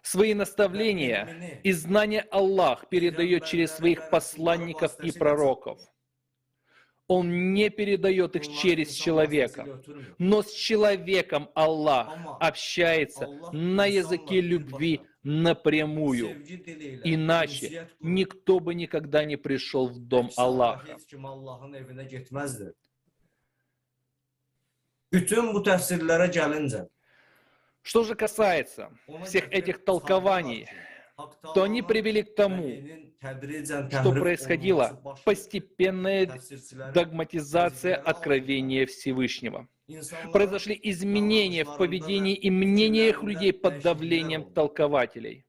Свои наставления и знания Аллах передает через своих посланников и пророков. Он не передает их через человека, но с человеком Аллах общается на языке любви напрямую. Иначе никто бы никогда не пришел в дом Аллаха. Что же касается всех этих толкований, то они привели к тому, что происходила постепенная догматизация откровения Всевышнего. Произошли изменения в поведении и мнениях людей под давлением толкователей.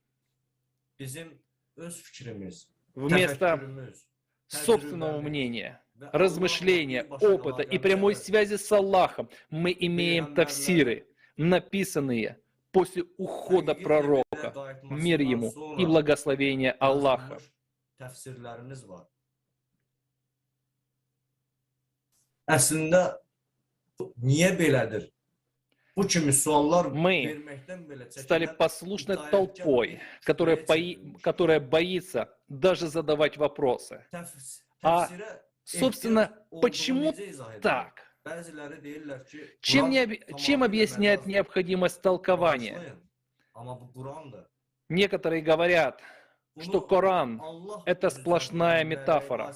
Вместо собственного мнения размышления, опыта и прямой связи с Аллахом мы имеем тафсиры, написанные после ухода пророка, мир ему и благословение Аллаха. Təfsirlərimiz var. Əslində niyə belədir? Bu kimi suallar Мы verməkdən belə стали послушной толпой, которая боится даже задавать вопросы. А, собственно, почему так? Bəziləri deyirlər ki, Чем объясняет необходимость толкования? amma bu Qurandır. Некоторые говорят, что Коран – это сплошная метафора.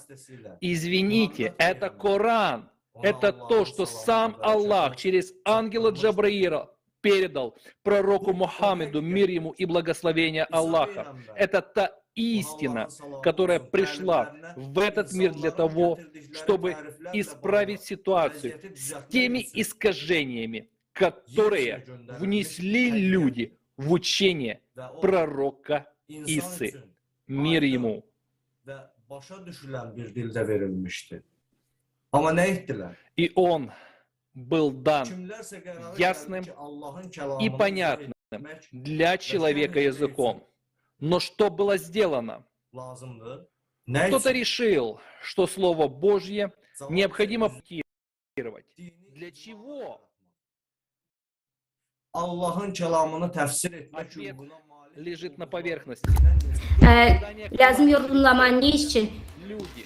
Извините, это Коран. Это то, что сам Аллах через ангела Джабраила передал пророку Мухаммеду, мир ему и благословение Аллаха. Это та истина, которая пришла в этот мир для того, чтобы исправить ситуацию с теми искажениями, которые внесли люди в учение пророка Исы. Mir ему. Və başa düşülən bir dildə verilmişdi. Amma nə etdilər? И он был дан Kimlərsə qərar ясным verdi ki, Allahın и kəlamını понятным для человека языком. Но что было сделано? lazımdır. Nə Кто-то üçün? решил, что Слово Божье необходимо цитировать. Для чего? Allahın kəlamını təfsir etmək Ответ üçün лежит на поверхности. Lazım yorumlama ne için? Люди,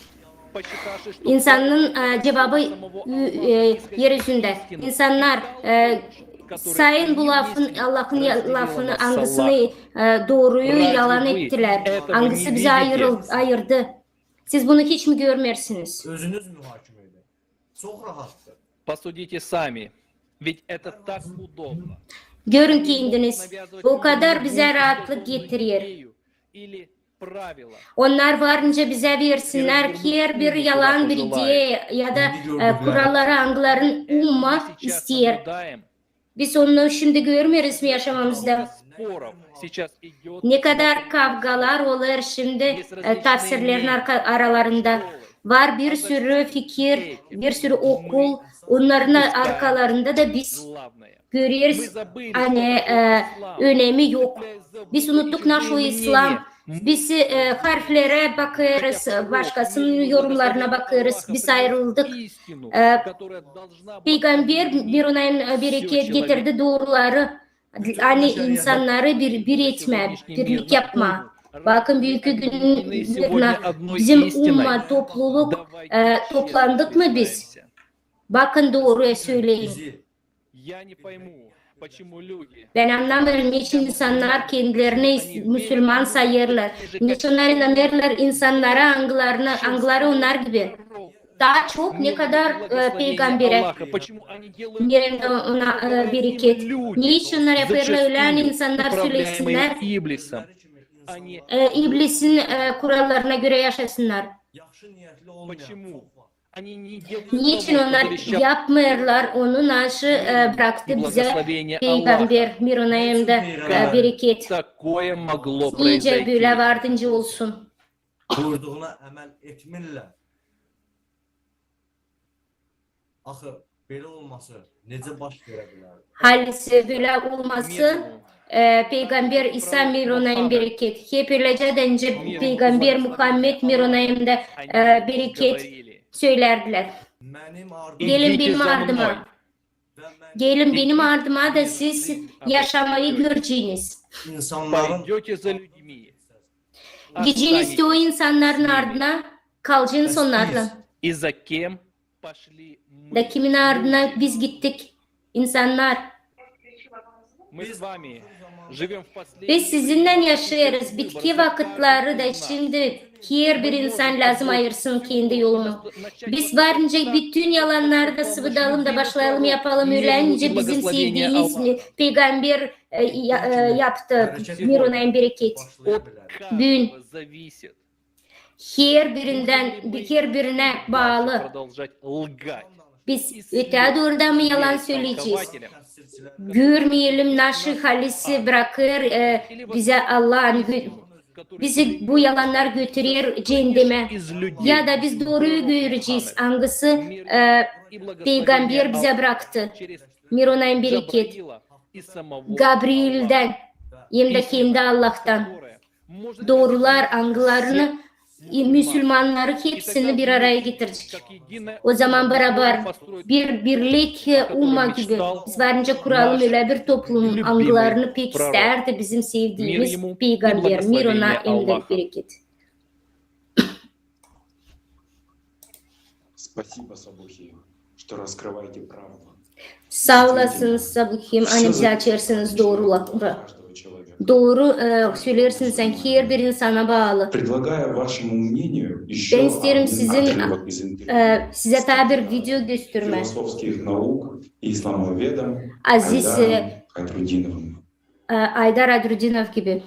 почитавшие, что İnsanın cevabı yeryüzünde. İnsanlar sayın bu lafın, Allah'ın lafını, angısını doğruyu yalan ettiler. Angısı bize ayırdı. Siz bunu hiç mi görmüyorsunuz? özünüz mühakimə edin. Çox rahatdır. Посудите сами. Ведь это так удобно. Görün kendiniz. Bu kadar bize rahatlık getiriyor. Или правила. Onlar varınca bize versinler ki her bir yalan bir diye ya da kuralları, angıların umma istiyor. Biz onu şimdi görmüyoruz mu yaşamamızda? Споров сейчас идет Ne kadar kavgalar olur şimdi tafsirlerin aralarında. Var bir sürü fikir, bir sürü okul. Onların arkalarında da biz görüyoruz. Hani önemi yok. Biz unuttuk naшу İslam. Biz harflere bakıyoruz, başkasının yorumlarına bakıyoruz. Biz ayrıldık. Peygamber bir ona bereket getirdi doğruları. Hani insanları bir etme, birlik yapma. Bakın büyük günlerine bizim umma, topluluk toplandık mı biz? Bakın doğruya söyleyin. Ben anlamıyorum niçin insanlar kendilerini Müslüman sayırlar. Niçin onlar inanırlar insanlara, angıları onlar gibi. Daha çok ne kadar peygambere yerinde ona bereket. Niçin onlar yaparlar ölen insanlar söylesinler. İblisin kurallarına göre yaşasınlar. Niçin onlar yapmıyorlar onu nasıl bıraktı bize peygamber Mironayim'de bereket. Nice böyle vardınca olsun. Buyurduğuna əməl etmirlər. Axı belə olması necə baş verə bilər? Halisi böyle olması Peygamber İsa Mironayim bereket. Hep öylece dence Peygamber Muhammed Mironayim'de bereket söylerdiler. Gelin benim ardıma. Gelin benim ardıma da siz yaşamayı göreceğiniz. Gideceğiniz de o insanların ardına, kalacaksınız onlarla. Da kimin ardına biz gittik? İnsanlar. Biz sizinle yaşıyoruz. Bitki vakitleri de şimdi her bir insan lazım ayırsın kendi yolunu. Biz varınca bütün yalanları da sıvıdalım da başlayalım yapalım. Öyleyince bizim sevdiğimiz peygamber yaptı. Mironayim bereket. Gün. Her birine bağlı. Biz öte doğruda mı yalan söyleyeceğiz? Görmeyelim nasıl halisi bırakır bize Allah'ın bizi bu yalanlar götürüyor cehenneme. Ya da biz doğruyu göreceğiz. Hangisi peygamber bize bıraktı. Mir ona bereket. Gabriel'den hem de kendi Allah'tan. Doğrular angılarını Müslümanları hepsini bir araya getirecek. O zaman beraber bir birlik umma gibi biz varınca kuralım öyle bir toplum angılarını pek isterdi bizim sevdiğimiz peygamber. Mir ona emde bereket. Спасибо, Сабухи, что раскрываете правду. Sağ olasınız Sabuhim. Hani bize açarsınız doğruları. Doğru söylersiniz sen her bir insana bağlı. Ben isterim size tabi bir video gösterme. Aziz Aydar Adrudinov gibi.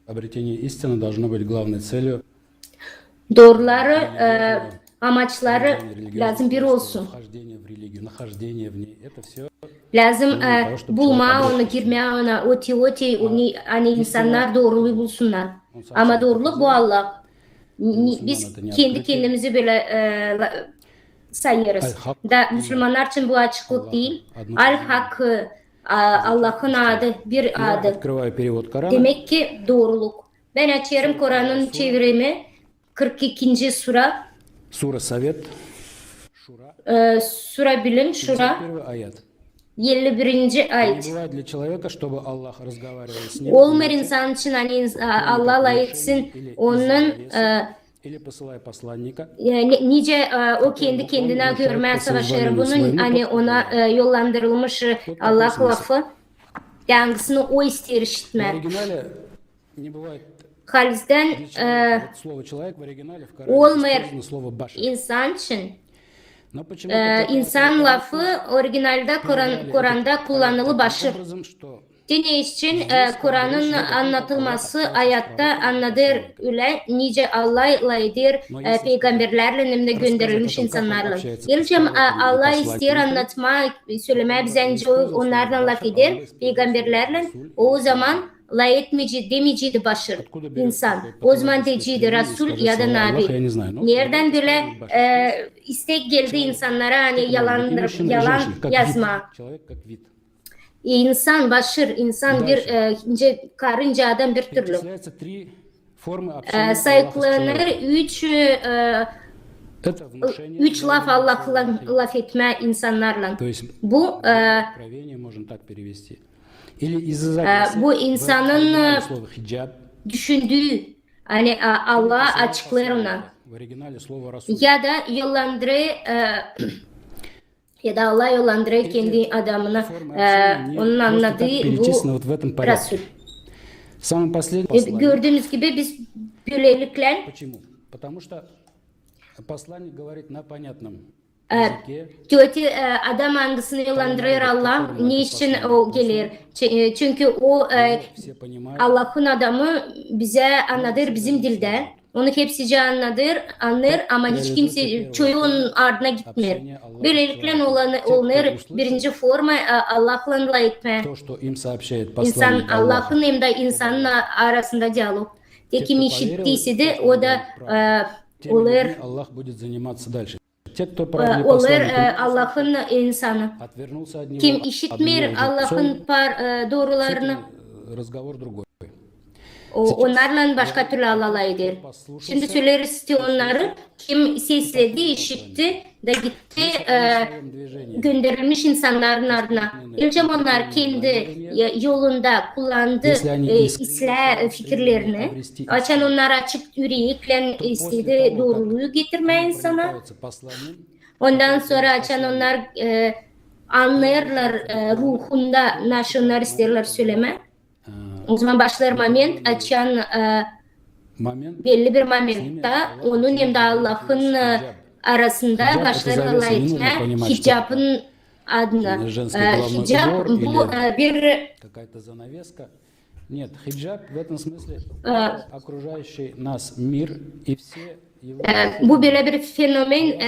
Обретение истины должно быть главной целью. Doğruları, amaçları lazım bir olsun. Lazım bulma onu, girmeye ona, oti, hani insanlar doğruluğu bulsunlar. Ama doğruluk bu Allah. Biz kendi kendimizi böyle sayarız. Da Müslümanlar için bu açıklık değil. Al-Hak Allah'ın adı, bir adı. Demek ki doğruluk. Ben açıyorum Kur'an'ın çevirimi 42. sura. Сура Совет. Sura Bilim, Şura. 51. ayet. Olmayan insan için hani Allah'la etsin onun nice o kendi kendine görmeye savaşır. Bunun hani ona yollandırılmış Allah lafı yangisini o ister işitme. Halizden olmayan insan için insan lafı orijinalde Kur'an'da kullanılı başır. Dine için Kur'an'ın anlatılması hayatta anladır öyle nice Allah'la edir peygamberlerle hem de gönderilmiş insanlarla. Yalnızca Allah ister anlatma, söylemeye bize onlardan laf eder peygamberlerle o zaman la etmeyeceği demeyeceği başır insan. O zaman diyeceği Resul ya da Nabi. Nereden böyle istek geldi insanlara hani yalan yazma. İnsan başır, insan bir karıncadan bir türlü. Sayıklanır üç laf Allah'la laf etme insanlarla. Bu insanın düşündüğü hani Allah'a açıklar ona. Ya da yollandırı ya da Allah yollandırıyor kendi adamına onun anladığı bu Resul. Gördüğünüz gibi biz böylelikle kötü adam hangisini yollandırıyor Allah niçin o gelir? Çünkü o Allah'ın adamı bize anlatır bizim dilde. Onu hepsice anlar ama hiç kimse çoğunun ardına gitmiyor. Böylelikle onlar birinci forma Allah'la layıkma. İnsan Allah'ın hem de insanın arasında diyalog. De kim işittiyse de o da olur Allah'ın insanı. Kim işitmiyor Allah'ın doğrularını onlarla başka türlü Allah'la eder. Şimdi söyleriz ki onları kim sesledi, işitti de gitti gönderilmiş insanların ardına. İlcem onlar kendi yolunda kullandı İslam fikirlerini. Açan onlar açık yürekle istedi doğruluğu getirmeye insana. Ondan sonra açan onlar anlayırlar ruhunda naşınlar isterler söyleme. O zaman başlar moment açan belli bir momentte onun hem de Allah'ın arasında başlar Allah etme hicabın adına. Hicab bu bir Bu böyle bir fenomen.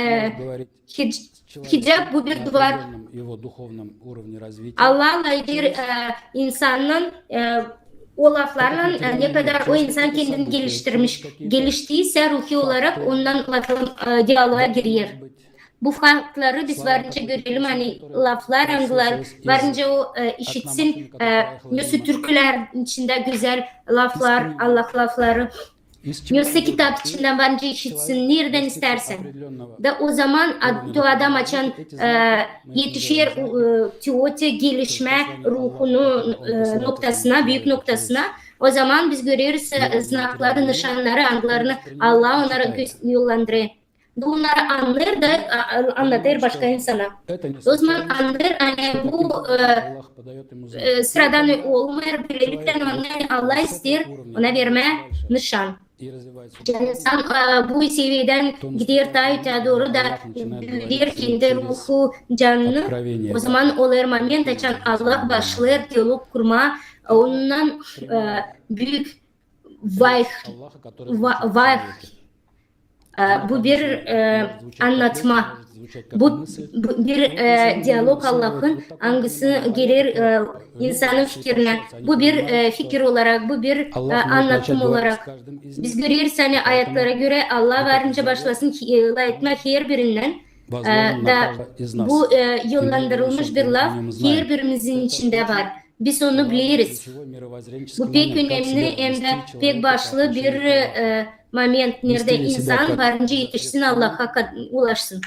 Hicab bu bir duvar. Allah'la ilgili insanın o laflarla ne kadar o insan kendini geliştiyse ruhi olarak ondan diyaloğa giriyor. Bu farkları biz varınca görelim, hani laflar, anılar varınca o işitsin. Yoksa türküler içinde güzel laflar, Allah lafları. Yoksa kitap içinden varınca işitsin, nereden istersen. Da o zaman o adam açan yetişir teori gelişme ruhunu noktasına, büyük noktasına. O zaman biz görüyoruz znakları, nişanları, anılarını Allah onlara yollandırıyor. Bunları anlar da anlatır başka insana. O zaman anlar, hani bu sıradan olmuyor, böylelikle Allah ister, ona verme nişan. İnsan bu seviyeden gidiyor daha doğru da büyür kendi ruhu, canını. O zaman olur moment açan Allah başlar diyalog kurma, ondan büyük vay. Bu bir anlatma, bu bir diyalog Allah'ın hangisi gelir insanın fikrine. Bu bir fikir olarak, bu bir anlatım olarak. Biz görüyoruz hani ayetlara göre Allah varınca başlasın etmek her birinden. Da bu yollandırılmış bir laf her birimizin içinde var. Biz onu biliriz. Bu pek önemli hem de pek başlı bir moment nerede insan varınca yetişsin, Allah'a ulaşsın.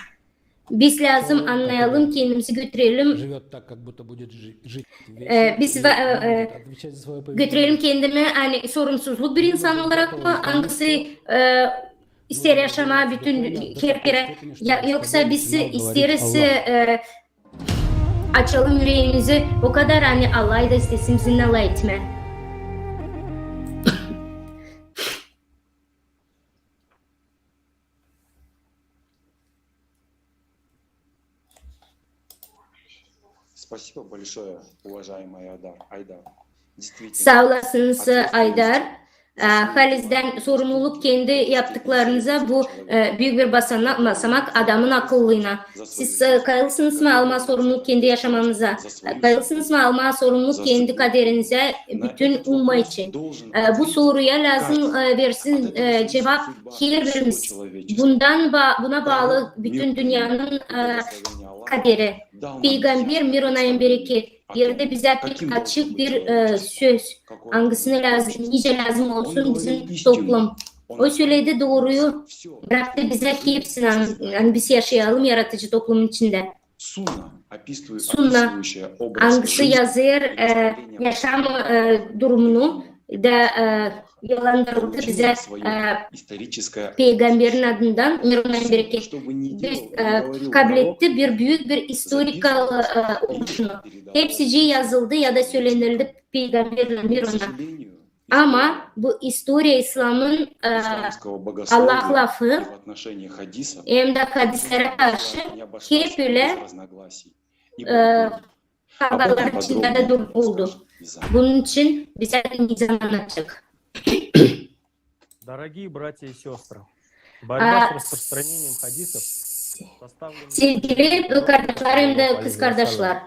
Biz lazım anlayalım, kendimizi götürelim. Biz götürelim kendimi hani sorumsuzluk bir insan olarak mı? Hangisi ister yaşama bütün her kere, yoksa biz isteriz açalım yüreğimizi, o kadar hani Allah'ı da istesin bizimle Allah etme. Спасибо большое, уважаемый Айдар. Sağ olasınız Aydar. Halizden sorumluluk kendi yaptıklarınıza, bu büyük bir basamak adamın akıllığına. Siz kayılsınız mı alma sorumluluk kendi yaşamanıza? Kayılsınız mı alma sorumluluk kendi kaderinize, bütün umma için? Bu soruya lazım versin cevap her birimiz. Buna bağlı bütün dünyanın kaderi. Peygamber Mirona'nın bereket. Yerde bize pek açık bir söz. Hangisine lazım, nice lazım olsun bizim toplum. O söyledi, doğruyu bıraktı bize hepsini. Yani biz yaşayalım yaratıcı toplumun içinde. Sunna hangisi yazır yaşam durumunu da yalandırıldı bize Peygamberin adından Mirona'nın bereket. Kabul etti bir büyük bir historikal oluşunu. Hepsi yazıldı ya da söylenildi Peygamberle Mirona. Ama bu historia İslam'ın Allah lafı hem de hadislere karşı hep öyle kavgalar içinde de oldu. Bunun için bize nizam anlatacak. Дорогие братья и сестры, борьба с распространением хадисов sevgili kardeşlerim de kız kardeşler,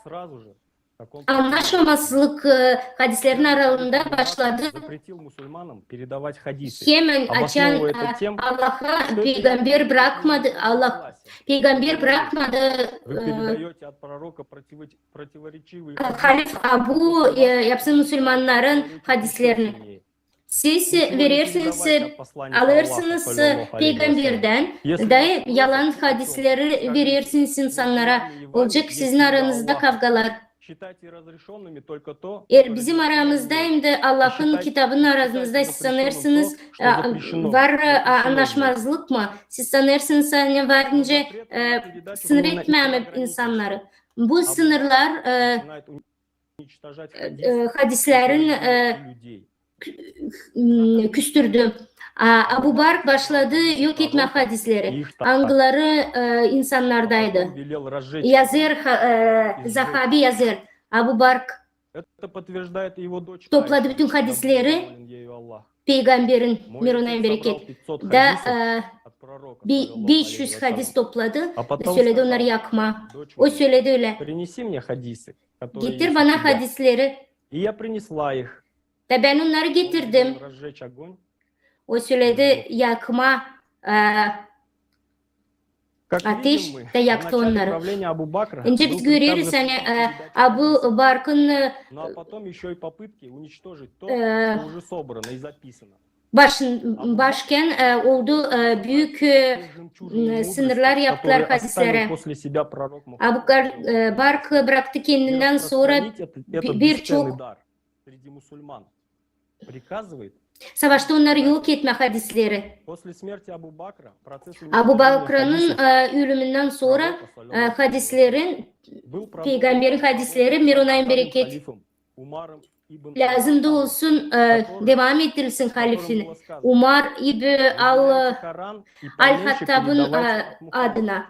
сразу же anlaşmamazlık hadislerin aralığında başladı. запретил мусульманам передавать хадисы, Hemen açan обосновывая это тем, Allah'a peygamber bırakmadı. Allah peygamber bırakmadı. вы передаете от пророка противоречивые Halif Abu yapsın Müslümanların hadislerini. Siz verirsiniz, alırsınız peygamberden da yalan hadisleri verirsiniz insanlara. Olacak sizin aranızda kavgalar. Bizim aramızda hem de Allah'ın kitabının aranızda siz sanırsınız var anlaşmazlık mı? Siz sanırsınız hani varınca sınır etmem insanları. Bu sınırlar hadislerin küstürdü. Abu Bakr başladı yok etme hadisleri. Angıları insanlardaydı. Yazır, Zahabi yazır. Abu Bakr Это подтверждает и его дочь topladı Айша. bütün hadisleri Доволен ею Аллах. peygamberin Мой Mirunayim отец bereket собрал 500 da хадисов от пророка, bir саллаллаху 500 алейхи hadis вассалям. topladı А ve потом söyledi onları сказал: yakma. дочь O моя, söyledi öyle. принеси мне хадисы, которые Getir есть у bana тебя. hadisleri. И я принесла их. Ve ben onları Он getirdim. велел разжечь огонь. O söyledi yakma Как видим ateş мы, de в yaktı начале onları. правления Абу Бакра Önce был biz приказ görüyoruz hani запретить передачу Abu Bark'ın Ну а потом еще и попытки уничтожить то, Э, что уже собрано и записано. başken oldu büyük sınırlar yaptılar Который оставил hadislere. после себя пророк Abu Мухаммад. Bark bıraktı kendinden sonra Распространить этот бесценный birçok дар среди мусульман. Приказывает. savaşta onları yok etme hadisleri. После смерти Абу Бакра процесс Abu уничтожения Bakra'nın хадисов ölümünden sonra пророка, саллаллаху hadislerin был продолжен peygamberin hadisleri Mirunayim вторым bereket халифом Умаром ибн lazım da olsun devam ettirilsin halifin. Umar İbni Al-Hattab'ın adına.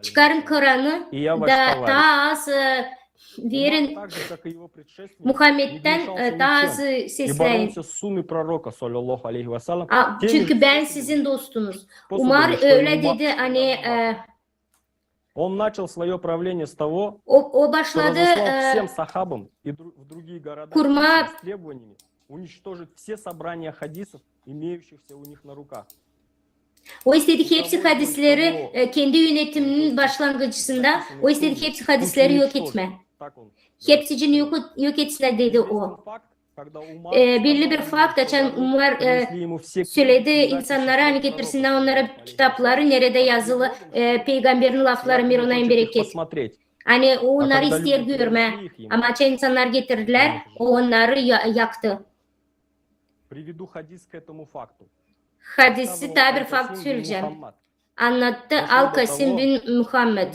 Çıkarın Kur'an'ı И я ваш da товарищ. daha az verin Так же, как и его предшественник, не Muhammed'den вмешался daha ничем az и sesleyin. боролся с сунной пророка, саллаллаху алейхи вассалям, теми Çünkü же ben sizin dostunuz. способами, Umar что öyle и Умар. dedi hani Он начал свое правление с того, o что başladı разослал всем сахабам и в другие города kurma с требованиями уничтожить все собрания хадисов, имеющихся у них на руках. o istedik hepsi hadisleri kendi yönetiminin başlangıcında o istedik hepsi hadisleri yok etme. Так он. Hepsini yok etsinler dedi o. Факт, когда Умар Belli bir fakt açan Umar принесли ему все söyledi книги, insanlara hani записи getirsinler пророка, onlara саллаллаху kitapları nerede yazılı peygamberin lafları Mirunayim хочет их bereket. посмотреть. Hani o onları когда ister люди görme. принесли их ему, Ama açan insanlar getirdiler. O onları yaktı. приведу хадис к этому факту. Hadisi daha bir fakt söyleyeceğim. Anlattı Al-Kasim bin Muhammed.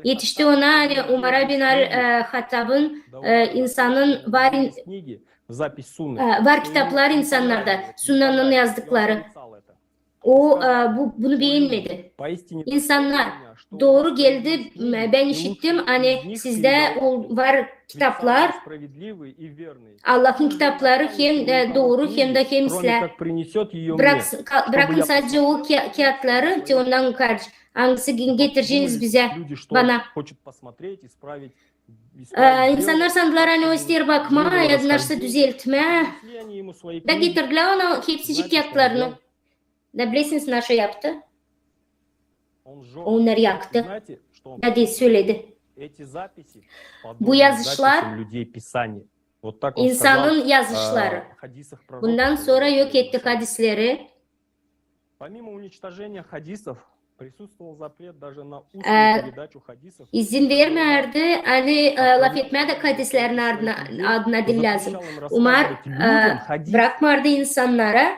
Yetişti ona hani Umar bin Al-Hattab'ın insanın var kitaplar insanlarda. Sunnan'ın yazdıkları. O bunu beğenmedi. İnsanlar doğru geldi ben işittim hani sizde var kitaplar Allah'ın kitapları hem doğru hem de hem size bırakın sadece o kağıtları ondan karşı hangisi getireceğiniz bize bana. İnsanlar sandılar hani o ister bakma ya nasıl düzeltme da getirdiler ona hepsi kağıtlarını. Da bilesiniz nasıl yaptı? Onları yaktı. Dedi söyledi. Bu yazışlar insanın yazışları. Bundan sonra yok ettik hadisleri. İzin vermedi. Hani laf etmedi hadislerin adına dil lazım. Umar bırakmadı insanlara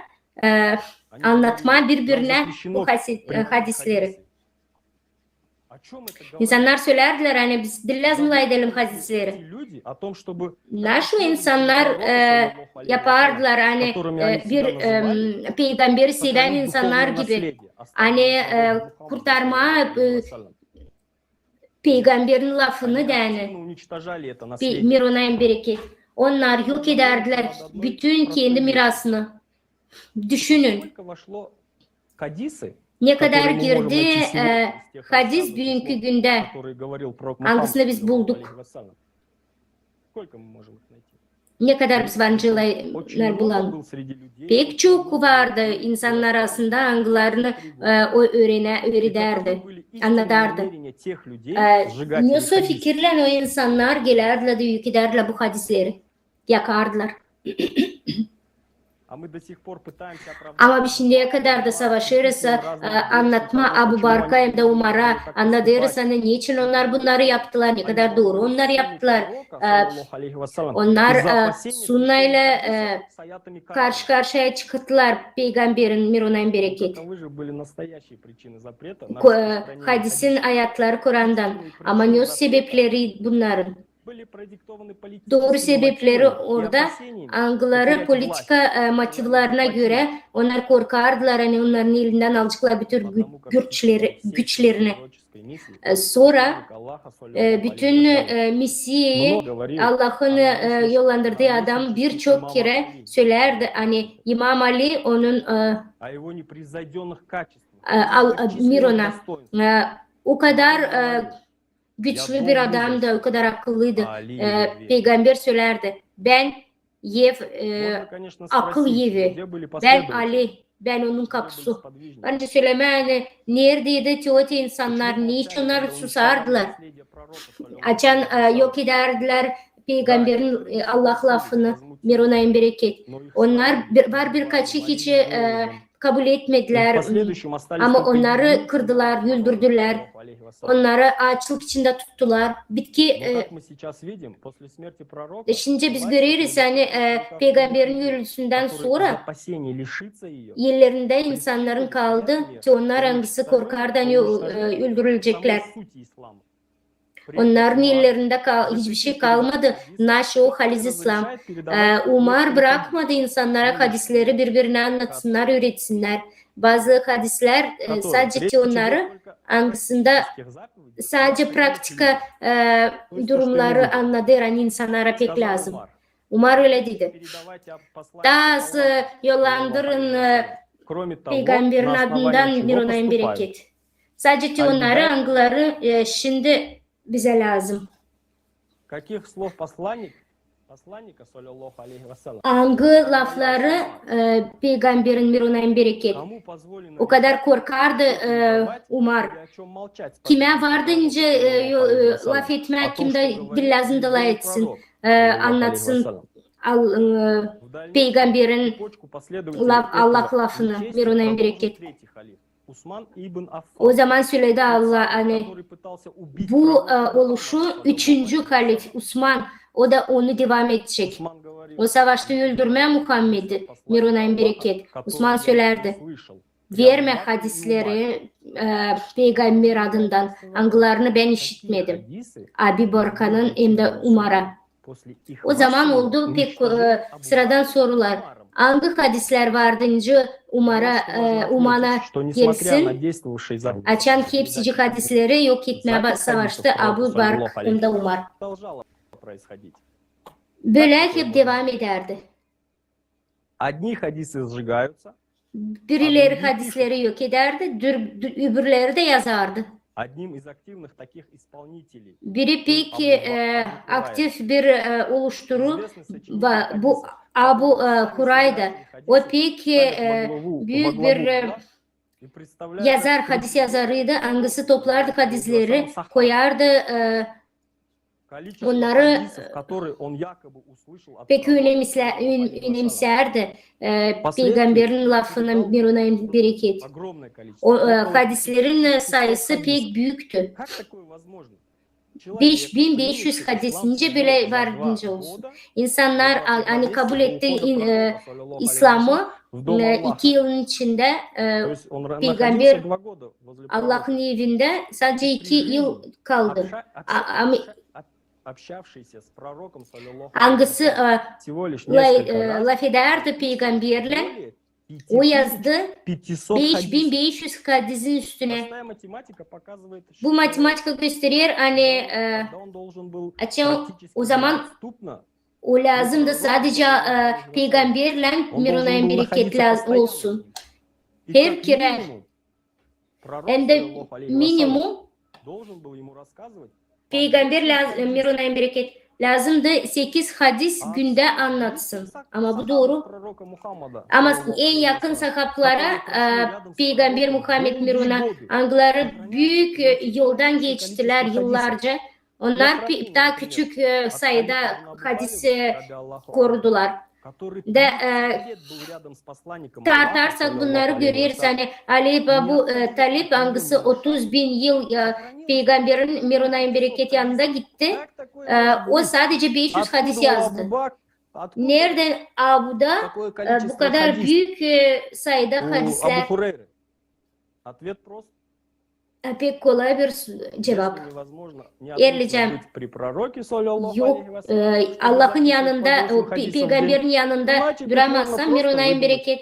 anlatma birbirine bu hadisleri. İnsanlar söylerdiler hani biz dil lazımla edelim hadisleri. Nasıl insanlar yapardılar hani bir peygamberi seven insanlar gibi. Hani kurtarma peygamberin lafını da yani. Mirunayim bereket. Onlar yok ederdiler bütün kendi mirasını. Düşünün. Ne kadar girdi hadis bugünkü günde hangisini biz bulduk? Ne kadar biz vancılar bulalım? Pek çok vardı insanlar arasında hangilerini o öğrederdi, anladardı. Nasıl fikirlen o insanlar gelirdiler de yük ederdiler bu hadisleri, yakardılar. Ama biz şimdiye kadar da savaşırız, anlatma Abu Bark'a hem de Umar'a anladırız hani niçin onlar bunları yaptılar, ne kadar doğru onlar yaptılar. Onlar Sunna ile karşı karşıya çıktılar peygamberin Mirunayim bereket. Hadisin ayetleri Kur'an'dan ama ne sebepleri bunların? Doğru sebepleri orada, angıları politika motivlarına göre onlar korkardılar, hani onların elinden alacaklar bütün güçlerini. Sonra bütün misiyi Allah'ın yollandırdığı adam birçok kere söylerdi. Hani İmam Ali onun Miron'a o kadar güçlü bir adamdı, o kadar akıllıydı. Peygamber söylerdi. Ben akıl yevi. Ben Ali. Ben onun kapısı. Bence söyleme hani neredeydi Teoti insanlar, niçin onlar susardılar? Açan yok ederdiler Peygamberin Allah lafını, Mirona'nın bereket. Onlar var birkaçı hiç kabul etmediler ama onları kırdılar, güldürdüler. Onları açlık içinde tuttular. Şimdi biz görüyoruz yani Peygamberin yürüyüşünden sonra yerlerinde insanların kaldı ki onlar hangisi korkardan öldürülecekler. Onların ellerinde hiçbir şey kalmadı. Naş o Haliz İslam. Umar bırakmadı insanlara hadisleri birbirine anlatsınlar, öğretsinler. Bazı hadisler sadece onları hangisinde sadece praktika durumları anladıran insanlara pek lazım. Umar öyle dedi. Daha az yollandırın Peygamberin adından Mirona'nın bereket. Sadece onları angıları şimdi bize lazım. Angı lafları Peygamberin Mirona'nın bereket. O kadar korkardı Umar. Kime vardınca laf etmek, kimde dil lazım da etsin, anlatsın Peygamberin Allah lafını, Mirona'nın bereket. O zaman söyledi Allah hani bu oluşu 3. halif Osman, o da onu devam edecek. O savaşta öldürme Muhammed'i, Mirona'nın bereket. Osman söylerdi. Verme hadisleri Peygamber adından. Angılarını ben işitmedim. Abi Borka'nın hem de Umar'a. O zaman oldu pek sıradan sorular. Hangi hadisler vardınca Umar'a gelsin? Açan hepsici hadisleri yok etmeye savaştı Abu Bark hem de Umar. Böyle hep devam ederdi. Birileri hadisleri yok ederdi, öbürleri de yazardı. Biri pek aktif bir oluşturu, bu Abu Hurayda. O pek büyük bir yazar, hadis yazarıydı. Hangisi toplardı hadisleri, koyardı onları pek önemserdi. Peygamberin lafına Mirona'nın bereket. O hadislerin sayısı pek büyüktü. 5500 hadisince bile vardınca olsun. İnsanlar hani kabul etti İslam'ı 2 yılın içinde Peygamber Allah'ın evinde sadece 2 yıl kaldı. Hangisi laf ederdi Peygamberle, o yazdı 5500 hadisin üstüne. Bu matematika gösteriyor hani o zaman o lazım da sadece Peygamberle Mirona'nın bereket lazım olsun. Her kere hem de minimum Peygamber lazım, Mirona'nın bereket lazım da 8 hadis günde anlatsın. Ama bu doğru. Ama en yakın sahaplara Peygamber Muhammed Mirona angıları büyük yoldan geçtiler yıllarca. Onlar daha küçük sayıda hadis korudular. Tartarsak bunları görüyoruz. Hani Ali Babu Talip hangisi 30.000 yıl Peygamberin Mirona'nın bereket yanında gitti. O sadece 500 hadis yazdı. Nereden Abu'da bu kadar büyük sayıda hadisler? Pek kolay bir cevap. Если невозможно, не Yerlicem. быть при пророке, саллаллаху Yok, алейхи вассалям, Allah'ın hadis yanında, по 8 o хадисам в день, peygamberin yanında значит, duramazsan нужно bir просто onayın выдумать. bereket.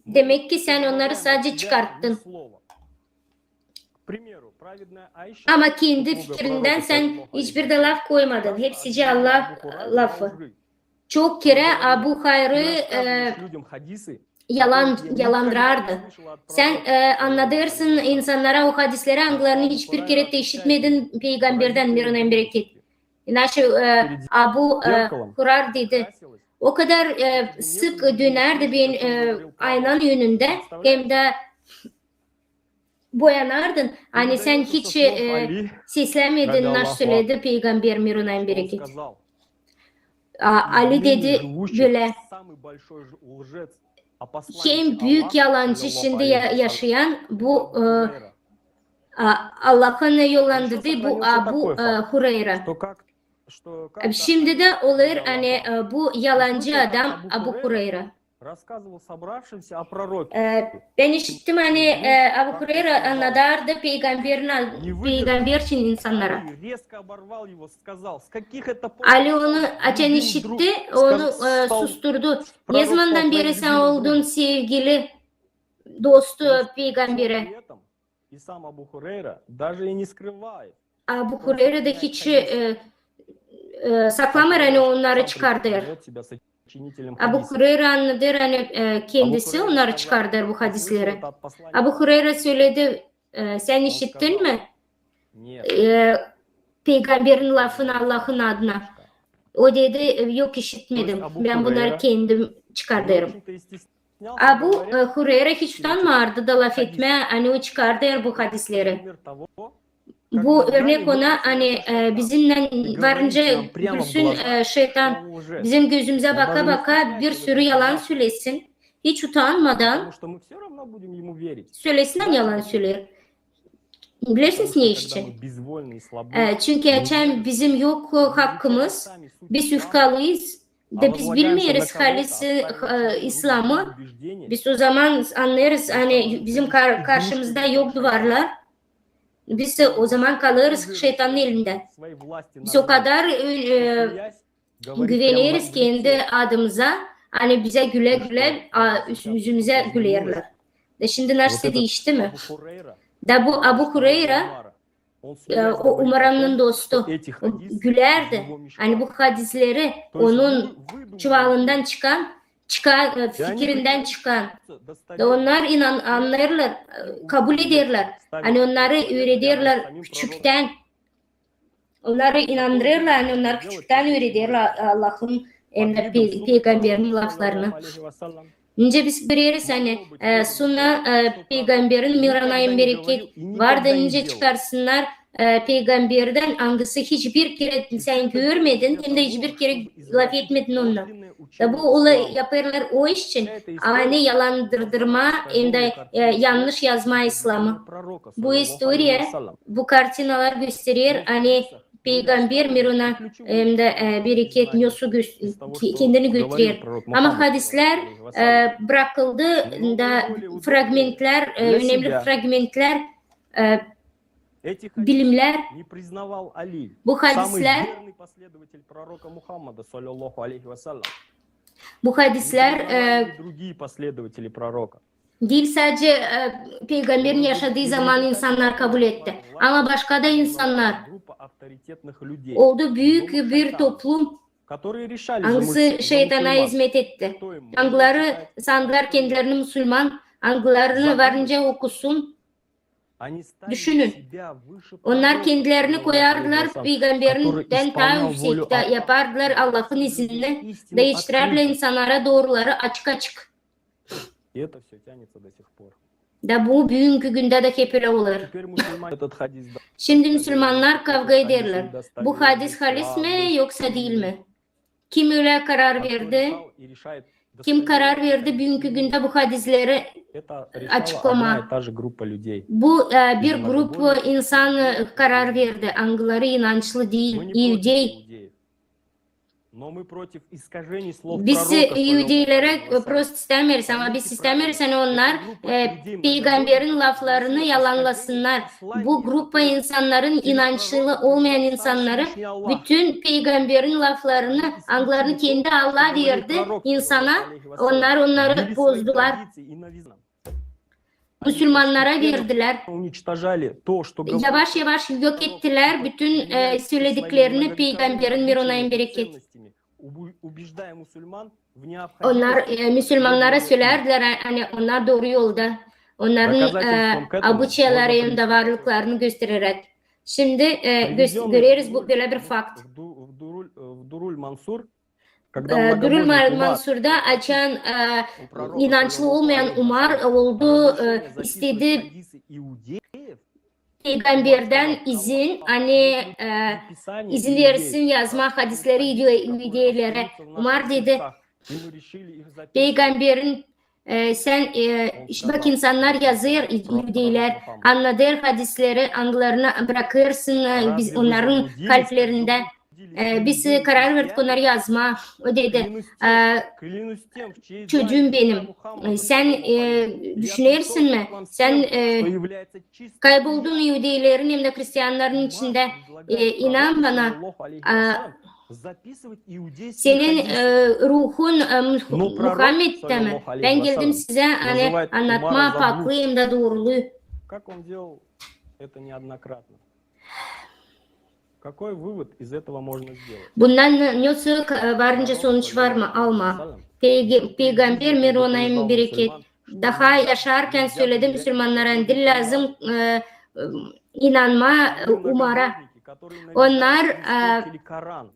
Demek ki sen onları sadece çıkarttın. К примеру, праведная Айша, Ama kendi супруга fikrinden пророка, sen саллаллаху алейхи hiçbir de laf koymadın. Hepsici Allah lafı. Çok kere Abu Hayr'ı рассказываешь людям хадисы, yalandırardı. Sen anlatırsın insanlara o hadisleri hangilerini hiçbir kere de işitmedin peygamberden bir önem bereket. Naşı Abu Hurar dedi. O kadar sık dönerdi bir aynanın yönünde hem de boyanardın. Hani sen hiç seslenmedin naş söyledi peygamber bir önem bereket. Ali dedi böyle hem büyük yalancı şimdi yaşayan bu Allah'ın yollandırdığı bu Abu Hureyre. Şimdi de olur hani bu yalancı adam Abu Hureyre. Ben işittim hani Abu Hureyre anladardı peygamber için insanlara. Ali onu açan işitti, onu susturdu. Ne zamandan beri sen oldun sevgili dostu peygambere? Abu Hureyre de hiç saklamır hani onları çıkardır. Abu Hureyre anladır hani kendisi onları çıkardır bu hadisleri. Abu Hureyre söyledi sen işittin mi? Peygamberin lafını Allah'ın adına. O dedi yok işitmedim. Ben bunları kendim çıkartırım. Abu Hureyre hiç utanmadı da laf etmeye hani o çıkartır bu hadisleri. Bu örnek ona hani bizimle varınca bütün şeytan bizim gözümüze baka baka bir sürü yalan söylesin. Hiç utanmadan söylesin yalan söyler. Bilirsiniz ne için? Çünkü geçen bizim yok hakkımız. Biz üfkalıyız. De biz bilmiyoruz halisi İslam'ı. Biz o zaman anlarız hani bizim karşımızda yok duvarlar. Biz o zaman kalırız şeytanın elinde. Biz o kadar güveniriz kendi adımıza. Hani bize güle güle yüzümüze gülerler. De şimdi neresi değişti mi? Da bu Abu Hureyre o Umar'ın dostu. O gülerdi. Hani bu hadisleri onun çuvalından çıkan fikrinden çıkan. Onlar anlarlar, kabul ederler. Hani onları öğretirler küçükten. Onları inandırırlar. Hani onlar küçükten öğretirler Allah'ın peygamberinin laflarını. Önce biz görüyoruz hani sonra peygamberin miranayın bereket var denince çıkarsınlar peygamberden hangisi hiçbir kere sen görmedin hem de hiçbir kere laf etmedin onunla. Bu olay yaparlar o iş için hani yalandırma hem de yanlış yazma İslam'ı. Bu historia bu kartinalar gösterir hani peygamber miruna hem de bereket nyosu kendini götürür. Ama hadisler bırakıldı da fragmentler, önemli fragmentler, bilimler, bu hadisler değil sadece peygamberin yaşadığı zaman insanlar kabul etti. Ama başka da insanlar oldu büyük bir toplum hangisi şeytana hizmet etti. Hangileri sandılar kendilerini Müslüman, hangilerini varınca okusun. Düşünün. Onlar kendilerini koyardılar peygamberinden daha yüksekte yapardılar Allah'ın izniyle. Değiştirirler insanlara doğruları açık açık. Da bu bugünkü günde de hep öyle olur. Şimdi Müslümanlar kavga ederler. Bu hadis halis mi yoksa değil mi? Kim öyle karar verdi? Kim karar verdi bugünkü günde bu hadisleri açıklama? Bu bir grup insan karar verdi. Hangileri inançlı değil, iyi değil. Но мы против искажений слов Biz пророка, Yahudilere prost istemiyoruz ama biz istemiyoruz hani onlar peygamberin laflarını yalanlasınlar. Bu grup insanların, inançlı olmayan insanları bütün peygamberin laflarını, anglarını kendi Allah verdi insana. Onlar onları bozdular. Müslümanlara verdiler. Yavaş yavaş yok ettiler bütün söylediklerini peygamberin Mironay'ın bereket. Onlar Müslümanlara söylerdiler hani onlar doğru yolda. Onların abuçyalarında varlıklarını göstererek. Şimdi görüyoruz bu böyle bir fakt. Durul Mansur'da açan inançlı olmayan Umar oldu istedi peygamberden izin hani izin verirsin yazma hadisleri idealere. Umar dedi peygamberin sen bak insanlar yazır idealer anladır hadisleri anılarına bırakırsın biz onların kalplerinde. Biz karar verdik onları yazma. O dedi çocuğum benim sen düşünürsün mü? Sen kaybolduğun Yahudilerin hem de Hristiyanların içinde inan bana senin ruhun Muhammed'de mi? Ben geldim size hani anlatma farklı hem de doğruluğu. Bundan nasıl varınca sonuç var mı? Alma. Peygamber Mironay'ın bereket. Daha yaşarken söyledi Müslümanlara dil lazım inanma Umar'a. Onlar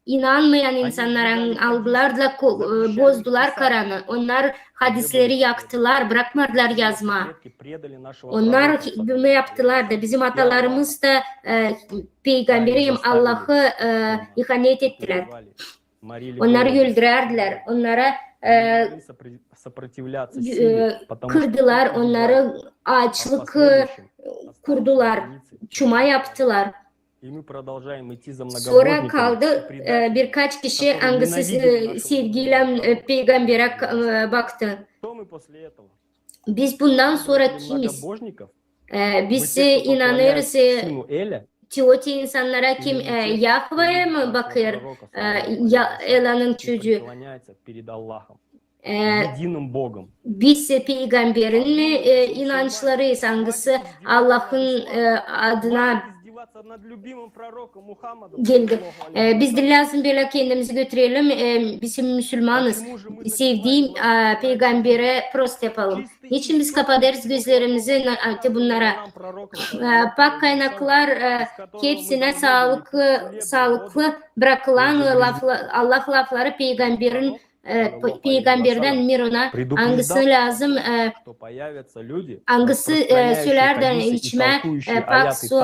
inanmayan insanların algılarla bozdular Kur'an'ı. Onlar hadisleri yaktılar, bırakmadılar yazma. Onlar bunu yaptılar da bizim atalarımız da Peygamberi Allah'ı ihanet ettiler. Onları öldürerdiler. Onlara kırdılar, onları açlık kurdular, çuma yaptılar. Sonra kaldı birkaç kişi hangisi sevgiyle peygambere baktı. Biz bundan sonra kimiz? Biz inanırız Teoti insanlara kim Yahve'ye mi bakır? Ela'nın çocuğu. Biz peygamberin mi inançlarıyız hangisi Allah'ın adına geldi. Biz de lazım böyle kendimizi götürelim. Bizim Müslümanız. Sevdiğim peygambere prost yapalım. Niçin biz kapatırız gözlerimizi bunlara? Pak kaynaklar hepsine sağlıklı bırakılan Allah lafları peygamberden Mirona hangisi lazım hangisi söylerden içme pak su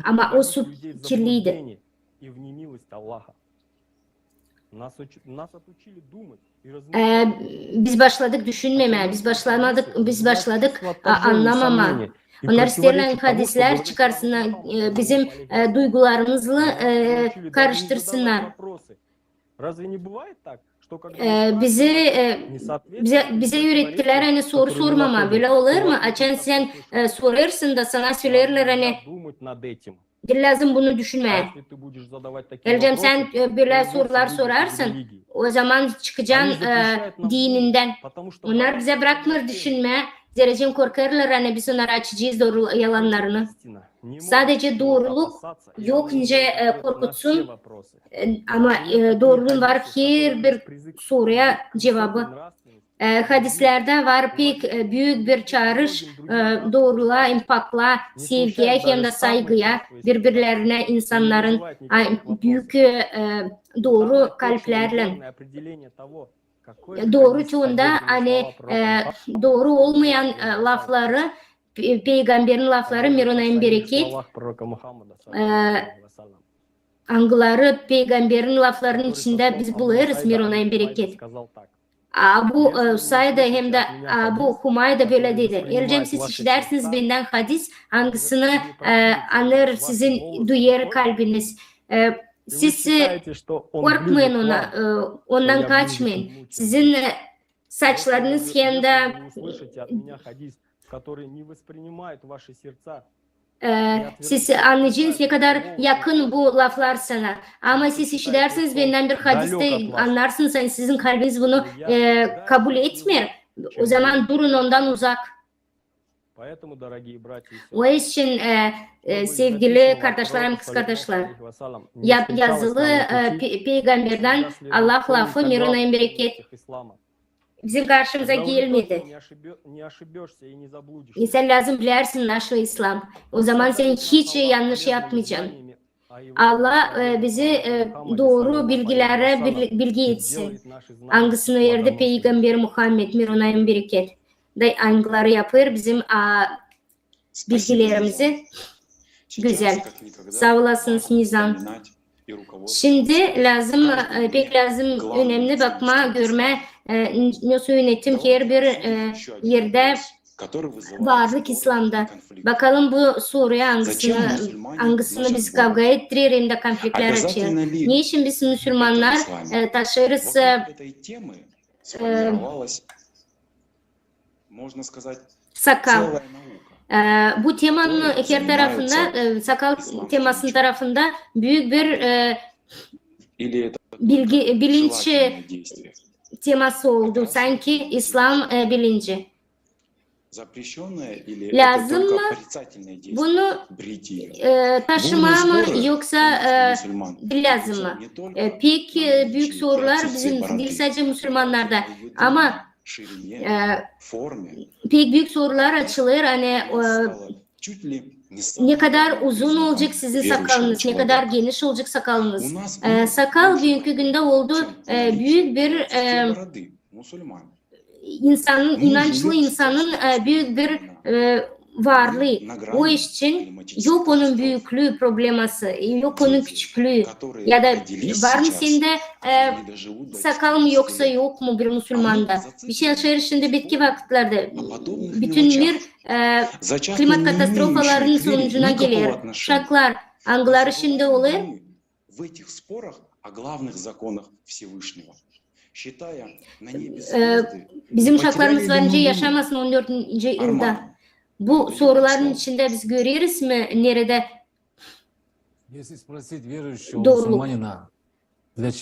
ama o su kirliydi. Biz başladık düşünmemeye, biz başladık anlamama. Onlar isterler hadisler çıkarsınlar, bizim duygularımızla karıştırsınlar. Bize öğrettiler hani soru sormama böyle olur mu? Açan sen sorarsın da sana söylerler hani lazım bunu düşünmeye. Elcem sen böyle sorular sorarsın o zaman çıkacaksın dininden. Onlar bize bırakmır düşünmeye. Derecem korkarlar hani biz onları açacağız doğru yalanlarını. Sadece doğruluk yok ince korkutsun ama doğruluğun var her bir soruya cevabı. Hadislerde var pek büyük bir çağrış doğruluğa, impakla, sevgiye hem de saygıya birbirlerine insanların büyük doğru kalplerle. Doğru çoğunda hani doğru olmayan lafları peygamberin lafları Mironay'ın bereket angıları peygamberin laflarının içinde biz buluruz Mironay'ın bereket. Abu Said hem de Abu Humay da böyle dedi. Elcem siz işlersiniz benden hadis hangisini anır sizin duyar kalbiniz. Siz считаете, что он korkmayın ближе к ona, вам, ondan я ближе к kaçmayın. нему, чем Sizin вы. saçlarınız yanında Если вы услышите от меня хадис, который не воспринимает ваши сердца, siz anlayacağınız ne kadar yakın bu laflar sana. Ama siz işitersiniz benden bir hadiste anlarsınız, yani sizin kalbiniz bunu kabul etmiyor. O zaman durun ondan uzak. поэтому, дорогие братья и O için sevgili kardeşlerim, kız kardeşler, yazılı peygamberden Allah lafı mirunayım bereket bizim karşımıza gelmedi. Sen lazım bilirsin nasıl İslam. O zaman sen hiç yanlış yapmayacaksın. Allah bizi doğru bilgilere bilgi etsin. Hangisini verdi Peygamber Muhammed mirunayım bereket. Aynıları yapır bizim bilgilerimizi. Güzel. Sağ olasınız Nizam. Şimdi lazım, pek lazım önemli bakma, görme, nasıl yönetim her bir yerde varlık İslam'da. Bakalım bu soruya hangisini biz kavga ettirir hem de konfliktler açıyor. Niçin biz Müslümanlar taşırız sakal? Bu temanın her tarafında, sakal temasının tarafında büyük bir bilinç teması oldu. Sanki İslam bilinci. Lazım mı bunu taşıma mı yoksa lazım mı? Pek büyük sorular bizim değil sadece Müslümanlarda ama pek büyük sorular açılır. Hani ne kadar uzun olacak sizin sakalınız, ne kadar geniş olacak sakalınız. Sakal bugünkü günde oldu büyük bir insanın, inançlı insanın büyük bir varlığı. O için yok onun büyüklüğü probleması, yok onun küçüklüğü ya da var mı sende sakal mı yoksa yok mu bir Müslümanda? Bir şey içerisinde bitki vakitlerde bütün bir klimat katastrofalarının sonucuna gelir. Şaklar, angıları şimdi olur. Bizim şaklarımız bence yaşamasın 14. yılda. Bu soruların içinde biz görüyoruz mu nerede doğruluk?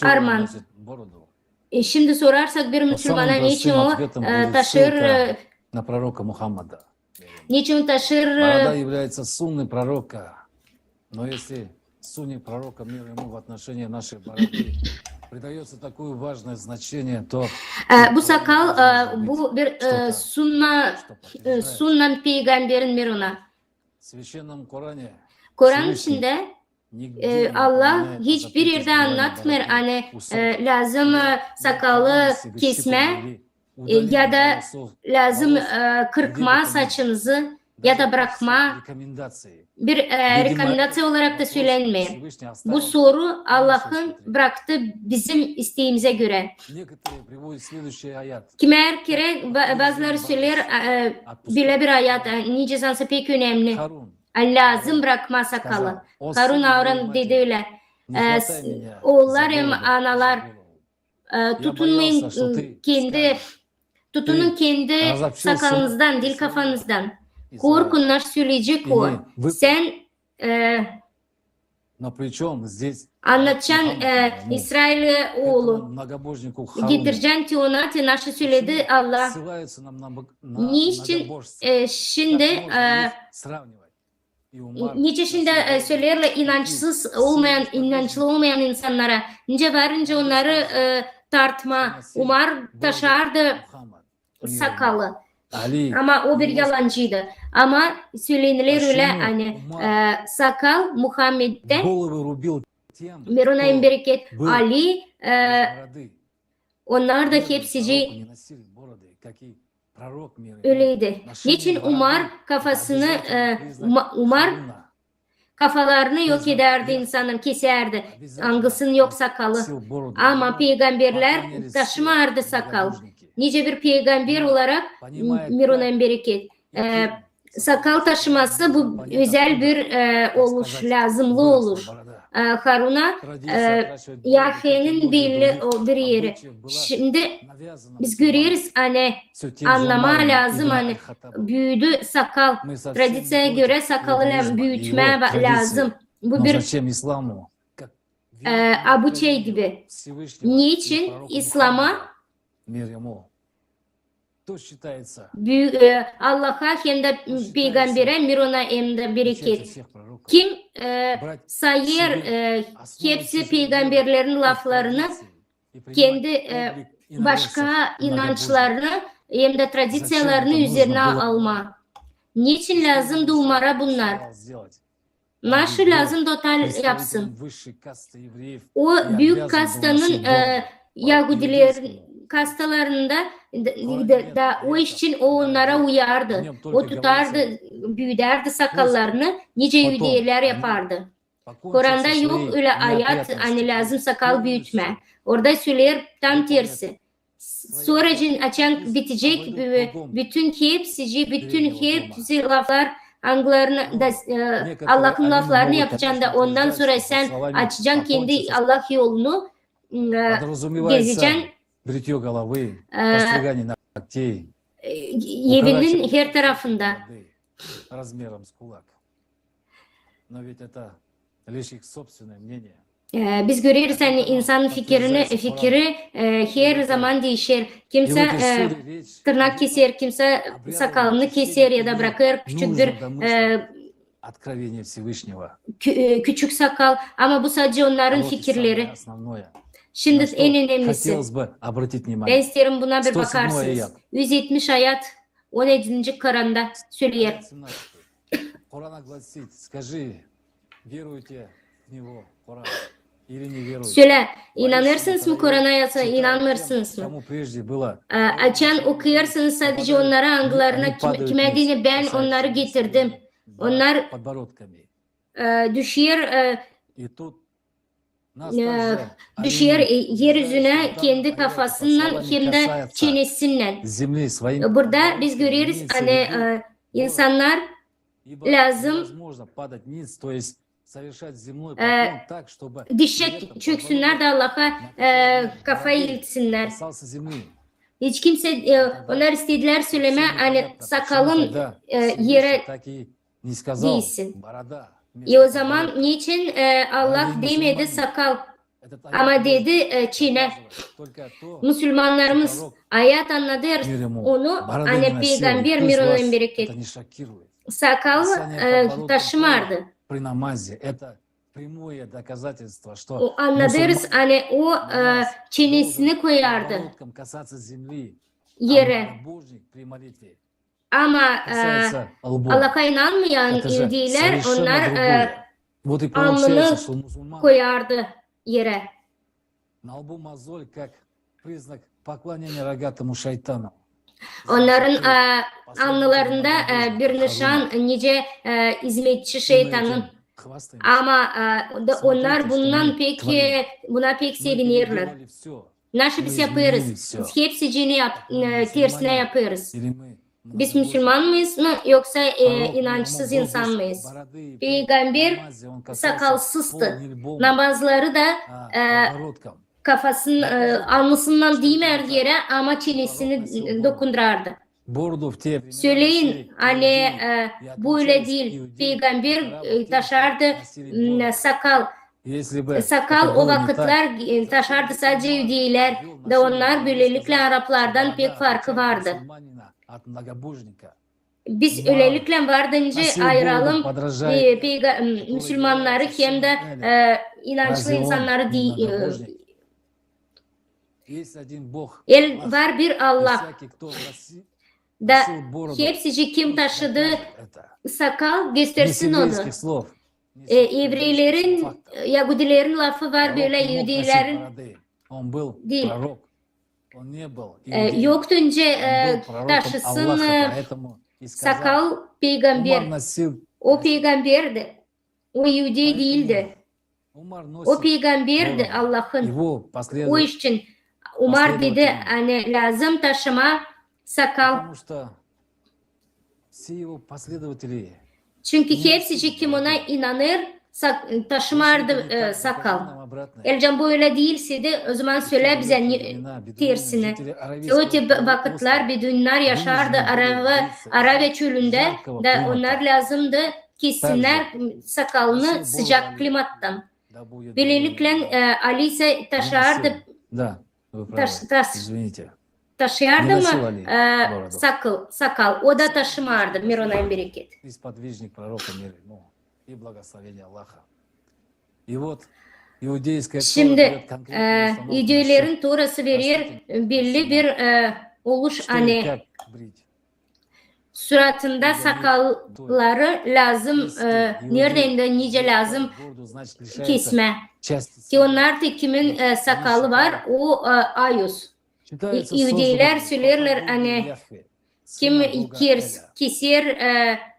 Arman. Şimdi sorarsak bir Müslümana niçin o taşır, niçin taşır придается такое важное значение, то bu sakal bu bir sunnan peygamberin miruna. Kur'an içinde Allah hiçbir yerde anlatmıyor hani lazım sakalı kesme ya da lazım kırpma saçınızı ya da bırakma bir rekomendasyon olarak da söylenmiyor. Bu soru Allah'ın bıraktığı bizim isteğimize göre. Kimer kere bazıları söyler bile bir ayet nice sansa pek önemli. Lazım bırakma sakalı. Karun Avran dedi öyle. Oğullar hem analar tutunmayın tutunun kendi sakalınızdan, dil kafanızdan. Korkunlar söyleyecek o. Sen anlatacaksın İsrail oğlu. Getireceksin ki ona naşı söyledi Allah. Niçin şimdi niçin şimdi söylerler inançlı olmayan insanlara. Nice varınca onları tartma. Umar taşardı sakalı. Ama o bir yalancıydı. Ama söylenilir öyle hani sakal Muhammed'de Mirunayım bereket Ali onlar da hepsici öyleydi. Niçin Umar kafasını Umar kafalarını yok ederdi insanın keserdi. Angısın yok sakalı. Ama peygamberler taşımardı sakal. Nice bir peygamber olarak Mirunayım bereket sakal taşıması bu özel bir oluş, lazımlı olur. Harun'a Yahve'nin bir yeri. Şimdi biz görüyoruz hani anlama lazım hani büyüdü sakal. Tradisyaya göre sakalı büyütme lazım. Bu bir bu şey gibi. Niçin İslam'a Allah'a hem de peygambere mirona hem de bereket. Kim sayır hepsi peygamberlerin laflarını kendi başka inançlarını hem de tradisyalarını üzerine alma. Niçin lazım Umar'a bunlar? Nasıl lazım total yapsın? O büyük kastanın Yahudilerin kastalarında da o için o onlara uyardı. O tutardı, büyüderdi sakallarını, nice Yahudiler yapardı. Kur'an'da yok öyle ayet hani lazım sakal büyütme. Orada söyler tam tersi. Sonracın açan bitecek bütün hepsi laflar anglarını da Allah'ın laflarını yapacaksın da ondan sonra sen açacaksın kendi Allah yolunu gezeceksin. Evinin her tarafında. Biz görüyoruz hani insanın fikri her zaman değişir. Kimse tırnak keser, kimse sakalını keser ya da bırakır küçük bir küçük sakal ama bu sadece onların fikirleri. Şimdi en önemlisi ben isterim buna bir bakarsınız. 170 ayet 17. Kur'an'da söylüyor. Söyle, inanırsınız mı Kur'an'a yoksa inanmırsınız mı? Açan okuyorsunuz sadece onlara anglarına kime dini ben onları getirdim. Onlar düşüyor yeryüzüne kendi kafasından hem de çenesinden. Burada biz görüyoruz hani insanlar lazım dişe çöksünler de Allah'a kafayı iltsinler. Hiç kimse onlar istediler söyleme hani sakalın yere değilsin. O zaman niçin Allah demedi sakal ama dedi çene. Müslümanlarımız ayet anladılar onu hani peygamber mirolun bereket. Sakal taşımardı. O anladırız hani o çenesini koyardı yere. Ama Allah'a inanmayan Yahudiler onlar alnını koyardı yere. Onların alnlarında bir nişan nice hizmetçi şeytanın. Ama onlar buna pek sevinirler. Nasıl biz yaparız? Biz hepsini tersine yaparız. Biz Müslüman mıyız mı yoksa inançsız insan mıyız? Peygamber sakalsızdı. Namazları da kafasının alnısından değmerdi yere ama çenesini dokundurardı. Söyleyin hani bu öyle değil. Peygamber taşardı sakal. Sakal o vakitler taşardı sadece Yahudiler de onlar böylelikle Araplardan pek farkı vardı. Biz öylelikle vardınca ayıralım Müslümanları hem de inançlı insanları değil. Var bir Allah da hepsi kim taşıdı sakal göstersin onu. Evreylerin, Yahudilerin lafı var böyle Yahudilerin değil. Yoktu önce taşısın sakal peygamber. O peygamberdi. O Yahudi değildi. O peygamberdi Allah'ın. O için Umar dedi hani lazım taşıma sakal. Çünkü hepsi kim ona inanır taşımardı sakal. Elcan böyle değilse de o zaman söyle bize tersini. O tip vakitler bedünler yaşardı Arabia çölünde de onlar lazımdı kessinler sakalını sıcak klimattan. Böylelikle Ali ise taşardı Да, вы правы. Извините. taşıyardı Не носил mı Ali бороду. sakal. O da taşımardı. Мир onayın bereket. Сподвижник пророка мира ему и благословения Аллаха. И вот иудейская Тора Şimdi дает конкретную установку насчет İdülerin Torası verir belli bir oluş что и hani как брить. suratında sakalları lazım nereden de nice lazım Бороду, значит, лишается kesme. части Ki onlar da kimin sakalı var o ayus. Считается İhudiler созданным söylerler по hani Яхве, kim сына Бога Эля. keser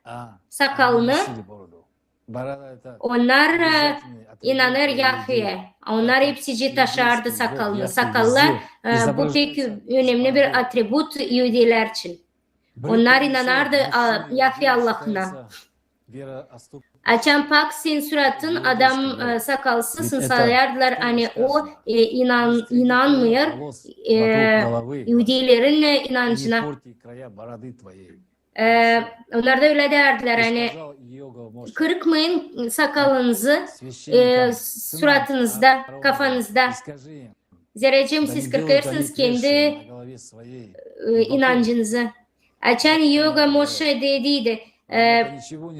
А, sakalını носили bороду. Борода это onlar обязательный inanır атрибут для Yahve'ye. иудеев. Onlar Так как hepsici taşardı иудейский бог sakalını. Яхве Sakallar везде bu pek изображается önemli bir бородой. atribut Yahudiler için. Onlar inanardı Yahve Allah'ına. Açan pak sen suratın adam sakalsızsın sayardılar hani o inanmıyor Yahudilerin inancına. Onlar da öyle derdiler hani kırıkmayın sakalınızı suratınızda kafanızda. Zerrecim siz kırkarsınız kendi inancınızı. Açan yoga Moshe dediydi.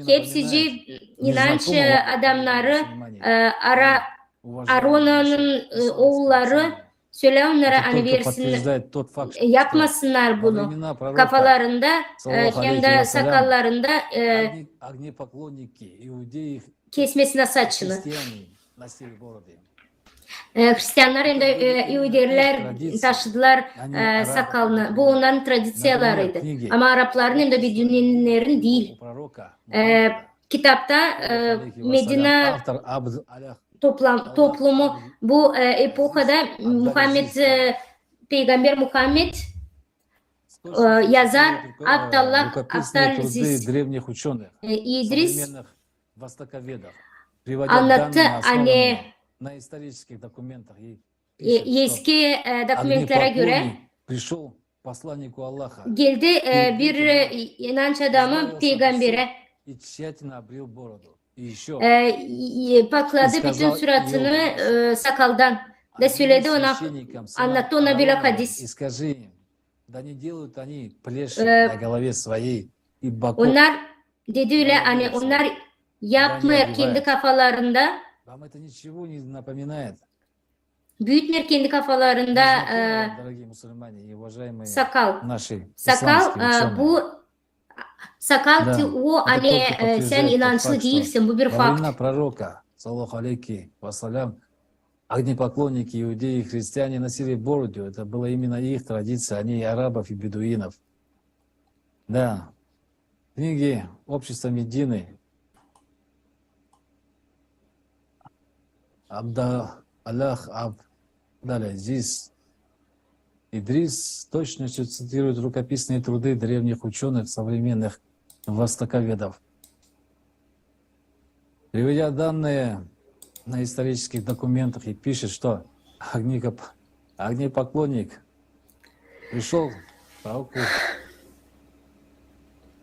Hepsici inanç adamları Aron'un oğulları söyle onlara hani versin yapmasınlar bunu kafalarında hem de sakallarında kesmesine saçını. Hristiyanlar hem de Yahudiler taşıdılar sakalını. Bu onların tradisiyalarıydı. Ama Arapların hem de Bedouinlerin değil. Kitapta Medine toplumu bu epohada Muhammed Peygamber Muhammed yazar Abdallah Abdalaziz İdris anlattı hani eski dokumentlere göre geldi bir inanç adamı peygambere pakladı bütün suratını sakaldan da söyledi ona anlattı ona bir hadis. Onlar dedi öyle hani onlar yapmıyor kendi kafalarında büyütmüyor kendi kafalarında sakal. Sakal bu sakal o hani sen inançlı değilsin bu bir fakt. Огнепоклонники, иудеи, христиане носили бороду. Это была именно их традиция, а не арабов и бедуинов. Да. Книги общества Медины Абдаллах Абдалазиз Идрис точностью цитирует рукописные труды древних ученых, современных востоковедов. Приводя данные на исторических документах и пишет, что огнепоклонник пришел к пророку,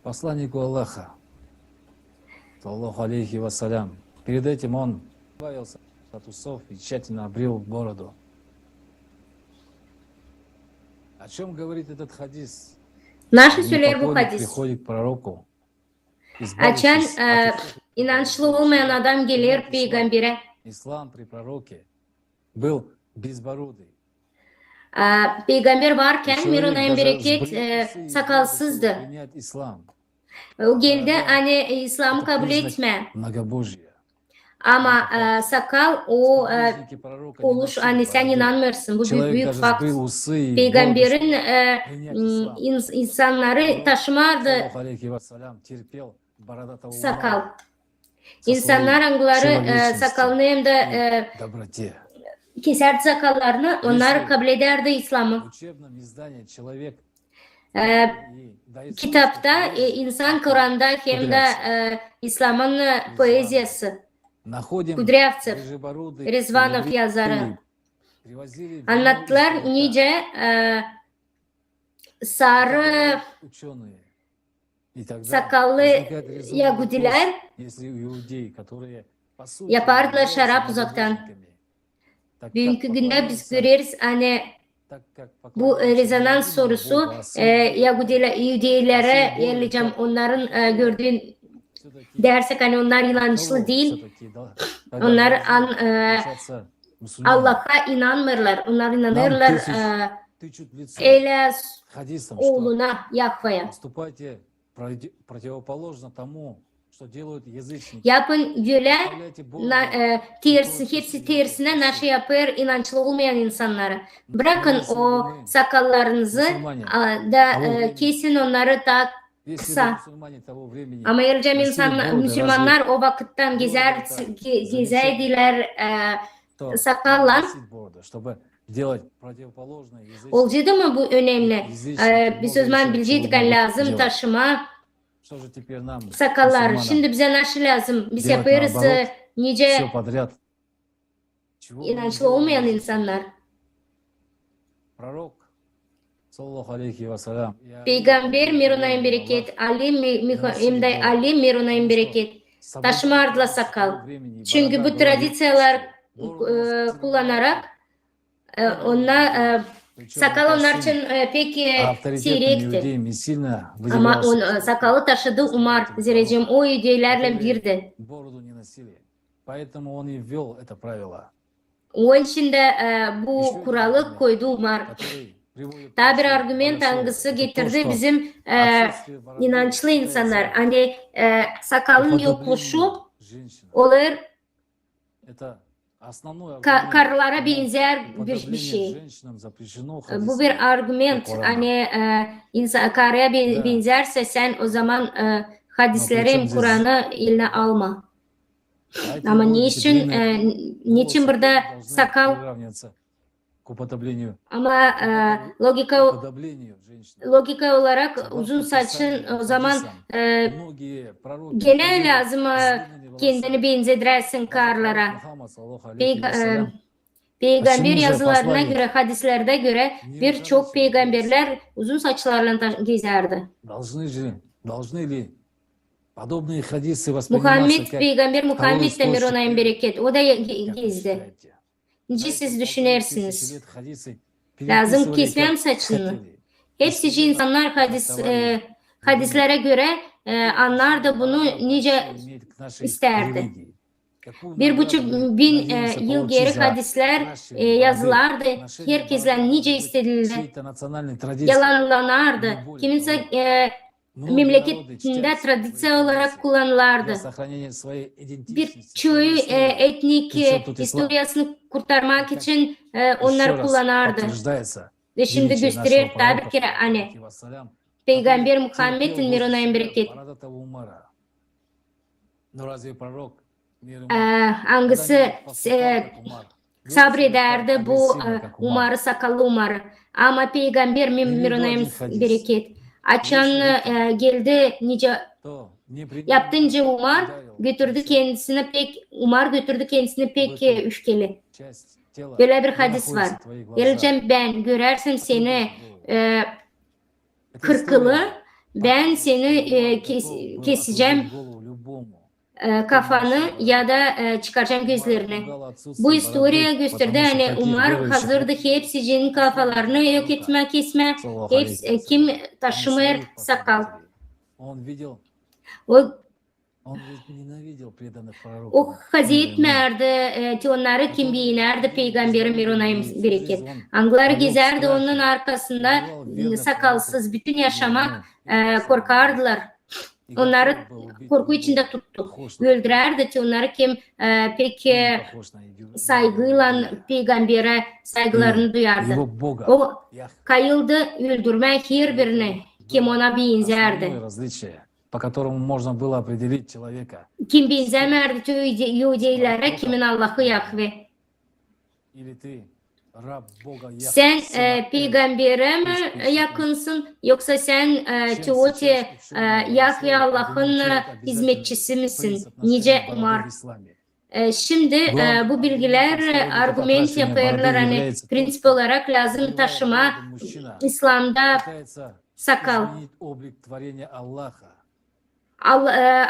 посланнику Аллаха, саллаллаху алейхи вассалям. Перед этим он избавился от усов и тщательно обрел бороду. О чем говорит этот хадис? Огнепоклонник приходит к пророку, Açan inançlı olmayan adam gelir peygambere. İslam при пророке был безбородый. Peygamber varken Mirunay'ın bereket sakalsızdı. O geldi hani İslam'ı kabul etme. Ama sakal o oluş hani sen inanmıyorsun. Bu büyük fakt. Peygamberin insanları taşımardı sakal. İnsanlar hangileri sakalını hem de keserdi sakallarını onlar kabul ederdi İslam'ı. Kitapta insan Kur'an'da hem de İslam'ın poeziyası находим Kudryavtsev, рыжебородых Rizvanov евреев, yazarı привозили в anlattılar Европу nice sarı ученые. И тогда sakallı возникает резонный Yahudiler вопрос, если у иудей, которые по сути yapardılar являются şarap uzaktan. многобожниками, так как Bugünkü günde biz поклоняются, görürüz hani так как bu поклоняются не rezonans единому sorusu Богу, а сыну, Yahudilere yerleyeceğim. Onların gördüğün dersek hani onlar inançlı кого değil. все-таки, когда Onlar получается мусульмане, Allah'a inanmırlar. Onlar inanırlar тычут в лицо Ela хадисам, что oğluna Yahve'ye. поступайте противоположно тому, что делают язычники. Yapın böyle Оставляйте Бога, hepsi tersine naşı yapır inançlı olmayan insanlara. Bırakın o sakallarınızı da kesin onları da если бы kısa. мусульмане того времени Ama yerleyeceğim носили bороды, Müslümanlar разве o vakitten gezerdiler то sakalla. носить бороду, чтобы делать противоположное язычникам? Olacaktı mı bu önemli? Язычники Biz много o zaman еще bilecektik чего могут lazım делать. taşıma Что же теперь нам, sakallar. мусульманам, Şimdi bize nasıl lazım? Biz делать yaparız наоборот, nice все подряд? Чего мы не inançlı делаем olmayan здесь? insanlar. Пророк, саллаллаху алейхи вассалям, Peygamber Mirunayın bereket, Ali Mirunayın bereket. Taşımardılar sakal. Çünkü bu tradisiyalar kullanarak onlar sakal onlar için pek авторитетным seyrekti. иудеям не сильно Ama выделялся. sakalı taşıdı Umar Zerrecim o idelerle birdi. Бороду не носили. Поэтому он и ввел это правило, O için de bu kuralı koydu Umar. который приводит Daha bir к argüman tanrısı Это то, getirdi что bizim отсутствие бороды inançlı insanlar. является Hani sakalın yokuşu уподоблением женщинам. olur Это основной karılara аргумент. benzer bir Уподобление şey. женщинам запрещено Bu хадисами bir argüman. ve Kur'an'a. Hani karıya Да. benzerse sen o zaman Но hadislerin причем здесь Kur'an'ı eline alma. а эти Ama волосы, niçin длинные niçin волосы burada должны sakal приравниваться к уподоблению, ama logika уподоблению женщин. logika olarak Согласно uzun saçın Писанию, o zaman хадисам, многие пророки gene ходили lazım с длинными волосами. kendini benzedirsin Даже karlara. пророк Мухаммад, саллаллаху алейхи Peyg- вассалям, Peygamber Почему же yazılarına посланник göre, hadislerde göre не birçok укорачивал волосы? peygamberler uzun saçlarla gezerdi. Должны ли подобные хадисы восприниматься Muhammed, как Peygamber того Muhammed de Mirunay'ın источника, bereket. O da как вы gezdi. считаете? Nice Знаете, siz полторы düşünürsünüz. тысячи лет хадисы Lazım переписывали kesmem как saçını. хотели. Hepsici insanlar hadislere göre anlar da bunu nice Имеет к нашей isterdi. религии. Какую 1,5 надежду yıl получить geri за hadisler наши бороды? yazılardı. Ношение Herkesle бороды nice может быть istedildi. чьей-то национальной традицией. Yalanlanardı. Но более Kiminse того, многие народы memleketinde чтят свои tradisiyon olarak традиции kullanılardı. для сохранения своей идентичности, Bir своей çoğu истории. etnik Причем тут ислам? historiasını kurtarmak için Еще onları раз kullanardı. подтверждается Ve şimdi величие gösterir нашего tabi пророка, ki hani алейхи вассалям, Peygamber который Muhammed'in терпел Mirunay'ın возле себя bereket. бородатого Умара. Но разве пророк, мир ему, Hangisi когда-нибудь поступал как Умар? Вел себя так sabrederdi bu агрессивно, как Умар? Umar'ı, sakallı Umar'ı. Ama Peygamber Mirunay'ın bereket. Açan geldi nice То непременно yaptınca Umar ударил götürdü kendisine pek Umar götürdü kendisini pek öfkeli. часть тела, Böyle bir где hadis var. находятся твои глаза. Geleceğim ben görersem seni Это kırkılı история, ben seni готов был keseceğim отрубить голову любому. kafanı ya da çıkaracağım gözlerini. Bu historia gösterdi hani Umar hazırdı hepsinin kafalarını yok etme, kesme, hepsi, kim taşımır sakal. Он видел, O, он ведь ненавидел преданных пророков. o hazi Мир ему. etmerdi, onları kim binerdi Peygamberin Mirunay'ın bereket. Angları gezerdi onun arkasında sakalsız bütün yaşamak korkardılar. Onları korku içinde tuttu. Öldürerdi ki onları kim pek saygıyla peygambere saygılarını duyardı. Его Бога, O Яхве. kayıldı öldürmek her birini kim ona benzerdi. Основное различие, по которому можно было определить человека. Kim benzemerdi tüm Yahudilere kimin Allah'ı Yahve. Или ты раб Бога Яхве, Sen сына peygambere mi yakınsın yoksa sen Teoti Yahve Allah'ın hizmetçisi misin? Nice Umar Şimdi bu bilgiler argüment yaparlar hani prensip olarak lazım taşıma İslam'da sakal.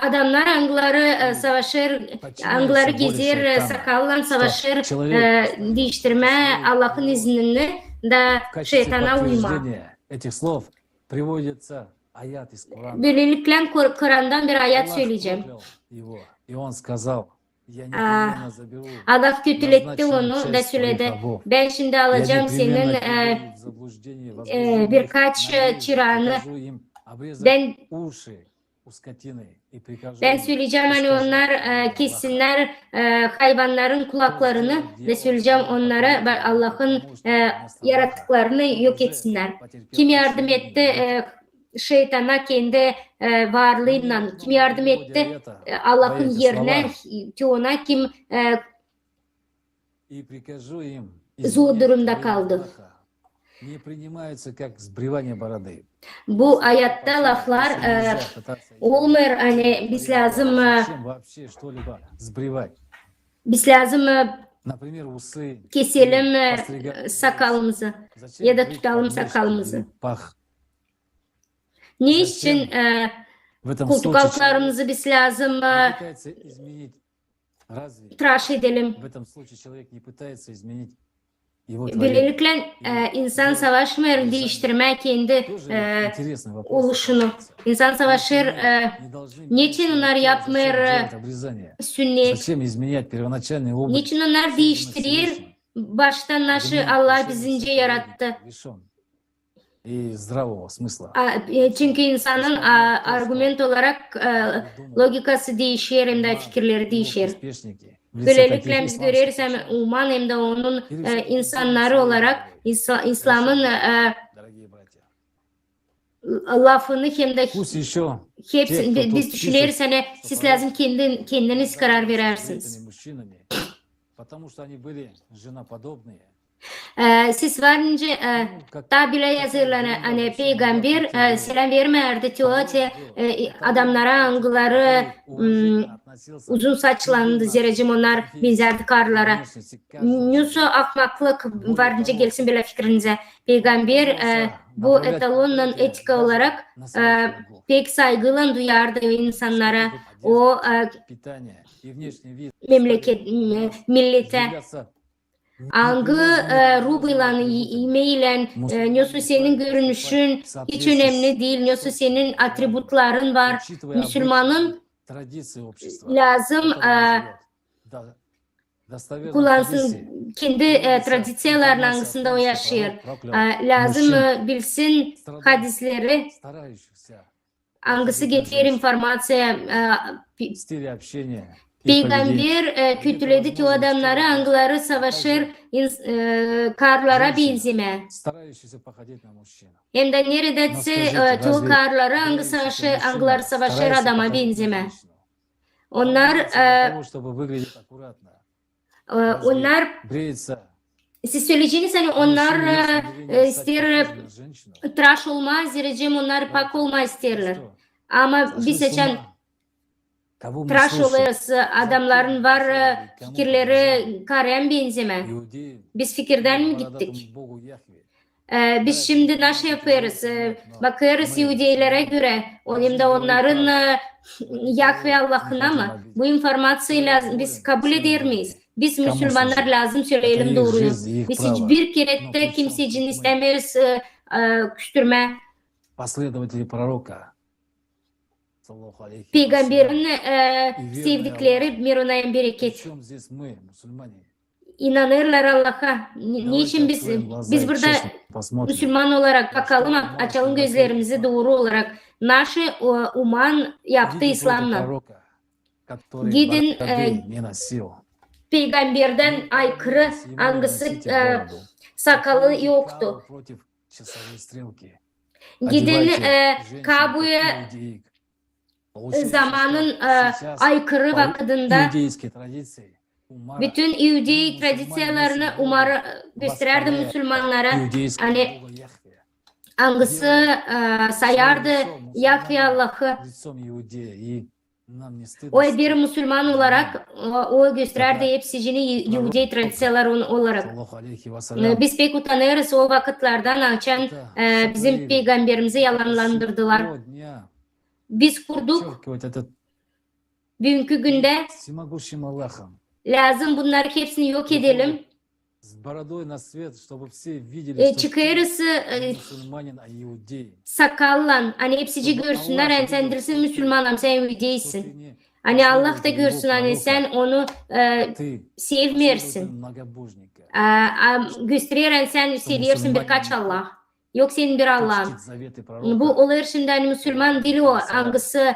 Adamlar angları savaşır, angları gezer, sakalla savaşır, değiştirme Allah'ın iznini de şeytana uyma. Böylelikle Kur'an'dan bir ayet söyleyeceğim. Allah kötületti onu da söyledi. Ben şimdi alacağım senin birkaç çırağını. Ben söyleyeceğim hani onlar kessinler hayvanların kulaklarını ve söyleyeceğim onlara Allah'ın yarattıklarını yok etsinler. Kim yardım etti şeytana kendi varlığıyla, kim yardım etti Allah'ın yerine ki ona kim zor durumda kaldı. Bu ayette laflar olmuyor hani biz lazım keselim sakalımızı ya da tutalım sakalımızı. Ne için koltuk altlarımızı biz lazım tıraş edelim? Böylelikle insan savaşmıyor değiştirmeye kendi oluşunu. İnsan savaşır. Niçin onlar yapmıyor sünnet? Niçin onlar değiştiriyor? Baştan nasıl Allah bizince yarattı? Çünkü insanın argüment olarak logikası değişir hem de fikirleri değişir. Böylelikle biz görüyoruz hem Uman hem de onun insanları olarak İslam'ın lafını hem de hepsini biz düşünüyoruz hani siz lazım kendiniz karar verirsiniz. Siz varınca tabela yazılan hani peygamber selam vermerdi diyor ki adamlara angıları uzun saçlandı zerrecim onlar benzerdi karlara. Nüso akmaklık varınca gelsin böyle fikrinize. Peygamber bu etalonla etika olarak pek saygıyla duyardı insanlara o memleket millete. Angı rubuyla, yemeğiyle, nyosu senin görünüşün hiç önemli değil. Nyosu senin atributların var. Müslümanın lazım kullansın kendi tradisyaların angısında o yaşıyor. Lazım bilsin hadisleri angısı getirir informasiya. Peygamber kötüledi ki o adamları angıları savaşır karlara benzeme. Hem de neredeyse o karlara angıları savaşır adama benzeme. Onlar siz söyleyeceğiniz hani onlar ister tıraş olma zireceğim onlar pak olma isterler. Ama biz seçen tıraş oluyoruz. Adamların var fikirleri karayan benzeme. Biz fikirden mi gittik? Biz şimdi nasıl yapıyoruz? Bakıyoruz Yahudilere göre. Hem de onların Yahve Allah'ına mı? Bu informasyayla biz kabul eder miyiz? Biz Müslümanlar lazım söyleyelim doğruyu. Biz hiçbir kere de kimse için istemiyoruz küstürme. Peygamberin sevdikleri mironayan bereket. İnanırlar Allah'a. Niçin biz burada Müslüman olarak bakalım, açalım gözlerimizi doğru olarak. Naşı Uman yaptı İslam'la. Gidin peygamberden aykırı angısı sakalı yoktu. Gidin Kabe'ye zamanın aykırı vakitinde bütün Yahudi tradisyalarını göstererdi Müslümanlara. Hani angısı sayardı Yahve Allah'ı. O bir Müslüman olarak o gösterdi hepsini Yahudi tradisiyalar olarak. Biz pek utanırız o vakitlerden açan bizim peygamberimizi yalanlandırdılar. Biz kurduk. Bugünkü günde lazım bunları hepsini yok edelim. Çıkarız sakallan. Hani hepsici görsünler. Hani sen dersin Müslümanım, sen Yahudisin. Hani Allah da görsün hani sen onu sevmiyorsun. Gösteriyor sen seviyorsun birkaç Allah. Yok senin bir Allah'ın. Bu olur şimdi hani Müslüman dili o. Hangisi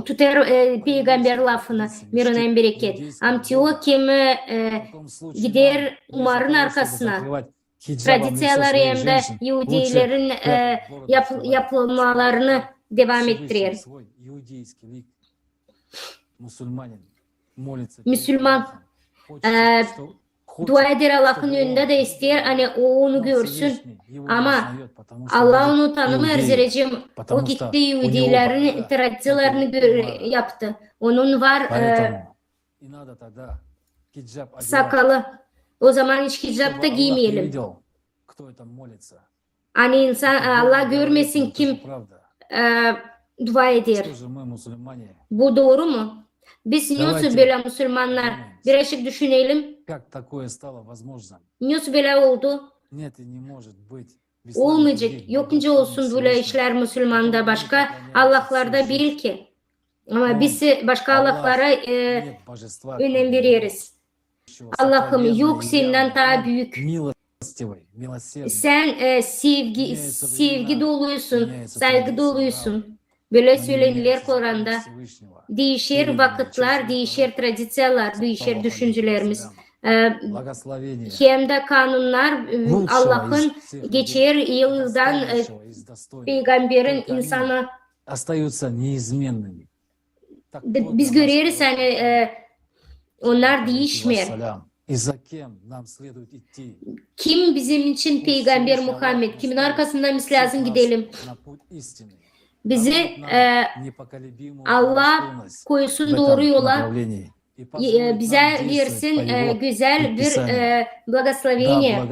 tutar peygamber lafını. Mirun bereket. Amtiyo kim gider Umar'ın arkasına. Tradisiyaları hem de Yahudilerin yapılmalarını devam ettirir. Müslüman dua eder Allah'ın önünde de ister hani o onu görsün ama Allah onu tanımıyor ziracım o gitti Yahudilerin tradisiyalarını yaptı. Onun var sakalı. O zaman hiç hicap da giymeyelim. Hani insan Allah görmesin kim dua eder. Bu doğru mu? Biz nasıl böyle Müslümanlar birazcık düşünelim. Nasıl böyle oldu? Olmayacak. Yokunca olsun böyle işler Müslümanda başka Allah'larda bil ki. Ama biz başka Allah'lara önem veriyoruz. Allah'ım yok senden daha büyük. Sen sevgi doluysun, saygı doluysun. Böyle söylenilir Kur'an'da. Değişir vakitler, değişir tradisiyalar, değişir düşüncelerimiz. Hem de kanunlar Allah'ın geçer yıldan peygamberin insana biz görüyoruz hani onlar değişmiyor. Kim bizim için peygamber Muhammed? Kimin arkasından biz lazım gidelim? Bizi Allah koysun doğru yola, bize versin güzel bir благословение.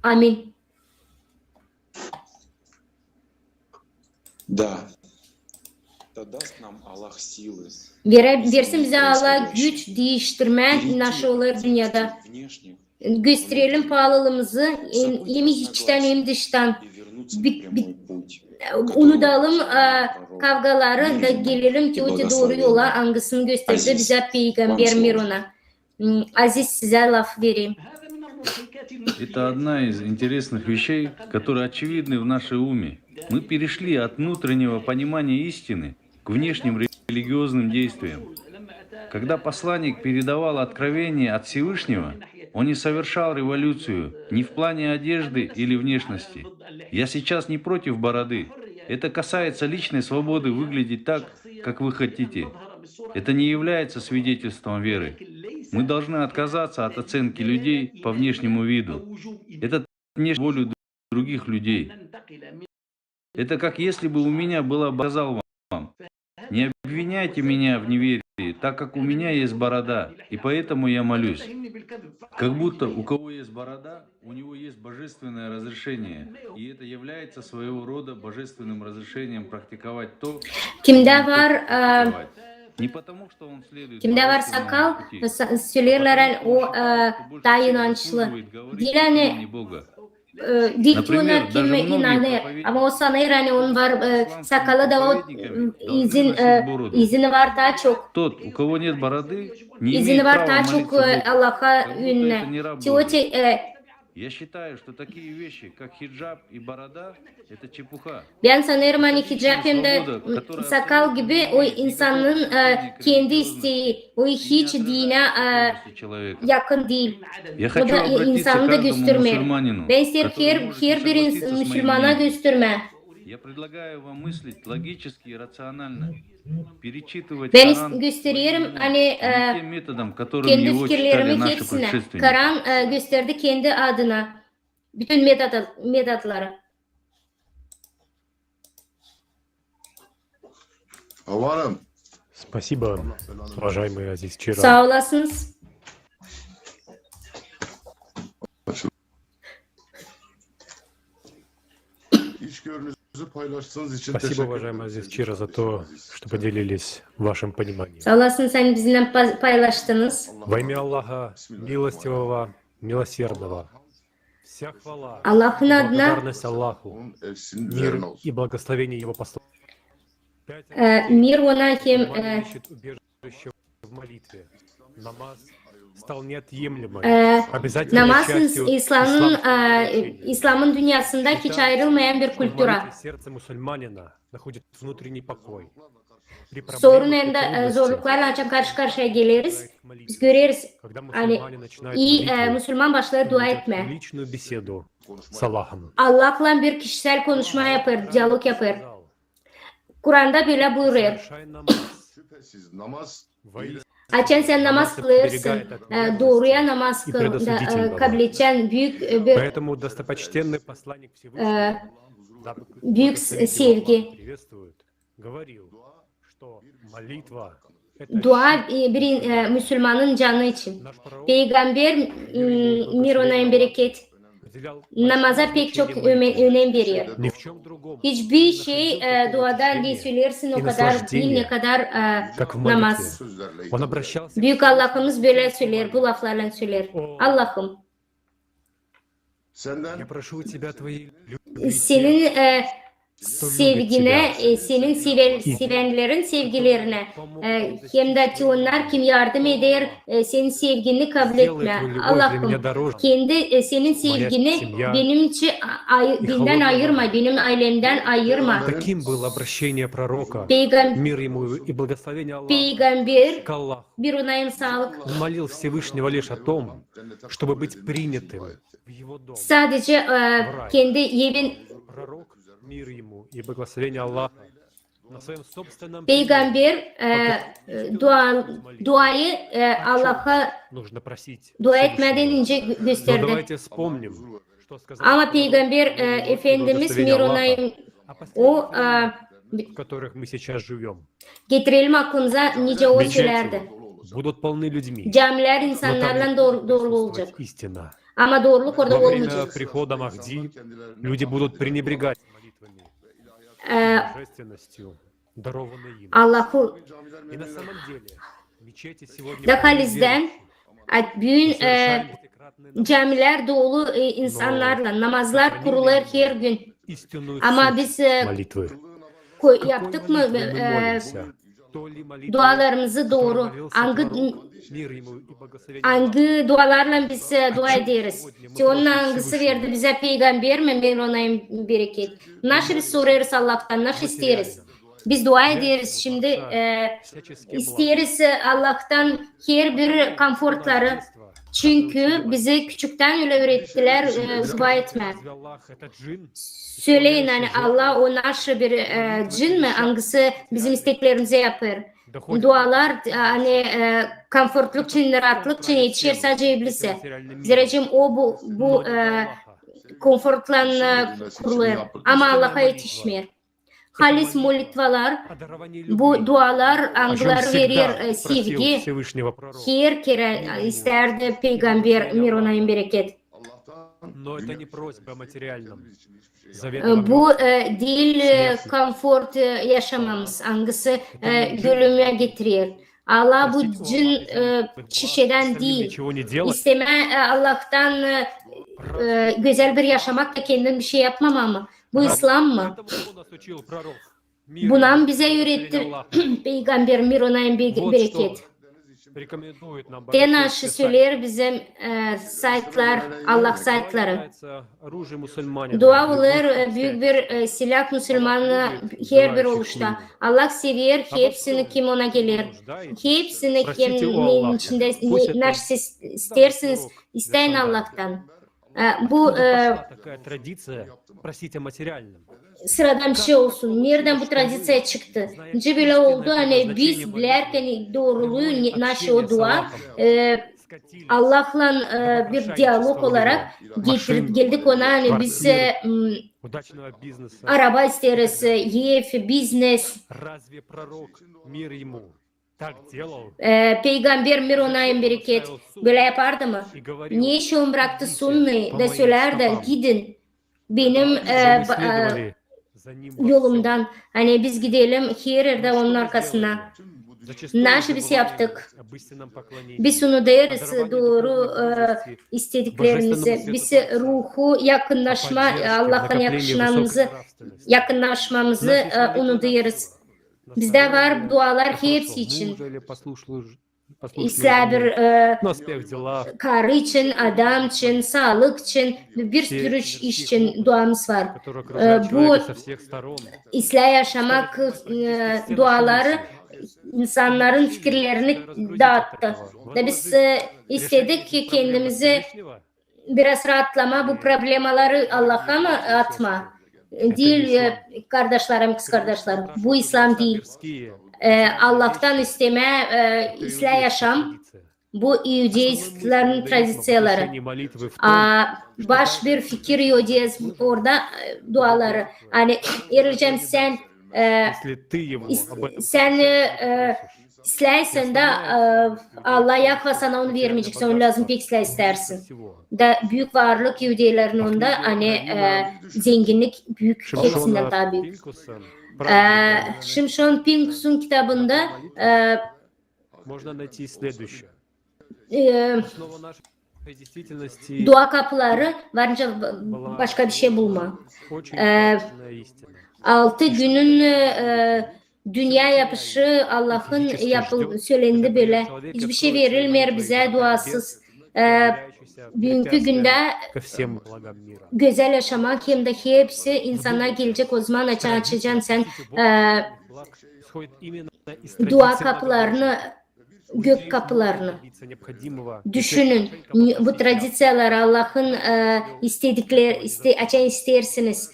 Amin. Да. Да даст нам Аллах силы. Versin bize Allah güç değiştirme nasıl olur dünyada. Gösterelim pahalılığımızı hem içten hem dıştan. Unutalım kavgaları da gelelim ki o doğru yola hangisini gösterdi bize Peygamber Mirona. Aziz size laf vereyim. Это одна из интересных вещей, которые очевидны в нашей уме. Мы перешли от внутреннего понимания истины к внешним религиозным действиям. Когда посланник передавал откровение от Всевышнего, он не совершал революцию ни в плане одежды или внешности. Я сейчас не против бороды. Это касается личной свободы выглядеть так, как вы хотите. Это не является свидетельством веры. Мы должны отказаться от оценки людей по внешнему виду. Это внешняя воля других людей. Это как если бы у меня была, сказал вам, не обвиняйте меня в неверии, так как у меня есть борода, и поэтому я молюсь. Как будто у кого есть борода, у него есть божественное разрешение, и это является своего рода божественным разрешением практиковать то, Kimde var не потому, что он следует kimde var sakal söylerler o daha inançlı. Dilene dil tunar kim inanır ama o sanır hani onun var sakalı da o izini var daha çok. Тот, у кого нет бороды, не İzini имеет var права daha молиться çok Богу. Allah'a Как будто это ünlü. не раб Тиоти Божий. Я считаю, что такие вещи, как хиджаб и борода, это чепуха. ben sanırım hani hicap hem de sakal gibi o insanın kendi isteği o hiç dine yakın değil. Я Bu хочу da обратиться к insanı da каждому göstermiyor. мусульманину, Ben isterim который может her bir согласиться с моим Müslümana мнением. gösterme. Я предлагаю вам мыслить логически и рационально, перечитывать Ben Коран gösteriyorum hani не тем методом, которым kendi его читали fikirlerimi наши hepsine. предшественники. Kur'an gösterdi kendi adına. Bütün metotları. Varım. Спасибо, уважаемый Азиз Чира. Sağ olasınız. İçgörünüzü paylaştığınız için Спасибо, teşekkür уважаемый ederim. Азиз Чира, за то, что поделились вашим пониманием. Sağ olasın, sen bizimle paylaştınız. Во имя Аллаха, милостивого, милосердного, вся хвала, Allah'ın adına, благодарность Аллаху, Hepsinin мир üzerine olsun. и благословение Его послания. mir ona hem Внимание ищет убежище в молитве. Намаз стал неотъемлемой, обязательной namaz частью İslam'ın dünyasında hiç ayrılmayan bir В kültür. молитве сердце мусульманина находит внутренний покой. При проблемах Sorun и hem de трудностях, zorluklarla ancak karşı karşıya geliriz. Biz görürüz когда hani мусульмане начинают iyi молитву, Müslüman başlar dua ведут etme. личную беседу с Аллахом. Allah'la bir kişisel konuşma yapar, diyalog yapar. Kur'an'da böyle buyuruyor. Совершай намаз. Şüphesiz namaz Воистину, Açan sen namaz kılırsın, doğruya namaz kabul edeceksin. Büyük bir Поэтому достопочтенный посланник Всевышнего, büyük sevgi. приветствует, говорил, что молитва — это Dua bir Müslümanın canı için. Peygamber mir ona bereket уделял namaza pek çok önem veriyor. ни в чем другом, Hiçbir şey duada ne söylersin o kadar değil ne kadar как в namaz. молитве. Он обращался Büyük Allah'ımız böyle söyler, bu laflarla söyler. Allah'ım senden Я прошу у тебя твоей любви, senin sevgine, senin sevenlerin sevgilerine hem de onlar kim yardım eder senin sevgini kabul сделай etme. твою любовь для Allah'ım меня дороже. kendi senin sevgini семья, benim için benden ayırma, benim ailemden ayırma. Таким было обращение пророка, Peygamber, мир ему и благословение Аллаха, peygamber к Аллаху. bir onayım sağlık. Он молил Всевышнего лишь о том, чтобы быть принятым в его дом. Sadece kendi evin Пророк, мир ему и благословение Аллаха, на своем собственном peygamber duayı Allah'a нужно просить. dua etmeden önce Но gösterdi. давайте вспомним, что сказал Ama peygamber Efendimiz mir onayım o в которых мы сейчас живем. getirelim aklımıza nice o söylerdi. Мечети будут полны людьми. Camiler insanlarla dolu olacak. Истина. Ama doğruluk orada Во время olmayacak. прихода Махди люди будут пренебрегать молитвами, божественностью, дарованной им. Allah'ı И на самом деле мечети сегодня Dakaliz'den büyük совершают пятикратные camiler dolu insanlarla namazlar kurulur her gün. истинную Ama суть biz молитвы. yaptık mı Молитвой мы молимся. То ли молитвой, dualarımızı doğru которой молился hangi пророк, мир ему и благословение hangi dualarla biz dua ederiz? Onun hangisi verdi bize peygamber mi? Ben onayım bereket. Nasıl biz soruyoruz Allah'tan? Nasıl isteriz? Biz dua ederiz şimdi. всяческие İsteriz Allah'tan her bir komfortları. Çünkü bize küçükten öyle öğrettiler dua etme. Разве Аллах это джин? Söyleyin hani Allah o nasıl bir cin mi? Hangisi bizim isteklerimize yapar? Dualar hani komfortluk için, rahatlık için yetişir sadece iblise. Ziracım o bu konfortla kurulur. Ama Allah'a yetişmiyor. Halis molitvalar, bu dualar, anglar verir sevgi. Всевышнего пророка. Her kere isterdi peygamber mir ona bereket. Но это не просьба о материальном. Завет Bu değil konfort yaşamamız. Hangisi gülüme getiriyor. Allah bu cin şişeden değil. İsteme Allah'tan güzel bir yaşamak da kendim bir şey yapmam ama. Bu İslam mı? Bundan bize öğretti peygamber mir ona bereket. рекомендует нам De naşı söyler bizim saytlar, Allah saytları. оружие мусульманина. Dua olur büyük bir silah Müslümanı her bir oluşta. Allah seviyor hepsini kim ona gelir. Hepsini kimin içinde nasıl istersiniz isteyin Allah'tan. Bu Такая традиция просить о материальном. sıradan bir şey olsun. Nereden bu tradisiya çıktı? Nice böyle oldu hani biz bilirken doğruluğu nasıl o dua Allah'la bir diyalog olarak geldik ona hani biz araba isteriz, ev, biznes. Peygamber mir ona en bereket böyle yapardı mı? Niye işi bıraktı sunni de söylerdi gidin benim yolumdan. Hani biz gidelim her yerde onun arkasına. Naşı biz yaptık. Biz onu deriz doğru istediklerimizi. Biz ruhu yakınlaşma, Allah'ın yakınlaşmamızı onu deriz. Bizde var dualar hepsi için. İster bir karı için, adam için, sağlık için, bir sürü iş için duamız var. Bu İslam yaşamak duaları insanların fikirlerini dağıttı. Ve biz istedik ki kendimizi biraz rahatlama, bu problemaları Allah'a mı atma? Değil kardeşlerim, kız kardeşlerim. Bu İslam değil. Allah'tan isteme, İslam yaşam. Bu İudeyistlerin tradisyoları. Baş bir fikir İudeyiz orada duaları. Hani Ericem sen istersen de Allah yakva sana onu vermeyecek. Sen onu lazım pek istersin. Da büyük varlık İudeylerin onda hani zenginlik büyük hepsinden daha büyük. Şimşon Pinkus'un kitabında dua kapıları varınca başka bir şey bulma. 6 günün dünya yapışı Allah'ın söylendi böyle. Hiçbir şey verilmiyor bize duasız. Bugünkü günde güzel yaşamak hem de hepsi insana gelecek o zaman açacaksın sen dua kapılarını, gök kapılarını düşünün. Bu tradisyolar Allah'ın istedikleri açan istersiniz.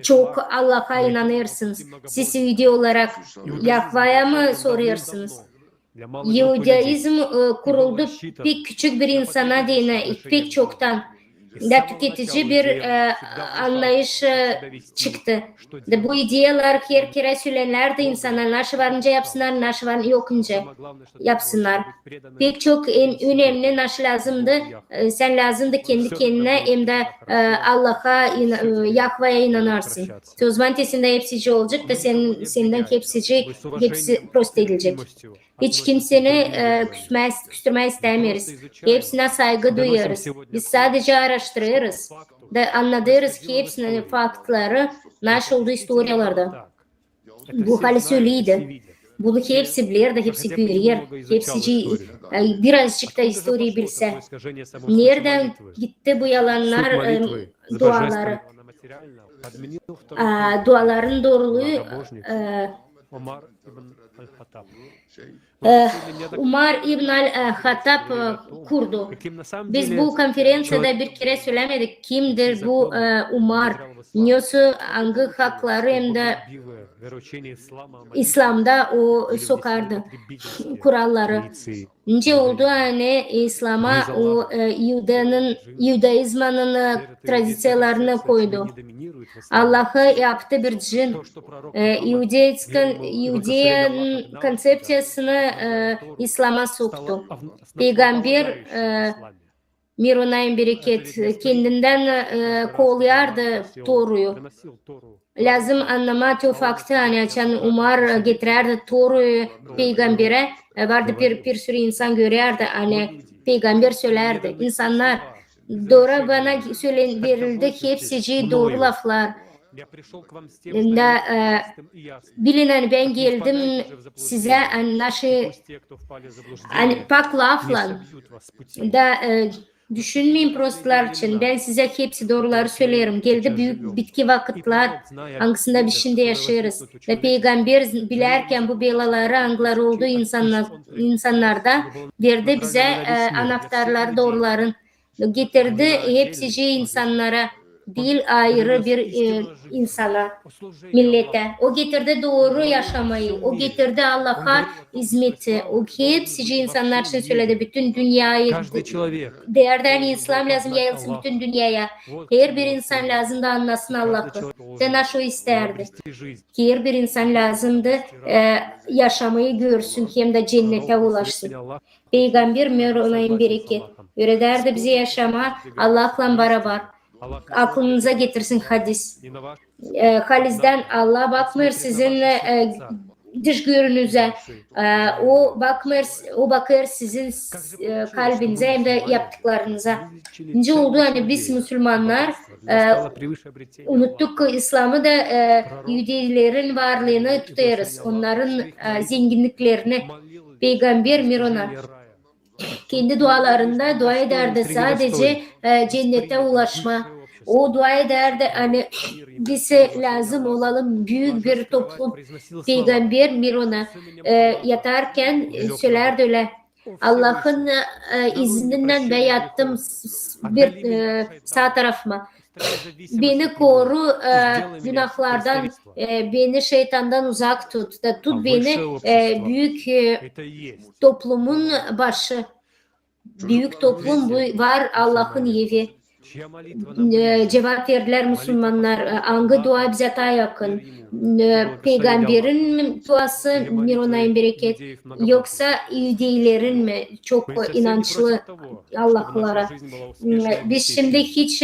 Çok Allah'a inanırsınız. Siz video olarak Yahva'ya mı soruyorsunuz? Yahudiizm kuruldu pek küçük bir insana değil, pek çoktan da tüketici bir anlayış çıktı. De bu ideyalar her kere söylenirdi insanlar naşı varınca yapsınlar, naşı varınca yokunca yapsınlar. Pek çok en önemli naşı lazımdı. Sen lazımdı kendi kendine hem de Allah'a, Yahva'ya inanarsın. O zaman tesinde hepsici olacak da senden hepsi prost edilecek. Hiç kimseni küstürme istemiyoruz. Hepsine saygı duyuyoruz. Biz sadece araştırıyoruz. Da anladığız ki hepsinin faktları nasıl olduğu istoryalarda. Bu hali söyleydi. Bunu hepsi bilir de hepsi görüyor. Hepsi birazcık da historiyi bilse. Nereden gitti bu yalanlar, duaları? Duaların doğruluğu Umar İbn al-Hattab kurdu. Biz bu konferansiyada bir kere söylemedik kimdir bu Umar, nasıl hangi hakları hem de İslam'da o sokardı kuralları. Nice oldu hani İslam'a o Yudaizmanın tradisyolarını koydu. Allah'ı yaptı bir cin. Yudeyan konsepsiyasını İslam'a soktu. Peygamber mir ona en bereket kendinden kollardı Toru'yu. Lazım anlamak o faktı hani açan Umar getirirdi Toru'yu peygambere. Vardı bir sürü insan görüyordu hani peygamber söylerdi. İnsanlar doğru bana verildi hepsi doğru laflar. Bilin ben geldim size pak lafla da düşünmeyin prostlar için. Ben size hepsi doğruları söylerim. Geldi büyük bitki vakitler hangisinde bir şimdi yaşarız. Ve peygamber bilerken bu belaları anglar oldu insanlarda verdi bize anahtarları doğruların getirdi hepsi insanlara değil ayrı bir insana, millete. O getirdi doğru yaşamayı, o getirdi Allah'a hizmeti. O hepsi insanlar için söyledi. Bütün dünyayı, değerden İslam lazım yayılsın bütün dünyaya. Her bir insan lazım da anlasın Allah'ı. Cenab-ı o isterdi. Her bir insan lazımdı yaşamayı görsün, hem de cennete ulaşsın. Peygamber Mevla'nın bereket. Öğrederdi bize yaşama Allah'la beraber. Aklınıza getirsin hadis. Halis'den Allah bakmıyor sizin dış görünüze. O bakır sizin kalbinize hem de yaptıklarınıza. Nice oldu hani biz Müslümanlar unuttuk ki İslam'ı da Yahudilerin varlığını tutarız. Onların zenginliklerini Peygamber Mirona kendi dualarında dua ederdi sadece cennete ulaşma. O dua ederdi hani bize lazım olalım büyük bir toplum. Peygamber Mirona yatarken söylerdi öyle. Allah'ın izninden ve yattım bir sağ tarafıma. Beni koru günahlardan, beni şeytandan uzak tut. Tut beni büyük toplumun başı. Büyük toplum bu var Allah'ın evi. Cevap verdiler Müslümanlar. Hangi dua bize daha yakın? Peygamberin duası Mirona'nın bereket yoksa Yahudilerin mi? Çok inançlı Allah'lara. Biz şimdi hiç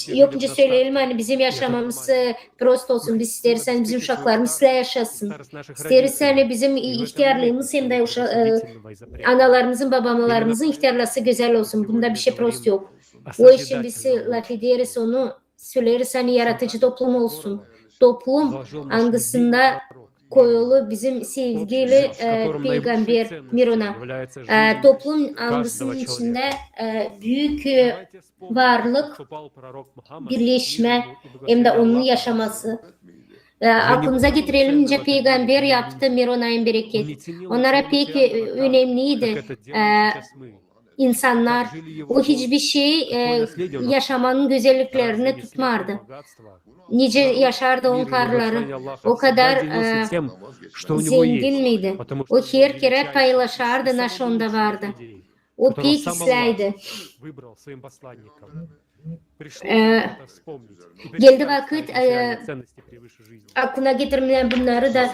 yok önce söyleyelim hani bizim yaşamamız prost olsun. Biz istersen bizim uşaklarımızla yaşasın. İstersen bizim ihtiyarlığımız hem de analarımızın babalarımızın ihtiyarlığı güzel olsun. Bunda bir şey prost yok. O için biz laf ederiz onu söyleriz hani yaratıcı toplum olsun. Toplum angasında koyulu bizim sevgili Peygamber Mirona. Toplum angasının içinde büyük varlık, birleşme hem de onun yaşaması. Aklımıza getirelim nice peygamber yaptı Mirona'nın bereket. Onlara pek önemliydi. İnsanlar o hiçbir şey yaşamanın güzelliklerini tutmardı. Nice yaşardı onun karları. O kadar zengin miydi? O her kere paylaşardı nasıl onda vardı. O pek isteydi. Geldi vakit aklına getirmeyen bunları da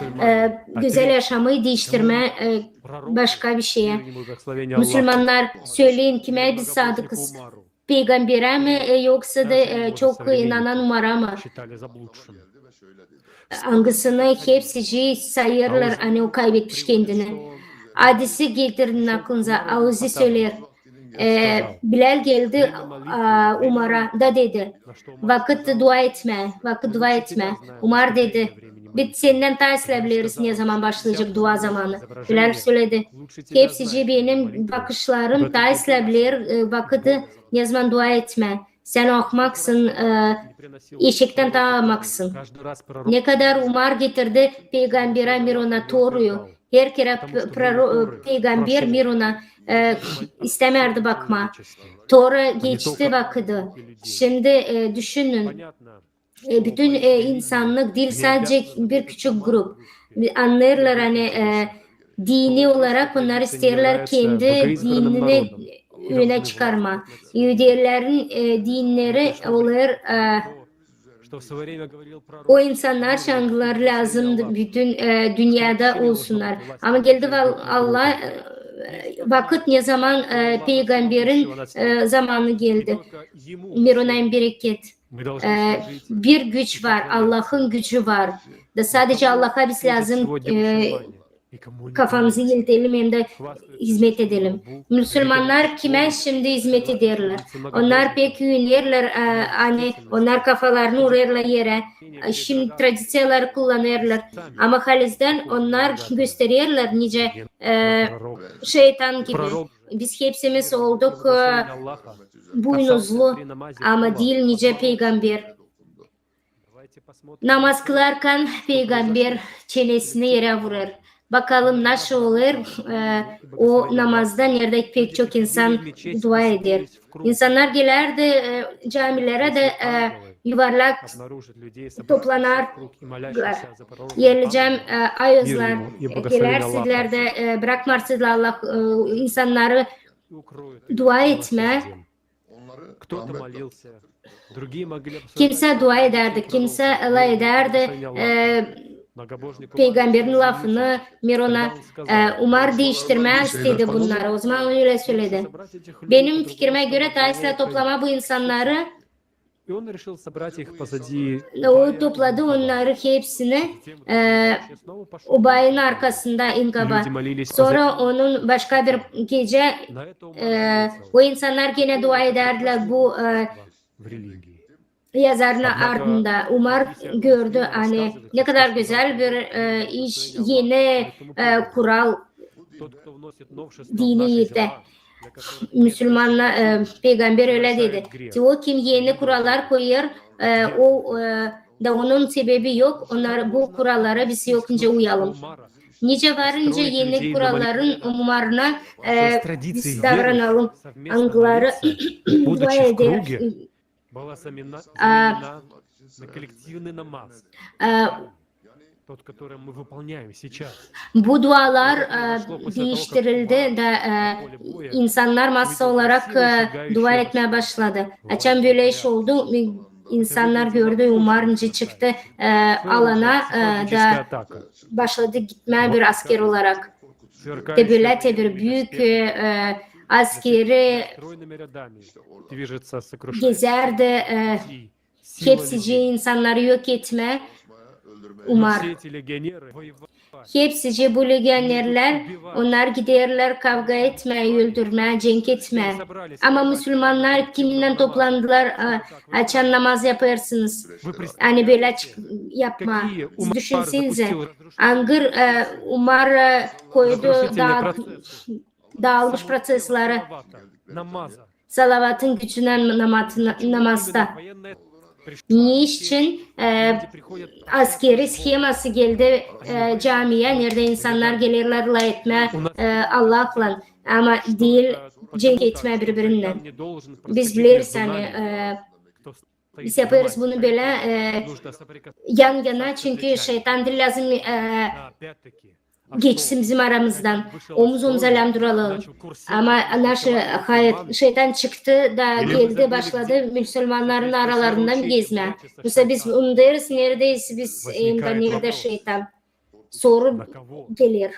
güzel yaşamayı değiştirme başka bir şeye. Müslümanlar söyleyin kime biz sadıkız? Peygambere mi yoksa da çok inanan Umar'a mı? Hangisini hepsi sayırlar hani o kaybetmiş kendini. Hadisi getirin aklınıza. Ağzı söyler. Bilal geldi Umar'a da dedi. Vakit dua etme. Vakit dua etme. Umar dedi. Biz senden taslayabiliriz ne zaman başlayacak dua zamanı. Bilal söyledi. Hepsi benim bakışlarım taslayabilir. Vakit ne zaman dua etme. Sen ahmaksın. Eşekten tağmaksın. Ne kadar Umar getirdi Peygamber'e Mirona toruyu. Her kere Peygamber Mirona istemerdi bakma. Tora geçti vakıdı. Şimdi düşünün. Bütün insanlık değil sadece bir küçük grup. Anlarlar hani dini olarak onlar isterler kendi dinini öne çıkarma. Yahudilerin dinleri olur o insanlar şanlılar lazım bütün dünyada olsunlar. Ama geldi Allah vakit ne zaman peygamberin zamanı geldi. Mirona'nın bereket. Bir güç var. Allah'ın gücü var. Da sadece Allah'a biz lazım kafamızı yeltelim hem de hizmet edelim. Müslümanlar kime şimdi hizmet ederler? Onlar pek üyünerler, hani onlar kafalarını vururlar yere. Şimdi tradisyoner kullanırlar. Ama halizden onlar gösterirler nice şeytan gibi. Biz hepsimiz olduk boynuzlu ama değil nice peygamber. Namaz kılarken peygamber çenesini yere vurur. Bakalım nasıl olur. O namazda nerede pek çok insan dua eder. İnsanlar gelirdi camilere de yuvarlak toplanır. Geleceğim ayızlar gelir sizler de bırakmarsınız Allah insanları dua etme. Kimse dua ederdi, kimse Allah ederdi. Peygamberin lafını Miron'a Umar değiştirmez istedi bunları. O zaman öyle söyledi. Benim fikrime göre Tays'la toplama bu insanları o topladı onları hepsini Ubay'ın arkasında inkaba. Sonra onun başka bir gece o insanlar yine dua ederdiler bu yazarın ardında. Umar gördü hani ne kadar güzel bir iş, yeni kural diniydi. Müslümanlar peygamber öyle dedi. O kim yeni kurallar koyuyor o da onun sebebi yok. Onlar bu kurallara biz yokunca uyalım. Nice varınca yeni kuralların umarına biz davranalım. Angları dua eder. Bu dualar değiştirildi de insanlar masa olarak dua etmeye başladı. Açan böyle iş oldu. İnsanlar gördü, umarınca çıktı alana da başladı gitmeye bir asker olarak. De böyle bir büyük askeri gezerdi. Hepsici insanları yok etme Umar. Hepsici bu legionerler onlar giderler kavga etmeye, öldürmeye, cenk etmeye. Ama Müslümanlar kiminle toplandılar? Açan namaz yaparsınız. Hani böyle yapma. Siz düşünsenize. Angır Umar koydu dağılmış prosesleri. Salavatın gücünden namazda. Niçin askeri scheması geldi camiye nerede insanlar gelirler la etme Allah'la ama değil cenk etme birbirinden. Biz biliriz hani biz yaparız bunu böyle yan yana çünkü şeytandır lazım geçsin bizim aramızdan. Omuz omuza duralım. Ama hayat şeytan çıktı da geldi başladı Müslümanların aralarından gezme. Mesela biz onu deriz neredeyiz biz nerede şeytan. Soru gelir.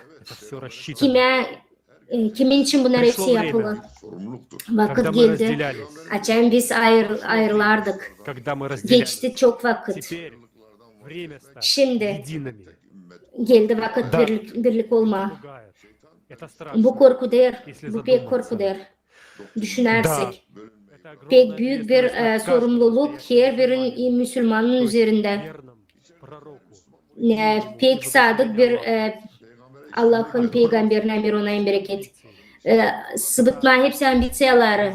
Kimin için bunlar hepsi yapılır? Vakit geldi. Açan biz ayrılardık. Geçti çok vakit. Şimdi geldi vakit birlik olma. Bu korku der, bu pek korku der. Düşünersek. Pek büyük bir sorumluluk her bir Müslümanın üzerinde. Pek sadık bir Allah'ın peygamberine Mirona'nın bereket. Sıbıtma hepsi ambitsiyaları,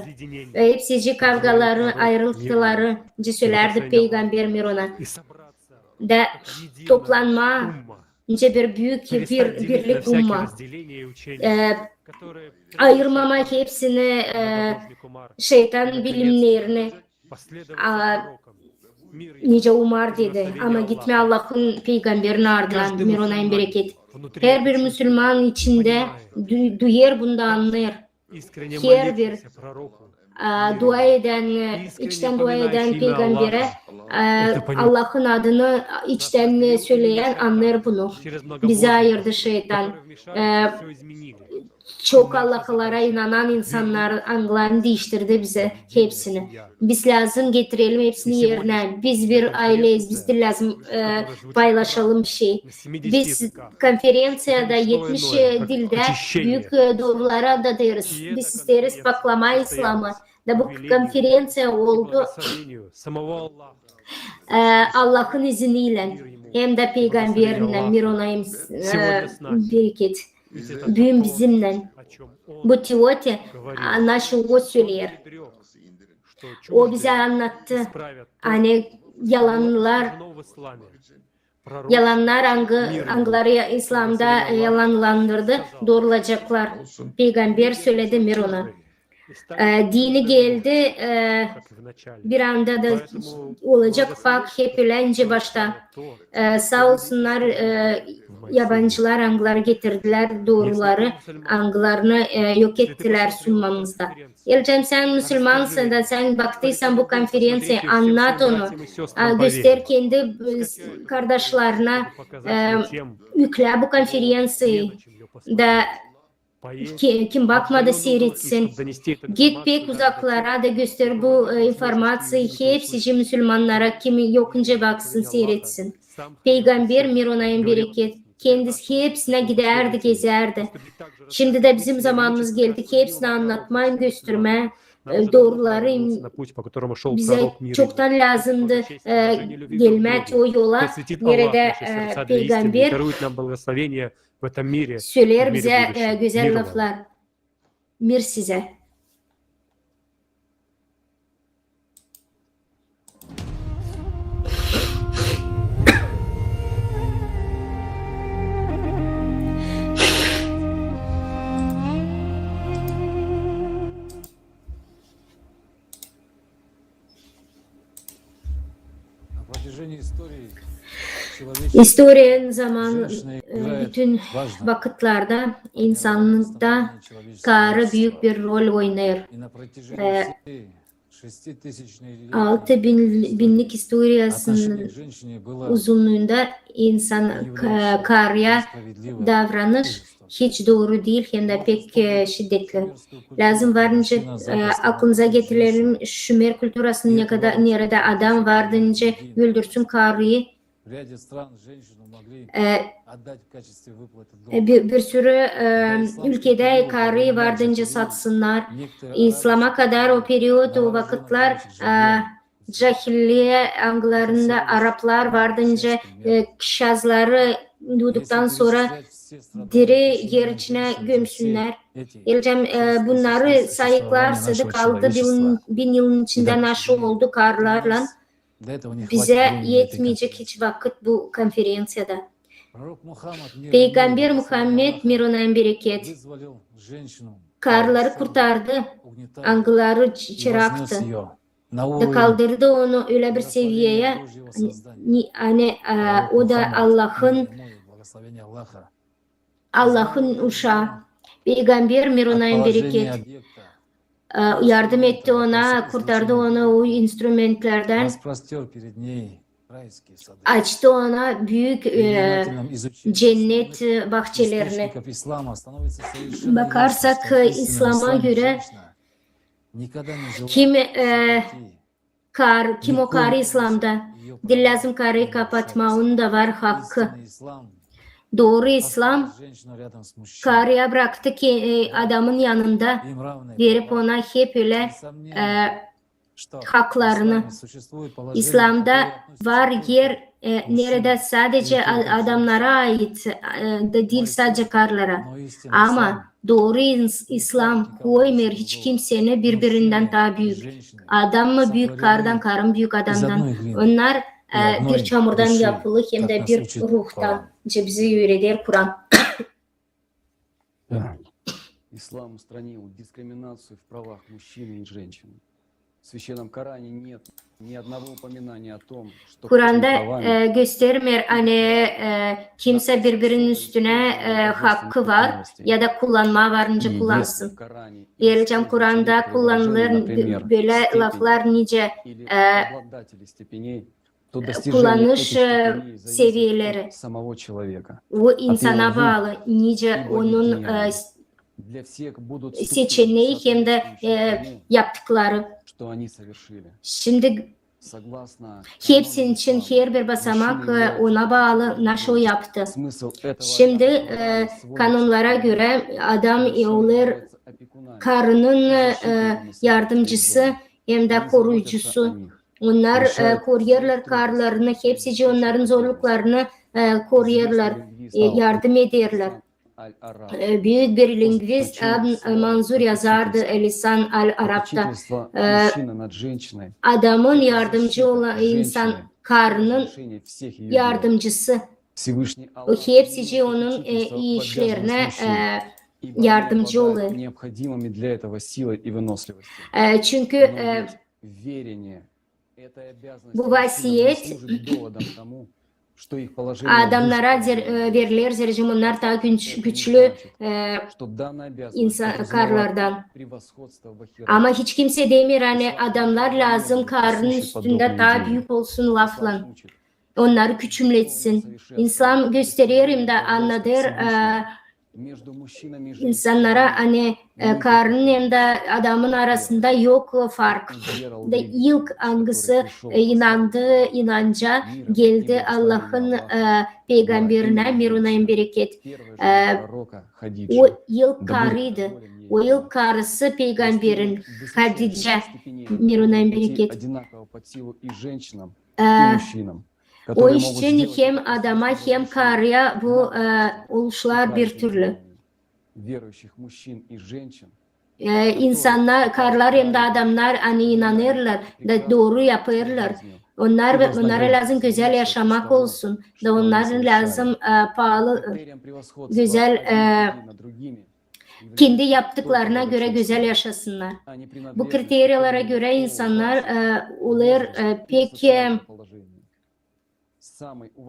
hepsi kavgaları, ayrılıkları söylerdi peygamber Mirona. Da toplanma bir büyük bir birlik umma. Ayırmama hepsini şeytan bilimlerini nice Umar dedi. Ama gitme Allah'ın peygamberinin ardından Mirona'nın bereket. Her bir Müslüman içinde duyar bunda anlar. Her bir dua eden, içten dua eden peygambere Allah'ın adını içten söyleyen anlar bunu. Bize ayırdı şeytan. Çok Allah'lara inanan insanlar anılarını değiştirdi bize hepsini. Biz lazım getirelim hepsini yerine. Biz bir aileyiz. Biz de lazım paylaşalım bir şey. Biz konferansiyada 70 dilde büyük doğrulara da deriz. Biz isteriz baklama İslam'ı. Da bu konferansiya oldu Allah'ın izniyle hem de peygamberine Mirona'yım bereket. Büyüm bizimle. Bu teoti naşı o söyler. O bize anlattı. Hani yalanlar Yalanlar angları İslam'da yalanlandırdı, doğrulacaklar. Peygamber söyledi mir ona. Dini geldi, bir anda da olacak bak hep önce başta. Sağ olsunlar yabancılar angları getirdiler, doğruları anglarını yok ettiler sunmamızda. Elcem sen Müslümansın da sen baktıysan bu konferansı anlat onu. Göster kendi kardeşlerine yükle bu konferansı da kim bakmadı seyretsin. Git pek uzaklara da göster bu informasyayı hepsi Müslümanlara kimi yokunca baksın seyretsin. Peygamber mir ona en bereket. Kendisi hepsine giderdi gezerdi. Şimdi de bizim zamanımız geldi ki hepsini anlatmayı gösterme doğruları bize çoktan lazımdı gelmek o yola nerede Peygamber söyler bize güzel laflar. Mir size. İstoriyanın zaman bütün vakitlerde insanlıkta karı büyük bir rol oynar. 6000'lik historiasının uzunluğunda insan karıya davranış hiç doğru değil hem de pek şiddetli. Lazım varınca aklımıza getirelim Şümer kültürasının nerede adam vardınca öldürsün karıyı. Bir sürü ülkede karıyı vardınca satsınlar. İslam'a kadar o periyot, o vakitler cahiliye anglarında Araplar vardınca şazları doğduktan sonra diri yer içine gömsünler. Elcem bunları sayıklarsa kaldı 1000 yılın içinden aşı oldu karlarla. Bize yetmeyecek hiç vakit bu konferansiyada. Peygamber Muhammed mir ona en bereket. Karları kurtardı, angıları çıraktı. Da kaldırdı onu öyle bir seviyeye, hani o da Allah'ın uşağı. Peygamber mir ona en bereket. Yardım etti ona, kurtardı onu o instrumentlerden. Açtı ona büyük cennet bahçelerini. Bakarsak İslam'a göre kim o karı İslam'da? Dil lazım karıyı kapatma, onun da var hakkı. Doğru İslam karıya bıraktı ki adamın yanında verip ona hep öyle haklarını. İslam'da var yer nerede sadece adamlara ait da değil sadece karlara. Ama doğru İslam koymuyor hiç kimsenin birbirinden daha büyük. Adam mı büyük kardan, karın büyük adamdan. Onlar bir çamurdan yapılı hem de bir ruhtan. Bizi öğreder Kur'an. Ислам устранил дискриминацию в правах мужчины и женщины. В Священном Коране нет ни одного упоминания о том, что Kur'an'da göstermiyor hani kimse birbirinin üstüne hakkı var ya da kullanma varınca kullansın. Diyelim Kur'an'da kullanılır böyle laflar nice kullanış seviyeleri. O insana bağlı nice onun seçeneği hem de yaptıkları. Şimdi hepsinin için her bir basamak ona bağlı nasıl yaptı. Şimdi kanunlara göre adam olur karının yardımcısı hem de koruyucusu. Onlar koruyorlar karlarını, hepsici onların zorluklarını koruyorlar, yardım ederler. Büyük bir lingvist Manzur yazardı Lisan al-Arap'ta. Adamın yardımcı olan insan karnının yardımcısı. O hepsi onun işlerine yardımcı oluyor. Çünkü bu vasiyet adamlara verilir zerrecim onlar daha güçlü karlardan. Ama hiç kimse demir hani adamlar lazım karnın üstünde daha büyük olsun lafla. Onları küçümletsin. İslam gösteririm de anladır insanlara hani karnın hem de adamın arasında yok fark. De ilk hangisi inandığı inanca geldi Allah'ın peygamberine mirunayım bereket. O ilk karıydı. O ilk karısı peygamberin Hadice mirunayım bereket. O için hem adama hem karıya bu oluşlar bir türlü. İnsanlar, karlar hem de adamlar hani inanırlar da doğru yaparlar. Onlara lazım güzel yaşamak olsun. Da onlara lazım pahalı, güzel kendi yaptıklarına göre güzel yaşasınlar. Bu kriteryalara göre insanlar olur pek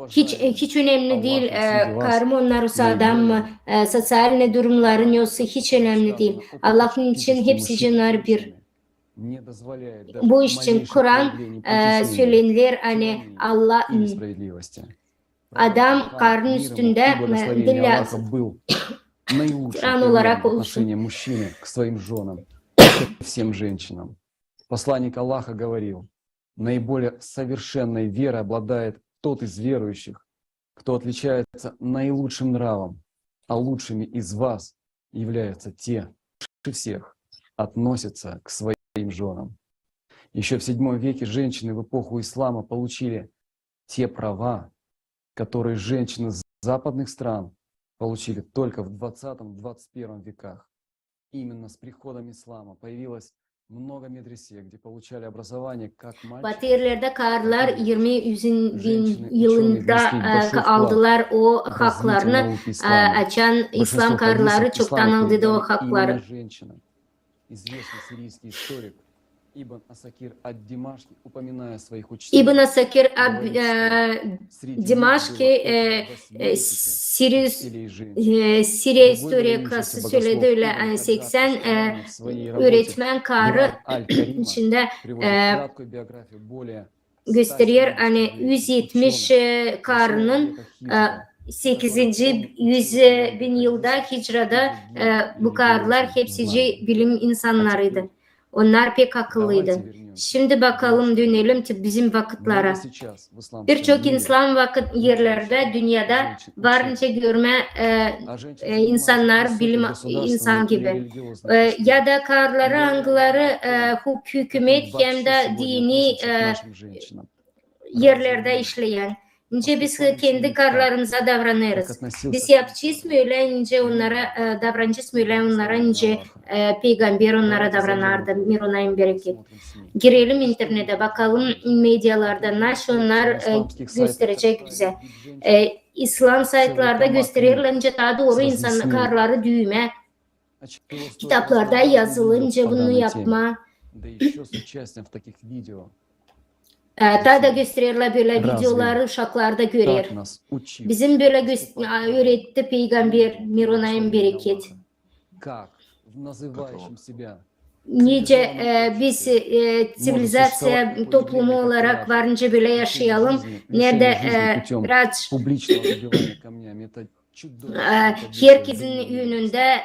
hiç önemli değil karım onlar olsa adam mı sosyal ne durumların yoksa hiç önemli değil. Allah'ın için hepsi canlar bir. Bu için Kur'an söylenir hani Allah adam karnın üstünde Kur'an olarak olsun. Посланник Аллаха говорил, наиболее совершенной верой обладает тот из верующих, кто отличается наилучшим нравом, а лучшими из вас являются те, что всех относятся к своим женам. Еще в VII веке женщины в эпоху ислама получили те права, которые женщины западных стран получили только в XX-XXI веках. Именно с приходом ислама появилась много медресе, где получали образование как мальчики. Batı yerlerde karlar 20 bin yılında aldılar o haklarını açan İslam karları çoktan aldı o hakları. İbn Asakir Dimaşki Siriya historikası söyledi öyle 80 öğretmen karı içinde gösteriyor hani 170 karının 8. 100 bin yılda hicrada bu karlar hepsi bilim insanlarıydı. Onlar pek akıllıydı. Şimdi bakalım dönelim bizim vakıtlara. Birçok İslam vakit yerlerde dünyada varınca görme insanlar bilim insan gibi. Ya da karları hangileri hükümet hem de dini yerlerde işleyen. İnce biz kendi karlarımıza davranırız. Biz yapacağız mı öyle ince onlara davranacağız mı öyle onlara ince peygamber onlara davranardı. Mirunayım bereket. Girelim internete bakalım medyalarda nasıl onlar gösterecek bize. İslam saytlarda gösterirler ince daha doğru insanlar karları düğme. Kitaplarda yazılınca bunu yapma. Daha da gösterirler böyle videoları uşaklarda görür. Bizim böyle öğretti peygamber Mirunayım bereket. Nice biz sivilizasya toplumu olarak varınca böyle yaşayalım. Nerede herkesin önünde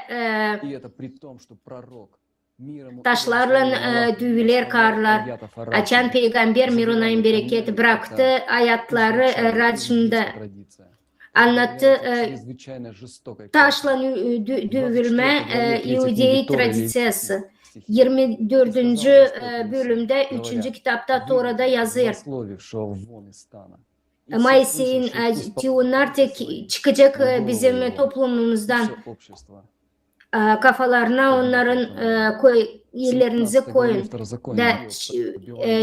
taşlarla düğüler karlar. Açan peygamber Mirunayım bereket bıraktı ayatları racımda anlattı. Taşla düğülme İhudilik tradisyası. 24. bölümde 3. kitapta Tora'da yazıyor. Mayıs'ın onlar çıkacak bizim toplumumuzdan. Kafalarına onların yerlerinizi koyun.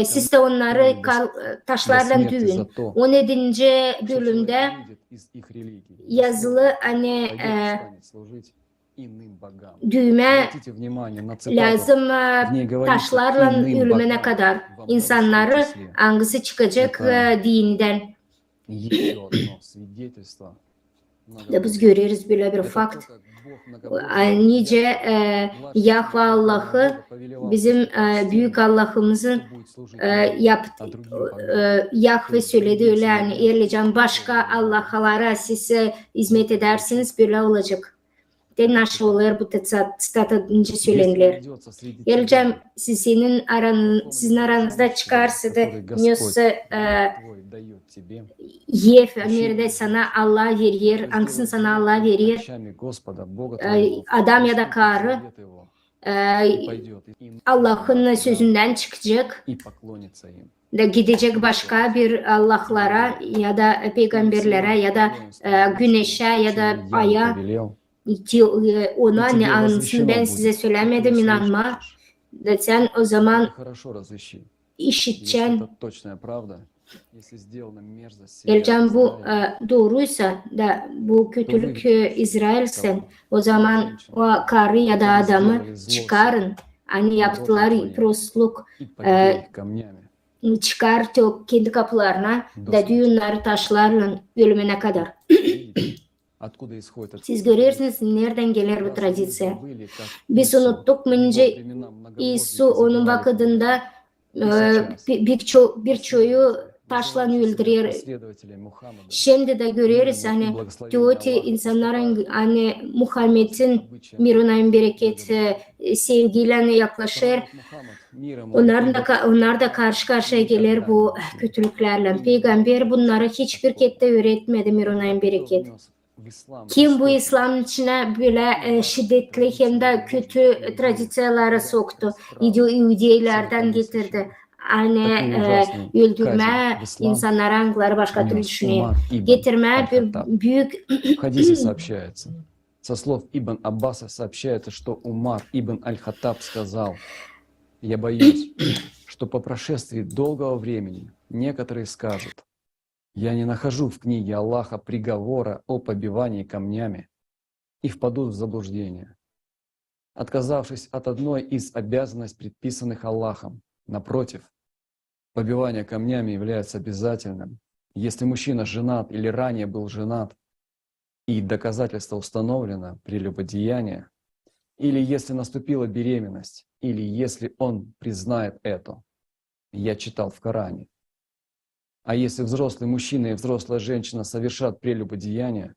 Siz de onları taşlarla düğün. 17. bölümde yazılı hani düğme lazım taşlarla ölümüne kadar insanları hangisi çıkacak dinden. Biz görüyoruz böyle bir fakt. Nice Yahve Allah'ı bizim büyük Allah'ımızın Yahve söyledi öyle yani yerleyeceğim başka Allah'lara siz hizmet edersiniz böyle olacak. De nasıl olur bu statı önce söylenilir. Yerleyeceğim sizin aranızda çıkarsa da neyse nerede sana Allah verir, hangisini sana Allah verir, adam ya da karı Allah'ın sözünden çıkacak, da gidecek başka bir Allah'lara ya da peygamberlere ya da güneşe ya da aya, ona ne anısını ben size söylemedim inanma, da sen o zaman işiteceksin. Elcan bu doğruysa da bu kötülük İsrail'sen o zaman o karı ya da adamı çıkarın. Hani yaptılar prosluk çıkart kendi kapılarına da düğünleri taşlarla ölümüne kadar. Siz görüyorsunuz nereden gelir bu tradisiya. Biz unuttuk önce İsa onun vakitinde birçoğu taşla öldürüyor. Şimdi de görüyoruz hani diyorti insanların hani Muhammed'in mirunayın bereket sevgiyle yaklaşır. Onlar da karşı karşıya gelir bu kötülüklerle. Peygamber bunları hiçbir kette öğretmedi mirunayın bereket. Kim bu İslam'ın içine böyle şiddetli hem de kötü tradisiyalara soktu. İdealardan getirdi. Hani öldürme, insanlar hangileri başka türlü düşünüyor. Getirme bir büyük... В хадисе сообщается. Со слов Ибн Аббаса сообщается, что Умар Ибн Аль-Хаттаб сказал: «Я боюсь, что по прошествии долгого времени некоторые скажут: я не нахожу в книге Аллаха приговора о побивании камнями и впадут в заблуждение, отказавшись от одной из обязанностей, предписанных Аллахом. Напротив, побивание камнями является обязательным, если мужчина женат или ранее был женат, и доказательство установлено прелюбодеяние, или если наступила беременность, или если он признает это». Я читал в Коране. А если взрослый мужчина и взрослая женщина совершат прелюбодеяние,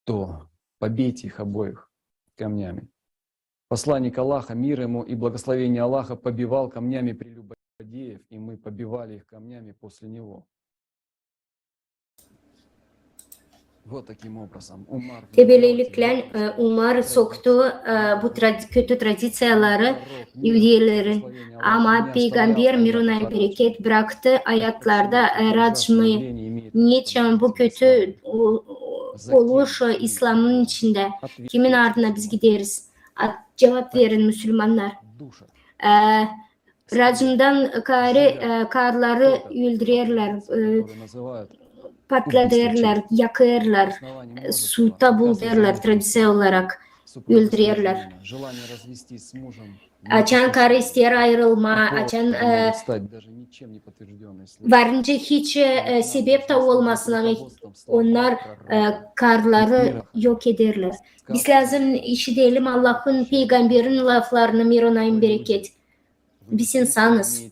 то побейте их обоих камнями. Посланник Аллаха, мир ему и благословение Аллаха, побивал камнями прелюбодеев, и мы побивали их камнями после него. Вот таким образом Умар... Böylelikle Umar soktu bu kötü tradisiyaları Yahudilerin. Ama Peygamber mirunay bereket bıraktı ayetlarda racmı. Niçin bu kötü oluş İslam'ın içinde? Kimin ardına biz gideriz? Cevap verin Müslümanlar. Racmdan karları öldürürler. Patlatırlar, yakırlar, suda bulurlar tradisiyon olarak öldürürler. Açan karı ister ayrılma, açan varınca hiç sebep de olmasına onlar karları yok ederler. Biz lazım işitelim Allah'ın peygamberin laflarını mirunayın bereket. Biz insanız.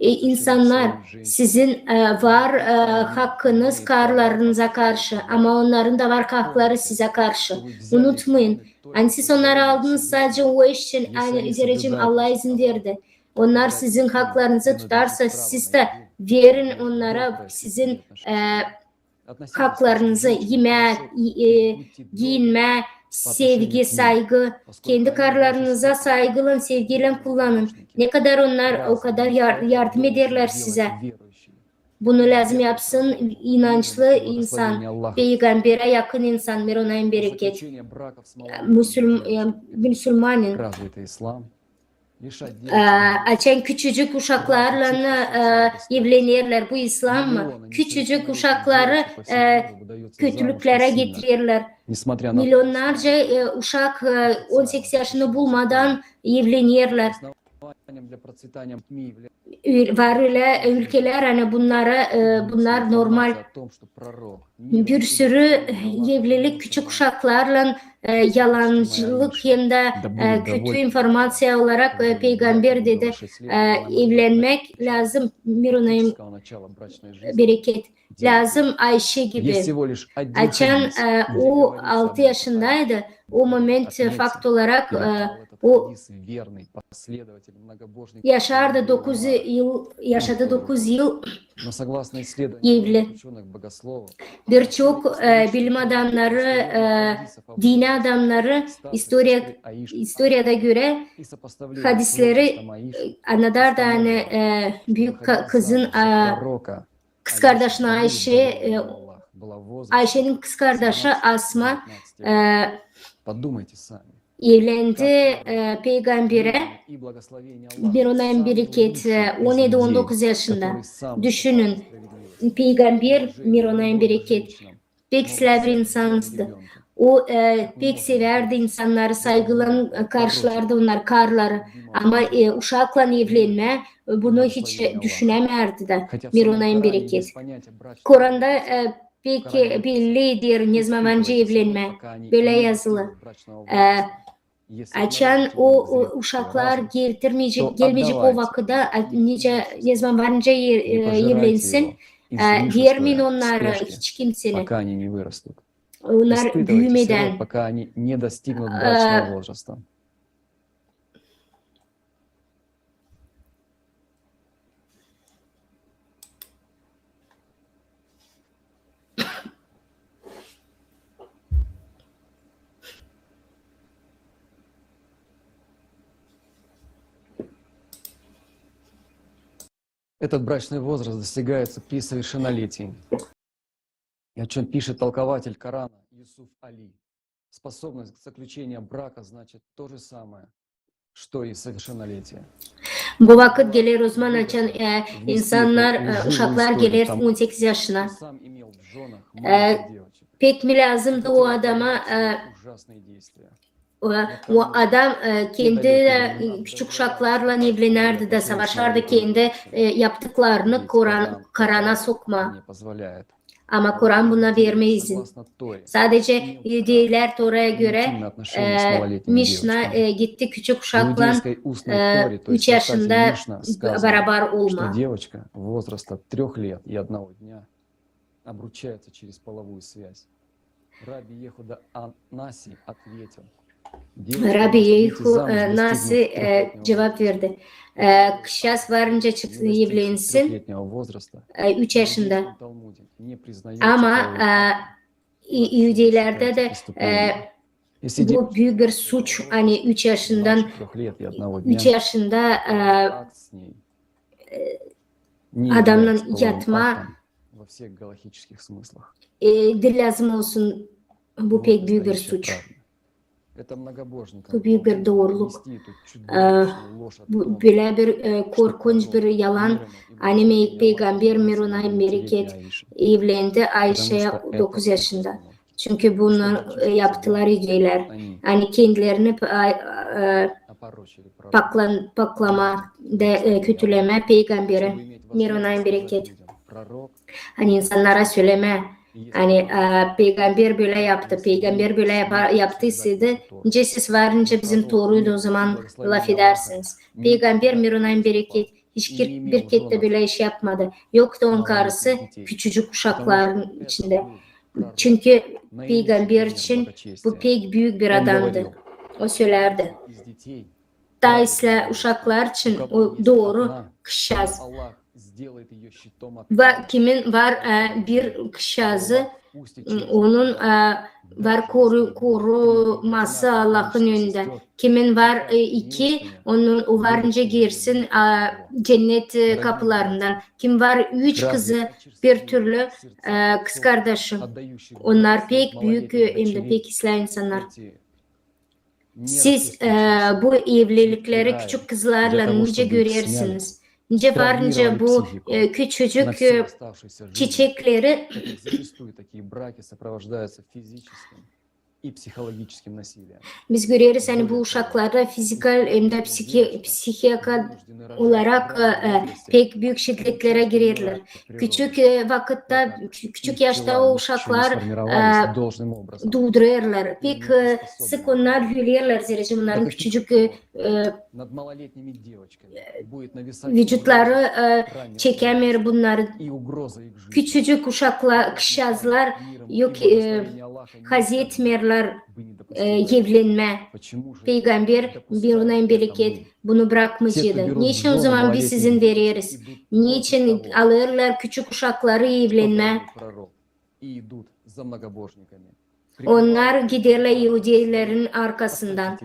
İnsanlar sizin var hakkınız karlarınıza karşı ama onların da var hakları size karşı. Unutmayın. Yani siz onları aldınız sadece o iş için üzericim Allah izin verdi. Onlar sizin haklarınızı tutarsa siz de verin onlara sizin haklarınızı yeme, giyinme, sevgi, saygı, kendi karlarınıza saygıyla, sevgiyle kullanın. Ne kadar onlar o kadar yardım ederler size. Bunu lazım yapsın inançlı insan, peygambere yakın insan, mir ona in bereket. Müslümanın. Açan küçücük uşaklarla evlenirler. Bu İslam mı? Küçücük uşakları kötülüklere getirirler. Milyonlarca uşak 18 yaşını bulmadan evlenirler. Var öyle ülkeler hani bunlar normal. Bir sürü evlilik küçük uşaklarla yalancılık hem de kötü informasyon olarak peygamber dedi evlenmek lazım. Mirunayım bereket lazım Ayşe gibi. Açan o 6 yaşındaydı. O moment fakt olarak o yaşadı 9 yıl evli. Birçok bilim adamları, dini adamları historiada göre hadisleri anladar da hani büyük kızın kız kardeşine Ayşe'nin kız kardeşi Asma evlendi peygambere bir ona bereket 17-19 yaşında. Düşünün peygamber bir ona bereket pek sever insandı. O pek severdi insanları, saygıyla karşılardı onlar karları. Ama uşakla evlenme bunu hiç düşünemerdi de bir ona bereket. Kur'an'da pek bellidir ne zaman önce evlenme. Böyle yazılı. Açan o uşaklar gelmeyecek o vakitte ne zaman varınca evlensin. Vermeyin onlara hiç kimsene. Onlar büyümeden Этот брачный возраст достигается при совершеннолетии. И о чем пишет толкователь Корана Юсуф Али. Способность к заключению брака значит то же самое, что и совершеннолетие. Bu vakit gelir o zaman açan insanlar, uşaklar gelir 18 yaşına. Pek mi lazımdı o adama? O adam kendi küçük uşaklarla evlenirdi de savaşardı, kendi yaptıklarını Kur'an'a sokma. Ama Kur'an buna verme izin. Sadece Yahudiler Tora'ya göre Mişna gitti küçük uşakla 3 yaşında beraber olma. Девочка возраста 3 лет и 1 дня обручается через половую связь. Раби Ехуда Ан-Наси ответил. Rabbi Yehu Nasi cevap verdi. Kışas varınca çıksın evlensin 3 yaşında. Ama Yahudilerde de bu büyük bir suç. Hani 3 yaşında adamla yatma lazım olsun. Bu pek büyük bir suç. Bu büyük bir doğruluk. Böyle bir korkunç bir yalan. Hani peygamber Mirunay bereket evlendi Ayşe'ye 9 yaşında. Çünkü bunu yaptılar Yahudiler. Hani kendilerini paklama, kötüleme peygambere Mirunay bereket. Hani insanlara söyleme. Hani peygamber böyle yaptı, peygamber böyle yaptıysa nice siz varınca bizim doğruydu o zaman laf edersiniz. Peygamber Mirunay bereket hiçbir kette böyle iş yapmadı. Yoktu onun karısı küçücük uşakların içinde. Çünkü peygamber için bu pek büyük bir adamdı. O söylerdi. Dolayısıyla uşaklar için o doğru kışaz. ve kimin var bir kışazı onun var koruması Allah'ın önünde. Kimin var iki onun varınca girsin cennet kapılarından. Kim var üç kızı bir türlü kız kardeşi. Onlar pek büyük hem de pek İslam insanlar. Siz bu evlilikleri küçük kızlarla nice görürsünüz. Nice var nice bu küçücük çiçekleri biz görüyoruz hani bu uşaklarda fizikal hem de psikiyakal olarak pek büyük şiddetlere girerler. Küçük vakitte, küçük yaşta o uşaklar doğduruyorlar. Pek sık onlar hülyerler zirece bunların küçücük vücutları çekemiyor bunları. Küçücük kışazlar yok haz etmiyorlar evlenme. Peygamber bir ona bereket bunu bırakmayacağdı. Niçin o zaman biz izin veriyoruz? Niçin alırlar küçük uşakları evlenme? Onlar giderler Yahudilerin arkasından.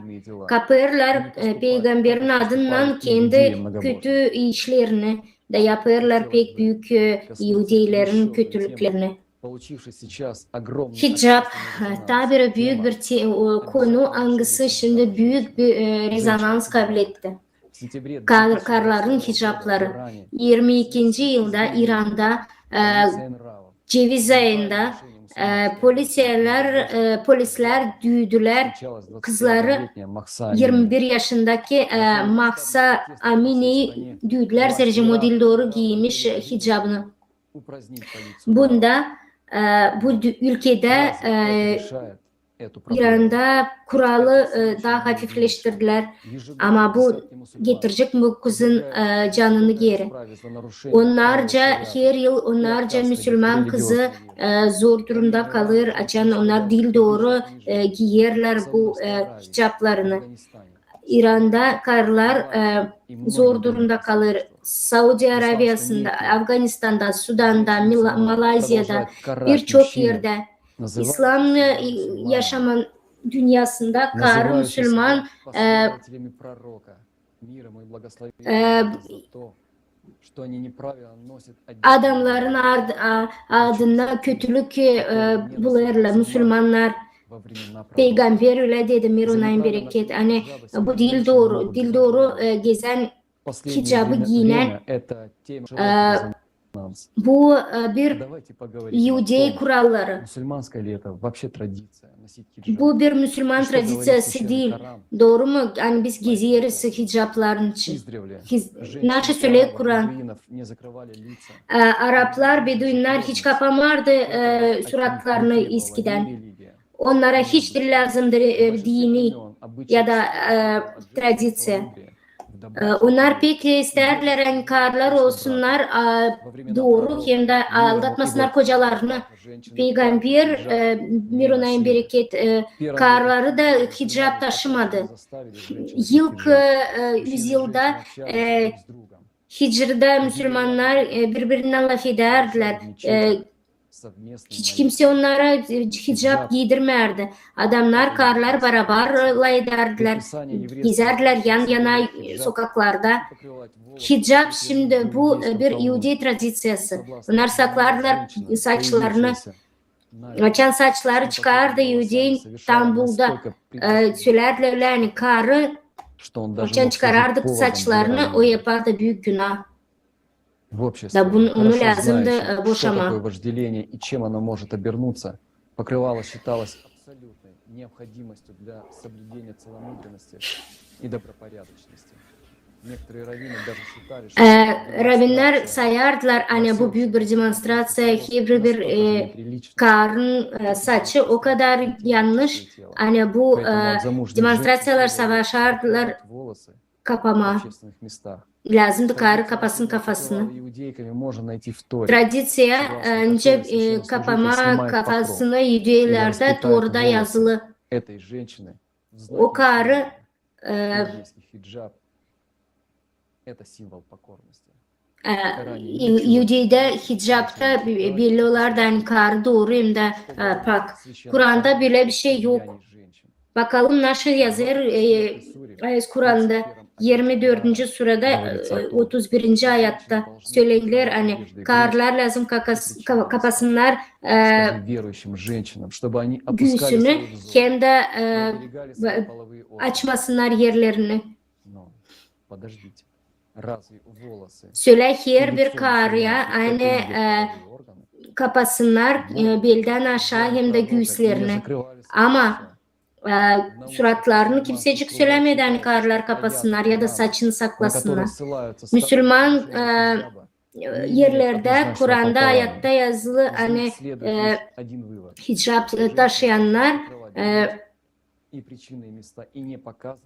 Kapırlar peygamberin adından kendi kötü işlerini de yaparlar pek büyük Yahudilerin kötülüklerini. Hicab tabi büyük bir konu hangisi şimdi büyük bir rezonans kabul etti. Karların hicapları. 22. yılda İran'da ceviz ayında polisler düğdüler kızları 21 yaşındaki Mahsa Amini'yi düğdüler. Zerce model doğru giymiş hicabını. Bunda bu ülkede İran'da kuralı daha hafifleştirdiler ama bu getirecek bu kızın canını geri. Her yıl onlarca Müslüman kızı zor durumda kalır. Açan onlar dil doğru giyerler bu hicaplarını. İran'da karılar zor durumda kalır. Saudi Arabiyası'nda, Afganistan'da, Sudan'da, Malezya'da birçok yerde İslam yaşamın dünyasında karı Müslüman adamların adına kötülük bulurlar Müslümanlar. Peygamber öyle dedi Mirunay'ın bereket. Hani bu dil doğru gezen hicabı giyinen bu bir Yahudi kuralları. Bu bir Müslüman tradisyası değil. Doğru mu? Yani biz geziyoruz hicapların için. Naşı söyle Kur'an. Araplar, Beduinler hiç kapamardı suratlarını eskiden. Onlara hiç de lazımdır dini ya da tradisiya. Onlar pek isterler yani karlar olsunlar doğru hem de aldatmasınlar kocalarını. Peygamber Mirunay'ın bereket karları da hicap taşımadı. İlk yüzyılda Hicr'de Müslümanlar birbirinden laf ederdiler. Hiç kimse onlara hicap giydirmerdi. Adamlar karlar beraber ederdiler. Gezerdiler yan yana sokaklarda. Hicap şimdi bu bir Yahudi tradisyası. Onlar saklardılar saçlarını. Açan saçları çıkardı Yahudi İstanbul'da. Söylerdiler yani karı açan çıkarardı saçlarını o yapardı büyük günah. Да, onu lazım da boşama. И чем оно может обернуться, покрывало считалось абсолютной необходимостью для соблюдения целомудренности и добропорядочности. Некоторые раввины даже считали, что Rabinler sayardılar hani bu büyük bir demonstrasyon, Hebrew bir karın saçı o kadar yanlış. Hani bu demonstrasyalar savaşardılar kapama. Lazımdı karı kapasın kafasını. Tradisiya önce kapama kafasını Yudilerde Tora'da yazılı. O karı Yudi'de hicapta belli olar da hani karı doğru hem de pak. Kur'an'da böyle bir şey yok. Bakalım nasıl yazar Kur'an'da 24. surada 31. ayatta söylenir hani karlar lazım kapasınlar göğsünü hem de açmasınlar yerlerini. Söyle her bir karıya aynı kapasınlar belden aşağı hem de göğüslerini. Ama suratlarını kimsecik söylemedi hani karlar kapasınlar ya da saçını saklasınlar. Müslüman yerlerde Kur'an'da ayatta yazılı hani hicap taşıyanlar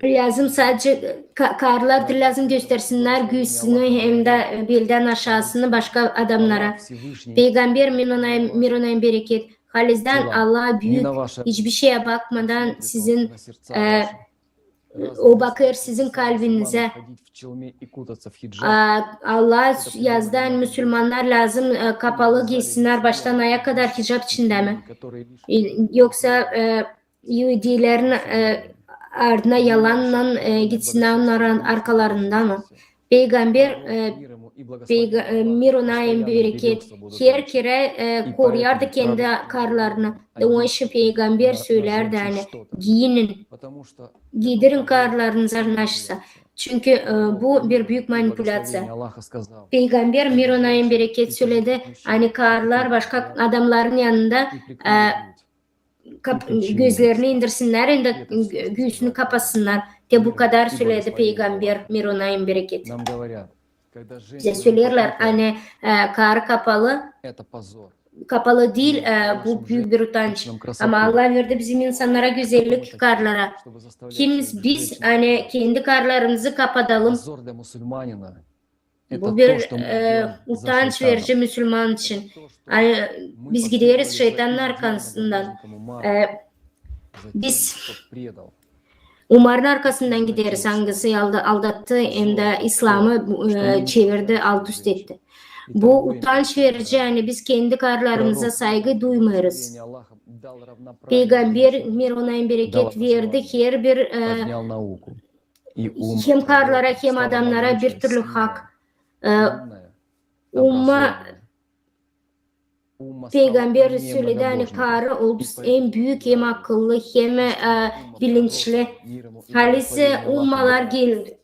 lazım sadece karlar lazım göstersinler göğsünü hem de belden aşağısını başka adamlara. Peygamber Mirona'nın bereket Halizden Allah büyük hiçbir şeye bakmadan sizin o bakır sizin kalbinize. Allah yazdan Müslümanlar lazım kapalı giysinler baştan aya kadar hicap içinde mi? Yoksa Yahudilerin ardına yalanla gitsinler onların arkalarında mı? Peygamber Mirona'nın bereket her kere koruyardı kendi karlarını. Onun için Peygamber söylerdi hani giyinin, giydirin karlarınızı naşsa. Çünkü bu bir büyük manipülasyon. Peygamber Mirona'nın bereket söyledi. Hani karlar başka adamların yanında gözlerini indirsinler hem de göğsünü kapatsınlar. De bu kadar söyledi Peygamber Mirona'nın bereket. Bize söylerler hani karı kapalı değil bu büyük bir utanç. Ama Allah verdi bizim insanlara güzellik karlara. Biz hani kendi karlarımızı kapatalım. Bu bir utanç verici Müslüman için. Hani biz gideriz şeytanın arkasından. Biz Umar'ın arkasından gideriz hangisi aldattı hem de İslam'ı çevirdi, alt üst etti. Bu utanç verici yani biz kendi karlarımıza saygı duymuyoruz. Peygamber Mirona'nın bereket verdi her bir hem karlara hem adamlara bir türlü hak. Peygamber söyledi hani karı en büyük hem akıllı hem bilinçli. Halisi ummalar geldi.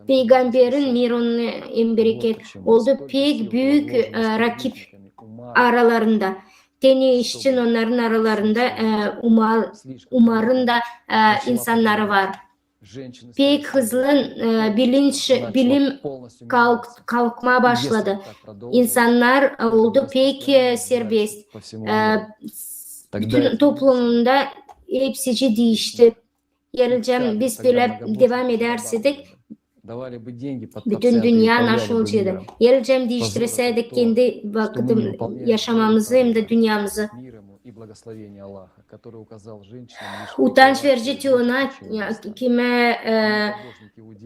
Peygamberin Miron'un bereket oldu pek büyük rakip aralarında. Teni için onların aralarında Umar'ın da insanları var. Pek hızlı bilim kalkmaya başladı. İnsanlar oldu pek serbest. Bütün toplumunda hepsi değişti. Geleceğim biz böyle devam edersek bütün dünya nasıl olacaktı? Geleceğim değiştirseydik kendi vaktim yaşamamızı hem de dünyamızı. Utanç verici ona kime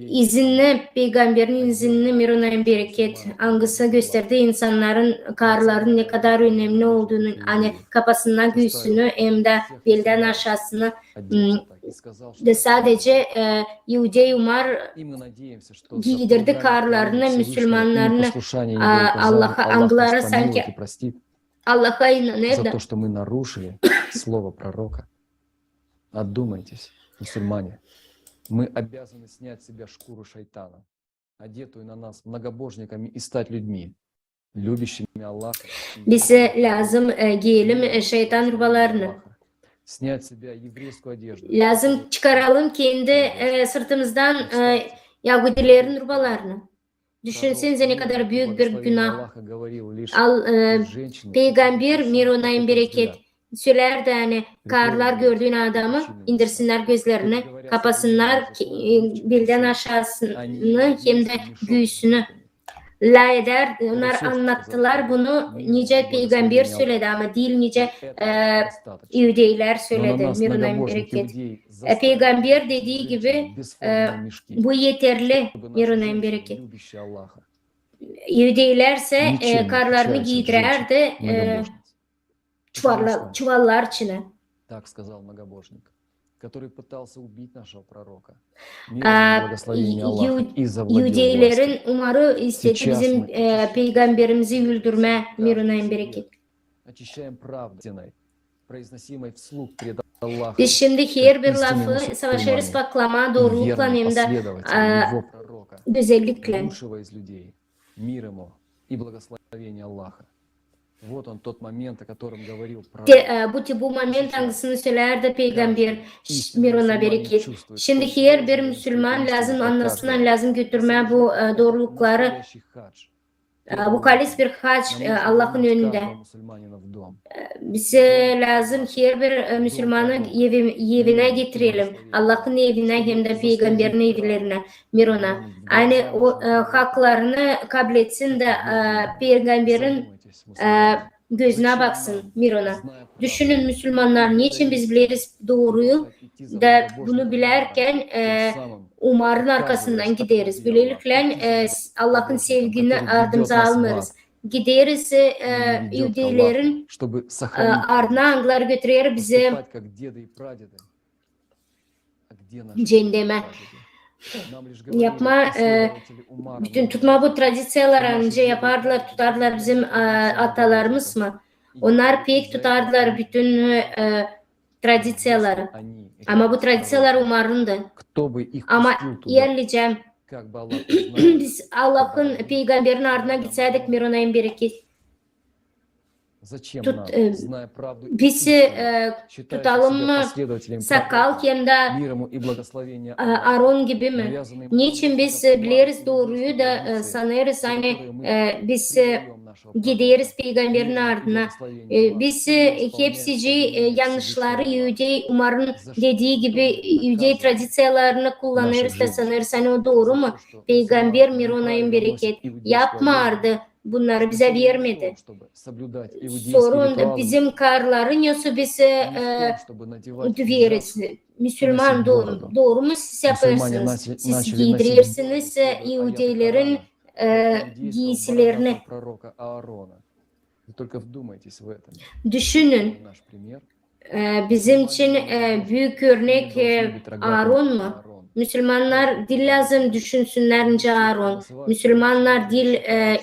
izinli peygamberin izinli Mirona'nın bereket hangisi gösterdi insanların karların ne kadar önemli olduğunu hani kafasından göğsünü hem de belden aşağısını de sadece Yahudi Umar giydirdi karlarını Müslümanlarını Allah'a anglara sanki Allah'a inanır за то, что мы нарушили слово пророка. Отдумайтесь, мусульмане. Мы обязаны снять с себя шкуру шайтана, одетую на нас многобожниками, и стать людьми, любящими Аллаха. Bize lazım giyelim şeytan rubalarını. Снять с себя еврейскую одежду. Lazım çıkaralım kendi sırtımızdan Yahudilerin rubalarını. Düşünsenize ne kadar büyük bir günah. Peygamber Mirona'nın bereket söylerdi hani karlar gördüğün adamı indirsinler gözlerini kapasınlar belden aşağısını hem de göğsünü la eder. Onlar anlattılar bunu nice peygamber söyledi ama değil nice Yahudiler söyledi Mirona'nın bereket. Peygamber dediği gibi bu yeterli Mirona'nın bereket. Yahudilerse Ничем не karlarını отличается от giydirirdi женщин многобожниц. çuvallar içine. Так сказал многобожник, который пытался убить нашего пророка. Мир ему, благословение Аллаха, и завладел властью. Yahudilerin umarı istedi Сейчас bizim мы peygamberimizi öldürme. Mirunayın bereket. очищаем правдой, произносимой вслух пред Аллахом. Biz şimdi her bir истинные lafı мусульмане savaşırız paklama, и doğrulukla верные hem de последователи его пророка, güzellikle. лучшего из людей, мир ему и благословение Аллаха. Вот он тот момент, о котором говорил пророк. Bu moment hangisini söylerdi peygamber Miruna bereket. Şimdi her bir Müslüman lazım anlasın, lazım götürme bu doğrulukları. Настоящий хадж. Bu kalis bir hac Allah'ın önünde. Каждого мусульманина в дом. Bize lazım her bir Müslümanı evine getirelim. Allah'ın evine hem de peygamberin evlerine, Miruna. Yani o haklarını kabul etsin de peygamberin gözüne baksın Miruna. Düşünün Müslümanlar niçin biz biliriz doğruyu da bunu bilerken Umar'ın arkasından gideriz. Böylelikle Allah'ın sevgini ardımıza almıyoruz. Gideriz Yahudilerin ardına anglar götürür bizi cehenneme. Yapma, bütün tutma bu tradisiyalar önce yapardılar, tutardılar bizim atalarımız mı? Onlar pek tutardılar bütün tradisiyaları. Ama bu tradisiyalar Umar'ındı. Ama yerleyeceğim. Biz Allah'ın peygamberin ardına gitseydik Mirunayın bereket. Biz tutalım mı sakal hem de Aron gibi mi? Niçin biz biliriz doğruyu da sanırız hani biz gideriz peygamberin ardına. Biz hepsici yanlışları Yahudi Umar'ın dediği gibi Yahudi tradisiyalarını kullanırız da sanırız hani o doğru mu? Peygamber Mirunayın bereket yapmardı. Bunları bize vermedi. Sorun bizim karların yoksa biz veririz. Müslüman doğru mu siz yaparsınız? Siz giydirirsiniz Yahudilerin giysilerini. Düşünün. Bizim için büyük örnek Aaron mu? Müslümanlar dil lazım düşünsünler önce Aaron. Müslümanlar dil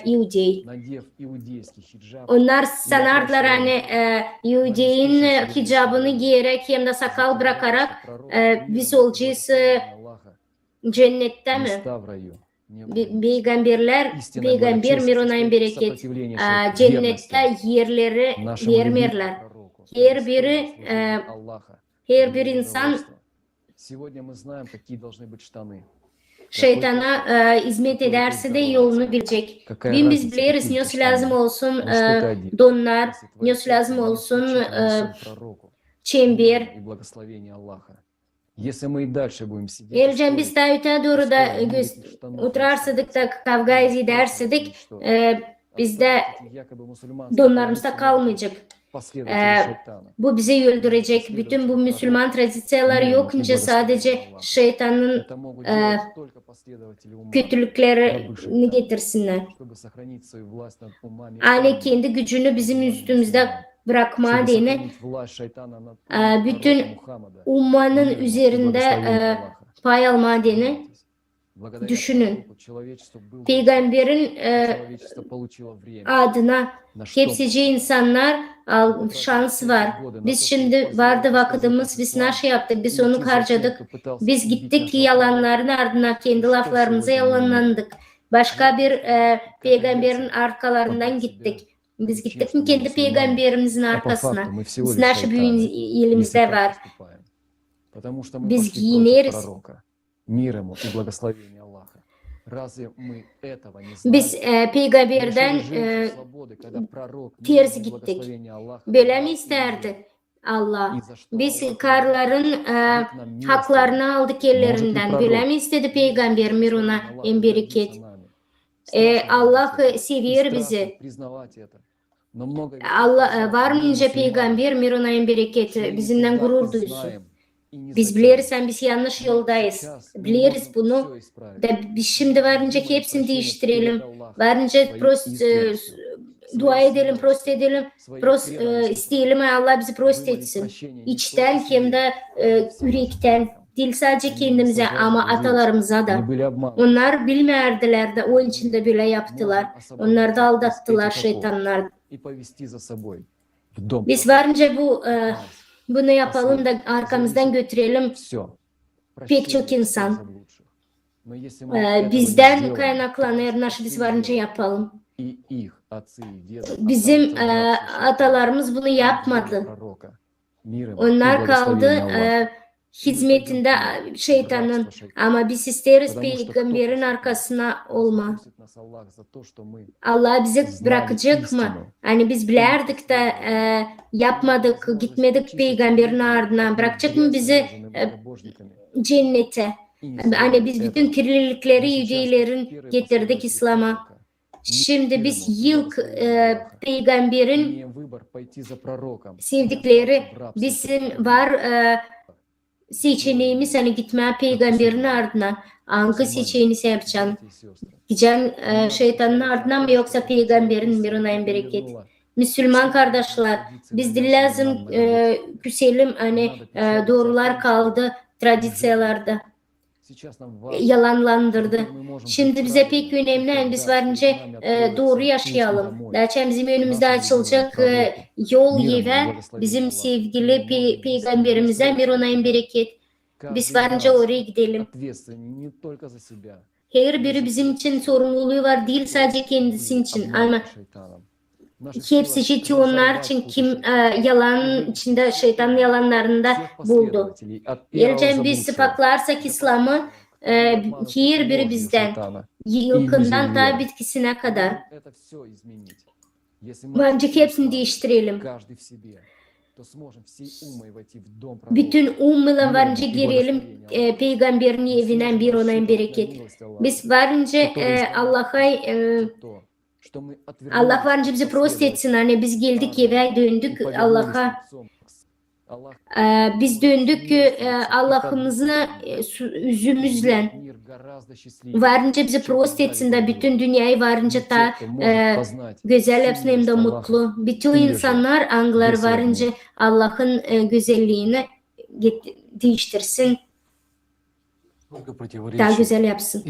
Yahudi. Onlar sanarlar hani Yahudi'nin hicabını giyerek hem de sakal bırakarak biz olacağız cennette mi? Peygamber Mirunayın bereket cennette yerleri vermerler. Her bir insan şeytana hizmet ederse de yolunu bilecek. Biz biliriz ne lazım olsun donlar, ne lazım olsun çember. Elcem biz daha öte doğru da oturarsadık da kavga edersedik biz de donlarımızda kalmayacak. Bu bizi öldürecek. Bütün bu Müslüman tradisiyaları yokunca sadece şeytanın kötülüklerini getirsinler. Yani kendi gücünü bizim üstümüzde bırakma diyene bütün ummanın üzerinde pay alma diyene düşünün. Peygamberin adına hepsici insanlar şans var. Biz şimdi vardı vakitimiz, biz nasıl yaptık, biz onu harcadık. Biz gittik yalanların ardına kendi laflarımıza yalanlandık. Başka bir peygamberin arkalarından gittik. Biz gittik mi kendi peygamberimizin arkasına? Biz nasıl büyüğün elimizde var. Biz giyineriz. Biz peygamberden ters gittik. Böyle mi isterdi Allah? Biz karların haklarını aldık ellerinden. Böyle mi istedi peygamber Miruna en bereket? Allah seviyor bizi. Allah var mı ince peygamber Miruna en bereket bizimle gurur duysun. Biz biliriz biz yanlış yoldayız. Biliriz bunu. Da biz şimdi varınca ki hepsini değiştirelim. Varınca dua edelim, prost edelim, isteyelim Allah bizi prost etsin. İçten hem de yürekten. Değil sadece kendimize ama atalarımıza da. Onlar bilmerdiler de onun için de böyle yaptılar. Onlar da aldattılar şeytanlar. Biz varınca bunu yapalım da arkamızdan götürelim pek çok insan. Bizden kaynaklanır, nasıl biz varınca yapalım. Bizim atalarımız bunu yapmadı. Onlar kaldı hizmetinde şeytanın. Ama biz isteriz peygamberin arkasına olma. Allah bize bırakacak mı? Hani biz bilerdik de yapmadık, gitmedik peygamberin ardına. Bırakacak mı bizi cennete? Hani biz bütün kirlilikleri yücelerin getirdik İslam'a. Şimdi biz ilk peygamberin sevdikleri bizim var seçeneğimiz hani gitmeye peygamberin ardına. Hangi seçeneğini yapacaksın? Gideceksin şeytanın ardına mı yoksa peygamberin mirunayın bereket? Müslüman kardeşler biz de lazım küselim hani doğrular kaldı tradisiyalarda. Yalanlandırdı. Şimdi bize pek önemli biz varınca doğru yaşayalım. Zaten bizim önümüzde açılacak yol yeve bizim sevgili peygamberimize mirunayın bereket. Biz varınca oraya gidelim. Her biri bizim için sorumluluğu var değil sadece kendisi için ama hepsi ciddi onlar için kim yalan içinde şeytanın yalanlarında buldu. Geleceğim biz sıfaklarsak İslam'ı her biri bizden yılkından ta bitkisine kadar. Bence hepsini değiştirelim. Bütün ummayla varınca girelim peygamberin evinden bir onayın bereket. Biz varınca Allah varınca bizi prost etsin. Hani biz geldik eve döndük Allah'a. Biz döndük Allah'ımızı üzümüzle. Varınca bizi prost etsin de bütün dünyayı varınca da güzel yapsın hem de mutlu. Bütün insanlar anılar varınca Allah'ın güzelliğini değiştirsin. Daha güzel yapsın.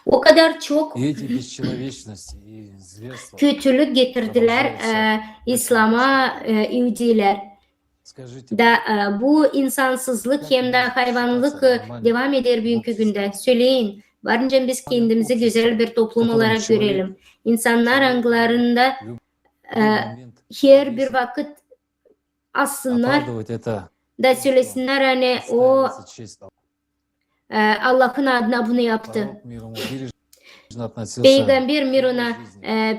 O kadar çok kötülük getirdiler İslam'a Yahudiler. Da bu insansızlık hem de hayvanlık devam eder bugünkü günde. Söyleyin. Varınca biz kendimizi güzel bir toplum olarak görelim. İnsanlar anılarında her bir vakit aslında da söylesinler hani o Allah'ın adına bunu yaptı. Peygamber miruna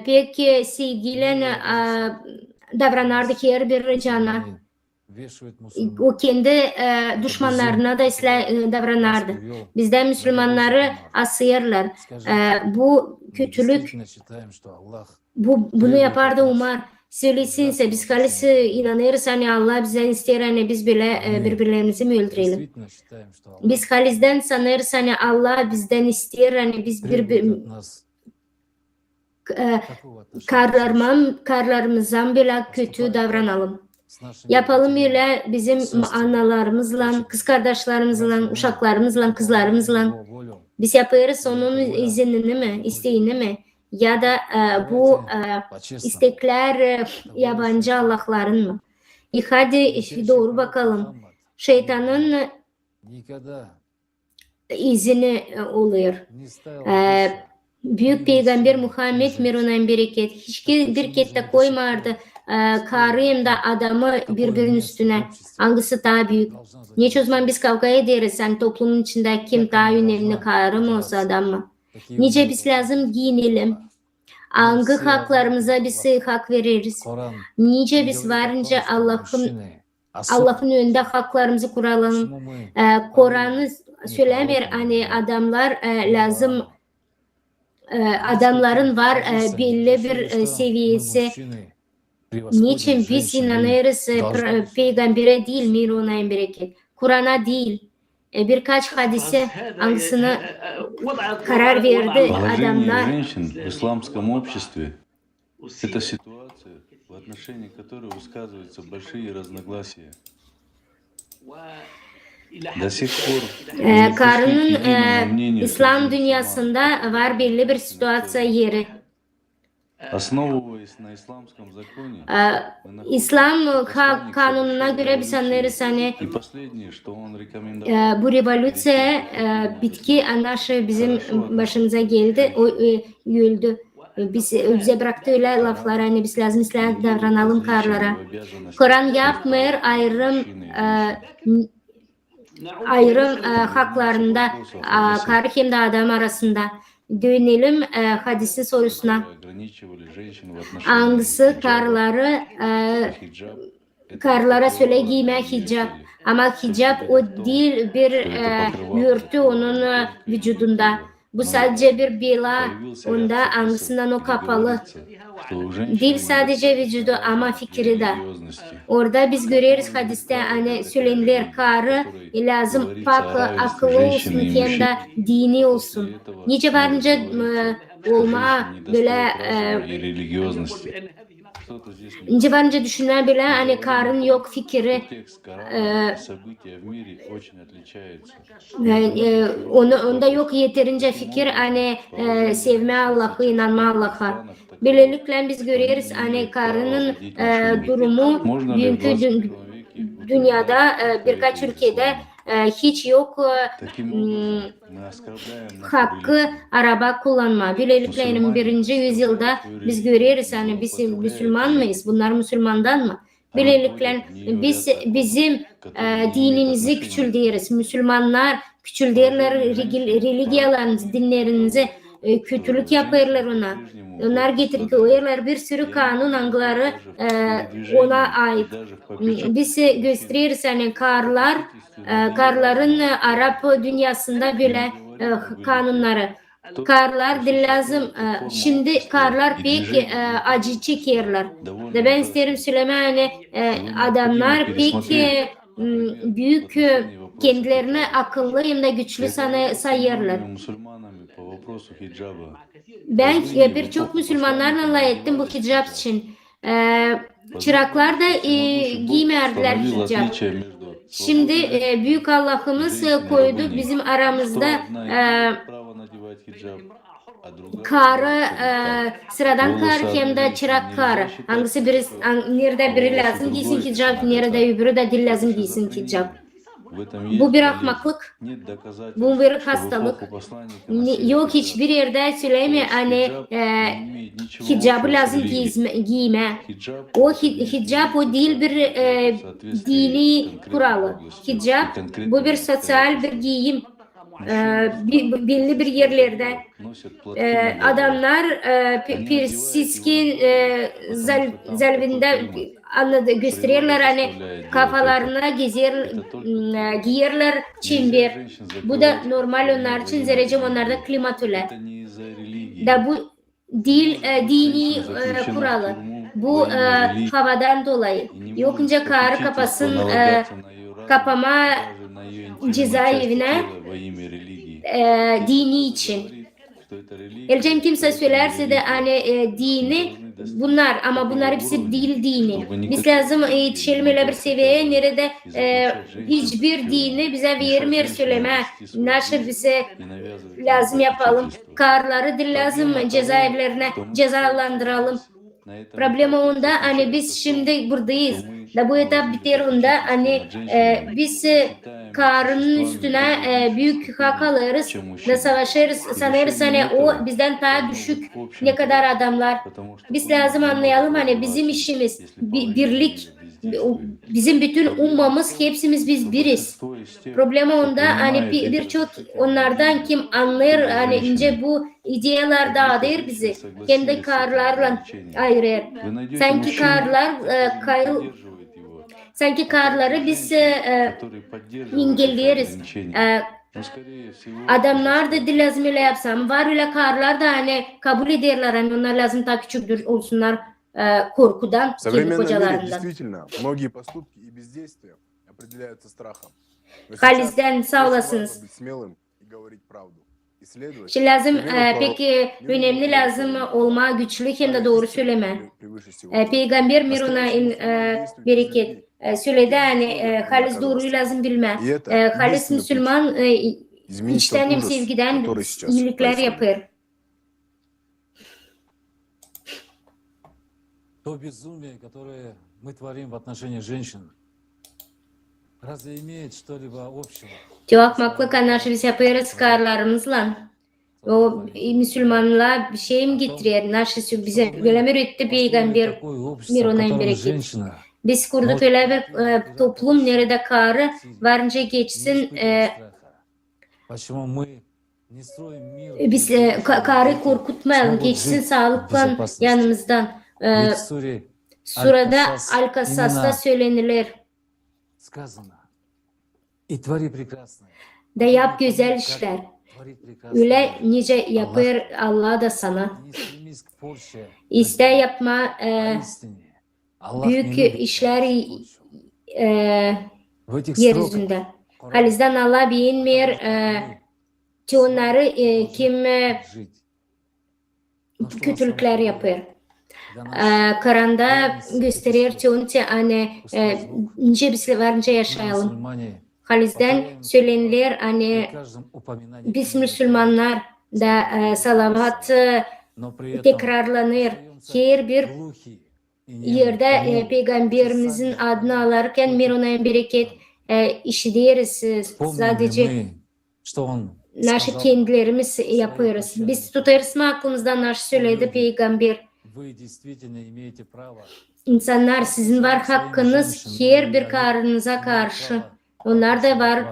pek sevgiyle davranırdı her bir cana. O kendi düşmanlarına da davranırdı. Bizden Müslümanları asıyorlar. Bu kötülük bunu yapardı Umar. Söylesinse biz kalesi inanırız hani Allah bizden ister hani biz bile birbirlerimizi mi öldürelim? Biz halizden sanırız hani Allah bizden ister hani biz karlarımızdan bile kötü davranalım. Yapalım öyle bizim analarımızla, kız kardeşlerimizle, uşaklarımızla, kızlarımızla. Biz yaparız onun iznini mi, isteğini mi? Ya da bu istekler yabancı Allah'ların mı? Hadi doğru bakalım. Şeytanın izini oluyor. Büyük Peygamber Muhammed mirunayın bereket. Hiçbir kette koymardı. Karıyım da adamı birbirinin üstüne. Hangisi daha büyük? Niçin o zaman biz kavga ederiz? Yani toplumun içinde kim daha önemli karı mı olsa adam mı? Nice biz lazım giyinelim. Hangi haklarımıza biz hak veririz? Nice biz varınca Allah'ın önünde haklarımızı kuralım. Kur'an'ı söylemer hani adamlar lazım adamların var belli bir seviyesi Niçin biz inanırız peygambere değil, mir ona bereket, Kur'an'a değil, birkaç hadise hangisine karar verdi adamlar. Женщин в исламском обществе это ситуация, в отношении которой высказываются большие разногласия. До сих пор Karının İslam dünyasında var belli bir situasyon yeri. основываясь на исламском законе, İslam kanununa göre biz anlarız hani и последнее, что он рекомендовал, bu revolüsyon bitki anlaşı bizim başımıza geldi, öldü. Bize bıraktı öyle laflar hani biz lazım davranalım karlara. Kur'an yapmıyor ayrım haklarında karı hem de adam arasında. Dönelim hadisin sorusuna. Hangisi karlara söyle giyme hicap. Ama hicap o değil bir örtü onun vücudunda. Bu sadece bir bela. Onda hangisinden o kapalı. Değil sadece vücudu ama fikri de. Orada biz görüyoruz hadiste hani söylenir karı lazım pak akıllı olsun hem de dini olsun. Nice varınca olma böyle nice varınca düşünme böyle hani karın yok fikri onda yok yeterince fikir hani sevme Allah'ı inanma Allah'a. Böylelikle biz görüyoruz hani karının durumu bugünkü dünyada birkaç ülkede hiç yok hakkı araba kullanma. Böylelikle 21. yüzyılda biz görüyoruz hani biz Müslüman mıyız? Bunlar Müslümandan mı? Böylelikle bizim dinimizi küçültüyoruz. Müslümanlar küçültüyorlar religiyalarınızı, dinlerinizi kötülük yapıyorlar ona. Onlar getiriyorlar bir sürü kanun angları ona ait. Biz gösteriyoruz hani karların Arap dünyasında böyle kanunları. Karlar lazım. Şimdi karlar pek acı çekiyorlar. Ben isterim söylemek hani adamlar pek büyük kendilerini akıllı hem de güçlü sayıyorlar. Ben birçok Müslümanlarla ettim bu hicap için. Çıraklar da giymerdiler hicap. Şimdi büyük Allah'ımız koydu bizim aramızda karı sıradan karı hem de çırak karı. Hangisi nerede biri lazım giysin hicap, nerede öbürü de dil lazım giysin hicap. Bu bir ahmaklık, bu bir hastalık. Yok hiçbir yerde söylemiyor hani hicabı lazım giyme. O hicap o değil bir dini kuralı. Hicap bu bir sosyal bir giyim. Belli bir yerlerde adamlar Persiskin zalvinde gösteriyorlar hani kafalarına giyerler çember. Bu da normal onlar için zerrecem onlarda klimatüler. Da bu dini kuralı. Bu havadan dolayı. Yokunca karı kapasın kapama cezaevine dini için. Elcem kimse söylerse de hani dini bunlar ama bunlar hepsi değil dini. Biz lazım yetişelim öyle bir seviyeye nerede hiçbir dini bize vermiyor söyleme. Nasıl bize lazım yapalım. Karları da lazım cezaevlerine cezalandıralım. Problem onda hani biz şimdi buradayız. Da bu etap biter onda hani biz karının üstüne büyük hak alırız da savaşırız sanırız hani o bizden daha düşük ne kadar adamlar. Biz lazım anlayalım hani bizim işimiz birlik, bizim bütün ummamız hepsimiz biz biriz. Problem onda hani birçok onlardan kim anlar hani ince bu ideyalar dağıtır bizi kendi karlarla ayırır. Sanki karları biz engelliyoruz. Adamlar da lazım öyle yapsam var öyle karlar da hani kabul ederler hani onlar lazım daha küçük olsunlar korkudan, В kendi современном мире kocalarından. действительно многие поступки и бездействия определяются страхом. Но сейчас Halis'den sağ очень olasınız. важно быть смелым и говорить правду. Исследовать Şimdi lazım, примеру пророк peki önemli lazım olma, güçlü hem de doğru söyleme. превыше всего. Peygamber Miruna Настоящий мусульманин действует из bereket любви. söyledi hani halis doğruyu lazım bilme. И это Halis единственный Müslüman изменить тот içten hem ужас, sevgiden который сейчас iyilikler происходит. yapar. То безумие, которое мы творим в отношении женщин, разве имеет что-либо общего? Cevapmaklık anarşi yaparız karlarımızla. O Müslümanlar bir şey mi getiriyor? Naşı bize böyle mi öğretti Peygamber Miruna'nın bereket? Biz kurduk öyle bir toplum nerede karı varınca geçsin Почему мы не строим мир? biz karı korkutmayalım, geçsin sağlıkla yanımızdan. Ведь в суре Surada Аль-Касас Al-Kasas'ta именно söylenilir. сказано: «И твори прекрасное». De yap güzel işler. Твори прекрасное. Öyle nice yapar Allah da sana. Не стремись к Польше. İste yapma Поистине, Allah не büyük любит işler Польшу. В этих строках yeryüzünde. Halizden Allah beğenmiyor ki onları kim жить. Но что kötülükler yapar. для Karanda gösterir ki onu hani nice bir şey varınca yaşayalım. мусульмане Halizden söylenilir hani при каждом упоминании biz Müslümanlar da salavat но при этом tekrarlanır. Her bir глухи и yerde немые Peygamberimizin adını alarken Miruna'nın bereket işleriz. Помним ли Sadece мы, что он naşı сказал: kendilerimiz yaparız. Biz tutarız mı aklımızdan naşı söyledi Peygamber. Вы действительно имеете право İnsanlar sizin var hakkınız her bir karınıza karşı. Onlar da var,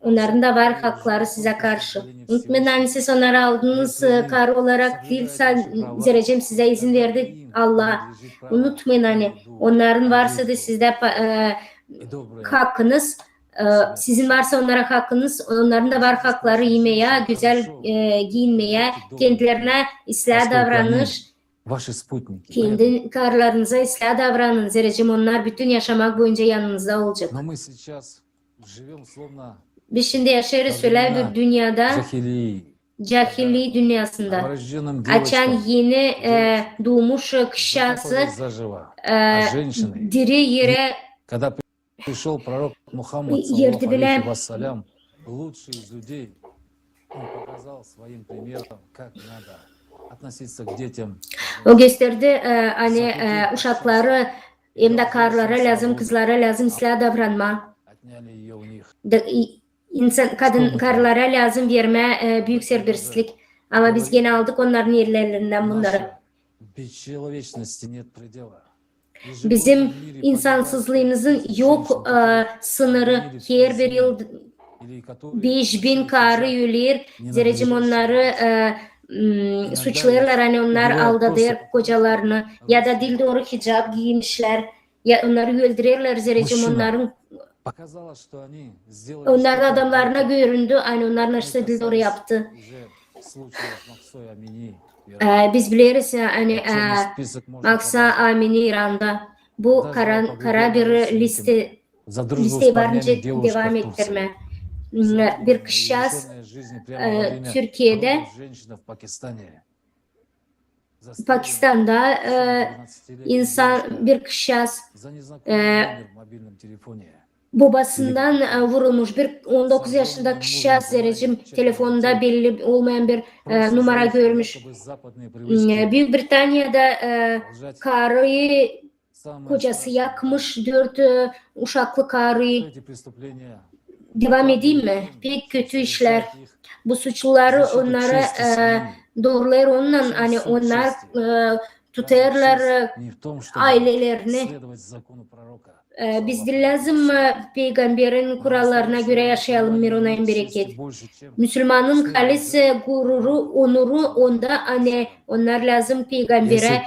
onların da var hakları size karşı. Unutmayın hani siz onları aldınız kar olarak değil, sadece size izin verdi Allah. Unutmayın hani onların varsa da sizde и доброе. hakkınız, sizin varsa onlara hakkınız, onların da var hakları yemeye, güzel giyinmeye, kendilerine ıslah davranış, Ваши спутники. kendi karlarınıza ıslah davranın. Zerrecim onlar bütün yaşamak boyunca yanınızda olacak. Но мы сейчас живем словно Biz şimdi yaşarız öyle bir dünyada, жахили. cahilliği dünyasında. Новорожденным Açan девочкам yeni doğmuş kışası закапывали заживо. А женщины, diri yere когда пришел пророк Мухаммад, Yerde саллаллаху bile- алейхи вассалям, лучший из людей, он показал своим примером, как надо относиться к детям. o gösterdi hani uşakları hem de karlara lazım, kızlara lazım ıslah davranma. Отняли ее у них. İnsan, kadın karlara lazım verme büyük serbestlik. Ama biz gene aldık onların yerlerinden bunları. Нашей бесчеловечности нет предела. Bizim insansızlığımızın yok sınırı. Her bir yıl 5000 karı yürür. Zerrecim onları suçlarlar hani onlar aldatıyor kocalarını ya da dil doğru hicab giymişler ya onları öldürürler zerrecim onların Показалось, что они сделали onlar da что-то adamlarına göründü hani onlar nasıl dil doğru yaptı. уже случаев Махсой Амини. Biz biliriz hani Черный список можно Maksa Amini İran'da bu kara bir liste за дружбу с listeyi парнями varınca девушка devam в Турции. ettirme. Bir şahıs Лишенная жизни прямо во время Türkiye'de родов женщина в Пакистане. Pakistan'da 12-летней insan bir şahıs за незнакомый номер в мобильном телефоне. babasından vurulmuş bir 19 yaşındaki şahıs zerrecim telefonda belli olmayan bir numara görmüş. Чтобы западные привычки Büyük Britanya'da лжать karıyı самое kocası страшное. yakmış 4 uşaklı karıyı. Эти преступления Devam edeyim mi? Pek kötü işler. Bu suçluları onlara doğrular onunla hani onlar tutarlar не в том, чтобы ailelerini. следовать закону пророка. Biz de lazım peygamberin kurallarına göre yaşayalım Miruna'nın bereket. Больше, чем Müslümanın kalesi, gururu, onuru onda hani onlar lazım peygambere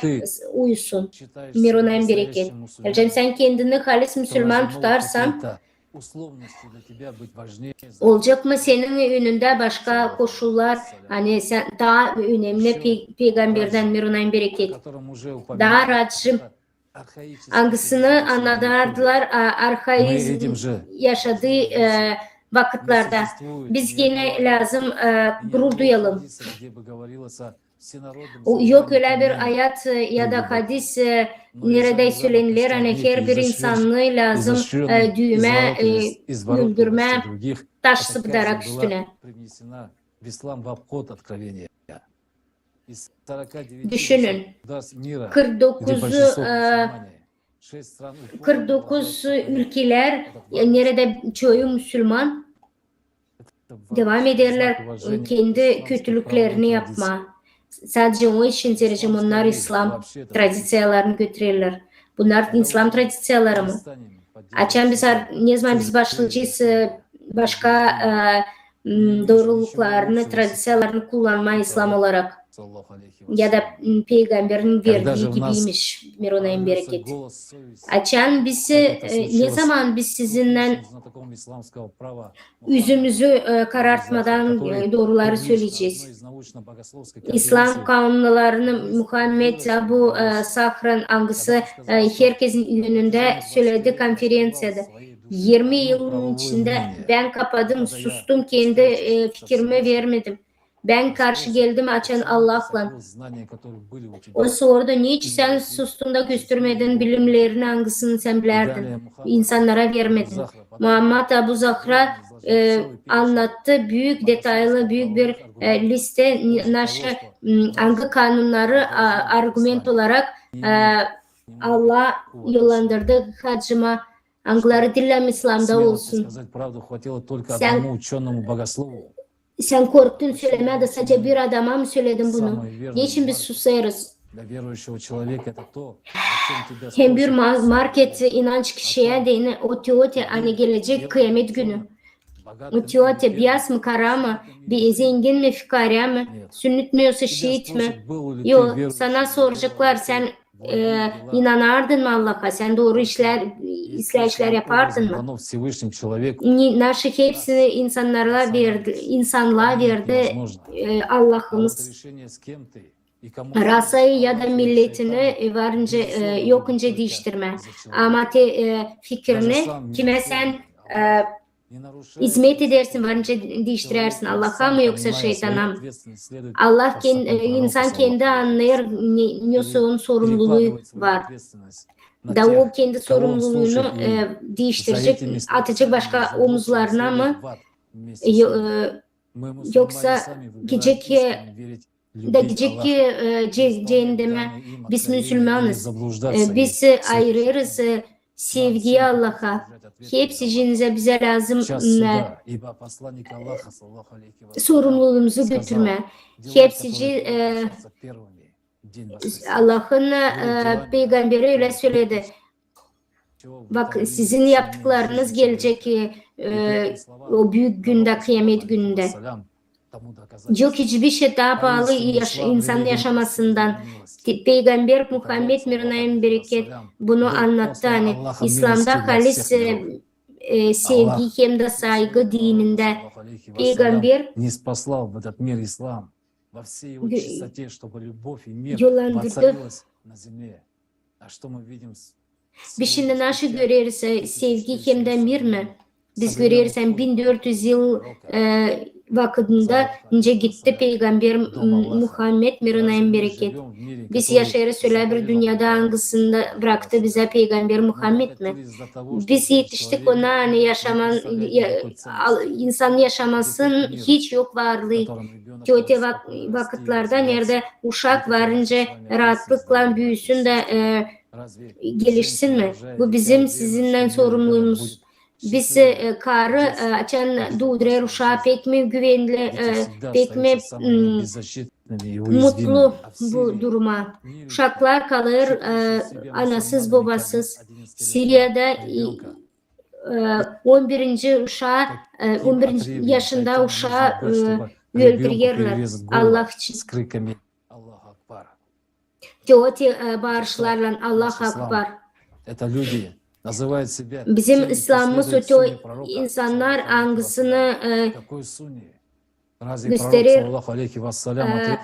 uysun. считаешься Miruna'nın bereket. настоящим Elcem мусульманином, sen kendini halis то Müslüman разумного tutarsan какие-то условностью для тебя быть важнее. Olacak mı senin önünde başka koşullar, hani sen daha önemli peygamberden Mirunayın bereket, daha racım hangisini anladardılar arkaizm yaşadığı vakitlerde. Biz yine lazım gurur duyalım. Yok öyle bir ayet ya da hadis nerede söylenilir, hani her bir insanlığı lazım düğme, öldürme, taş sıkıdarak üstüne. Düşünün, 49 ülkeler nerede çoğu Müslüman devam ederler kendi kötülüklerini yapma. Sadece o için rejim onlar İslam tradisiyalarını götürürler. Bunlar İslam tradisiyaları mı? Açan biz ne zaman biz başlayacağız başka doğruluklarını, tradisiyalarını kullanma İslam olarak ya da peygamberin verdiği gibiymiş Mirunayın bereket. Açan bizi ne zaman biz sizinle yüzümüzü karartmadan doğruları söyleyeceğiz. İslam kanunlarını Muhammed Abu Sahr'ın hangisi herkesin önünde söyledi konferansiyada. 20 yılın içinde ben kapadım, sustum, kendi fikrimi vermedim. Ben karşı geldim açan Allah'la. O sordu, niçin sen sustun da göstermedin bilimlerini, hangisini sen bilerdin? İnsanlara vermedin. Muhammed Abu Zahra anlattı, büyük detaylı, büyük bir liste, hangi kanunları argüment olarak Allah yollandırdı hacıma. Hangileri dinlem İslam'da olsun. Sen korktun söylemedi, sadece bir adama mı söyledin bunu? Niçin biz susarız? Hem bir market inanç kişiye de o teote hani gelecek kıyamet günü. O teote beyaz mı kara mı? Bir zengin mi fikariye mi? Sünnet mi yoksa şiit mi? Yok, sana soracaklar, sen inanardın mı Allah'a? Sen doğru işler yapardın mı? Naşı hepsini insanlığa verdi Allah'ımız. Rasayı ya da milletini varınca yokunca değiştirme. Ama fikrini kime sen hizmet edersin, varınca değiştirersin. Allah'a mı yoksa şeytana mı? Allah insan kendi anlayır, neyse onun sorumluluğu var. Da o kendi sorumluluğunu değiştirecek, atacak başka omuzlarına mı? Yoksa gidecek cehenneme. Biz Müslümanız. Biz ayırırız sevgiyi Allah'a. Hepsi bize lazım sorumluluğumuzu götürme. Hepsi Allah'ın peygamberi öyle söyledi. Bak sizin yaptıklarınız gelecek o büyük günde, kıyamet gününde. Yok hiçbir şey daha pahalı insan yaşamasından. Peygamber Muhammed Mirunayın bereket bunu anlattı. Hani İslam'da halis sevgi hem de saygı dininde Peygamber yollandırdı. Biz şimdi nasıl görüyoruz sevgi hem de mir mi? Biz görüyoruz 1400 yıl vakitinde önce gitti Peygamber Muhammed Mirunayın bereket. Biz yaşarız öyle bir dünyada hangisinde bıraktı bize Peygamber Muhammed mi? Biz yetiştik ona, hani insan yaşamasın hiç yok varlığı. Kötü vakitlerde nerede uşak varınca rahatlıkla büyüsün de gelişsin mi? Bu bizim sizinle sorumluluğumuz. Biz karı açan doğdurar uşağı pek mi güvenli, pek mi mutlu bu duruma. Uşaklar kalır anasız babasız. Suriye'de 11 yaşında uşağı öldürürler Allah için. Teoti bağırışlarla Allah Akbar. называет себя Bizim теми, кто İslam'ımız следует öte сунне пророка, insanlar саллаллаху алейхи hangisini вассалям. Какой сунне? Разве пророк, gösterir, саллаллаху алейхи вассалям, отрезал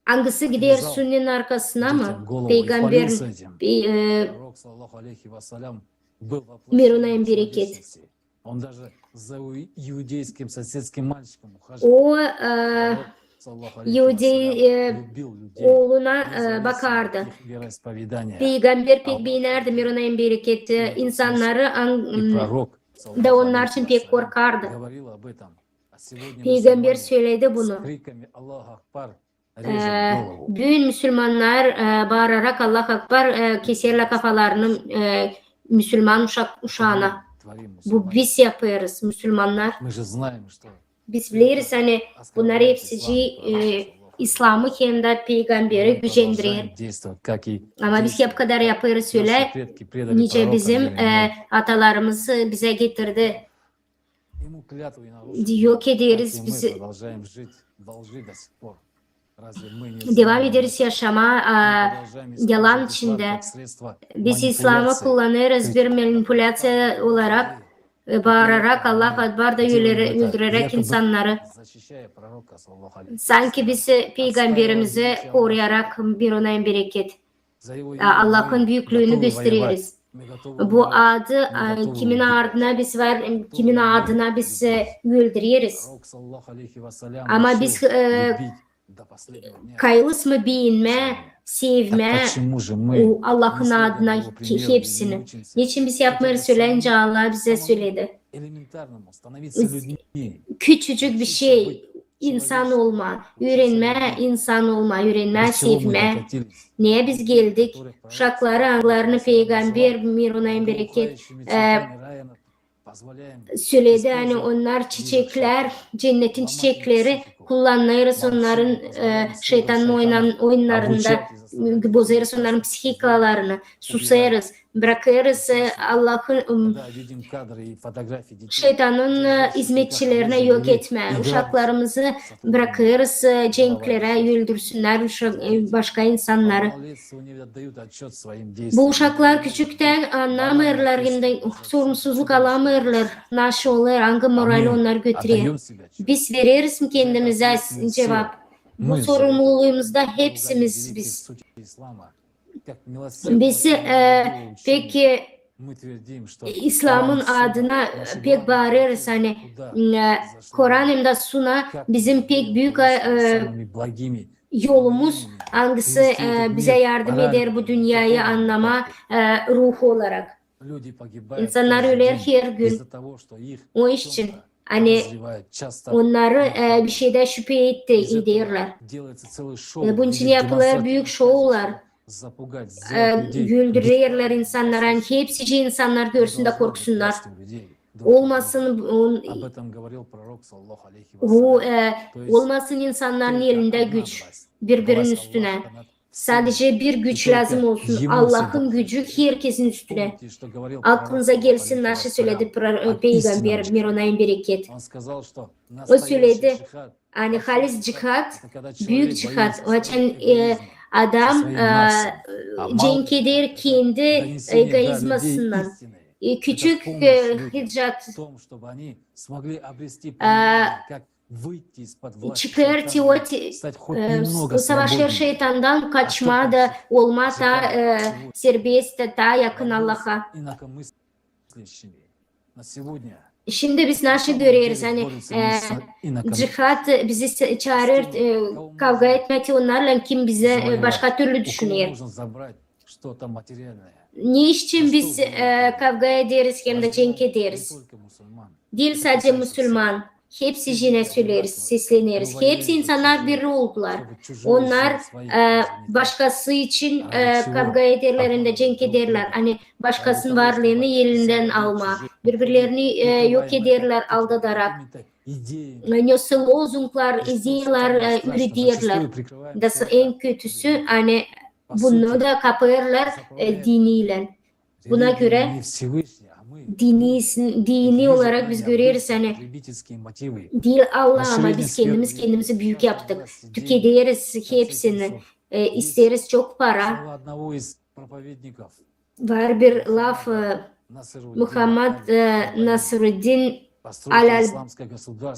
hangisi gider Lizal sünnenin arkasına детям mı? голову и Peygamber хвалился этим? e, Пророк, саллаллаху алейхи вассалям, был Миру воплощением им берекет. человечности. Он даже за иудейским соседским мальчиком ухаживал. O Пророк, саллаллаху алейхи Yahudi вассалям, любил людей, oğluna независимо bakardı. от их вероисповедания. Peygamber pek beğenerdi Miruna en bereketi insanları И пророк, da саллаллаху onlar алейхи için pek вассалям, korkardı. говорил об этом. А сегодня Peygamber мусульмане söyledi с bunu. криками «Аллаху Акбар» режут голову. Bütün Müslümanlar bağırarak Allah Akbar keserler kafalarını Müslüman uşağına. Творим Bu мусульмане. biz yapıyoruz Müslümanlar. Мы же знаем, что Biz biliriz hani bunlar hepsi İslam'ı hem de peygamberi мы gücendirir. продолжаем действовать, как и Ama biz hep kadar yapıyoruz наши söyle. предки предали Nice пророкам bizim мир ему. atalarımız bize getirdi. Ему клятву и нарушили. Yok Так ederiz и мы bizi. продолжаем жить во лжи до сих пор. Разве мы не Devam знаем? ederiz yaşama Мы продолжаем yalan использовать ислам içinde. как средство Biz İslam'ı манипуляции. kullanırız bir manipülasyon olarak bağırarak Allah Akbar da öldürerek insanları. Защищая пророка, саллаллаху алейхи Sanki biz peygamberimizi koruyarak bir ona en bereket. За его имя Allah'ın мы büyüklüğünü готовы воевать. gösteririz. Мы готовы Bu умирать. adı Мы готовы kimin убить. adına biz var, kimin adına biz öldürüyoruz. Пророк, саллаллаху алейхи вассалям, Ama решил biz любить до последнего дня. kayılız mı beğenme, Так sevme почему же мы o Allah'ın не следуем adına его примеру и не hepsini. учимся Niçin biz yapmıyoruz söyleyince Allah bize söyledi. элементарному становиться людьми? Küçücük bir şey, insan olma, öğrenme, insan olma, öğrenme, Для чего мы sevme. докатились? Niye biz geldik? Которых пророк, Uşakları, ağlarını peygamber, miruna en bereket благоухающими цветами рая позволяем söyledi. Hani onlar çiçekler, cennetin çiçekleri kullanırız onların şeytanın oyunlarında bozarız onların psihikalarını, susarız, bırakırız Allah'ın когда видим кадры и фотографии детей, şeytanın hizmetçilerine yok etme. Uşaklarımızı bırakırız cenklere öldürsünler başka insanları. малолетству не отдают отчет своим Bu действиям. uşaklar küçükten anlamırlar hem de sorumsuzluk alamırlar. Nasıl olur, hangi morali onlar götürüyor. Отдаем себя отчет. Biz veririz mi kendimize cevap? Bu Мы sorumluluğumuzda hepsimiz великих biz. сути ислама, как милосердные Biz учения, peki мы tвердим, что İslam'ın Kur'an, adına Sunna, pek наши bağırırız главы, hani куда Kur'an hem de Sunna bizim pek büyük самыми благими yolumuz hangisi bize yardım eder bu dünyayı anlama ruhu olarak. люди pogибают İnsanlar каждый öler день her gün. из-за того, что их O iş için кто-то hani подозревает. Часто onları bir şeyde şüphe ederler. делается целый шоу, Bunun için видит yapılan демонстрации, büyük şovlar. запугать, сделать людей Güldürürler insanlar. Hani hepsi insanlar görsün de korksunlar. Olmasın Об этом говорил пророк, саллаллаху алейхи bu вассалям. То есть olmasın insanların elinde güç birbirinin üstüne. Sadece bir güç lazım olsun. Allah'ın gücü herkesin üstüne. Помните, что говорил Aklınıza пророк, gelsin саллаллаху nasıl алейхи söyledi вассалям, peygamber Mirona bereket. Он сказал, что O настоящий söyledi джихад hani halis cihat, это когда büyük человек cihat. боится O için своего эгоизма, adam своей массы. А мал cenk eder kendi донесение до людей egoizmasından. истины. Küçük Это помощь людям hicret в том, чтобы они смогли обрести понимание, как выйти из-под власти çıkartı o шайтана, стать хоть немного savaşlar свободнее. şeytandan kaçma da olma da serbest da yakın Allah'a. Инакомыслящими. На сегодня Şimdi biz nasıl görüyoruz hani cihat bizi çağırır kavga etmek onlarla kim bize başka türlü у кого düşünüyor. нужно забрать что-то материальное. Ne için biz kavga ederiz hem de cenk Не ederiz. только мусульман. Değil sadece Müslüman. Hepsi yine söyleriz, sesleniriz. Hepsi insanlar bir oldular. Чтобы чужую Onlar жизнь своих не заметить. başkası için kavga ederler hem de cenk ederler. Hani başkasının varlığını elinden alma. Birbirlerini yok ederler aldatarak. Какими-то идеями. Nasıl lozunglar, ideyalar üretiyorlar. Прикрываемся En kötüsü hani bunu da kapırlar diniyle. Buna göre религией не Всевышний, а мы dini olarak biz görüyoruz hani потребительские мотивы. değil Allah ama biz kendimizi büyük yaptık. Tüketiyoruz hepsini. İsteriz çok para. Слова одного из проповедников. Var bir laf Muhammed Nasruddin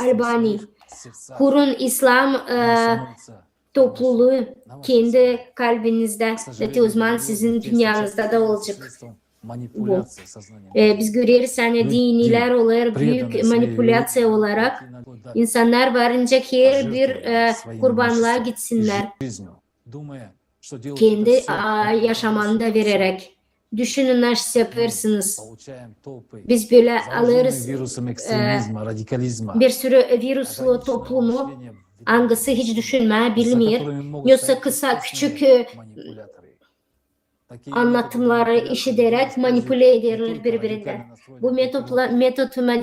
Albani kurun İslam topluluğu kendi kalbinizde ve o zaman sizin dünyanızda da olacak. Bu. Biz görüyoruz hani diniler olarak büyük manipülasyon olarak insanlar varınca her bir kurbanlığa gitsinler. Kendi yaşamında vererek. Düşünün nasıl yaparsınız. Biz böyle alırız bir sürü virüslu toplumu hangisi hiç düşünmeye bilmiyor. Yoksa kısa küçük anlatımları işiterek manipüle ederler birbirinden. Bu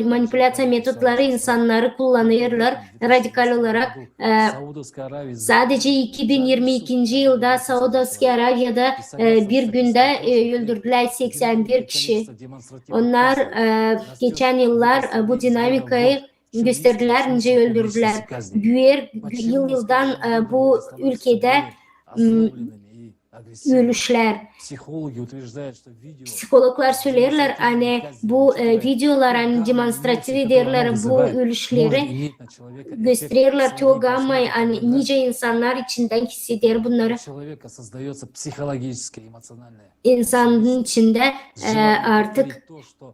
manipülasyon metotları insanları kullanıyorlar radikal olarak. Sadece 2022 yılda Suudi Arabia'da bir günde öldürdüler 81 kişi. Onlar geçen yıllar bu dinamikayı gösterdiler, nice öldürdüler. Yıldan bu ülkede ölüşler. Psikologlar söylerler hani bu videolar hani demonstratif ederler bu ölüşleri gösterirler çok ama hani nice insanlar içinden hisseder bunları. İnsanın içinde artık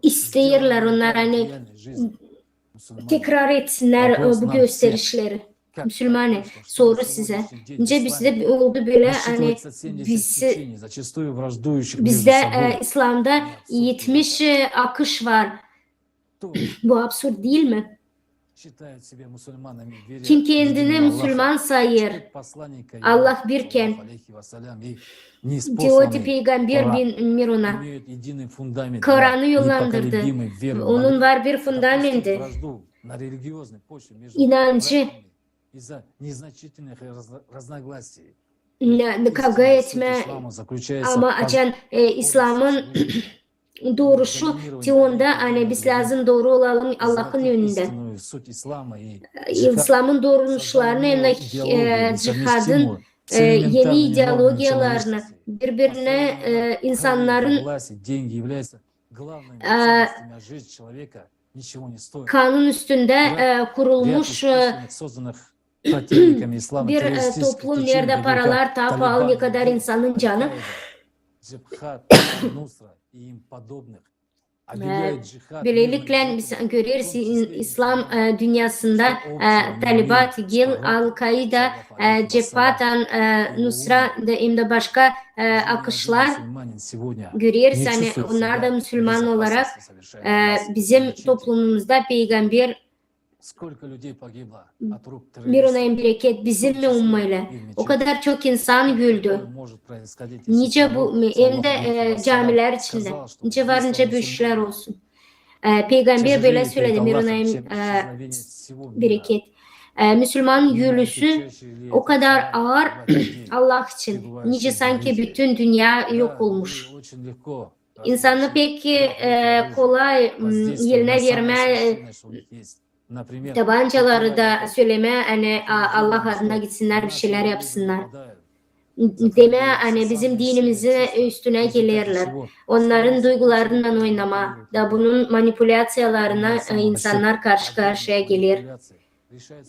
isterler onlar hani tekrar etsinler bu gösterişleri. Müslümanı soru size. Nice bizde oldu böyle hani bizde İslam'da 70 akış var. Bu absürt değil mi? Kim kendini Müslüman sayır? Allah birken. Diyor Peygamber bin ona. Kur'an'ı yollandırdı. Onun var bir fundamenti. İnancı. Kavga etme ama açan İslam'ın doğrusu onda hani biz lazım doğru olalım Allah'ın yönünde. İslam'ın doğruluşlarını hem de cihadın yeni ideologiyalarını birbirine insanların kanun üstünde kurulmuş bir toplum nerede paralar daha pahalı ne kadar insanın canı böylelikle biz görüyoruz İslam dünyasında Taliban, Gil, Al-Qaida, Cephat, Nusra hem de başka akışlar görüyoruz. Yani onlar da Müslüman olarak bizim toplumumuzda Peygamber bir ona bereket bizimle ummayla. O kadar çok insan güldü. Nice bu hem de camiler içinde. Nice var nice bu işler olsun. Peygamber böyle söyledi. Mirunayım bereket. Müslüman gülüsü o kadar ağır Allah için. Nice sanki bütün dünya yok olmuş. İnsanı pek kolay yerine verme tabancaları da söyleme hani Allah adına gitsinler bir şeyler yapsınlar. Deme hani bizim dinimizi üstüne gelirler. Onların duygularından oynama da bunun manipülasyalarına insanlar karşı karşıya gelir.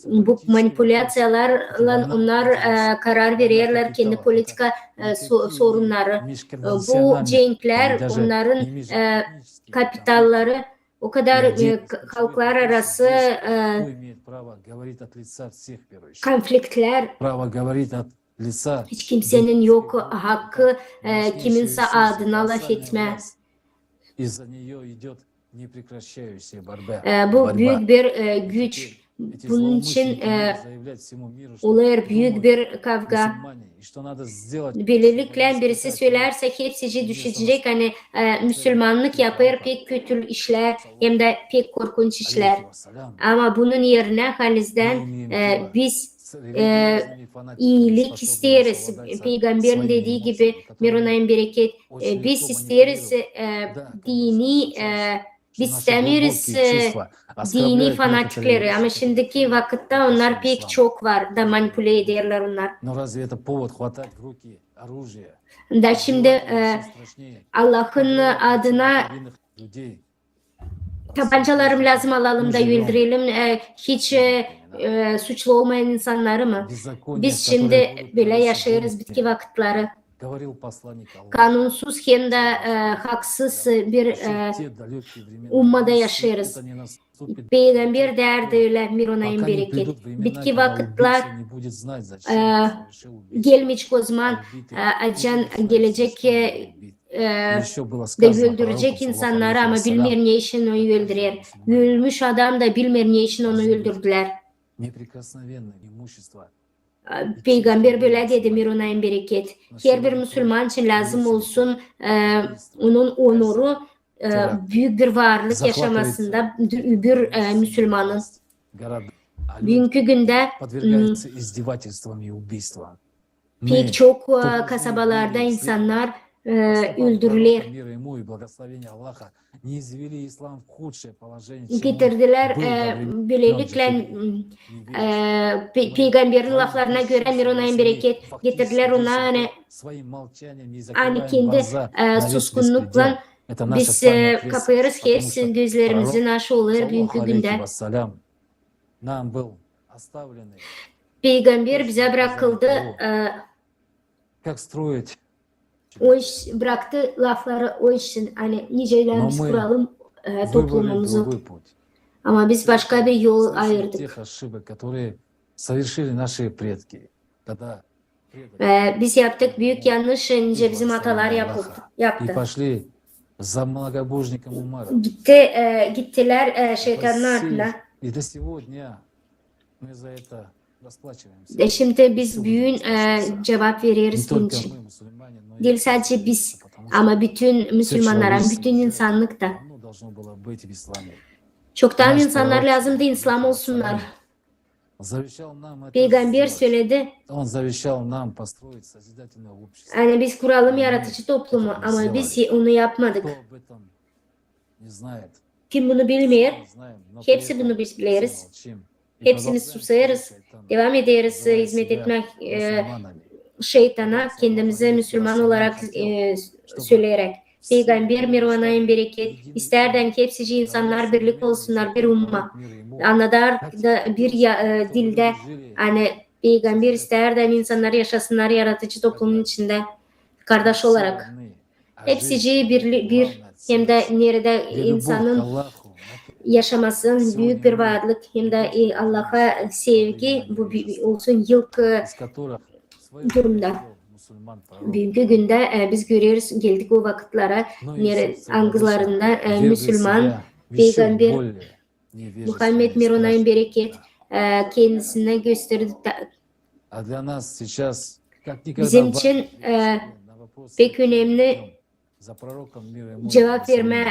Bu manipülasyalarla onlar karar verirler kendi politika sorunları. Bu cenkler onların kapitalları o kadar halklar arası konfliktler hiç kimsenin yok hakkı kiminse adına laf etme. Bu büyük bir güç. Bunun için olur büyük bir kavga. Böylelikle birisi söylerse hepsi düşecek. Hani Müslümanlık yapar pek kötü işler hem de pek korkunç işler. Ama bunun yerine halizden biz iyilik isteriz. Peygamberin dediği gibi Mirunayım bereket. Biz isteriz dini biz istemiyoruz dini fanatikleri ama şimdiki vakitte onlar pek çok var da manipüle ederler onlar. Da şimdi Allah'ın adına Tabancalarım lazım alalım da öldürelim. Hiç suçlu olmayan insanları mı? Biz şimdi böyle yaşıyoruz bitki vakitleri. Kanunsuz hem de haksız bir ummada yaşıyoruz. Peygamber derdi öyle Mironay'ın bereket. Bitki vakitler gelmiş o zaman acan gelecek de öldürecek insanları ama bilmiyor ne için onu öldürür. Ölmüş adam da bilmiyor ne için onu öldürdüler. Peygamber böyle dedi Mironay'ın bereket. Her bir Müslüman için lazım olsun onun onuru büyük bir varlık yaşamasında bir Müslümanın. Bugünkü günde pek çok kasabalarda insanlar öldürülür. Getirdiler böylelikle Peygamberin laflarına göre Mironay'ın bereket getirdiler ona hani kendi suskunlukla biz kapıyoruz ki hepsi gözlerimizin aşı olur bugünkü günde. Peygamber bize bırakıldı. O iş bıraktı lafları o için hani niceyle biz kuralım toplumumuzu. Ama biz başka bir yol ayırdık. Biz yaptık büyük yanlış nice bizim atalar yaptı. Gittiler şeytanın ardına. Şimdi biz büyük cevap veriyoruz bunun için. Değil sadece biz ama bütün Müslümanlara, bütün insanlık da. Çoktan insanlar lazımdı İslam olsunlar. Peygamber söyledi. Hani biz kuralım yaratıcı toplumu ama biz onu yapmadık. Kim bunu bilmiyor? Hepsi bunu biz biliriz. Hepsimiz susarız. Devam ederiz hizmet etmek şeytana kendimize Müslüman olarak söyleyerek. Peygamber Mironay'ın bereket isterden ki hepsici insanlar birlik olsunlar bir umma. Anladar da bir dilde hani Peygamber isterden insanlar yaşasınlar yaratıcı toplumun içinde kardeş olarak. Hepsici bir hem de nerede insanın yaşamasın büyük bir varlık hem de Allah'a sevgi bu olsun yılk durumda. Bugünkü günde biz görüyoruz geldik o vakitlere angızlarında Müslüman Peygamber Muhammed Mironay'ın bereket kendisine gösterdi. Bizim için pek önemli cevap verme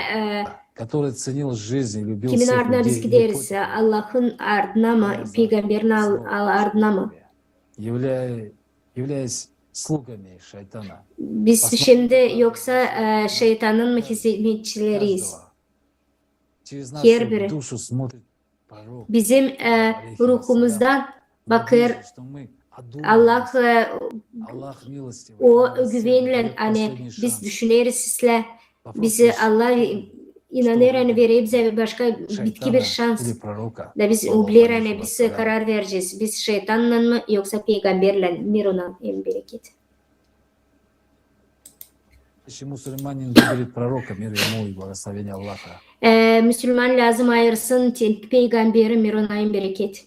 kimin ardına biz gideriz? Allah'ın ardına mı? Peygamberin ardına mı? Biz şimdi yoksa şeytanın mı hizmetçileriyiz? Her biri. Bizim ruhumuzdan bakır Allah o güvenle hani biz düşünürüz sizle bizi Allah inanır hani verir bize başka bitki bir şans da biz bilir hani biz karar vereceğiz biz şeytanla mı yoksa peygamberle Miron'a en bereket. Müslüman lazım ayırsın peygamberi Miron'a en bereket.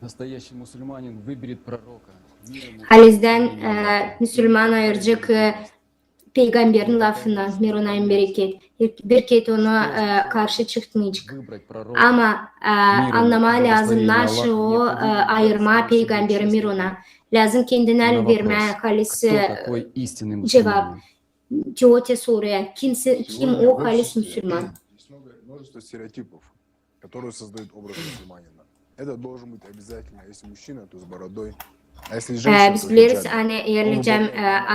Настоящий мусульманин выберет пророка. Halizden Müslüman ayıracak peygamberin lafına Mironay'ın bereket. Bir kez ona karşı çıkmayacak. Ama anlama lazım naşı o ayırma peygamberi Mirona. Lazım kendine verme halis cevap. Teote soruya kim o halis Müslüman? Множество стереотипов, которые создают образ мусульманина. Это должен быть обязательно, если мужчина, то с бородой. А если женщина, Biz то biliriz хиджаб. hani eğer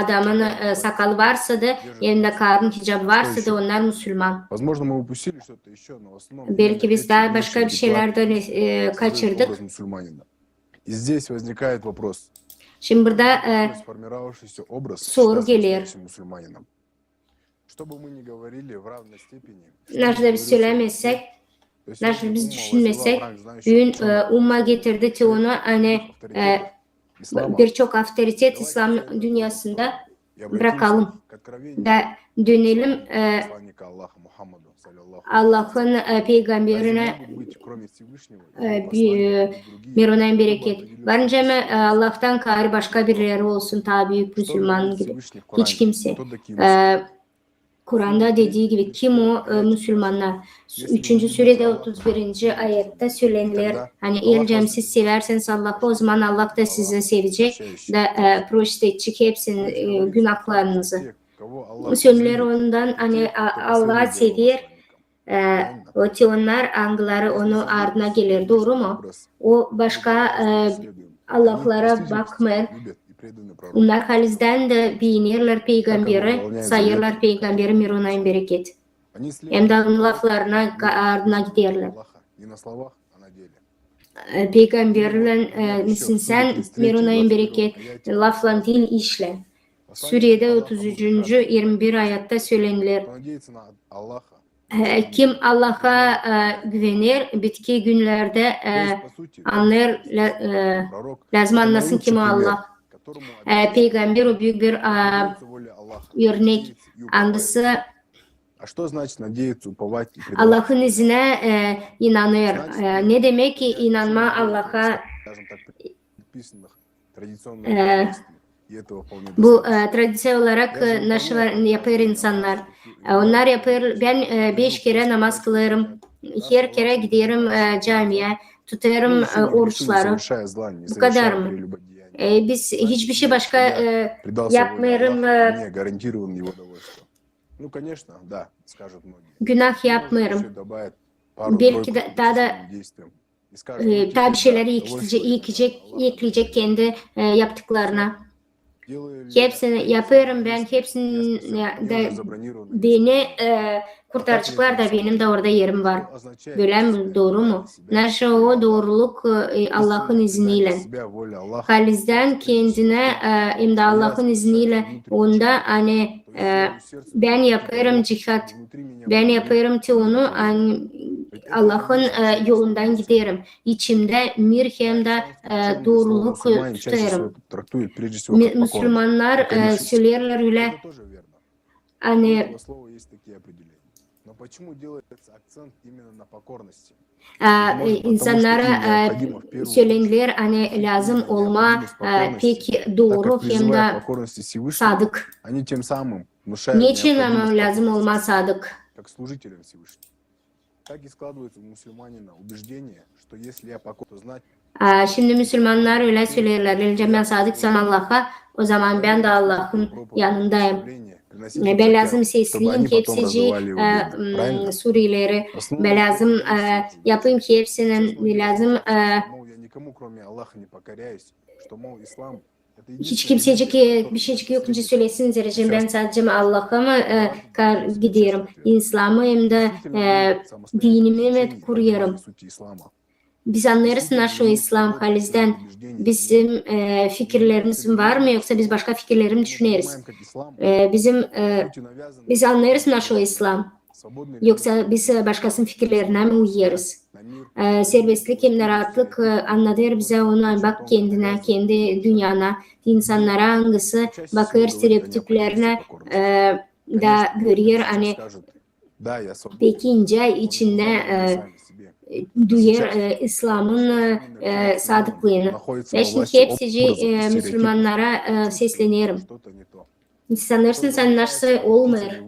adamın sakalı varsa da elinde karnı hicab varsa da onlar Müslüman. Возможно, мы упустили что-то еще, но в основном Belki именно biz эти daha вещи başka bir ритуалы şeylerden создают kaçırdık. образ мусульманина. И здесь возникает вопрос. Şimdi burada Сформировавшийся образ soru считается gelir. настоящим мусульманином. Что бы мы ни говорили в равной степени, Nasıl biz söylemezsek, nasıl biz düşünmesek, bugün umma getirdi ki onu hani birçok avtoritet İslam dünyasında bırakalım da dönelim Allah'ın peygamberine Mironay'ın bereket. Varınca mı Allah'tan gayrı başka birileri olsun ta büyük Müslüman gibi. Hiç kimse. Kur'an'da dediği gibi kim o Müslümanlar? 3. surede 31. ayette söylenir. Hani eğer siz severseniz Allah'ı o zaman Allah da sizi sevecek da proşit edecek hepsinin günahlarınızı. Söylenir ondan hani Allah'a sevir. Onlar angıları onu ardına gelir. Doğru mu? O başka Allah'lara bakmıyor. Onlar halizden de bilinirler peygamberi, sayırlar peygamberi Mironay'ın bereket. Hem de onun laflarına ardına giderler. Peygamberle misin sen Mironay'ın bereket lafla değil işle. Suriye'de 33. 21 ayette söylenir. Kim Allah'a güvenir, bitki günlerde anlar, lazım anlasın kim o Allah. Peygamber o büyük bir örnek angısı Allah'ın izine inanır. Ne demek ki inanma Allah'a bu tradisyon olarak nasıl yapar insanlar. Onlar yapar. Ben 5 kere namaz kılarım. Her kere giderim camiye. Tutarım oruçları. Bu kadar mı? Biz hiçbir şey başka yapmıyorum. Günah yapmıyorum. Belki de daha da bir şeyleri ekleyecek kendi yaptıklarına. Hepsini yapıyorum ben. Hepsini de beni kurtaracaklar da benim de orada yerim var. Böyle mi? Doğru mu? Nasıl o doğruluk Allah'ın izniyle. Halizden kendine hem de Allah'ın izniyle onda hani ben yaparım cihat. Ben yaparım ki onu hani Allah'ın yolundan giderim. İçimde mir hem de doğruluk tutarım. Müslümanlar söylerler öyle hani insanlara söylenir hani lazım olma pek doğru hem de sadık. Niçin ama lazım olma sadık? Şimdi Müslümanlar öyle söylerler. Ben sadıksam Allah'a, o zaman ben de Allah'ın yanındayım. Ben lazım sesleyeyim ki hepsici Suriyelileri. Ben lazım yapayım ki hepsinin lazım hiç kimsecik bir şeycik yokunca söylesin derece ben sadece Allah'a mı gidiyorum. İslam'ı hem de dinimi mi kuruyorum. Biz anlarız nasıl İslam halizden. Bizim fikirlerimiz var mı yoksa biz başka fikirleri mi düşüneriz? Biz anlarız nasıl İslam. Yoksa biz başkasının fikirlerine mi uyuyoruz? Serbestlik hem de rahatlık anlatır bize ona bak kendine, kendi dünyana, insanlara hangisi bakır stereotiplerine da görüyor. Hani peki ince içinde duyar İslam'ın sadıklığını. Ve şimdi hepsici Müslümanlara sesleniyorum. Siz anlarsınız sen narsa olmayır.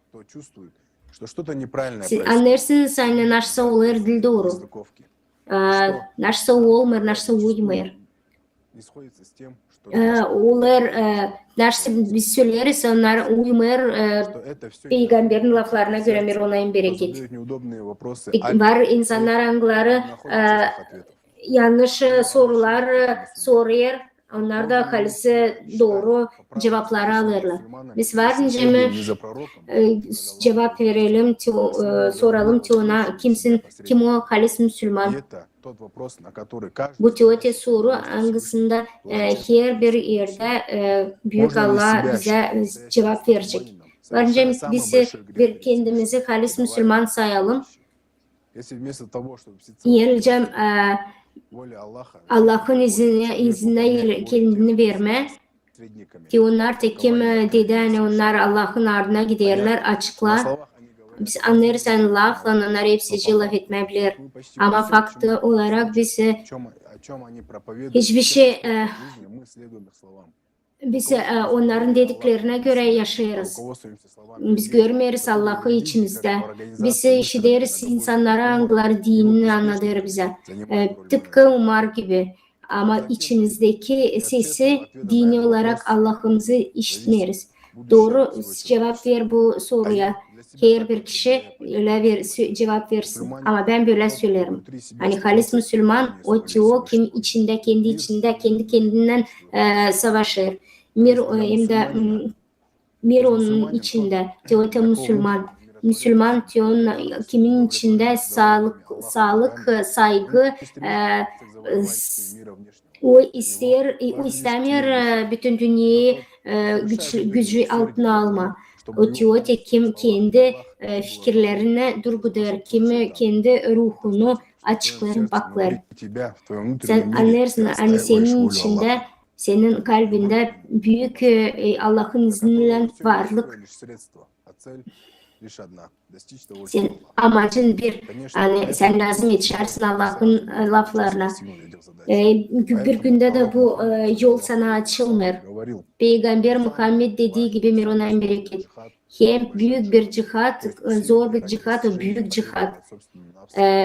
Кто чувствует, что что-то неправильное Siz происходит. anlarsınız sen narsa olur dil doğru. Narsa olmayır, narsa uymayır. Не сходится с тем, что Onlar narsa biz söyleriz onlar uymayır. Peygamberin laflarına göre Mironay'ın bereket. задают неудобные вопросы, Var insanlar angları yanlış sorular soruyor. Onlar da halisi doğru cevapları alırlar. Biz varınca mı cevap verelim, soralım ki ona kim o halis Müslüman. тот вопрос, на который каждый Bu teote soru hangisinde her bir yerde Büyük Allah bize cevap verecek. Varınca biz bir kendimizi halis Müslüman sayalım. если вместо того, чтобы Yelcem воля Аллаха Allah'ın izine kendini verme. Ki onlar tekim dedi onlar Allah'ın ardına giderler açıklar. Biz anlarız lafla onlar hepsi laf etmeyebilir. Ama faktı olarak biz о чем они проповедуют, hiçbir şey жизни, мы следуем их словам. biz onların dediklerine göre yaşarız. Biz görmeriz Allah'ı içimizde. Biz işideriz insanlara anlar dinini anlatır bize. Tıpkı Umar gibi. Ama içimizdeki sesi dini olarak Allah'ımızı işitmeriz. Doğru cevap ver bu soruya. Her bir kişi öyle cevap versin. Ama ben böyle söylerim. Hani halis Müslüman o kim içinde kendi içinde kendi kendinden savaşır. Mir onun içinde. Teote Müslüman. Müslüman diyor kimin içinde sağlık, saygı, o istemiyor bütün dünyayı gücü altına alma. O teote kim kendi fikirlerine durgudur, kimi kendi ruhunu açıklar, baklar. Sen anlarsın, hani senin içinde, senin kalbinde büyük Allah'ın izniyle varlık. Sen amacın bir, hani sen lazım yetişersin Allah'ın laflarına. Bir günde de bu yol sana açılmıyor. Peygamber Muhammed dediği gibi Mironay'ın bereket. Hem büyük bir cihat, zor bir cihat, o büyük cihat.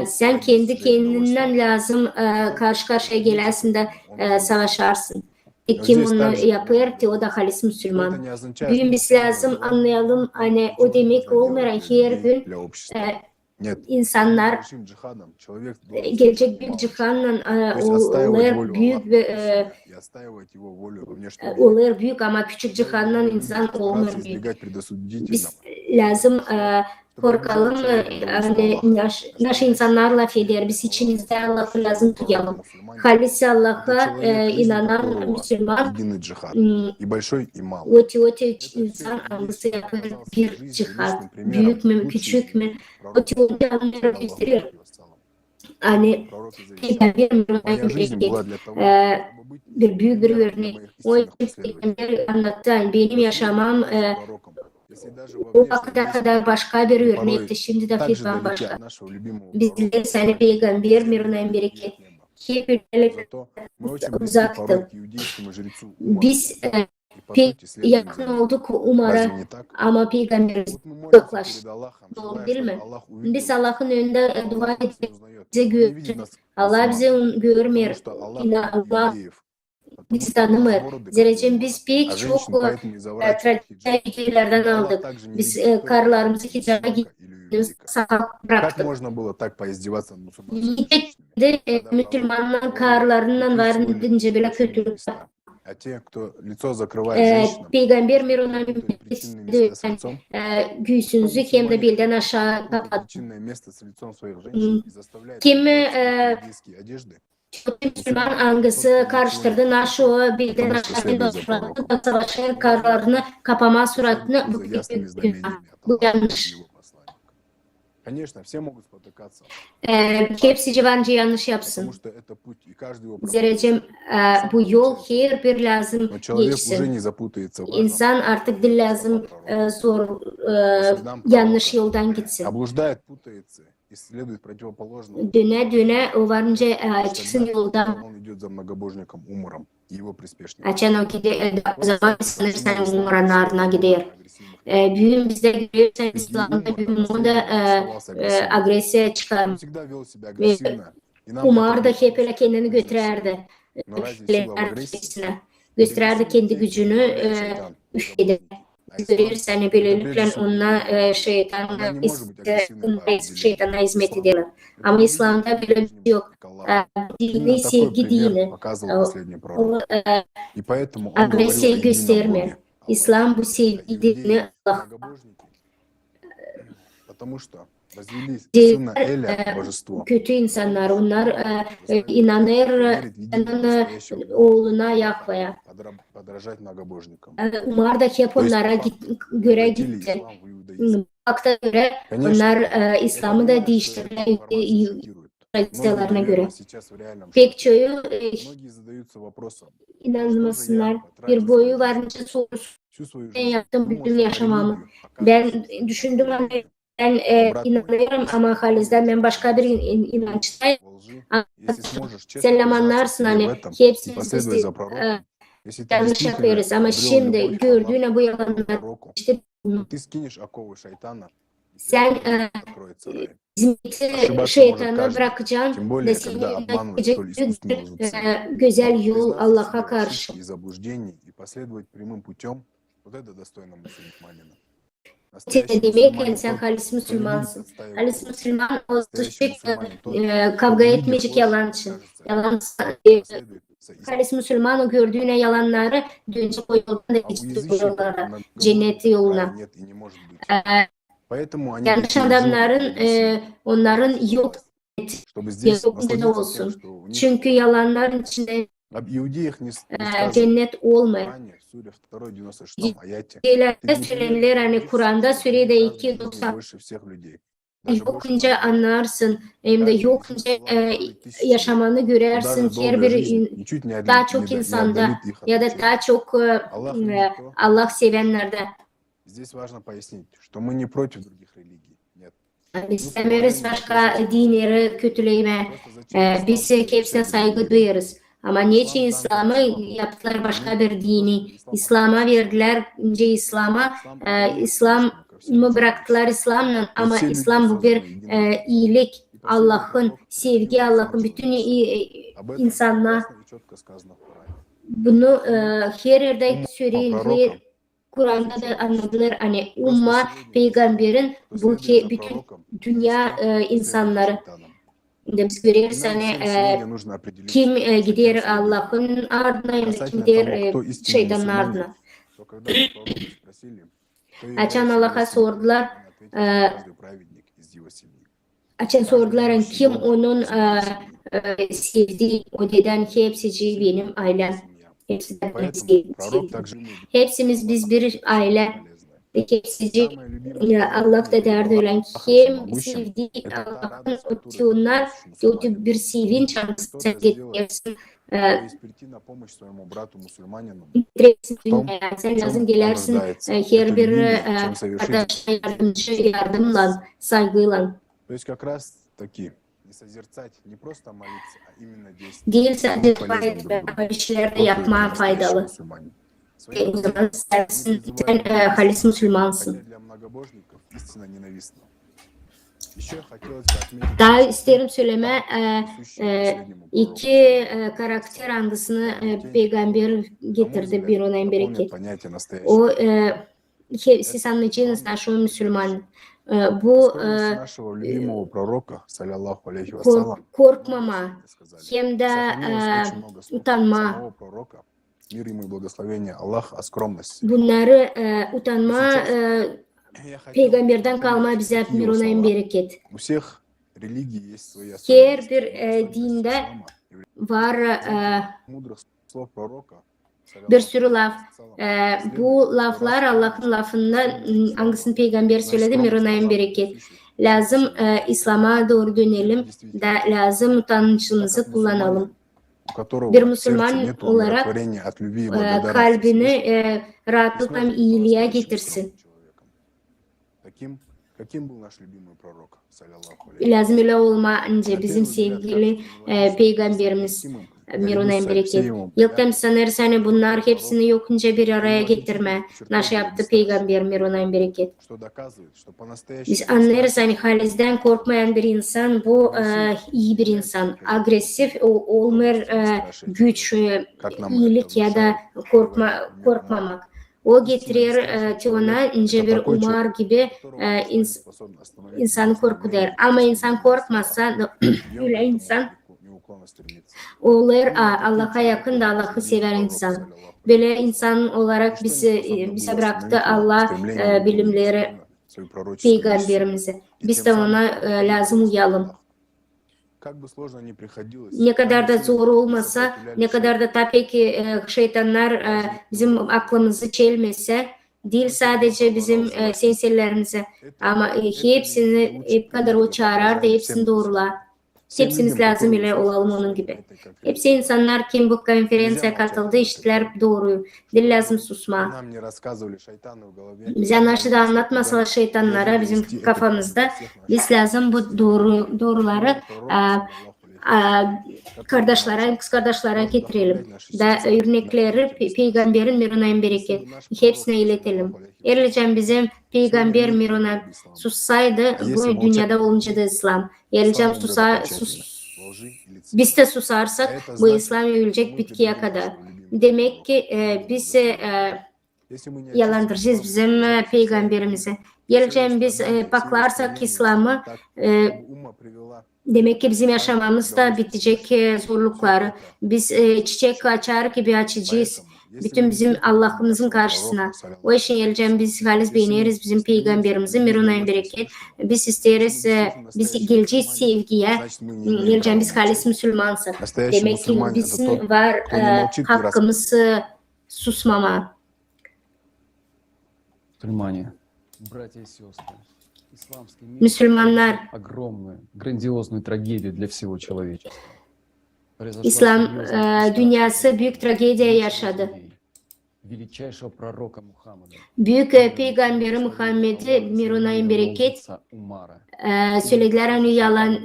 Sen kendi kendinden lazım karşı karşıya gelirsin de savaşarsın. Kim onu yapar ki o da halis Müslüman. Bugün biz lazım anlayalım hani o demek olmuyor her gün insanlar gelecek büyük cihanla olur büyük ama küçük cihanla insan olmuyor büyük. Biz lazım korkalım hani naş insanlarla feder biz içimizde Allah'ı lazım duyalım. Halis Allah'a inanan Müslüman o teote insan hangisi yapar bir cihat büyük mü küçük mü o teote anları gösteriyor. Hani bir büyük bir örnek. O peygamber anlattı. Benim yaşamam o vakte kadar başka bir örnekti. Şimdi de fitvan başka. Bizler seni peygamber Mironay'ın bereket. Hep uzaktı. Biz pek yakın olduk Umar'a ama peygamberimiz uzaklaştı. Doğru değil mi? Biz Allah'ın önünde dua edip bize görür. Allah bize görmüyor. Allah biz tanımır. Zerrecim biz pek çok tragedilerden aldık. Biz karlarımızı hicaba gittiniz, sakat bıraktık. De Müslümanların karlarından varınca bile kötülük. Peygamber Mironay'ın göğsünüzü hem de belden aşağı kapatın. Kim Müslüman hangisi karıştırdı naşı o belden aşağı doğru savaşan karlarını kapama suratını bu yanlış. Hepsi civarınca yanlış yapsın. Zerrecim bu yol her bir lazım geçsin. İnsan artık dil lazım zor yanlış yoldan gitsin. следует противоположному. Döne döne o varınca çıksın yoldan. Он идет за многобожником Умаром и его приспешниками. Açan o zaman sanırsan Umur'un ardına gider. Büyüm bizde görüyorsan İslam'da büyüm o da agresiye çıkar. Он всегда вел себя агрессивно. И нам Umar da hep öyle kendini götürerdi. Но разве сила в агрессии? Göstererdi kendi gücünü üfledi. Görürsen böylelikle onunla şeytana hizmet ediyorlar. Ama İslam'da böyle bir şey yok. Dini sevgi dini. Agresiye göstermiyor. İslam bu sevgi dini Allah. Kötü insanlar, onlar inanır oğluna Yahve'ye. Umar da hep onlara göre gitti. Bakta göre onlar İslam'ı da değiştirdiler tradisyalarına göre. Pek çoğu inanmasınlar. Bir boyu varınca sorusu ben yaptım bütün yaşamamı. Ben düşündüm ama ben inanıyorum ama halizden ben başka bir inançtayım. Selam anlarsın hani hepsimiz biz yanlış yapıyoruz ama şimdi gördüğüne bu yalanlar işte sen hizmeti şeytana bırakacaksın ve seni güzel yol Allah'a karşı. Demek yani sen halis Müslümansın. Halis Müslüman kavga etmeyecek yalancı. Halis Müslüman o gördüğüne yalanları dönecek o yoldan da geçecek yollara, cennet yoluna. Yanlış adamların onların yok da olsun. Çünkü yalanların içinde cennet olmuyor. Söylenir hani Kur'an'da Suriye'de 2.90 yokunca anlarsın hem de yokunca yaşamanı görersin her bir daha çok insanda ya da daha çok Allah sevenlerde. Biz istemiyoruz başka dinleri kötüleyme. Biz hepsine saygı duyarız. Ama niçin İslam'ı yaptılar başka bir dini? İslam'a verdiler, önce İslam'ı bıraktılar İslam'la ama İslam bu bir iyilik, Allah'ın, sevgi Allah'ın bütün insanlar. Bunu her yerde söylenir. Kur'an'da da anladılar hani umma peygamberin bu ki bütün dünya insanları. Biz görüyoruz hani kim gider Allah'ın ardına kim gider şeytanın ardına. Açan Allah'a sordular kim onun sevdiği o deden hepsi benim ailem. Hepsimiz biz bir aile. Hepsi Allah da derdi ölen kim sevdiği Allah'ın onlar bir sevinç sen getirsin. Sen lazım gelersin her bir arkadaşına yardımla, saygıyla. Değil sadece işlerde yapma faydalı. O zaman sen halis Müslümansın. Daha isterim söyleme iki karakter anısını peygamber getirdi bir ona bereket. O siz anlayacağınız da şu Müslüman. Bu korkmama hem de utanma. Bunları utanma peygamberden kalma bize Mirona'nın bereket. Her bir dinde var bir sürü laf. Bu laflar Allah'ın lafından hangisini peygamber söyledi Mirona'nın bereket. Lazım İslam'a doğru dönelim da lazım utanışımızı kullanalım. Bir Müslüman olarak kalbini rahatlıkla iyiliğe getirsin. Каким был наш любимый пророк, саллаллаху алейхи? Lazım öyle olmayınca bizim sevgili Peygamberimiz Mirunay'ın bereket. Yıldım sanırız hani bunlar hepsini yokunca bir araya getirme. Naş yaptı Peygamber Mirunay'ın bereket. Что доказывает, что Biz по-настоящему anlarız hani halizden korkmayan bir insan bu iyi bir insan. Agresif olmer güç, iyilik ya da korkmamak. O getirir ki ona ince bir umar gibi insanı korku der. Ama insan korkmazsa öyle insan olur Allah'a yakın da Allah'ı sever insan. Böyle insan olarak bize bıraktı Allah bilimleri Peygamberimize. Biz de ona lazım uyalım. Ne kadar da zor olmasa, ne kadar da tabii ki şeytanlar bizim aklımızı çelmese, değil sadece bizim sensörlerimize ama hepsini hep kadar o çağırar da hepsini doğrular. Hepsimiz lazım ile olalım onun gibi. Hepsi insanlar kim bu konferansa katıldı işitler doğru. Dil lazım susma. Bize anlaşı da anlatmasalar şeytanlara bizim kafamızda. Biz lazım bu doğruları kardeşlere, kız kardeşlere getirelim. Da örnekleri Peygamberin Mirunay'ın bereket. Hepsine iletelim. Ayrıca bizim Peygamber Mirunay sussaydı bu dünyada olunca da İslam. Ayrıca biz de susarsak bu İslam ölecek bitkiye kadar. Demek ki biz yalandıracağız bizim Peygamberimizi. Ayrıca biz baklarsak İslam'ı demek ki bizim yaşamamız da bitecek zorlukları. Biz çiçek açar gibi açacağız. Bütün bizim Allah'ımızın karşısına. O işin geleceğim biz halis beğeniriz bizim Peygamberimizi Mirunay'ın bereket. Biz isteriz, biz geleceğiz sevgiye. Geleceğim biz halis Müslümansak. Demek ki bizim var hakkımız susmama. Внимание, братья и сестры. Исламский мир Müslümanlar огромную, грандиозную трагедию для всего человечества. İslam dünyası büyük tragediye yaşadı. Величайшего пророка Мухаммада. Büyük Peygamberi Muhammed'i Mirunay'ın bereket söylediler onu yalan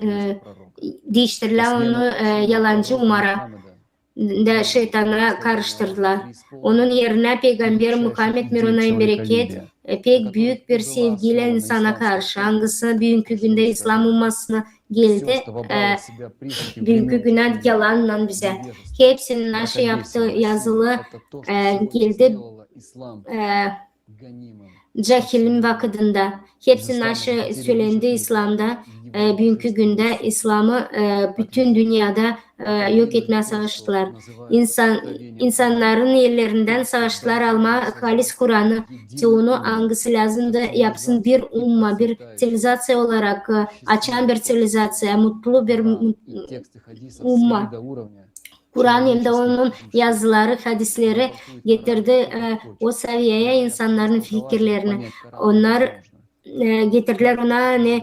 değiştirdiler onu yalancı Umar'a da şeytanlara karıştırdılar. Onun yerine Peygamber Muhammed Mirunay'ın bereket pek büyük bir sevgiyle insana karşı hangisi bugünkü günde İslam ummasına geldi. Bugünkü güne yalanla bize. Hepsinin nasıl yaptığı yazılı geldi. Cahilin vakıdında. Hepsi nasıl söylendi İslam'da. Bugünkü günde İslam'ı bütün dünyada yok etmeye savaştılar. İnsanların yerlerinden savaştılar alma halis Kur'an'ı ki onu hangisi lazım da yapsın bir umma, bir sivilizasyon olarak açan bir sivilizasyon, mutlu bir umma. Kur'an hem de onun yazıları, hadisleri getirdi o seviyeye insanların fikirlerini. Onlar getirdiler ona hani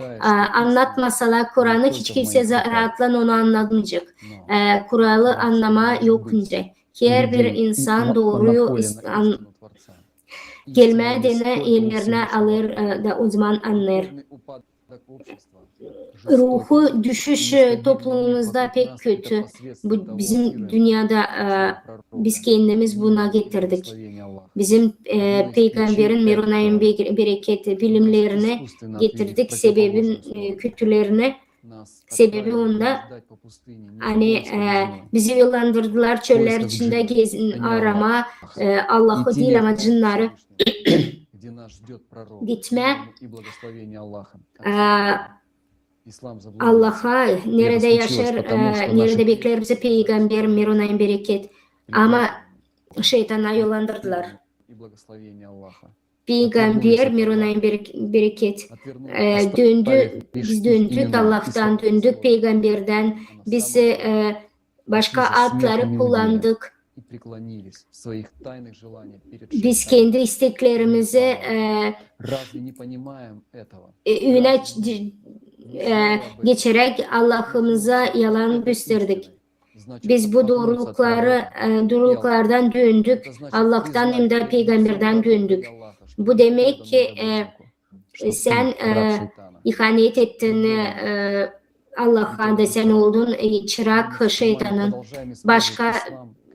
anlatmasalar Kur'an'ı hiç kimse rahatla onu anlamayacak. Kur'an'ı anlama yokunca. Her bir insan doğruyu gelmediğine ellerine alır da o zaman anlar. Ruhu düşüş toplumumuzda pek kötü. Bu bizim dünyada biz kendimiz buna getirdik. Bizim Peygamberin Mirunay'ın bereketi bilimlerini getirdik. Sebebin kötülerini. Sebebi onda hani bizi yollandırdılar çöller içinde gezin arama Allah'ı değil ama cinleri gitme Allah'a nerede yaşar, nerede bekler bizi Peygamber Mirunay'ın bereket. Ama şeytana yollandırdılar. Peygamber Mirunay'ın bereket döndü, biz döndük Allah'tan döndük Peygamberden biz başka adları kullandık. Biz kendi isteklerimizi öne geçerek Allah'ımıza yalan gösterdik. Biz bu doğruluklardan döndük. Allah'tan hem de Peygamberden döndük. Bu demek ki sen ihanet ettin Allah'a da sen oldun çırak şeytanın. Başka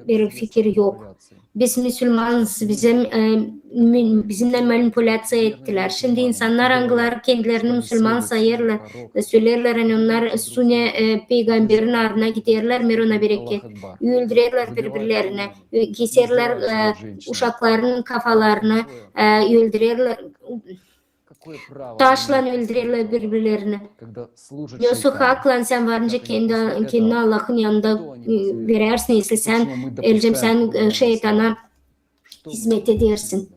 bir fikir yok. Biz Müslümanız, bizimle manipülasyon ettiler. Şimdi insanlar hangileri kendilerini Müslüman sayırlar, söylerler onlar Sünne peygamberin ardına giderler, Merona bereket, öldürürler birbirlerine, keserler uşakların kafalarını, öldürürler, taşla öldürürler birbirlerini. Yoksa hakla sen varınca kendi Allah'ın yanında verersin, ise sen şeytana hizmet edersin.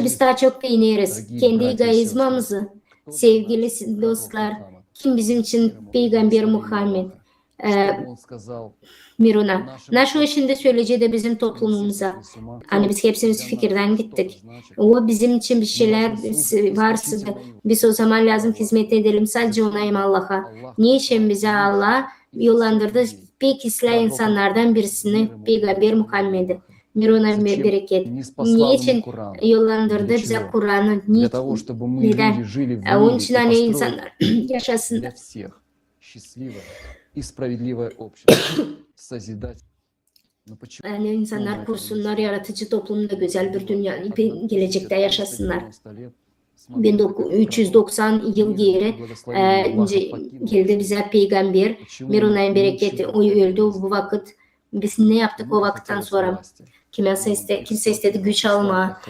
Biz daha çok beğeniriz. Kendi egoizmamızı, sevgili dostlar, kim bizim için Peygamber Muhammed, Miruna. Naşı şimdi söyleyeceği de bizim toplumumuza. Hani biz hepsimiz fikirden gittik. O bizim için bir şeyler varsa da biz o zaman lazım hizmet edelim sadece ona Allah'a. Niçin bize Allah yollandırdı? Pek İslam insanlardan birisini Peygamber Muhammed'i. Mirona bereket. Niçin yollandırdı bize Kur'an'ı? Neden? Onun için hani insanlar yaşasınlar. И справедливое общество созидать. Yani insanlar kursunlar, yaratıcı toplumda güzel bir dünya, gelecekte yaşasınlar. 1390 yıl geri geldi bize peygamber, Miruna'nın bereketi, o öldü bu vakit. Biz ne yaptık o vakitten sonra? Kimse istedi güç alma,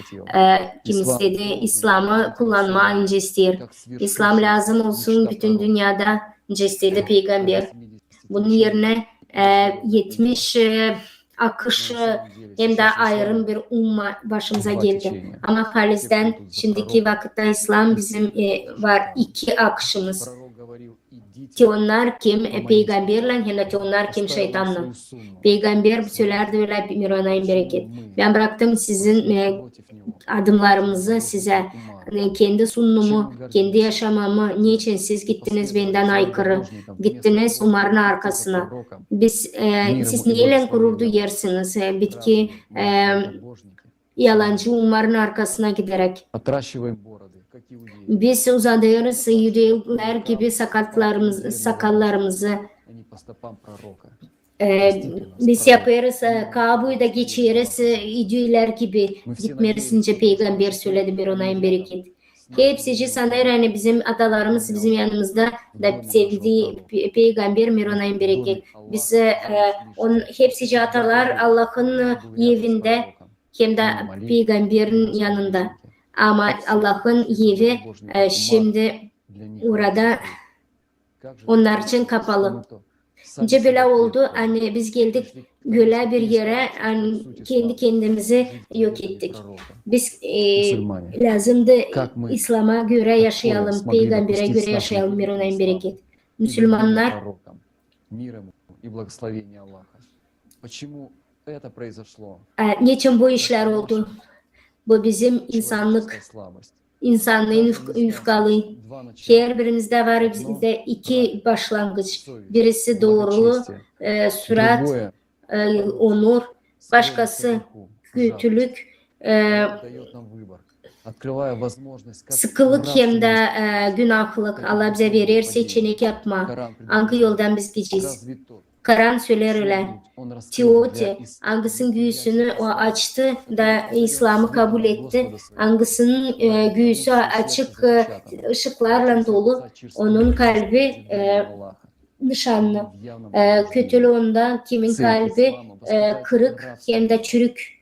kim istedi İslam'ı kullanma, ince ister. İslam lazım olsun bütün dünyada, ince istedi peygamber. Bunun yerine 70 akış hem de ayrım bir umma başımıza geldi. Ama Halis'ten şimdiki vakitte İslam bizim var iki akışımız. Onlar kim peygamberle hem de onlar kim şeytanla. Peygamber söylerdi öyle Mirona'nın bereket. Ben bıraktım sizin adımlarımızı size. Kendi sunumumu, kendi yaşamamı, niçin siz gittiniz benden aykırı, gittiniz Umar'ın arkasına. Siz neyle gurur duyarsınız? Bitki yalancı Umar'ın arkasına giderek. Biz uzadıyoruz yüreğler gibi sakallarımızı. Biz yapıyoruz, Kabe'yi da geçiyoruz, yüceler gibi gitmelisince peygamber söyledi bir onayın bereket. Hepsi sanır hani bizim atalarımız bizim yanımızda da sevdiği peygamber Mirona'nın bereket. Biz hepsi atalar Allah'ın evinde hem de peygamberin yanında. Ama Allah'ın evi şimdi orada onlar için kapalı. Böyle oldu. Hani biz geldik böyle bir yere hani kendi kendimizi yok ettik. Biz lazımdı İslam'a göre yaşayalım, Peygamber'e göre yaşayalım. Mirona'nın bereket. Müslümanlar niçin bu işler oldu? Bu bizim insanlığın üfkalı. Her birimizde var bizde iki başlangıç. Birisi doğruluğu, sürat, onur. Başkası kötülük, sıkılık hem de günahlık. Allah bize verir seçenek yapma. Hangi yoldan biz gideceğiz? Karan söyler öyle. Teoti, hangisinin göğsünü o açtı da İslam'ı kabul etti. Hangisinin göğsü açık ışıklarla dolu. Onun kalbi nişanlı. Kötülüğünden kimin kalbi kırık hem de çürük.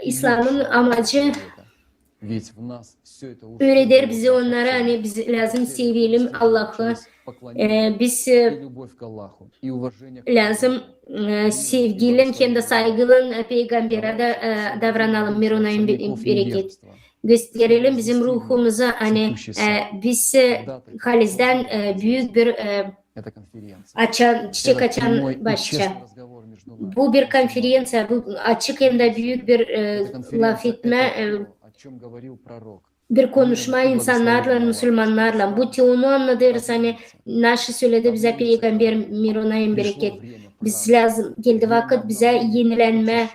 İslam'ın amacı öğretir bize onlara hani biz lazım sevelim Allah'ı. Biz lazım sevgilim hem de saygılın peygambere de davranalım Mirona'nın bereket. Gösterelim bizim ruhumuzu hani biz Halis'den büyük bir çiçek açan başça. Bu bir konferansa, bu açık hem de büyük bir laf etme, bir konuşma insanlarla, Müslümanlarla. Bu teonu anladırız hani naşı söyledi bize Peygamber Mirona'nın bereket. Biz lazım geldi vakit bize yenilenme,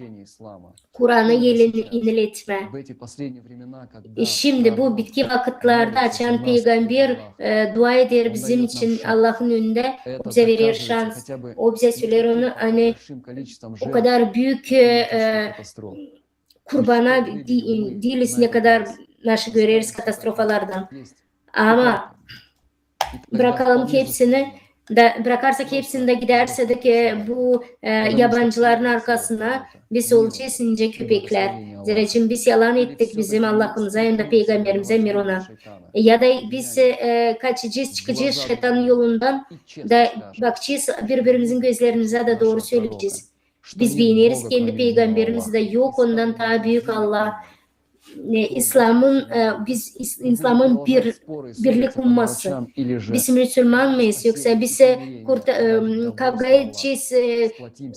Kur'an'ı yeniletme. Şimdi bu bitki vakitlerde açan peygamber dua eder bizim için Allah'ın önünde. O bize verir şans. O bize söyler onu hani o kadar büyük kurbana değiliz ne kadar nasıl görürüz katastrofalardan. Ama bırakalım ki hepsini bırakarsak hepsini de giderse de ki bu yabancıların arkasına biz olacağız ince köpekler. Zira biz yalan ettik bizim Allah'ımıza hem de peygamberimize Miron'a. Ya da biz kaçacağız çıkacağız şeytanın yolundan da bakacağız birbirimizin gözlerimize de doğru söyleyeceğiz. Biz beğeniriz kendi peygamberimiz de yok ondan daha büyük Allah. İslam'ın birlik umması. Biz Müslüman mıyız yoksa biz kavga edeceğiz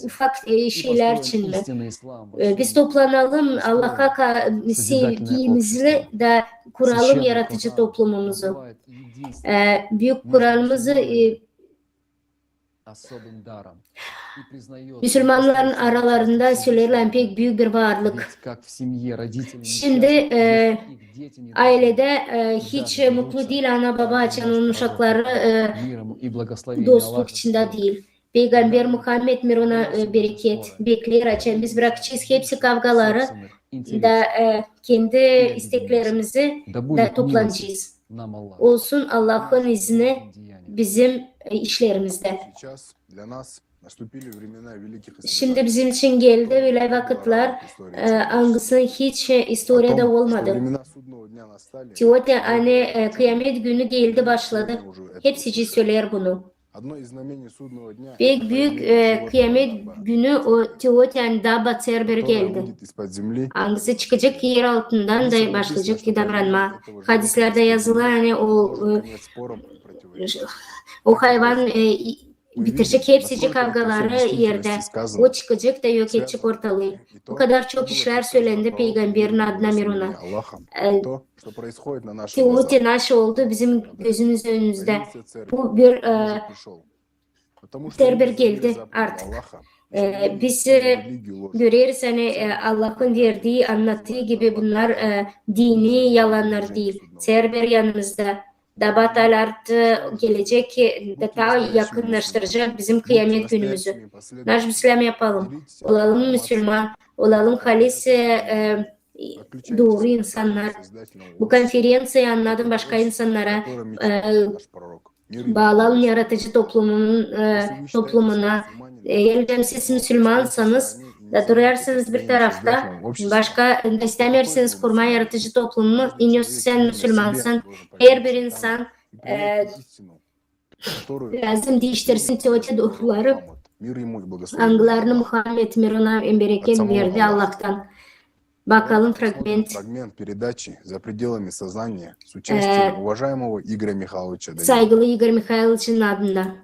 ufak şeyler için mi? Biz toplanalım Allah'a sevgimizle de kuralım yaratıcı toplumumuzu. Büyük kuralımızı Müslümanların aralarında söyleyen pek büyük bir varlık. Şimdi ailede hiç mutlu değil ana baba açan onun uşakları dostluk içinde değil. Peygamber Muhammed Miron'a bereket bekler açan biz bırakacağız hepsi kavgaları da kendi isteklerimizi da toplanacağız. Olsun Allah'ın izni bizim işlerimizde. Şimdi bizim için geldi öyle vakitler hangisi hiç historiada olmadı. Teote hani kıyamet günü geldi başladı. Hepsi söyler bunu. Pek büyük kıyamet günü o Teoten daha batır bir geldi. Hangisi çıkacak yer altından da başlayacak davranma. Hadislerde yazılı hani o hayvan bitirecek hepsi kavgaları yerde. O çıkacak da yok edecek ortalığı. Bu kadar çok işler söylendi peygamberin adına Miron'a. Teote nasıl oldu bizim gözümüz önümüzde. Bu bir terber geldi artık. Biz görüyoruz hani Allah'ın verdiği anlattığı gibi bunlar dini yalanlar değil. Terber yanımızda. Debatlar gelecek daha yakınlaştıracak bizim kıyamet günümüzü. Naş İslam yapalım. Olalım Müslüman, olalım halis doğru insanlar. Bu konferansıyı anladım başka insanlara bağlanın yaratıcı toplumuna. Eğer siz Müslümansanız da durarsanız bir tarafta başka istemiyorsanız kurma yaratıcı toplumunu iniyorsun sen Müslümansan her bir insan lazım değiştirsin teote doğruları angılarını Muhammed Miron'a bereket verdi Allah'tan. Bakalım fragment. Saygılı Igor Mikhailovич'in adında.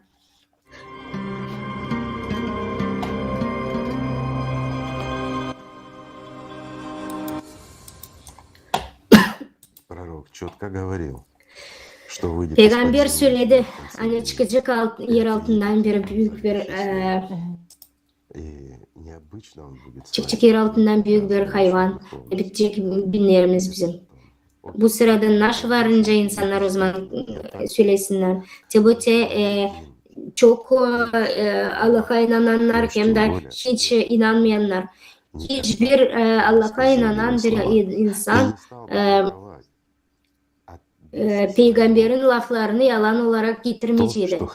Peygamber söyledi, hani çıkacak yer altından bir büyük bir çıkacak yer altından büyük bir hayvan, bitecek binlerimiz bizim. Bu sırada naş varınca insanlar o zaman söylesinler. Tabi çok Allah'a inananlar hem de hiç inanmayanlar. Hiçbir Allah'a inanan bir insan peygamberin laflarını yalan olarak getirmeyecekti.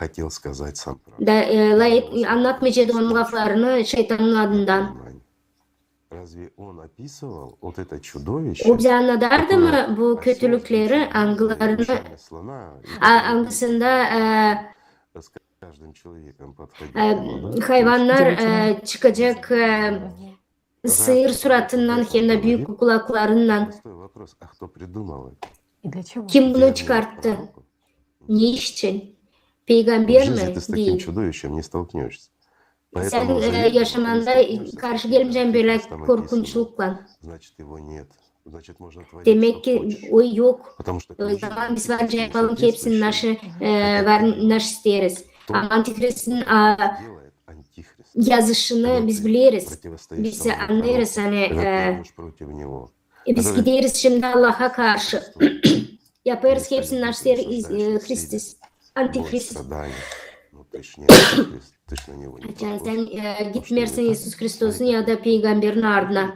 Anlatmayacaktı onun laflarını şeytanın adından. O bize anlatardı mı bu kötülükleri, angılarını, angısında hayvanlar çıkacak sığır suratından hem de büyük kulaklarından. Kim bunu çıkarttı? Ne için? Peygamber mi? Değil. Sen yaşamanda karşı gelmeyeceğin böyle korkunçlukla. Demek ki o yok. O zaman biz varca yapalım ki hepsini naş isteriz. Antikrist'in yazışını biz biliriz. Biz anlarız hani biz gideriz şimdi Allah'a karşı yaparız hepsini Hristos, Antihrist. Sen gitmersin Yesus Kristos'un ya da peygamberin ardına.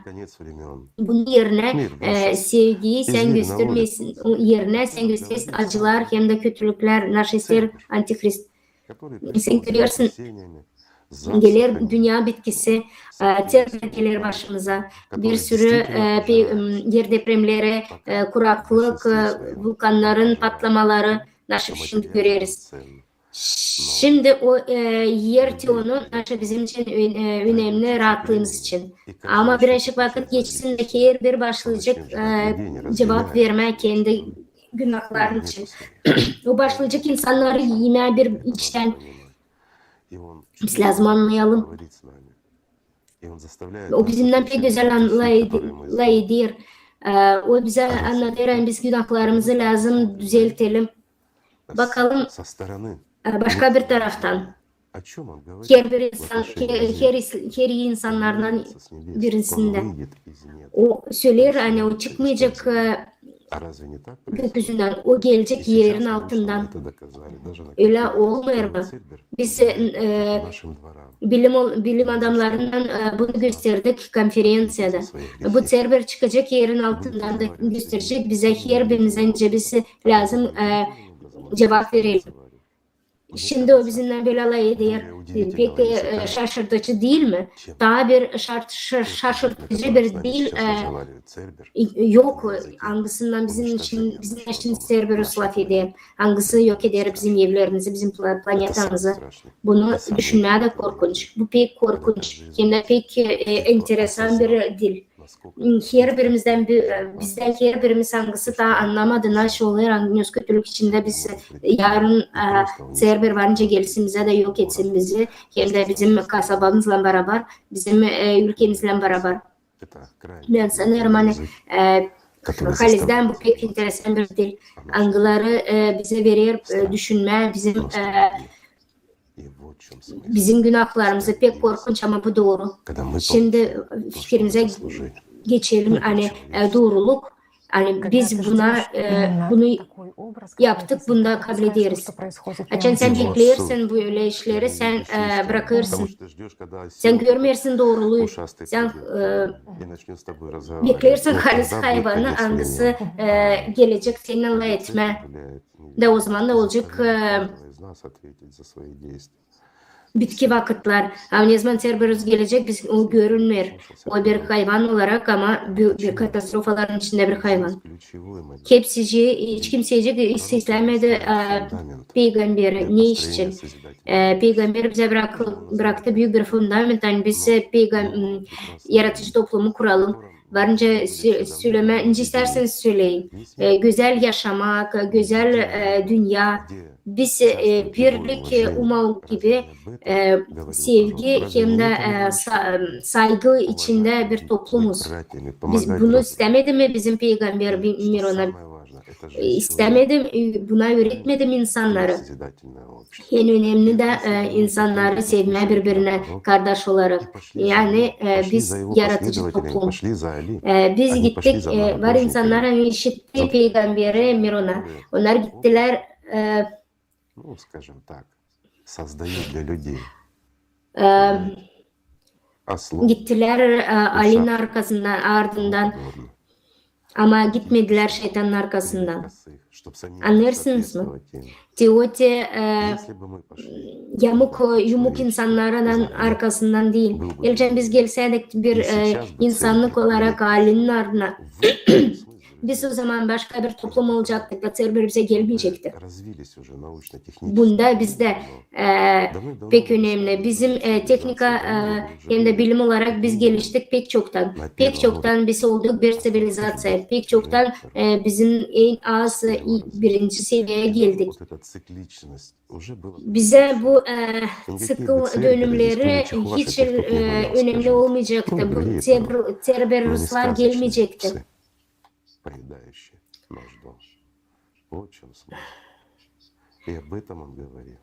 Bunun yerine sevgiyi sen göstermesin, yerine sen göstersin acılar hem de kötülükler, narşistler, Antihrist. Sen görüyorsun, gelir dünya bitkisi, terör gelir başımıza, bir sürü yer depremleri, kuraklık, vulkanların patlamaları, nasıl şimdi görüyoruz. Şimdi o yer teonu bizim için önemli rahatlığımız için. Ama birazcık vakit geçsin de her bir başlayacak cevap vermeye kendi günahların için. O başlayacak insanları yine bir içten biz lazım anlayalım. O bizimden pek güzel anlayıdır. O bize anlatır, biz günahlarımızı lazım düzeltelim. Bakalım başka bir taraftan her insanlardan birisinde o söyler hani o çıkmayacak gökyüzünden, o gelecek yerin altından. Öyle olmuyor mu? Biz bilim adamlarından bunu gösterdik konferansiyada. Bu server çıkacak yerin altından da gösterecek bize her birimizin cebisi lazım cevap verelim. Şimdi o bizimle böyle alay ediyor. Pek şaşırtıcı değil mi? Daha bir şaşırtıcı bir değil yok. Hangisinden bizim için Cerberus laf ediyor. Hangisi yok eder bizim evlerimizi, bizim planetimizi. Bunu düşünmeye de korkunç. Bu pek korkunç. Hem de pek enteresan bir dil. Her birimizden bizden her birimiz hangisi daha anlamadı nasıl oluyor hangimiz kötülük içinde biz yarın Cerber varınca gelsin bize de yok etsin bizi hem de bizim kasabamızla beraber bizim ülkemizle beraber. Ben sanırım hani Haliz'den bu pek enteresan bir dil. Angıları bize verir düşünme bizim günahlarımızı pek korkunç ama bu doğru. Şimdi fikrimize geçelim hani doğruluk. Hani biz bunu yaptık, bunda kabul ederiz. Açan sen beklersin böyle işleri, sen bırakırsın. Sen görmersin doğruluğu. Sen beklersin halis hayvanı hangisi gelecek seninle etme. De o zaman da olacak bitki vakitler. Ne zaman Cerberus gelecek biz o görünmüyor. O bir hayvan olarak ama bir katastrofaların içinde bir hayvan. Hiç kimseye istemedi peygamberi. Ne iş için? Peygamber bize bıraktı büyük bir fundament. Yani biz yaratıcı toplumu kuralım. Varınca söyleme, ne isterseniz söyleyin. Güzel yaşamak, güzel dünya. Biz birlik umal gibi sevgi hem de saygı içinde bir toplumuz. Biz bunu istemedi mi bizim peygamber Mirona? İstemedim, buna öğretmedim insanları. En önemli de insanları sevme birbirine kardeş olarak. Yani biz yaratıcı toplum. Biz gittik, var insanlar hani işitti peygamberi Mirona. Onlar gittiler ну, скажем так, создают для людей. Gittiler Ali'nin ardından ama gitmediler şeytanın arkasından. Anlarsınız mı? Teoti yumuk insanların arkasından değil. Elçen biz gelseydik bir insanlık olarak Ali'nin ardına biz o zaman başka bir toplum olacaktık ve Cerber bize gelmeyecekti. Bunda bizde pek önemli. Bizim teknika hem de bilim olarak biz geliştik pek çoktan. Pek çoktan biz olduk bir sivilizasyon. Pek çoktan bizim en az birinci seviyeye geldik. Bize bu sıkı dönümleri hiç önemli olmayacaktı. Bu Cerberuslar gelmeyecekti. Поедающий наш дом. Вот в чем смысл. И об этом он говорил.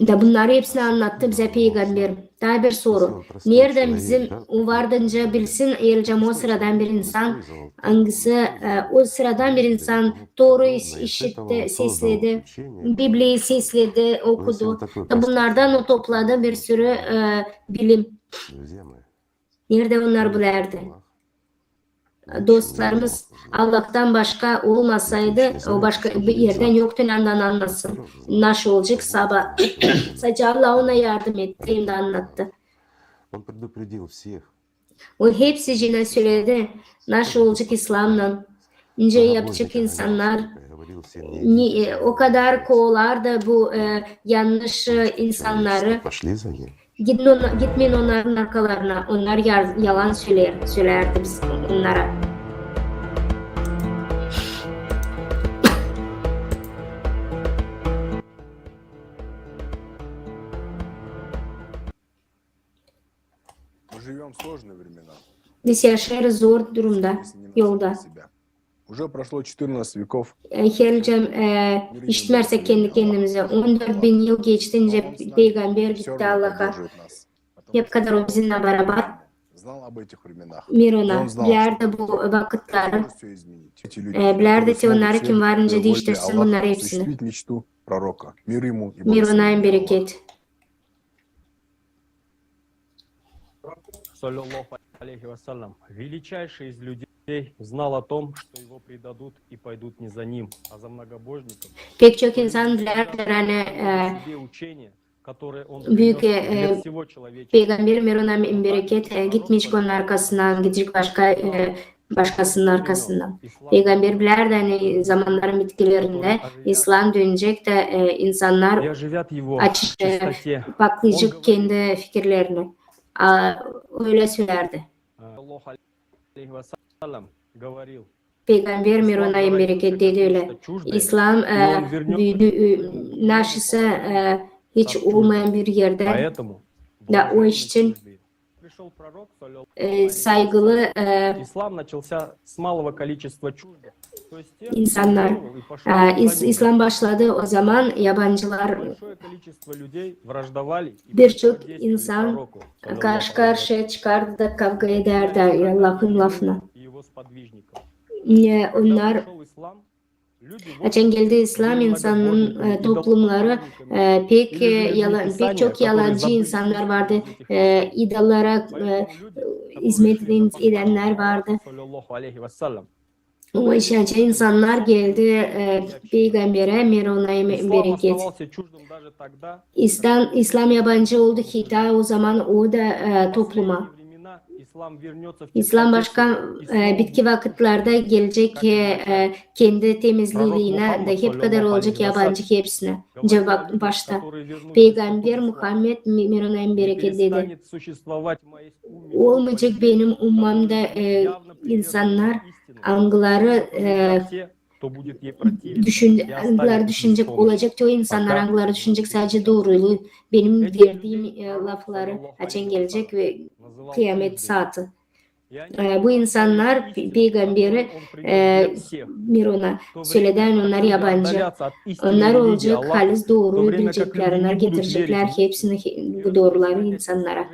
Da bunları hepsini anlattı bize Peygamber. Daha bir soru. Nereden bizim vardınca bilsin Elcam o sıradan bir insan, hangisi o sıradan bir insan doğru işitti, sesledi, Bibli'yi sesledi, okudu. Da bunlardan o topladı bir sürü bilim. Nerede onlar bulardı? Dostlarımız Allah'tan başka olmasaydı o başka bir yerden yoktu ondan anlasın. Nasıl olacak sabah? Sadece Allah ona yardım etti de anlattı. O hepsi yine söyledi. Nasıl olacak İslam'la? İnce yapacak insanlar o kadar kovalar bu yanlış insanları. Gitmeyin onların arkalarına. Onlar yalan söylerdi biz onlara. Biz yaşarız zor durumda, yolda. Уже прошло 14 веков. Helcem işitmersek kendi kendimize 14.000 yıl geçtince Peygamber gitti Allah'a. Hep kadar o bizimle beraber Mirona bilerdi bu vakitleri. Bilerdi ki onları kim varınca değiştirsin bunları hepsini. Mirona'nın bereket. Саллаллаху алейхи вассалям, величайший из людей знал о том, что его предадут и пойдут не за ним, а за многобожников. Pek çok insan bilerler hani büyük Peygamber Mirona'nın bereket gitmiş onun arkasından, gidecek başkasının arkasından. Peygamber bilerdi hani zamanların bitkilerinde İslam dönecek de insanlar açık baklayacak kendi fikirlerini. Öyle söylerdi. Peygamber Mirona'nın bereket dedi öyle. İslam naşısı hiç olmayan bir yerde da o iş için saygılı insanlar. İslam başladı o zaman yabancılar birçok insan karşı karşıya çıkardı da kavga ederdi Allah'ın lafına. Onlar açan geldi İslam insanının toplumları pek çok yalancı insanlar vardı. İdollara hizmet edenler vardı. O işaret insanlar geldi Peygamber'e Mirona'ya bereket. İslam yabancı oldu ki daha o zaman o da topluma. İslam başka bitki vakitlerde gelecek kendi temizliğine de hep kadar olacak yabancı hepsine. Cevap başta. Peygamber Muhammed Mirona'ya bereket dedi. Olmayacak benim ummamda insanlar angları düşünecek olacak o insanlar angları düşünecek sadece doğruluğu benim verdiğim lafları açan gelecek ve kıyamet saati. Bu insanlar Peygamber'i Mirona söyleden onlar yabancı. Onlar olacak halis doğruyu bilecekler. Onlar getirecekler hepsini bu doğruları insanlara.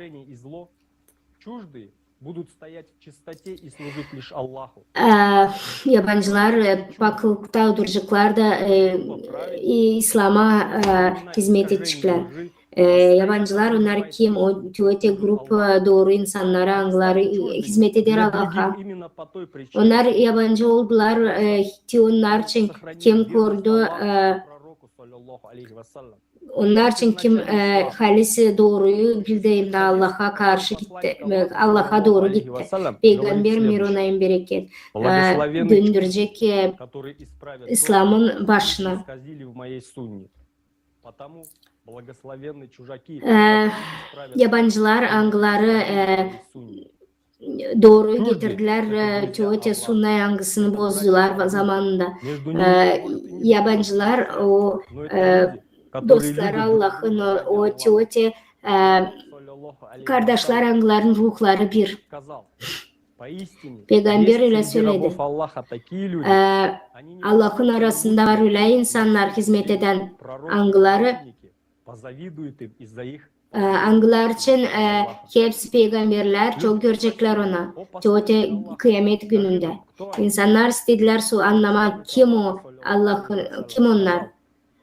Yabancılar paklıkta duracaklar da İslam'a hizmet edecekler. Yabancılar onlar kim? O tüvete grup doğru insanlara, angları hizmet eder Allah'a. Onlar yabancı oldular. Onlar için kim kurdu? Onlar için kim halisi doğruyu bildiğinde Allah'a karşı gitti. Allah'a doğru gitti. Peygamber Mirona'nın bereket döndürecek İslam'ın başına. Yabancılar angları doğru getirdiler. Tüvete sunna yangısını bozdular zamanında. Yabancılar o dostlar Allah'ın o tüvete kardeşler angların ruhları bir. Peygamber öyle söyledi. Allah'ın arasında var öyle insanlar hizmet eden angları позавидует им из-за их Angular için hepsi peygamberler çok görecekler ona. Çoğutu kıyamet gününde. İnsanlar istediler anlamak kim o Allah'ın kim onlar.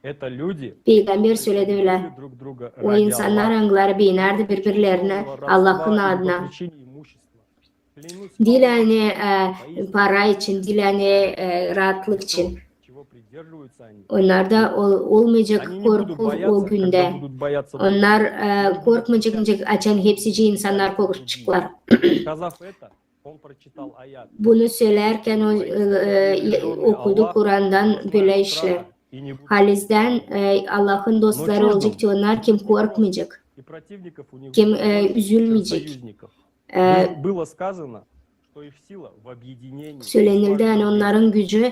это люди, Peygamber söyledi öyle. любили друг друга O ради insanlar Аллаха. anguları binerdi birbirlerine Allah'ın Родства и adına. привлечения имущества. Клянусь Değil Аллахом, hani поистине para için, değil hani rahatlık için. чего придерживаются они. Onlarda olmayacak Они не будут korku o бояться, когда günde. будут бояться друг Onlar друга. korkmayacak açan hepsici insanlar korkacaklar. Сказав это, он прочитал аят. Bunu söylerken okudu Kur'an'dan böyle işler. И не будет. Halizden Allah'ın dostları olacak diye onlar kim korkmayacak, И противников у них kim будет üzülmeyecek. союзников. E, Было сказано, что их сила в объединении. Söylenildi hani onların gücü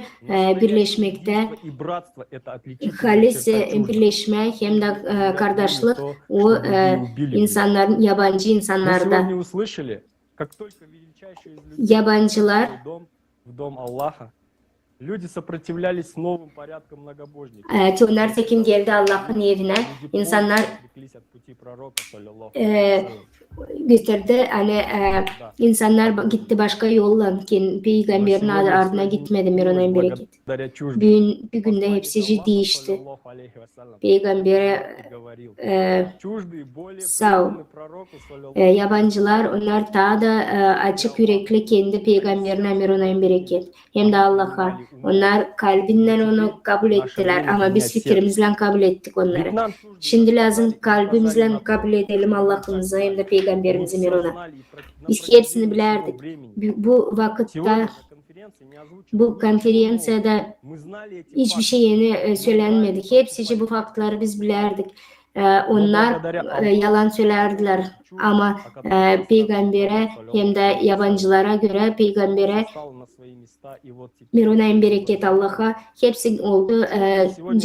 birleşmekte. Единство и братство — это отличительная Halis черта чуждых. birleşmek hem de kardeşlik То, o что другие убили бы. insanların, yabancı Мы insanlarda. сегодня услышали, как только величайший из людей Yabancılar вошел в дом Аллаха, люди сопротивлялись новым порядкам многобожников. onlar tekin geldi Allah'ın evine. Люди İnsanlar полностью отреклись от пути пророка, саллаллаху алейхи ва саллям. gösterdi hani insanlar gitti başka yolla peygamberin ardına gitmedi Mirona'nın bereket. Благодаря чужбе. Bir günde hepsi değişti. Саллаллаху алейхи ва саллям Peygambere говорил. e, Чуждый более sağ ol. преданный пророку, саллаллаху Yabancılar onlar daha da açık yürekli kendi peygamberine Mirona'nın bereket. Hem de Allah'a. Onlar kalbinden onu kabul ettiler ama biz fikrimizle kabul ettik onları. Нам чужды Şimdi lazım показали kalbimizle нам kabul edelim Allah'ımızı hem de Мы peygamberimizi все Mirona. знали и на Biz hepsini протяжении всего bilerdik. времени. Bu vakitte, Сегодня на конференции не озвучено bu ничего нового. konferansiyada Мы знали эти hiçbir факты. şey yeni söylenmedi. Hepsi bu faktları biz bilerdik. Onlar yalan söylerdiler ama peygambere hem de yabancılara göre peygambere Стало на свои места, и вот теперь Mirona'nın bereket Allah'a hepsi oldu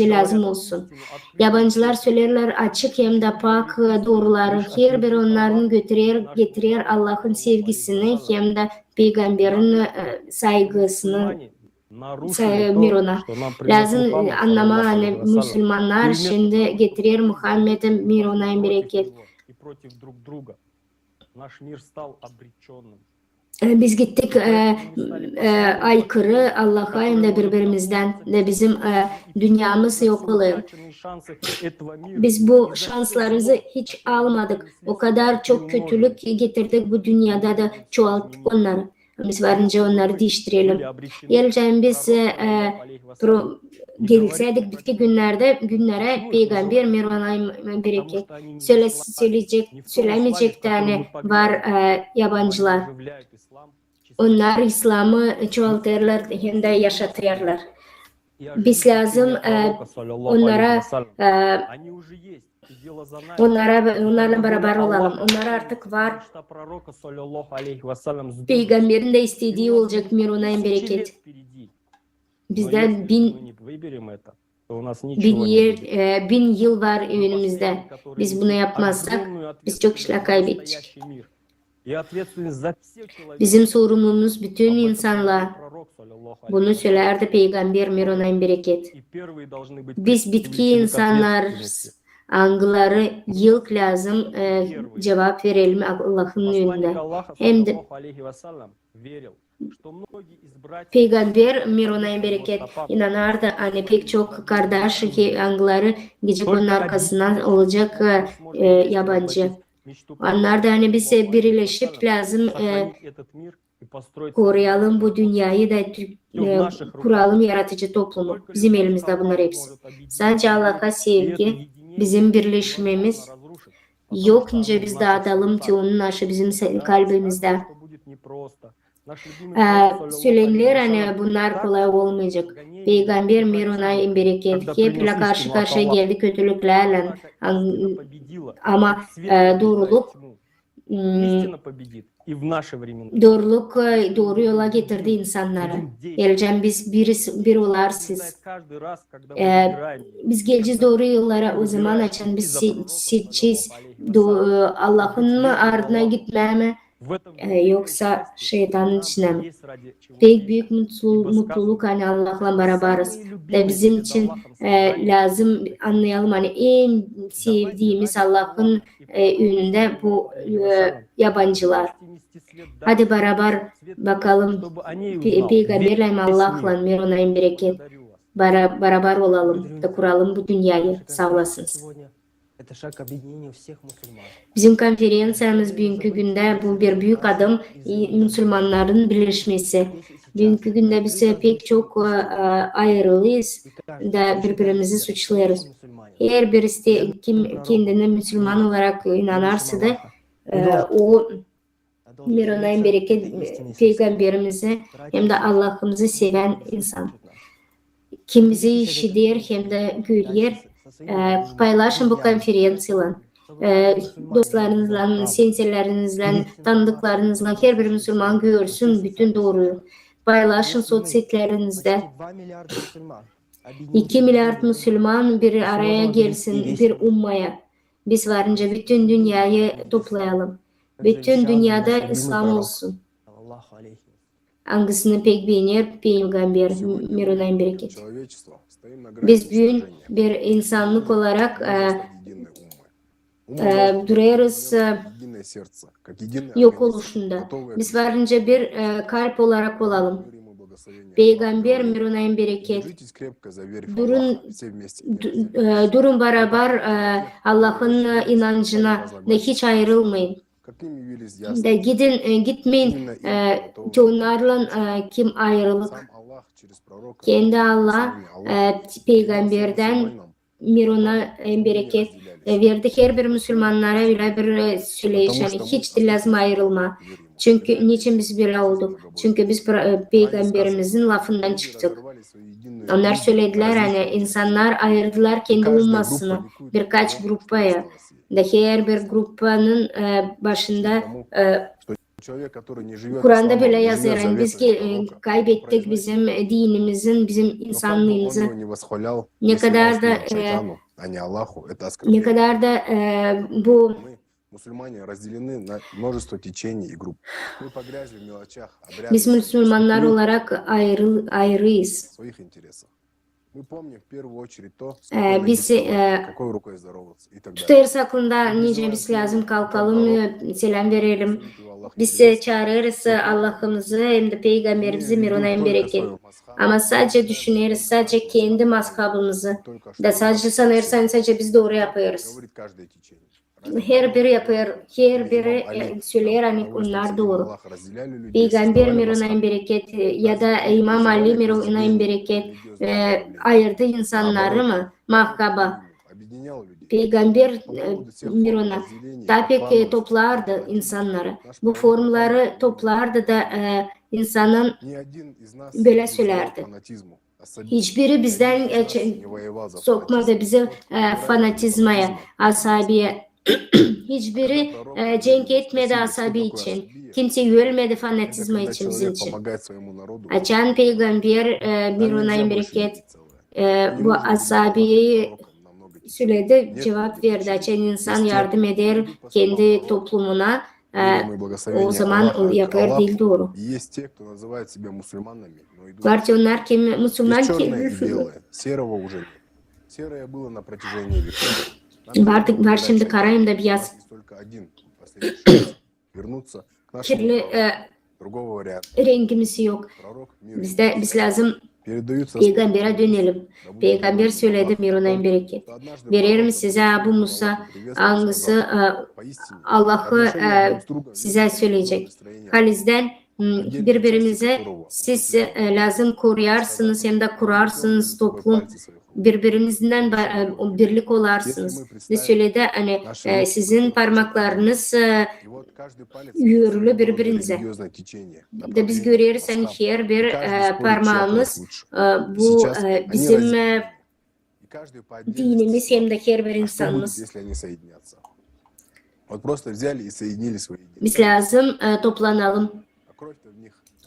lazım olsun. Yabancılar söylerler açık hem de pak doğruları her biri onların getirir Allah'ın sevgisini hem de peygamberin saygısını нарушили то, Mirona. что нам принес Lazım Мухаммад, anlama саллаллаху hani алейхи ва саллям. Müslümanlar И вместо şimdi того, getirir Muhammed'e Mirona'nın против bereket. него и против друг друга, nаш мир стал обреченным. Biz gittik aykırı Allah'a hem de birbirimizden de bizim dünyamız yok olur. Утраченные şanсы этого mира. Biz bu şanslarımızı hiç almadık. O kadar çok kötülük getirdik bu dünyada da çoğalttık onları. Biz varınca onları değiştirelim. Geleceğim biz gelseydik bitki günlere peygamber Mirvana'yı bereket. Söylemeyecek tane var yabancılar. Onlar İslam'ı çoğaltırlar hem de yaşatırlar. Biz lazım onlara onlarla beraber olalım. Onlar artık var. Peygamberin de istediği olacak Mirvana'nın bereket. Bizden bin yıl var önümüzde. Biz bunu yapmazsak biz çok işler kaybedecek. Bizim sorumluluğumuz bütün insanlar. Bunu söylerdi Peygamber Mirona'nın bereket. Biz bitki insanlar angıları yılk lazım cevap verelim Allah'ın önünde. Hem de Peygamber Mirona'ya bereket inanardı. Hani pek çok kardeş ki angıları gidecek onun arkasından olacak yabancı. Onlar da hani biz birleşip lazım koruyalım bu dünyayı da kuralım yaratıcı toplumu. Bizim elimizde bunlar hepsi. Sadece Allah'a sevgi, bizim birleşmemiz yoksa biz dağıtalım ki onun aşı bizim kalbimizde. Söylenilir hani bunlar kolay olmayacak. Peygamber Mirona'ya bereket. Hep karşı karşıya geldi kötülüklerle. Ama doğruluk doğru yola getirdi insanları. Geleceğim biz bir olarsız. Biz geleceğiz doğru yollara o zaman açın biz seçeceğiz. Allah'ın ardına gitmeme yoksa şeytanın içine mi? Pek büyük mutluluk hani Allah'la beraberız. Ve bizim için lazım anlayalım hani en sevdiğimiz Allah'ın önünde bu yabancılar. Hadi beraber bakalım Peygamberle Allah'la Mironay'ın bereket. Beraber olalım da kuralım bu dünyayı. Sağ olasınız. Bizim konferansiyamız bugünkü günde bu bir büyük adım Müslümanların birleşmesi. Bugünkü günde biz pek çok ayrılıyız da birbirimizi suçluyoruz. Her birisi kim kendini Müslüman olarak inanarsa da o Mironay'ın bereket Peygamberimizi hem de Allah'ımızı seven insan. Kim bizi işidir hem de görür. Paylaşın bu konferansiyayla. Dostlarınızla, sensillerinizle, tanıdıklarınızla her bir Müslüman görsün bütün doğruyu. Paylaşın sosyetlerimizde. 2 milyar Müslüman bir araya gelsin bir ummaya. Biz varınca bütün dünyayı toplayalım. Bütün dünyada İslam olsun. Hangisini pek beğenir Peygamber Mironay'ın bereket. Biz bugün bir insanlık olarak duruyoruz yok oluşunda. Biz varınca bir kalp olarak olalım. Peygamber Mironay'ın bereket. Durun beraber Allah'ın inancına da hiç ayrılmayın. Da gitmeyin onlarla kim ayrılık. Kendi Allah peygamberden Mironay'ın bereket verdi. Her bir Müslümanlara bile bir söyleyiş. Yani hiç de lazım ayrılma. Çünkü niçin biz böyle olduk? Çünkü biz peygamberimizin lafından çıktık. Onlar söylediler hani insanlar ayırdılar kendi ummasını birkaç grupaya. Da her bir gruppanın başında Kur'an'da böyle yazıyor. Yani biz kaybettik bizim dinimizin, bizim insanlığımızı. Ne kadar da bu biz Müslümanlar olarak ayrıyız. Biz tutarız aklında nice biz lazım kalkalım, selam verelim. Biz çağırırız Allah'ımızı hem de Peygamberimizi Mironay'ın bereket. Ama sadece düşünürüz, sadece kendi mazhabımızı. Da sadece sanırsan sadece biz doğru yapıyoruz. Her biri yapıyor, her biri söyler hani onlar doğru. Peygamber Mironay'ın bereket ya da İmam Ali Mironay'ın bereket ayırdı insanları mı? Mahkaba. Peygamber Mirona tabii ki toplardı insanları. Bu formları toplardı da insanın böyle söylerdi. Hiçbiri bizden sokmadı bizi fanatizmaya, asabiye. Hiçbiri cenk etmedi asabi için. Kimse ölmedi fanatizma için bizim için. Açan Peygamber Mironay'ın bereket bu asabiyi söyledi, cevap verdi. Açan insan yardım eder kendi toplumuna. O zaman yapar değil doğru. Var ki onlar kim Müslüman ki var şimdi karayım da beyaz. Kirli rengimiz yok. Biz lazım Peygamber'e dönelim. Peygamber söyledi Mironay'ın bereket. Veririm size Abu Musa hangisi Allah'ı size söyleyecek. Halizden birbirimize siz lazım koruyarsınız hem de kurarsınız toplum. Birbirinizden birlik olarsınız. Ve söyledi hani sizin parmaklarınız yürülü birbirinize. Da biz görüyoruz hani her bir parmağımız bu bizim dinimiz hem de her bir insanımız. Biz lazım toplanalım.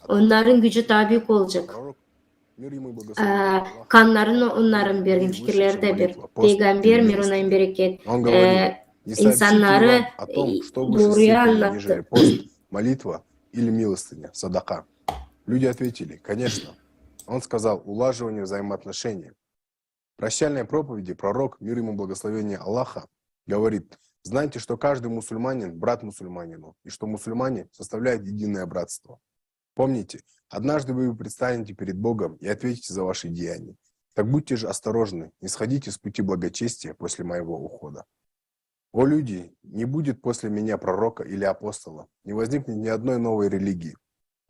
Onların gücü daha büyük olacak. Kanların onların bir fikirleri de bir. Peygamber Mironay'ın bereket insanları doğruyu anlattı. молитва или милостыня, садака? Люди ответили, конечно. Он сказал, улаживание взаимоотношений. В прощальной проповеди пророк, мир ему благословение Аллаха, говорит, знайте, что каждый мусульманин – брат мусульманину, и что мусульмане составляют единое братство. Помните, однажды вы предстанете перед Богом и ответите за ваши деяния. Так будьте же осторожны, не сходите с пути благочестия после моего ухода. О люди, не будет после меня пророка или апостола, не возникнет ни одной новой религии.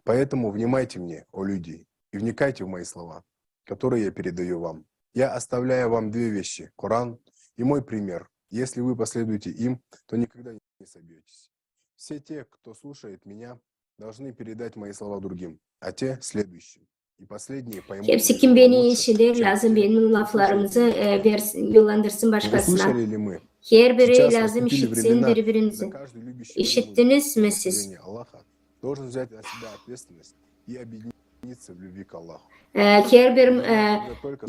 Поэтому внимайте мне, о люди, и вникайте в мои слова, которые я передаю вам. Я оставляю вам две вещи – Коран и мой пример. Если вы последуете им, то никогда не собьетесь. Все те, кто слушает меня, должны передать мои слова другим, а те – следующим. И последние поймут, Hepsi kim beni işidir, lazım benim laflarımızı yollandırsın Вы başkasına. слышали ли мы? Her biri Сейчас lazım наступили işitsin времена, birbirinizi. когда каждый любящий İşittiniz mi siz? благословение Аллаха должен взять на себя ответственность и объединиться в любви к Аллаху. Her bir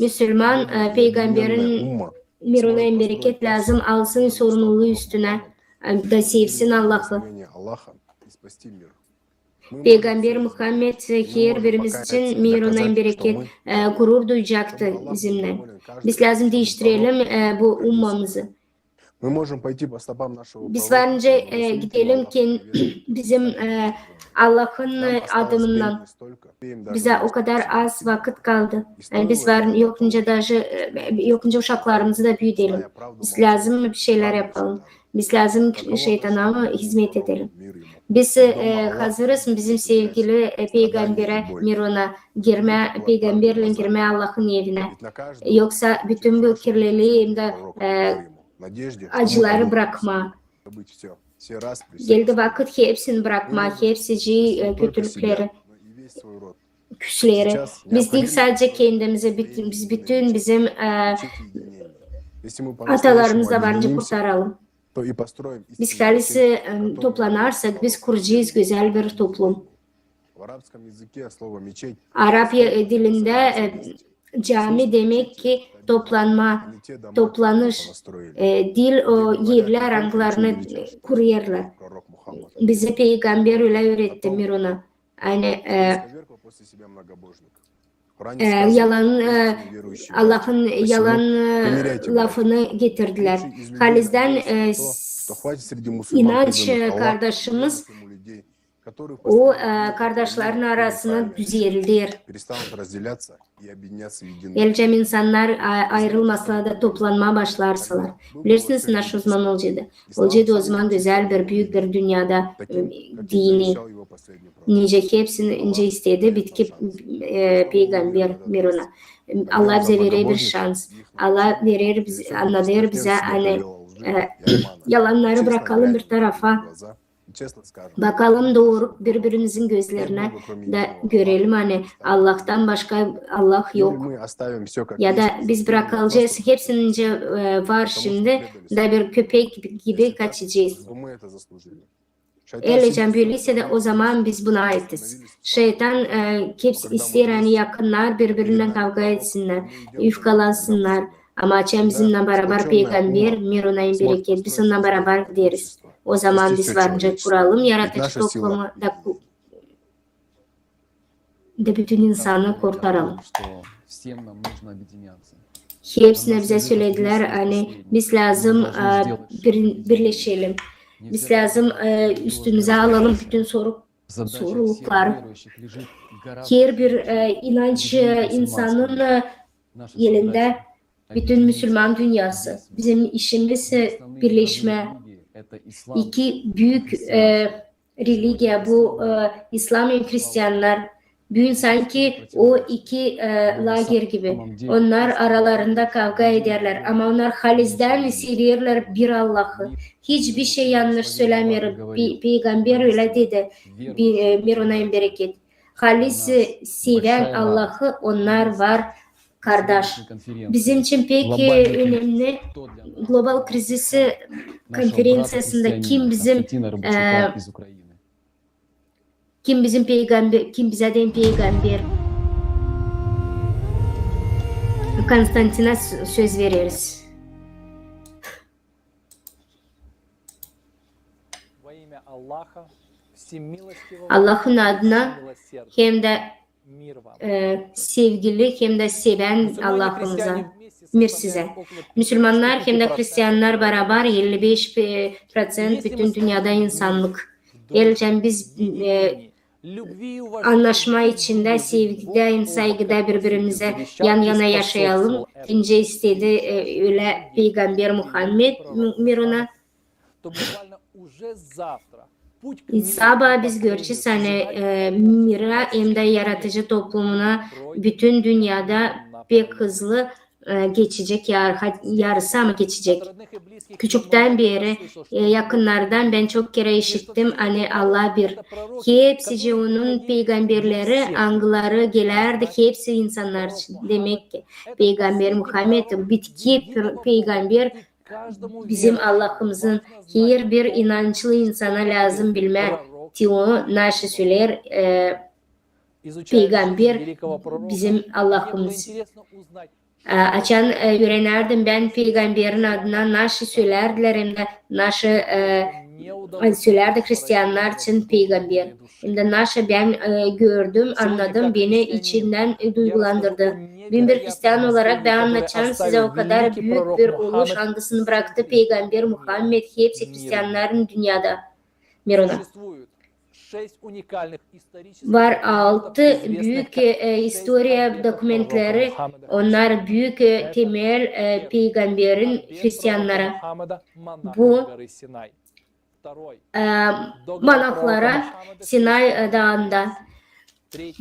Müslüman peygamberin miruna bereket lazım alsın sorumluluğu üstüne da sevsin Allah'ı. Благословение Аллаха и спасти мир. Peygamber Muhammed her birimiz için miruna bereket gurur duyacaktı bizimle. Biz lazım değiştirelim bu ummamızı. Мы можем пойти по стопам нашего Biz пророка, varınca Расула gidelim ki bizim Allah'ın adımından. Bize o kadar az vakit kaldı. Yani biz yokunca uşaklarımızı da büyütelim. Biz lazım bir şeyler yapalım. Biz lazım şeytana hizmet edelim. Biz hazırız bizim sevgili peygambere, Mirona girme, peygamberle girme Allah'ın evine. Yoksa bütün bu kirliliği de acıları bırakma. Geldi vakit hepsini bırakma, hepsi kötülükleri, küsleri. Biz değil sadece kendimize, biz bütün bizim atalarımızla varınca kurtaralım. Biz halisi toplanırsak biz kuracağız güzel bir toplum. Arap dilinde cami demek ki toplanma, toplanış, dil o yerler ranglarını kuruyorlar. Bize peygamber öyle öğretti Miruna. Yani yalan Allah'ın yalan lafını getirdiler. Halizden inanç kardeşimiz o kardeşlerin arasını düzeldir. Elcem insanlar ayrılmasına da toplanmaya başlarsalar. Bilirsiniz nasıl uzman olacaktı. Olacaktı o zaman güzel bir büyük bir dünyada dini. Nice ki hepsini ince istedi bitki peygamber Miruna. Allah bize verir bir şans. Allah verir bize, anlatır bize hani yalanları bırakalım bir tarafa. Bakalım doğru birbirimizin gözlerine de görelim hani Allah'tan başka Allah yok. Ya da biz bırakacağız hepsinin var şimdi da bir köpek gibi kaçacağız. Öylece böyleyse de o zaman biz buna aitiz. Şeytan hepsi ister hani yakınlar birbirinden kavga etsinler, yufkalansınlar. Ama bizimle beraber peygamber Miruna'nın bereket biz onunla beraber gideriz. O zaman biz varınca kuralım, yaratıcı toplumu da bütün insanı kurtaralım. Hepsine bize söylediler hani biz lazım birleşelim. Biz lazım üstümüze alalım bütün sorumlulukları. Her bir inanç insanın elinde bütün Müslüman dünyası. Bizim işimiz birleşme. İki büyük religiya bu İslam ve Hristiyanlar. Bugün sanki o iki lager gibi. Onlar aralarında kavga ederler. Ama onlar halizden seviyorlar bir Allah'ı. Hiçbir şey yanlış söylemiyor. Peygamber öyle dedi. Miruna'nın bereket. Halis seven Allah'ı onlar var kardeş. Bizim için pek önemli global krizisi konferansiyasında kim bizim peygamber, kim bize den peygamber. Konstantin'e söz veririz. Во имя Аллаха, Allah'ın adına hem de sevgili hem de seven Allah'ımıza, mir size. Müslümanlar hem de Hristiyanlar beraber 55% bütün dünyada insanlık. Geleceğim biz anlaşma içinde, sevgide, saygıda birbirimize yan yana yaşayalım. İnce istedi öyle Peygamber Muhammed miruna. Sabah biz göreceğiz hani mira hem de yaratıcı toplumuna bütün dünyada pek hızlı geçecek, yarısı ama geçecek. Küçükten beri yakınlardan ben çok kere işittim hani Allah bir. Hepsi onun peygamberleri, angları gelirdi, hepsi insanlar demek ki. Peygamber Muhammed bitki peygamber bizim Allah'ımızın her bir inançlı insana lazım bilmer. Teo naşı söyler peygamber bizim Allah'ımız. Açan öğrenirdim ben peygamberin adına naşı söylerdiler hem de naşı söylerdi Hristiyanlar için peygamber. Hem de naşı ben gördüm, anladım, beni içinden duygulandırdı. Ben bir Hristiyan olarak ben anlatacağım size o kadar büyük bir oluş hangisini bıraktı Peygamber Muhammed hepsi Hristiyanların dünyada. Mirona. Var 6 büyük historia dokumentleri, onlar büyük temel peygamberin Hristiyanlara. Bu Manaklara Sinay Dağı'nda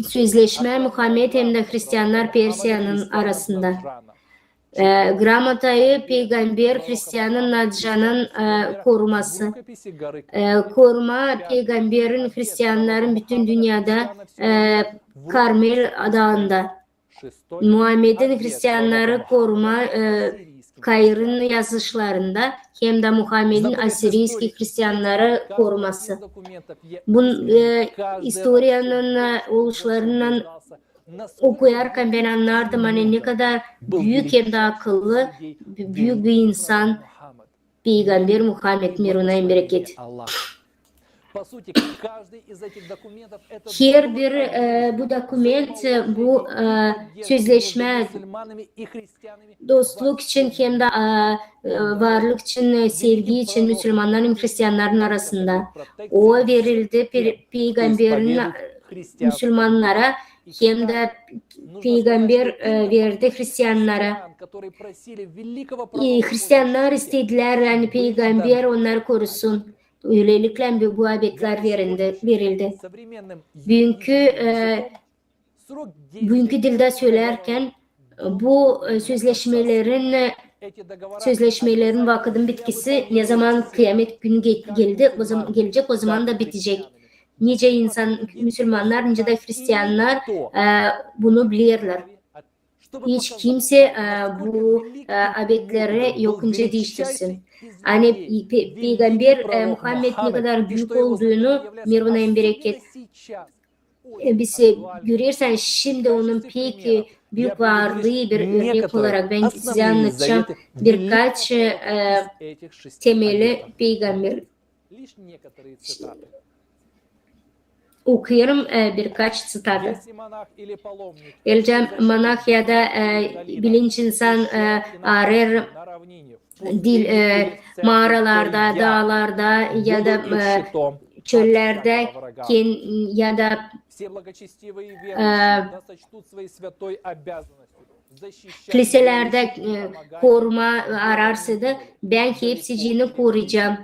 sözleşme Muhammed hem de Hristiyanlar Persiya'nın arasında. Gramatayı Peygamber Hristiyanın Nadjan'ın koruması. Koruma Peygamberin Hristiyanların bütün dünyada Karmel Dağı'nda. Muhammed'in Hristiyanları koruma Kayr'ın yazışlarında hem de Muhammed'in Asiriyski Hristiyanları koruması. Bu historianın oluşlarından okuyarken ben anlardım hani ne kadar büyük hem de akıllı, büyük bir insan Peygamber Muhammed miruna bereket. Her bir bu dokument, bu sözleşme dostluk için hem de varlık için, sevgi için Müslümanların Hristiyanların arasında. O verildi Peygamberin Müslümanlara hem de Peygamber verdi Hristiyanlara. Hristiyanlar istediler yani Peygamber onları korusun. Öylelikle bu ayetler verildi. Bugünkü dilde söylerken bu sözleşmelerin vakıdın bitkisi ne zaman kıyamet günü gelecek o zaman da bitecek. Nice insan, Müslümanlar, nice de Hristiyanlar bunu bilirler. Hiç kimse bu ayetleri yokunca değiştirsin. Hani Peygamber Muhammed ne kadar büyük olduğunu miruna bereket. Biz görürsen şimdi onun pek büyük varlığı bir örnek olarak ben size anlatacağım birkaç temeli peygamber. Okuyorum birkaç citatı. Elcem monah ya da bilinç insan arar dil mağaralarda, dağlarda ya da çöllerde ya da kiliselerde koruma ararsa da ben hepsini koruyacağım.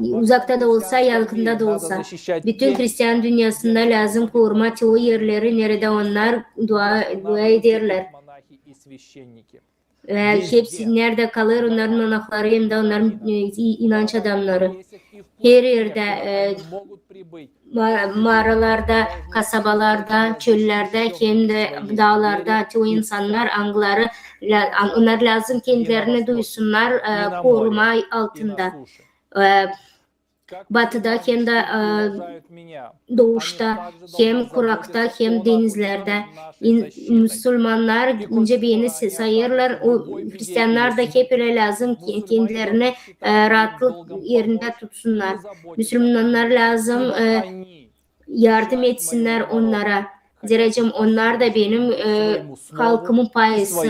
Uzakta da olsa, yakında da olsa. Bütün Hristiyan dünyasında lazım koruma o yerleri nerede onlar dua ederler. Hepsi nerede kalır onların monahları hem de onların inanç adamları. Her yerde mağaralarda, kasabalarda, çöllerde, hem de dağlarda o insanlar angları onlar lazım kendilerini duysunlar koruma altında. batıda hem de doğuşta, hem kurakta hem denizlerde. Müslümanlar ince beni sayırlar. O Hristiyanlar da hep öyle lazım ki kendilerine rahatlık yerinde tutsunlar. Müslümanlar lazım yardım etsinler onlara. Zeracım onlar da benim halkımın payısı.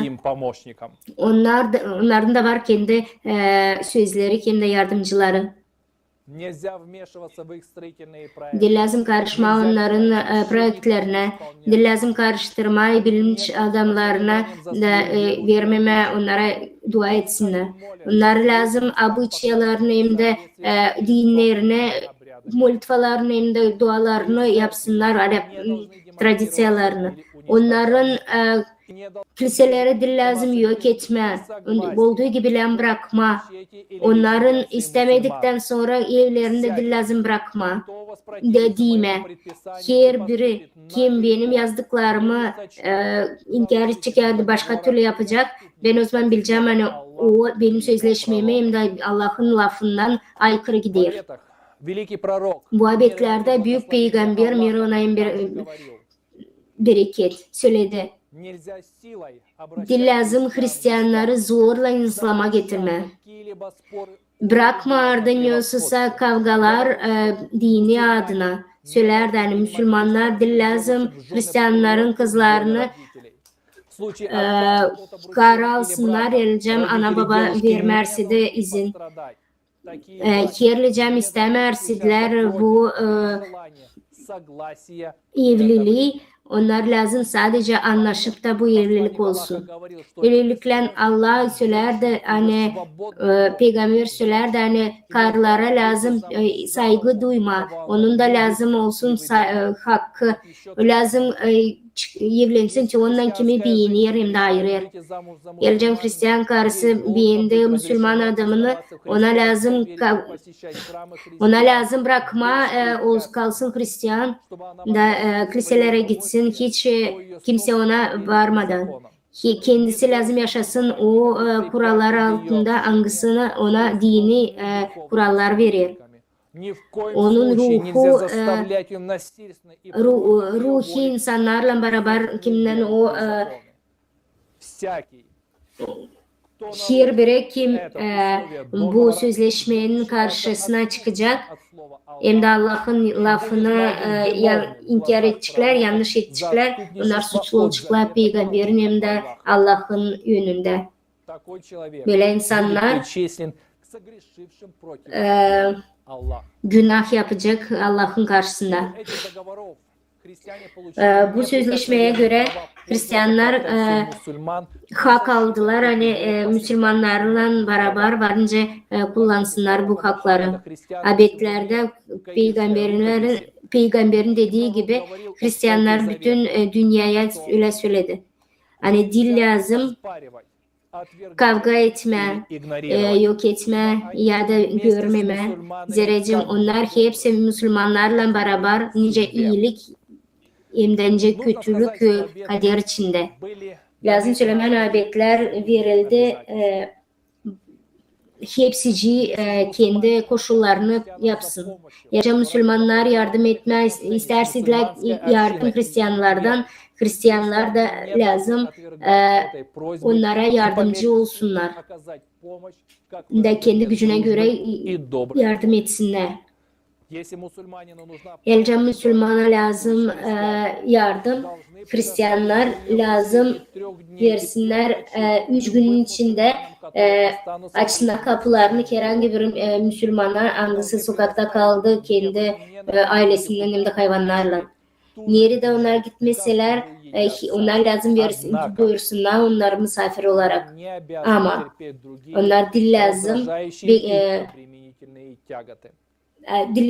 Onların da var kendi sözleri, kendi yardımcıları. Değil lazım karışma onların projelerine, değil lazım karıştırma bilinç adamlarına da vermeme, onlara dua etsinler. Onlar lazım abıçyalarını hem de dinlerine, molitvalarını hem de dualarını yapsınlar, tradisiyalarını. Onların kiliseleri dil lazım yok etme, olduğu gibi bırakma. Onların istemedikten sonra evlerinde dil lazım bırakma. Dediğime, her biri kim benim yazdıklarımı inkar edecek ya da başka türlü yapacak, ben o zaman bileceğim hani o benim sözleşmeme hem de Allah'ın lafından aykırı gider. Bu ayetlerde büyük peygamber Mirona'nın bereket söyledi. Dil lazım Hristiyanları zorla İslam'a getirme. Bırakma ardınyosusa kavgalar dini adına. Söylerdi hani Müslümanlar dil lazım Hristiyanların kızlarını kara alsınlar, elcem ana baba vermersi de izin. Yerlicem istemersiler bu evliliği. Onlar lazım sadece anlaşıp da bu evlilik olsun. Evlilikle Allah söylerdi hani peygamber söylerdi hani karılara lazım saygı duyma. Onun da lazım olsun hakkı. Lazım evlensin ki ondan kimi beğenir hem de ayırır. Geleceğim Hristiyan karısı beğendi Müslüman adamını ona lazım bırakma kalsın Hristiyan da kiliselere gitsin hiç kimse ona varmadan. Kendisi lazım yaşasın o kurallar altında hangisini ona dini kurallar verir. Onun ruhu insanlarla beraber kimden o her biri kim bu sözleşmenin karşısına çıkacak hem de Allah'ın lafını inkar edecekler, yanlış edecekler. Onlar suçlu olacaklar peygamberin hem de Allah'ın yönünde. Böyle insanlar günah yapacak Allah'ın karşısında. Bu sözleşmeye göre Hristiyanlar hak aldılar. Hani Müslümanlarla beraber varınca kullansınlar bu hakları. Ayetlerde peygamberin dediği gibi Hristiyanlar bütün dünyaya öyle söyledi. Hani dil lazım, kavga etme, yok etme ya da görmeme. Zerrecim onlar hepsi Müslümanlarla beraber nice iyilik hem de nice kötülük kader içinde. Lazım söylemen ayetler verildi. Hepsici kendi koşullarını yapsın. Ya Müslümanlar yardım etmez, isterseler yardım Hristiyanlardan, Hristiyanlar da lazım onlara yardımcı olsunlar. Da kendi gücüne göre yardım etsinler. Elce Müslümana lazım yardım, Hristiyanlar lazım versinler 3 günün içinde açsınlar kapılarını herhangi bir Müslümanlar hangisi sokakta kaldı kendi ailesinden hem de hayvanlarla. Nerede onlar gitmeseler onlar lazım buyursunlar onlar misafir olarak. Ama onlar dil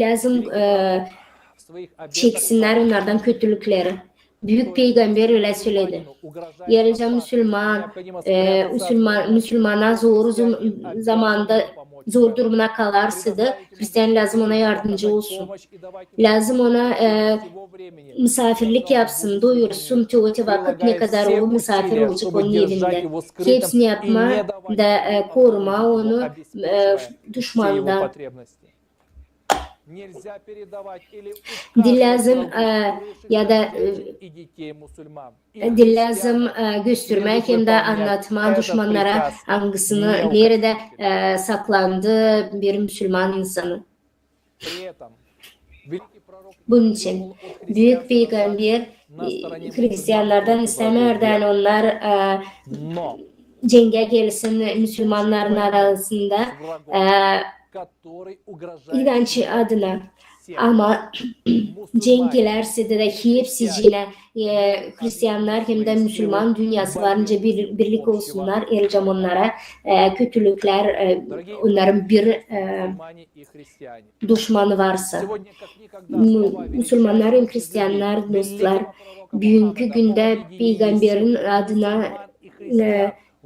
lazım çeksinler onlardan kötülükleri. Büyük peygamber öyle söyledi. Yerce Müslümana zor zamanda zor durumuna kalarsa da Hristiyan lazım ona yardımcı olsun. Lazım ona misafirlik yapsın, doyursun. Çoğu vakit ne kadar o misafir olacak onun evinde. Hepsini yapma da koruma onu düşmandan. Dil lazım ya da dil lazım göstermek hem de anlatma düşmanlara hangisini nerede saklandı bir Müslüman insanı. Bunun için büyük peygamber Hristiyanlardan istemiyordan onlar cenge gelsin Müslümanların arasında inanç adına. Ama cengilerse de hepsi yine Hristiyanlar hem de Müslüman dünyası varınca birlik olsunlar. Elcam onlara kötülükler, onların bir düşmanı varsa. Müslümanlar hem Hristiyanlar dostlar bugünkü günde peygamberin adına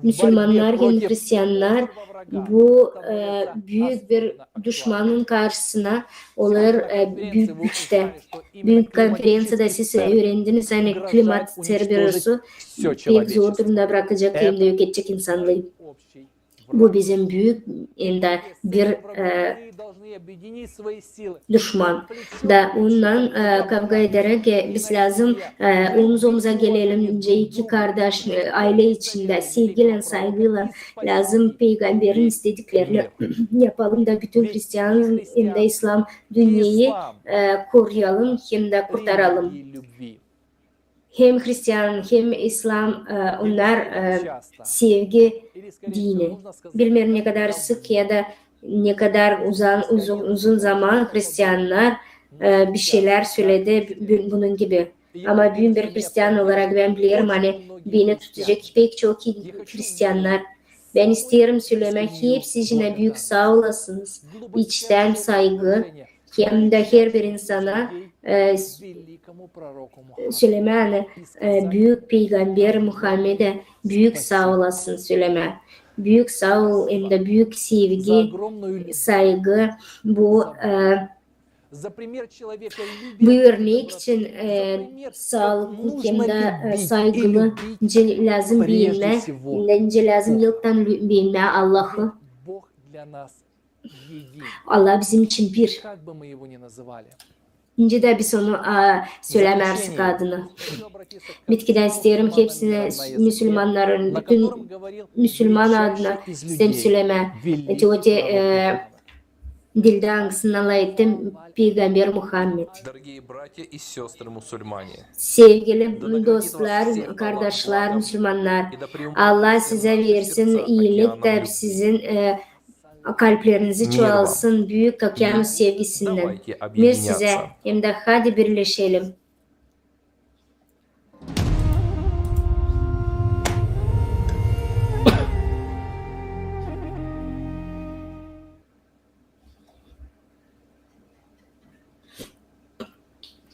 Müslümanlar hem Hristiyanlar bu büyük bir düşmanın karşısına olur büyük güçte. Büyük konferansda siz öğrendiniz hani klimat terörüsü pek zor durumda bırakacak hem de yok edecek insanlığı. Bu bizim büyük bir düşman da ondan kavga ederek biz lazım omuz omuza gelelim. İki kardeş aile içinde sevgiyle saygıyla lazım peygamberin istediklerini yapalım da bütün Hristiyan hem de İslam dünyayı koruyalım hem de kurtaralım. Hem Hristiyan hem İslam onlar sevgi dini. Bilmiyorum ne kadar sık ya da ne kadar uzun zaman Hristiyanlar bir şeyler söyledi bunun gibi. Ama büyük bir Hristiyan olarak ben biliyorum hani beni tutacak pek çok Hristiyanlar. Ben isterim söylemek hepsi için büyük sağ olasınız. İçten saygı hem de her bir insana söyleme büyük peygamber Muhammed'e büyük sağ olasın söyleme. Büyük sağ ol hem de büyük sevgi, saygı bu örnek için sağlıklı hem de saygılı lazım bilme, lazım yıldan bilme Allah'ı. Allah bizim için bir. İnce de biz onu söylemersek adını. Bitkiden isterim hepsine Müslümanların, bütün Müslüman adına istem söyleme. Teote dilde hangisini ettim Peygamber Muhammed. Sevgili dostlar, kardeşler, Müslümanlar, Allah size versin iyilik de sizin kalplerinizi çoğalsın büyük okyanus sevgisinden. Bir size hem de hadi birleşelim.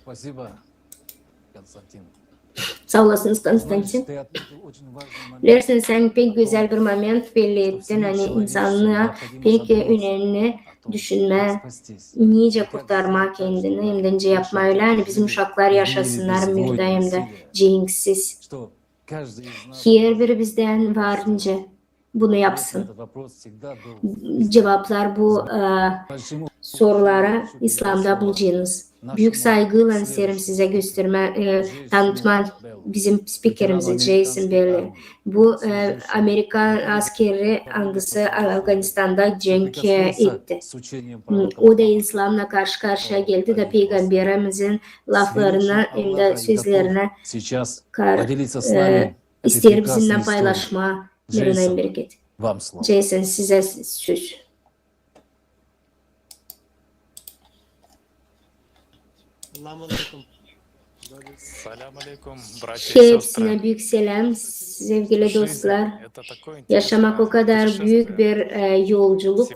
Спасибо, Константин. Sağ olasınız Konstantin. Bilirsin sen pek güzel bir moment belli ettin. Hani insanlığa pek önemli düşünme, nice kurtarma kendini hem de yapma öyle. Hani bizim uşaklar yaşasınlar mürde hem de cenksiz. Her biri bizden varınca bunu yapsın. Cevaplar bu sorulara İslam'da bulacağınız. Büyük saygıyla isterim size gösterme, tanıtma bizim spikerimizi Jason Bell'i. Bu Amerikan askeri hangisi Afganistan'da cenk etti. O da İslam'la karşı karşıya geldi de Peygamberimizin laflarına hem de sözlerine isterim bizimle paylaşma. Yarına bereket. Jason size söz. Hepsine büyük selam sevgili dostlar. Yaşamak o kadar büyük bir yolculuk.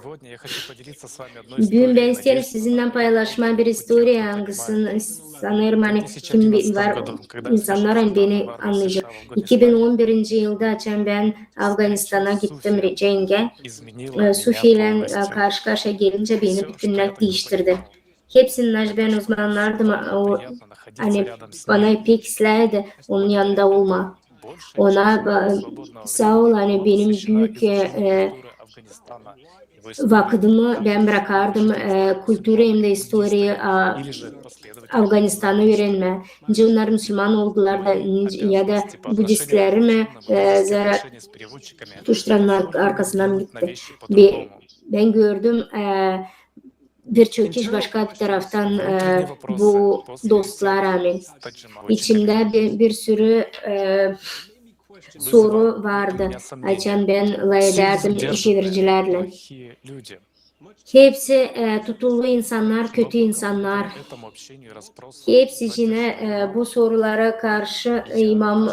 Bugün ben isterim sizinle paylaşma bir story hangisini sanırım hani kim var insanlar beni anlayacak. 2011. yılda açan ben Afganistan'a gittim cenge. Sufi ile karşı karşıya gelince beni bütünler değiştirdi. Hepsinden ben uzmanlardım. O hani bana pek isterdi onun yanında olma. Ona sağ ol hani benim büyük Vakıdımı ben bırakardım kültürü hem de historiyi Afganistan'ı öğrenme. Nice onlar Müslüman oldular da ya da Budistler mi Zaratuştran'ın arkasından gitti. Ben gördüm birçok kişi başka bir taraftan bu dostluğa rağmen. İçimde bir sürü soru vardı. Açan ben lay ederdim çeviricilerle. Hepsi tutuklu insanlar, kötü insanlar. Hepsi yine bu sorulara karşı imam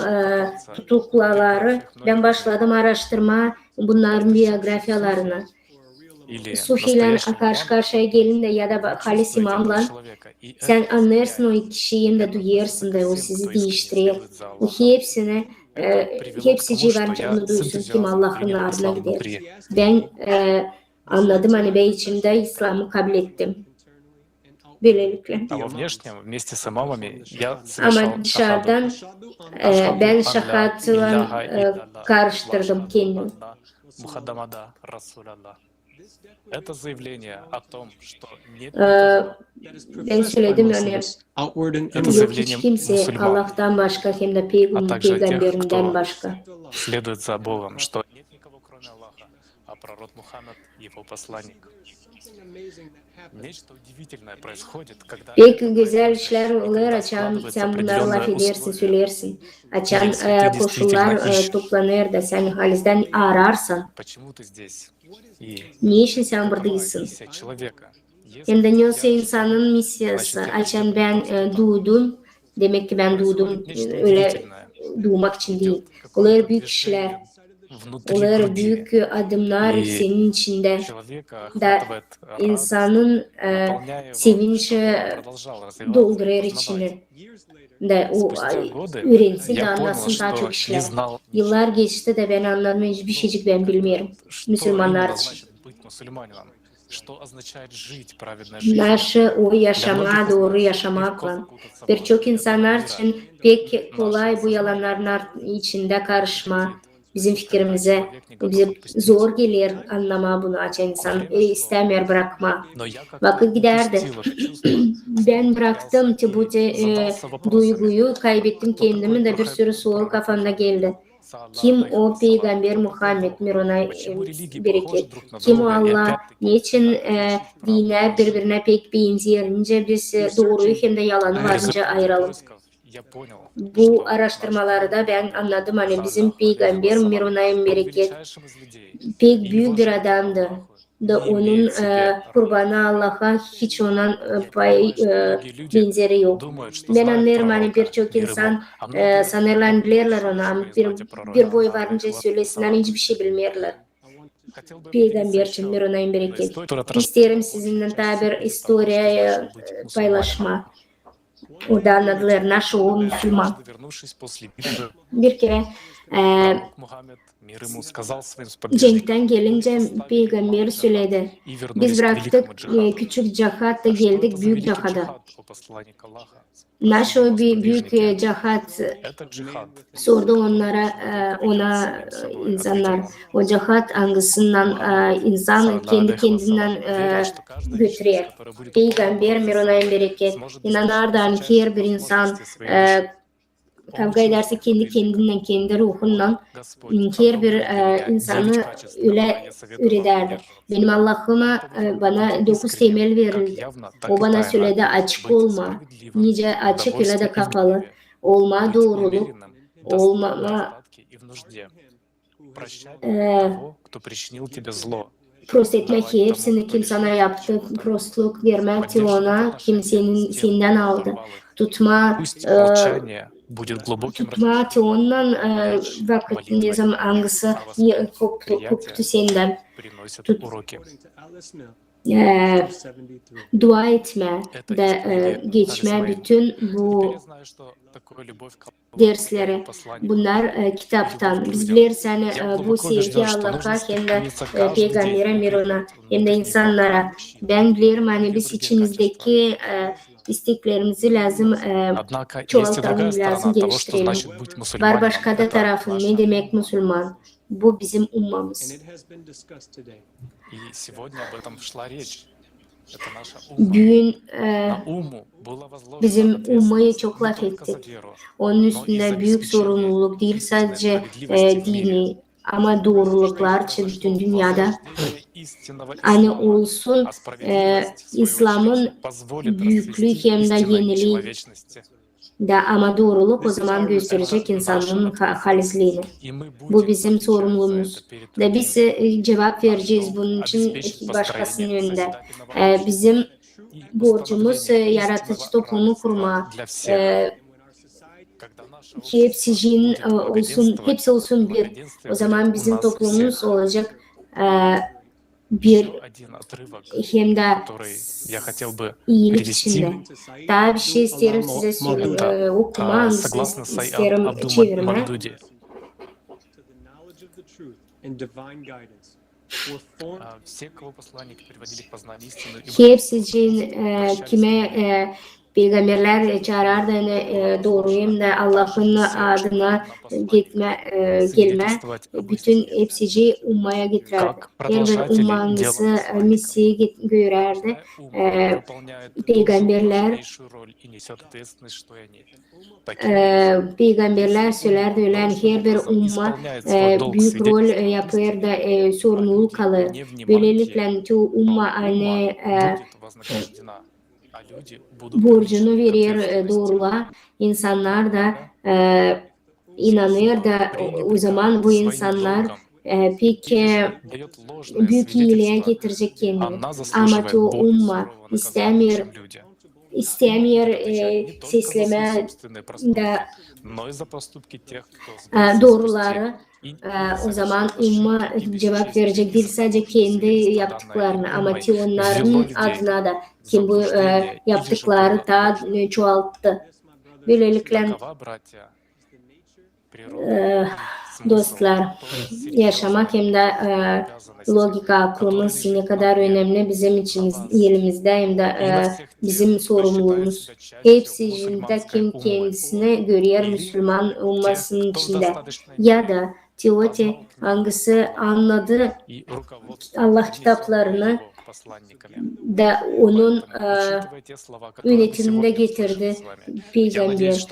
tutuklaları. Ben başladım araştırma bunların biyografiyalarını. Sufiyle karşı karşıya gelin de ya da halis imamla sen anlarsın o kişiyi de duyarsın da o sizi değiştiriyor. Hepsi civarında duysun kim Allah'ın ardına gider. Ben anladım hani ben içimde İslam'ı kabul ettim. Böylelikle. Ama dışarıdan ben şahatla karıştırdım kendimi. Ben söyledim yani yok hiç kimse Allah'tan başka hem de peygamberinden başka. Pek güzel işler olur açan sen bunları laf edersin söylersin. Açan koşullar toplanır da sen halizden ararsan. Niçin sen buradasın? Hem de neyse insanın misyası. Açan ben doğdum. Demek ki ben doğdum öyle doğmak için değil. Onlar büyük işler. Onlar büyük adımlar senin içinde. Da insanın sevinci doldurur içini. Da o öğrensin de anlasın daha çok işler. Yıllar geçti de ben anladım hiçbir şeycik ben bilmiyorum. Müslümanlar için. Naşı o yaşama doğru yaşamakla. Birçok insanlar için pek kolay bu yalanların içinde karışma. Bizim fikrimize bize zor gelir anlama bunu açan insan istemiyor bırakma. Vakit giderdi. Ben bıraktım bu duyguyu kaybettim kendimi de bir sürü soru kafamda geldi. Kim o Peygamber Muhammed Mirona bereket? Kim o Allah? Niçin dine birbirine pek benzeyince biz doğruyu hem de yalanı varınca ayıralım? Bu araştırmalarda ben anladım hani bizim Peygamber Mirona bereket pek büyük bir adamdı. Da onun kurbanı Allah'a hiç onun benzeri yok. Ben anlarım hani birçok insan sanırlar bilirler onu ama bir boy varınca söylesinler hiçbir şey bilmiyorlar. Peygamber için Mirona bereket. İsterim sizinle daha bir istoriya paylaşma. Orada anladılar nasıl o Müslüman. Bir kere cenkten gelince Peygamber söyledi. Biz bıraktık küçük cihat da geldik büyük cihada. Nasıl bir büyük cihat sordu ona insanlar. O cihat hangisinden insan kendi kendinden götürüyor. Peygamber Mirona bereket. İnanardan ki her bir insan kavga ederse kendi kendinden, kendi ruhundan her bir insanı öyle ürederdi. Benim Allah'ıma bana 9 temel verildi. O bana söyledi açık olma. Nice açık öyle de kapalı. Olma doğruluk. Olmama prost etmek hepsini kim sana yaptı. Prostluk vermek ona kim senden aldı. Tutma ondan vakit ne zaman hangisi koptu senden. Dua etme de geçme bütün bu dersleri. Bunlar kitaptan. Biz biliriz hani bu sevgi Allah'a hem de Peygamber'e Mirona hem de insanlara. Ben bilirim hani biz içimizdeki isteklerimizi lazım çoğaltalım, lazım geliştirelim. Var başka da tarafın ne demek Müslüman? Bu bizim ummamız. Bugün bizim ummayı çok laf ettik. Onun üstünde büyük sorumluluk değil sadece dini ama doğruluklar bütün dünyada. Hani olsun İslam'ın büyüklüğü hem de yeniliği de ama doğruluk o zaman gösterecek insanlığın halisliğini. Bu bizim sorumluluğumuz. Ve biz cevap vereceğiz bunun için başkasının önünde. Bizim borcumuz yaratıcı toplumu kurma. Hepsi olsun bir. O zaman bizim toplumumuz olacak bir hem de iyilik içinde. Daha bir şey isterim size okumanızı isterim çevirme. Hepsi için kime peygamberler çağırardı doğru hem de Allah'ın adına gelme bütün hepsici ummaya getirirdi. Her bir ummanızı misliği görerdi. Peygamberler söylerdi ölen her bir umma büyük rol yapar da sorumluluk alır. Böylelikle çoğu umma borcunu verir doğruluğa. İnsanlar da inanır da o zaman bu insanlar pek büyük iyiliğe getirecek kendini. Ama çoğu umma istemiyor sesleme de doğruları. O zaman umma cevap verecek değil sadece kendi yaptıklarını ama onların adına da kim bu yaptıkları da çoğalttı. Böylelikle dostlar yaşamak hem de logika aklımız ne kadar önemli bizim için elimizde hem de bizim sorumluluğumuz. Hepsi içinde kim kendisine görüyor Müslüman olmasının içinde ya da Teoti hangisi anladı Allah kitaplarını da onun yönetiminde getirdi peygamber.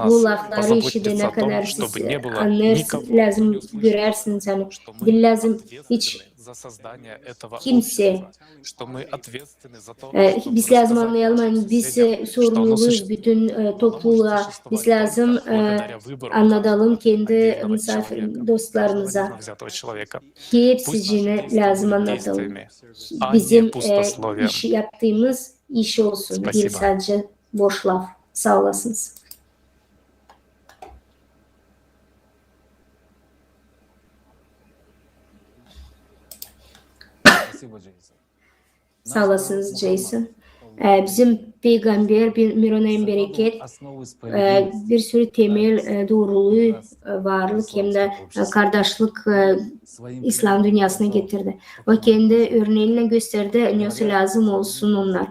Bu lafları işitene kadar siz anlarsınız, lazım görersiniz. Hani, lazım hiç kimse biz lazım anlayalım hani biz sorumluyuz bütün topluluğa biz lazım anlatalım kendi misafir dostlarımıza hepsicine lazım anlatalım bizim iş yaptığımız iş olsun değil sadece boş laf. Sağ olasınız. Sağ olasınız Jason. Bizim peygamber bir mironayım bereket bir sürü temel doğruluğu varlık hem de kardeşlik İslam dünyasına getirdi. O kendi örneğiyle gösterdi nasıl lazım olsun onlar.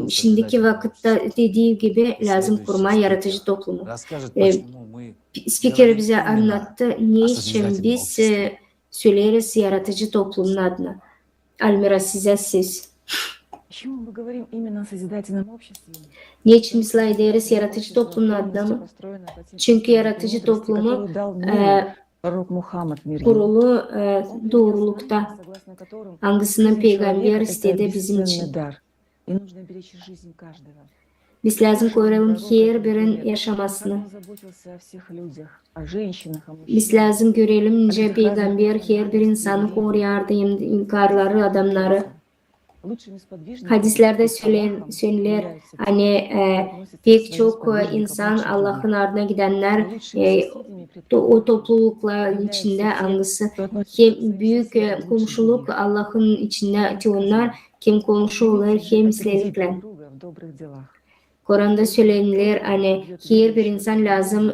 Şimdiki vakitte dediği gibi lazım kurma yaratıcı toplumu. Spiker bize anlattı niçin biz söyleriz yaratıcı toplumun adına. Almira size siz. Niçin biz ederiz yaratıcı toplumun adına mı? Çünkü yaratıcı toplumu kurulu doğrulukta hangisinin peygamber istedi bizim için. Biz lazım koyalım her birin yaşamasını. Biz lazım görelim nice peygamber her bir insanı koruyardı, inkarları, adamları. Hadislerde söylenir hani pek çok insan Allah'ın ardına gidenler o toplulukla içinde hangisi hem büyük komşuluk Allah'ın içinde onlar kim komşu olur hem mislelikle. Kur'an'da söylenir hani her bir insan lazım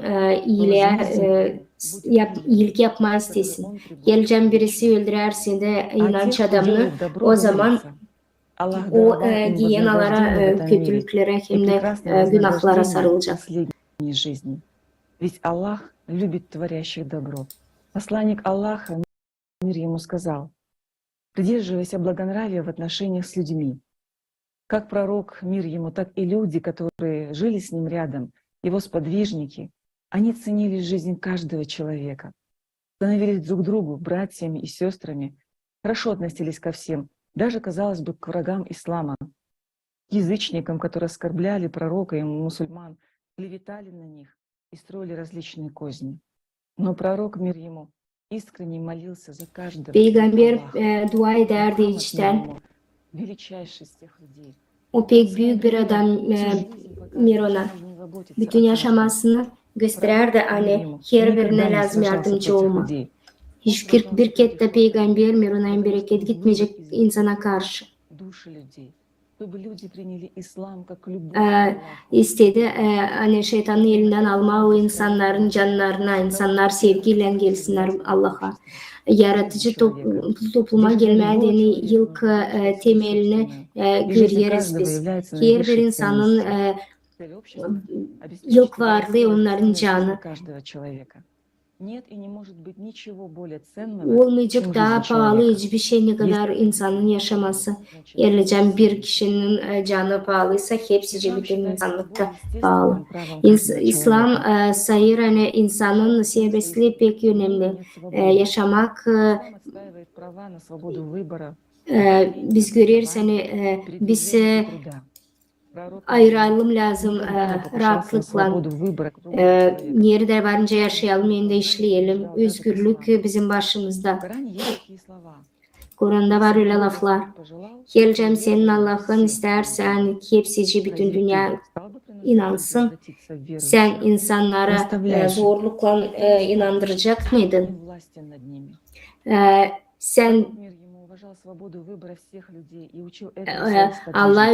iyilik yapma istesin. Geleceğim birisi öldürersin de inanç adamını o zaman o giyenalara, kötülüklere hem de günahlara sarılacak. Ведь Аллах любит творящих добро. Посланник Аллаха, мир ему, сказал: придерживайся благонравия в отношениях с людьми. Как пророк, мир ему, так и люди, которые жили с ним рядом, его сподвижники, они ценили жизнь каждого человека, становились друг другу братьями и сестрами, хорошо относились ко всем, даже, казалось бы, к врагам ислама, к язычникам, которые оскорбляли пророка и мусульман, клеветали на них и строили различные козни. Но пророк, мир ему, искренне молился за каждого. Peygamber dua ederdi içten. Величайший из всех людей. O pek büyük bir adam Mirona. Bütün yaşamasını göstererdi hani her birine lazım yardımcı olma. Hiçbir kette peygamber Mirona'nın bereket gitmeyecek insana karşı. İstedi hani şeytanın elinden alma o insanların canlarına, insanlar sevgiyle gelsinler Allah'a. Yaratıcı topluma gelmediğini ilk temelini görüyoruz biz. Her bir insanın ilk varlığı onların canı. Olmayacak daha pahalı hiçbir şey ne kadar insanın yaşaması. Yerleşen bir kişinin canı pahalıysa hepsice bütün insanlıkta pahalı. İslam sayır hani insanın serbestliği pek önemli. Yaşamak biz görüyoruz hani biz ayrılım lazım rahatlıkla. Nerede varınca yaşayalım, yerinde işleyelim. Özgürlük bizim başımızda. Kur'an'da var öyle laflar. Geleceğim senin Allah'ın istersen hepsici bütün dünya inansın. Sen insanlara zorlukla inandıracak mıydın? Sen Allah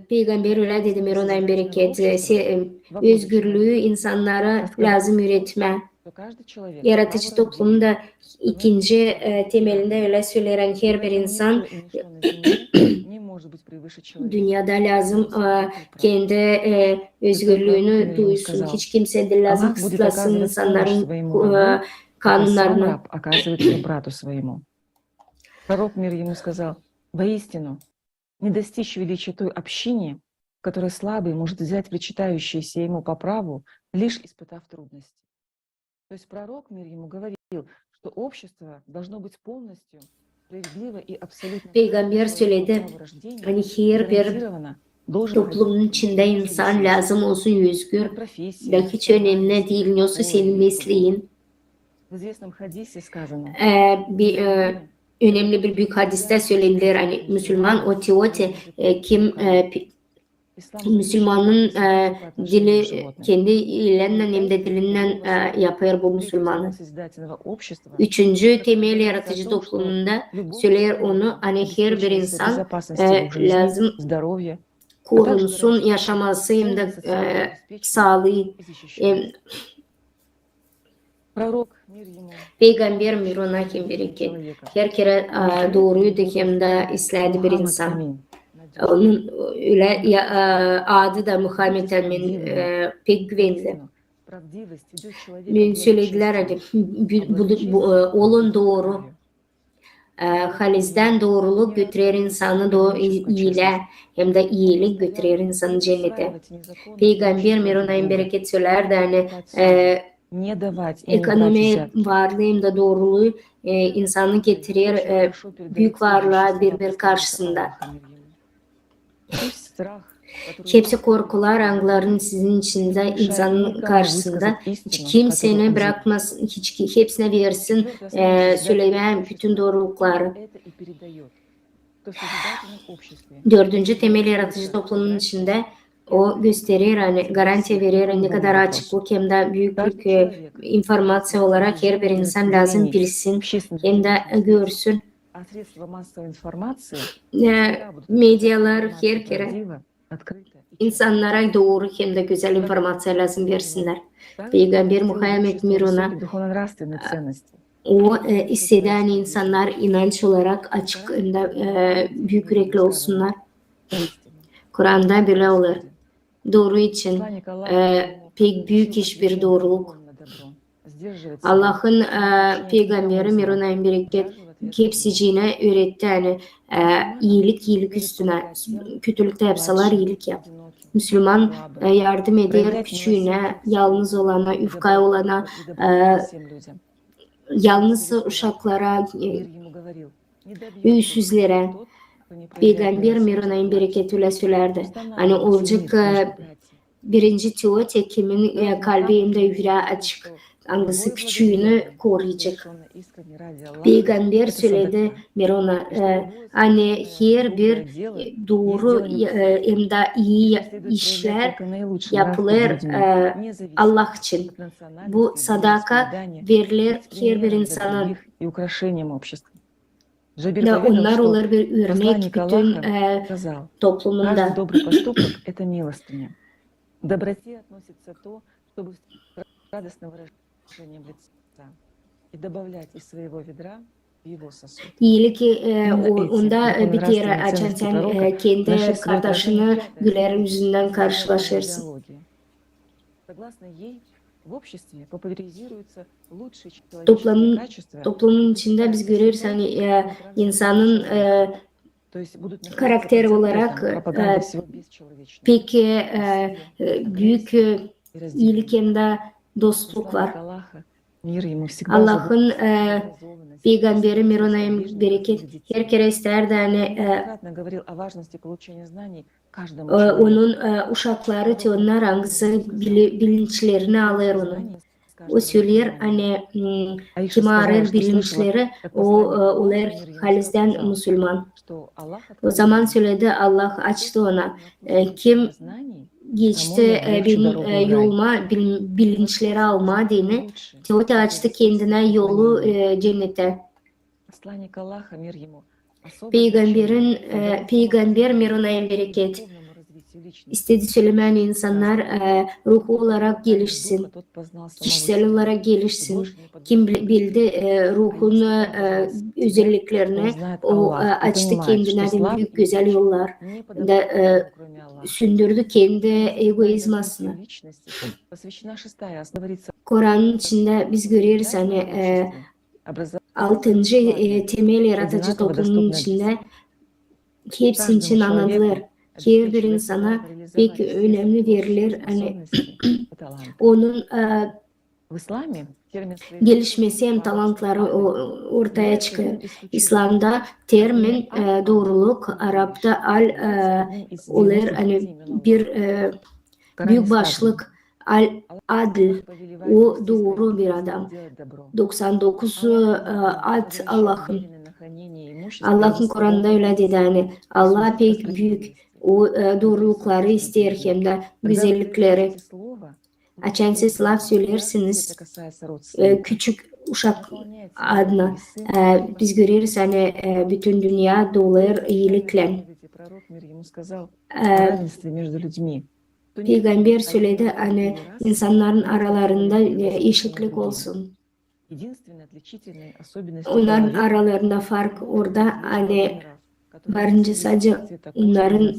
peygamber öyle dedi Mirona'nın bereket. Özgürlüğü insanlara lazım üretme. Yaratıcı toplumda ikinci temelinde öyle söyleyen her bir insan dünyada lazım kendi özgürlüğünü duysun. Hiç kimse de lazım kısıtlasın insanların kanunlarını. Пророк мир ему сказал: воистину, не достичь величия той общине, в которой слабый может взять причитающееся ему по праву, лишь испытав трудности. То есть пророк мир ему говорил, что общество должно быть полностью справедливо и абсолютно. Peygamber söyledi, hani her bir toplumun içinde insan lazım olsun özgür. Da hiç önemli değil, yoksa senin mesleğin. Önemli bir büyük hadiste söylenir hani Müslüman otioti kim Müslümanın dili kendi ilinden hem de dilinden yapar bu Müslümanı. Üçüncü temel yaratıcı toplumunda söyler onu hani her bir insan lazım korunsun yaşaması hem de sağlığı Peygamber Mirona kim bereket. Her kere doğruydu hem de isledi bir insan. Onun öyle adı da Muhammed Emin pek güvenli. Söylediler hani olun doğru. Halizden doğruluk götürür insanı iyile hem de iyilik götürür insanı cennete. Peygamber Mirona'nın bereket söylerdi hani ekonomi varlığında doğruluğu insanı getirir büyük varlığa birbir karşısında. Hepsi korkular, angların sizin içinde insanın karşısında. Hiç kimseni bırakmaz, hepsine versin söylemeyen bütün doğrulukları. Dördüncü temel yaratıcı toplumun içinde o gösterir, hani garanti verir ne kadar açıklık hem de büyük informasyon olarak her bir insan lazım bilsin hem de görsün. Medyalar her kere insanlara doğru hem de güzel informasyon lazım versinler. Peygamber Muhammed Mirona o isteden insanlar inanç olarak açık hem de büyük yürekli olsunlar. Kur'an'da böyle olur. Doğru için pek büyük hiçbir doğruluk. Allah'ın peygamberi Mirona'nın bereket hepsicine öğretti. Yani iyilik üstüne, kötülükte yapsalar iyilik yap. Müslüman yardım eder küçüğüne, yalnız olana, üfkaya olana, yalnız uşaklara, üysüzlere. Peygamber Miranay'ın bereketiyle söylerdi. Hani olacak birinci Timote kimin kalbinde yüreği açık, hangisi küçüğünü koruyacak. Peygamber söyledi Mirona, hani her bir doğru hem de iyi işler yapılır Allah için. Bu sadaka verilir her bir insana. Da onlar olur bir örnek bütün toplumunda. Каждый добрый поступок – это милостыня. К доброте относится то, чтобы радостно выражением лица и добавлять из своего ведра в его сосуд. İyilik onda biter. Açan sen kendi kardeşini güler yüzünden karşılaşırsın. Согласно ей, в обществе популяризируются лучшие человеческие качества. Toplumun içinde biz görürüz hani insanın karakter olarak pek büyük iyilik hem de dostluk var. Allah'ın Peygamberi Mirona'ya bereket her kere isterdi hani onun uşakları onlar hangisi bilinçlerini alır onu. O söyler hani kim arar bilinçleri onlar halisden Müslüman. O zaman söyledi Allah açtı ona. Kim geçti benim yoluma bilinçleri alma dini. Teote açtı kendine yolu cennete. Peygamber Mirona'ya bereket. İstediği söylemeyen insanlar ruhu olarak gelişsin, kişisel olarak gelişsin. Kim bildi ruhun özelliklerini, o açtı kendine büyük güzel yollar da sündürdü kendi egoizmasını. Kur'an'ın içinde biz görüyoruz hani 6. temel yaratıcı toplumun içinde hepsinin için anladılar. Her bir insana pek önemli verilir. Hani onun gelişmesi hem talantları ortaya çıkıyor. İslam'da termin doğruluk, Arap'ta al olur hani bir büyük başlık al adl, o doğru bir adam. 99 ad Allah'ın. Allah'ın Kur'an'da öyle dedi hani Allah pek büyük. O doğrulukları ister hem de güzellikleri. Açan siz laf söylersiniz küçük uşak adına. Biz görürüz hani bütün dünya dolar iyilikle. Peygamber söyledi hani insanların aralarında eşitlik olsun. Onların aralarında fark orada hani varınca sadece onların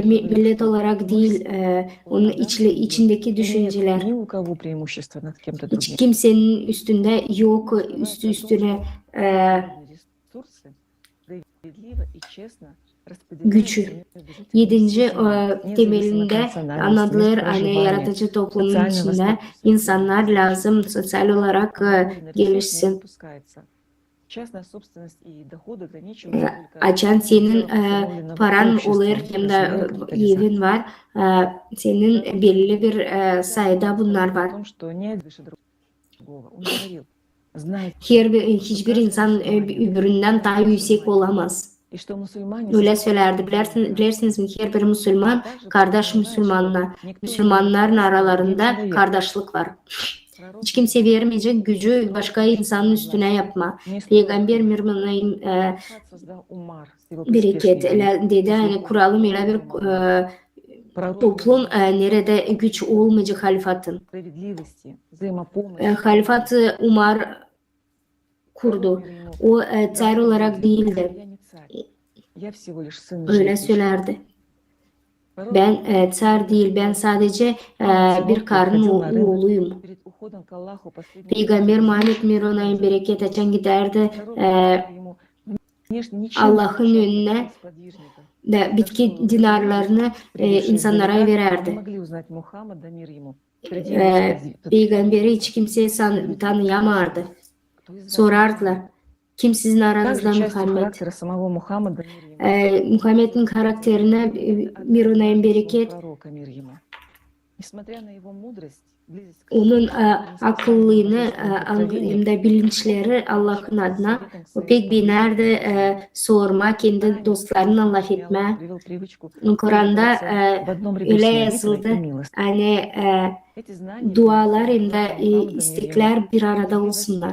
millet olarak değil, onun içindeki düşünceler. Hiç kimsenin üstünde yok, üstüne gücü. 7. temelinde anladılar hani yaratıcı toplumun içinde insanlar lazım sosyal olarak gelişsin. Açan senin paran olur hem de evin var. Senin belli bir sayıda bunlar var. Hiçbir insan öbüründen daha yüksek olamaz. Öyle söylerdi. Bilirsiniz mi? Her bir Müslüman kardeş Müslümanla. Müslümanların aralarında kardeşlik var. Hiç kimse vermeyecek gücü başka insanın üstüne yapma. Peygamber Miranay'ın bereket dedi hani kuralım öyle bir toplum nerede güç olmayacak halifatın. Halifat Umar kurdu. O tsar olarak değildi. Öyle söylerdi. Ben tsar değil, ben sadece bir karın oğluyum. Peygamber Muhammed Mirona'yı bereket açan giderdi Allah'ın önüne de bitki dinarlarını insanlara vererdi. Peygamberi hiç kimse tanıyamazdı. Sorardılar. Kim sizin aranızda Muhammed? Muhammed'in karakterine Mirona'nın bereket, onun akıllığını, bilinçleri Allah'ın adına o pek binerdi sorma, kendi dostlarını Allah etme. Kur'an'da öyle yazıldı. Hani dualar hem de istekler bir arada olsunlar.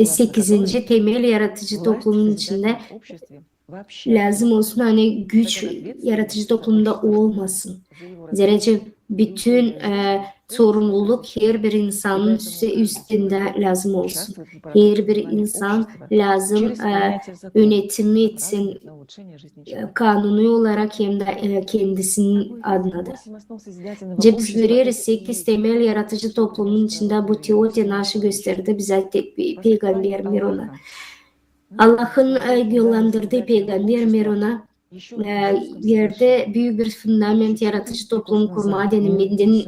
8. temel yaratıcı toplumun içinde lazım olsun, hani güç yaratıcı toplumda olmasın. Zerrece bütün sorumluluk her bir insanın üstünde lazım olsun. Her bir insan lazım yönetimi etsin, kanuni olarak hem de kendisinin adına da. Biz görüyoruz 8 temel yaratıcı toplumun içinde bu teori naşı gösterdi bize Peygamber Mirona. Allah'ın yollandırdığı Peygamber Mirona yerde büyük bir fundament yaratıcı toplum kurma denildiğinin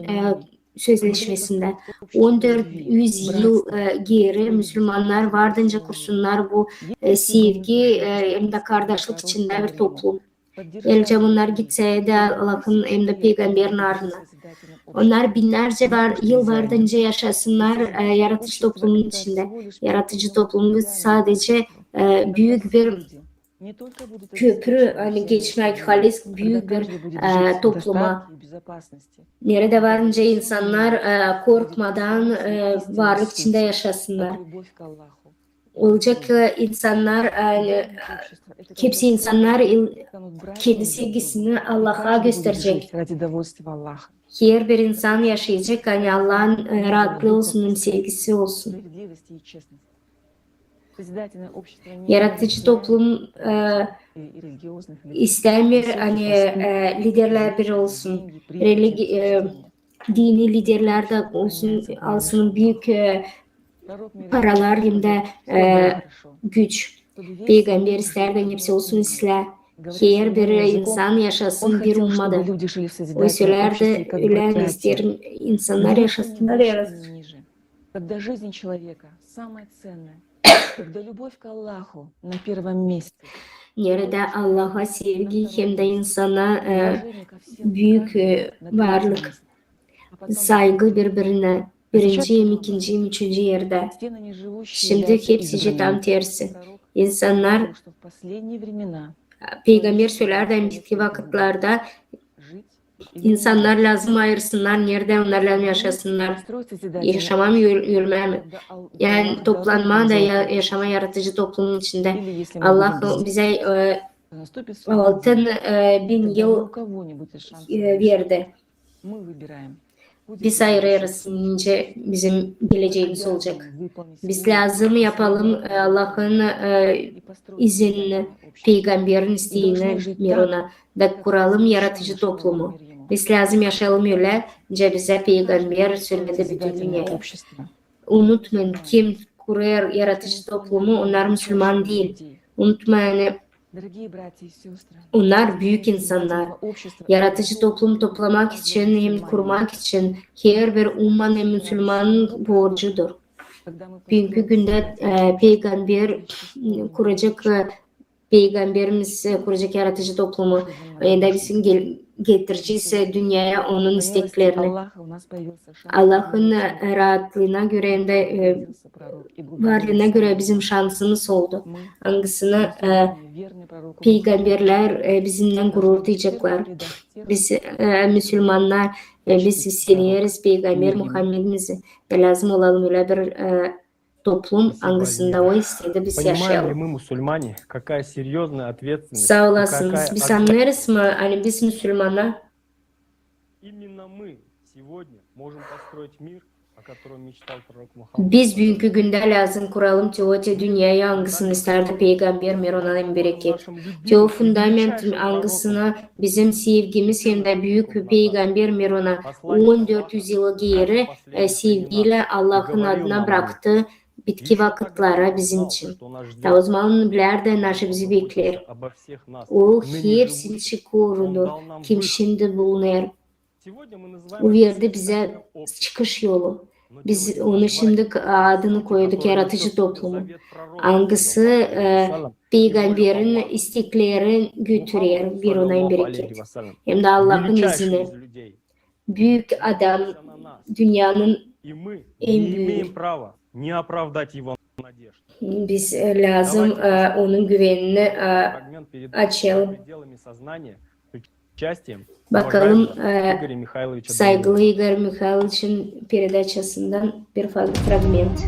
sözleşmesinde 1400 yıl geri Müslümanlar vardınca kursunlar bu sevgi hem de kardeşlik içinde bir toplum. Elce bunlar gitse de Allah'ın hem de Peygamber'in ardına. Onlar binlerce yıl vardınca yaşasınlar yaratıcı toplumun içinde. Yaratıcı toplumu sadece büyük bir köprü, hani geçmek halis büyük bir topluma. Nerede varınca insanlar korkmadan varlık içinde yaşasınlar. Olacak insanlar, hepsi insanlar kendi sevgisini Allah'a gösterecek. Her bir insan yaşayacak, hani Allah'ın rahatlığı olsun, sevgisi olsun. Yaratıcı toplum istemiyor hani liderler bir olsun, dini liderler de olsun, alsın büyük paralar hem de güç. Peygamber isterden hepsi olsun isla. Her bir insan yaşasın bir ummada. O söylerde öyle ister insanlar yaşasınlar yaratır. Nerede Allah'a sevgi hem de insana büyük varlık, saygı birbirine birinciyim, ikinciyim, üçüncü yerde. Şimdi hepsi tam tersi. İnsanlar Peygamber söylerden bitki vakitlerde İnsanlar lazım ayırsınlar, nerede onlarla yaşasınlar. Yaşamam ölmem. Yani toplanma da yaşama yaratıcı toplumun içinde. Allah bize 6000 yıl verdi. Biz ayırırız, ince bizim geleceğimiz olacak. Biz lazım yapalım Allah'ın izinini, Peygamberin isteğini Mirona da kuralım yaratıcı toplumu. Biz lazım yaşayalım öyle, bize Peygamber söyledi bütün dünyaya. Unutmayın, kim kurar yaratıcı toplumu, onlar Müslüman değil. Unutmayın, onlar büyük insanlar. Yaratıcı toplum toplamak için hem kurmak için her bir ummanın Müslümanın borcudur. Bugünkü günde Peygamber kuracak, Peygamberimiz kuracak yaratıcı toplumu. Yani bizim getireceğiz dünyaya onun isteklerini. Allah'ın rahatlığına göre hem de varlığına göre bizim şansımız oldu. Hangisini peygamberler bizimle gurur duyacaklar. Biz Müslümanlar biz seviyoruz Peygamber Muhammed'imizi. Lazım olalım öyle bir toplum hangisinde o istedi biz yaşayalım. Sağ olasınız. Biz anlarız mı? Hani biz Müslümanlar Biz bugünkü günde lazım kuralım teote dünyayı hangisini isterdi peygamber Mirona'nın bereket. Teo fundament hangisini bizim sevgimiz hem de büyük peygamber Mirona 1400 yılı geri sevgiyle Allah'ın adına bıraktı bitki vakitlara bizim için. Ta o zaman bilir de naşı bizi bekler. O hepsini korudu. Kim şimdi bulunur. O verdi bize çıkış yolu. Biz onu şimdi adını koyduk yaratıcı toplumu. Hangisi peygamberin isteklerini götürüyor bir ona bereket. Hem de Allah'ın izniyle. Büyük adam dünyanın en büyüğü. Biz lazım onun güvenini açalım. Bakalım saygılı Igor Mikhailovic'in передачасından bir fragment.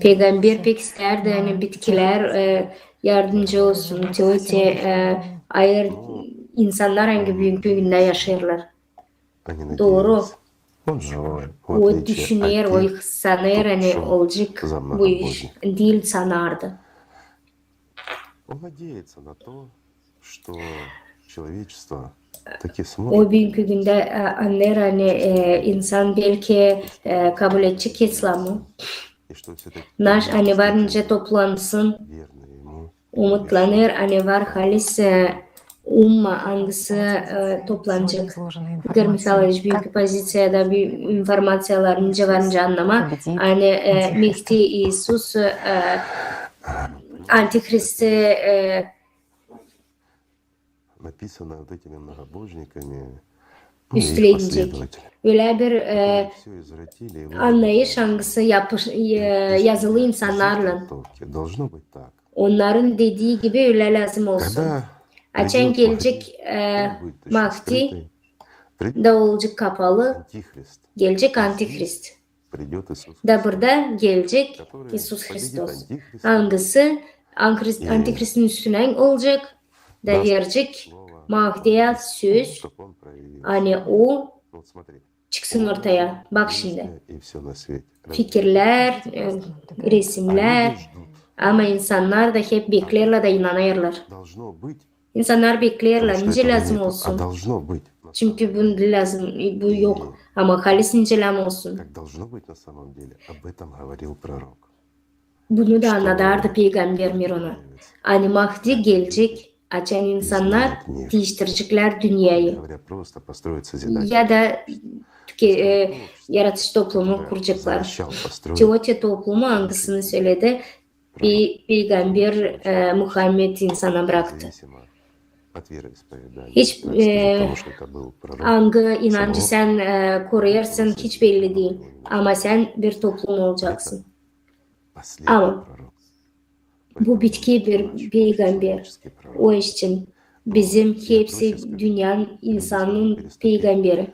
Peygamber pek isterdi hani bitkiler yardımcı olsun. Teote ayır insanlar hangi büyük günde yaşarlar. Doğru. O düşünür, o sanır hani olacak bu iş değil sanardı. O büyük günde anlar hani insan belki kabul edecek İslam'ı. Naş hani varınca toplansın, umutlanır hani var halis hangisi toplanacak. Igor Mikhailovich büyük pozisyada bir informasiyalarınca varınca anlama. Hani Mehdi İsus Antikrist'i üstlenecek. Öyle bir anlayış hangisi yazılı insanlarla. Onların dediği gibi öyle lazım olsun. Açan gelecek Mahdi da olacak kapalı. Gelecek Antikrist. Da burada gelecek İsus Hristos. Hangisi Antikrist'in üstüne olacak da verecek Mahdi'ye söz. Hani o çıksın ortaya. Bak şimdi. Fikirler, resimler ama insanlar da hep beklerler da inanırlar. İnsanlar beklerler. Nice lazım olsun. Çünkü bu lazım, bu yok. Ama halis nice lazım olsun. Bunu da anladardı Peygamber Mirona. Hani Mahdi gelecek, açan insanlar değiştirecekler dünyayı. Ya da yaratıcı toplumu kuracaklar. Teote toplumu hangisini söyledi? Peygamber Muhammed insana bıraktı. Hiç hangi inancı sen koruyarsın hiç belli değil. Ama sen bir toplum olacaksın. Ama bu bitki bir peygamber. O için bizim hepsi dünyanın insanın peygamberi.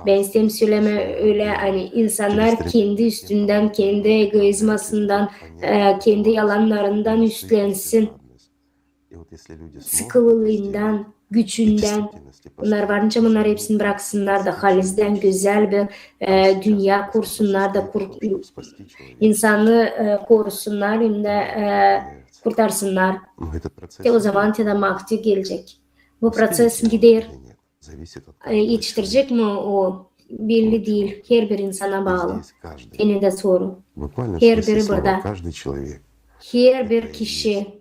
Ben istem söyleme öyle hani insanlar kendi üstünden, kendi egoizmasından, kendi yalanlarından üstlensin. Sıkılılığından, gücünden. Bunlar varınca bunlar hepsini bıraksınlar da halizden güzel bir dünya kursunlar da insanı korusunlar hem de kurtarsınlar. O zaman da Mahdi gelecek. Bu proses gider. Yetiştirecek mi o belli değil. Her bir insana bağlı. Yine de soru. Her biri burada. Her bir kişi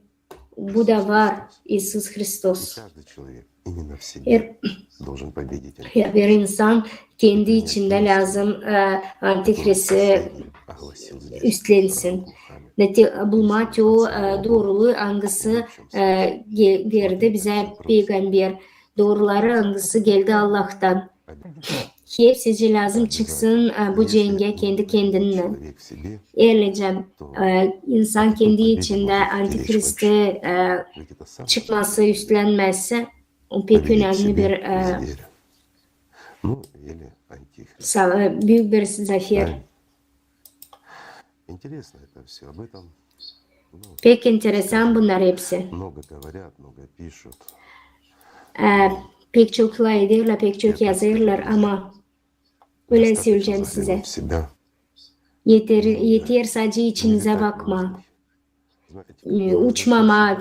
bu da var İsus Hristos. Her bir insan kendi içinde lazım Antikrist'i üstlensin. Bulma çoğu doğruluğu hangisi verdi bize peygamber. Doğruları hangisi geldi Allah'tan. Hepsi lazım çıksın bu cenge kendi kendinden. Öylece insan kendi içinde Antikrist'e çıkması, üstlenmesi o pek önemli bir büyük bir zafer. Pek enteresan bunlar hepsi. Много говорят, много pишут. Pek çok lay ederler, pek çok yazarlar ama öyle söyleyeceğim size. Заглянуть в себя. Yeter sadece içinize bakma. Uçmama,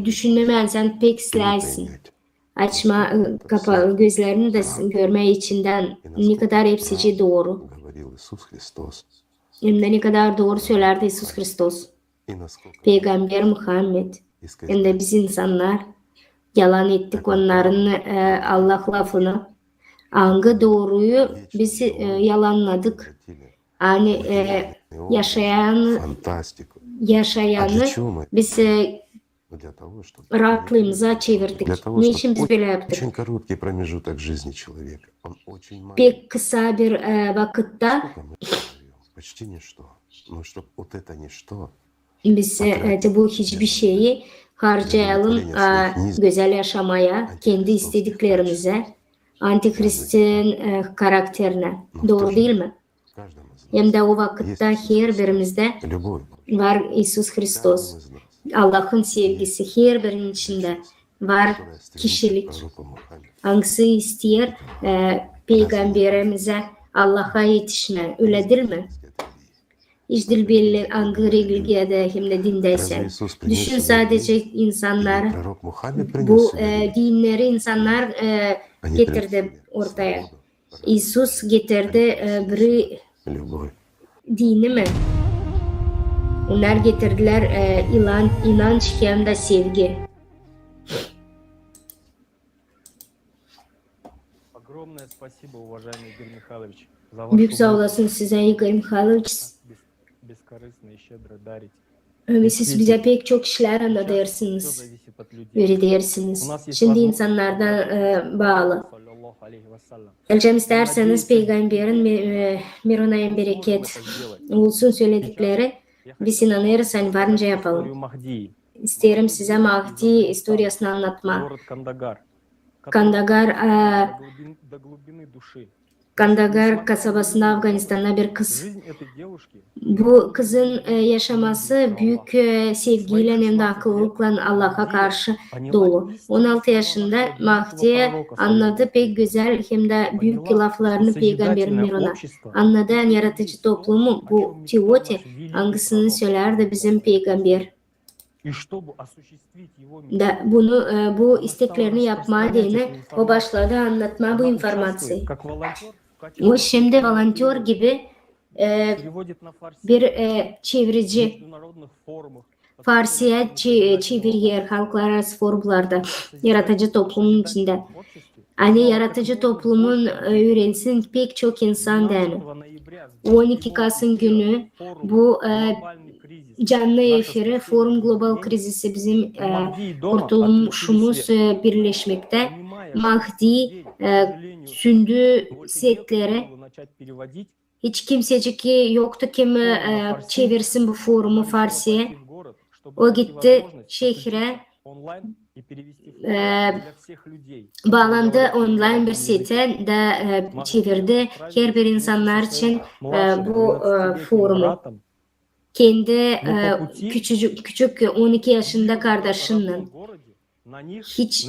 düşünmemezsen pek istersin. Açma kapalı gözlerini de görme içinden ne kadar hepsi doğru. Говорил Иисус Христос. Hem de ne kadar doğru söylerdi İsus Hristos. И naskолько Peygamber Muhammed. Hem de biz insanlar yalan ettik onların Allah lafını. Hangi doğruyu biz yalanladık. Yani yaşayanı biz для того, чтобы rahatlığımıza çevirdik. Niçin biz böyle yaptık? очень короткий промежуток жизни человека. Он очень маленький. Pek kısa bir vakitte Почти ничто. Но чтобы вот это ничто biz bu hiçbir şeyi harcayalım güzel yaşamaya, kendi istediklerimize, Antikrist'in karakterine. Doğru değil mi? Hem de o vakitte her birimizde любовь var İsus Hristos. Allah'ın sevgisi her birinin içinde var kişilik. Hangisi ister peygamberimize Allah'a yetişme. Öyle değil mi? İşte belli hangi religiyede hem de dindeysen. Düşün sadece insanlar, bu dinleri insanlar getirdi ortaya. İsus getirdi bir dini mi? Onlar getirdiler inanç hem de sevgi. Огромное спасибо, уважаемый Игорь Михайлович, за Büyük sağ olasın size Igor Mikhailovich. бескорыстно и щедро дарить. Ve siz bize pek çok işler anlatırsınız. Öyle dersiniz. Şimdi insanlardan bağlı. Elcem isterseniz peygamberin Miruna'ya bereket olsun söyledikleri biz inanırız hani varınca yapalım. İsterim size Mahdi historiasını anlatma. Kandagar kasabasında Afganistan'da bir kız. Bu kızın yaşaması büyük sevgiyle hem de akıllılıkla Allah'a karşı dolu. 16 yaşında Mahdi'ye anladı pek güzel hem de büyük laflarını Peygamber Mirun'a. Anladı yaratıcı toplumu bu teoti hangisini söylerdi bizim Peygamber. Da bunu bu isteklerini yapma diye o başladı anlatma bu informasyayı. O şimdi volontör gibi bir çevirici Farsiye çeviriyor halklar arası forumlarda yaratıcı toplumun içinde. Hani yaratıcı toplumun öğrensin pek çok insan yani. 12 Kasım günü bu canlı efiri Forum Global Krizisi bizim kurtuluşumuz birleşmekte. Mahdi sündü setleri hiç kimsecik yoktu kim çevirsin bu forumu Farsi'ye. O gitti şehre bağlandı online bir site de çevirdi. Her bir insanlar için bu forumu. Kendi küçük 12 yaşında kardeşinin hiç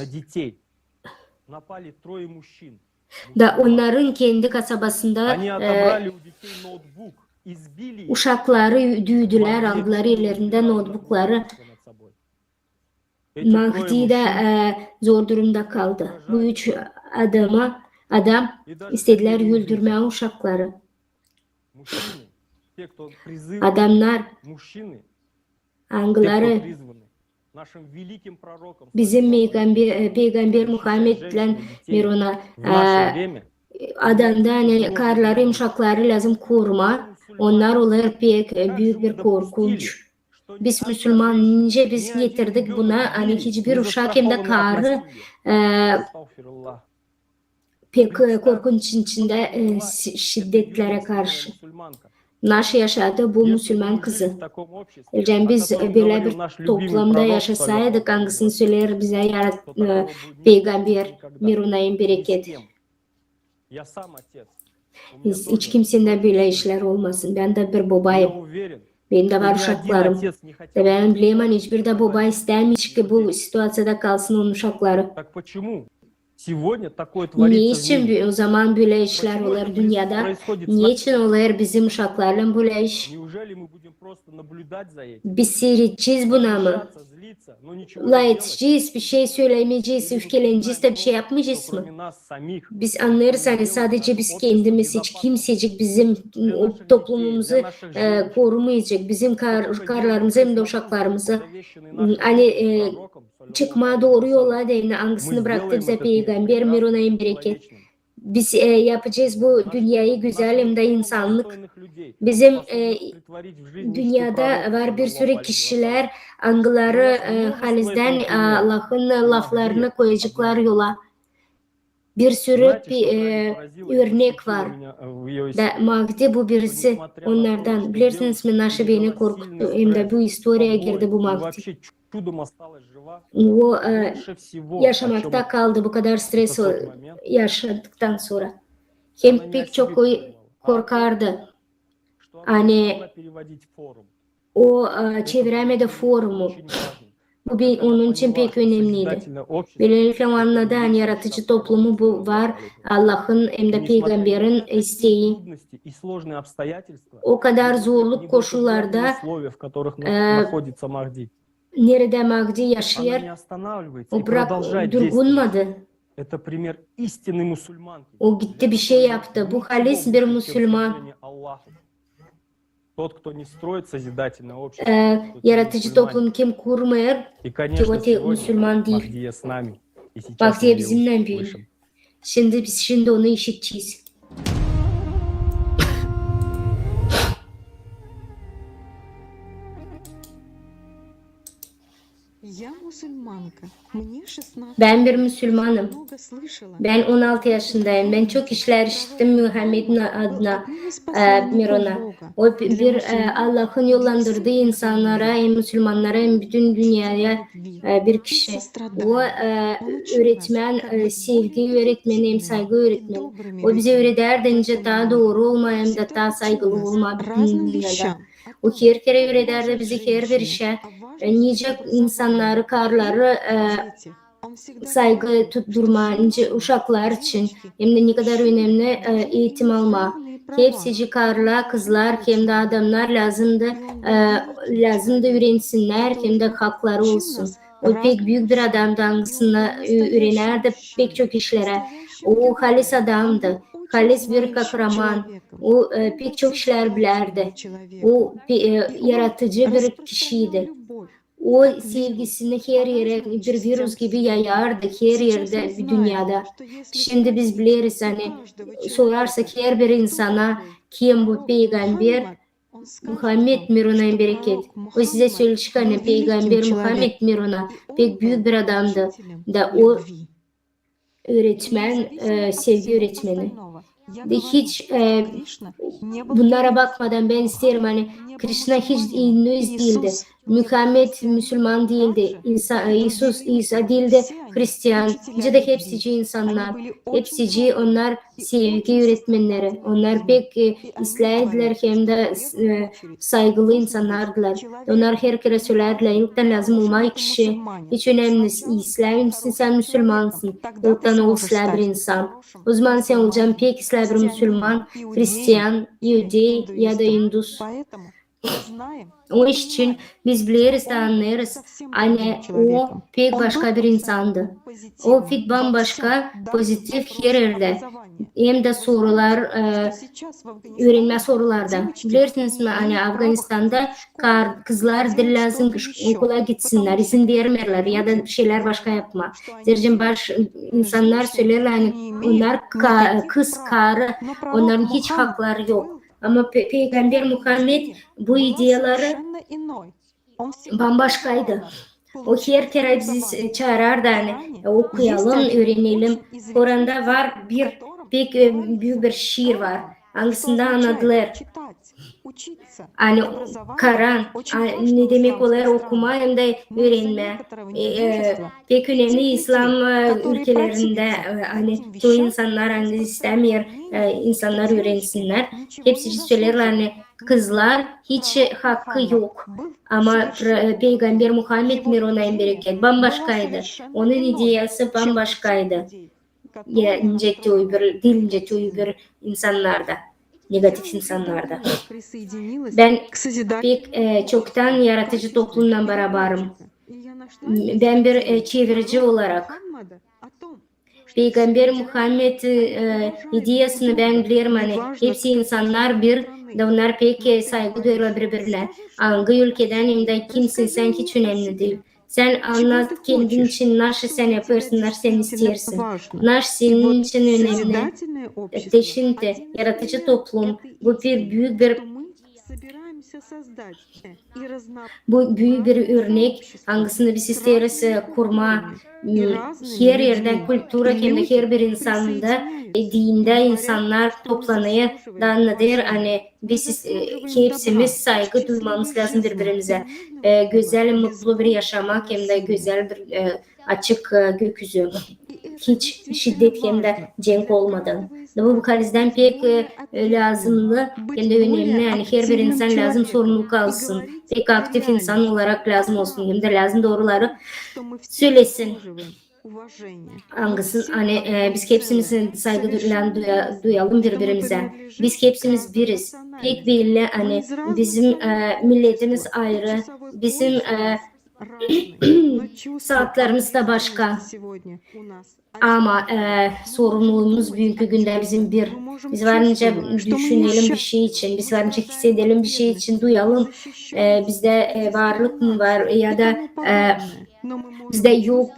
da onların kendi kasabasında uşakları düğdüler, aldılar ellerinde notebookları. Mahdi de zor durumda kaldı. Bu üç adam istediler öldürmeye uşakları. Adamlar hangileri bizim Peygamber Muhammed'le Mirun'a adamdan karları, uşakları lazım koruma. Onlar olar pek büyük bir korkunç. Biz Müslümanca biz getirdik buna hani hiçbir uşak hem de karı pek korkunç içinde şiddetlere karşı. Naş yaşadı bu Müslüman kızı. Elcem biz böyle bir toplamda yaşasaydık hangisini söyler bize Peygamber Miruna'nın bereket. Hiç kimsenin böyle işler olmasın. Ben de bir babayım. Benim de что var ни один uşaklarım. отец не хотел, Ben bileyim hiçbir de baba istemiş ki bu situasyada kalsın onun uşakları. так почему сегодня такое tворится в Niçin мире? o zaman böyle işler Почему olur это dünyada? происходит с нами? Niçin olur bizim uşaklarla böyle iş? Неужели мы будем просто наблюдать за этим? Biz seyredeceğiz buna mı? Возмущаться, zlиться, но ничего не La делать? edeceğiz, bir şey söylemeyeceğiz, öfkeleneceğiz de bir şey yapmayacağız mı? Кроме нас самих, Biz anlarız hani sadece biz kendimiz, hiç kimsecik bizim o toplumumuzu korumayacak. Bizim karlarımızı hem de uşaklarımızı hani çıkma doğru yola değine hangisini bıraktı bize peygamber mirona en bereket. Biz yapacağız bu dünyayı güzel hem de insanlık. Bizim dünyada var bir sürü kişiler angıları halizden Allah'ın laflarını koyacaklar yola. Bir sürü örnek var. Mahdi bu birisi onlardan. Bilirsiniz mi Naşı beni korkuttu. Hem de bu historiye girdi bu Mahdi. O yaşamakta kaldı bu kadar stres yaşadıktan sonra. Hem pek çok korkardı. Hani o çeviremedi forumu. Bu onun için pek önemliydi. Böylelikle anladı hani yaratıcı toplumu bu var. Allah'ın hem de peygamberin isteği. O kadar zorluk koşullarda nerede Mahdi yaşıyor o durgunmadı. O gitti bir şey yaptı. Bu halis bir Müslüman. Yaratıcı toplum kim kurmuyor ki o Müslüman değil. Mahdi bizimle büyür. Şimdi onu işiteceğiz. Ben bir Müslümanım. Ben 16 yaşındayım. Ben çok işler işittim Muhammed'in adına, Miron'a. O bir Allah'ın yollandırdığı insanlara, hem Müslümanlara hem bütün dünyaya bir kişi. O öğretmen, sevgi öğretmeni hem saygı öğretmeni. O bize öğreter denince daha doğru olma hem de daha saygılı olma bütün dünyada. O her kere öğreter bizi her bir işe nice insanları, karları saygı tutturma, nice uşaklar için hem de ne kadar önemli eğitim alma. Hepsi karlar, kızlar hem de adamlar lazım da öğrensinler hem de hakları olsun. O pek büyük bir adamdı, hangisini öğrenerdi pek çok işlere. O halis adamdı. Halis bir kahraman. O pek çok işler bilerdi. O yaratıcı bir kişiydi. O sevgisini her yere bir virüs gibi yayardı her yerde bir dünyada. Şimdi biz biliriz hani sorarsak her bir insana kim bu peygamber? Muhammed Mirona bereket. O size söyleyecek hani peygamber Muhammed Mirona pek büyük bir adamdı. Da o öğretmen, sevgi öğretmeni. Hiç bunlara bakmadan ben isterim hani Krishna hiç Hinduist değildi. Muhammed Müslüman değildi. İsa değildi. Hristiyan. De hepsici insanlar. Hepsici onlar sevgi öğretmenleri. Onlar pek islahediler hem de saygılı insanlardılar. Onlar her kere söylerdiler. İlkten lazım olmak kişi. Hiç önemli. İslam misin sen Müslümansın. İlkten ol İslam bir insan. O zaman sen olacaksın pek İslam bir Müslüman, Hristiyan, Yahudi ya da Hindus. O iş için biz biliriz de anlarız. Hani o pek başka bir insandı. O pek bambaşka, pozitif her yerde. Hem de sorular, öğrenme sorularda. Bilirsiniz mi hani Afganistan'da kızlar dil lazım okula gitsinler, izin vermirler ya da şeyler başka yapma. Zercim baş insanlar söylerler hani onlar kız karı, onların hiç hakları yok. Ama Peygamber Muhammed bu ideaları bambaşkaydı. O her kere bizi çağırırdı hani okuyalım, öğrenelim. Kur'an'da var pek büyük bir şiir var. Hangisinde anladılar. Hani Kur'an ne demek oluyor okuma hem de öğrenme. Pek önemli İslam ülkelerinde hani çoğu insanlar hani istemiyor insanlar öğrensinler. Hepsi söylerler hani kızlar hiç hakkı yok. Ama Peygamber Muhammed Mirona'nın bereket bambaşkaydı. Onun ideyası bambaşkaydı. Dilince bir insanlarda, negatif insanlarda. Ben pek çoktan yaratıcı toplumla beraberim. Ben bir çevirici olarak Peygamber Muhammed ideyasını ben bilirim. Hani hepsi insanlar bir de onlar pek saygı duyuyorlar birbirine. Hangi ülkeden hem de kimsin sen hiç önemli değil. Sen anlat kendin için nasıl sen yaparsın, nasıl sen istersin. Nasıl senin için önemli. Şimdi yaratıcı toplum bu bir büyük bir örnek. Hangisini biz isteriz kurma. Her yerden kültüre hem de her bir insanda dinde insanlar toplanıyor. Nedir? Hani biz hepsimiz saygı duymamız lazım birbirimize. Güzel, mutlu bir yaşamak hem de güzel bir açık gökyüzü. Hiç şiddet hem de cenk olmadan. Bu kalizden pek lazımlı hem de önemli. Yani her bir insan lazım sorumluluk alsın. Pek aktif insan olarak lazım olsun. Hem de lazım doğruları söylesin. Hangisini hani biz hepsimizi saygı duyalım birbirimize. Biz hepsimiz biriz. Pek belli hani bizim milletimiz ayrı. Bizim saatlerimiz de başka. Ama sorumluluğumuz bugünkü günde bizim bir. Biz varınca düşünelim bir şey için, biz varınca hissedelim bir şey için, duyalım. Bizde varlık mı var ya da bizde yok,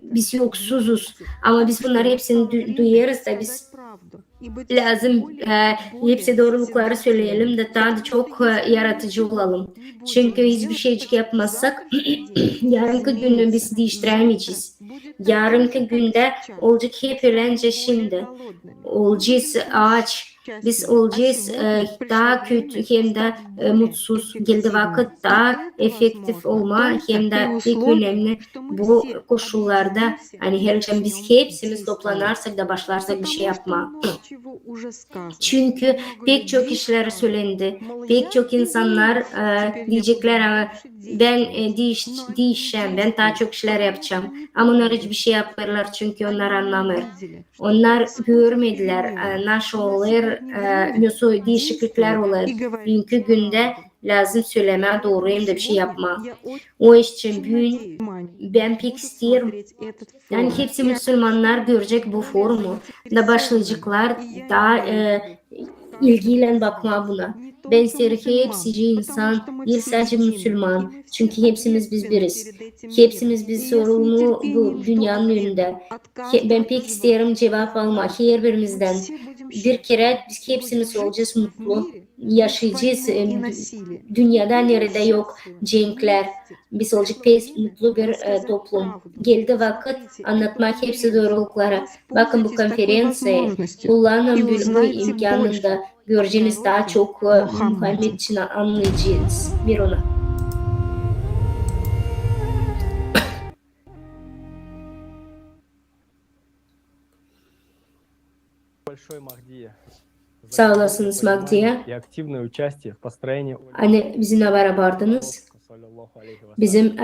biz yoksuzuz. Ama biz bunları hepsini duyarız da biz lazım hepsi doğrulukları söyleyelim de daha da çok yaratıcı olalım. Çünkü hiçbir şeycik yapmazsak yarınki günü biz değiştiremeyeceğiz. Yarınki günde olacak hep ölence şimdi. Olacağız ağaç. Biz olacağız daha kötü hem de mutsuz. Geldi vakit daha efektif olma hem de pek önemli bu koşullarda. Hani her gün biz hepsimiz toplanırsak da başlarsak bir şey yapma. Çünkü pek çok işler söylendi. Pek çok insanlar diyecekler ama ben değişeceğim, ben daha çok işler yapacağım. Ama onlar hiçbir şey yapmıyorlar çünkü onlar anlamıyor. Onlar görmediler nasıl olur, nasıl değişiklikler olur. Bugünkü günde lazım söyleme, doğru hem de bir şey yapma. O için bugün ben pek istiyorum. Yani hepsi Müslümanlar görecek bu forumu. Da başlayacaklar daha ilgiyle bakma buna. Ben isterim ki hepsi insan, değil sadece Müslüman. Çünkü hepsimiz biz biriz. Hepsimiz biz sorumlu bu dünyanın önünde. Ben pek isterim cevap almak her birimizden. Bir kere biz hepsimiz olacağız mutlu. Yaşayacağız. Dünyada nerede yok cenkler. Biz olacak pek mutlu bir toplum. Geldi vakit anlatmak hepsi doğrulukları. Bakın bu konferansı kullanın bu imkanında göreceğiniz daha çok Muhammed için anlayacağız bir ona. Sağ olasınız Mahdi'ye. Hani bizimle beraberdiniz. Bizim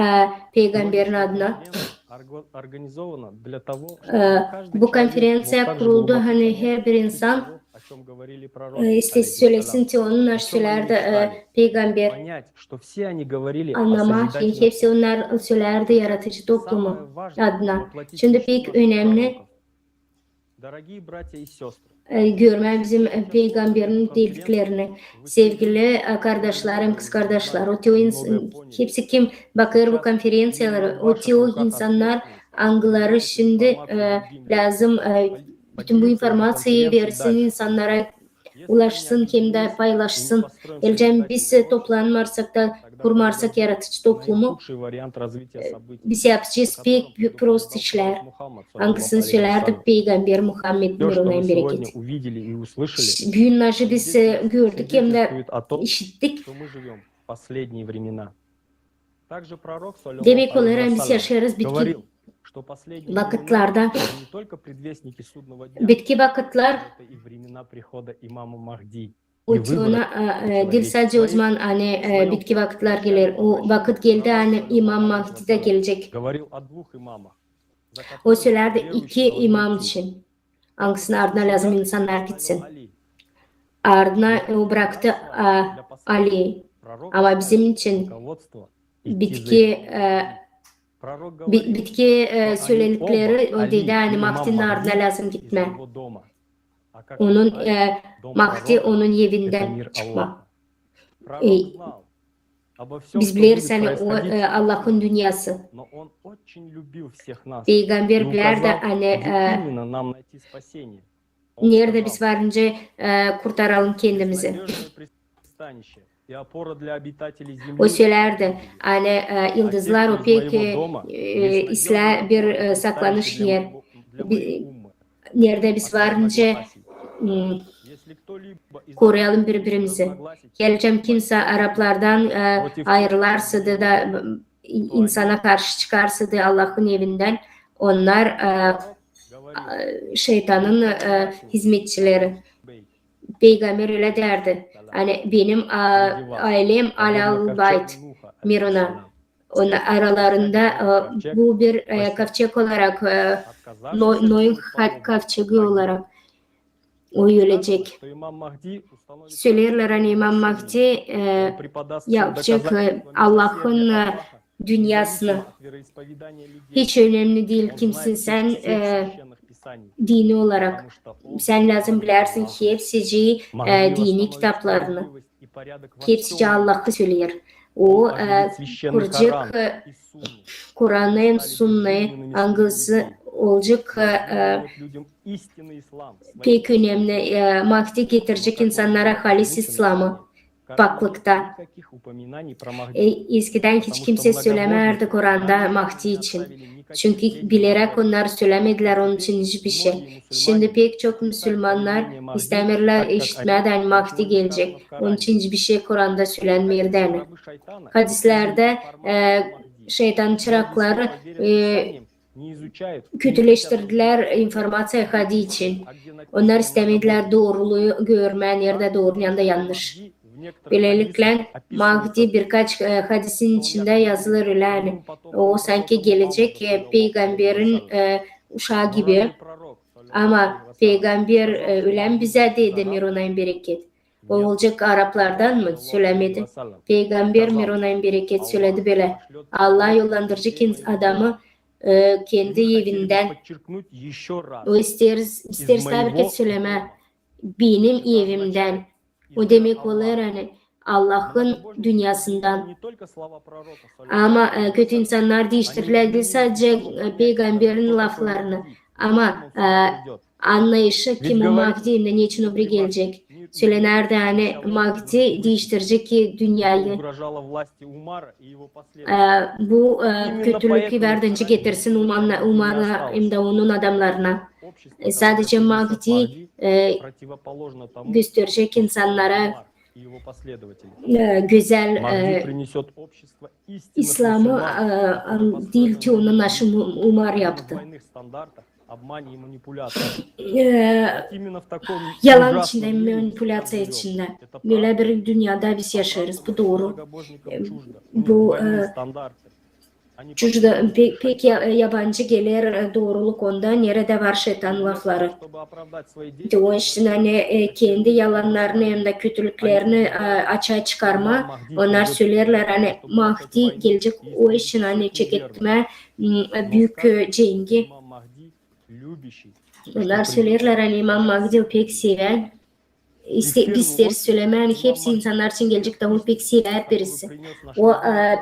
peygamberin adına. Bu konferansiya kuruldu. Hani her bir insan söylesin ki onun söylerdi peygamber anlamak. Hepsi onlar söylerdi yaratıcı toplumu adına. Şimdi pek önemli görme bizim peygamberin dediklerini. Sevgili kardeşlerim, kız kardeşler, hepsi kim bakıyor bu konferansiyalara, o insanlar anıları şimdi lazım bütün bu informasyayı versin, insanlara ulaşsın, hem de paylaşsın. Elcem biz toplanmarsak da kurmarsak yaratıcı toplumu biz yapacağız pek prost işler. Hangisini söylerdi Peygamber Muhammed Nur'un bereketi. Bugünleri biz gördük hem de işittik. Demek olarak biz yaşarız bitki vakitlarda. Bitki vakitler Uçuna dil sadece o zaman hani bitki vakitler gelir. O vakit geldi hani İmam Mahdi de gelecek. Говорил о двух имамах. O söylerde iki imam için. Hangisinin ardına lazım insanlar gitsin. Ardına o bıraktı Ali. Ama bizim için bitki söyledikleri o dedi hani Mahdi'nin ardına lazım gitme. Onun Mahdi onun evinden çıkma. Biz biliriz hani o Allah'ın dünyası. Peygamberler de hani nerede biz varınca kurtaralım kendimizi. O söylerdi hani yıldızlar o pek isla bir saklanış yer. Nerede biz varınca koruyalım birbirimizi. Geleceğim kimse Araplardan ayrılarsa da insana karşı çıkarsa da Allah'ın evinden onlar şeytanın hizmetçileri. Peygamber öyle derdi. Hani benim ailem alal bayt mirona. Onun aralarında bu bir kavçak olarak Noy'un kavçağı olarak o ölecek. Söylerler hani İmam Mahdi yapacak Allah'ın dünyasını. Hiç önemli değil kimsin sen dini olarak. Sen lazım bilersin ki hepsici dini kitaplarını. Hepsici Allah'ı söyler. O kuracak Kur'an'ı, Sünnet'i hangisi olacak pek önemli. Mahdi getirecek insanlara halis İslam'ı paklıkta. Eskiden hiç kimse söylemerdi Kur'an'da Mahdi için. Çünkü bilerek onlar söylemediler onun için hiçbir şey. Şimdi pek çok Müslümanlar istemirler işitmeden Mahdi gelecek. Onun için hiçbir şey Kur'an'da söylenmiyor yani. Hadislerde şeytan çırakları kötüleştirdiler informasiya hadi için. Onlar istemediler doğruluğu görmeyen yerde doğru yanında yanlış. Böylelikle Mahdi birkaç hadisin içinde yazılır yani. O sanki gelecek peygamberin uşağı gibi. Ama peygamber ölen bize dedi Mironay'ın bereket. O olacak Araplardan mı? Söylemedi. Peygamber Mironay'ın bereket söyledi böyle. Allah yollandıracak adamı kendi evinden. O isterse bereket söyleme. Benim evimden. O demek olur hani Allah'ın dünyasından. Ama kötü insanlar değiştirirler sadece peygamberin laflarını. Ama anlayışı ki bu Mahdi'nin niçin öbürü gelecek. Söylenirdi hani Mahdi değiştirecek ki dünyayı. Bu kötülükü verdince getirsin Umar'a hem de onun adamlarına. Sadece Mahdi gösterecek insanlara güzel İslam'ı değil ki onun aşı Umar yaptı. Yalan içinde, manipülasyon içinde. Böyle bir dünyada biz yaşarız. Bu doğru. Bu pek yabancı gelir doğruluk ondan. Nerede var şeytan lafları. O için hani kendi yalanlarını hem de kötülüklerini açığa çıkarma. Onlar söylerler hani Mahdi gelecek. O için hani çeketme büyük cengi. Onlar söylerler hani İmam Mahdi o pek seven. İster söylemeyen hepsi insanlar için gelecek de o pek sever birisi. O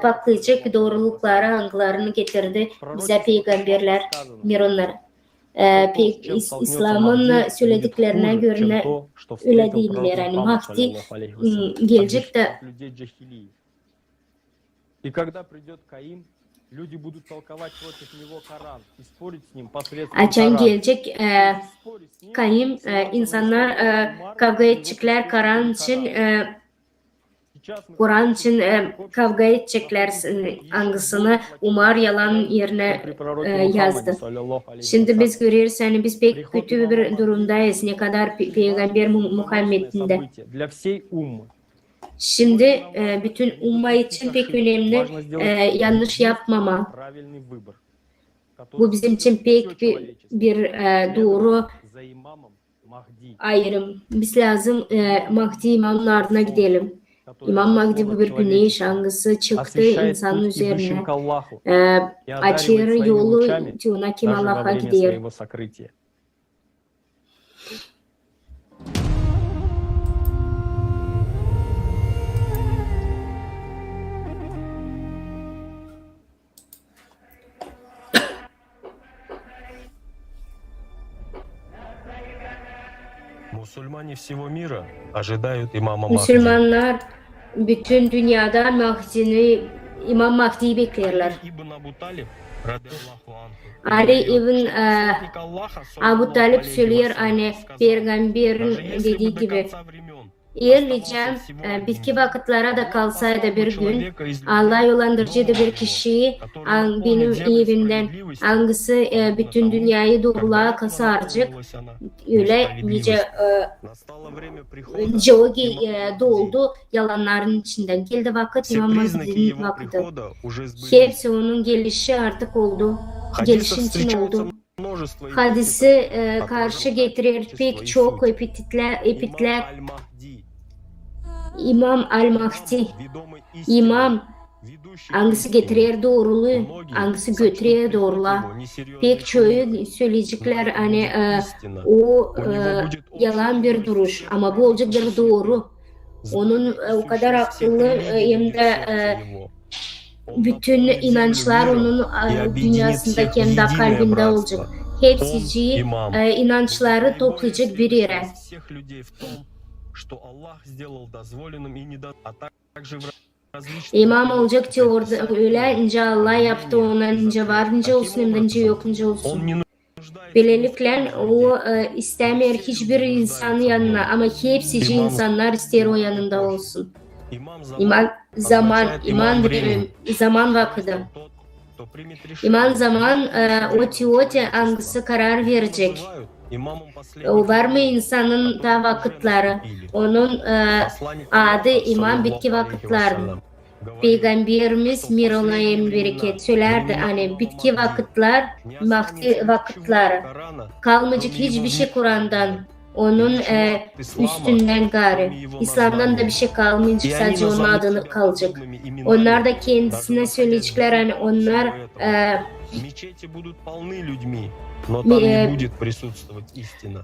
paklayacak doğrulukları, anglarını getirdi bize peygamberler, mironlar. İslam'ın söylediklerine göre öyle değiller. Yani Mahdi gelecek de açan gelecek Kaim insanlar kavga edecekler Kur'an için Kur'an için kavga edecekler hangisini Umar yalan yerine yazdı. Şimdi biz görüyoruz yani biz pek kötü bir durumdayız ne kadar Peygamber Muhammed'in de. Şimdi bütün umma için pek önemli yanlış yapmama. Bu bizim için pek bir doğru ayrım. Biz lazım Mahdi imamın ardına gidelim. İmam Mahdi bu bir güneş hangisi çıktı insanın üzerine. Açır yolu diyor kim Allah'a gidiyor. Müslümanlar bütün dünyada İmam Mahdi'yi beklerler. Ali İbn Abu Talib söylüyor hani Peygamber'in dediği gibi İlerleyeceğim bitki vakitlara da kalsaydı bir gün Allah yollandırıcı bir kişiyi benim evimden hangisi bütün dünyayı doğruluğa kasarcık öyle nice Jogi doldu yalanların içinden geldi vakit İmam Mahdi'nin vakti. Hepsi onun gelişi artık oldu. Gelişin için oldu. Hadisi karşı getirir pek çok epitler İmam Al-Mahdi İmam hangisi getirir doğruluğu hangisi götürüyor doğruluğa pek çoğu söyleyecekler hani o yalan bir duruş ama bu olacak bir doğru onun o kadar akıllı hem de bütün inançlar onun dünyasındaki hem de kalbinde olacak hepsi inançları toplayacak bir yere. İmam olacak ki orada öyle ince Allah yaptı ona ince var ince olsun hem de ince yok ince olsun. Böylelikle o istemiyor hiçbir insan yanına ama hepsi insanlar ister o yanında olsun. Zaman vakti. İman zaman o teote hangisi karar verecek. O var mı insanın da vakitleri? Onun adı imam bitki vakitleri. Peygamberimiz Mirolayim bereket söylerdi hani bitki vakitler, Mahdi vakitleri. Kalmayacak hiçbir şey Kur'an'dan. Onun üstünden gari. İslam'dan da bir şey kalmayacak sadece onun adını kalacak. Onlar da kendisine söyleyecekler hani onlar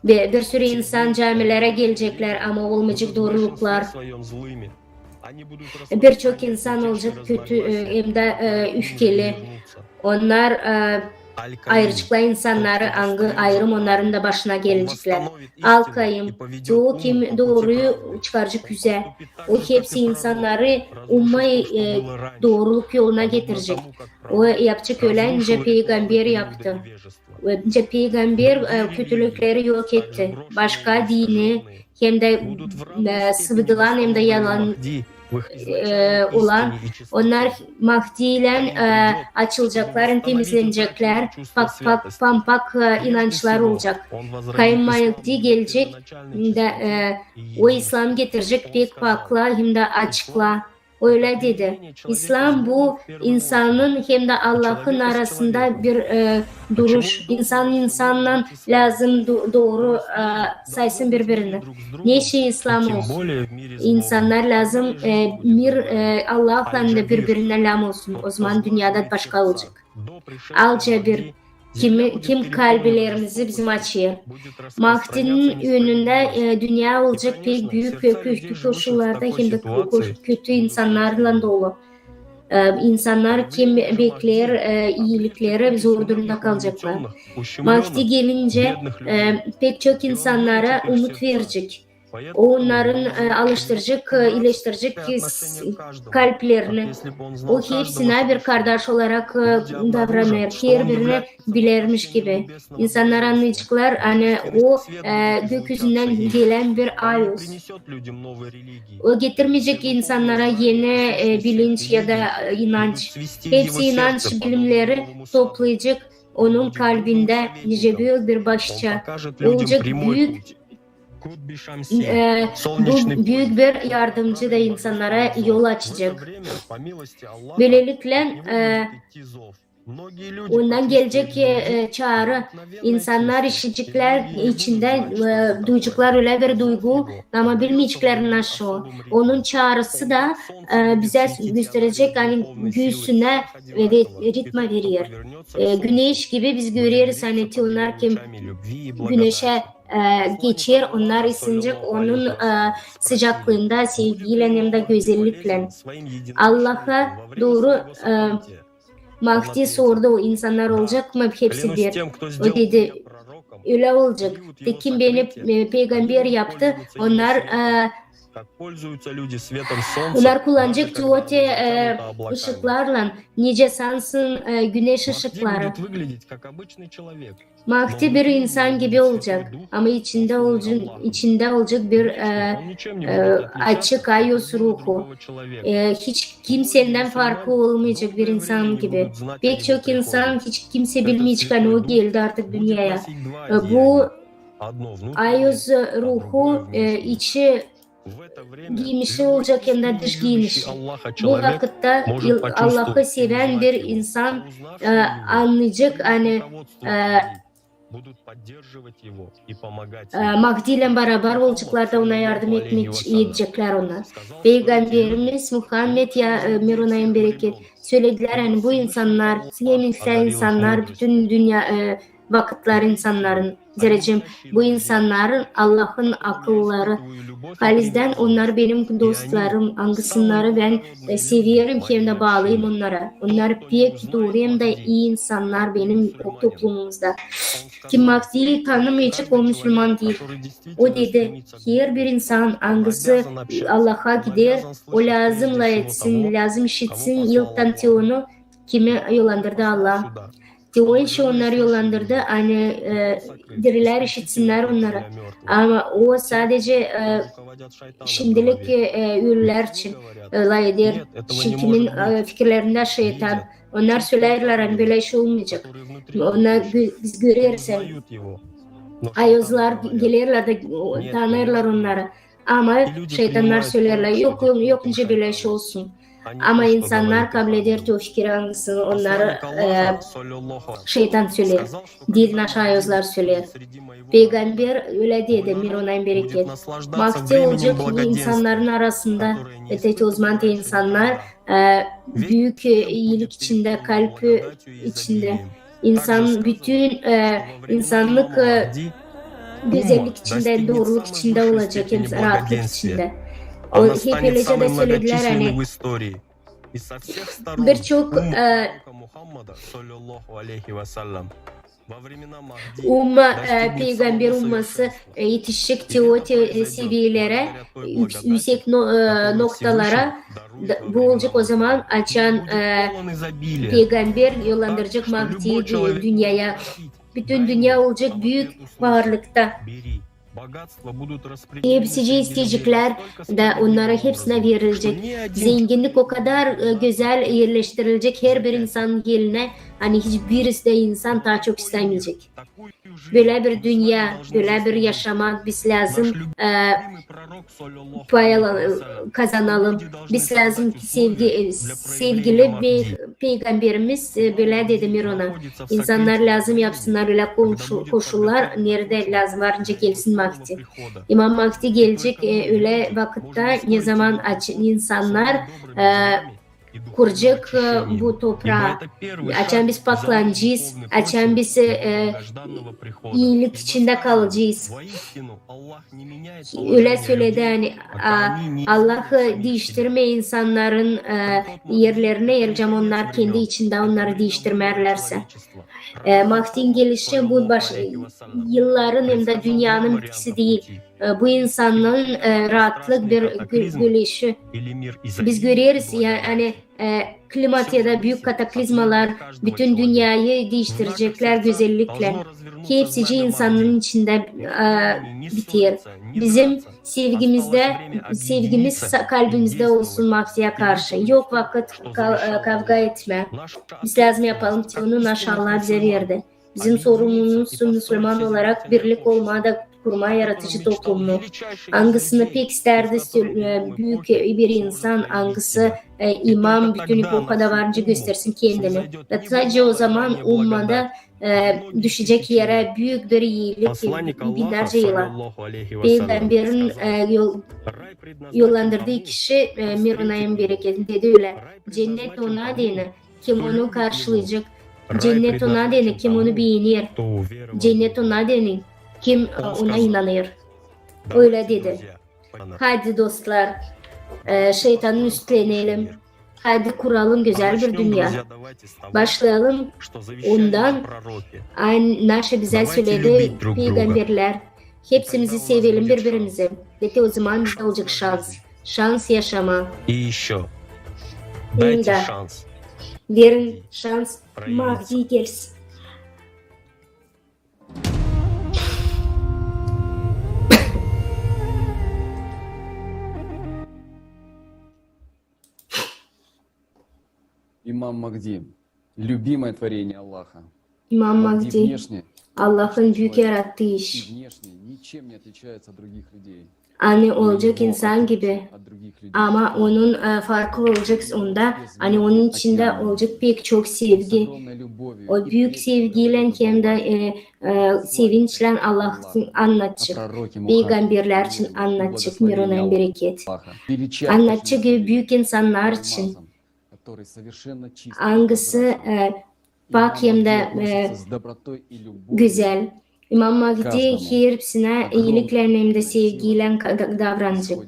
bir sürü insan camilere gelecekler ama olmayacak doğruluklar. Birçok insan olacak kötü hem de öfkeli. Onlar ayrıcıkla insanları ayrım onların da başına gelecekler. Al-Kayyım, o kim doğruyu çıkaracak güzel. O hepsi insanları ummayı doğruluk yoluna getirecek. O yapacak öyle ince peygamber yaptı. İnce peygamber kötülükleri yok etti. Başka dini hem de sıvıdılan hem de yalan olan onlar Mahdi ile açılacaklar, temizlenecekler, pak inançlar olacak. Kayyum Mahdi gelecek de o İslam getirecek pek pakla hem de açıkla. Öyle dedi. İslam bu insanın hem de Allah'ın arasında bir duruş. İnsanla lazım doğru saysın birbirini. Ne şey İslam olsun. İnsanlar lazım Allah'la da birbirine lam olsun. O zaman dünyada başka olacak. Alca bir kim kalplerimizi bizim açıyor. Mahdi'nin önünde dünya olacak pek büyük ve kötü koşullarda hem de kötü insanlarla dolu. İnsanlar kim bekler iyilikleri zor durumda kalacaklar. Mahdi gelince pek çok insanlara umut verecek. onların alıştıracak, iyileştirecek kalplerini. O hepsine bir kardeş olarak davranır, her birini bilirmiş gibi. İnsanlar anlayacaklar, hani o gökyüzünden gelen bir ayız. O getirmeyecek insanlara yeni bilinç ya da inanç. Hepsi inanç bilimleri toplayacak onun kalbinde nice büyük bir başça. Olacak büyük bu büyük bir yardımcı da insanlara yol açacak. Böylelikle ondan gelecek çağrı insanlar işitecekler içinde duyacaklar öyle bir duygu ama bilmeyecekler nasıl. Onun çağrısı da bize gösterecek hani göğsüne ritme veriyor. Güneş gibi biz görüyoruz hani onlar kim güneşe geçir, onlar ısınacak onun sıcaklığında, sevgiyle hem de güzellikle. Allah'a doğru Mahdi sordu, o insanlar olacak mı? Hepsi bir. O dedi öyle olacak. De kim beni peygamber yaptı? Onlar kullanacak tuoti ışıklarla. Nice sansın güneş ışıkları. Mahdi bir insan gibi olacak ama içinde olacak bir açık ayos ruhu. Hiç kimseden farkı olmayacak bir insan gibi. Pek çok insan hiç kimse bilmeyecek hani o geldi artık dünyaya. Bu ayos ruhu içi giymişi olacak hem de dış giymiş. Bu vakitte Allah'ı seven bir insan anlayacak hani Mahdi ile beraber olacaklar da ona yardım edecekler ona. Peygamberimiz Muhammed ya Mirunay'ın bereket söylediler hani bu insanlar, sevimli insanlar, bütün dünya vakitler insanların Zerrecim, bu insanların Allah'ın akılları. Halizden onlar benim dostlarım, hangisini ben seviyorum hem de bağlıyım onlara. Onlar pek doğru hem de iyi insanlar benim toplumumuzda. Kim Mahdi'yi tanımayacak o Müslüman değil. O dedi, her bir insan hangisi Allah'a gider, o lazımla etsin, lazım işitsin, yıldan onu kime yollandırdı Allah. O işi onları yollandırdı, hani diriler işitsinler onlara. Ama o sadece şimdilik ürler için layıdır. Kimin fikirlerinde şeytan. Onlar söylerler hani böyle şey olmayacak. Onlar biz görürsen ayozlar gelirler de tanırlar onları. Ama şeytanlar söylerler yok nice böyle şey olsun. Ama insanlar kabul eder ki o fikir hangisini onları şeytan söyler. Dilin aşağı yazılar söyler. Peygamber öyle dedi Mirunay'ın bereket. Mahdi olacak bu insanların arasında öteki uzman insanlar büyük iyilik içinde, kalp içinde. İnsan bütün insanlık güzellik içinde, doğruluk içinde olacak, rahatlık içinde. O hep öylece de söylediler hani birçok peygamber umması yetişecek teori seviyelere, yüksek noktalara bu olacak o zaman açan peygamber yollandıracak Mahdi'yi dünyaya. Bütün dünya olacak büyük varlıkta. Hepsi isteyecekler de onlara hepsine verilecek. Zenginlik o kadar güzel yerleştirilecek her bir insanın eline. Hani hiçbirisi de insan daha çok istemeyecek. Böyle bir dünya, böyle bir yaşamak biz lazım kazanalım. Biz lazım ki sevgili bir peygamberimiz böyle dedi Mirona. İnsanlar lazım yapsınlar öyle koşullar nerede lazım varınca gelsin Mahdi. İmam Mahdi gelecek öyle vakitte ne zaman insanlar kuracak bu toprağı. Açan biz paklanacağız. Açan biz iyilik içinde kalacağız. Öyle söyledi hani Allah'ı değiştirme insanların yerlerine yereceğim onlar kendi içinde onları değiştirmerlerse. Mahdi'nin gelişi bu yılların hem de dünyanın bitkisi değil. bu insanların rahatlık bir gülüşü. Biz görüyoruz yani klimat ya da büyük kataklizmalar bütün dünyayı değiştirecekler güzellikle. Hepsi insanların içinde bitiyor. Bizim sevgimiz kalbimizde olsun Mahdi'ye karşı. Yok vakit kavga etme. Biz lazım yapalım ki onu maşallah bize verdi. Bizim sorumluluğumuz Müslüman olarak birlik olmada kurma yaratıcı toplumu. Angısını pek isterdi büyük bir insan, angısı imam bütün epokada varınca göstersin kendini. Ve sadece o zaman ummada düşecek yere büyük bir iyilik binlerce yıla. Peygamberin yollandırdığı kişi Mirunay'ın bereketi dedi öyle. Cennet ona dene kim onu karşılayacak. Cennet ona dene kim onu beğenir. Cennet ona dene kim ona inanır. Öyle dedi. Hadi dostlar, şeytanın üstlenelim. Hadi kuralım güzel bir dünya. Başlayalım ondan. Naşı bize söyledi peygamberler. Hepsimizi sevelim birbirimizi. Dedi o zaman bizde olacak şans. Şans yaşama. Verin şans Mahdi gelsin. Имам Махди, любимое творение Аллаха. İmam Mahdi, Внешне Allah'ın büyük yarattığı и iş. внешне ничем не отличается от других людей. Hani olacak insan gibi. Ama onun farkı olacak onda. Hani onun içinde olacak pek çok sevgi. O büyük sevgiyle hem de sevinçle Allah'ın anlatacak. Peygamberler için anlatacak. Mirunay'ın bereket. Anlatacak gibi büyük insanlar için. Hangisi pak hem de güzel. İmam Mahdi hepsine iyiliklerle hem de sevgiyle davranacak.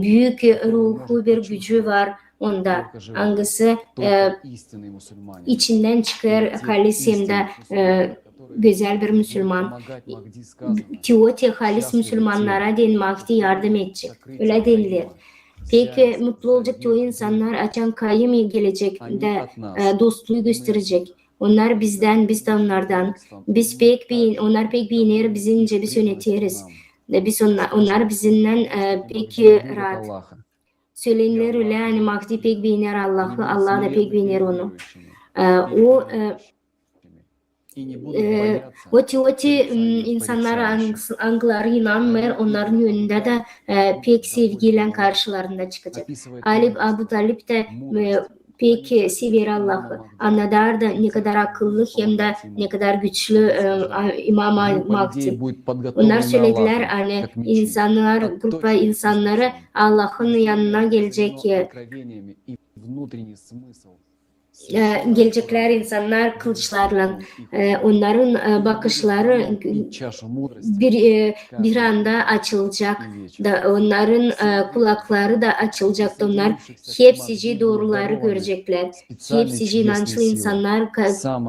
Büyük ruhu bir gücü var onda. Hangisi içinden çıkar halis hem de güzel bir Müslüman. Teoti halis Müslümanlara den Mahdi yardım edecek. Öyle denilir. Peki mutlu olacak o insanlar açan kayyum gelecek de dostluğu gösterecek. Onlar bizden, biz de onlardan. Onlar pek beğenir, bizince biz yönetiriz. Onlar bizimle pek rahat. Söylenir öyle yani Mahdi pek beğenir Allah'ı, Allah da pek beğenir onu. O teoti insanlar angıları inanmıyor, onların yönünde de pek sevgiyle karşılarında çıkacak. Abu Talib de pek sever Allah'ı. Anladar da ne kadar akıllı hem de ne kadar güçlü İmam Mahdi. Onlar söylediler hani grupa insanları Allah'ın yanına gelecekler insanlar kılıçlarla. Onların bakışları bir anda açılacak. Onların kulakları da açılacak. Onlar hepsi doğruları görecekler. Hepsi inançlı insanlar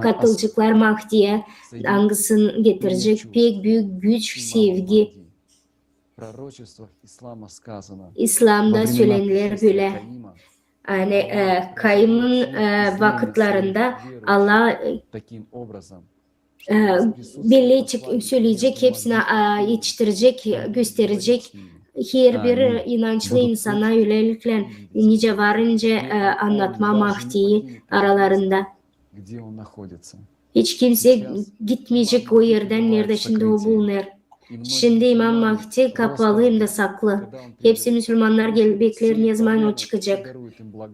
katılacaklar Mahdi'ye. Hangısını getirecek? Pek büyük güç, sevgi. İslam'da söylenir böyle. Yani kayyumun vakitlerinde Allah belli söyleyecek, hepsine yetiştirecek, gösterecek. Her bir inançlı insana öylelikle nice varınca anlatma Mahdi'yi aralarında. Hiç kimse gitmeyecek o yerden nerede şimdi o bulunur. Şimdi İmam Mahdi kapalı hem de saklı. Hepsi Müslümanlar bekler ne zaman o çıkacak.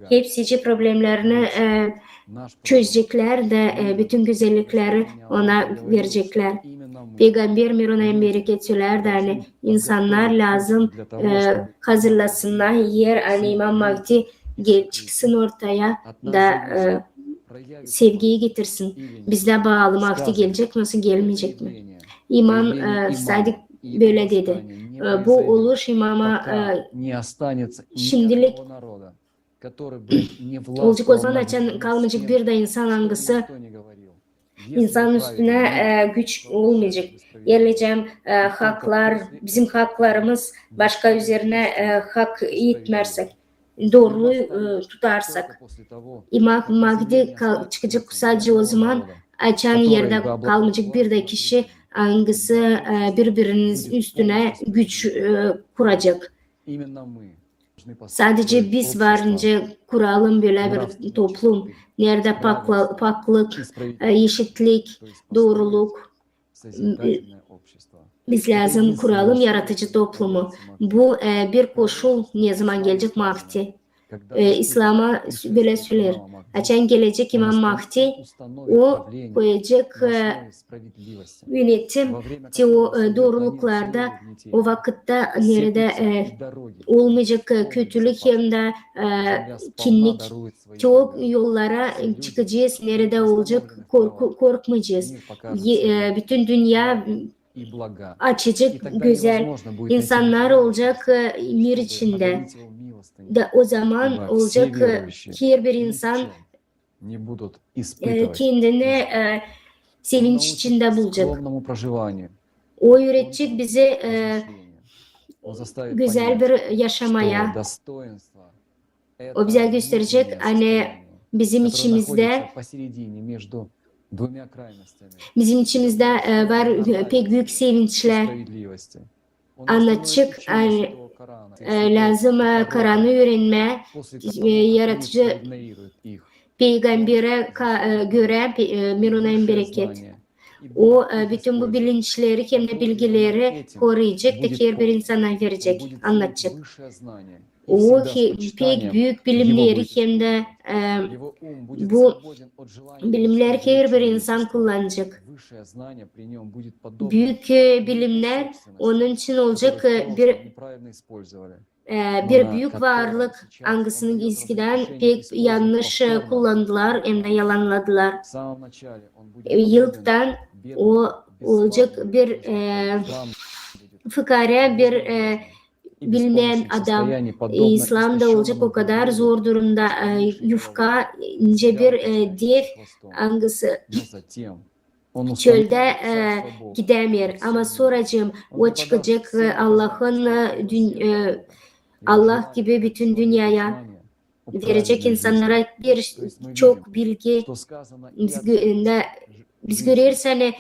Hepsi problemlerini çözecekler de bütün güzellikleri ona verecekler. Peygamber Mirunay'ın bereket söyler de hani insanlar lazım hazırlasınlar yer hani İmam Mahdi çıksın ortaya da sevgiyi getirsin. Bizde bağlı Mahdi gelecek mi gelmeyecek mi? İmam Sadık böyle dedi. Bu olur imama şimdilik olacak o zaman açan kalmayacak bir de insan hangisi İnsanın üstüne güç olmayacak. Yerleyeceğim haklar, bizim haklarımız başka üzerine hak etmersek, doğruluğu tutarsak. İmam Mahdi çıkacak sadece o zaman açan yerde kalmayacak bir de kişi hangisi birbirinin üstüne güç kuracak. Sadece biz varınca kuralım böyle bir toplum. Nerede paklık, eşitlik, doğruluk. Biz lazım kuralım yaratıcı toplumu. Bu bir koşul ne zaman gelecek Mahdi. İslam'a böyle söyler. Açan gelecek İmam Mahdi o koyacak yönetim doğruluklarda o vakitte nerede olmayacak kötülük hem de kinlik çok yollara çıkacağız. Nerede olacak korkmayacağız. Bütün dünya açacak güzel insanlar olacak mir içinde. O zaman olacak her bir insan kendini sevinç içinde bulacak. O öğretecek bize güzel bir yaşamaya. O bize gösterecek hani bizim içimizde var pek büyük sevinçler. Anlatacak lazım Kur'an'ı öğrenme, yaratıcı peygambere göre Mirunay'ın bereket. O bütün bu bilinçleri hem de bilgileri koruyacak da her bir insana verecek, anlatacak. O pek büyük bilimleri hem de bu bilimler her bir insan kullanacak. Büyük bilimler onun için olacak bir büyük varlık hangisini eskiden pek yanlış kullandılar hem de yalanladılar. Yıldan o olacak bir fıkara bir bilmeyen adam İslam'da olacak o kadar zor durumda yufka ince bir dev hangisi çölde gidemiyor ama sonracığım o çıkacak Allah gibi bütün dünyaya verecek insanlara bir çok bilgi biz görüyoruz hani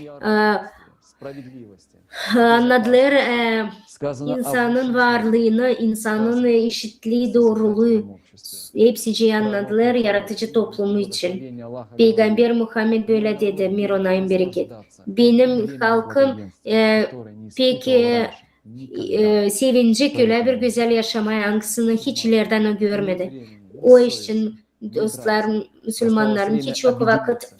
anladılar insanın varlığını, insanın eşitliği, doğruluğu hepsi anladılar yaratıcı toplumu için. Peygamber Muhammed böyle dedi, Mirunay'ın bereket. Benim halkım pek sevinecek öyle bir güzel yaşamaya hangisini hiç ileriden görmedi. O için dostlarım, Müslümanlarım hiç yok vakit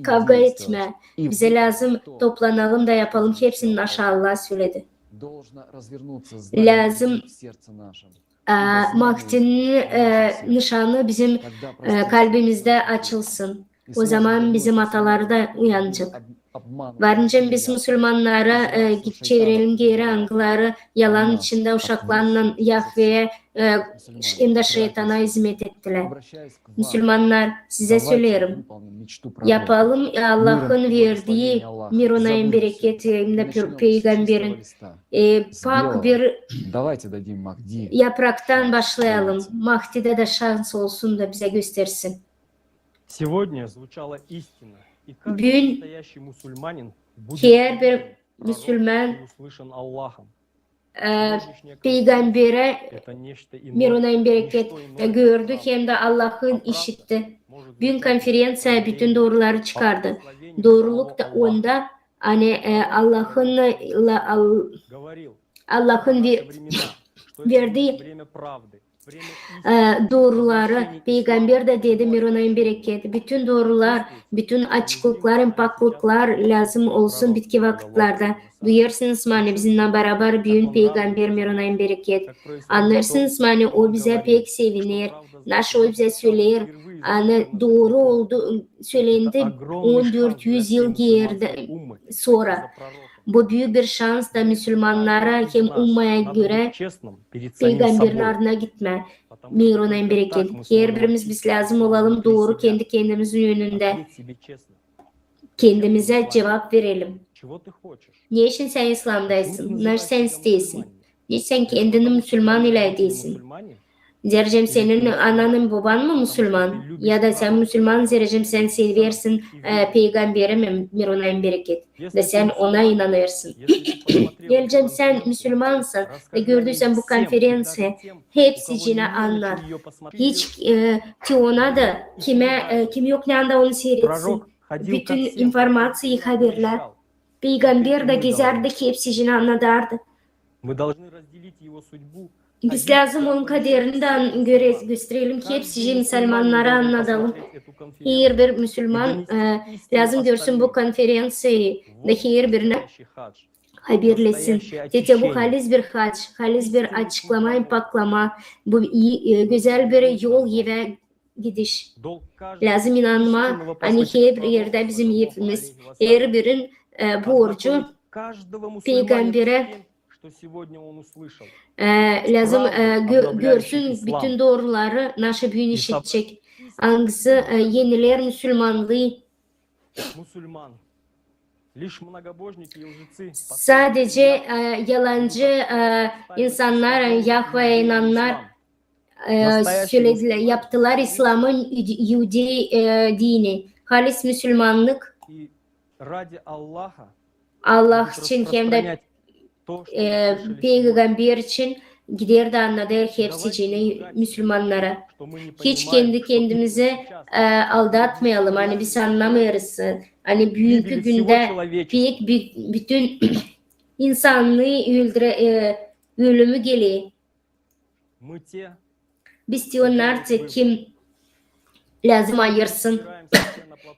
kavga etme. Bize lazım toplanalım da yapalım. Hepsinin aşağı Allah söyledi. Lazım Mahdi'nin nişanı bizim kalbimizde açılsın. O zaman bizim ataları da uyanacak. Varınca biz Müslümanlara çevirelim geri angıları yalan içinde uşaklarla Yahve'ye hem de şeytana hizmet ettiler. Müslümanlar size söylerim. Yapalım Allah'ın verdiği Mirunay'ın bereketi hem de peygamberin pak bir yapraktan başlayalım. Mahdi'de de şans olsun da bize göstersin. Сегодня звучала истина, и каждый Bugün настоящий мусульманин her bir Müslüman peygambere Mirunay'ın bereket gördü hem de Allah'ın işitti. Bugün konferansa bütün doğruları çıkardı. Doğruluk da onda hani Allah'ın verdiği doğruları peygamber de dedi Mirunay'ın bereketi. Bütün doğrular, bütün açıklıklar, paklıklar lazım olsun bitki vakitlerde. Duyarsınız mani bizimle beraber büyün peygamber Mirunay'ın bereket. Anlarsınız mani o bize pek sevinir. Naş o bize söyler. Hani doğru oldu söylendi 1400 yıl sonra. Bu büyük bir şans da Müslümanlara hem ummaya göre peygamberin ardına gitme. Mirunay'ın bereket. Her birimiz biz lazım olalım doğru kendi kendimizin yönünde. kendimize cevap verelim. Чего ты хочешь? Ne için sen İslam'daysın? Ne sen isteyesin? Ne sen kendini Müslüman ile ediyorsun? Diyeceğim senin ananın baban mı Müslüman? Ya da sen Müslüman diyeceğim sen seversin peygamberi mi Mirunayim bereket? De sen ona inanırsın. Geleceğim sen Müslümansın ve gördüysen bu konferansı hepsi cine anlar. Hiç Tion'a da kim yok ne anda onu seyretsin. Bütün informasyayı haberler. Peygamber de gezerdi ki hepsi cine anladardı. Мы должны разделить его судьбу. Biz lazım onun kaderinden gösterelim ki hepsi Müslümanlara anlatalım. Her bir Müslüman lazım görsün bu konferansı da her birine haberlesin. Tete bu halis bir hac, halis bir açıklama, paklama, bu güzel bir yol ve gidiş. Lazım inanma, hani her yerde bizim yetimiz, her birin borcu peygambere lazım görsün bütün doğruları naşı büyün işitecek. Hangisi yeniler Müslümanlığı sadece yalancı insanlar, Yahve'ye inananlar söylediler, yaptılar İslam'ın Yahudi dini. Halis Müslümanlık Allah için hem de peygamber için gider de anladır hepsi cine Müslümanlara. Hiç kendi kendimizi aldatmayalım. Hani biz anlamıyoruz. Hani büyük günde bütün insanlığı ölümü geliyor. Biz diyorlar ki kim lazım ayırsın.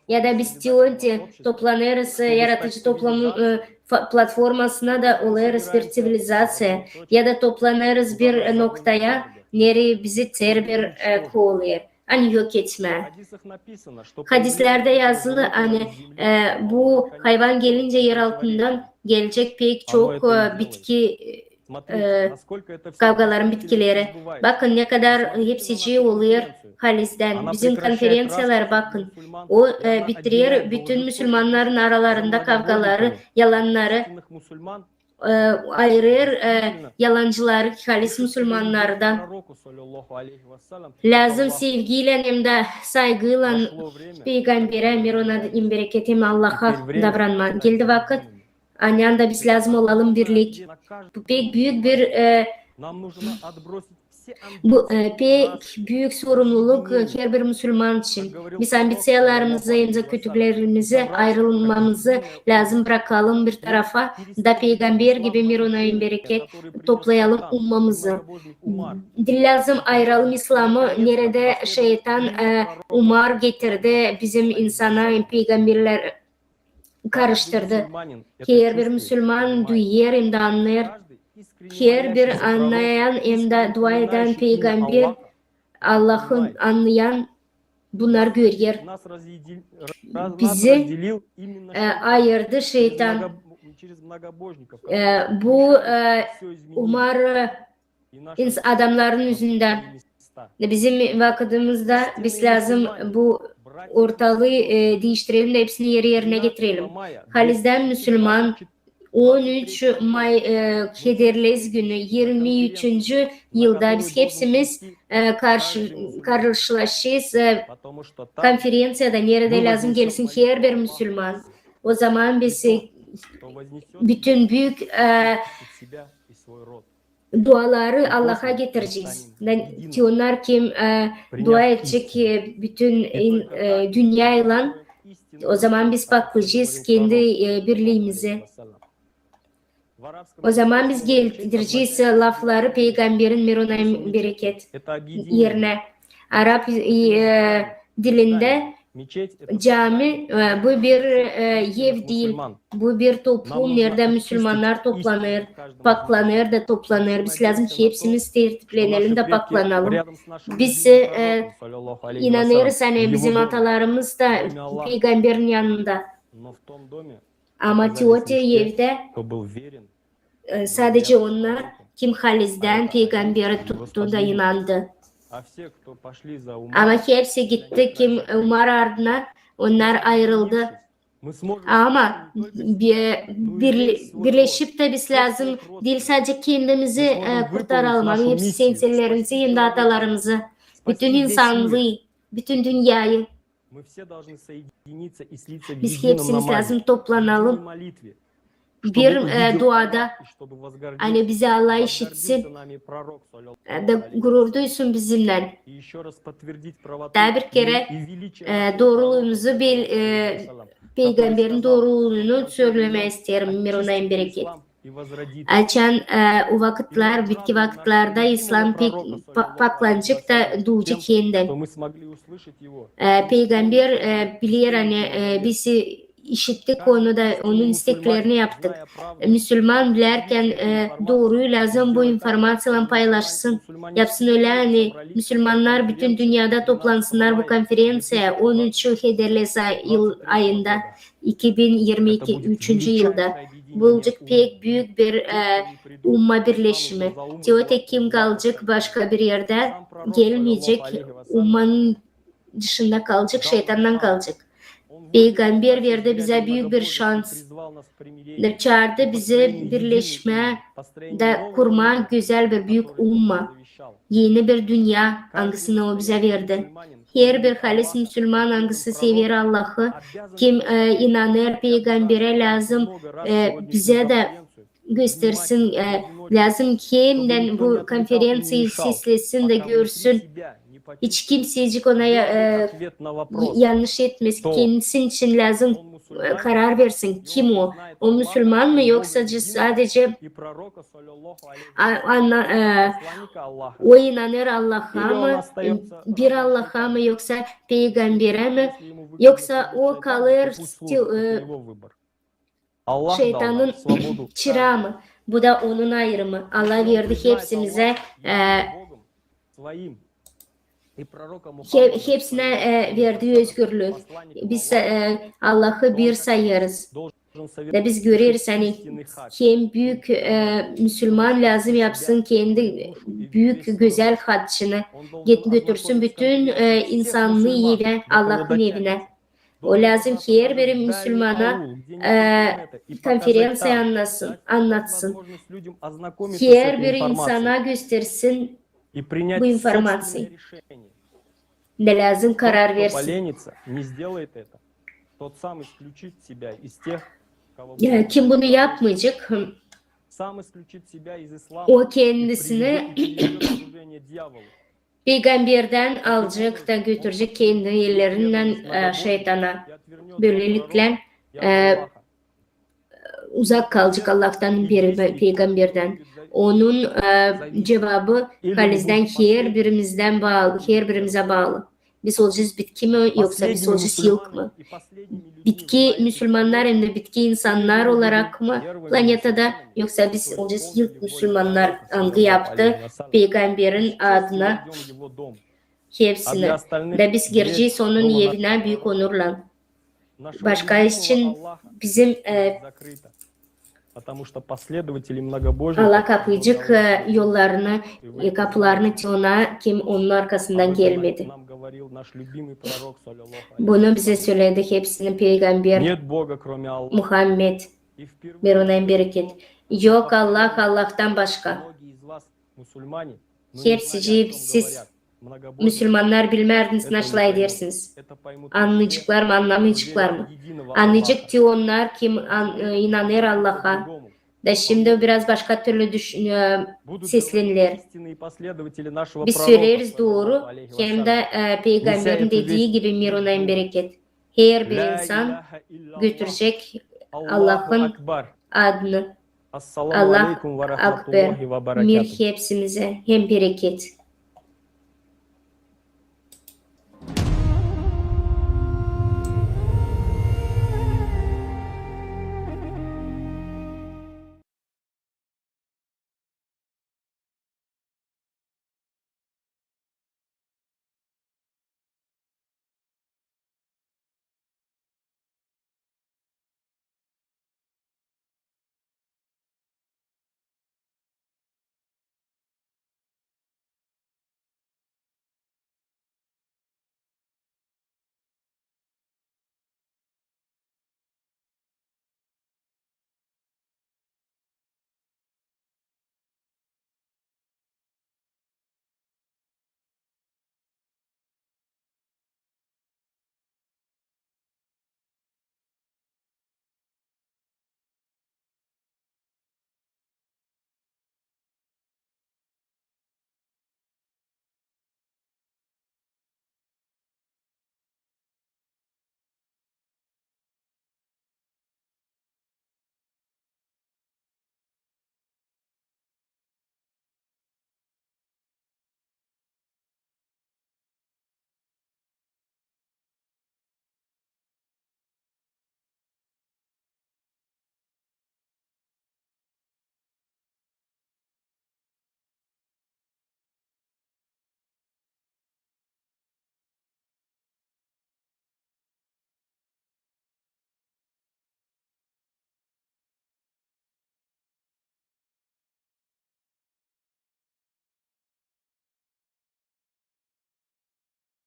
Ya da biz diyoruz ki toplanırız yaratıcı toplum platformasına da oluruz bir sivilizasya ya da toplanırız bir noktaya nereye bizi terör kovalıyor. Hani yok etme. Hadislerde yazılı hani bu hayvan gelince yer altından gelecek pek çok bitki kavgaların bitkileri. Bakın ne kadar hepsici oluyor halisden. Bizim konferansiyalar bakın. O bitiriyor bütün Müslümanların aralarında kavgaları, yalanları ayırır yalancıları halis Müslümanlardan. Lazım sevgiyle hem de saygıyla Peygamber'e Mirunayim bereketim Allah'a davranma. Geldi vakit anyan da biz lazım olalım birlik. Bu pek büyük bir bu pek büyük sorumluluk her bir Müslüman için. Biz ambitsiyalarımızı hem de kötülüklerimizi ayrılmamızı lazım bırakalım bir tarafa da peygamber gibi Mirunayim bereket toplayalım ummamızı. Lazım ayrılalım İslam'ı nerede şeytan umar getirdi bizim insana peygamberler karıştırdı. Her bir Müslüman duyar hem de anlar. Her bir anlayan hem de dua eden peygamber Allah'ın anlayan bunlar görüyor. Bizi ayırdı şeytan. Bu umar adamların yüzünden. Bizim vaktimizde biz lazım bu ortalığı değiştirelim de hepsini yerine getirelim. Halisden Müslüman 13 May Kederlez günü 23. yılda biz hepsimiz karşılaşacağız konferansiyada nerede lazım gelsin her bir Müslüman. O zaman biz bütün büyük duaları Allah'a getireceğiz. Diyorlar kim dua edecek bütün dünyayla o zaman biz bakacağız kendi birliğimize. O zaman biz getireceğiz lafları peygamberin Mirunayim bereket yerine. Arap dilinde cami bu bir ev değil. Bu bir toplum nerede Müslümanlar toplanır, paklanır da toplanır. Biz lazım ki hepsimiz tertiplenelim de paklanalım. Biz inanırız hani bizim atalarımız da peygamberin yanında. Ama teori evde sadece onlar kim halisden peygamberi tuttu da inandı. Ama hepsi gitti kim Umar ardına onlar ayrıldı. Ama birleşip de biz lazım değil sadece kendimizi kurtaralım ama hepsi sensellerimizi, kendi atalarımızı, bütün insanlığı, bütün dünyayı. Biz hepsimiz lazım toplanalım. Bir duada hani bize Allah işitsin da gurur duysun bizimle. Daha bir kere doğruluğumuzu peygamberin doğruluğunu söylemeye isterim. Mirunayım bereket. Açan o vakitler, bitki vakitlerde İslam paklanacak da doğacak yeniden. Peygamber bilir hani bizi işittik onu da onun isteklerini yaptık. Müslüman bilerken doğruyu lazım bu informasyonu paylaşsın. Yapsın öyle hani Müslümanlar bütün dünyada toplansınlar bu konferansiya 13 Hıdrellez ayında 2022 3. yılda. Bu olacak pek büyük bir umma birleşimi. Teote kim kalacak başka bir yerde gelmeyecek. Ummanın dışında kalacak, şeytandan kalacak. Peygamber verdi bize büyük bir şans. Çağırdı bizi birleşme de kurma güzel bir büyük umma. Yeni bir dünya hangisini o bize verdi. Her bir halis Müslüman hangisi sever Allah'ı, kim inanır peygambere lazım bize de göstersin. Lazım kimden bu konferansiyı seslesin de görsün. Hiç kimsecik ona yanlış etmez. Kendisi için lazım karar versin. Kim o? O Müslüman mı yoksa sadece o inanır Allah'a mı? Bir Allah'a mı yoksa peygambere mi? Yoksa o kalır şeytanın çırağı mı? Bu da onun ayrımı. Allah verdi hepsimize hepsine verdiği özgürlük. Biz Allah'ı bir sayarız. Ve biz görürüz hani kim büyük Müslüman lazım yapsın kendi büyük güzel haccını götürsün bütün insanlığı evine Allah'ın evine. O lazım ki her bir Müslümana konferansiya anlatsın. Her bir insana göstersin bu informasyayı. Ne lazım karar versin. Yani kim bunu yapmayacak, o kendisini peygamberden alacak da götürecek kendi ellerinden şeytana. Böylelikle uzak kalacak Allah'tan bir peygamberden. Onun cevabı halizden her birimizden bağlı, her birimize bağlı. Biz olacağız bitki mi yoksa biz olacağız yılk mı? Bitki Müslümanlar hem de bitki insanlar olarak mı planetada yoksa biz olacağız yılk Müslümanlar angı yaptı peygamberin adına hepsini. Ve biz gireceğiz onun evine büyük onurla. Başka için bizim Allah kapayacak yollarını, kapılarını ona kim onun arkasından gelmedi. Bunu bize söyledi hepsini peygamber Muhammed Mirunayım bereket. Yok Allah Allah'tan başka. Hepsi siz Müslümanlar bilmerdiniz nasıl edersiniz. Anlayacaklar mı anlamayacaklar mı? Anlayacak ki onlar kim inanır Allah'a. Da şimdi biraz başka türlü seslenirler. Biz söyleriz doğru hem de peygamberin dediği gibi Mirunayım bereket. Her bir insan götürecek Allah'ın adını. Allah Akbar. Mir hepsimize hem bereket.